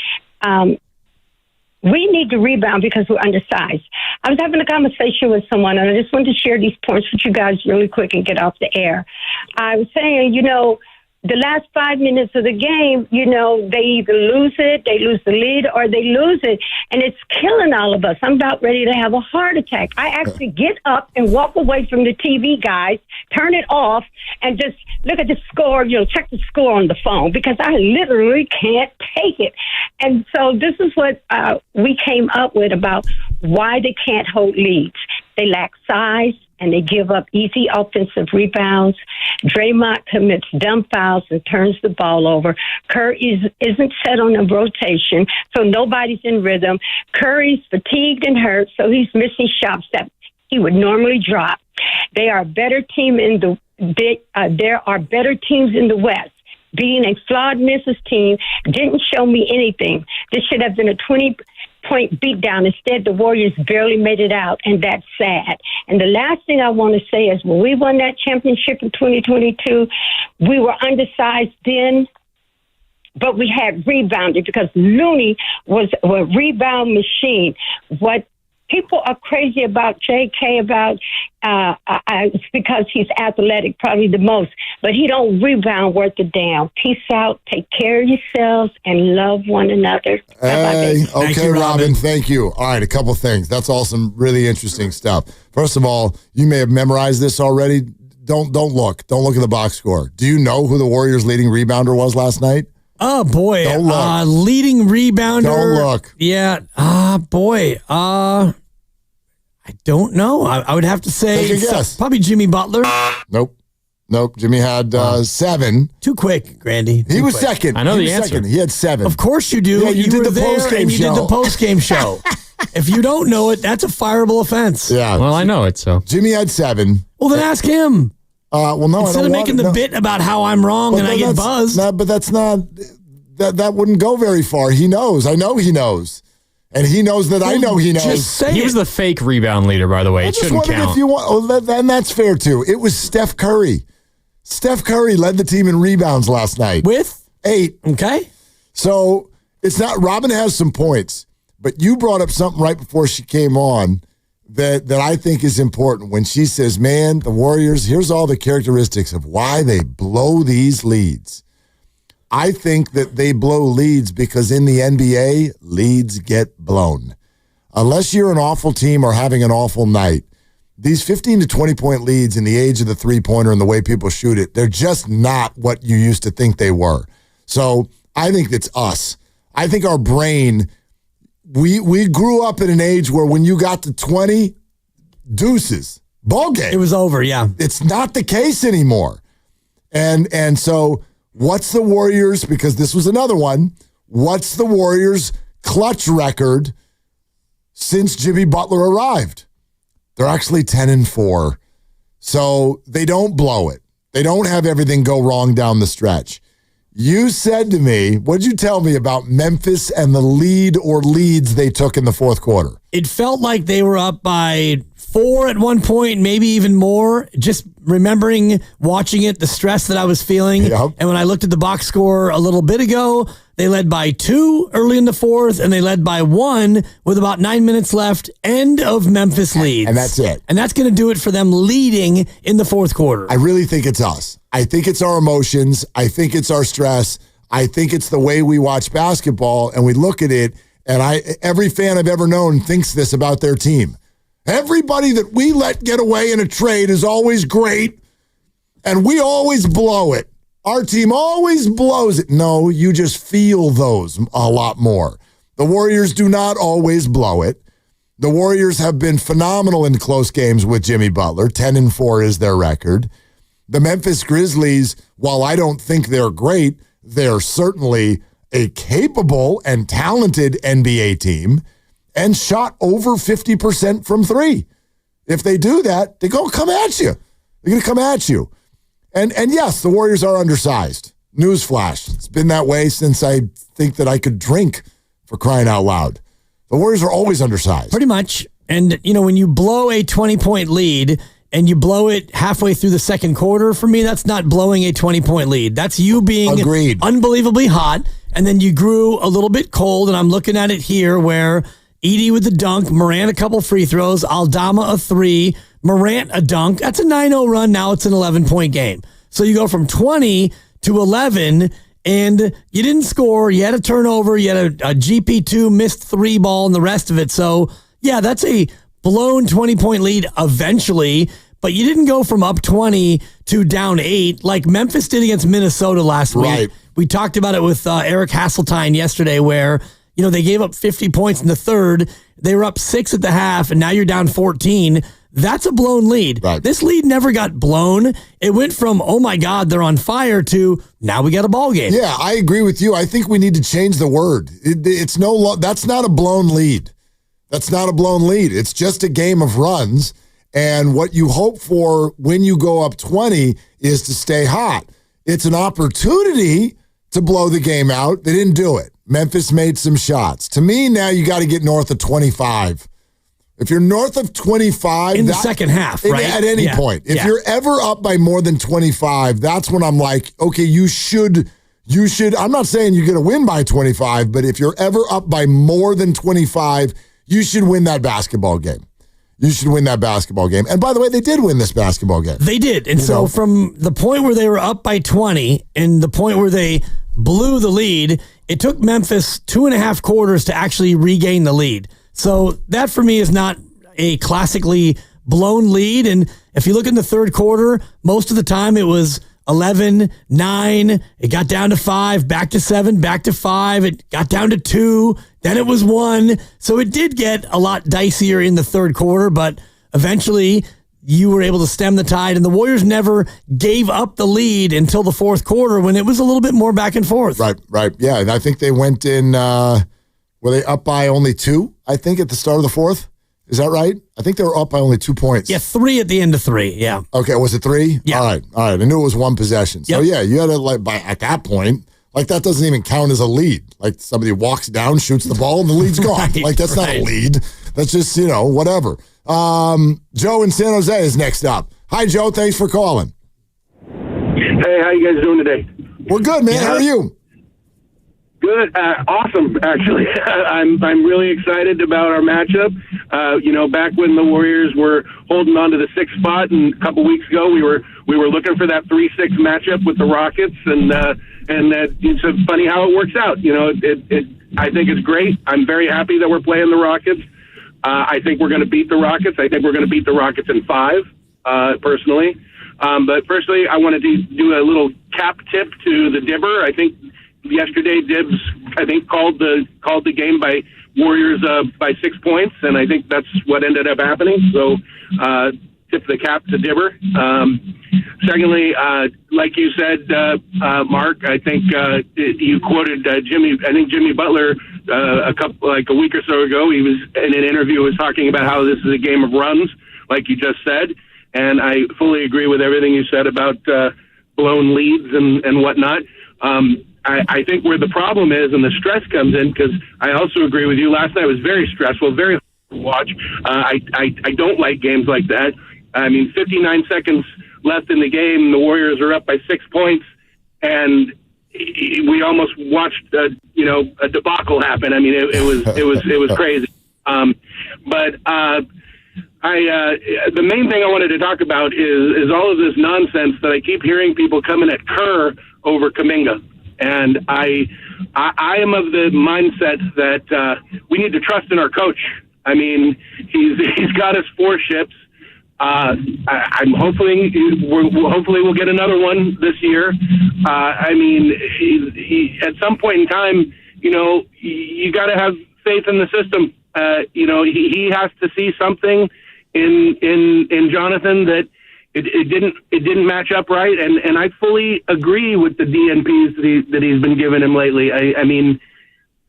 we need to rebound because we're undersized. I was having a conversation with someone, and I just wanted to share these points with you guys really quick and get off the air. I was saying, you know, the last 5 minutes of the game, you know, they either lose it, they lose the lead, or they lose it, and it's killing all of us. I'm about ready to have a heart attack. I actually get up and walk away from the TV, guys, turn it off, and just look at the score, you know, check the score on the phone, because I literally can't take it. And so this is what we came up with about why they can't hold leads. They lack size, and they give up easy offensive rebounds. Draymond commits dumb fouls and turns the ball over. Kerr isn't set on a rotation, so nobody's in rhythm. Curry's fatigued and hurt, so he's missing shots that he would normally drop. They are a better team there are better teams in the West. Being a flawed Memphis team didn't show me anything. This should have been a 20 point beatdown. Instead, the Warriors barely made it out, and that's sad. And the last thing I want to say is when we won that championship in 2022, we were undersized then, but we had rebounded because Looney was a rebound machine. What people are crazy about JK it's because he's athletic, probably the most, but he don't rebound worth a damn. Peace out. Take care of yourselves and love one another. Hey, Thank okay, you, Robin. Thank you. All right, a couple things. That's all some really interesting stuff. First of all, you may have memorized this already. Don't look. Don't look at the box score. Do you know who the Warriors' leading rebounder was last night? Oh, boy. Don't look. Leading rebounder. Don't look. Yeah. Boy. I don't know. I would have to say Take a guess. Probably Jimmy Butler. Nope. Jimmy had 7. Too quick, Grandy. He was quick. second. I know He the was answer. second. He had 7. Of course you do. Yeah, you did were the there post-game and you show. did the post-game show. If you don't know it, that's a fireable offense. Yeah. Well, I know it, so. Jimmy had 7. Well, then ask him. Well, no, Instead I don't of want making the no. bit about how I'm wrong and I get buzzed. No, but that's not. That wouldn't go very far. He knows. I know he knows. And he knows that I know he knows. Just say He it. was the fake rebound leader, by the way. I It just shouldn't wondered count. if you want. Oh, then that's fair too. It was Steph Curry. Steph Curry led the team in rebounds last night With? 8. Okay. So it's not. Robin has some points, but you brought up something right before she came on that I think is important. When she says, "Man, the Warriors. Here's all the characteristics of why they blow these leads." I think that they blow leads because in the NBA, leads get blown. Unless you're an awful team or having an awful night, these 15 to 20-point leads in the age of the three-pointer and the way people shoot it, they're just not what you used to think they were. So I think it's us. I think our brain, we grew up in an age where when you got to 20, deuces, ball game. It was over, yeah. It's not the case anymore. And so what's the Warriors, because this was another one, what's the Warriors' clutch record since Jimmy Butler arrived? They're actually 10-4. So they don't blow it. They don't have everything go wrong down the stretch. You said to me, what'd you tell me about Memphis and the lead or leads they took in the fourth quarter? It felt like they were up by 4 at one point, maybe even more. Just remembering watching it, the stress that I was feeling. Yep. And when I looked at the box score a little bit ago, they led by 2 early in the fourth, and they led by 1 with about 9 minutes left. End of Memphis leads. And that's it. And that's going to do it for them leading in the fourth quarter. I really think it's us. I think it's our emotions. I think it's our stress. I think it's the way we watch basketball and we look at it. And every fan I've ever known thinks this about their team. Everybody that we let get away in a trade is always great, and we always blow it. Our team always blows it. No, you just feel those a lot more. The Warriors do not always blow it. The Warriors have been phenomenal in close games with Jimmy Butler. 10-4 is their record. The Memphis Grizzlies, while I don't think they're great, they're certainly a capable and talented NBA team and shot over 50% from 3. If they do that, they're going to come at you. They're going to come at you. And yes, the Warriors are undersized. Newsflash. It's been that way since I think that I could drink, for crying out loud. The Warriors are always undersized. Pretty much. And, when you blow a 20-point lead and you blow it halfway through the second quarter, for me, that's not blowing a 20-point lead. That's you being unbelievably hot, and then you grew a little bit cold, and I'm looking at it here where Edie with the dunk, Morant a couple free throws, Aldama a 3, Morant a dunk. That's a 9-0 run. Now it's an 11-point game. So you go from 20 to 11, and you didn't score. You had a turnover. You had a GP2 missed 3 ball and the rest of it. So, yeah, that's a blown 20-point lead eventually, but you didn't go from up 20 to down 8 like Memphis did against Minnesota last week. We talked about it with Eric Hasseltine yesterday where, they gave up 50 points in the third. They were up 6 at the half, and now you're down 14. That's a blown lead. Right. This lead never got blown. It went from, oh my God, they're on fire to now we got a ball game. Yeah, I agree with you. I think we need to change the word. That's not a blown lead. That's not a blown lead. It's just a game of runs. And what you hope for when you go up 20 is to stay hot. It's an opportunity to blow the game out. They didn't do it. Memphis made some shots. To me, now you got to get north of 25. If you're north of 25 in the second half, right? At any point, if you're ever up by more than 25, that's when I'm like, okay, you should. I'm not saying you're going to win by 25, but if you're ever up by more than 25, you should win that basketball game. And by the way, they did win this basketball game. They did. And so from the point where they were up by 20 and the point where they blew the lead, it took Memphis 2.5 quarters to actually regain the lead. So that for me is not a classically blown lead. And if you look in the third quarter, most of the time it was 11, 9, it got down to 5, back to 7, back to 5, it got down to 2, then it was 1. So it did get a lot dicier in the third quarter, but eventually you were able to stem the tide, and the Warriors never gave up the lead until the fourth quarter when it was a little bit more back and forth. Right. Yeah, and I think they went in, were they up by only 2, I think, at the start of the fourth? Is that right? I think they were up by only 2 points. Yeah, 3 at the end of 3, yeah. Okay, was it 3? Yeah. All right. I knew it was 1 possession. So, yeah, you had to, at that point, that doesn't even count as a lead. Like, somebody walks down, shoots the ball, and the lead's gone. That's not a lead. That's just, whatever. Joe in San Jose is next up. Hi, Joe. Thanks for calling. Hey, how you guys doing today? We're good, man. How are you? Good. Awesome, actually. I'm really excited about our matchup. Back when the Warriors were holding on to the 6th spot, and a couple weeks ago we were looking for that 3-6 matchup with the Rockets, and it's funny how it works out. I think it's great. I'm very happy that we're playing the Rockets. I think we're going to beat the Rockets. I think we're going to beat the Rockets in 5, personally. But firstly, I wanted to do a little cap tip to the Dibber. I think yesterday Dibs, called the game by Warriors by 6 points, and I think that's what ended up happening. So tip the cap to Dibber. Secondly, like you said, Mark, I think you quoted Jimmy. I think Jimmy Butler a week or so ago. He was in an interview was talking about how this is a game of runs, like you just said, and I fully agree with everything you said about blown leads and whatnot. I think where the problem is and the stress comes in, because I also agree with you. Last night was very stressful, very hard to watch. I don't like games like that. 59 seconds left in the game, the Warriors are up by 6 points, and we almost watched a debacle happen. It was crazy. The main thing I wanted to talk about is all of this nonsense that I keep hearing people coming at Kerr over Kuminga. And I am of the mindset that we need to trust in our coach. He's got us 4 ships. I'm hopefully we'll get another one this year. He at some point in time, you got to have faith in the system. He has to see something in Jonathan that it didn't match up right, and I fully agree with the DNPs that he's been giving him lately.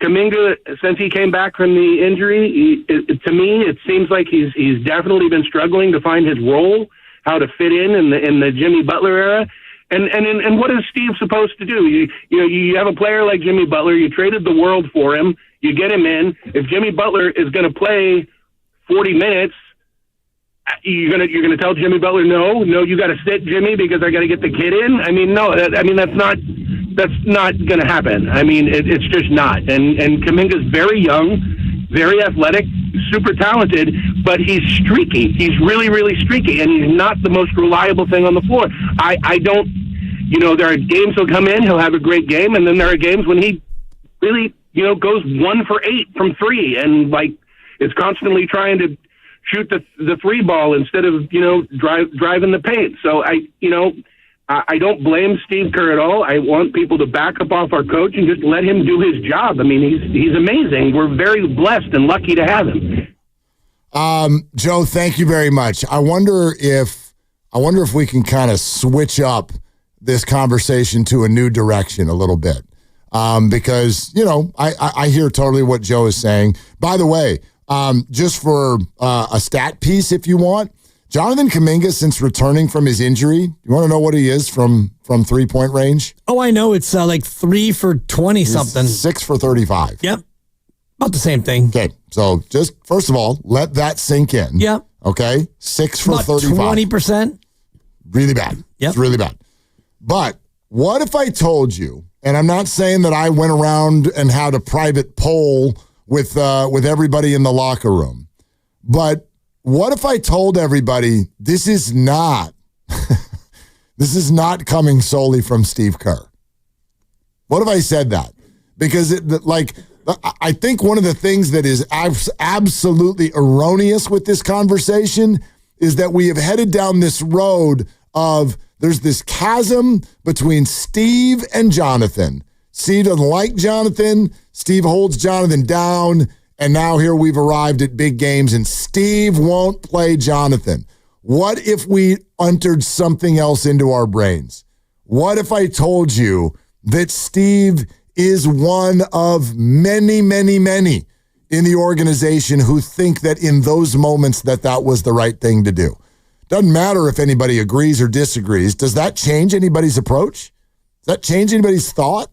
Kuminga, since he came back from the injury, to me it seems like he's definitely been struggling to find his role, how to fit in the Jimmy Butler era. And what is Steve supposed to do? You have a player like Jimmy Butler, you traded the world for him, you get him in. If Jimmy Butler is going to play 40 minutes, you're gonna tell Jimmy Butler no, you got to sit, Jimmy, because I got to get the kid in. That's not going to happen. It's just not. And Kuminga's very young, very athletic, super talented, but he's streaky. He's really, really streaky, and he's not the most reliable thing on the floor. I don't. There are games he'll come in, he'll have a great game, and then there are games when he really, goes 1 for 8 from 3, and is constantly trying to shoot the 3 ball instead of driving the paint. So I don't blame Steve Kerr at all. I want people to back up off our coach and just let him do his job. He's amazing. We're very blessed and lucky to have him. Joe, thank you very much. I wonder if we can kind of switch up this conversation to a new direction a little bit. Because I hear totally what Joe is saying. By the way, just for a stat piece, if you want, Jonathan Kuminga, since returning from his injury, you want to know what he is from 3-point range? Oh, I know. It's like 3 for 20 something. 6 for 35. Yep. About the same thing. Okay. So just, first of all, let that sink in. Yep. Okay. 6 for About 35. 20%. Really bad. Yep. It's really bad. But what if I told you, and I'm not saying that I went around and had a private poll with everybody in the locker room, but what if I told everybody this is not coming solely from Steve Kerr? What if I said that? Because I think one of the things that is absolutely erroneous with this conversation is that we have headed down this road of there's this chasm between Steve and Jonathan. Steve doesn't like Jonathan. Steve holds Jonathan down. And now here we've arrived at big games and Steve won't play Jonathan. What if we entered something else into our brains? What if I told you that Steve is one of many, many, many in the organization who think that in those moments that was the right thing to do? Doesn't matter if anybody agrees or disagrees. Does that change anybody's approach? Does that change anybody's thought?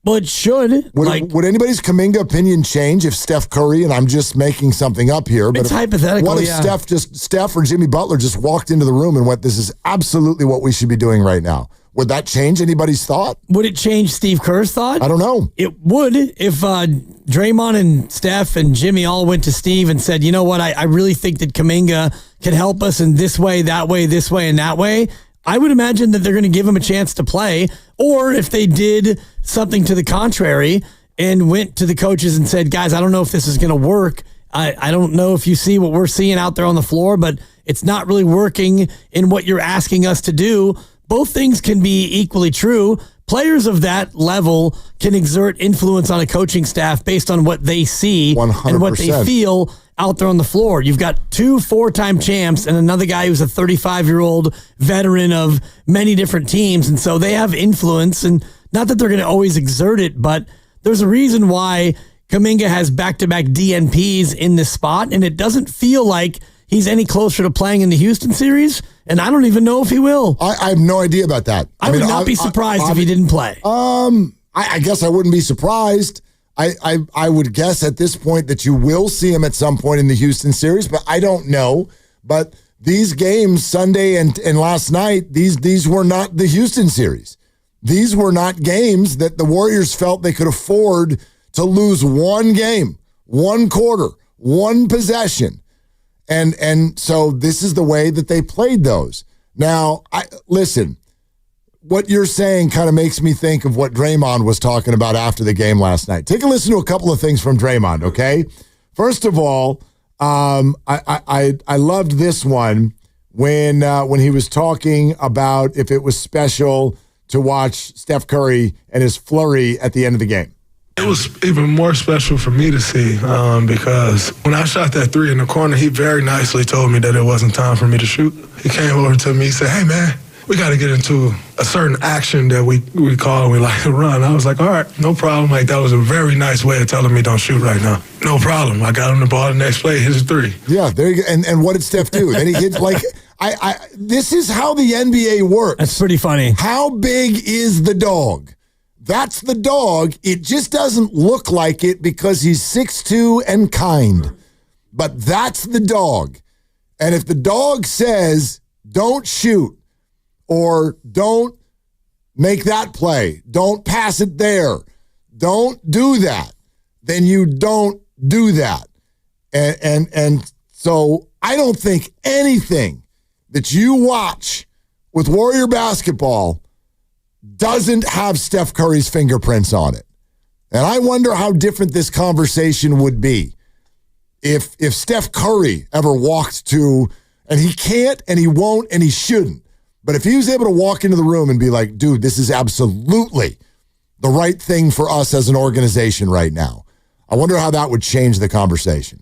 Well, it should. Would anybody's Kuminga opinion change if Steph Curry, and I'm just making something up here, but it's hypothetical. What if Steph or Jimmy Butler just walked into the room and went, this is absolutely what we should be doing right now? Would that change anybody's thought? Would it change Steve Kerr's thought? I don't know. It would if Draymond and Steph and Jimmy all went to Steve and said, you know what, I really think that Kuminga can help us in this way, that way, this way, and that way. I would imagine that they're going to give him a chance to play. Or if they did something to the contrary and went to the coaches and said, guys, I don't know if this is going to work. I don't know if you see what we're seeing out there on the floor, but it's not really working in what you're asking us to do. Both things can be equally true. Players of that level can exert influence on a coaching staff based on what they see 100%. And what they feel out there on the floor. You've got 2 4-time champs and another guy who's a 35-year-old veteran of many different teams. And so they have influence, and not that they're going to always exert it, but there's a reason why Kuminga has back-to-back DNPs in this spot, and it doesn't feel like he's any closer to playing in the Houston series, and I don't even know if he will. I have no idea about that. I would not be surprised if he didn't play. I guess I wouldn't be surprised. I would guess at this point that you will see him at some point in the Houston series, but I don't know. But these games, Sunday and last night, these were not the Houston series. These were not games that the Warriors felt they could afford to lose one game, one quarter, one possession. And so this is the way that they played those. Now, listen, what you're saying kind of makes me think of what Draymond was talking about after the game last night. Take a listen to a couple of things from Draymond, okay? First of all, I loved this one when he was talking about if it was special to watch Steph Curry and his flurry at the end of the game. It was even more special for me to see because when I shot that 3 in the corner, he very nicely told me that it wasn't time for me to shoot. He came over to me and said, hey, man, we got to get into a certain action that we call and we like to run. I was like, all right, no problem. Like, that was a very nice way of telling me don't shoot right now. No problem. I got him the ball the next play, hit his 3. Yeah, there you go. And what did Steph do? Then he hit like this is how the NBA works. That's pretty funny. How big is the dog? That's the dog. It just doesn't look like it because he's 6'2" and kind. But that's the dog. And if the dog says, don't shoot, or don't make that play, don't pass it there, don't do that, then you don't do that. And so I don't think anything that you watch with Warrior basketball doesn't have Steph Curry's fingerprints on it. And I wonder how different this conversation would be if Steph Curry ever walked to, and he can't and he won't and he shouldn't, but if he was able to walk into the room and be like, dude, this is absolutely the right thing for us as an organization right now, I wonder how that would change the conversation.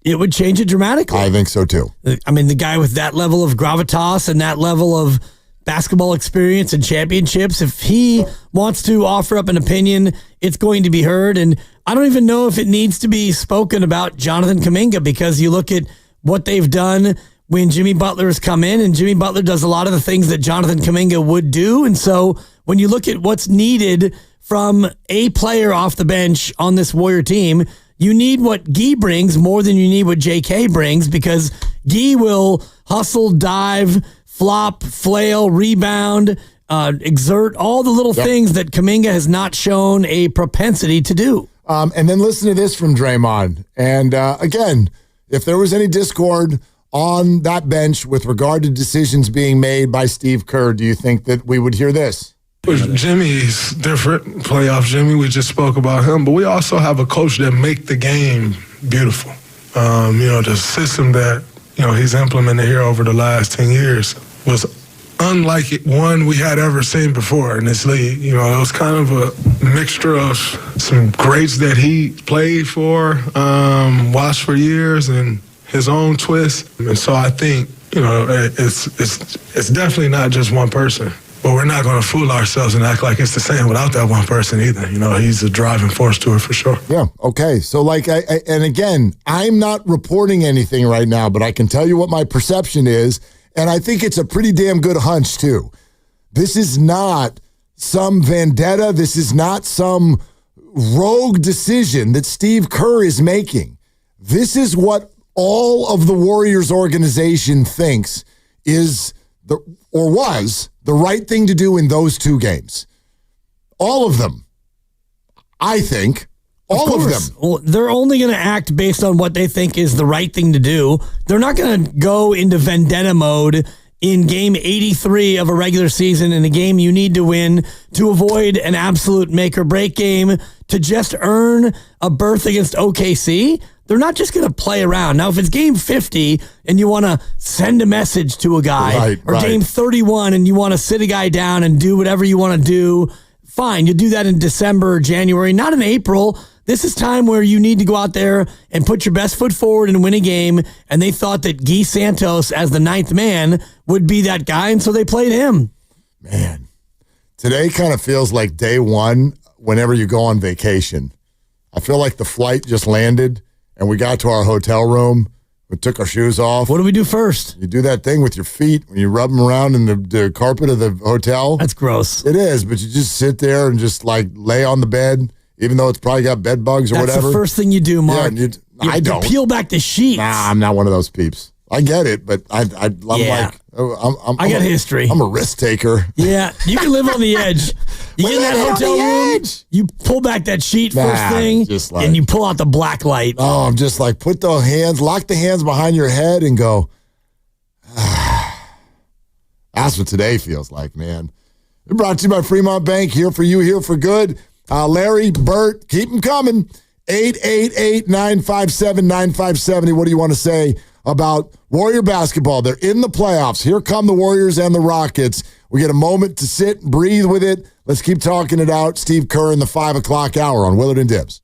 It would change it dramatically. I think so too. I mean, the guy with that level of gravitas and that level of basketball experience and championships, if he wants to offer up an opinion, it's going to be heard. And I don't even know if it needs to be spoken about Jonathan Kuminga, because you look at what they've done when Jimmy Butler has come in, and Jimmy Butler does a lot of the things that Jonathan Kuminga would do. And so when you look at what's needed from a player off the bench on this Warrior team, you need what Guy brings more than you need what JK brings, because Guy will hustle, dive, flop, flail, rebound, exert, all the little things that Kuminga has not shown a propensity to do. And then listen to this from Draymond. And again, if there was any discord on that bench with regard to decisions being made by Steve Kerr, do you think that we would hear this? Jimmy's different. Playoff Jimmy, we just spoke about him, but we also have a coach that make the game beautiful. The system that, he's implemented here over the last 10 years was unlike one we had ever seen before in this league. It was kind of a mixture of some greats that he played for, watched for years, and his own twist. And so I think, it's definitely not just one person. But we're not going to fool ourselves and act like it's the same without that one person either. He's a driving force to it for sure. Yeah, okay. So, and again, I'm not reporting anything right now, but I can tell you what my perception is, and I think it's a pretty damn good hunch, too. This is not some vendetta. This is not some rogue decision that Steve Kerr is making. This is what all of the Warriors organization thinks is was the right thing to do in those two games. All of them. I think. All of them. Well, they're only going to act based on what they think is the right thing to do. They're not going to go into vendetta mode in game 83 of a regular season, in a game you need to win to avoid an absolute make or break game, to just earn a berth against OKC. They're not just going to play around. Now, if it's game 50 and you want to send a message to a guy, game 31 and you want to sit a guy down and do whatever you want to do, fine. You do that in December or January, not in April. This is time where you need to go out there and put your best foot forward and win a game. And they thought that Guy Santos, as the ninth man, would be that guy, and so they played him. Man, today kind of feels like day one whenever you go on vacation. I feel like the flight just landed, and we got to our hotel room. We took our shoes off. What do we do first? You do that thing with your feet when you rub them around in the carpet of the hotel. That's gross. It is, but you just sit there and just lay on the bed, even though it's probably got bed bugs or whatever. That's the first thing you do, Mark. Yeah, I don't. You peel back the sheets. Nah, I'm not one of those peeps. I get it, but I'm like, I'm got history. I'm a risk taker. Yeah, you can live on the edge. You get in that hotel room, you pull back that sheet first thing, and you pull out the black light. Oh, I'm just like, lock the hands behind your head and go, That's what today feels like, man. We're brought to you by Fremont Bank, here for you, here for good. Larry, Bert, keep them coming. 888-957-9570. What do you want to say about Warrior basketball? They're in the playoffs. Here come the Warriors and the Rockets. We get a moment to sit and breathe with it. Let's keep talking it out. Steve Kerr in the 5 o'clock hour on Willard and Dibs.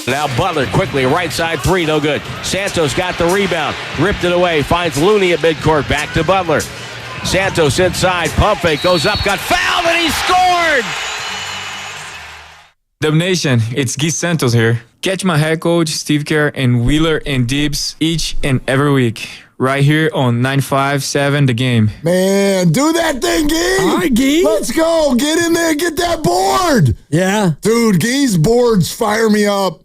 Now Butler quickly, right side three, no good. Santos got the rebound, ripped it away, finds Looney at midcourt, back to Butler. Santos inside, pump fake, goes up, got fouled, and he scored! Dub Nation, it's Guy Santos here. Catch my head coach, Steve Kerr, and Wheeler and Deeps each and every week, right here on 957 The Game. Man, do that thing, Gee. All right, Gee. Let's go. Get in there, get that board. Yeah. Dude, Gee's boards fire me up.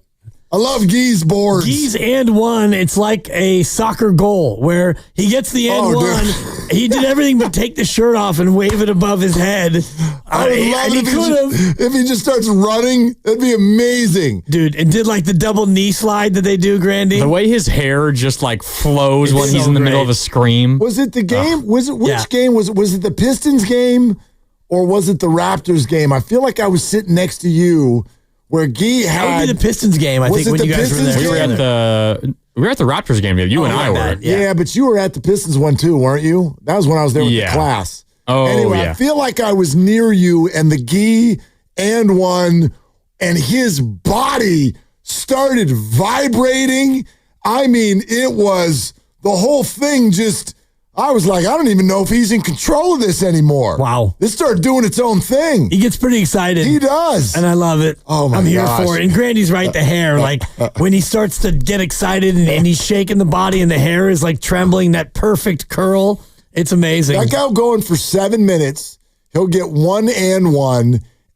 I love Gee's boards. Gee's and one, it's like a soccer goal where he gets the and one. He did everything but take the shirt off and wave it above his head. I would love it if he just starts running. That'd be amazing. Dude, and did like the double knee slide that they do, Grandy. The way his hair just like flows when he's in the middle of a scream. Was it the game? Which game was it? Was it the Pistons game or was it the Raptors game? I feel like I was sitting next to you. Where Guy had... That would be the Pistons game, I think, when you guys were there. We were at the Raptors game. You and I were. Yeah, but you were at the Pistons one too, weren't you? That was when I was there with the class. Oh, anyway, I feel like I was near you and the Guy and one, and his body started vibrating. I mean, it was... The whole thing just... I was like, I don't even know if he's in control of this anymore. Wow. This started doing its own thing. He gets pretty excited. He does. And I love it. Oh, my I'm here gosh. for it. And Grandy's right, the hair. Like, when he starts to get excited and he's shaking the body and the hair is, like, trembling, that perfect curl, it's amazing. That guy going for 7 minutes, he'll get one,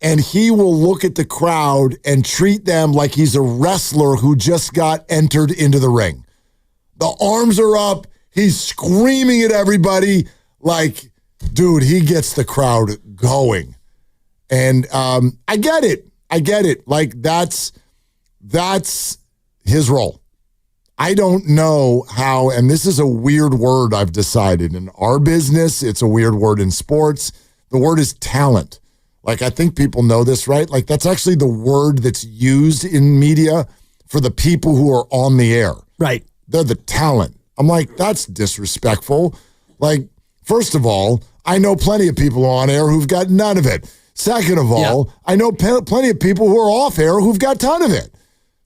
and he will look at the crowd and treat them like he's a wrestler who just got entered into the ring. The arms are up. He's screaming at everybody like, dude, he gets the crowd going. And I get it. Like, that's his role. I don't know how, and this is a weird word I've decided. In our business, it's a weird word in sports. The word is talent. Like, I think people know this, right? Like, that's actually the word that's used in media for the people who are on the air. Right. They're the talent. I'm like, that's disrespectful. Like, first of all, I know plenty of people on air who've got none of it. Second of all, I know plenty of people who are off air who've got a ton of it,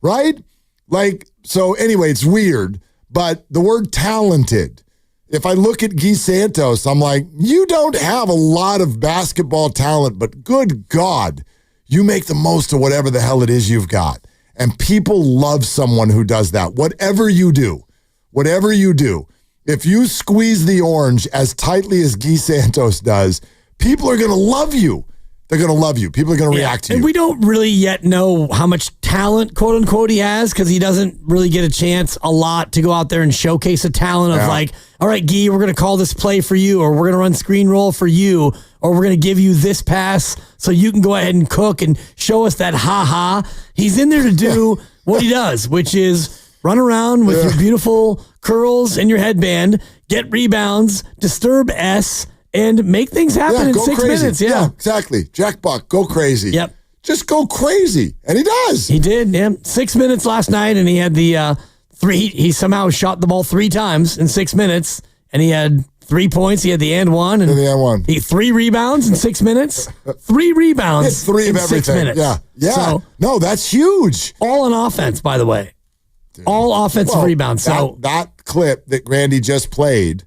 right? Like, so anyway, it's weird, but the word talented, if I look at Guy Santos, I'm like, you don't have a lot of basketball talent, but good God, you make the most of whatever the hell it is you've got. And people love someone who does that, whatever you do. Whatever you do, if you squeeze the orange as tightly as Guy Santos does, people are going to love you. They're going to love you. People are going to react to you. And we don't really yet know how much talent, quote unquote, he has because he doesn't really get a chance a lot to go out there and showcase a talent of like, all right, Guy, we're going to call this play for you, or we're going to run screen roll for you, or we're going to give you this pass so you can go ahead and cook and show us that ha-ha. He's in there to do what he does, which is run around with your beautiful curls and your headband, get rebounds, disturb S, and make things happen in 6 minutes. Yeah, exactly. Jack Buck, go crazy. Yep. Just go crazy. And he does. He did, yeah. 6 minutes last night, and he had the three. He somehow shot the ball 3 times in 6 minutes, and he had 3 points. He had the and one. And the and one. He 3 rebounds in 6 minutes. 3 rebounds Three in of everything. 6 minutes. Yeah. So, no, that's huge. All on offense, by the way. All offensive rebounds. So that clip that Grandy just played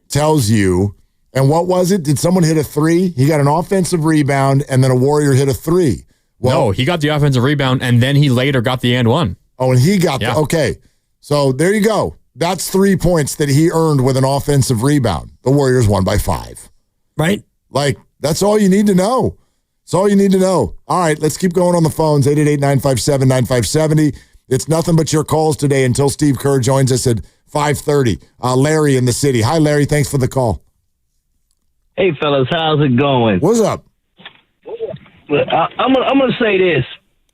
tells you, and what was it? Did someone hit a 3? He got an offensive rebound, and then a Warrior hit a 3. Well, no, he got the offensive rebound, and then he later got the and one. Oh, and he got okay. So there you go. That's 3 points that he earned with an offensive rebound. The Warriors won by 5. Right? Like, that's all you need to know. That's all you need to know. All right, let's keep going on the phones. 888-957-9570. It's nothing but your calls today until Steve Kerr joins us at 5:30. Larry in the city. Hi, Larry. Thanks for the call. Hey, fellas. How's it going? What's up? I'm gonna say this.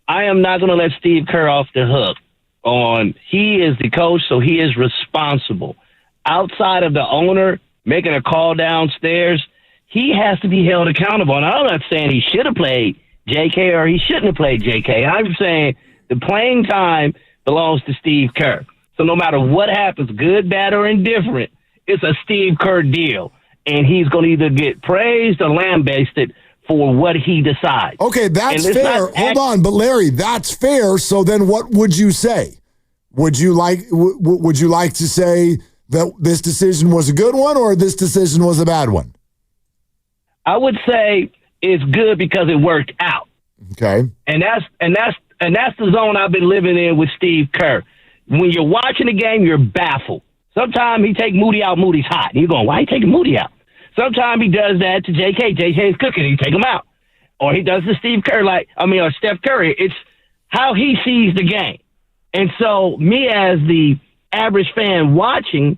I am not gonna let Steve Kerr off the hook. He is the coach, so he is responsible. Outside of the owner making a call downstairs, he has to be held accountable. And I'm not saying he should have played J.K. or he shouldn't have played J.K. I'm saying the playing time belongs to Steve Kerr. So no matter what happens, good, bad, or indifferent, it's a Steve Kerr deal. And he's going to either get praised or lambasted for what he decides. Okay, that's fair. Hold on, but Larry, that's fair. So then what would you say? Would you like to say that this decision was a good one or this decision was a bad one? I would say it's good because it worked out. Okay. And that's the zone I've been living in with Steve Kerr. When you're watching the game, you're baffled. Sometimes he take Moody out, Moody's hot. And you're going, why he taking Moody out? Sometimes he does that to JK. JK's cooking, he take him out. Or he does to Steve Kerr, or Steph Curry. It's how he sees the game. And so me as the average fan watching,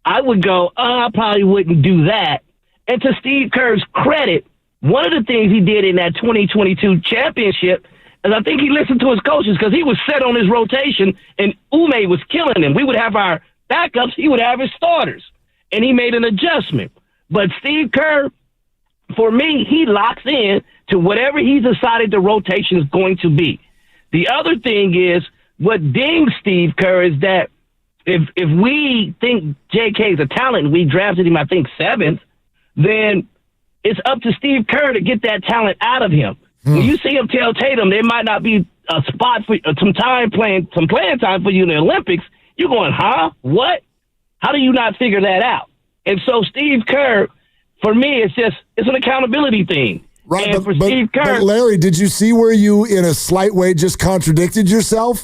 I would go, I probably wouldn't do that. And to Steve Kerr's credit, one of the things he did in that 2022 championship is I think he listened to his coaches because he was set on his rotation and Ume was killing him. We would have our backups. He would have his starters. And he made an adjustment. But Steve Kerr, for me, he locks in to whatever he's decided the rotation is going to be. The other thing is what dings Steve Kerr is that if we think JK is a talent and we drafted him, I think, 7th, then it's up to Steve Kerr to get that talent out of him. When you see him tell Tatum there might not be a spot for some playing time for you in the Olympics, you're going, huh? What? How do you not figure that out? And so Steve Kerr, for me, it's an accountability thing. Right, and for Steve Kerr, but Larry, did you see where you, in a slight way, just contradicted yourself?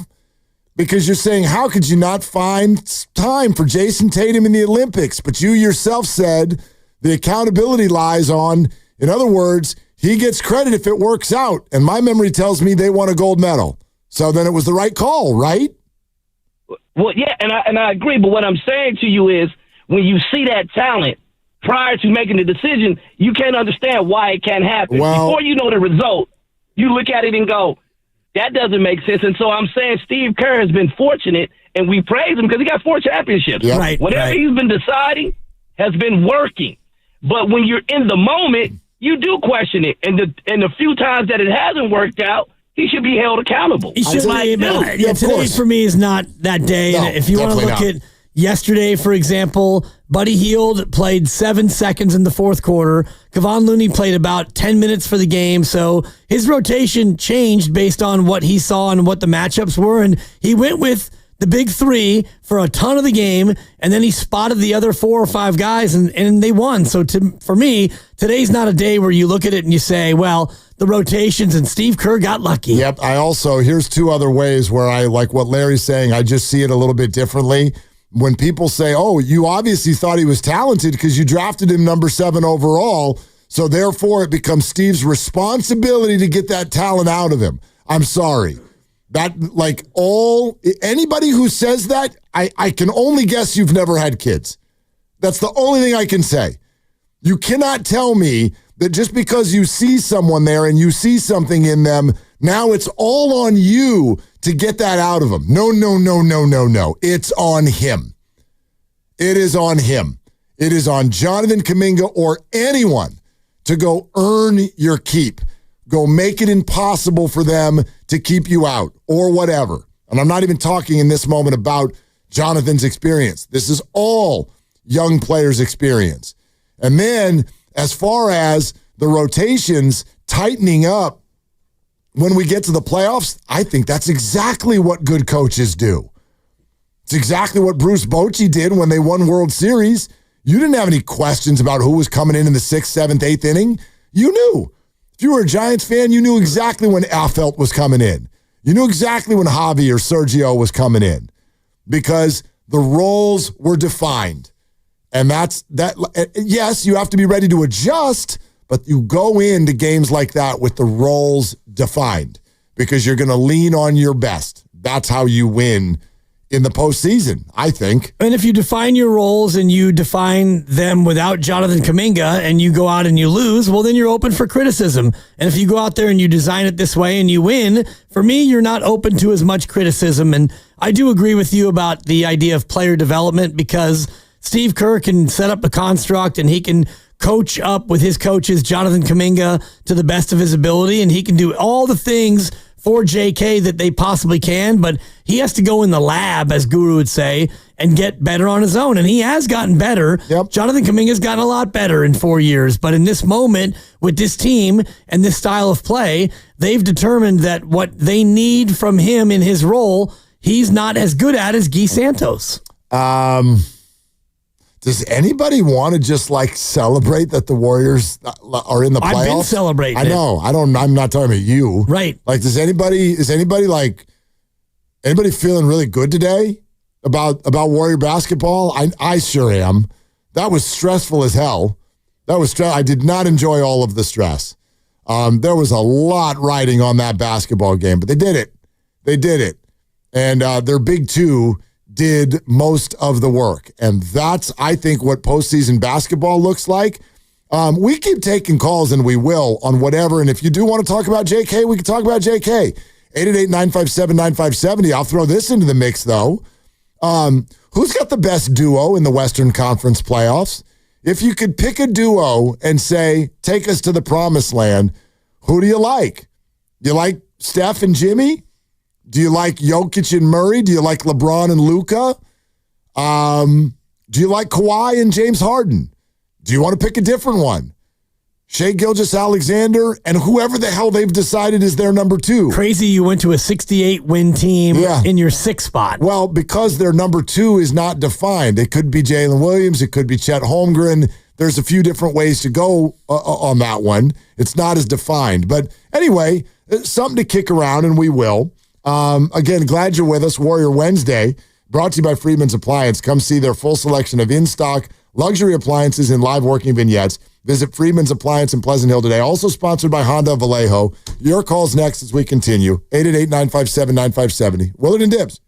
Because you're saying, how could you not find time for Jason Tatum in the Olympics? But you yourself said the accountability lies on, in other words, he gets credit if it works out. And my memory tells me they won a gold medal. So then it was the right call, right? Well, yeah, and I agree. But what I'm saying to you is when you see that talent prior to making the decision, you can't understand why it can't happen. Well, before you know the result, you look at it and go, that doesn't make sense. And so I'm saying Steve Kerr has been fortunate, and we praise him because he got 4 championships. Yep. Right, Whatever he's been deciding has been working. But when you're in the moment, you do question it. And the few times that it hasn't worked out, he should be held accountable. He should be. Today for me is not that day. No, and if you want to look at yesterday, for example, Buddy Hield played 7 seconds in the fourth quarter. Kevon Looney played about 10 minutes for the game. So his rotation changed based on what he saw and what the matchups were. And he went with the big 3 for a ton of the game, and then he spotted the other 4 or 5 guys, and they won. So for me, today's not a day where you look at it and you say, well, the rotations and Steve Kerr got lucky. Yep. Here's 2 other ways where I like what Larry's saying. I just see it a little bit differently. When people say, oh, you obviously thought he was talented because you drafted him number 7 overall, so therefore it becomes Steve's responsibility to get that talent out of him. I'm sorry. Anybody who says that, I can only guess you've never had kids. That's the only thing I can say. You cannot tell me that just because you see someone there and you see something in them, now it's all on you to get that out of them. No. It's on him. It is on him. It is on Jonathan Kuminga or anyone to go earn your keep. Go make it impossible for them to keep you out or whatever. And I'm not even talking in this moment about Jonathan's experience. This is all young players' experience. And then as far as the rotations tightening up when we get to the playoffs, I think that's exactly what good coaches do. It's exactly what Bruce Bochy did when they won World Series. You didn't have any questions about who was coming in the 6th, 7th, 8th inning. You knew. If you were a Giants fan, you knew exactly when Affeldt was coming in. You knew exactly when Javi or Sergio was coming in because the roles were defined. And that's that. Yes, you have to be ready to adjust, but you go into games like that with the roles defined because you're going to lean on your best. That's how you win in the postseason, I think. And if you define your roles and you define them without Jonathan Kuminga and you go out and you lose, well, then you're open for criticism. And if you go out there and you design it this way and you win, for me, you're not open to as much criticism. And I do agree with you about the idea of player development because Steve Kerr can set up a construct and he can coach up with his coaches, Jonathan Kuminga, to the best of his ability. And he can do all the things for JK that they possibly can, but he has to go in the lab, as Guru would say, and get better on his own. And he has gotten better. Yep. Jonathan Kuminga's gotten a lot better in 4 years. But in this moment, with this team and this style of play, they've determined that what they need from him in his role, he's not as good at as Guy Santos. Does anybody want to just like celebrate that the Warriors are in the playoffs? I've been celebrating. I know. I'm not talking about you. Right. Like, is anybody feeling really good today about Warrior basketball? I sure am. That was stressful as hell. I did not enjoy all of the stress. There was a lot riding on that basketball game, but they did it. And their big two did most of the work. And that's, I think, what postseason basketball looks like. We keep taking calls, and we will, on whatever. And if you do want to talk about JK, we can talk about JK. 888-957-9570. I'll throw this into the mix, though. Who's got the best duo in the Western Conference playoffs? If you could pick a duo and say, take us to the promised land, who do you like? You like Steph and Jimmy? Do you like Jokic and Murray? Do you like LeBron and Luka? Do you like Kawhi and James Harden? Do you want to pick a different one? Shai Gilgeous-Alexander and whoever the hell they've decided is their number two. Crazy you went to a 68-win team in your sixth spot. Well, because their number two is not defined. It could be Jalen Williams. It could be Chet Holmgren. There's a few different ways to go on that one. It's not as defined. But anyway, something to kick around, and we will. Again, glad you're with us. Warrior Wednesday, brought to you by Freedman's Appliance. Come see their full selection of in-stock luxury appliances and live working vignettes. Visit Freedman's Appliance in Pleasant Hill today. Also sponsored by Honda of Vallejo. Your call's next as we continue. 888-957-9570. Willard and Dibs.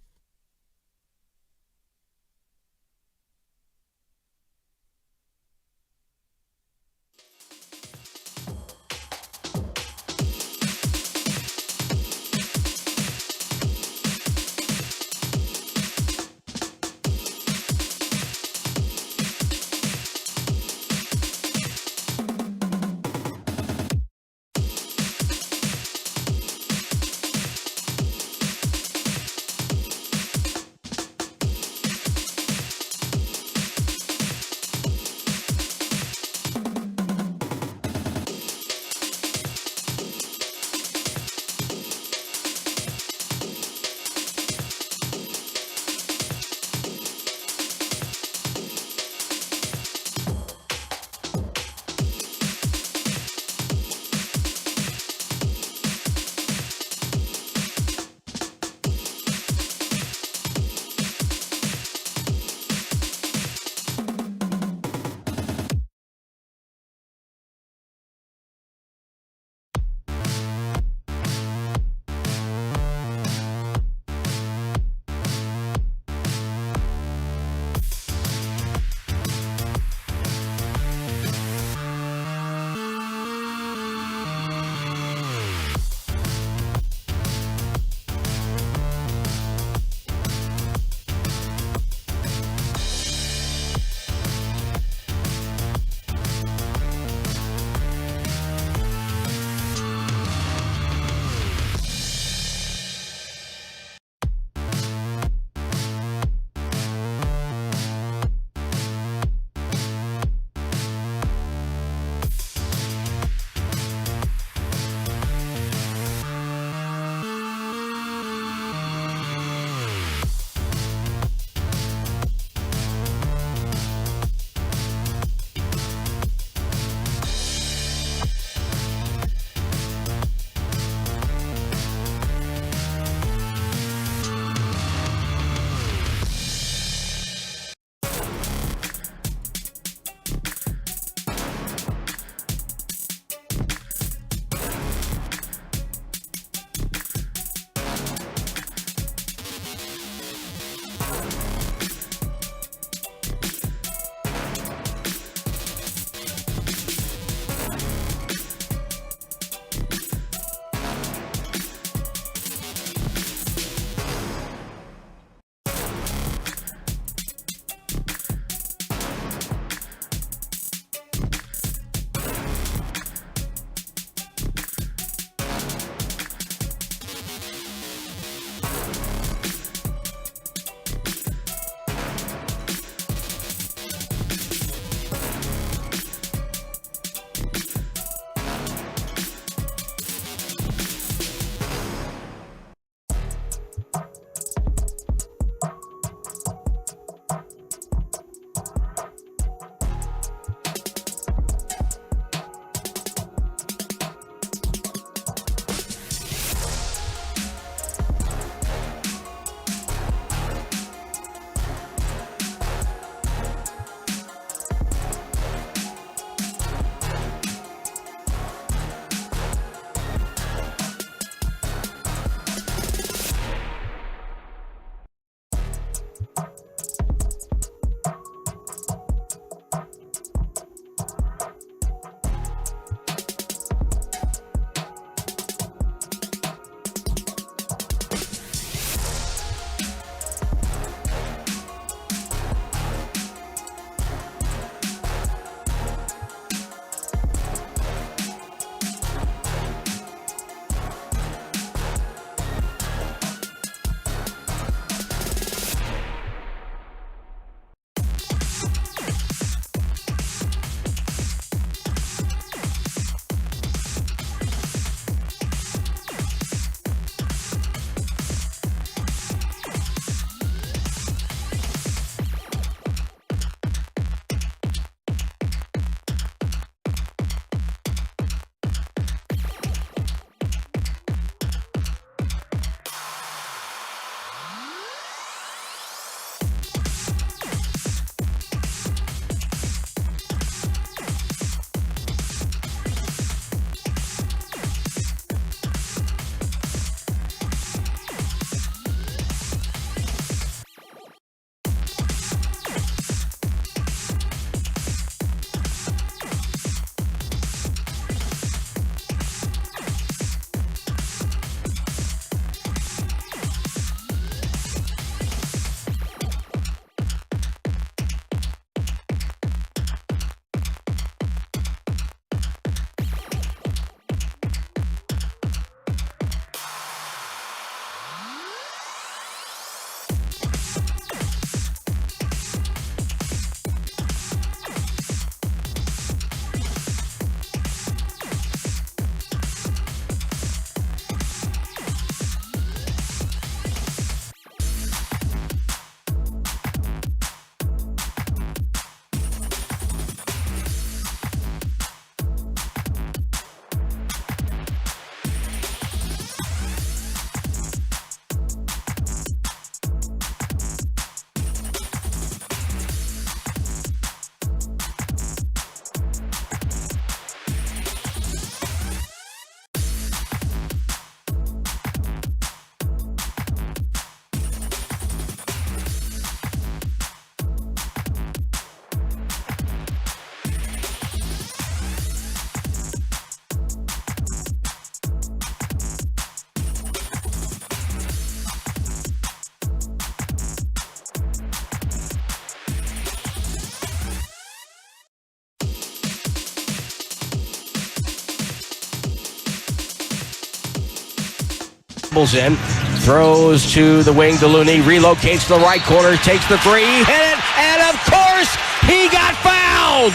dribbles in, throws to the wing to Looney, relocates to the right corner, takes the three, hit it, and of course, he got fouled!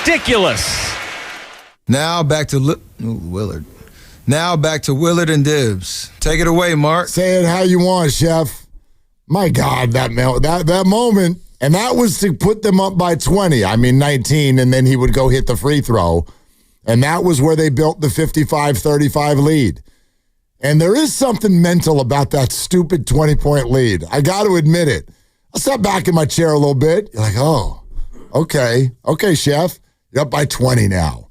Ridiculous. Now back to Willard. Now back to Willard and Dibbs. Take it away, Mark. Say it how you want, Chef. My God, that moment, and that was to put them up by 20. 19, and then he would go hit the free throw. And that was where they built the 55-35 lead. And there is something mental about that stupid 20-point lead. I got to admit it. I sat back in my chair a little bit. You're like, oh, okay, Chef. You're up by 20 now.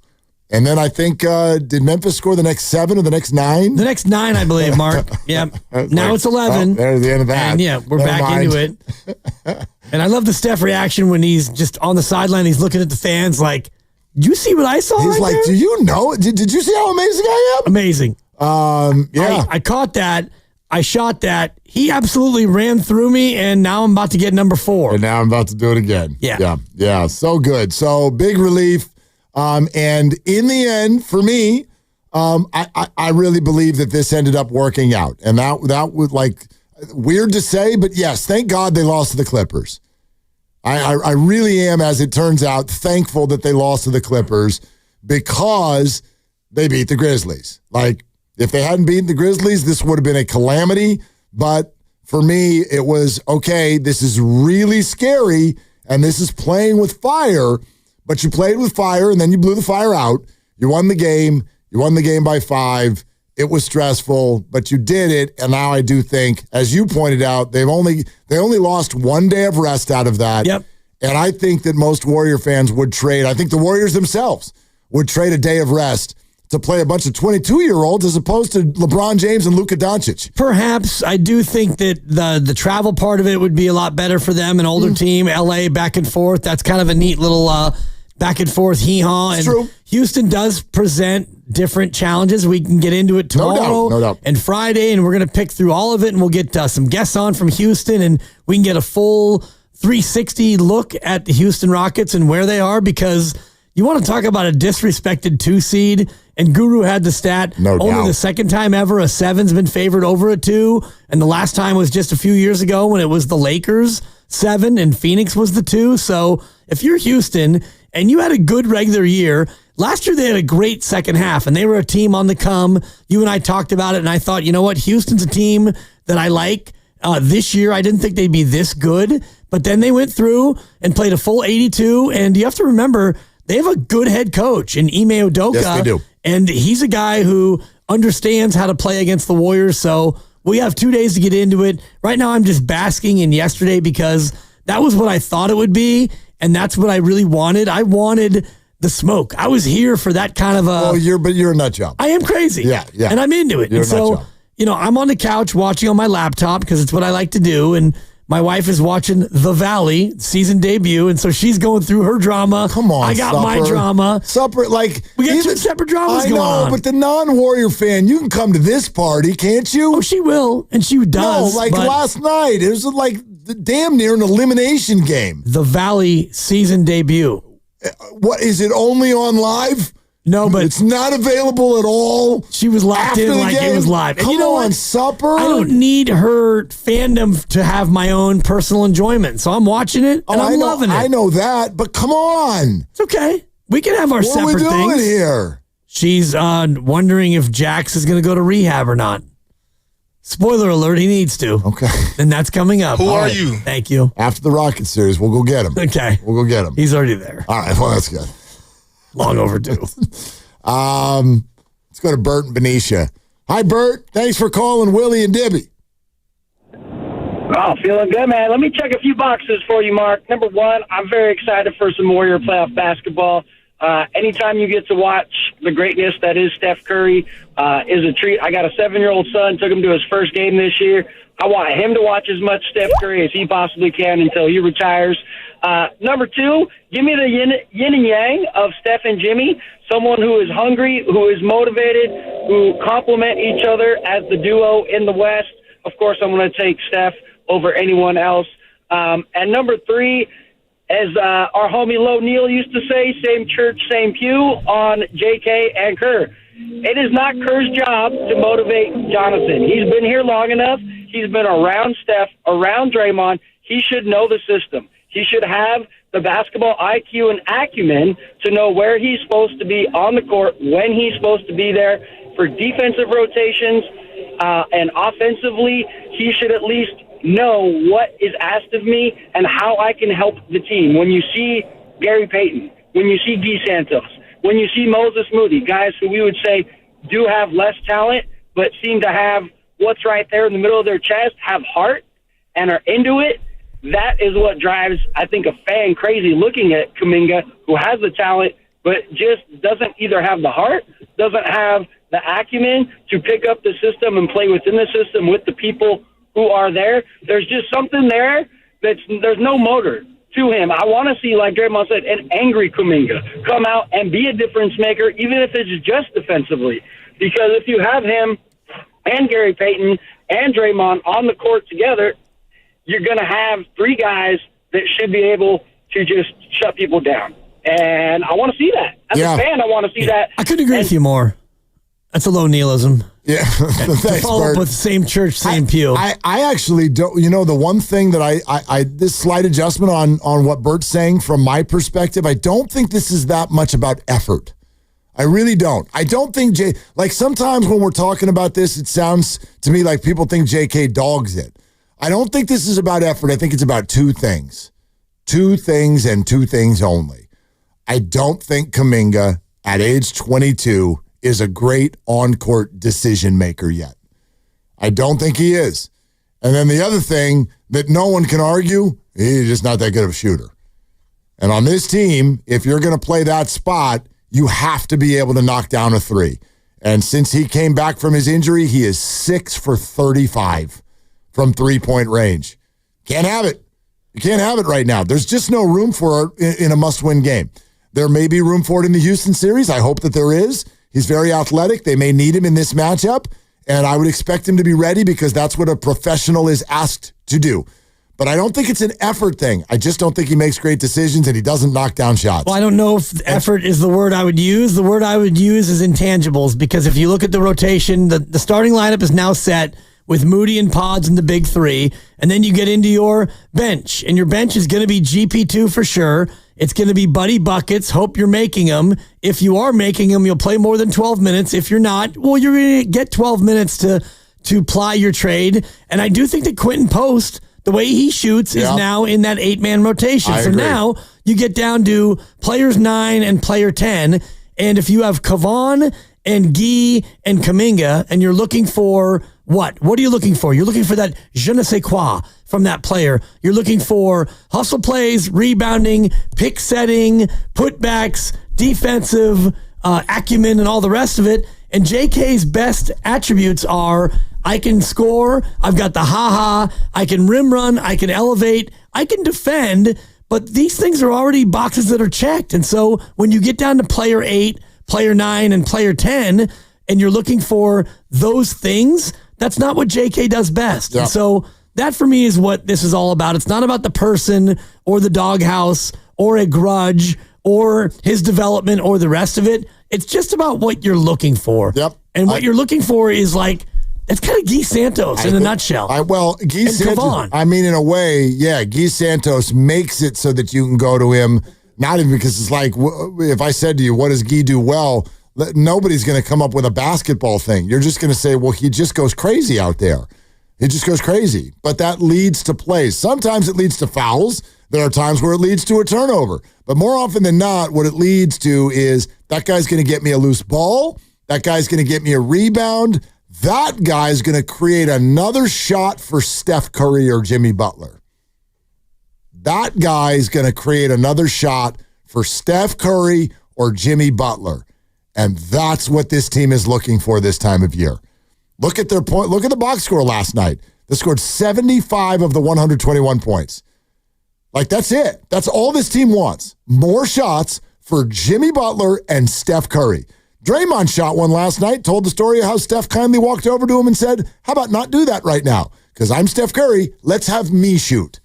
And then I think, did Memphis score the next 7 or the next 9? The next 9, I believe, Mark. Yeah. Now it's 11. Oh, there's the end of that. And we're back into it. And I love the Steph reaction when he's just on the sideline. He's looking at the fans like, "Do you see what I saw?" He's like, there? "Do you know? Did you see how amazing I am?" Amazing. Yeah. I caught that. I shot that. He absolutely ran through me, and now I'm about to get number 4. And now I'm about to do it again. Yeah. So good. So big relief. And in the end, for me, I really believe that this ended up working out. And that was like weird to say, but yes, thank God they lost to the Clippers. I really am, as it turns out, thankful that they lost to the Clippers because they beat the Grizzlies. Like, if they hadn't beaten the Grizzlies, this would have been a calamity. But for me, it was, okay, this is really scary, and this is playing with fire. But you played with fire, and then you blew the fire out. You won the game. You won the game by 5. It was stressful, but you did it. And now I do think, as you pointed out, they only lost 1 day of rest out of that. Yep. And I think that most Warrior fans would trade. I think the Warriors themselves would trade a day of rest to play a bunch of 22-year-olds as opposed to LeBron James and Luka Doncic. Perhaps. I do think that the travel part of it would be a lot better for them. An older team, LA, back and forth. That's kind of a neat little back and forth hee-haw. It's true. Houston does present different challenges. We can get into it tomorrow no doubt. and Friday, and we're going to pick through all of it, and we'll get some guests on from Houston, and we can get a full 360 look at the Houston Rockets and where they are, because you want to talk about a disrespected 2 seed, and Guru had the stat, only the second time ever a 7's been favored over a 2, and the last time was just a few years ago when it was the Lakers 7 and Phoenix was the 2. So if you're Houston and you had a good regular year, last year they had a great second half, and they were a team on the come. You and I talked about it, and I thought, you know what, Houston's a team that I like. This year, I didn't think they'd be this good, but then they went through and played a full 82, and you have to remember, they have a good head coach in Ime Udoka. Yes, they do. And he's a guy who understands how to play against the Warriors, so we have 2 days to get into it. Right now, I'm just basking in yesterday because that was what I thought it would be, and that's what I really wanted. I wanted the smoke. I was here for that kind of a... Well, you're a nut job. I am crazy. Yeah. And I'm into it. You're and a nut so, job. I'm on the couch watching on my laptop because it's what I like to do, and my wife is watching The Valley season debut, and so she's going through her drama. Come on, I got my drama. Supper, like... We got 2 separate dramas going on. I know, but the non-Warrior fan, you can come to this party, can't you? Oh, she will, and she does. No, last night, it was like damn near an elimination game. The Valley season debut. What, is it only on live? No, but it's not available at all. She was locked in like it was live. Come and you know on, what? Supper. I don't need her fandom to have my own personal enjoyment, so I'm watching it and I'm loving it. I know that, but come on. It's okay. We can have our separate things. What are we doing here? She's wondering if Jax is going to go to rehab or not. Spoiler alert, he needs to. Okay. And that's coming up. Who are you? Thank you. After the Rocket series, we'll go get him. Okay. We'll go get him. He's already there. All right, well, that's good. Long overdue. Let's go to Bert and Benicia. Hi, Bert. Thanks for calling Willie and Dibby. Oh, feeling good, man. Let me check a few boxes for you, Mark. Number 1, I'm very excited for some Warrior playoff basketball. Anytime you get to watch the greatness that is Steph Curry is a treat. I got a 7-year-old son, took him to his first game this year. I want him to watch as much Steph Curry as he possibly can until he retires. Number 2, give me the yin and yang of Steph and Jimmy, someone who is hungry, who is motivated, who complement each other as the duo in the West. Of course, I'm going to take Steph over anyone else. And number 3, as our homie Lo Neal used to say, same church, same pew on JK and Kerr. It is not Kerr's job to motivate Jonathan. He's been here long enough. He's been around Steph, around Draymond. He should know the system. He should have the basketball IQ and acumen to know where he's supposed to be on the court, when he's supposed to be there for defensive rotations, and offensively, he should at least know what is asked of me and how I can help the team. When you see Gary Payton, when you see Guy Santos, when you see Moses Moody, guys who we would say do have less talent but seem to have what's right there in the middle of their chest, have heart, and are into it, that is what drives, I think, a fan crazy looking at Kuminga, who has the talent but just doesn't either have the heart, doesn't have the acumen to pick up the system and play within the system with the people who are there. There's just something there there's no motor to him. I want to see, like Draymond said, an angry Kuminga come out and be a difference maker, even if it's just defensively. Because if you have him and Gary Payton and Draymond on the court together, you're going to have three guys that should be able to just shut people down. And I want to see that. As a fan, I want to see that. I couldn't agree with you more. That's a low Nealism. Yeah. To follow up with same church, same pew. I actually don't. You know, the one thing that I this slight adjustment on what Bert's saying from my perspective, I don't think this is that much about effort. I really don't. I don't think like sometimes when we're talking about this, it sounds to me like people think JK dogs it. I don't think this is about effort. I think it's about two things. Two things and two things only. I don't think Kuminga at age 22 is a great on-court decision maker yet. I don't think he is. And then the other thing that no one can argue, he's just not that good of a shooter. And on this team, if you're going to play that spot, you have to be able to knock down a three. And since he came back from his injury, he is 6 for 35 from three-point range. Can't have it. You can't have it right now. There's just no room for it in a must-win game. There may be room for it in the Houston series. I hope that there is. He's very athletic. They may need him in this matchup, and I would expect him to be ready because that's what a professional is asked to do. But I don't think it's an effort thing. I just don't think he makes great decisions, and he doesn't knock down shots. Well, I don't know if effort is the word I would use. The word I would use is intangibles, because if you look at the rotation, the starting lineup is now set with Moody and Pods in the big three, and then you get into your bench, and your bench is going to be GP2 for sure. It's going to be Buddy Buckets. Hope you're making them. If you are making them, you'll play more than 12 minutes. If you're not, well, you're going to get 12 minutes to ply your trade. And I do think that Quentin Post, the way he shoots, is now in that 8-man rotation. So now you get down to players 9 and player 10. And if you have Kavon and Guy and Kuminga, and you're looking for what? What are you looking for? You're looking for that je ne sais quoi from that player. You're looking for hustle plays, rebounding, pick setting, putbacks, defensive acumen, and all the rest of it. And JK's best attributes are I can score, I've got the ha-ha, I can rim run, I can elevate, I can defend, but these things are already boxes that are checked. And so when you get down to player 8, player 9, and player 10, and you're looking for those things, that's not what JK does best. And so that for me is what this is all about. It's not about the person or the doghouse or a grudge or his development or the rest of it. It's just about what you're looking for. And what you're looking for is like, it's kind of Guy Santos in a nutshell. Guy Santos, Kavon. I mean, in a way, Guy Santos makes it so that you can go to him, not even because it's like, if I said to you, what does Guy do well? Nobody's going to come up with a basketball thing. You're just going to say, well, he just goes crazy out there. He just goes crazy. But that leads to plays. Sometimes it leads to fouls. There are times where it leads to a turnover. But more often than not, what it leads to is that guy's going to get me a loose ball. That guy's going to get me a rebound. That guy's going to create another shot for Steph Curry or Jimmy Butler. That guy's going to create another shot for Steph Curry or Jimmy Butler. And that's what this team is looking for this time of year. Look at their point. Look at the box score last night. They scored 75 of the 121 points. Like, that's it. That's all this team wants. More shots for Jimmy Butler and Steph Curry. Draymond shot one last night, told the story of how Steph kindly walked over to him and said, how about not do that right now? Because I'm Steph Curry. Let's have me shoot.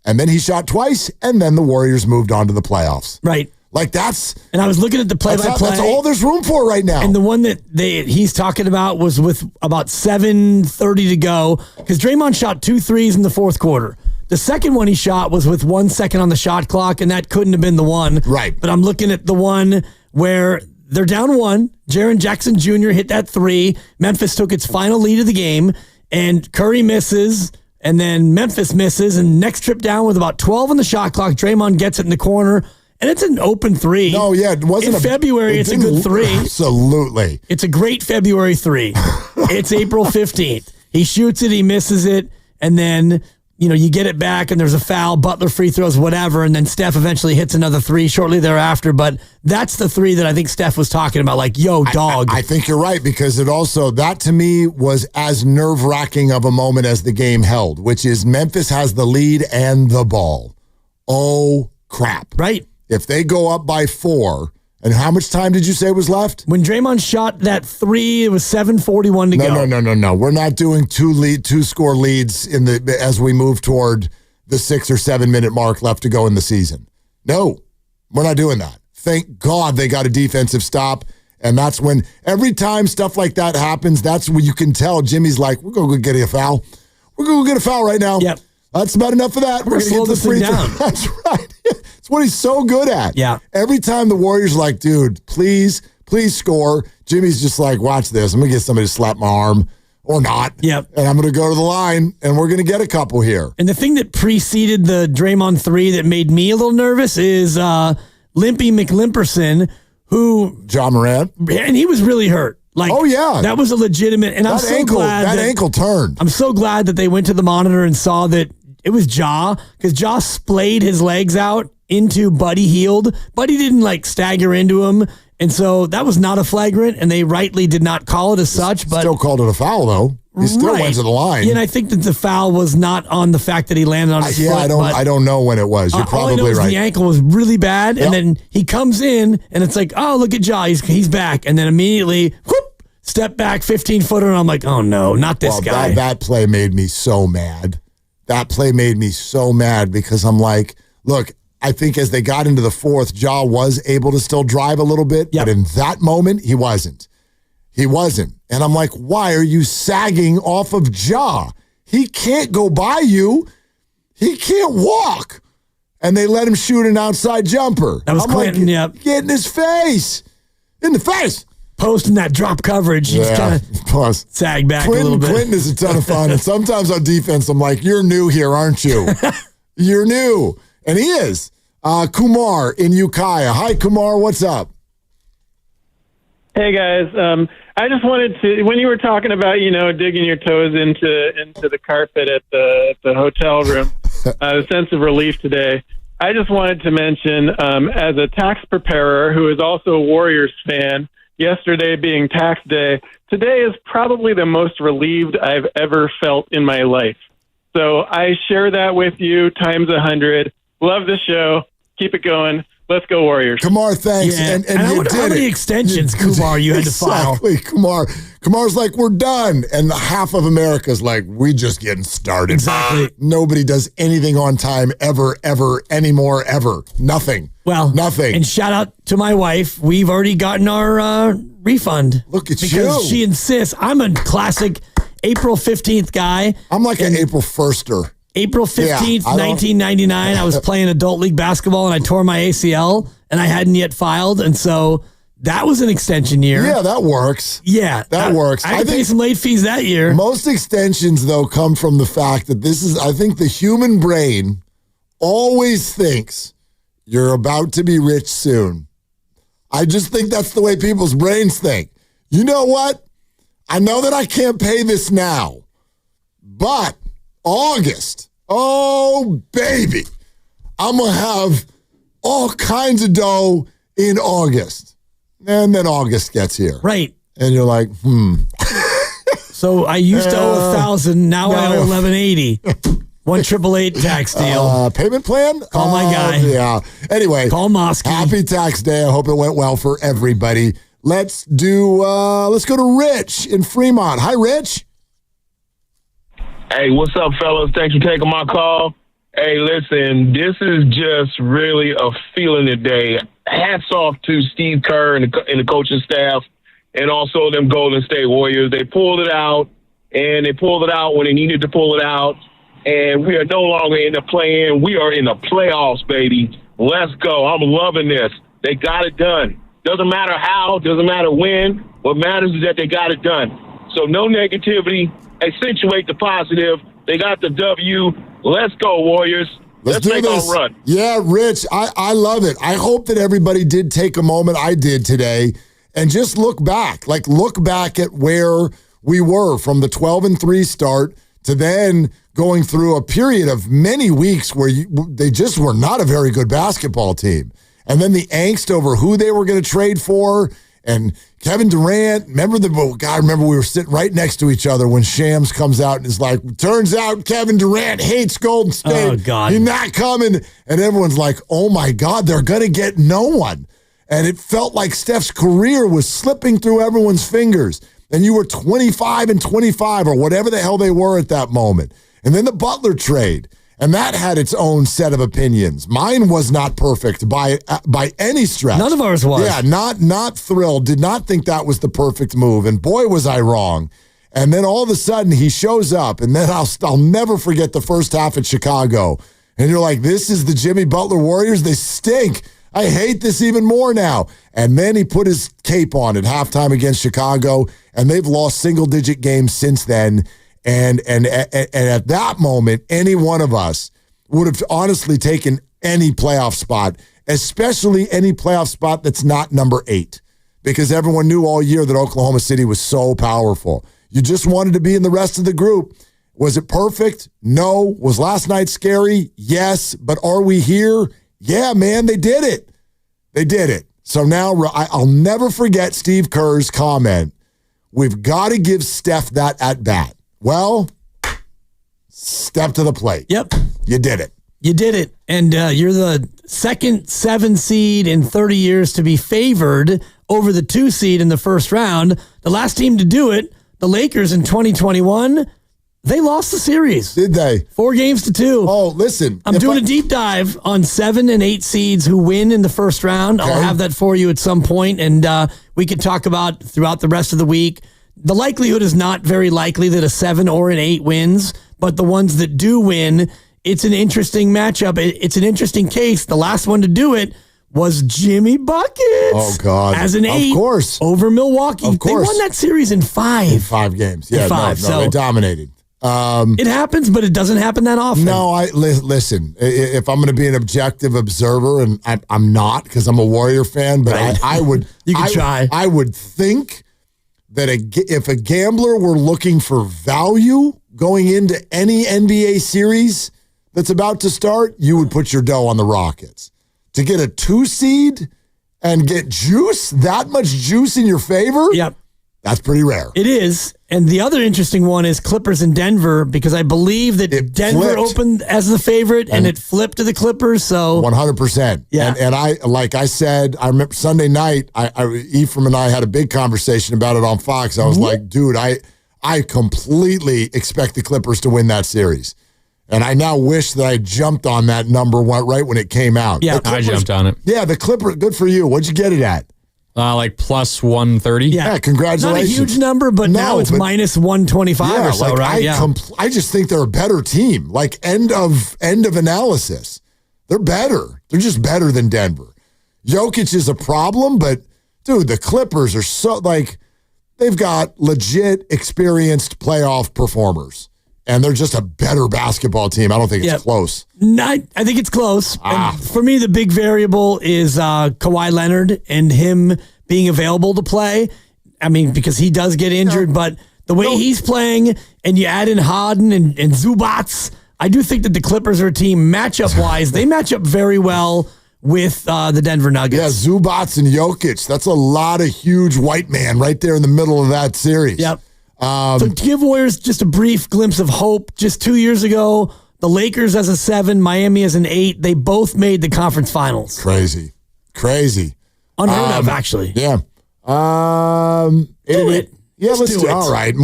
And then he shot twice, and then the Warriors moved on to the playoffs. Right. Like that's... And I was looking at the play-by-play. That's all there's room for right now. And the one that he's talking about was with about 7:30 to go, because Draymond shot 2 threes in the fourth quarter. The second one he shot was with 1 second on the shot clock, and that couldn't have been the one. Right. But I'm looking at the one where they're down 1. Jaren Jackson Jr. hit that 3. Memphis took its final lead of the game, and Curry misses, and then Memphis misses, and next trip down with about 12 on the shot clock, Draymond gets it in the corner. And it's an open 3. No, yeah, it wasn't. In February, it's a good 3. Absolutely. It's a great February 3. It's April 15th. He shoots it, he misses it, and then, you get it back, and there's a foul, Butler free throws, whatever, and then Steph eventually hits another 3 shortly thereafter. But that's the 3 that I think Steph was talking about, like, yo, dog. I think you're right, because it also, that to me was as nerve-wracking of a moment as the game held, which is Memphis has the lead and the ball. Oh, crap. Right. If they go up by 4, and how much time did you say was left? When Draymond shot that 3, it was 7:41 to go. No. We're not doing 2-score leads as we move toward the 6 or 7 minute mark left to go in the season. No, we're not doing that. Thank God they got a defensive stop, and that's when every time stuff like that happens, that's when you can tell Jimmy's like, we're going to get a foul. We're going to get a foul right now. Yep. That's about enough of that. We're going to slow this thing down. That's right. It's what he's so good at. Yeah. Every time the Warriors are like, dude, please score. Jimmy's just like, watch this. I'm going to get somebody to slap my arm or not. Yep. And I'm going to go to the line, and we're going to get a couple here. And the thing that preceded the Draymond 3 that made me a little nervous is Limpy McLimperson, who... John Morant. And he was really hurt. Like, oh, yeah. That was a legitimate... And I'm so glad that ankle turned. I'm so glad that they went to the monitor and saw that it was Ja, because Ja splayed his legs out into Buddy Hield. Buddy didn't, stagger into him, and so that was not a flagrant, and they rightly did not call it as such. But still called it a foul, though. He still went to the line. Yeah, and I think that the foul was not on the fact that he landed on his foot. I don't know when it was. You're probably all I know is right. The ankle was really bad, and then he comes in, and it's like, oh, look at Ja, he's back, and then immediately, whoop, step back, 15-footer, and I'm like, oh no, not this guy. That play made me so mad. That play made me so mad because I'm like, look, I think as they got into the fourth, Ja was able to still drive a little bit, but in that moment, he wasn't. He wasn't. And I'm like, why are you sagging off of Ja? He can't go by you. He can't walk. And they let him shoot an outside jumper. That was Clinton, Get in his face. In the face. Posting that drop coverage, you just kind of sag back a little bit. Clinton is a ton of fun, and sometimes on defense, I'm like, you're new here, aren't you? You're new. And he is. Kumar in Ukiah. Hi, Kumar. What's up? Hey, guys. I just wanted to, when you were talking about, digging your toes into the carpet at the hotel room, a sense of relief today, I just wanted to mention, as a tax preparer who is also a Warriors fan, yesterday being tax day, today is probably the most relieved I've ever felt in my life. So I share that with you times 100. Love the show. Keep it going. Let's go Warriors. Kumar, thanks. Yeah. And I wonder how many extensions, Kumar, you had to file. Exactly, Kumar's like, we're done. And half of America's like, we just getting started. Exactly. Nobody does anything on time ever, anymore, ever. Nothing. Well, nothing. And shout out to my wife. We've already gotten our refund. Look at you. Because she insists. I'm a classic April 15th guy. I'm like an April 1ster. April 15th, 1999, I was playing adult league basketball and I tore my ACL and I hadn't yet filed. And so that was an extension year. Yeah, that works. Yeah. That works. I had to pay some late fees that year. Most extensions, though, come from the fact that I think the human brain always thinks you're about to be rich soon. I just think that's the way people's brains think. You know what? I know that I can't pay this now, but August, oh, baby, I'm going to have all kinds of dough in August. And then August gets here. Right. And you're like, So I used to owe $1,000. Now I owe $1,180. 1-888 tax deal. Payment plan? Call my guy. Yeah. Anyway. Call Mosky. Happy tax day. I hope it went well for everybody. Let's go to Rich in Fremont. Hi, Rich. Hey, what's up, fellas? Thanks for taking my call. Hey, listen, this is just really a feeling today. Hats off to Steve Kerr and the coaching staff and also them Golden State Warriors. They pulled it out, and they pulled it out when they needed to pull it out. And we are no longer in the play-in. We are in the playoffs, baby. Let's go. I'm loving this. They got it done. Doesn't matter how, doesn't matter when. What matters is that they got it done. So no negativity. Accentuate the positive. They got the W. Let's go, Warriors. Let's do make this. our run. Yeah, Rich, I love it. I hope that everybody did take a moment, I did today, and just look back. Like, look back at where we were from the 12-3 start to then going through a period of many weeks where they just were not a very good basketball team. And then the angst over who they were going to trade for. And Kevin Durant, remember we were sitting right next to each other when Shams comes out and is like, turns out Kevin Durant hates Golden State. Oh, God. He's not coming. And everyone's like, oh, my God, they're going to get no one. And it felt like Steph's career was slipping through everyone's fingers. And you were 25-25 or whatever the hell they were at that moment. And then the Butler trade. And that had its own set of opinions. Mine was not perfect by any stretch. None of ours was. Yeah, not thrilled. Did not think that was the perfect move. And boy, was I wrong. And then all of a sudden he shows up. And then I'll never forget the first half at Chicago. And you're like, this is the Jimmy Butler Warriors? They stink. I hate this even more now. And then he put his cape on at halftime against Chicago. And they've lost single-digit games since then. And at that moment, any one of us would have honestly taken any playoff spot, especially any playoff spot that's not number 8, because everyone knew all year that Oklahoma City was so powerful. You just wanted to be in the rest of the group. Was it perfect? No. Was last night scary? Yes. But are we here? Yeah, man, they did it. They did it. So now I'll never forget Steve Kerr's comment. We've got to give Steph that at bat. Well, step to the plate. Yep. You did it. You did it. And you're the second 7 seed in 30 years to be favored over the 2 seed in the first round. The last team to do it, the Lakers in 2021, they lost the series. Did they? 4-2. Oh, listen. I'm doing a deep dive on 7 and 8 seeds who win in the first round. Okay. I'll have that for you at some point, and we can talk about throughout the rest of the week. The likelihood is not very likely that a 7 or an 8 wins, but the ones that do win, it's an interesting matchup. It's an interesting case. The last one to do it was Jimmy Buckets. Oh, God. As an 8 of course. over Milwaukee. Of course. They won that series in 5. In 5 games. Yeah, in 5. No, they dominated. It happens, but it doesn't happen that often. No, listen, if I'm going to be an objective observer, and I'm not because I'm a Warrior fan, but right. I would you can try. I would think that if a gambler were looking for value going into any NBA series that's about to start, you would put your dough on the Rockets. To get a 2 seed and get juice, that much juice in your favor? Yep. That's pretty rare. It is. And the other interesting one is Clippers and Denver, because I believe that Denver opened as the favorite and it flipped to the Clippers. So 100%. Yeah. And I, like I said, I remember Sunday night, Ephraim and I had a big conversation about it on Fox. I was like, dude, I completely expect the Clippers to win that series. And I now wish that I jumped on that number right when it came out. Yeah, I jumped on it. Yeah, the Clippers, good for you. What'd you get it at? Like plus 130. Yeah, congratulations. Not a huge number, but now it's minus 125 or so, right? I just think they're a better team. Like end of analysis. They're better. They're just better than Denver. Jokic is a problem, but dude, the Clippers are so they've got legit experienced playoff performers. And they're just a better basketball team. I don't think it's close. I think it's close. And for me, the big variable is Kawhi Leonard and him being available to play. I mean, because he does get injured, but the way he's playing, and you add in Harden and Zubats, I do think that the Clippers are a team matchup-wise. They match up very well with the Denver Nuggets. Yeah, Zubats and Jokic. That's a lot of huge white man right there in the middle of that series. Yep. So to give Warriors just a brief glimpse of hope, just 2 years ago, the Lakers as a 7, Miami as an 8, they both made the conference finals. Crazy. Unheard of, actually. Yeah. Do it. Yeah, let's do it. All right.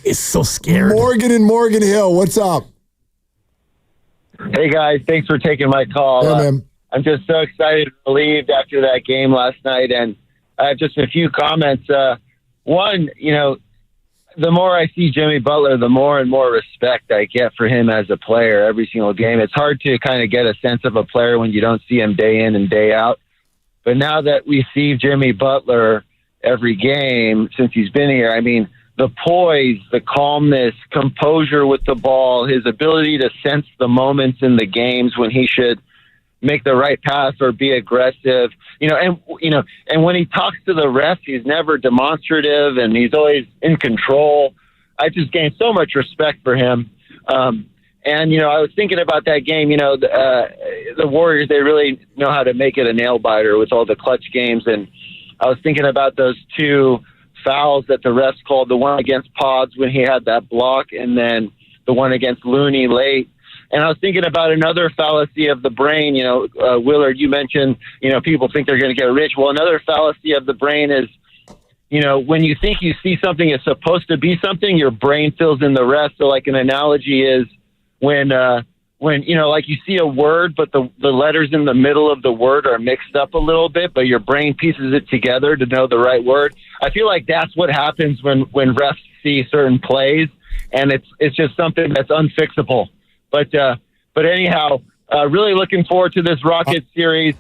It's so scary. Morgan and Morgan Hill, what's up? Hey, guys. Thanks for taking my call. Yeah, man. I'm just so excited and relieved after that game last night, and I have just a few comments. One, the more I see Jimmy Butler, the more and more respect I get for him as a player every single game. It's hard to kind of get a sense of a player when you don't see him day in and day out. But now that we see Jimmy Butler every game since he's been here, I mean, the poise, the calmness, composure with the ball, his ability to sense the moments in the games when he should make the right pass or be aggressive, and when he talks to the refs, he's never demonstrative and he's always in control. I just gained so much respect for him. And I was thinking about that game, the Warriors, they really know how to make it a nail biter with all the clutch games. And I was thinking about those two fouls that the refs called, the one against Pods when he had that block and then the one against Looney late. And I was thinking about another fallacy of the brain. Willard, you mentioned, people think they're going to get rich. Well, another fallacy of the brain is, when you think you see something is supposed to be something, your brain fills in the rest. So like an analogy is when like you see a word, but the letters in the middle of the word are mixed up a little bit, but your brain pieces it together to know the right word. I feel like that's what happens when refs see certain plays, and it's just something that's unfixable. But anyhow, really looking forward to this Rockets series.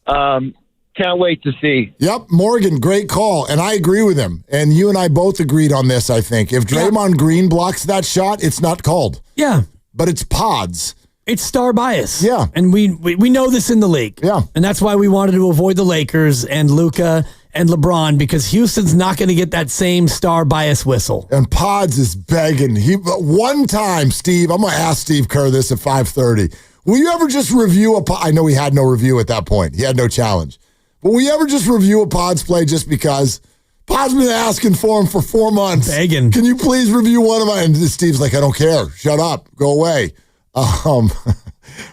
Can't wait to see. Yep, Morgan, great call. And I agree with him. And you and I both agreed on this, I think. If Draymond Green blocks that shot, it's not called. Yeah. But it's Pods. It's star bias. Yeah. And we know this in the league. Yeah. And that's why we wanted to avoid the Lakers and Luka and LeBron, because Houston's not going to get that same star bias whistle. And Pods is begging. One time, Steve, I'm going to ask Steve Kerr this at 5:30. Will you ever just review I know he had no review at that point. He had no challenge. But will you ever just review a Pods play just because? Pod's been asking for him for 4 months. Begging. Can you please review one of mine? And Steve's like, I don't care. Shut up. Go away.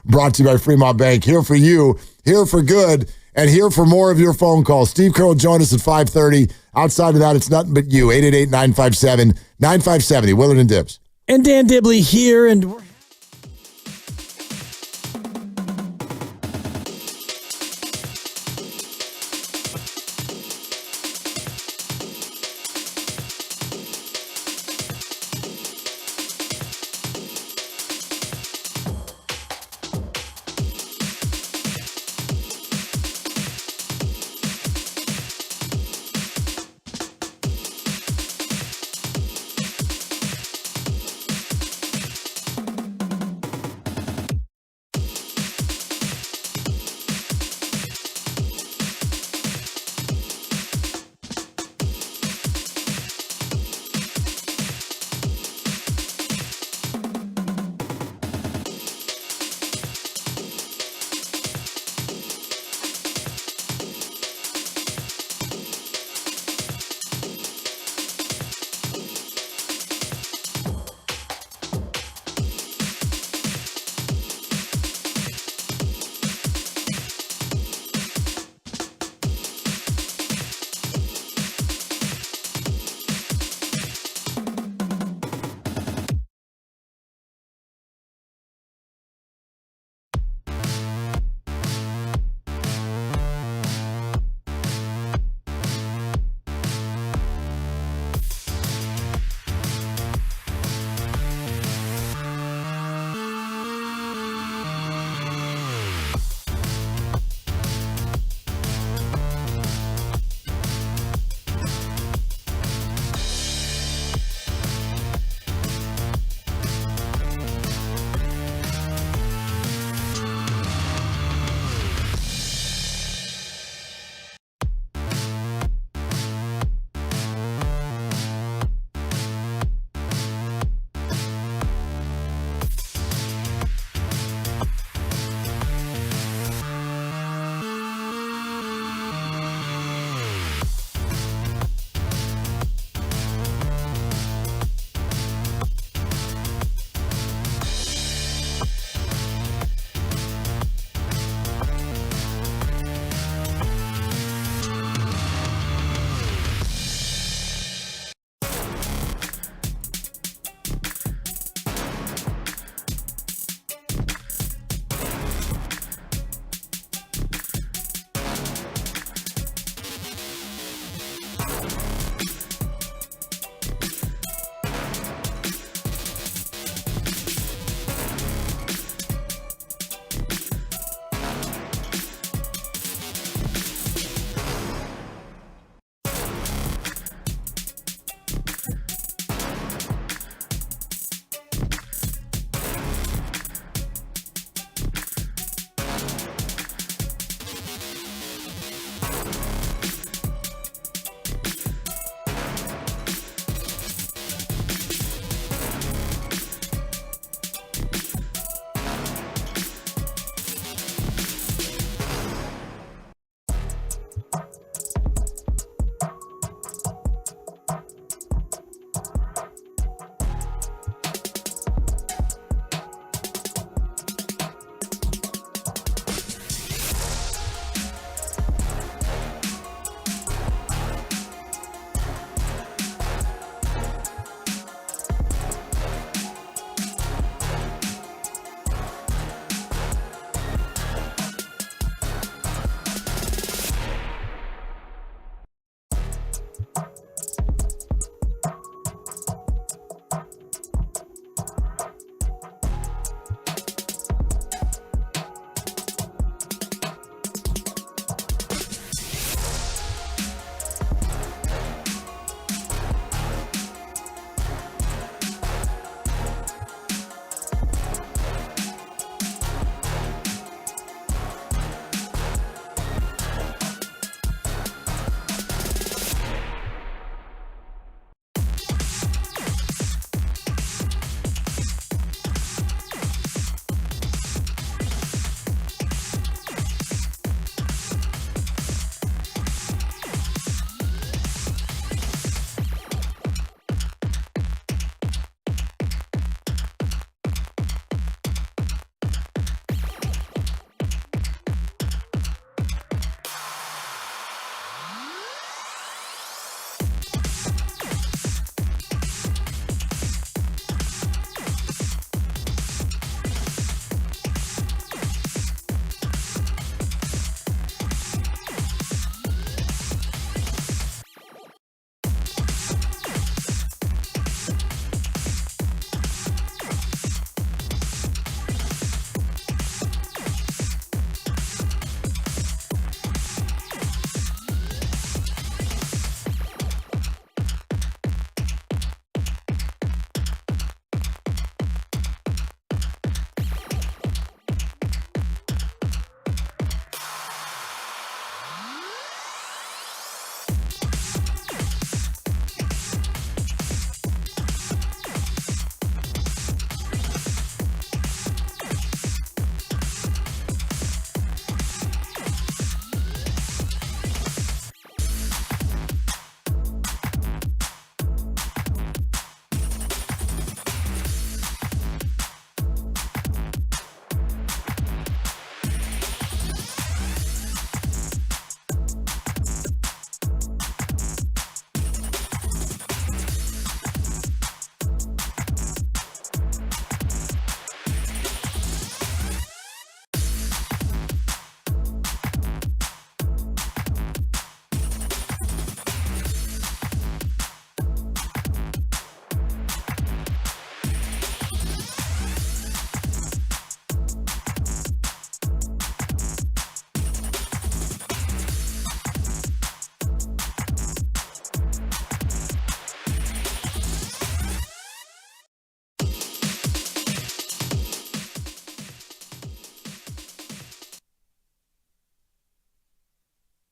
Brought to you by Fremont Bank. Here for you, here for good, and here for more of your phone calls. Steve Kerr will join us at 5:30. Outside of that, it's nothing but you. 888-957-9570. Willard and Dibbs. And Dan Dibley here, and we're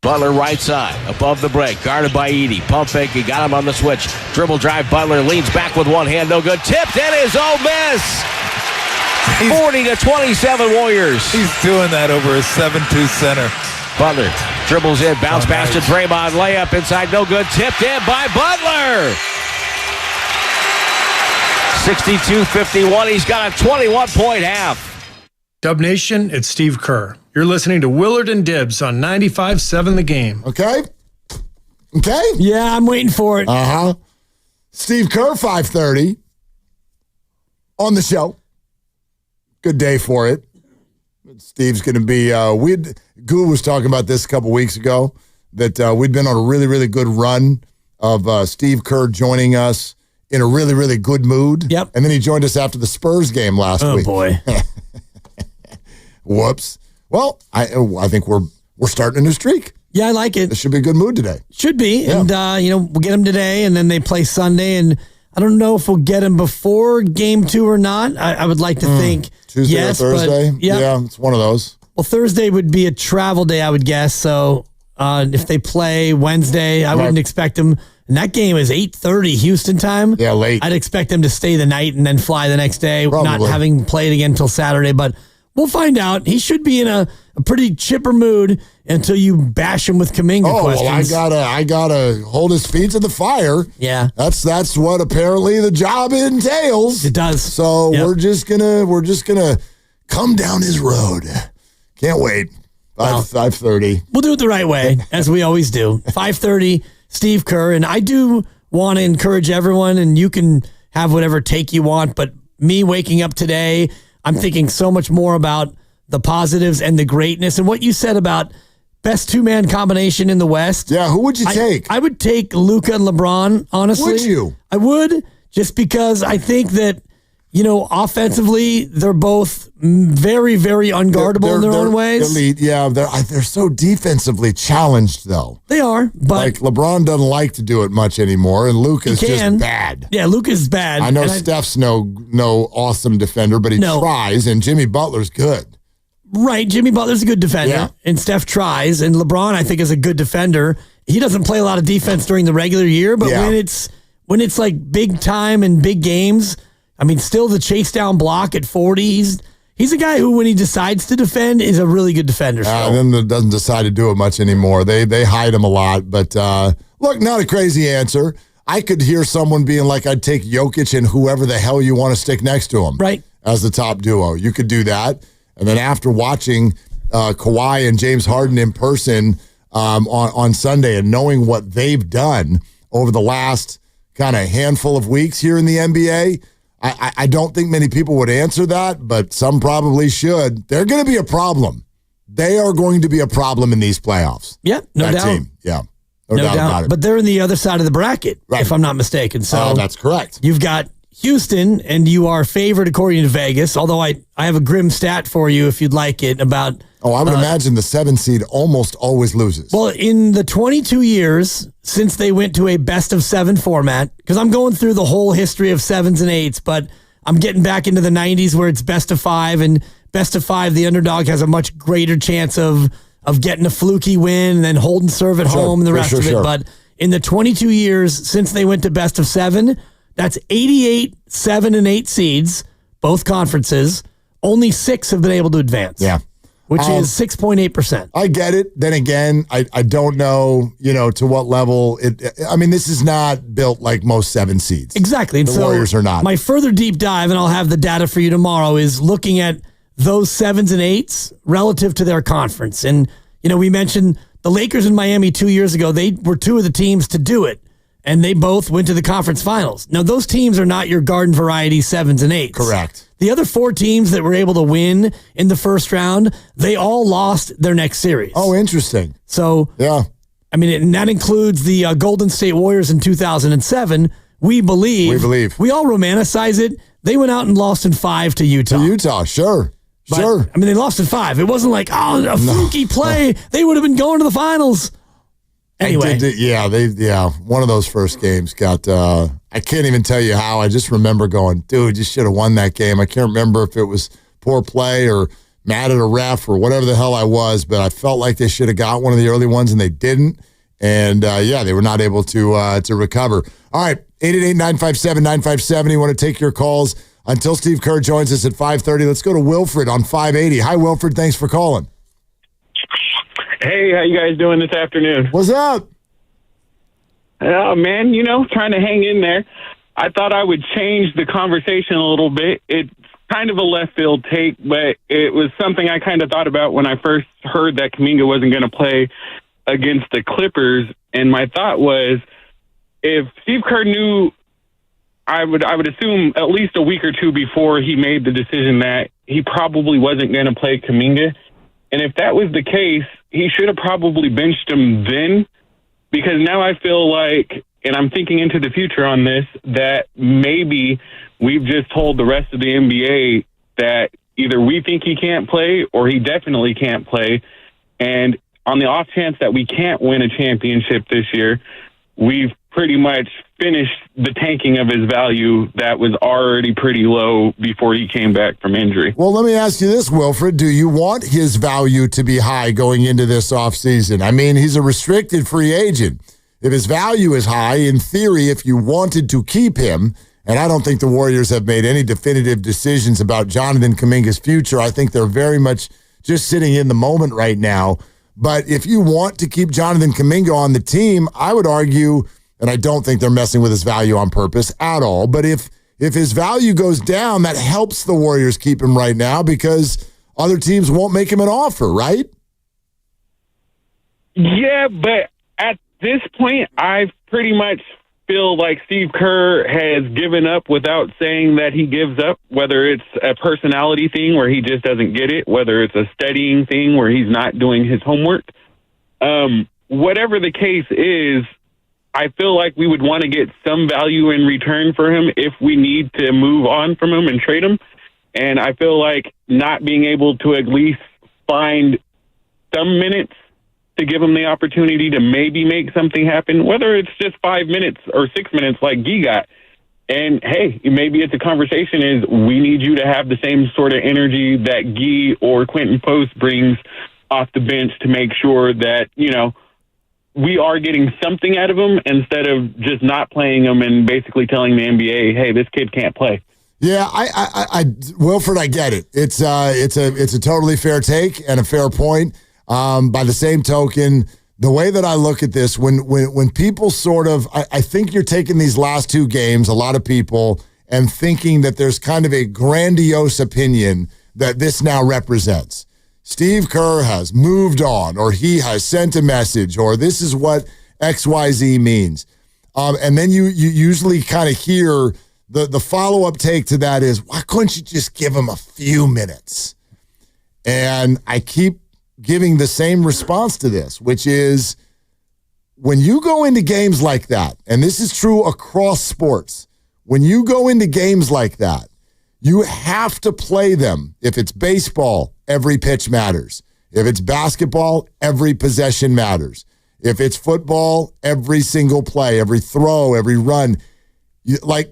Butler right side, above the break, guarded by Edey. Pump fake, he got him on the switch. Dribble drive, Butler leans back with one hand, no good. Tipped, and is Ole Miss. 40-27 Warriors. He's doing that over a 7-2 center. Butler dribbles in, bounce pass to Draymond, layup inside, no good. Tipped in by Butler. 62-51, he's got a 21-point half. Dub Nation, it's Steve Kerr. You're listening to Willard and Dibbs on 95.7 The Game. Okay? Yeah, I'm waiting for it. Uh-huh. Steve Kerr, 5:30 on the show. Good day for it. Steve's going to be, Goo was talking about this a couple weeks ago, that we'd been on a really, really good run of Steve Kerr joining us in a really, really good mood. Yep. And then he joined us after the Spurs game last week. Oh, boy. Whoops. Well, I think we're starting a new streak. Yeah, I like it. It should be a good mood today. Should be. Yeah. And, we'll get them today, and then they play Sunday. And I don't know if we'll get them before game 2 or not. I would like to think Tuesday yes, or Thursday? But, yeah, it's one of those. Well, Thursday would be a travel day, I would guess. So if they play Wednesday, I wouldn't expect them. And that game is 8:30 Houston time. Yeah, late. I'd expect them to stay the night and then fly the next day, not having played again until Saturday. But we'll find out. He should be in a pretty chipper mood until you bash him with Kuminga questions. Well, I gotta hold his feet to the fire. Yeah, that's what apparently the job entails. It does. So we're just gonna come down his road. Can't wait. 5:30. We'll do it the right way, as we always do. 5:30. Steve Kerr, and I do want to encourage everyone, and you can have whatever take you want, but me waking up today, I'm thinking so much more about the positives and the greatness and what you said about best two-man combination in the West. Yeah, who would you take? I would take Luka and LeBron, honestly. Would you? I would, just because I think that, offensively, they're both very, very unguardable in their own ways. Elite, yeah. They're so defensively challenged, though. They are, but LeBron doesn't like to do it much anymore, and Luka's just bad. Yeah, Luka's bad. I know Steph's no awesome defender, but he tries, and Jimmy Butler's good. Right, Jimmy Butler's a good defender, and Steph tries, and LeBron, I think, is a good defender. He doesn't play a lot of defense during the regular year, but when it's like big time and big games, I mean, still the chase down block at 40. He's a guy who, when he decides to defend, is a really good defender. And then doesn't decide to do it much anymore. They hide him a lot. But look, not a crazy answer. I could hear someone being like, I'd take Jokic and whoever the hell you want to stick next to him, right, as the top duo. You could do that. And then after watching Kawhi and James Harden in person on Sunday and knowing what they've done over the last kind of handful of weeks here in the NBA, I don't think many people would answer that, but some probably should. They're going to be a problem. They are going to be a problem in these playoffs. Yeah, no doubt. Team. Yeah, no doubt about it. But they're in the other side of the bracket, if I'm not mistaken. So that's correct. You've got Houston, and you are favored according to Vegas, although I have a grim stat for you if you'd like it about... Oh, I would imagine the 7 seed almost always loses. Well, in the 22 years since they went to a best-of-7 format, because I'm going through the whole history of 7s and 8s, but I'm getting back into the 90s where it's best-of-5, and best-of-5, the underdog has a much greater chance of getting a fluky win and then holding serve at home and the rest of it. But in the 22 years since they went to best-of-7, that's 88 7 and 8 seeds, both conferences. Only 6 have been able to advance. Yeah. Which is 6.8%. I get it. Then again, I don't know, to what level this is not built like most 7 seeds. Exactly. And the Warriors are not. My further deep dive, and I'll have the data for you tomorrow, is looking at those 7s and 8s relative to their conference. And, we mentioned the Lakers in Miami 2 years ago. They were 2 of the teams to do it. And they both went to the conference finals. Now, those teams are not your garden variety 7s and 8s. Correct. The other 4 teams that were able to win in the first round, they all lost their next series. Oh, interesting. So, yeah. And that includes the Golden State Warriors in 2007. We believe. We all romanticize it. They went out and lost in 5 to Utah. Sure. But, sure. They lost in 5. It wasn't like, a fluky play. They would have been going to the finals. Anyway. One of those first games got, I can't even tell you how. I just remember going, dude, you should have won that game. I can't remember if it was poor play or mad at a ref or whatever the hell I was, but I felt like they should have got one of the early ones and they didn't. And they were not able to recover. All right, 888-957-9570. You want to take your calls until Steve Kerr joins us at 5:30. Let's go to Wilfred on 580. Hi, Wilfred. Thanks for calling. Hey, how you guys doing this afternoon? What's up? Oh, man, trying to hang in there. I thought I would change the conversation a little bit. It's kind of a left field take, but it was something I kind of thought about when I first heard that Kuminga wasn't going to play against the Clippers. And my thought was, if Steve Kerr knew, I would assume at least a week or two before he made the decision that he probably wasn't going to play Kuminga. And if that was the case, he should have probably benched him then, because now I feel like, and I'm thinking into the future on this, that maybe we've just told the rest of the NBA that either we think he can't play or he definitely can't play. And on the off chance that we can't win a championship this year, we've pretty much finished the tanking of his value that was already pretty low before he came back from injury. Well, let me ask you this, Wilfred. Do you want his value to be high going into this offseason? I mean, he's a restricted free agent. If his value is high, in theory, if you wanted to keep him, and I don't think the Warriors have made any definitive decisions about Jonathan Kuminga's future. I think they're very much just sitting in the moment right now. But if you want to keep Jonathan Kuminga on the team, I would argue, and I don't think they're messing with his value on purpose at all, but if his value goes down, that helps the Warriors keep him right now because other teams won't make him an offer, right? Yeah, but at this point, I pretty much feel like Steve Kerr has given up without saying that he gives up, whether it's a personality thing where he just doesn't get it, whether it's a studying thing where he's not doing his homework. Whatever the case is, I feel like we would want to get some value in return for him if we need to move on from him and trade him. And I feel like not being able to at least find some minutes to give him the opportunity to maybe make something happen, whether it's just 5 minutes or 6 minutes like Guy got. And, hey, maybe it's a conversation is we need you to have the same sort of energy that Guy or Quentin Post brings off the bench to make sure that, we are getting something out of him instead of just not playing him and basically telling the NBA, hey, this kid can't play. Yeah, I Wilfred, I get it. It's a totally fair take and a fair point. By the same token, the way that I look at this, when people sort of, I think you're taking these last two games, a lot of people, and thinking that there's kind of a grandiose opinion that this now represents. Steve Kerr has moved on, or he has sent a message, or this is what XYZ means. And then you usually kind of hear the follow-up take to that is, why couldn't you just give him a few minutes? And I keep giving the same response to this, which is when you go into games like that, and this is true across sports, when you go into games like that, you have to play them. If it's baseball, every pitch matters. If it's basketball, every possession matters. If it's football, every single play, every throw, every run,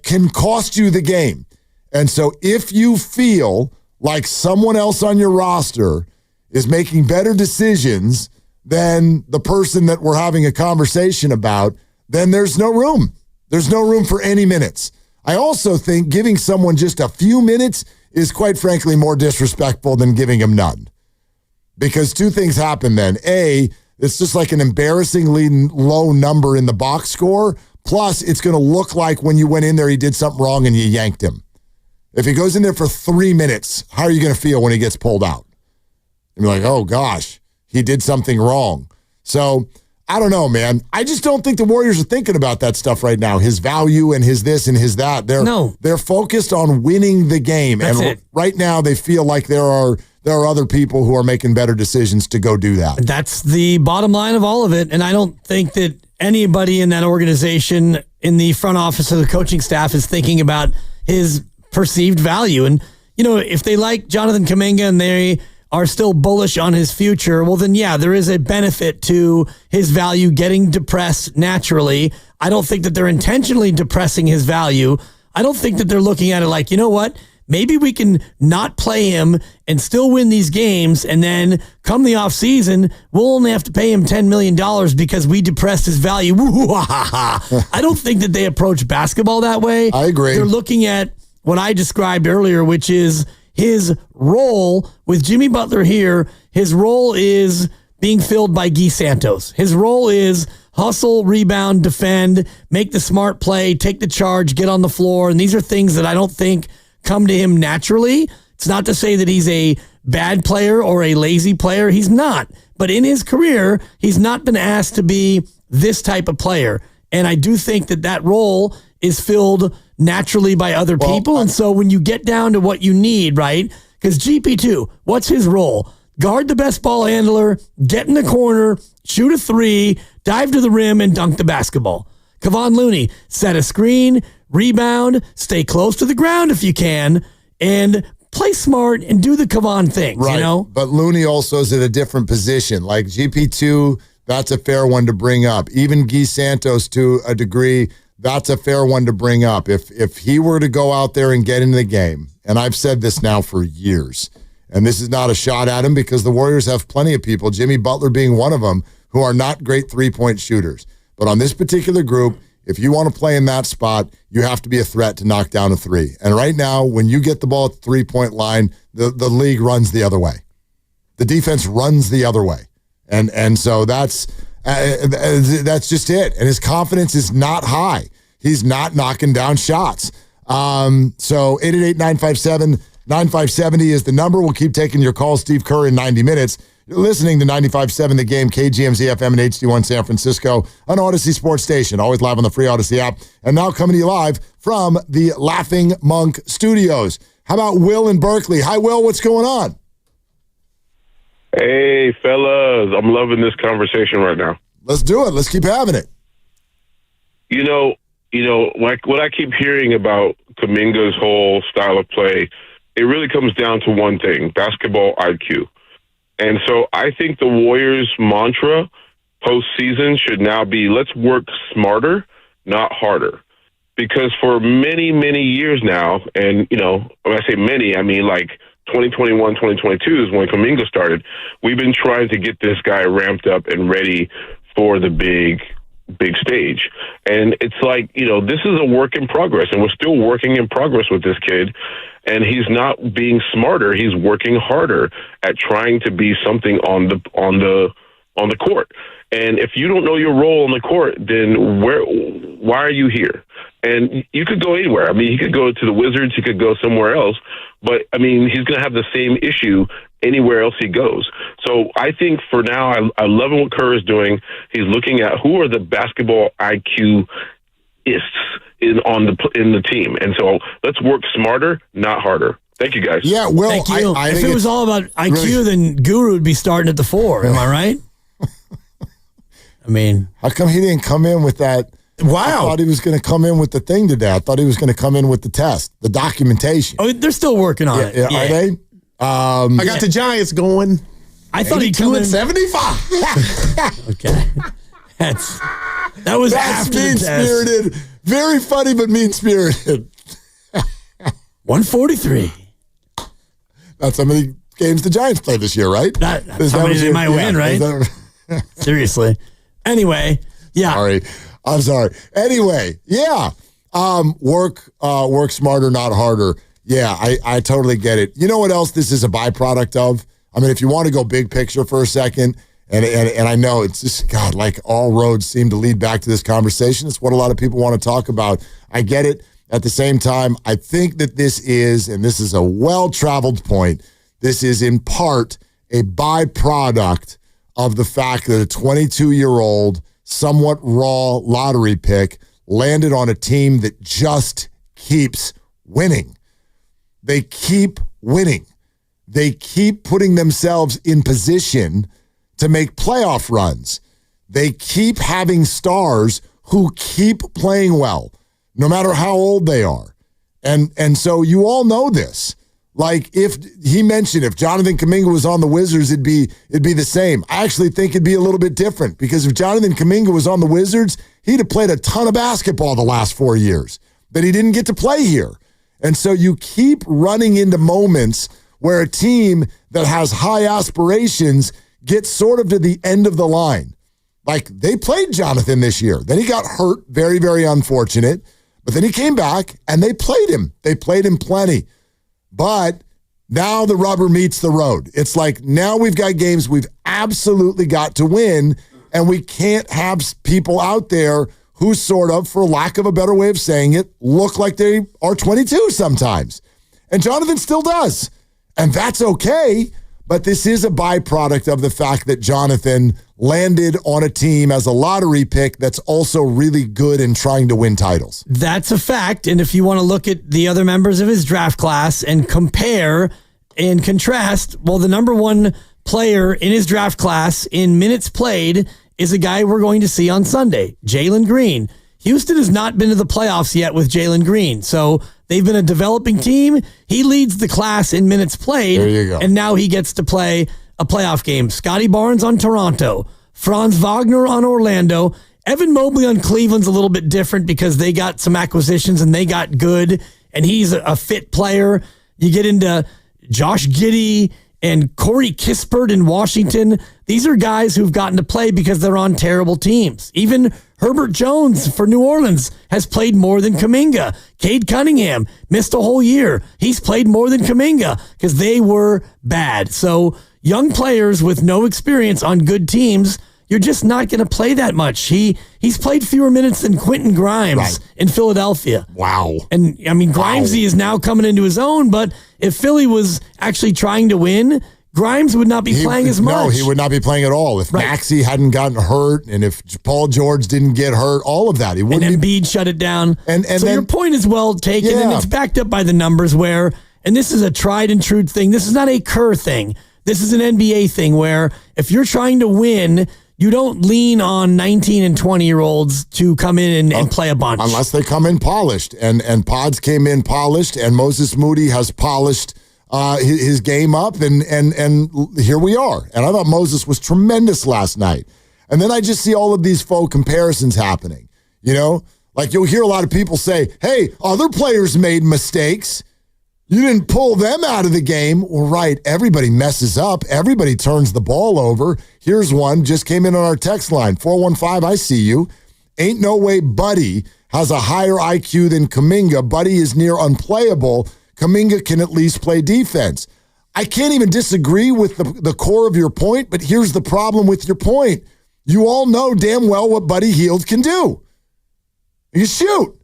can cost you the game. And so if you feel like someone else on your roster is making better decisions than the person that we're having a conversation about, then there's no room. There's no room for any minutes. I also think giving someone just a few minutes is quite frankly more disrespectful than giving him none. Because two things happen then. A, it's just like an embarrassingly low number in the box score. Plus, it's going to look like when you went in there, he did something wrong and you yanked him. If he goes in there for 3 minutes, how are you going to feel when he gets pulled out? You're like, oh gosh, he did something wrong. So I don't know, man. I just don't think the Warriors are thinking about that stuff right now. His value and his this and his that. They're focused on winning the game. That's and it. Right now they feel like there are other people who are making better decisions to go do that. That's the bottom line of all of it. And I don't think that anybody in that organization, in the front office or the coaching staff, is thinking about his perceived value. And, if they like Jonathan Kuminga and they are still bullish on his future, well, then, yeah, there is a benefit to his value getting depressed naturally. I don't think that they're intentionally depressing his value. I don't think that they're looking at it like, you know what? maybe we can not play him and still win these games. And then come the offseason, we'll only have to pay him $10 million because we depressed his value. I don't think that they approach basketball that way. I agree. They're looking at what I described earlier, which is his role with Jimmy Butler here. His role is being filled by Guy Santos. His role is hustle, rebound, defend, make the smart play, take the charge, get on the floor. And these are things that I don't think come to him naturally. It's not to say that he's a bad player or a lazy player. He's not. But in his career, he's not been asked to be this type of player. And I do think that that role is filled naturally by other people. And so when you get down to what you need, right? Because GP2, what's his role? Guard the best ball handler, get in the corner, shoot a three, dive to the rim, and dunk the basketball. Kevon Looney, set a screen, rebound, stay close to the ground if you can, and play smart and do the Kevon things, right. You know? But Looney also is at a different position. Like GP2, that's a fair one to bring up. Even Guy Santos, to a degree, that's a fair one to bring up. If he were to go out there and get into the game, and I've said this now for years, and this is not a shot at him because the Warriors have plenty of people, Jimmy Butler being one of them, who are not great three-point shooters. But on this particular group, if you want to play in that spot, you have to be a threat to knock down a three. And right now, when you get the ball at the three-point line, the league runs the other way. The defense runs the other way. And so that's just it. And his confidence is not high. He's not knocking down shots. So 888-957-9570 is the number. We'll keep taking your calls, Steve Kerr, in 90 minutes. You're listening to 95.7 The Game, KGMZ FM and HD1 San Francisco, an Odyssey Sports Station, always live on the free Odyssey app. And now coming to you live from the Laughing Monk Studios. How about Will in Berkeley? Hi, Will. What's going on? Hey, fellas. I'm loving this conversation right now. Let's do it. Let's keep having it. You know, like what I keep hearing about Kuminga's whole style of play, it really comes down to one thing: basketball IQ. And so I think the Warriors' mantra postseason should now be, let's work smarter, not harder. Because for many, many years now, and, you know, when I say many, I mean like 2021, 2022 is when Kuminga started, we've been trying to get this guy ramped up and ready for the big stage. And it's like, you know, this is a work in progress, and we're still working in progress with this kid. And he's not being smarter. He's working harder at trying to be something on the court. And if you don't know your role on the court, then why are you here? And you could go anywhere. I mean, he could go to the Wizards. He could go somewhere else. But, I mean, he's going to have the same issue anywhere else he goes. So I think for now, I love what Kerr is doing. He's looking at who are the basketball IQ-ists in the team. And so let's work smarter, not harder. Thank you, guys. Yeah, well, Thank you. I if think it was all about IQ, really, then Guru would be starting at the 4. Am I right? I mean, how come he didn't come in with that? Wow. I thought he was going to come in with the thing today. I thought he was going to come in with the test, the documentation. Oh, they're still working on it. Yeah. Are they? I got the Giants going. I thought he'd come in 75. Okay. That was That's after the test. mean-spirited. Very funny, but mean-spirited. 143. That's how many games the Giants play this year, right? That's how many they might win, right? Seriously. Anyway, yeah. I'm sorry. Anyway, yeah. Work smarter, not harder. Yeah, I totally get it. You know what else this is a byproduct of? I mean, if you want to go big picture for a second, and I know it's just, God, like all roads seem to lead back to this conversation. It's what a lot of people want to talk about. I get it. At the same time, I think that this is, and this is a well-traveled point, this is in part a byproduct of the fact that a 22-year-old, somewhat raw lottery pick landed on a team that just keeps winning. They keep winning. They keep putting themselves in position to make playoff runs. They keep having stars who keep playing well, no matter how old they are. And so you all know this. Like if Jonathan Kuminga was on the Wizards, it'd be the same. I actually think it'd be a little bit different because if Jonathan Kuminga was on the Wizards, he'd have played a ton of basketball the last 4 years that he didn't get to play here. And so you keep running into moments where a team that has high aspirations gets sort of to the end of the line. Like, they played Jonathan this year. Then he got hurt, very, very unfortunate. But then he came back, and they played him. They played him plenty. But now the rubber meets the road. It's like, now we've got games we've absolutely got to win, and we can't have people out there who sort of, for lack of a better way of saying it, look like they are 22 sometimes. And Jonathan still does. And that's okay, but this is a byproduct of the fact that Jonathan landed on a team as a lottery pick that's also really good in trying to win titles. That's a fact. And if you want to look at the other members of his draft class and compare and contrast, well, the number one player in his draft class in minutes played is a guy we're going to see on Sunday, Jalen Green. Houston has not been to the playoffs yet with Jalen Green, so they've been a developing team. He leads the class in minutes played, there you go. And now he gets to play a playoff game. Scotty Barnes on Toronto, Franz Wagner on Orlando, Evan Mobley on Cleveland's a little bit different because they got some acquisitions and they got good, and he's a fit player. You get into Josh Giddey and Corey Kispert in Washington. These are guys who've gotten to play because they're on terrible teams. Even Herbert Jones for New Orleans has played more than Kuminga. Cade Cunningham missed a whole year. He's played more than Kuminga because they were bad. So young players with no experience on good teams, you're just not going to play that much. He's played fewer minutes than Quentin Grimes in Philadelphia. Wow. And, I mean, Grimesy is now coming into his own, but if Philly was actually trying to win, Grimes would not be playing as much. No, he would not be playing at all. If Maxey hadn't gotten hurt and if Paul George didn't get hurt, all of that. He wouldn't. And Embiid shut it down. And so then, your point is well taken, and it's backed up by the numbers where, and this is a tried and true thing. This is not a Kerr thing. This is an NBA thing where if you're trying to win, you don't lean on 19 and 20-year-olds to come in and play a bunch. Unless they come in polished. And Pods came in polished, and Moses Moody has polished his game up, and here we are. And I thought Moses was tremendous last night. And then I just see all of these faux comparisons happening. You know? Like, you'll hear a lot of people say, hey, other players made mistakes. You didn't pull them out of the game. Well, right, everybody messes up. Everybody turns the ball over. Here's one, just came in on our text line, 415, I see you. Ain't no way Buddy has a higher IQ than Kuminga. Buddy is near unplayable. Kuminga can at least play defense. I can't even disagree with the core of your point, but here's the problem with your point. You all know damn well what Buddy Hield can do. He can shoot.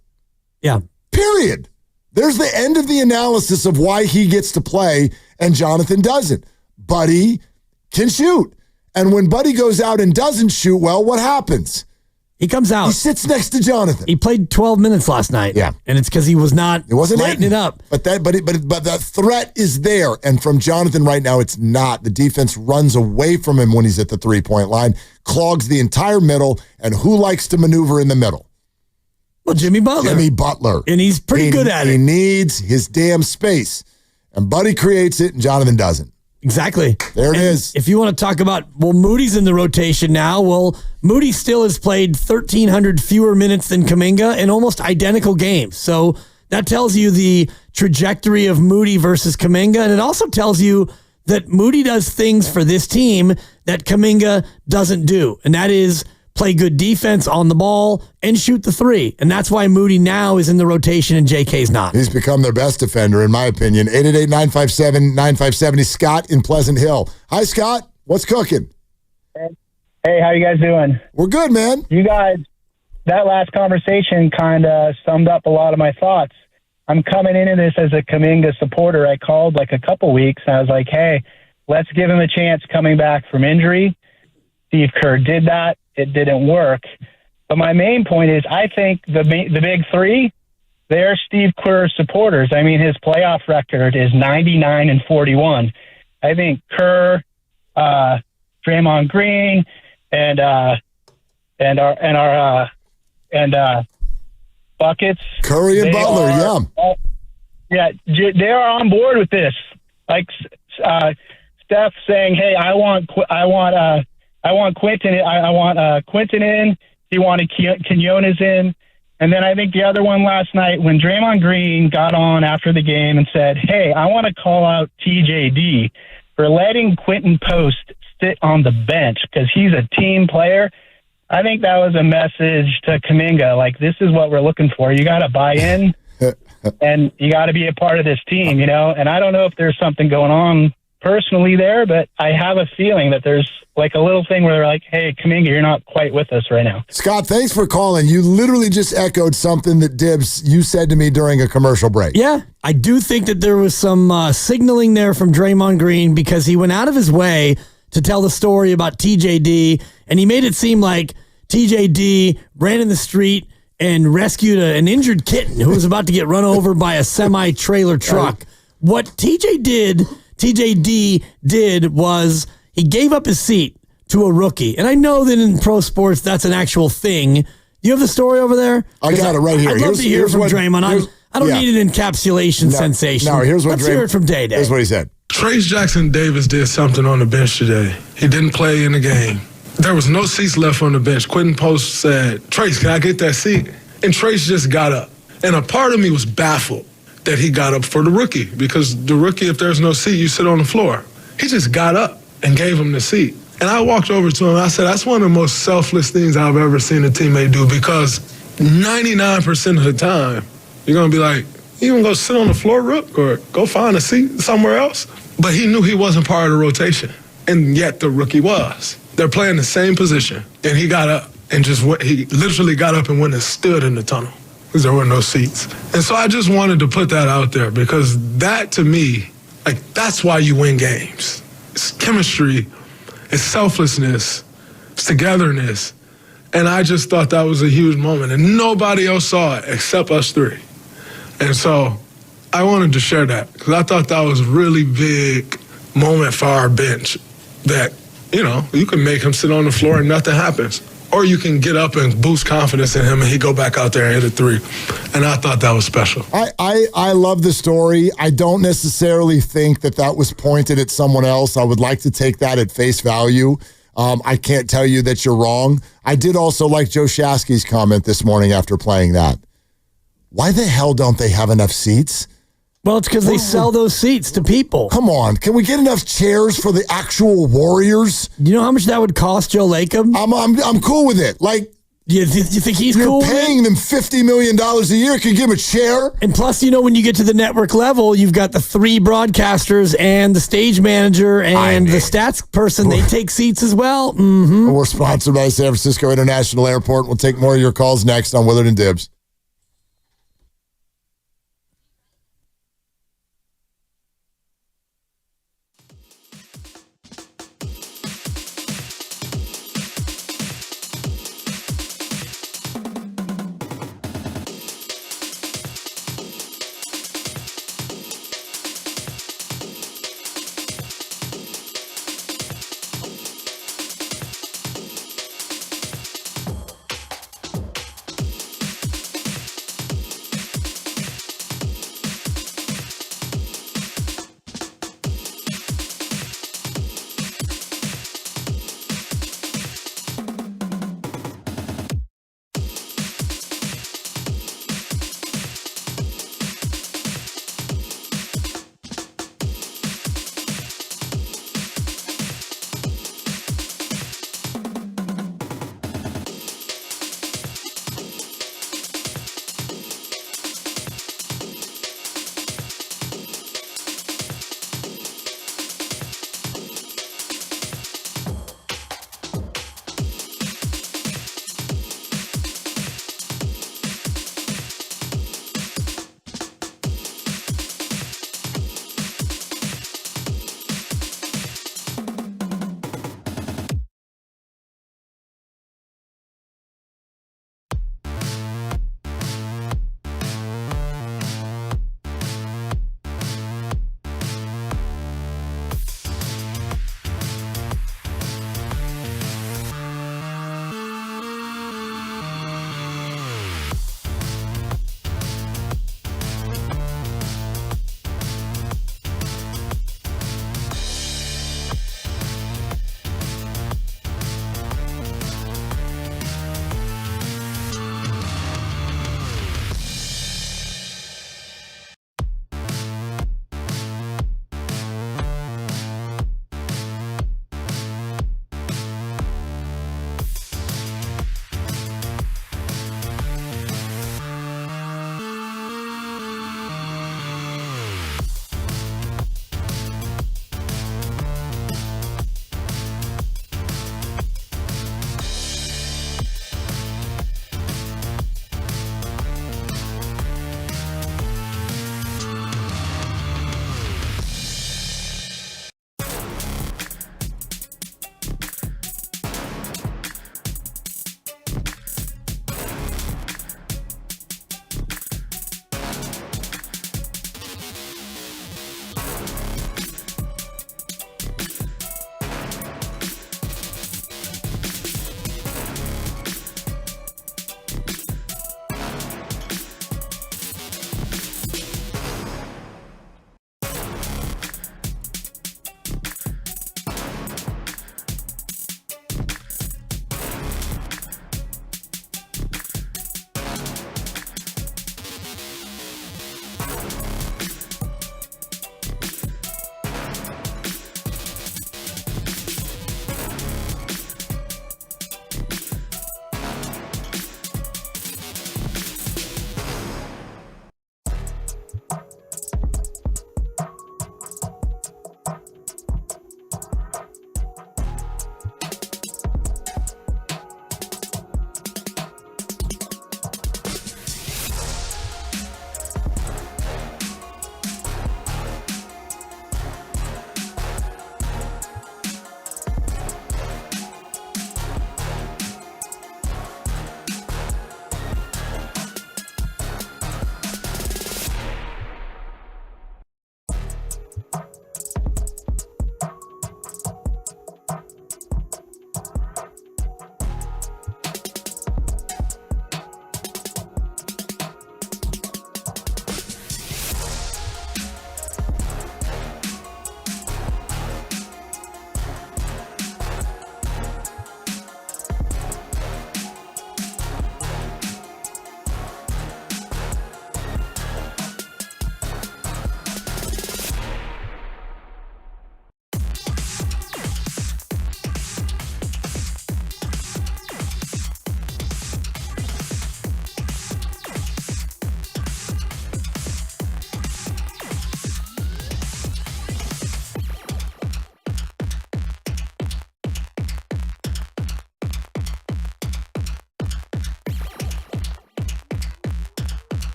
Yeah. Period. There's the end of the analysis of why he gets to play and Jonathan doesn't. Buddy can shoot. And when Buddy goes out and doesn't shoot well, what happens? He comes out. He sits next to Jonathan. He played 12 minutes last night. Yeah. And it's because he was not lighting it up. But that threat is there. And from Jonathan right now, it's not. The defense runs away from him when he's at the three-point line, clogs the entire middle, and who likes to maneuver in the middle? Well, Jimmy Butler. Jimmy Butler. And he's pretty good at it. He needs his damn space. And Buddy creates it, and Jonathan doesn't. Exactly. There it is. If you want to talk about, well, Moody's in the rotation now. Well, Moody still has played 1,300 fewer minutes than Kuminga in almost identical games. So that tells you the trajectory of Moody versus Kuminga. And it also tells you that Moody does things for this team that Kuminga doesn't do. And that is play good defense on the ball and shoot the three. And that's why Moody now is in the rotation and JK's not. He's become their best defender, in my opinion. 888-957-9570. Scott in Pleasant Hill. Hi, Scott. What's cooking? Hey, how you guys doing? We're good, man. You guys, that last conversation kind of summed up a lot of my thoughts. I'm coming into this as a Kuminga supporter. I called like a couple weeks, and I was like, hey, let's give him a chance coming back from injury. Steve Kerr did that. It didn't work. But my main point is I think the big three, they're Steve Kerr supporters. I mean, his playoff record is 99-41. I think Kerr, Draymond Green, and Buckets. Curry and Butler, yeah, they are on board with this. Like Steph saying, "Hey, I want Quentin. I want Quentin in. He wanted Quinones in. And then I think the other one last night when Draymond Green got on after the game and said, hey, I want to call out TJD for letting Quentin Post sit on the bench because he's a team player. I think that was a message to Kuminga. Like, this is what we're looking for. You got to buy in and you got to be a part of this team, you know? And I don't know if there's something going on personally there, but I have a feeling that there's like a little thing where they're like, hey, Kuminga, you're not quite with us right now. Scott, thanks for calling. You literally just echoed something that Dibs, you said to me during a commercial break. Yeah, I do think that there was some signaling there from Draymond Green because he went out of his way to tell the story about TJD, and he made it seem like TJD ran in the street and rescued an injured kitten who was about to get run over by a semi-trailer truck. What TJD did was he gave up his seat to a rookie. And I know that in pro sports, that's an actual thing. You have the story over there? I got it right here. I'd love to hear from Draymond. I don't need an encapsulation sensation. No, here's what Let's hear it from Day Day. Here's what he said. Trace Jackson Davis did something on the bench today. He didn't play in the game. There was no seats left on the bench. Quentin Post said, Trace, can I get that seat? And Trace just got up. And a part of me was baffled that he got up for the rookie, because the rookie, if there's no seat, you sit on the floor. He just got up and gave him the seat. And I walked over to him and I said, that's one of the most selfless things I've ever seen a teammate do, because 99% of the time, you're going to be like, you going to go sit on the floor, Rook, or go find a seat somewhere else? But he knew he wasn't part of the rotation, and yet the rookie was. They're playing the same position, and he got up and just went, he literally got up and went and stood in the tunnel because there were no seats. And so I just wanted to put that out there, because that, to me, like, that's why you win games. It's chemistry, it's selflessness, it's togetherness. And I just thought that was a huge moment, and nobody else saw it except us three. And so I wanted to share that because I thought that was a really big moment for our bench, that, you know, you can make him sit on the floor and nothing happens. Or you can get up and boost confidence in him and he go back out there and hit a three. And I thought that was special. I love the story. I don't necessarily think that was pointed at someone else. I would like to take that at face value. I can't tell you that you're wrong. I did also like Joe Shasky's comment this morning after playing that. Why the hell don't they have enough seats? Well, it's because they sell those seats to people. Come on. Can we get enough chairs for the actual Warriors? You know how much that would cost Joe Lacob? I'm cool with it. Like, you think he's cool with it? You're paying them $50 million a year. Can you give him a chair? And plus, you know, when you get to the network level, you've got the 3 broadcasters and the stage manager and the stats person. They take seats as well. Mm-hmm. We're sponsored by San Francisco International Airport. We'll take more of your calls next on Willard and Dibs.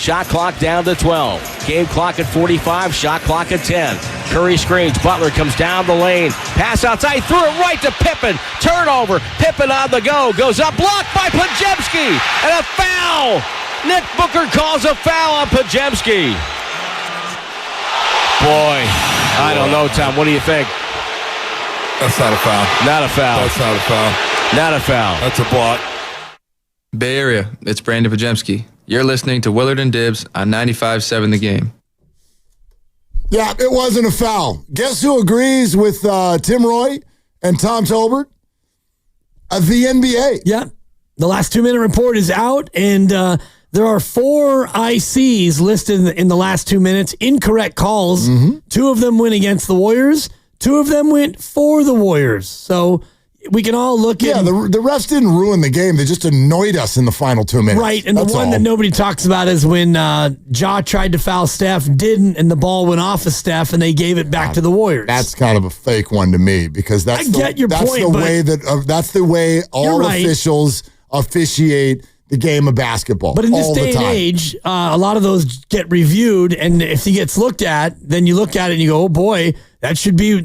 Shot clock down to 12. Game clock at 45. Shot clock at 10. Curry screens. Butler comes down the lane. Pass outside. Threw it right to Pippen. Turnover. Pippen on the go. Goes up. Blocked by Podziemski. And a foul. Nick Booker calls a foul on Podziemski. Boy, I don't know, Tom. What do you think? That's not a foul. Not a foul. That's not a foul. Not a foul. That's a block. Bay Area, it's Brandon Podziemski. You're listening to Willard and Dibbs on 95.7 The Game. Yeah, it wasn't a foul. Guess who agrees with Tim Roy and Tom Tolbert? The NBA. Yeah. The last 2-minute report is out, and there are 4 ICs listed in the last 2 minutes. Incorrect calls. Mm-hmm. 2 of them went against the Warriors. 2 of them went for the Warriors. So we can all look at... Yeah, the refs didn't ruin the game. They just annoyed us in the final 2 minutes. Right, and That's the one all. that nobody talks about is when Ja tried to foul Steph, didn't, and the ball went off of Steph, and they gave it back to the Warriors. That's kind of a fake one to me, because that's the way all officials officiate the game of basketball. But in this day and age, a lot of those get reviewed, and if he gets looked at, then you look at it and you go, "Oh boy, that should be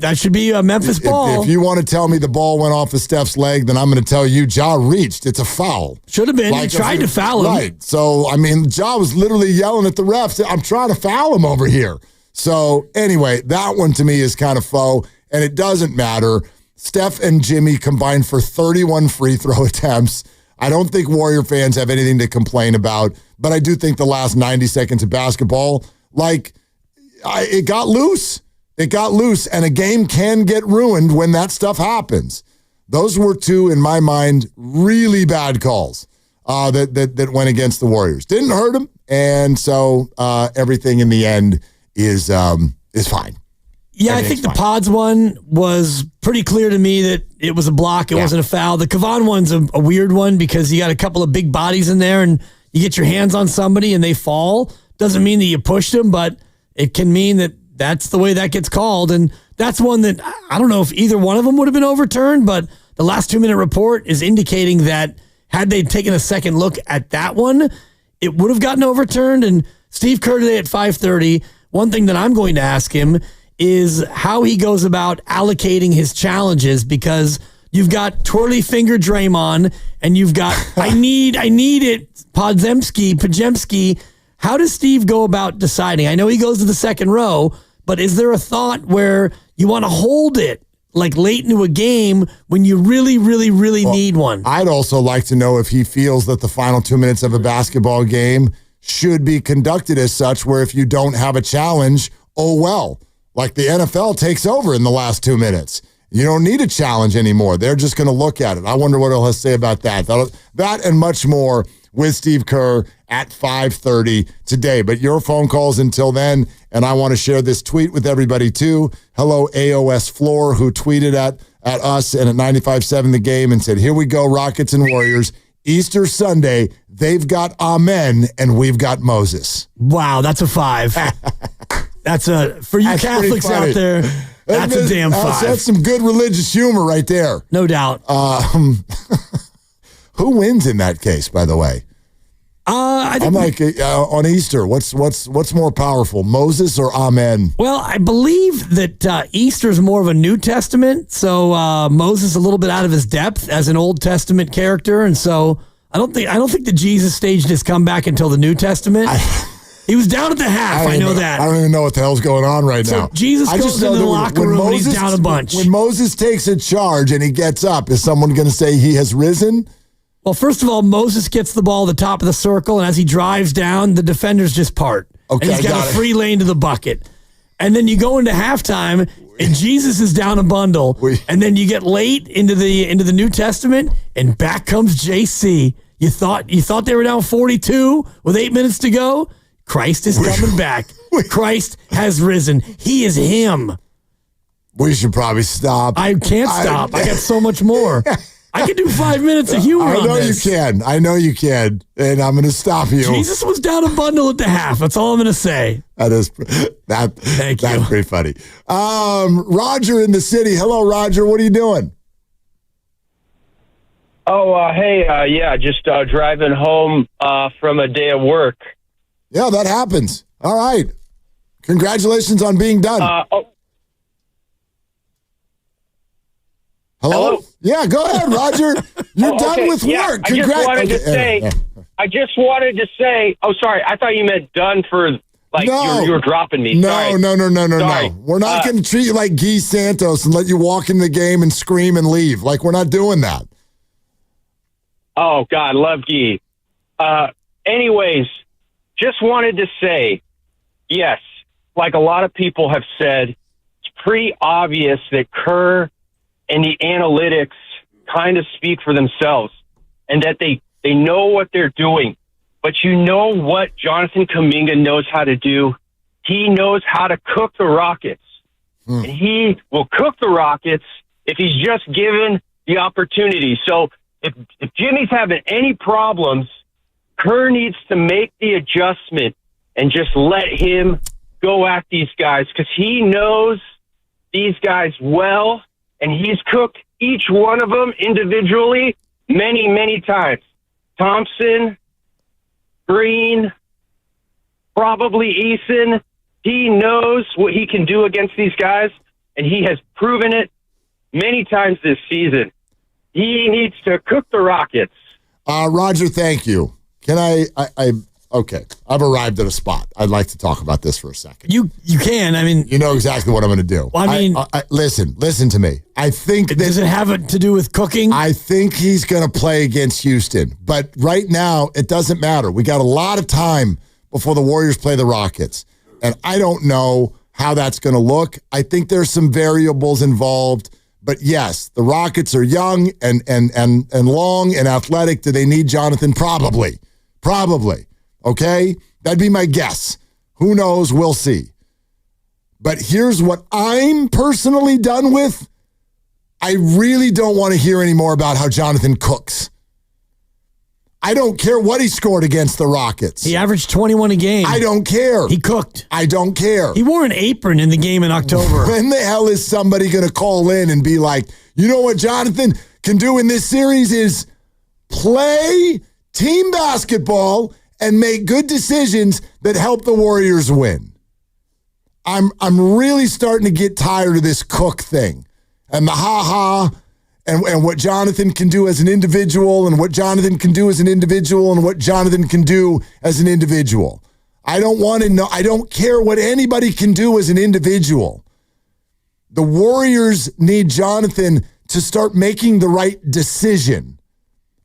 a Memphis ball." If you want to tell me the ball went off of Steph's leg, then I'm going to tell you Ja reached. It's a foul. Should have been. He tried to foul him. Right. So, I mean, Ja was literally yelling at the refs, "I'm trying to foul him over here." So, anyway, that one to me is kind of faux, and it doesn't matter. Steph and Jimmy combined for 31 free throw attempts. I don't think Warrior fans have anything to complain about, but I do think the last 90 seconds of basketball, it got loose. It got loose, and a game can get ruined when that stuff happens. Those were 2, in my mind, really bad calls. that went against the Warriors. Didn't hurt him, and so everything in the end is fine. Yeah, I think the Pods one was pretty clear to me that it was a block. It wasn't a foul. The Kavan one's a weird one because you got a couple of big bodies in there and you get your hands on somebody and they fall. Doesn't mean that you pushed them, but it can mean that that's the way that gets called. And that's one that I don't know if either one of them would have been overturned, but the last 2-minute report is indicating that had they taken a second look at that one, it would have gotten overturned. And Steve Kerr today at 5:30, one thing that I'm going to ask him is how he goes about allocating his challenges, because you've got twirly finger Draymond and you've got I need it Pajemski. How does Steve go about deciding? I know he goes to the second row, but is there a thought where you want to hold it like late into a game when you really, really, really need one? I'd also like to know if he feels that the final 2 minutes of a basketball game should be conducted as such, where if you don't have a challenge, oh well. Like the NFL takes over in the last 2 minutes. You don't need a challenge anymore. They're just going to look at it. I wonder what he'll have to say about that. That and much more with Steve Kerr at 5:30 today. But your phone calls until then, and I want to share this tweet with everybody too. Hello, AOS Floor, who tweeted at us and at 95.7 The Game and said, here we go, Rockets and Warriors. Easter Sunday, they've got Amen, and we've got Moses. Wow, that's a 5. That's for you Catholics out there, that's a damn 5. That's some good religious humor right there. No doubt. Who wins in that case, by the way? I think I'm like, on Easter, what's more powerful, Moses or Amen? Well, I believe that Easter is more of a New Testament, so Moses a little bit out of his depth as an Old Testament character, and so I don't think that Jesus staged his comeback until the New Testament. He was down at the half. I know that. I don't even know what the hell's going on right now. Jesus goes into the locker room and he's down a bunch. When Moses takes a charge and he gets up, is someone going to say he has risen? Well, first of all, Moses gets the ball at the top of the circle, and as he drives down, the defenders just part. Okay, and he's got a free lane to the bucket. And then you go into halftime, and Jesus is down a bundle. And then you get late into the New Testament, and back comes JC. You thought they were down 42 with 8 minutes to go? Christ is coming back. Christ has risen. He is him. We should probably stop. I can't stop. I got so much more. I can do 5 minutes of humor on this. I know you can. And I'm going to stop you. Jesus was down a bundle at the half. That's all I'm going to say. That's pretty funny. Roger in the city. Hello, Roger. What are you doing? Oh, hey, just driving home from a day of work. Yeah, that happens. All right. Congratulations on being done. Hello? Yeah, go ahead, Roger. You're done with work. I just wanted to say, oh, sorry. I thought you meant done for, like, you were dropping me. No. Sorry. No. We're not going to treat you like Guy Santos and let you walk in the game and scream and leave. Like, we're not doing that. Oh, God, love Guy. Anyways, just wanted to say, yes, like a lot of people have said, it's pretty obvious that Kerr and the analytics kind of speak for themselves and that they know what they're doing. But you know what Jonathan Kuminga knows how to do? He knows how to cook the Rockets. And he will cook the Rockets if he's just given the opportunity. So if Jimmy's having any problems, Kerr needs to make the adjustment and just let him go at these guys because he knows these guys well, and he's cooked each one of them individually many, many times. Thompson, Green, probably Eason. He knows what he can do against these guys, and he has proven it many times this season. He needs to cook the Rockets. Roger, thank you. Can okay, I've arrived at a spot. I'd like to talk about this for a second. You can. I mean, you know exactly what I'm going to do. Well, I mean, listen to me. I think does it have to do with cooking? I think he's going to play against Houston, but right now it doesn't matter. We got a lot of time before the Warriors play the Rockets, and I don't know how that's going to look. I think there's some variables involved, But yes, the Rockets are young and long and athletic. Do they need Jonathan? Probably. Okay? That'd be my guess. Who knows? We'll see. But here's what I'm personally done with. I really don't want to hear any more about how Jonathan cooks. I don't care what he scored against the Rockets. He averaged 21 a game. I don't care. He cooked. I don't care. He wore an apron in the game in October. When the hell is somebody going to call in and be like, you know what Jonathan can do in this series is play team basketball and make good decisions that help the Warriors win. I'm really starting to get tired of this Cook thing and the ha-ha and what Jonathan can do as an individual and what Jonathan can do as an individual and what Jonathan can do as an individual. I don't want to know. I don't care what anybody can do as an individual. The Warriors need Jonathan to start making the right decision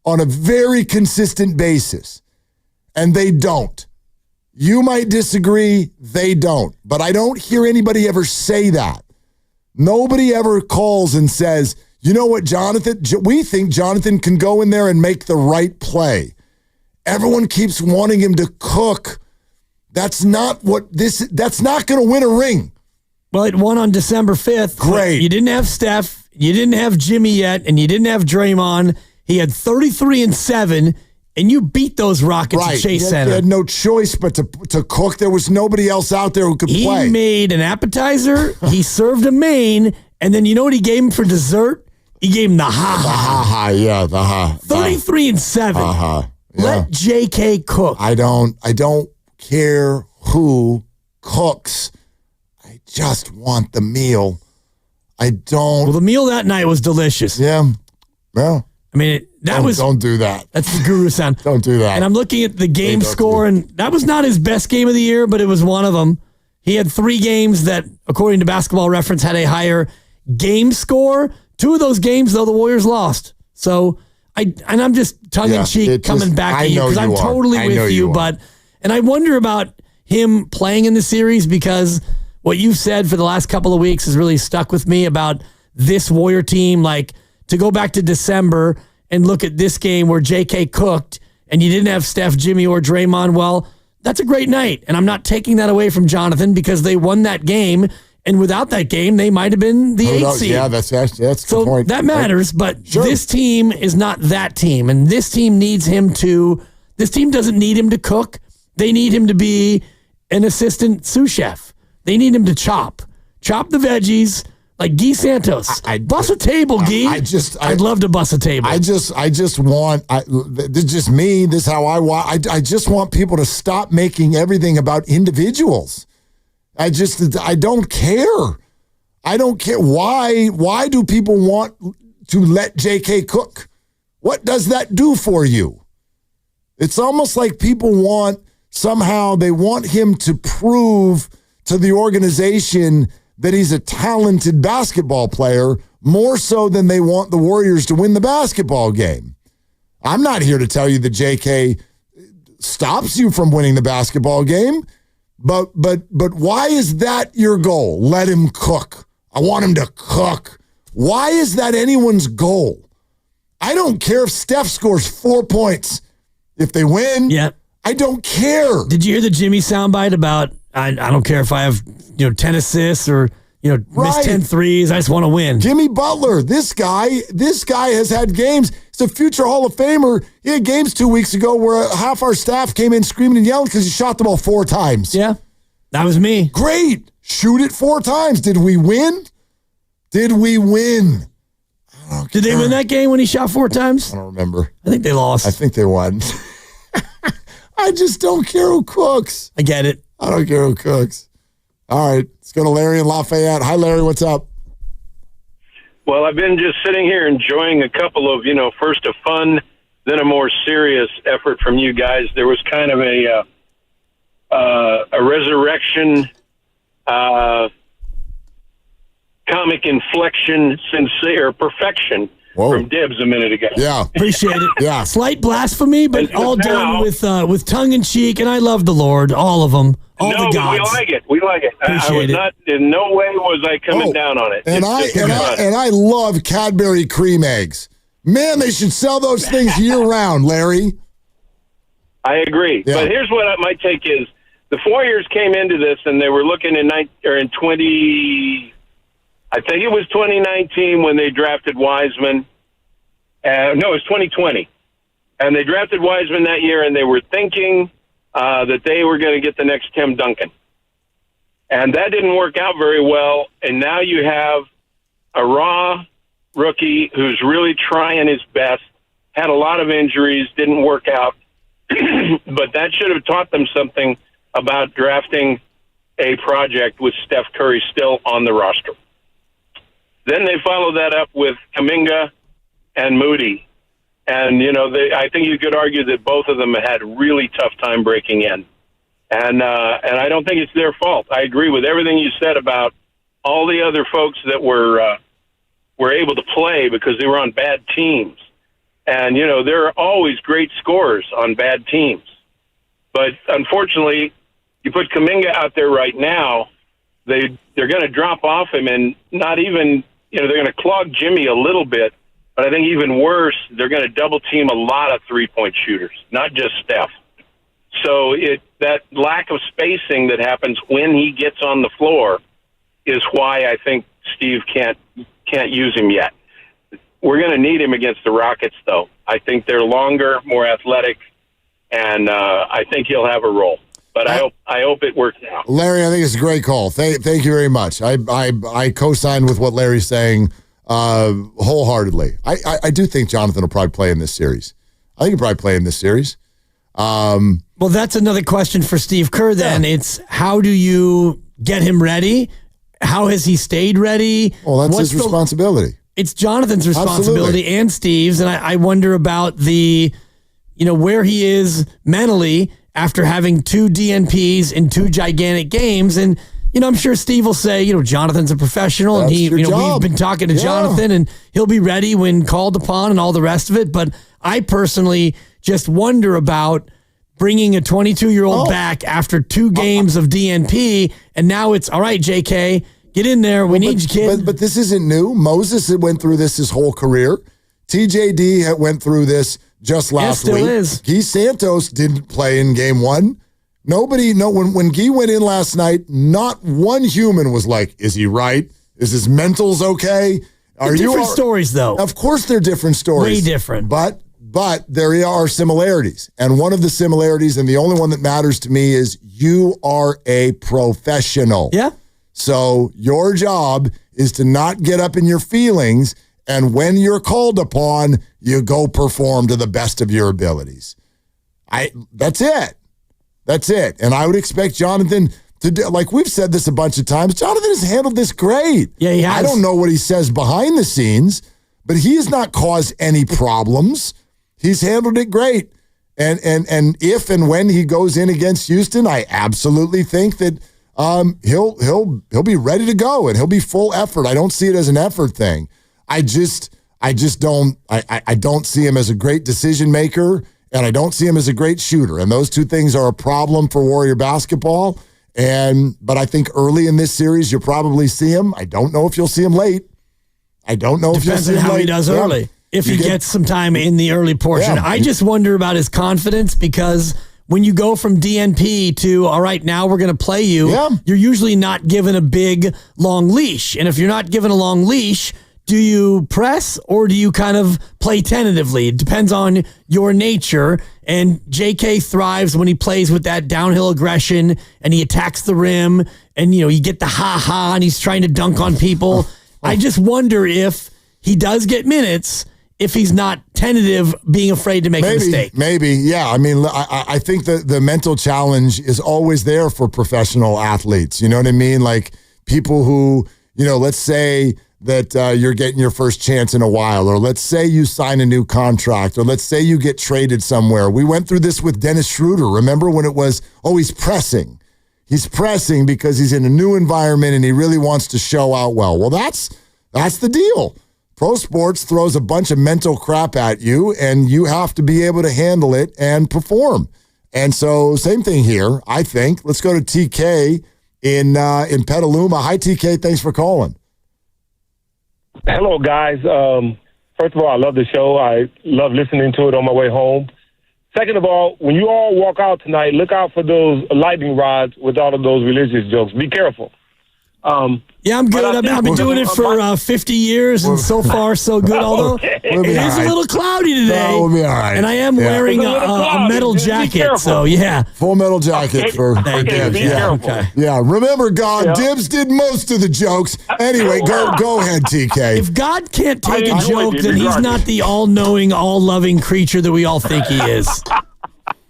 on a very consistent basis. And they don't. You might disagree, they don't. But I don't hear anybody ever say that. Nobody ever calls and says, you know what, Jonathan? We think Jonathan can go in there and make the right play. Everyone keeps wanting him to cook. That's not going to win a ring. Well, it won on December 5th. Great. You didn't have Steph, you didn't have Jimmy yet, and you didn't have Draymond. He had 33 and 7, and you beat those Rockets at Chase Center. He had no choice but to cook. There was nobody else out there who could play. He made an appetizer, he served a main, and then you know what he gave him for dessert? He gave him the ha-ha. The ha-ha, yeah, the ha. 33 and 7. Yeah. Let JK cook. I don't care who cooks. I just want the meal. I don't. Well, the meal that night was delicious. Yeah. Well, I mean, don't do that. That's the guru sound. Don't do that. And I'm looking at the game score, and that was not his best game of the year, but it was one of them. He had 3 games that, according to Basketball Reference, had a higher game score. 2 of those games, though, the Warriors lost. So, I'm just tongue-in-cheek coming back at you because I'm totally with you. And I wonder about him playing in the series because what you've said for the last couple of weeks has really stuck with me about this Warrior team. Like, to go back to December and look at this game where JK cooked and you didn't have Steph, Jimmy, or Draymond, well, that's a great night. And I'm not taking that away from Jonathan because they won that game. And without that game, they might have been the 8th seed. Yeah, that's the point. That matters, but this team is not that team. And this team needs him to, this team doesn't need him to cook. They need him to be an assistant sous chef. They need him to chop the veggies like Guy Santos. Bus a table, Guy. I'd love to bus a table. I just want, this is just me. This is how I want. I just want people to stop making everything about individuals. I don't care. I don't care. Why do people want to let JK cook? What does that do for you? It's almost like people they want him to prove to the organization that he's a talented basketball player more so than they want the Warriors to win the basketball game. I'm not here to tell you that JK stops you from winning the basketball game. But why is that your goal? Let him cook. I want him to cook. Why is that anyone's goal? I don't care if Steph scores 4 points. If they win, I don't care. Did you hear the Jimmy soundbite about, I don't care if I have 10 assists or miss 10 threes. I just want to win. Jimmy Butler, this guy has had games. He's a future Hall of Famer. He had games 2 weeks ago where half our staff came in screaming and yelling because he shot the ball 4 times. Yeah, that was me. Great. Shoot it 4 times. Did we win? Did we win? Did they win that game when he shot 4 times? I don't remember. I think they lost. I think they won. I just don't care who cooks. I get it. I don't care who cooks. All right, let's go to Larry in Lafayette. Hi, Larry. What's up? Well, I've been just sitting here enjoying a couple of, first a fun, then a more serious effort from you guys. There was kind of a resurrection, comic inflection, sincere perfection from Dibs a minute ago. Yeah. Appreciate it. Yeah. Slight blasphemy, but all done with tongue in cheek, and I love the Lord, all of them, all the gods. We like it. We like it. I was not, in no way was I coming down on it. And I love Cadbury cream eggs. Man, they should sell those things year round, Larry. I agree. Yeah. But here's what my take is. The Warriors came into this, and they were looking in 20... I think it was 2019 when they drafted Wiseman. No, it was 2020. And they drafted Wiseman that year, and they were thinking that they were going to get the next Tim Duncan. And that didn't work out very well. And now you have a raw rookie who's really trying his best, had a lot of injuries, didn't work out. But that should have taught them something about drafting a project with Steph Curry still on the roster. Then they follow that up with Kuminga and Moody. And, I think you could argue that both of them had a really tough time breaking in. And I don't think it's their fault. I agree with everything you said about all the other folks that were able to play because they were on bad teams. And, there are always great scorers on bad teams. But unfortunately, you put Kuminga out there right now, they're going to drop off him and not even, they're going to clog Jimmy a little bit. But I think even worse, they're going to double team a lot of three-point shooters, not just Steph. So that lack of spacing that happens when he gets on the floor is why I think Steve can't use him yet. We're going to need him against the Rockets, though. I think they're longer, more athletic, and I think he'll have a role. But I hope it works out. Larry, I think it's a great call. Thank you very much. I co-sign with what Larry's saying wholeheartedly. I do think Jonathan will probably play in this series. I think he'll probably play in this series. Well, that's another question for Steve Kerr then. Yeah. It's how do you get him ready? How has he stayed ready? Well, that's his responsibility. It's Jonathan's responsibility and Steve's, and I wonder about where he is mentally after having 2 DNPs in 2 gigantic games. And, I'm sure Steve will say, Jonathan's a professional, and we've been talking to Jonathan, and he'll be ready when called upon and all the rest of it. But I personally just wonder about bringing a 22-year-old back after 2 games of DNP, and now it's, all right, JK, get in there. We need you, kid. But this isn't new. Moses went through this his whole career. TJD went through this just last week. Is. Guy Santos didn't play in game 1. When Guy went in last night, not one human was like, is he right? Is his mentals okay? Different stories, though. Of course they're different stories. Way different. But there are similarities. And one of the similarities, and the only one that matters to me, is you are a professional. Yeah. So your job is to not get up in your feelings, and when you're called upon, you go perform to the best of your abilities. That's it. That's it. And I would expect Jonathan to do, like we've said this a bunch of times, Jonathan has handled this great. Yeah, he has. I don't know what he says behind the scenes, but he has not caused any problems. He's handled it great. And if and when he goes in against Houston, I absolutely think that he'll be ready to go and he'll be full effort. I don't see it as an effort thing. I don't see him as a great decision maker, and I don't see him as a great shooter. And those two things are a problem for Warrior basketball. But I think early in this series, you'll probably see him. I don't know if you'll see him late. I don't know if you'll see him late. Depends on how he does early. If he gets some time in the early portion. Yeah. I just wonder about his confidence, because when you go from DNP to, all right, now we're going to play you, you're usually not given a big, long leash. And if you're not given a long leash, do you press or do you kind of play tentatively? It depends on your nature. And JK thrives when he plays with that downhill aggression and he attacks the rim and, you get the ha-ha and he's trying to dunk on people. I just wonder if he does get minutes, if he's not tentative, being afraid to make a mistake. Maybe, yeah. I mean, I think the mental challenge is always there for professional athletes. You know what I mean? Like people who, let's say that you're getting your first chance in a while, or let's say you sign a new contract, or let's say you get traded somewhere. We went through this with Dennis Schroeder. Remember when it was, he's pressing. He's pressing because he's in a new environment and he really wants to show out well. Well, that's the deal. Pro sports throws a bunch of mental crap at you, and you have to be able to handle it and perform. And so, same thing here, I think. Let's go to TK in Petaluma. Hi, TK. Thanks for calling. Hello, guys. First of all, I love the show. I love listening to it on my way home. Second of all, when you all walk out tonight, look out for those lightning rods with all of those religious jokes. Be careful. Yeah, I'm good. I've been doing it for 50 years, and so far, so good. Although it is a little cloudy today. No, we'll be all right. And I am wearing a metal jacket, so yeah. Full metal jacket for Dibs. Yeah, remember, God, Dibs did most of the jokes. Anyway, go ahead, TK. If God can't take a joke, then he's not the all-knowing, all-loving creature that we all think he is.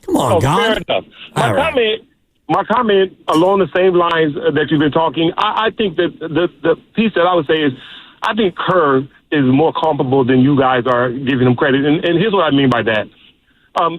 Come on, God. Fair enough. My comment along the same lines that you've been talking, I think that the piece that I would say is I think Kerr is more comparable than you guys are giving him credit. And here's what I mean by that.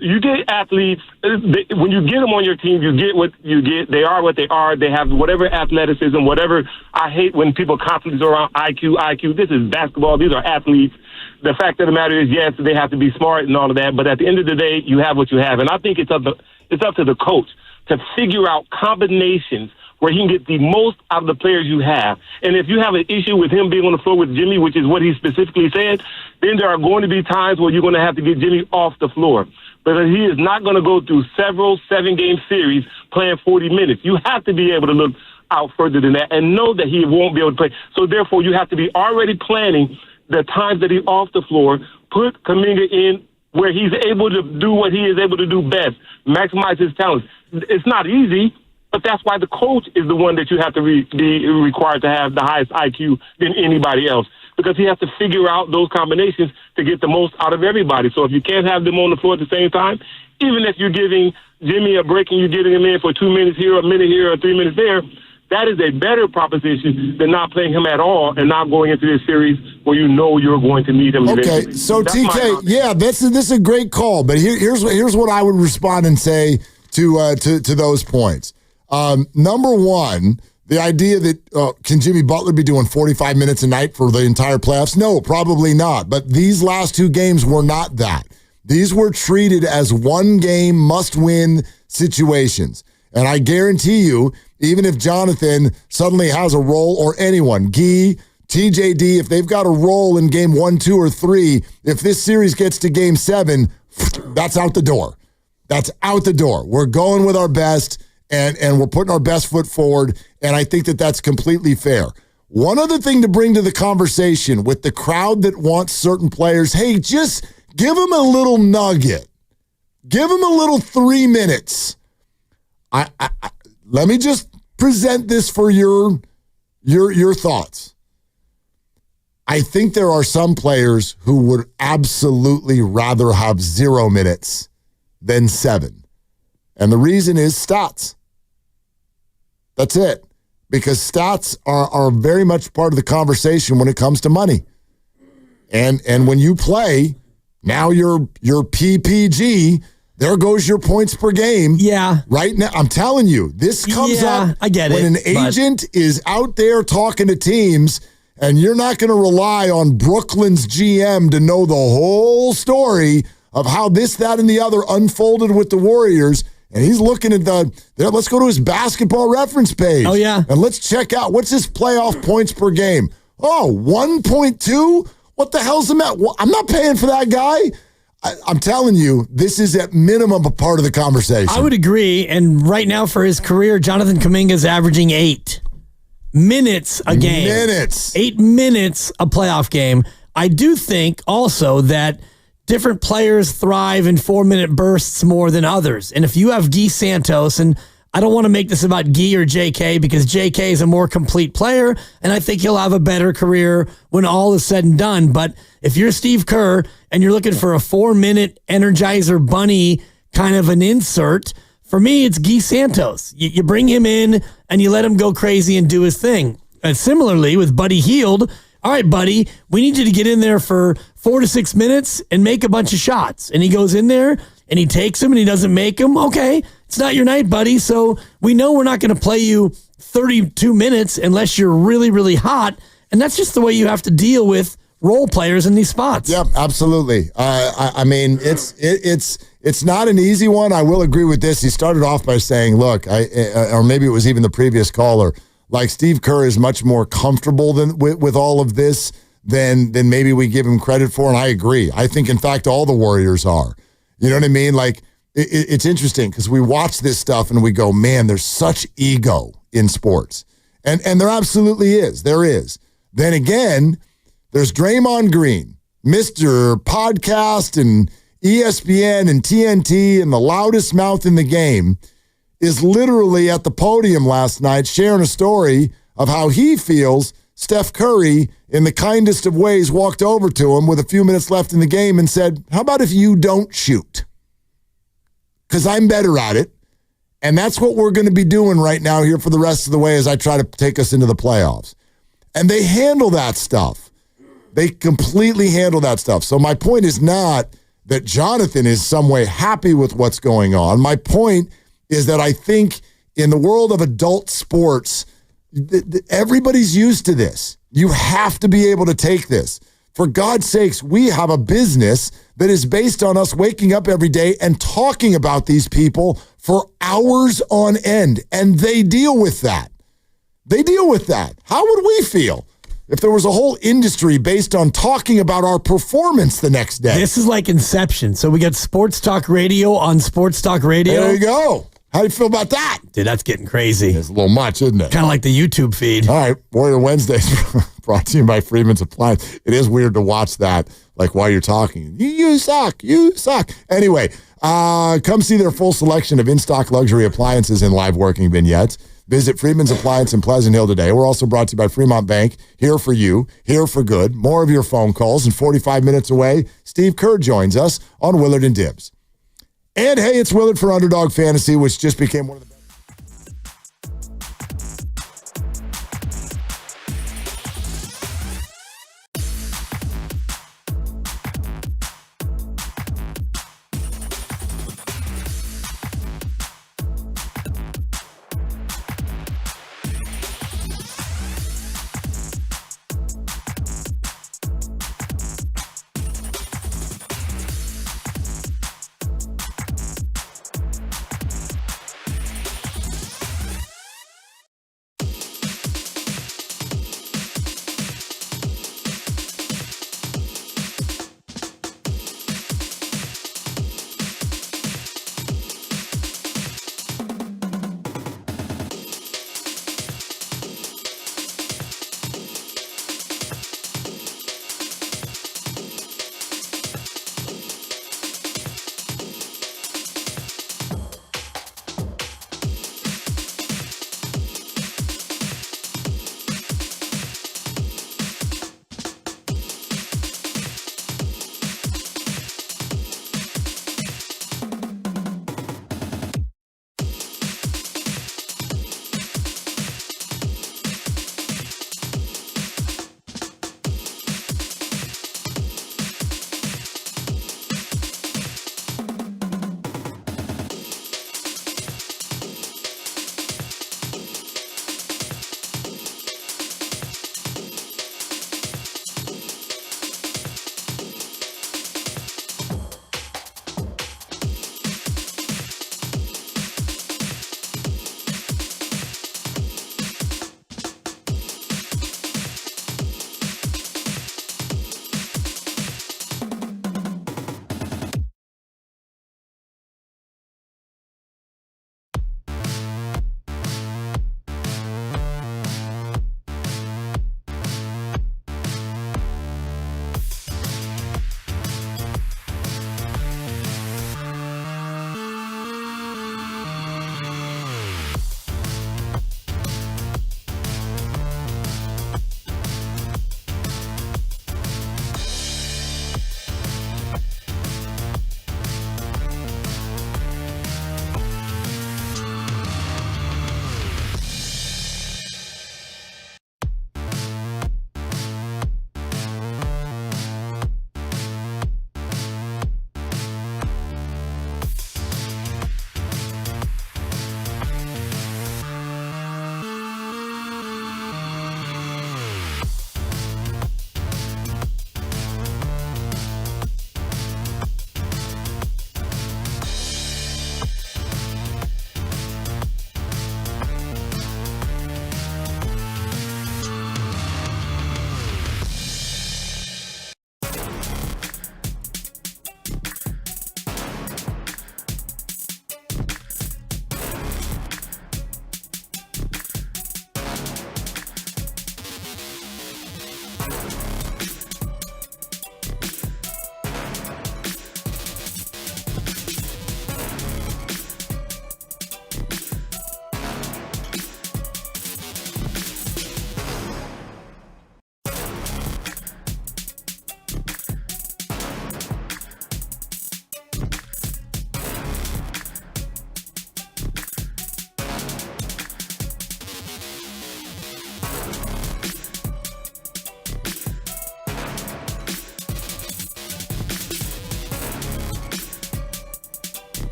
You get athletes, when you get them on your team, you get what you get. They are what they are. They have whatever athleticism, whatever. I hate when people constantly throw around IQ. This is basketball. These are athletes. The fact of the matter is, yes, they have to be smart and all of that. But at the end of the day, you have what you have. And I think it's up to the coach to figure out combinations where he can get the most out of the players you have. And if you have an issue with him being on the floor with Jimmy, which is what he specifically said, then there are going to be times where you're going to have to get Jimmy off the floor. Because he is not going to go through several 7-game series playing 40 minutes. You have to be able to look out further than that and know that he won't be able to play. So therefore, you have to be already planning the times that he's off the floor, put Kuminga in where he's able to do what he is able to do best, maximize his talents. It's not easy, but that's why the coach is the one that you have to be required to have the highest IQ than anybody else, because he has to figure out those combinations to get the most out of everybody. So if you can't have them on the floor at the same time, even if you're giving Jimmy a break and you're getting him in for 2 minutes here, a minute here, or 3 minutes there, that is a better proposition than not playing him at all and not going into this series where you know you're going to need him. Okay, eventually. so That's TK, yeah, this is a great call, but here's what I would respond and say to those points. Number one, the idea that can Jimmy Butler be doing 45 minutes a night for the entire playoffs? No, probably not. But these last 2 games were not that. These were treated as one-game must-win situations. And I guarantee you, even if Jonathan suddenly has a role, or anyone, Guy, TJD, if they've got a role in game 1, 2, or 3, if this series gets to game 7, that's out the door. That's out the door. We're going with our best, and we're putting our best foot forward, and I think that that's completely fair. One other thing to bring to the conversation with the crowd that wants certain players, hey, just give them a little nugget. Give them a little 3 minutes. Let me just present this for your thoughts. I think there are some players who would absolutely rather have 0 minutes than 7. And the reason is stats. That's it. Because stats are very much part of the conversation when it comes to money. And when you play, now your PPG, there goes your points per game. Yeah. Right now, I'm telling you, this comes up I get when an agent is out there talking to teams, and you're not going to rely on Brooklyn's GM to know the whole story of how this, that, and the other unfolded with the Warriors. And he's looking at let's go to his basketball reference page. Oh, yeah. And let's check out, what's his playoff points per game? Oh, 1.2? What the hell's the matter? I'm not paying for that guy. I'm telling you, this is at minimum a part of the conversation. I would agree. And right now for his career, Jonathan Kuminga is averaging 8 minutes a game. 8 minutes a playoff game. I do think also that different players thrive in 4-minute bursts more than others. And if you have Guy Santos, and I don't want to make this about Guy or JK because JK is a more complete player, and I think he'll have a better career when all is said and done. But if you're Steve Kerr and you're looking for a 4-minute Energizer Bunny kind of an insert, for me, it's Guy Santos. You bring him in and you let him go crazy and do his thing. And similarly with Buddy Hield, all right, buddy, we need you to get in there for 4 to 6 minutes and make a bunch of shots. And he goes in there and he takes them and he doesn't make them. Okay, it's not your night, buddy. So we know we're not going to play you 32 minutes unless you're really, really hot. And that's just the way you have to deal with role players in these spots. Yep, absolutely. I mean, it's not an easy one. I will agree with this. He started off by saying, look, or maybe it was even the previous caller, like Steve Kerr is much more comfortable with all of this than maybe we give him credit for, and I agree. I think, in fact, all the Warriors are. You know what I mean? Like, it's interesting because we watch this stuff and we go, man, there's such ego in sports. And there absolutely is. There is. Then again, there's Draymond Green, Mr. Podcast and ESPN and TNT and the loudest mouth in the game, is literally at the podium last night sharing a story of how he feels Steph Curry, in the kindest of ways, walked over to him with a few minutes left in the game and said, how about if you don't shoot? Because I'm better at it. And that's what we're going to be doing right now here for the rest of the way as I try to take us into the playoffs. And they handle that stuff. They completely handle that stuff. So my point is not that Jonathan is some way happy with what's going on. My point is that I think in the world of adult sports, everybody's used to this. You have to be able to take this. For God's sakes, we have a business that is based on us waking up every day and talking about these people for hours on end. And they deal with that. They deal with that. How would we feel if there was a whole industry based on talking about our performance the next day? This is like Inception. So we got Sports Talk Radio on Sports Talk Radio. There you go. How do you feel about that? Dude, that's getting crazy. It's a little much, isn't it? Kind of like the YouTube feed. All right, Warrior Wednesdays brought to you by Freeman's Appliance. It is weird to watch that, like, while you're talking. You suck. You suck. Anyway, come see their full selection of in-stock luxury appliances and live working vignettes. Visit Freeman's Appliance in Pleasant Hill today. We're also brought to you by Fremont Bank. Here for you, here for good. More of your phone calls. And 45 minutes away, Steve Kerr joins us on Willard and Dibs. And hey, it's Willard for Underdog Fantasy, which just became one of the best.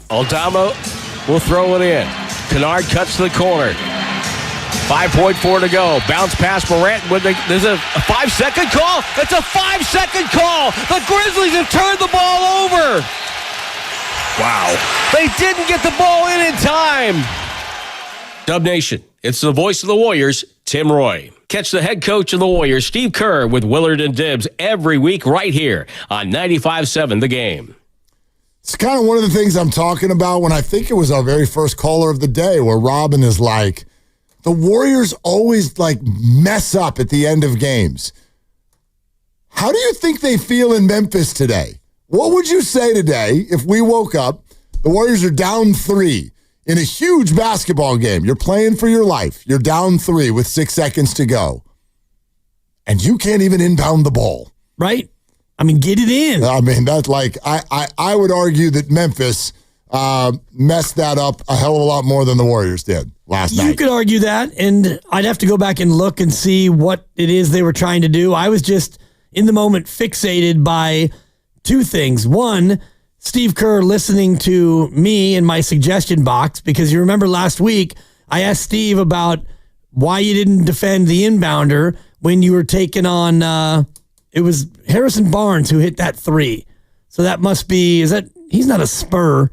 Aldama will throw it in. Kennard cuts to the corner. 5.4 to go. Bounce pass Morant. There's a 5-second call. It's a 5-second call. The Grizzlies have turned the ball over. Wow. They didn't get the ball in time. Dub Nation, it's the voice of the Warriors, Tim Roy. Catch the head coach of the Warriors, Steve Kerr, with Willard and Dibbs every week right here on 95.7 The Game. It's kind of one of the things I'm talking about when I think it was our very first caller of the day where Robin is like, the Warriors always like mess up at the end of games. How do you think they feel in Memphis today? What would you say today if we woke up, the Warriors are down 3 in a huge basketball game? You're playing for your life. You're down 3 with 6 seconds to go. And you can't even inbound the ball. Right? I mean, get it in. I mean, that's like, I would argue that Memphis messed that up a hell of a lot more than the Warriors did last night. You could argue that, and I'd have to go back and look and see what it is they were trying to do. I was just, in the moment, fixated by two things. One, Steve Kerr listening to me in my suggestion box, because you remember last week, I asked Steve about why you didn't defend the inbounder when you were taking on, it was Harrison Barnes who hit that 3. So that must be, he's not a Spur.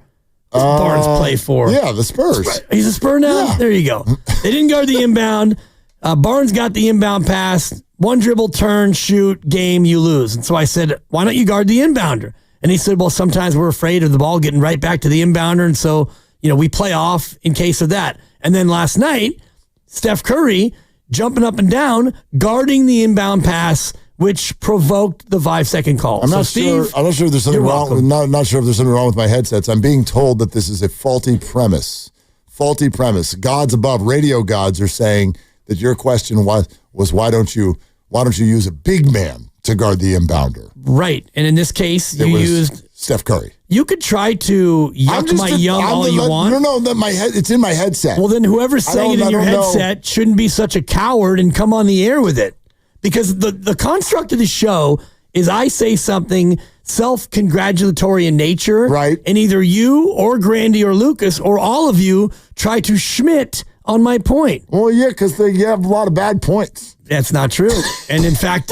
Barnes play for? Yeah, the Spurs. He's a Spur now? Yeah. There you go. They didn't guard the inbound. Barnes got the inbound pass. One dribble, turn, shoot, game, you lose. And so I said, why don't you guard the inbounder? And he said, well, sometimes we're afraid of the ball getting right back to the inbounder. And so, we play off in case of that. And then last night, Steph Curry jumping up and down, guarding the inbound pass, which provoked the 5-second call. I'm not sure if there's something wrong. Not sure if there's something wrong with my headsets. I'm being told that this is a faulty premise. Faulty premise. Gods above, radio gods, are saying that your question was why don't you use a big man to guard the inbounder? Right. And in this case, you used Steph Curry. You could try to yuck my yum all you want. No, it's in my headset. Well, then whoever's saying it in your headset shouldn't be such a coward and come on the air with it. Because the construct of the show is I say something self-congratulatory in nature. Right. And either you or Grandy or Lucas or all of you try to schmidt on my point. Well, yeah, because you have a lot of bad points. That's not true. And in fact,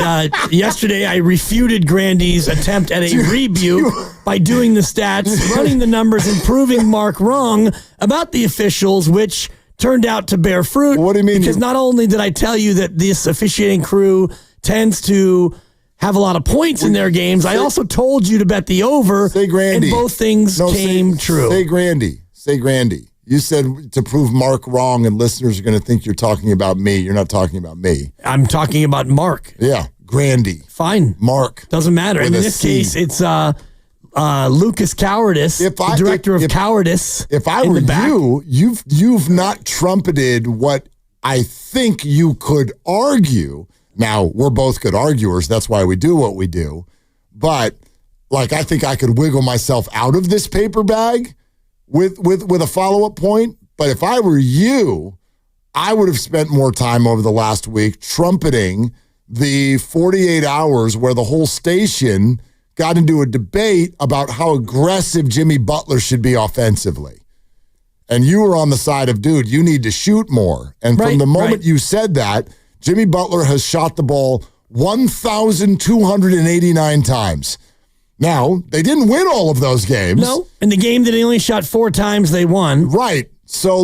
yesterday I refuted Grandy's attempt at a rebuke by doing the stats, running the numbers, and proving Mark wrong about the officials, which turned out to bear fruit. What do you mean? Because not only did I tell you that this officiating crew tends to have a lot of points in their games, I also told you to bet the over. Say Grandy. And both things came true. Say Grandy. You said to prove Mark wrong, and listeners are going to think you're talking about me. You're not talking about me. I'm talking about Mark. Yeah, Grandy. Fine. Mark. Doesn't matter. And in this case, it's Lucas Cowardice, the director of Cowardice. If I were you've not trumpeted what I think you could argue. Now, we're both good arguers. That's why we do what we do. But, I think I could wiggle myself out of this paper bag with a follow-up point. But if I were you, I would have spent more time over the last week trumpeting the 48 hours where the whole station got into a debate about how aggressive Jimmy Butler should be offensively. And you were on the side of, dude, you need to shoot more. And from the moment you said that, Jimmy Butler has shot the ball 1,289 times. Now, they didn't win all of those games. No, in the game that he only shot 4 times, they won. Right. So,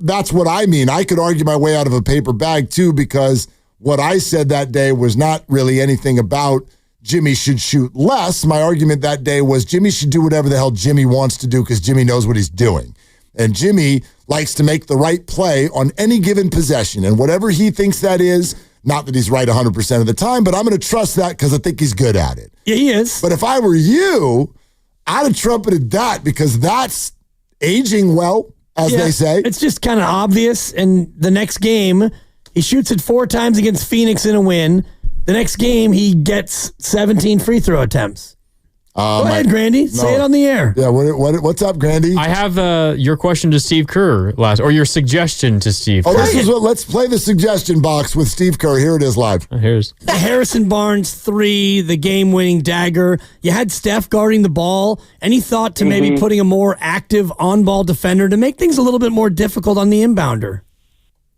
that's what I mean. I could argue my way out of a paper bag, too, because what I said that day was not really anything about Jimmy should shoot less. My argument that day was Jimmy should do whatever the hell Jimmy wants to do because Jimmy knows what he's doing. And Jimmy likes to make the right play on any given possession. And whatever he thinks that is, not that he's right 100% of the time, but I'm going to trust that because I think he's good at it. Yeah, he is. But if I were you, I'd have trumpeted that because that's aging well, as they say. It's just kind of obvious. And the next game, he shoots it 4 times against Phoenix in a win. The next game, he gets 17 free throw attempts. Go ahead, Grandy. Say it on the air. Yeah, what's up, Grandy? I have your question to Steve Kerr or your suggestion to Steve Kerr. This is let's play the suggestion box with Steve Kerr. Here it is live. Here's the Harrison Barnes 3, the game-winning dagger. You had Steph guarding the ball. Any thought to maybe putting a more active on-ball defender to make things a little bit more difficult on the inbounder?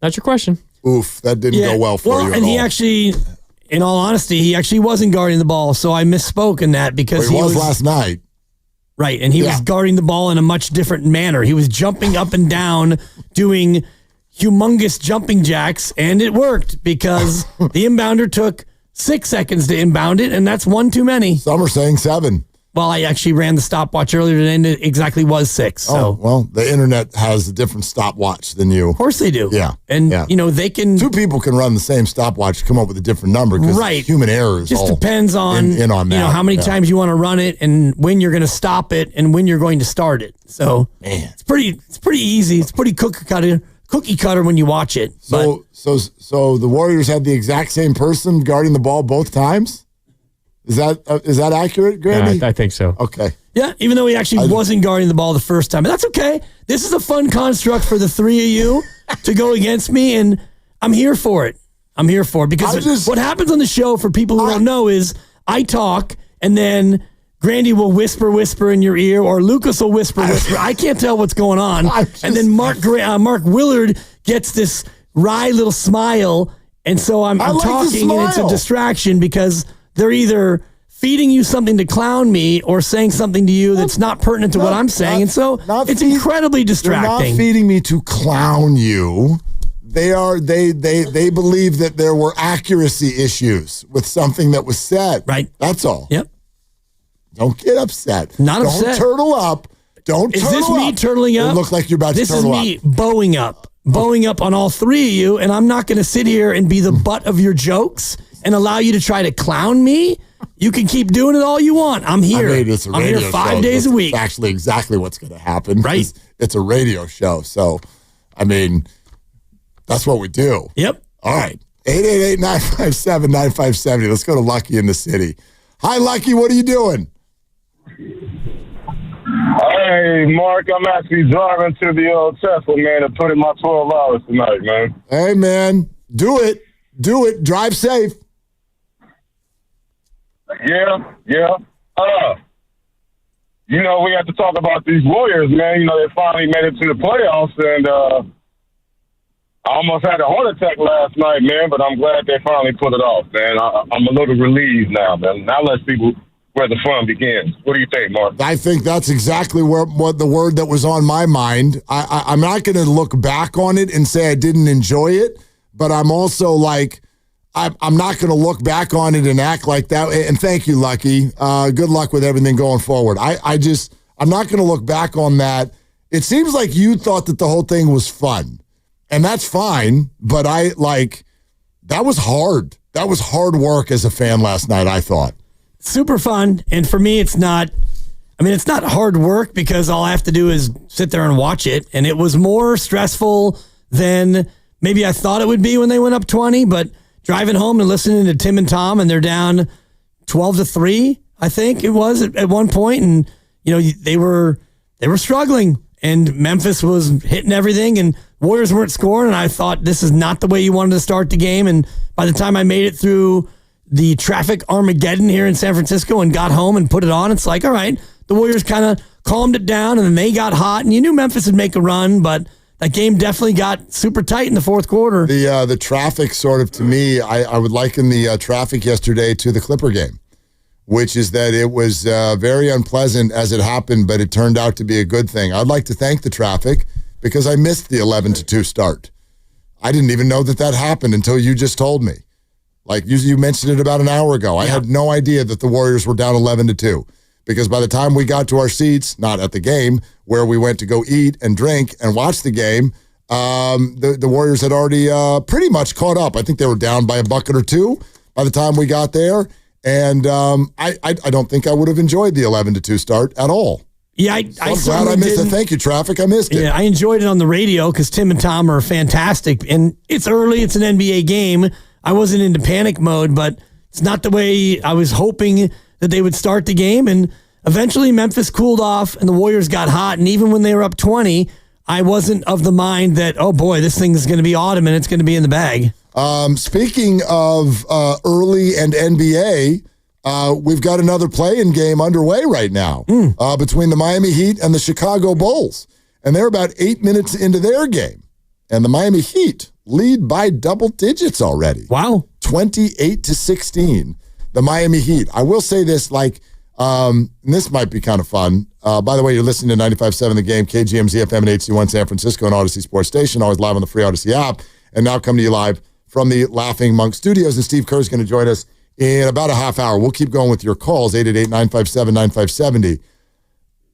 That's your question. Oof, that didn't go well for you at and all. he actually, in all honesty, he actually wasn't guarding the ball, so I misspoke in that because he was last night. Right, and he was guarding the ball in a much different manner. He was jumping up and down, doing humongous jumping jacks, and it worked because the inbounder took 6 seconds to inbound it, and that's one too many. Some are saying 7. Well, I actually ran the stopwatch earlier today, and it exactly was 6. So. Oh, well, the internet has a different stopwatch than you. Of course they do. Yeah. And, they can... 2 people can run the same stopwatch, come up with a different number because human error is just all depends on, in on that. How many times you want to run it and when you're going to stop it and when you're going to start it. So it's pretty easy. It's pretty cookie cutter when you watch it. So the Warriors had the exact same person guarding the ball both times? Is that accurate, Grandy? Yeah, I think so. Okay. Yeah, even though he actually wasn't guarding the ball the first time. But that's okay. This is a fun construct for the 3 of you to go against me, and I'm here for it. Because what happens on the show, for people who don't know, is I talk, and then Grandy will whisper in your ear, or Lucas will whisper. I can't tell what's going on. And then Mark Willard gets this wry little smile, and so I'm talking, and it's a distraction because they're either feeding you something to clown me or saying something to you that's not pertinent to what I'm saying. And so it's incredibly distracting. They're not feeding me to clown you. They believe that there were accuracy issues with something that was said. Right. That's all. Yep. Don't get upset. Don't turtle up. Is this me turtling up? It looks like you're about to turtle up. This is me bowing up on all 3 of you, and I'm not going to sit here and be the butt of your jokes and allow you to try to clown me. You can keep doing it all you want. I'm here. I'm here 5 days a week. That's actually exactly what's going to happen. Right. It's a radio show. So, that's what we do. Yep. All right. 888-957-9570. Let's go to Lucky in the city. Hi, Lucky. What are you doing? Hey, Mark, I'm actually driving to the old Tesla, man, and put in my 12 hours tonight, man. Hey, man. Do it. Drive safe. Yeah. We have to talk about these Warriors, man. They finally made it to the playoffs, and I almost had a heart attack last night, man, but I'm glad they finally put it off, man. I'm a little relieved now, man. Now let's see where the fun begins. What do you think, Mark? I think that's exactly what the word that was on my mind. I'm not going to look back on it and say I didn't enjoy it, but I'm also like, I'm not going to look back on it and act like that. And thank you, Lucky. Good luck with everything going forward. I'm not going to look back on that. It seems like you thought that the whole thing was fun, and that's fine. But that was hard. That was hard work as a fan last night, I thought. Super fun. And for me, it's not hard work because all I have to do is sit there and watch it. And it was more stressful than maybe I thought it would be when they went up 20, but driving home and listening to Tim and Tom, and they're down 12-3, I think it was at one point, and they were struggling, and Memphis was hitting everything, and Warriors weren't scoring, and I thought this is not the way you wanted to start the game. And by the time I made it through the traffic Armageddon here in San Francisco and got home and put it on, it's like, all right, the Warriors kind of calmed it down, and then they got hot, and you knew Memphis would make a run, but that game definitely got super tight in the fourth quarter. The traffic sort of, to me, I would liken the traffic yesterday to the Clipper game, which is that it was very unpleasant as it happened, but it turned out to be a good thing. I'd like to thank the traffic because I missed the 11-2 start. I didn't even know that happened until you just told me. Like you mentioned it about an hour ago. I had no idea that the Warriors were down 11-2. Because by the time we got to our seats, not at the game, where we went to go eat and drink and watch the game, the Warriors had already pretty much caught up. I think they were down by a bucket or two by the time we got there. And I don't think I would have enjoyed the 11-2 start at all. Yeah, I'm glad I missed it. Thank you, traffic. I missed it. Yeah, I enjoyed it on the radio because Tim and Tom are fantastic. And it's early. It's an NBA game. I wasn't into panic mode, but it's not the way I was hoping that they would start the game. And eventually Memphis cooled off and the Warriors got hot. And even when they were up 20, I wasn't of the mind that, oh boy, this thing is going to be autumn and it's going to be in the bag. Speaking of early and NBA, we've got another play-in game underway right now between the Miami Heat and the Chicago Bulls. And they're about 8 minutes into their game. And the Miami Heat lead by double digits already. Wow. 28-16. The Miami Heat. I will say this, this might be kind of fun. By the way, you're listening to 95.7 The Game, KGMZ FM and HD1 San Francisco and Odyssey Sports Station, always live on the free Odyssey app. And now coming to you live from the Laughing Monk Studios. And Steve Kerr is going to join us in about a half hour. We'll keep going with your calls, 888-957-9570.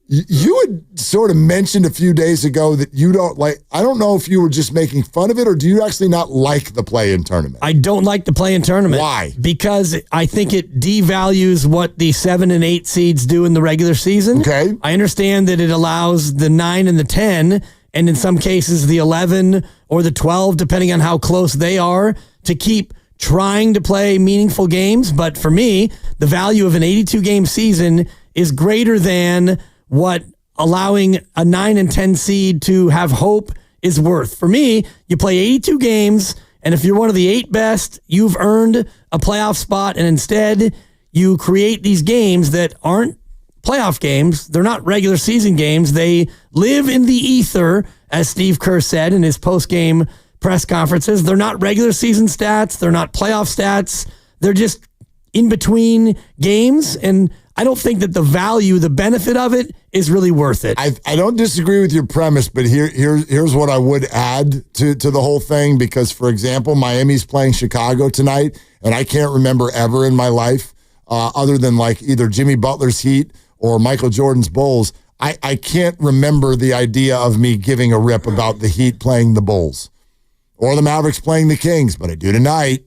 You had sort of mentioned a few days ago that you don't like, I don't know if you were just making fun of it or do you actually not like the play-in tournament? I don't like the play-in tournament. Why? Because I think it devalues what the 7 and 8 seeds do in the regular season. Okay. I understand that it allows the 9 and the 10, and in some cases the 11 or the 12, depending on how close they are, to keep trying to play meaningful games. But for me, the value of an 82-game season is greater than what allowing a 9 and 10 seed to have hope is worth. For me, you play 82 games, and if you're one of the 8 best, you've earned a playoff spot, and instead you create these games that aren't playoff games. They're not regular season games. They live in the ether, as Steve Kerr said in his post-game press conferences. They're not regular season stats. They're not playoff stats. They're just in between games, and I don't think that the value, the benefit of it is really worth it. I don't disagree with your premise, but here's what I would add to the whole thing, because, for example, Miami's playing Chicago tonight, and I can't remember ever in my life, other than like either Jimmy Butler's Heat or Michael Jordan's Bulls, I can't remember the idea of me giving a rip about the Heat playing the Bulls or the Mavericks playing the Kings, but I do tonight.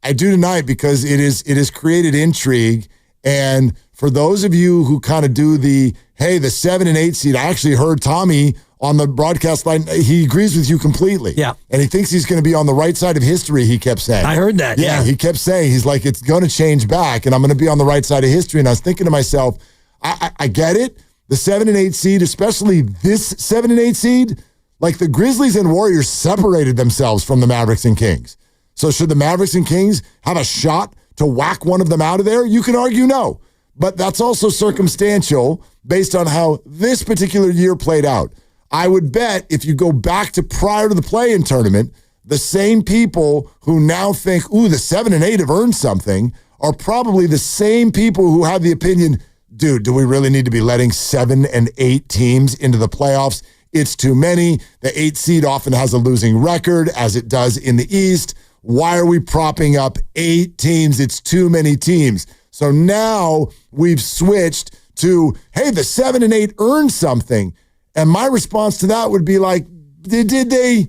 I do tonight because it has created intrigue. And for those of you who kind of do the 7 and 8 seed, I actually heard Tommy on the broadcast line. He agrees with you completely. Yeah. And he thinks he's going to be on the right side of history, he kept saying. I heard that. Yeah. He kept saying, he's like, it's going to change back and I'm going to be on the right side of history. And I was thinking to myself, I get it. The 7 and 8 seed, especially this 7 and 8 seed, like the Grizzlies and Warriors separated themselves from the Mavericks and Kings. So should the Mavericks and Kings have a shot to whack one of them out of there? You can argue no. But that's also circumstantial based on how this particular year played out. I would bet if you go back to prior to the play-in tournament, the same people who now think, the 7 and 8 have earned something, are probably the same people who have the opinion, dude, do we really need to be letting 7 and 8 teams into the playoffs? It's too many. The 8 seed often has a losing record, as it does in the East. Why are we propping up 8 teams? It's too many teams. So now we've switched to, the 7 and 8 earned something. And my response to that would be like, did they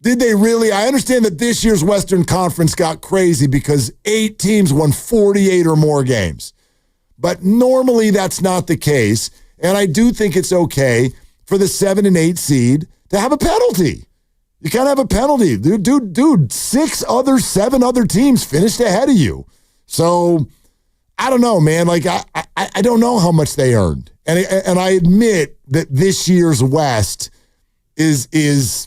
really? I understand that this year's Western Conference got crazy because 8 teams won 48 or more games. But normally that's not the case. And I do think it's okay for the 7 and 8 seed to have a penalty. You can't have a penalty. Dude, 7 other teams finished ahead of you. So I don't know, man. Like, I don't know how much they earned. And I admit that this year's West is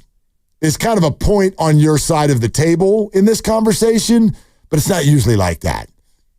kind of a point on your side of the table in this conversation, but it's not usually like that.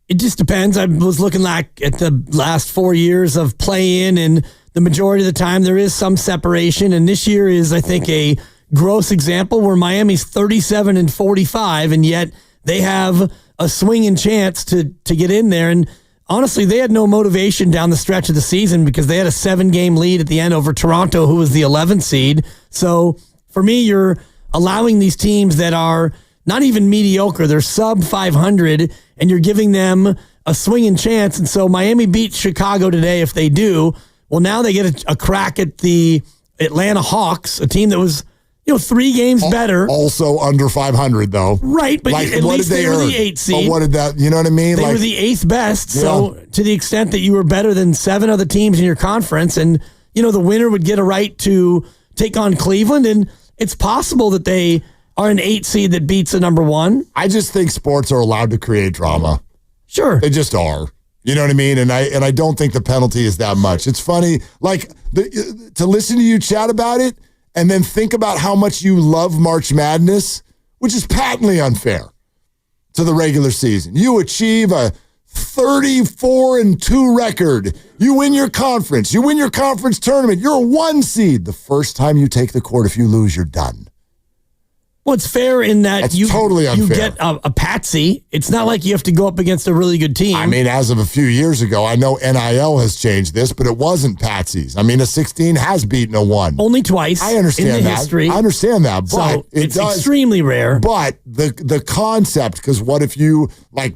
It just depends. I was looking like at the last 4 years of play-in, and the majority of the time there is some separation. And this year is, I think, a gross example where Miami's 37 and 45, and yet they have a swinging chance to get in there. And honestly, they had no motivation down the stretch of the season because they had a 7-game lead at the end over Toronto, who was the 11th seed. So for me, you're allowing these teams that are not even mediocre, they're sub 500, and you're giving them a swinging chance. And so Miami beats Chicago today. If they do, well, now they get a crack at the Atlanta Hawks, a team that was 3 games better. Also under 500, though. Right, but at least they were the 8th seed. But what did that, you know what I mean? They were the 8th best, so to the extent that you were better than 7 other teams in your conference, and, the winner would get a right to take on Cleveland, and it's possible that they are an 8 seed that beats a number 1. I just think sports are allowed to create drama. Sure. They just are. You know what I mean? And I don't think the penalty is that much. It's funny, like to listen to you chat about it and then think about how much you love March Madness, which is patently unfair to the regular season. You achieve a 34-2 record. You win your conference. You win your conference tournament. You're a 1 seed. The first time you take the court, if you lose, you're done. Well, it's fair in that That's you totally unfair. You get a patsy. It's not like you have to go up against a really good team. I mean, as of a few years ago, I know NIL has changed this, but it wasn't patsies. I mean, a 16 has beaten a 1. Only twice. I understand in the that. history. I understand that, but So it's extremely rare. But the concept, because what if you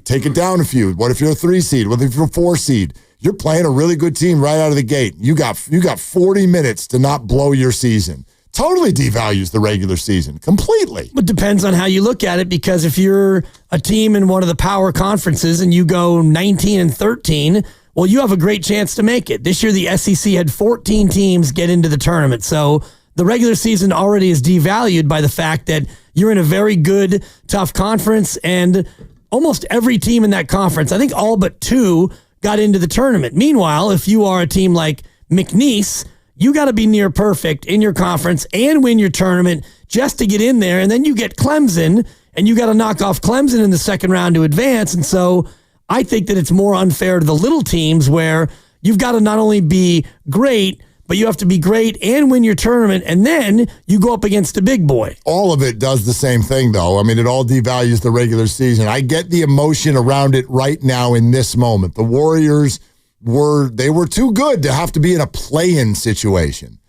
take it down a few? What if you're a 3 seed? What if you're a 4 seed? You're playing a really good team right out of the gate. You got 40 minutes to not blow your season. Totally devalues the regular season completely. It depends on how you look at it, because if you're a team in one of the power conferences and you go 19-13, well, you have a great chance to make it. This year, the SEC had 14 teams get into the tournament. So the regular season already is devalued by the fact that you're in a very good, tough conference, and almost every team in that conference, I think all but 2, got into the tournament. Meanwhile, if you are a team like McNeese, you got to be near perfect in your conference and win your tournament just to get in there. And then you get Clemson, and you got to knock off Clemson in the second round to advance. And so I think that it's more unfair to the little teams, where you've got to not only be great, but you have to be great and win your tournament, and then you go up against a big boy. All of it does the same thing, though. I mean, it all devalues the regular season. I get the emotion around it right now in this moment. The Warriors were too good to have to be in a play-in situation.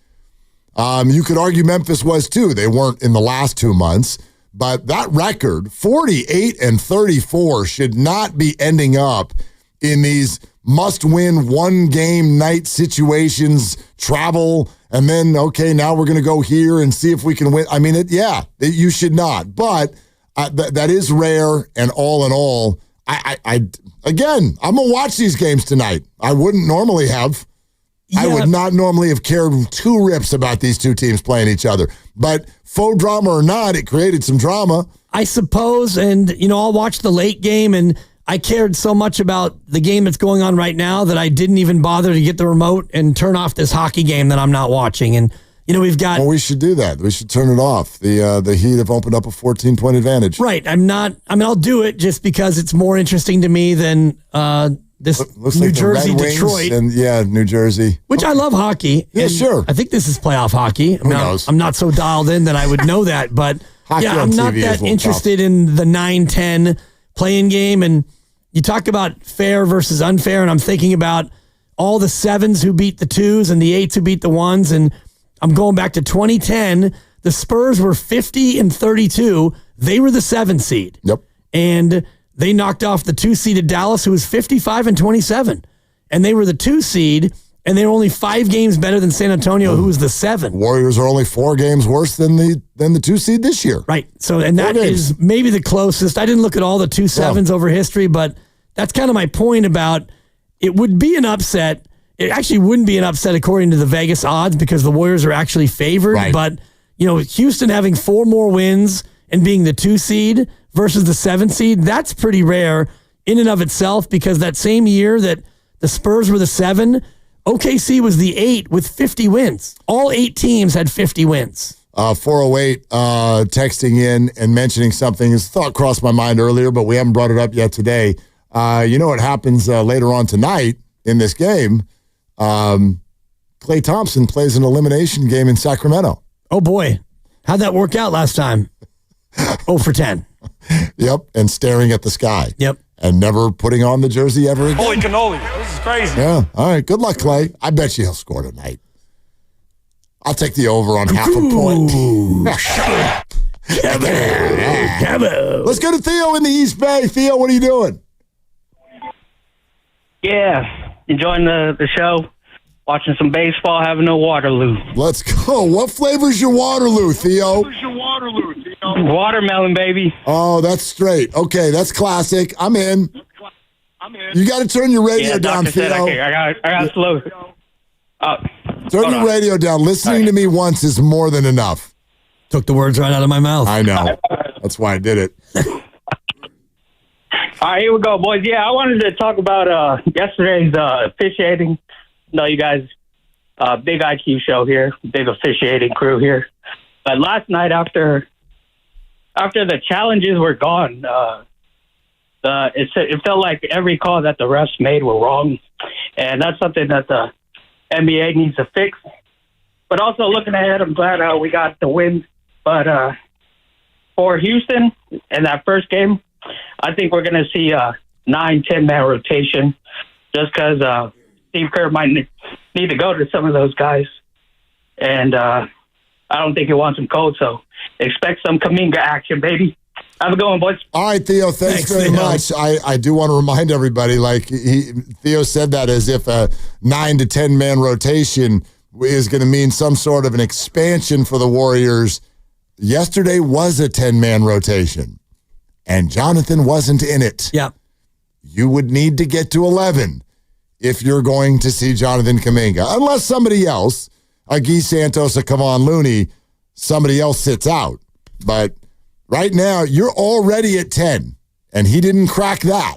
You could argue Memphis was too. They weren't in the last 2 months, but that record, 48-34, should not be ending up in these must-win one-game night situations, travel, and then, okay, now we're going to go here and see if we can win. I mean, you should not. But that is rare, and all in all, Again, I'm going to watch these games tonight. I wouldn't normally have. Yeah. I would not normally have cared 2 rips about these 2 teams playing each other. But faux drama or not, it created some drama. I suppose, and, I'll watch the late game, and I cared so much about the game that's going on right now that I didn't even bother to get the remote and turn off this hockey game that I'm not watching. And we've got... Well, we should do that. We should turn it off. The Heat have opened up a 14-point advantage. Right. I'll do it just because it's more interesting to me than this New Jersey, Detroit. And New Jersey. Which I love hockey. Yeah, sure. I think this is playoff hockey. Who knows? I'm not so dialed in that I would know that, but I'm not that interested in the 9-10 play-in game. And you talk about fair versus unfair, and I'm thinking about all the 7s who beat the 2s and the 8s who beat the 1s, and I'm going back to 2010. The Spurs were 50-32. They were the 7 seed. Yep. And they knocked off the 2-seeded Dallas, who was 55-27. And they were the 2 seed, and they were only 5 games better than San Antonio, who was the 7. Warriors are only 4 games worse than the 2 seed this year. Right. So, and that is maybe the closest. I didn't look at all the 2 7s over history, but that's kind of my point about it would be an upset. It actually wouldn't be an upset according to the Vegas odds, because the Warriors are actually favored. Right. But, Houston having 4 more wins and being the 2 seed versus the 7 seed, that's pretty rare in and of itself, because that same year that the Spurs were the 7, OKC was the 8 with 50 wins. All 8 teams had 50 wins. 408 texting in and mentioning something. His thought crossed my mind earlier, but we haven't brought it up yet today. What happens later on tonight in this game? Klay Thompson plays an elimination game in Sacramento. Oh, boy. How'd that work out last time? 0 for 10. Yep, and staring at the sky. Yep. And never putting on the jersey ever again. Holy cannoli. This is crazy. Yeah. All right. Good luck, Klay. I bet you he'll score tonight. I'll take the over on half a point. Cabo. Let's go to Theo in the East Bay. Theo, what are you doing? Yeah, enjoying the show, watching some baseball, having no Waterloo. Let's go. What flavor's your Waterloo, Theo? Watermelon, baby. Oh, that's straight. Okay, that's classic. I'm in. You got to turn your radio down, Theo. I got slow. Turn your radio down. Listening to me once is more than enough. Took the words right out of my mouth. I know. That's why I did it. All right, here we go, boys. Yeah, I wanted to talk about yesterday's officiating. No, you guys, big IQ show here, big officiating crew here. But last night, after the challenges were gone, it felt like every call that the refs made were wrong, and that's something that the NBA needs to fix. But also looking ahead, I'm glad we got the win. But for Houston in that first game, I think we're going to see a 9-10 man rotation, just because Steve Kerr might need to go to some of those guys, and I don't think he wants them cold. So expect some Kuminga action, baby. Have a good one, boys. All right, Theo, thanks very much. I do want to remind everybody, Theo said that as if a 9 to 10 man rotation is going to mean some sort of an expansion for the Warriors. Yesterday was a 10 man rotation, and Jonathan wasn't in it. Yeah. You would need to get to 11 if you're going to see Jonathan Kuminga, unless somebody else, a Guy Santos, a Kevon Looney, somebody else sits out. But right now, you're already at 10, and he didn't crack that.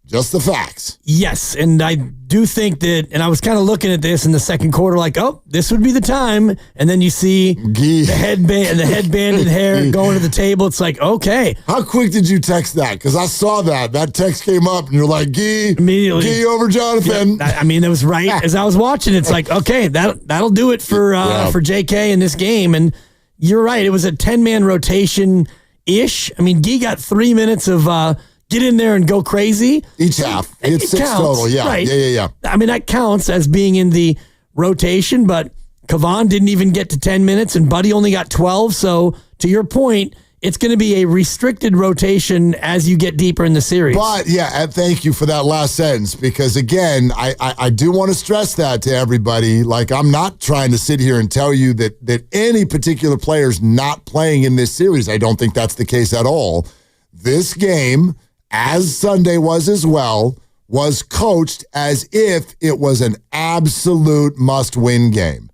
Just the facts. Yes, and I do think that, and I was kind of looking at this in the second quarter like, oh, this would be the time. And then you see the headbanded hair going to the table. It's like, okay. How quick did you text that? Because I saw that. That text came up, and you're like, immediately. Guy over Jonathan. Yeah, I mean, it was right as I was watching. It's like, okay, that'll do it for JK in this game. And you're right. It was a 10-man rotation-ish. I mean, Guy got 3 minutes of get in there and go crazy. Each half. It's 6 counts, total. Yeah. Right. Yeah. I mean, that counts as being in the rotation, but Kevon didn't even get to 10 minutes, and Buddy only got 12. So, to your point, it's going to be a restricted rotation as you get deeper in the series. But, yeah, thank you for that last sentence, because, again, I do want to stress that to everybody. Like, I'm not trying to sit here and tell you that any particular player's not playing in this series. I don't think that's the case at all. This game, as Sunday was as well, was coached as if it was an absolute must-win game.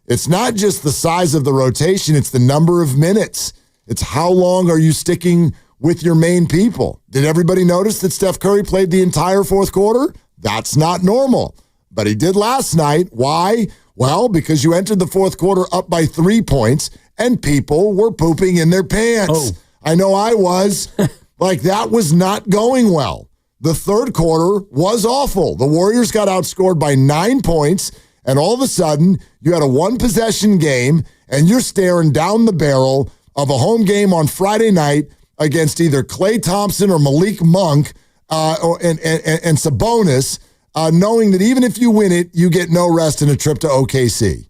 It's not just the size of the rotation, it's the number of minutes. It's how long are you sticking with your main people. Did everybody notice that Steph Curry played the entire fourth quarter? That's not normal. But he did last night. Why? Well, because you entered the fourth quarter up by 3 points, and people were pooping in their pants. Oh. I know I was. Like, that was not going well. The third quarter was awful. The Warriors got outscored by 9 points, and all of a sudden, you had a one-possession game, and you're staring down the barrel of a home game on Friday night against either Klay Thompson or Malik Monk and Sabonis, knowing that even if you win it, you get no rest and a trip to OKC.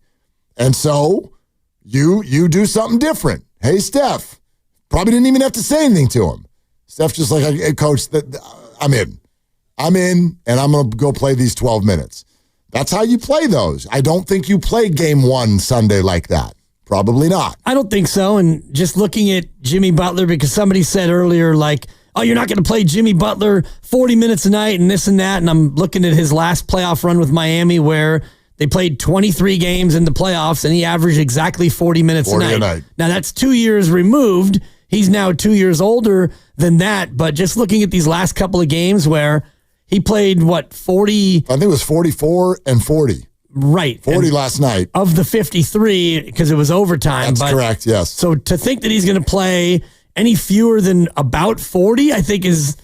And so you do something different. Hey, Steph, probably didn't even have to say anything to him. Steph's just like, hey, Coach, I'm in, and I'm going to go play these 12 minutes. That's how you play those. I don't think you play game one Sunday like that. Probably not. I don't think so. And just looking at Jimmy Butler, because somebody said earlier, like, oh, you're not going to play Jimmy Butler 40 minutes a night and this and that. And I'm looking at his last playoff run with Miami where they played 23 games in the playoffs and he averaged exactly 40 minutes a night. Now, that's 2 years removed. He's now 2 years older than that. But just looking at these last couple of games where he played, 40? I think it was 44 and 40. Right. 40 last night. Of the 53, because it was overtime. That's correct, yes. So to think that he's going to play any fewer than about 40, I think is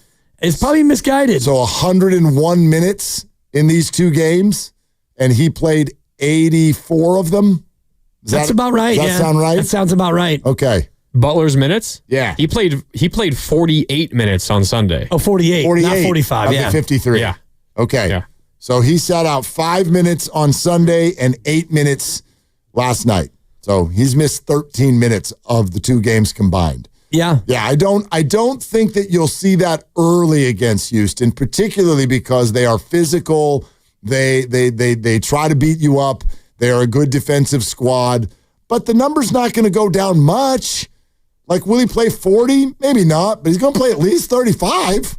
probably misguided. So 101 minutes in these two games, and he played 84 of them? That's about right, Does that sound right? That sounds about right. Okay. Butler's minutes? Yeah. He played 48 minutes on Sunday. Oh, 48, not 45. Of yeah. the 53. Yeah. Okay. Yeah. So he sat out 5 minutes on Sunday and 8 minutes last night. So he's missed 13 minutes of the two games combined. Yeah. Yeah, I don't think that you'll see that early against Houston, particularly because they are physical. They try to beat you up. They are a good defensive squad. But the number's not going to go down much. Like, will he play 40? Maybe not, but he's going to play at least 35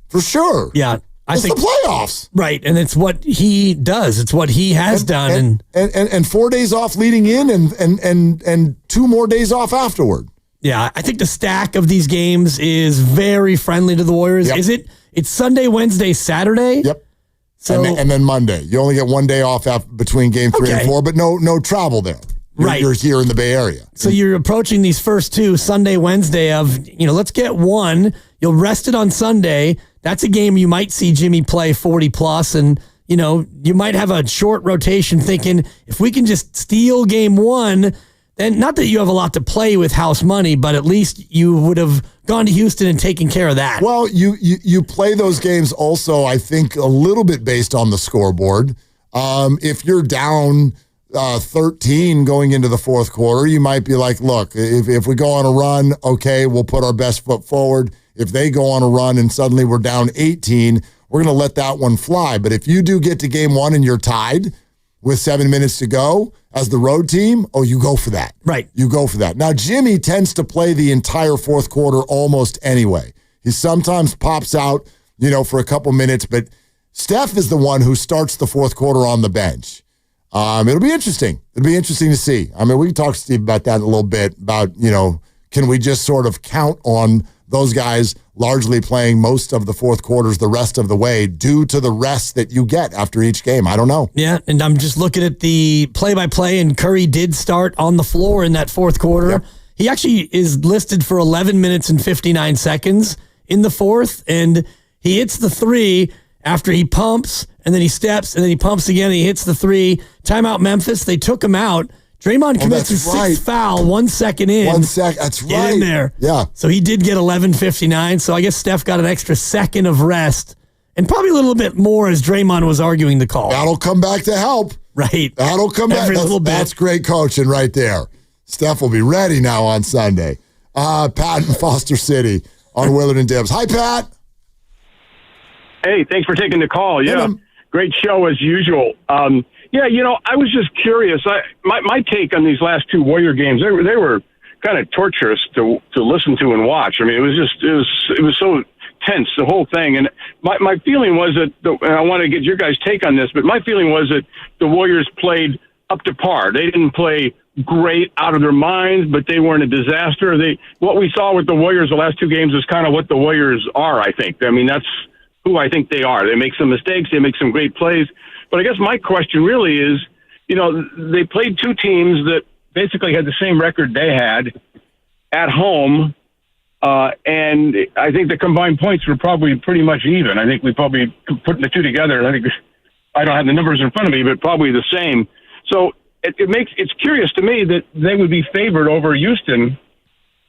for sure. Yeah. It's the playoffs. Right, and it's what he does. It's what he has done. And 4 days off leading in and 2 more days off afterward. Yeah, I think the stack of these games is very friendly to the Warriors. Yep. Is it? It's Sunday, Wednesday, Saturday? Yep. So, and then Monday. You only get one day off between game 3 and 4, but no travel there. You're here in the Bay Area. So you're approaching these first two, Sunday, Wednesday, of, let's get one. You'll rest it on Sunday. That's a game you might see Jimmy play 40+, and, you might have a short rotation thinking, if we can just steal game 1, then not that you have a lot to play with house money, but at least you would have gone to Houston and taken care of that. Well, you play those games also, I think, a little bit based on the scoreboard. If you're down 13 going into the fourth quarter, you might be like, look, if we go on a run, okay, we'll put our best foot forward. If they go on a run and suddenly we're down 18, we're going to let that one fly. But if you do get to game 1 and you're tied with 7 minutes to go as the road team, you go for that. Right. You go for that. Now, Jimmy tends to play the entire fourth quarter almost anyway. He sometimes pops out, for a couple minutes, but Steph is the one who starts the fourth quarter on the bench. It'll be interesting. It'll be interesting to see. I mean, we can talk to Steve about that in a little bit, about, can we just sort of count on those guys largely playing most of the fourth quarters the rest of the way due to the rest that you get after each game? I don't know. Yeah, and I'm just looking at the play-by-play, and Curry did start on the floor in that fourth quarter. Yep. He actually is listed for 11 minutes and 59 seconds in the fourth, and he hits the three after he pumps, and then he steps, and then he pumps again, and he hits the three. Timeout Memphis, they took him out. Draymond commits his sixth foul 1 second in. 1 sec, that's Get right. in there. Yeah. So he did get 11:59, so I guess Steph got an extra second of rest, and probably a little bit more as Draymond was arguing the call. That'll come back to help. Right. That'll come back. Every little bit. That's great coaching right there. Steph will be ready now on Sunday. Pat in Foster City on Willard and Dibs. Hi, Pat. Hey, thanks for taking the call. Yeah, great show as usual. Yeah, I was just curious. My take on these last two Warrior games, they were kind of torturous to listen to and watch. I mean, it was so tense, the whole thing. And my feeling was that, and I want to get your guys' take on this, but my feeling was that the Warriors played up to par. They didn't play great out of their minds, but they weren't a disaster. What we saw with the Warriors the last two games is kind of what the Warriors are, I think. I mean, that's who I think they are. They make some mistakes. They make some great plays. But I guess my question really is, they played two teams that basically had the same record they had at home, and I think the combined points were probably pretty much even. I think we probably putting the two together, I don't have the numbers in front of me, but probably the same. So it's curious to me that they would be favored over Houston,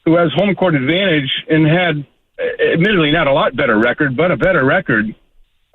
who has home court advantage and had, admittedly, not a lot better record, but a better record.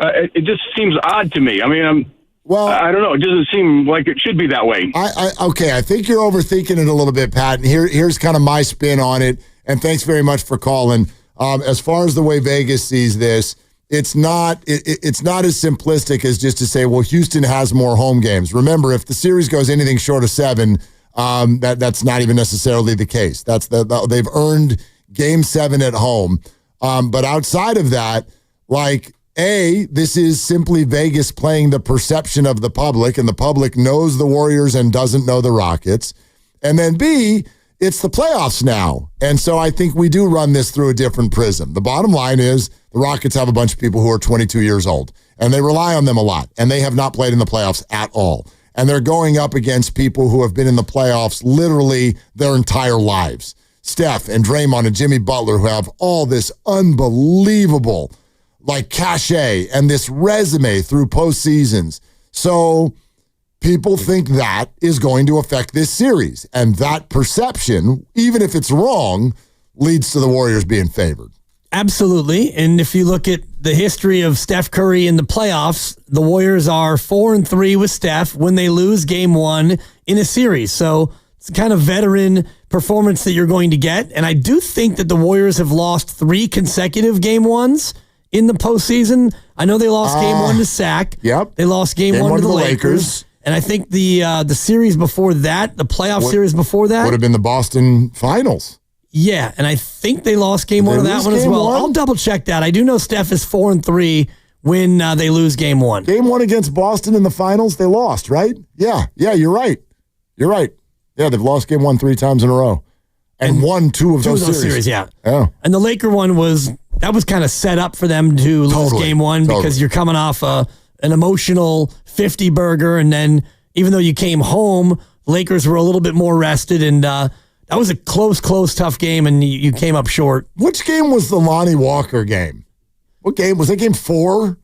It just seems odd to me. I mean, I don't know. It doesn't seem like it should be that way. Okay, I think you're overthinking it a little bit, Pat. And here's kind of my spin on it. And thanks very much for calling. As far as the way Vegas sees this, it's not as simplistic as just to say, well, Houston has more home games. Remember, if the series goes anything short of 7, that's not even necessarily the case. They've earned Game 7 at home. But outside of that, this is simply Vegas playing the perception of the public, and the public knows the Warriors and doesn't know the Rockets. And then B, it's the playoffs now. And so I think we do run this through a different prism. The bottom line is the Rockets have a bunch of people who are 22 years old, and they rely on them a lot, and they have not played in the playoffs at all. And they're going up against people who have been in the playoffs literally their entire lives. Steph and Draymond and Jimmy Butler, who have all this unbelievable cachet and this resume through postseasons. So people think that is going to affect this series. And that perception, even if it's wrong, leads to the Warriors being favored. Absolutely. And if you look at the history of Steph Curry in the playoffs, the Warriors are 4-3 with Steph when they lose game 1 in a series. So it's the kind of veteran performance that you're going to get. And I do think that the Warriors have lost 3 consecutive game 1s in the postseason. I know they lost game 1 to Sac. Yep. They lost game 1 to the Lakers. And I think the series before that, the playoff series before that, would have been the Boston Finals. Yeah, and I think they lost game 1 of that one as well. I'll double check that. I do know Steph is 4-3 when they lose game 1. Game 1 against Boston in the finals, they lost, right? Yeah, you're right. You're right. Yeah, they've lost game 1 3 times in a row. and won two of those series. Yeah. Oh. And the Laker one was kind of set up for them to lose game one because you're coming off an emotional 50 burger, and then even though you came home, Lakers were a little bit more rested, and that was a close, tough game, and you came up short. Which game was the Lonnie Walker game? What game? Was that game 4?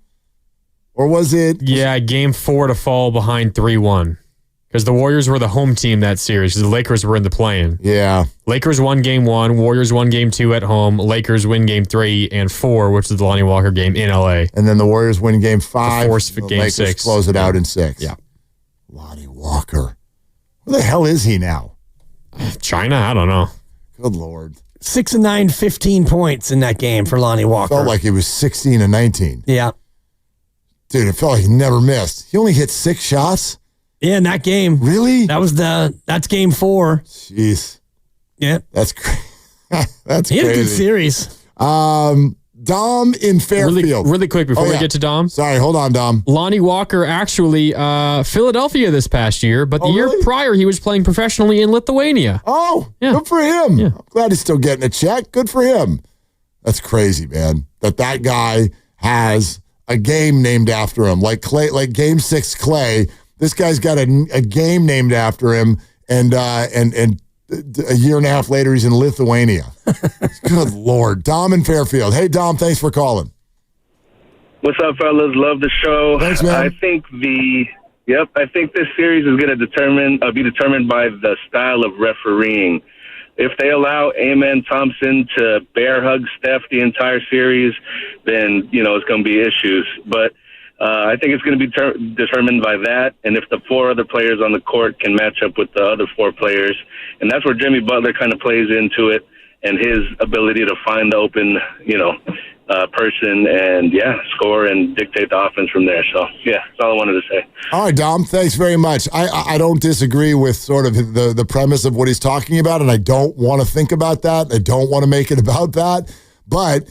Or was it? Yeah, game 4 to fall behind 3-1. Because the Warriors were the home team that series. The Lakers were in the play-in. Yeah. Lakers won game 1. Warriors won game 2 at home. Lakers win game 3 and 4, which is the Lonnie Walker game in L.A. And then the Warriors win game 5. The game Lakers 6. Close it out in 6. Yeah. Lonnie Walker. Where the hell is he now? China? I don't know. Good Lord. 6 and 9, 15 points in that game for Lonnie Walker. Felt like he was 16 and 19. Yeah. Dude, it felt like he never missed. He only hit 6 shots? Yeah, in that game. Really? That's game 4. Jeez. Yeah. That's crazy. That's he crazy. had a good series. Dom in Fairfield. Really quick before we get to Dom. Sorry, hold on, Dom. Lonnie Walker actually Philadelphia this past year, but the year prior he was playing professionally in Lithuania. Oh, yeah. Good for him. Yeah. I'm glad he's still getting a check. Good for him. That's crazy, man. That guy has a game named after him, like Game 6 Clay. This guy's got a game named after him, and a year and a half later, he's in Lithuania. Good Lord. Dom in Fairfield. Hey, Dom, thanks for calling. What's up, fellas? Love the show. Thanks, man. I think this series is going to be determined by the style of refereeing. If they allow Amen Thompson to bear hug Steph the entire series, then, it's going to be issues. But I think it's going to be determined by that, and if the 4 other players on the court can match up with the other 4 players. And that's where Jimmy Butler kind of plays into it, and his ability to find the open, person and, score and dictate the offense from there. So, that's all I wanted to say. All right, Dom, thanks very much. I don't disagree with sort of the premise of what he's talking about, and I don't want to think about that. I don't want to make it about that. But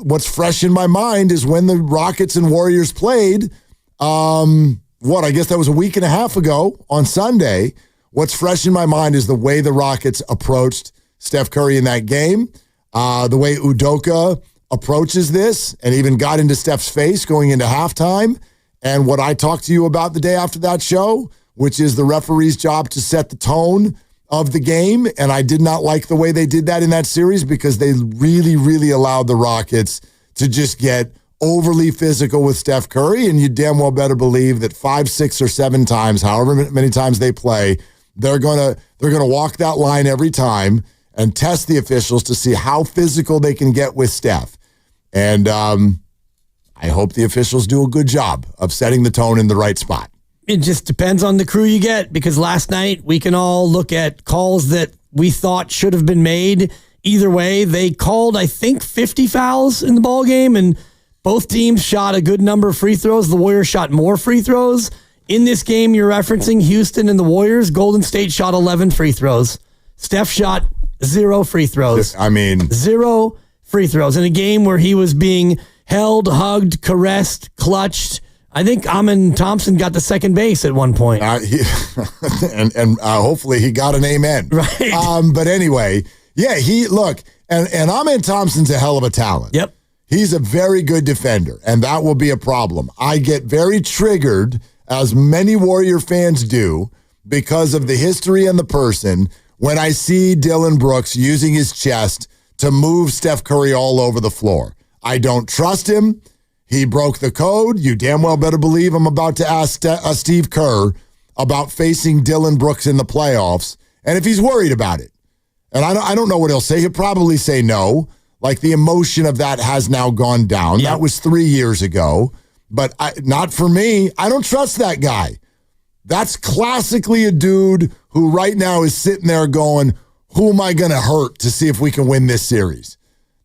what's fresh in my mind is when the Rockets and Warriors played, I guess that was a week and a half ago on Sunday. What's fresh in my mind is the way the Rockets approached Steph Curry in that game, the way Udoka approaches this and even got into Steph's face going into halftime, and what I talked to you about the day after that show, which is the referee's job to set the tone of the game, and I did not like the way they did that in that series because they really, really allowed the Rockets to just get overly physical with Steph Curry, and you damn well better believe that 5, 6, or 7 times, however many times they play, they're gonna walk that line every time and test the officials to see how physical they can get with Steph. And I hope the officials do a good job of setting the tone in the right spot. It just depends on the crew you get, because last night we can all look at calls that we thought should have been made. Either way, they called, I think, 50 fouls in the ball game, and both teams shot a good number of free throws. The Warriors shot more free throws. In this game you're referencing, Houston and the Warriors, Golden State shot 11 free throws. Steph shot 0 free throws. 0 free throws in a game where he was being held, hugged, caressed, clutched. I think Amen Thompson got the second base at one point. And hopefully he got an amen. Right. But anyway, and Amen Thompson's a hell of a talent. Yep. He's a very good defender, and that will be a problem. I get very triggered, as many Warrior fans do, because of the history and the person, when I see Dylan Brooks using his chest to move Steph Curry all over the floor. I don't trust him. He broke the code. You damn well better believe I'm about to ask Steve Kerr about facing Dylan Brooks in the playoffs, and if he's worried about it. And I don't know what he'll say. He'll probably say no. Like, the emotion of that has now gone down. Yeah. That was 3 years ago. But not for me. I don't trust that guy. That's classically a dude who right now is sitting there going, who am I going to hurt to see if we can win this series?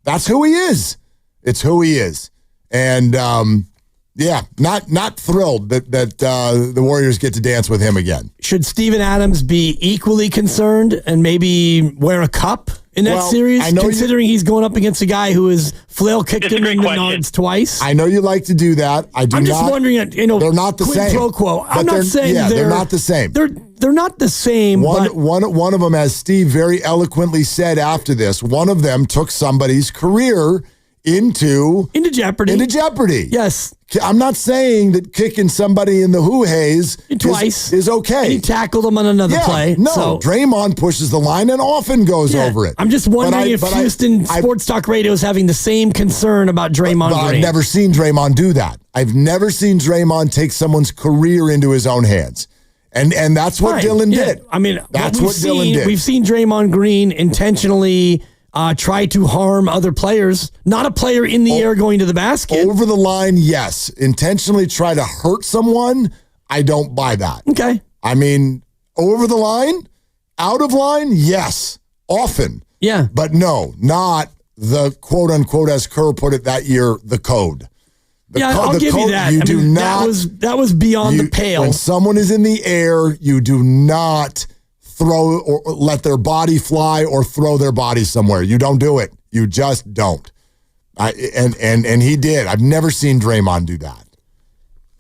That's who he is. It's who he is. And, not thrilled that the Warriors get to dance with him again. Should Steven Adams be equally concerned and maybe wear a cup in that series, considering he's going up against a guy who has flail kicked him in the nards twice? I know you like to do that. I'm just wondering, they're not the quid same. pro quo. I'm not saying they're not the same. They're they're not the same. One of them, as Steve very eloquently said after this, one of them took somebody's career into jeopardy. Yes. I'm not saying that kicking somebody in the hoo-hays twice is okay. And he tackled him on another play. No, so. Draymond pushes the line and often goes over it. I'm just wondering if Houston Sports Talk Radio is having the same concern about Draymond Green. I've never seen Draymond do that. I've never seen Draymond take someone's career into his own hands. And that's what Dylan did. I mean, that's what Dylan did. We've seen Draymond Green intentionally try to harm other players, not a player in the air going to the basket. Over the line, yes. Intentionally try to hurt someone, I don't buy that. Okay. I mean, over the line, out of line, yes, often. Yeah. But no, not the quote unquote, as Kerr put it that year, the code. I'll give you that. That was beyond the pale. When someone is in the air, you do not throw or let their body fly or throw their body somewhere. You don't do it. You just don't. And he did. I've never seen Draymond do that.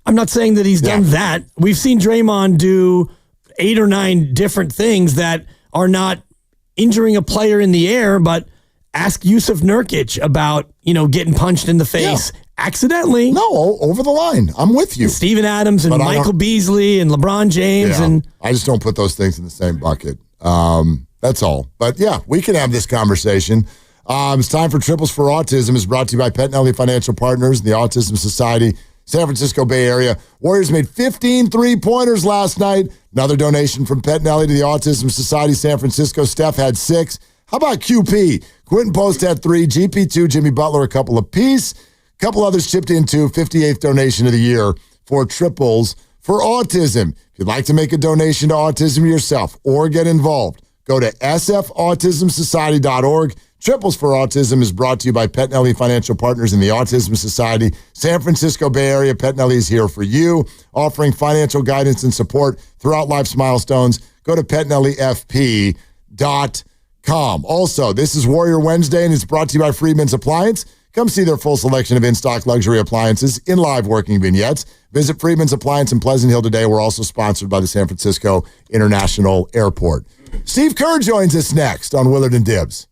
I'm not saying that he's done that. We've seen Draymond do 8 or 9 different things that are not injuring a player in the air, but ask Yusuf Nurkic about, getting punched in the face accidentally. No, over the line. I'm with you. Steven Adams and Michael Beasley and LeBron James. And I just don't put those things in the same bucket. That's all. But we can have this conversation. It's time for Triples for Autism. It's brought to you by Pet and Ellie Financial Partners and the Autism Society, San Francisco Bay Area. Warriors made 15 3-pointers last night. Another donation from Pet and Ellie to the Autism Society, San Francisco. Steph had 6. How about QP? Quentin Post had 3. GP2, Jimmy Butler, a couple apiece. A couple others chipped in too. 58th donation of the year for Triples for Autism. If you'd like to make a donation to autism yourself or get involved, go to sfautismsociety.org. Triples for Autism is brought to you by Pet and Ellie Financial Partners and the Autism Society, San Francisco Bay Area. Pet and Ellie is here for you, offering financial guidance and support throughout life's milestones. Go to petandellifp.com. Also, this is Warrior Wednesday, and it's brought to you by Freedman's Appliance. Come see their full selection of in-stock luxury appliances in live working vignettes. Visit Freedman's Appliance in Pleasant Hill today. We're also sponsored by the San Francisco International Airport. Steve Kerr joins us next on Willard and Dibs.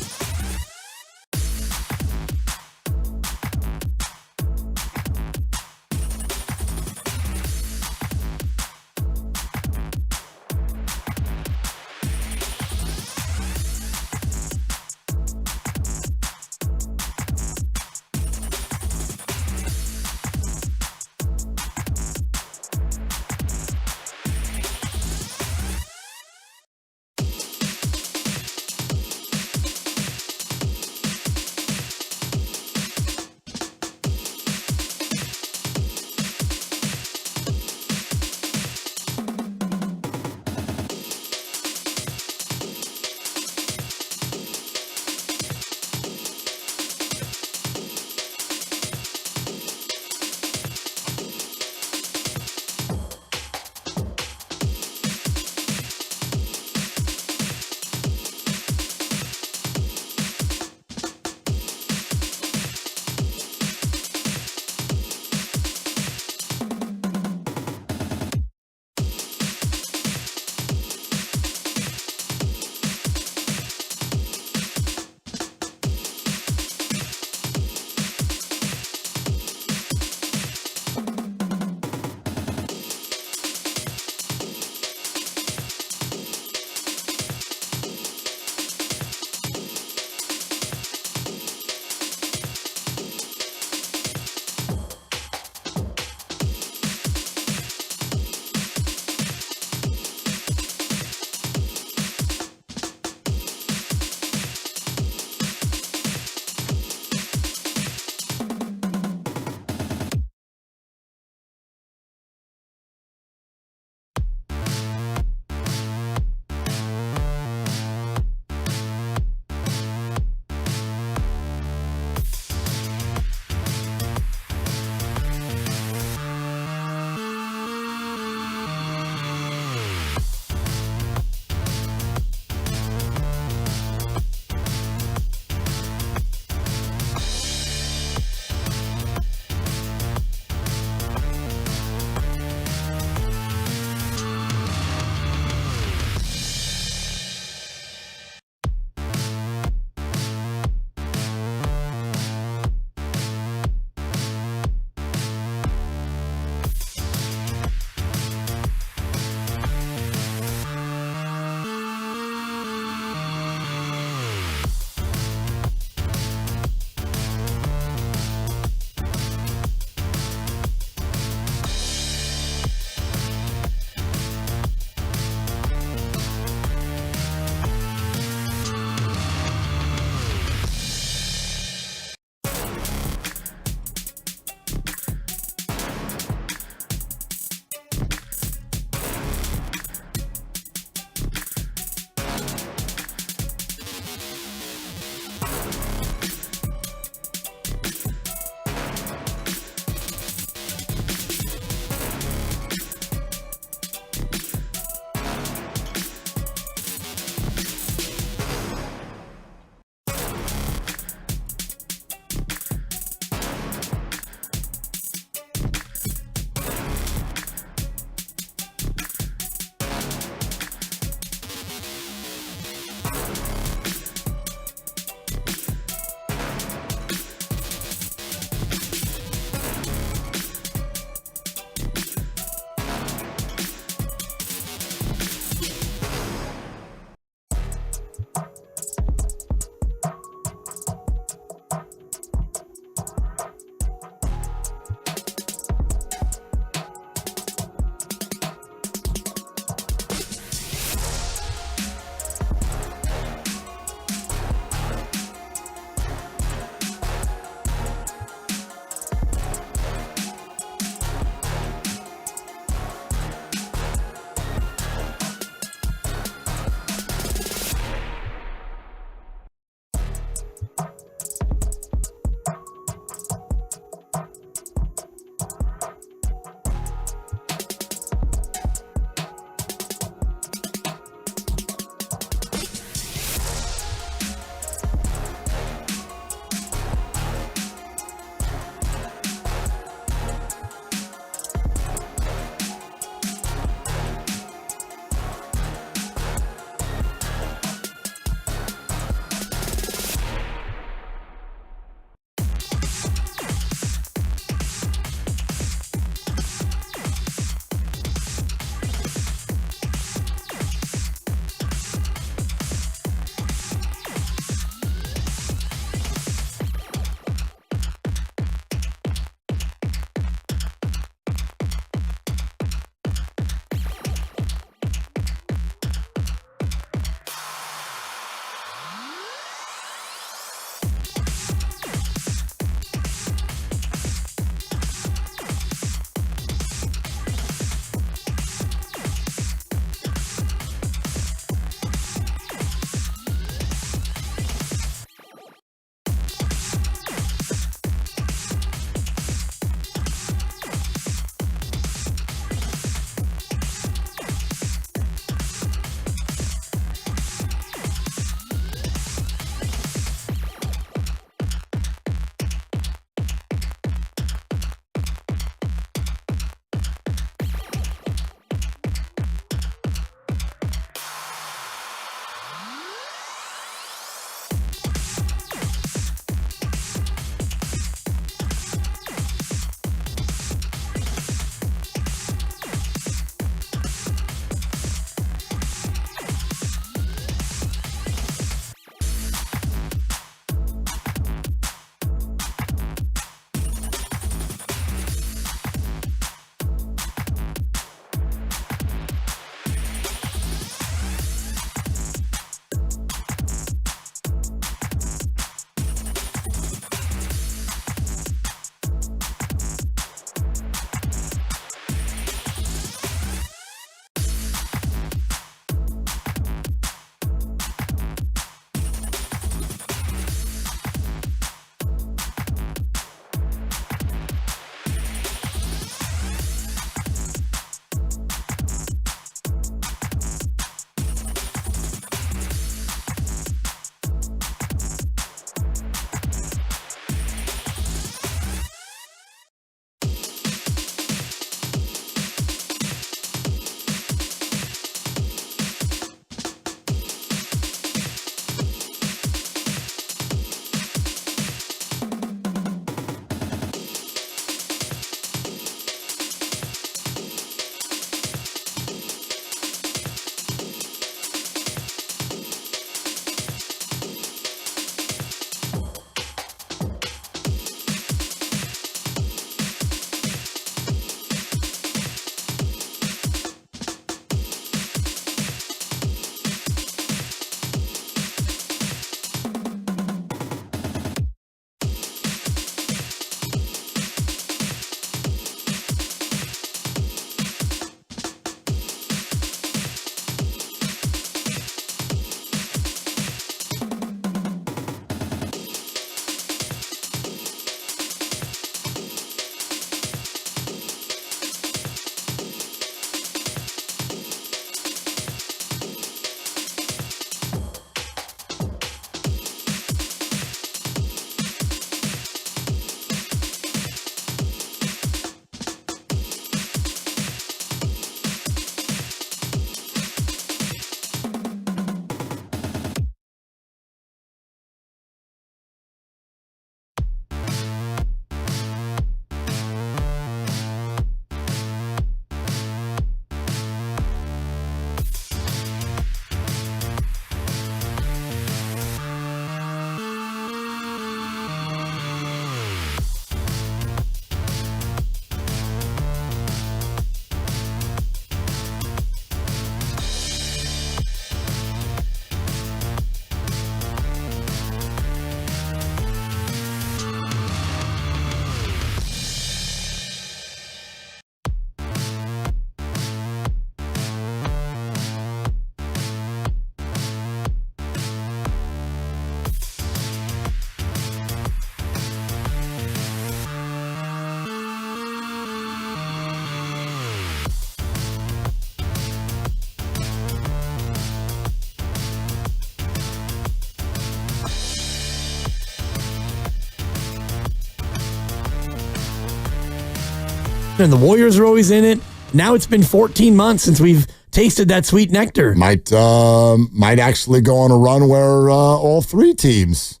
and the Warriors are always in it. Now it's been 14 months since we've tasted that sweet nectar. Might actually go on a run where all three teams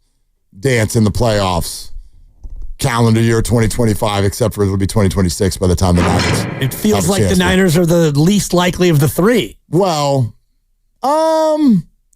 dance in the playoffs. Calendar year 2025, except for it'll be 2026 by the time the Niners. It feels like the Niners are the least likely of the three. Well,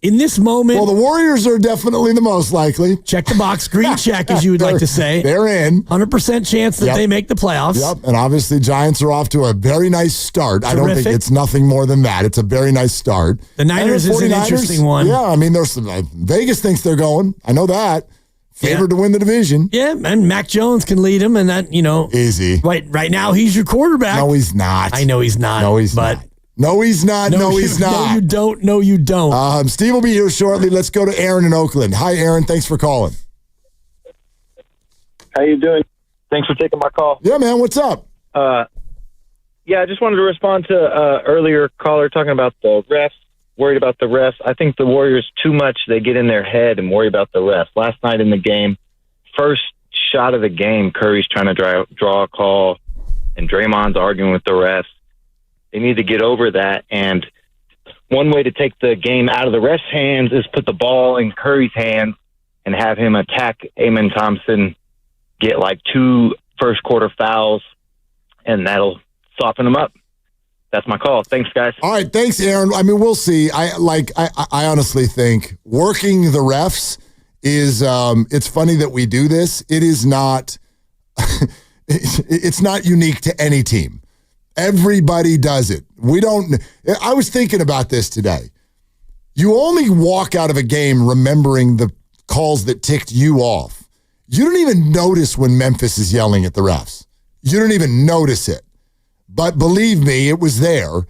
in this moment, well, the Warriors are definitely the most likely. Check the box, green check, as you would like to say. They're in. 100% chance that they make the playoffs. Yep, and obviously Giants are off to a very nice start. Terrific. I don't think it's nothing more than that. It's a very nice start. The Niners is an interesting one. Yeah, I mean, there's some, Vegas thinks they're going. I know that. Favored to win the division. Yeah, and Mac Jones can lead him, and that, easy. Right now, he's your quarterback. No, he's not. I know he's not. No, he's not. No, he's not. No, he's not. No, you don't. No, you don't. Steve will be here shortly. Let's go to Aaron in Oakland. Hi, Aaron. Thanks for calling. How you doing? Thanks for taking my call. Yeah, man. What's up? I just wanted to respond to earlier caller talking about the refs. Worried about the refs. I think the Warriors too much. They get in their head and worry about the refs. Last night in the game, first shot of the game, Curry's trying to draw a call, and Draymond's arguing with the refs. They need to get over that. And one way to take the game out of the refs' hands is put the ball in Curry's hands and have him attack Amen Thompson, get like 2 first-quarter fouls, and that'll soften him up. That's my call. Thanks, guys. All right, thanks, Aaron. I mean, we'll see. I honestly think working the refs is. It's funny that we do this. It is not. It's not unique to any team. Everybody does it. We don't. I was thinking about this today. You only walk out of a game remembering the calls that ticked you off. You don't even notice when Memphis is yelling at the refs. You don't even notice it. But believe me, it was there.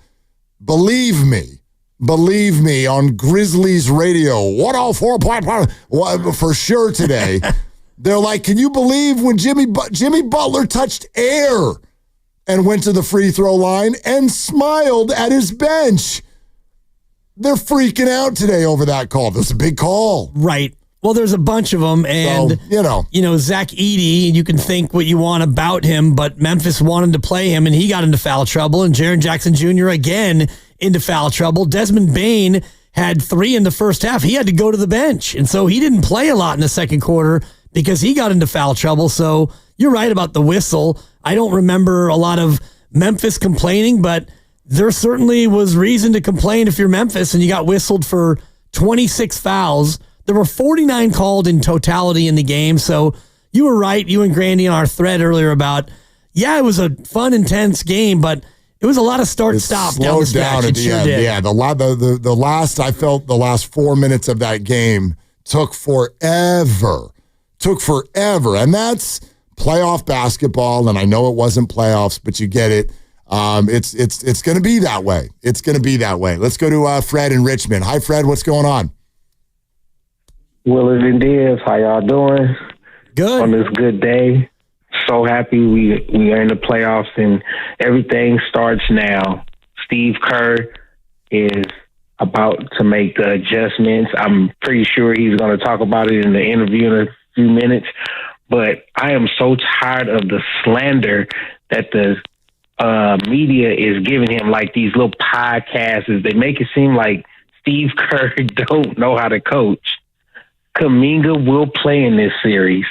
Believe me on Grizzlies radio, 104.5 for sure today. They're like, can you believe when Jimmy Butler touched air and went to the free throw line and smiled at his bench? They're freaking out today over that call. That's a big call. Right. Well, there's a bunch of them, and Zach Edey, you can think what you want about him, but Memphis wanted to play him, and he got into foul trouble, and Jaren Jackson Jr. again into foul trouble. Desmond Bane had 3 in the first half. He had to go to the bench, and so he didn't play a lot in the second quarter because he got into foul trouble. So you're right about the whistle. I don't remember a lot of Memphis complaining, but there certainly was reason to complain if you're Memphis and you got whistled for 26 fouls. There were 49 called in totality in the game. So you were right, you and Grandy, on our thread earlier about, it was a fun, intense game, but it was a lot of start-stop down the stretch. It sure did. Yeah, the last 4 minutes of that game took forever. And that's playoff basketball, and I know it wasn't playoffs, but you get it. It's going to be that way. It's going to be that way. Let's go to Fred in Richmond. Hi, Fred. What's going on? Willard and Diaz, how y'all doing? Good. On this good day. So happy we are in the playoffs and everything starts now. Steve Kerr is about to make the adjustments. I'm pretty sure he's going to talk about it in the interview in a few minutes. But I am so tired of the slander that the media is giving him, like these little podcasts. They make it seem like Steve Kerr don't know how to coach. Kuminga will play in this series.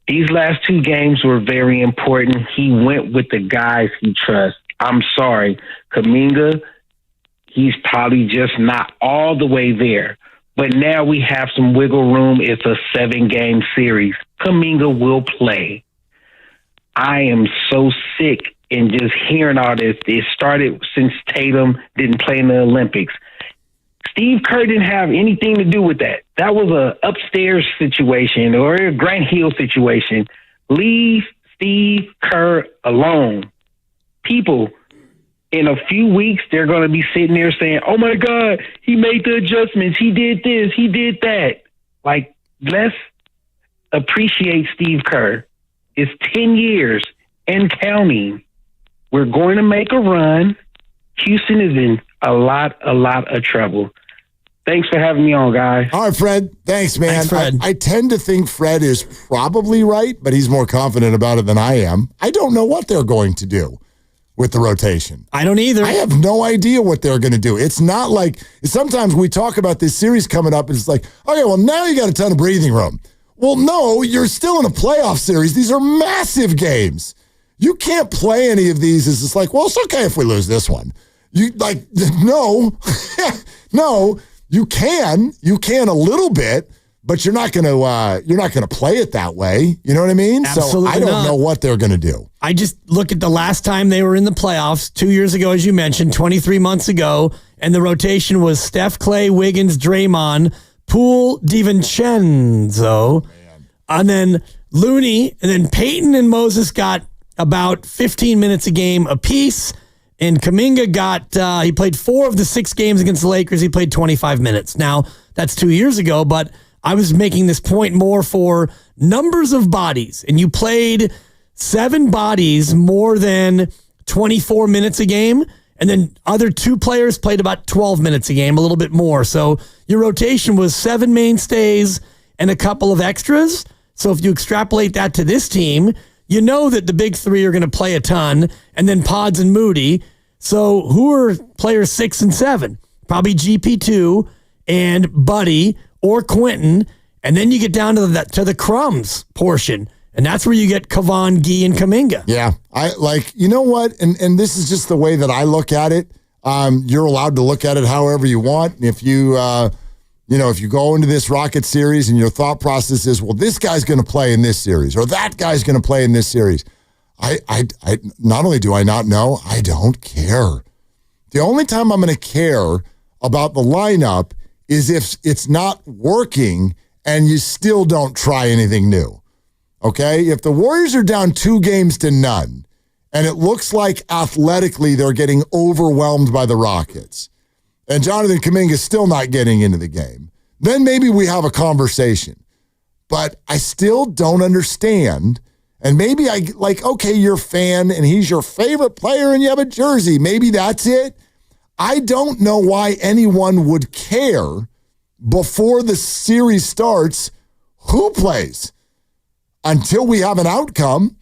These last 2 games were very important. He went with the guys he trusts. I'm sorry, Kuminga, he's probably just not all the way there. But now we have some wiggle room. It's a 7-game series. Kuminga will play. I am so sick in just hearing all this. It started since Tatum didn't play in the Olympics. Steve Kerr didn't have anything to do with that. That was a upstairs situation or a Grant Hill situation. Leave Steve Kerr alone. People, in a few weeks, they're going to be sitting there saying, oh, my God, he made the adjustments. He did this. He did that. Like, let's appreciate Steve Kerr. It's 10 years and counting. We're going to make a run. Houston is in a lot of trouble. Thanks for having me on, guys. All right, Fred. Thanks, man. Thanks, Fred. I tend to think Fred is probably right, but he's more confident about it than I am. I don't know what they're going to do with the rotation. I don't either. I have no idea what they're going to do. It's not like sometimes we talk about this series coming up, and it's like, okay, well, now you got a ton of breathing room. Well, no, you're still in a playoff series. These are massive games. You can't play any of these as it's like, well, it's okay if we lose this one. You like, no, no. You can a little bit, but you're not gonna play it that way. You know what I mean? Absolutely so I don't not. know what they're gonna do. I just look at the last time they were in the playoffs 2 years ago, as you mentioned, 23 months ago, and the rotation was Steph, Clay, Wiggins, Draymond, Poole, DiVincenzo, and then Looney, and then Peyton and Moses got about 15 minutes a game apiece. And Kuminga he played 4 of the 6 games against the Lakers. He played 25 minutes. Now, that's 2 years ago, but I was making this point more for numbers of bodies. And you played 7 bodies more than 24 minutes a game. And then other 2 players played about 12 minutes a game, a little bit more. So your rotation was 7 mainstays and a couple of extras. So if you extrapolate that to this team, you know that the big 3 are going to play a ton, and then Pods and Moody. So who are players 6 and 7? Probably GP2 and Buddy or Quentin, and then you get down to the crumbs portion, and that's where you get Kavan, Gee, and Kuminga. Yeah, you know what? And this is just the way that I look at it. You're allowed to look at it however you want. If you if you go into this Rocket series and your thought process is, well, this guy's going to play in this series or that guy's going to play in this series, I not only do I not know, I don't care. The only time I'm going to care about the lineup is if it's not working and you still don't try anything new. Okay? If the Warriors are down 2-0 and it looks like athletically they're getting overwhelmed by the Rockets, and Jonathan Kuminga is still not getting into the game, then maybe we have a conversation. But I still don't understand. And maybe okay, you're a fan and he's your favorite player and you have a jersey. Maybe that's it. I don't know why anyone would care before the series starts who plays until we have an outcome.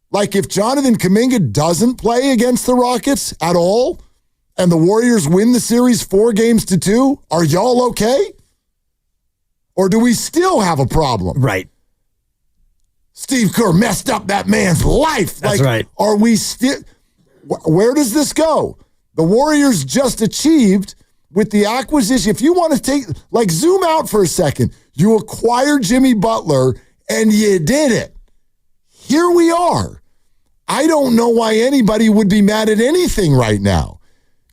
Like if Jonathan Kuminga doesn't play against the Rockets at all, and the Warriors win the series 4-2, are y'all okay? Or do we still have a problem? Right. Steve Kerr messed up that man's life. That's right. Are we still... Where does this go? The Warriors just achieved with the acquisition. If you want to zoom out for a second, you acquired Jimmy Butler and you did it. Here we are. I don't know why anybody would be mad at anything right now.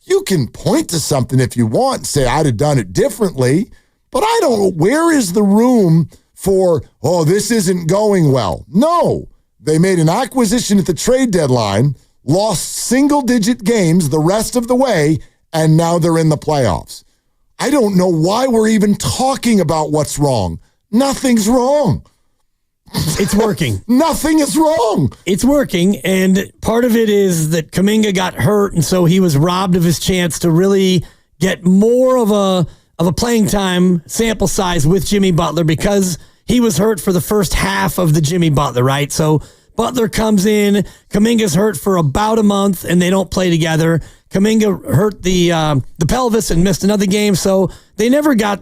You can point to something if you want and say, I'd have done it differently, but I don't know. Where is the room for, this isn't going well? No. They made an acquisition at the trade deadline, lost single-digit games the rest of the way, and now they're in the playoffs. I don't know why we're even talking about what's wrong. Nothing's wrong. It's working. Nothing is wrong. It's working, and part of it is that Kuminga got hurt, and so he was robbed of his chance to really get more of a playing time sample size with Jimmy Butler because he was hurt for the first half of the Jimmy Butler, right? So Butler comes in, Kuminga's hurt for about a month, and they don't play together. Kuminga hurt the pelvis and missed another game, so they never got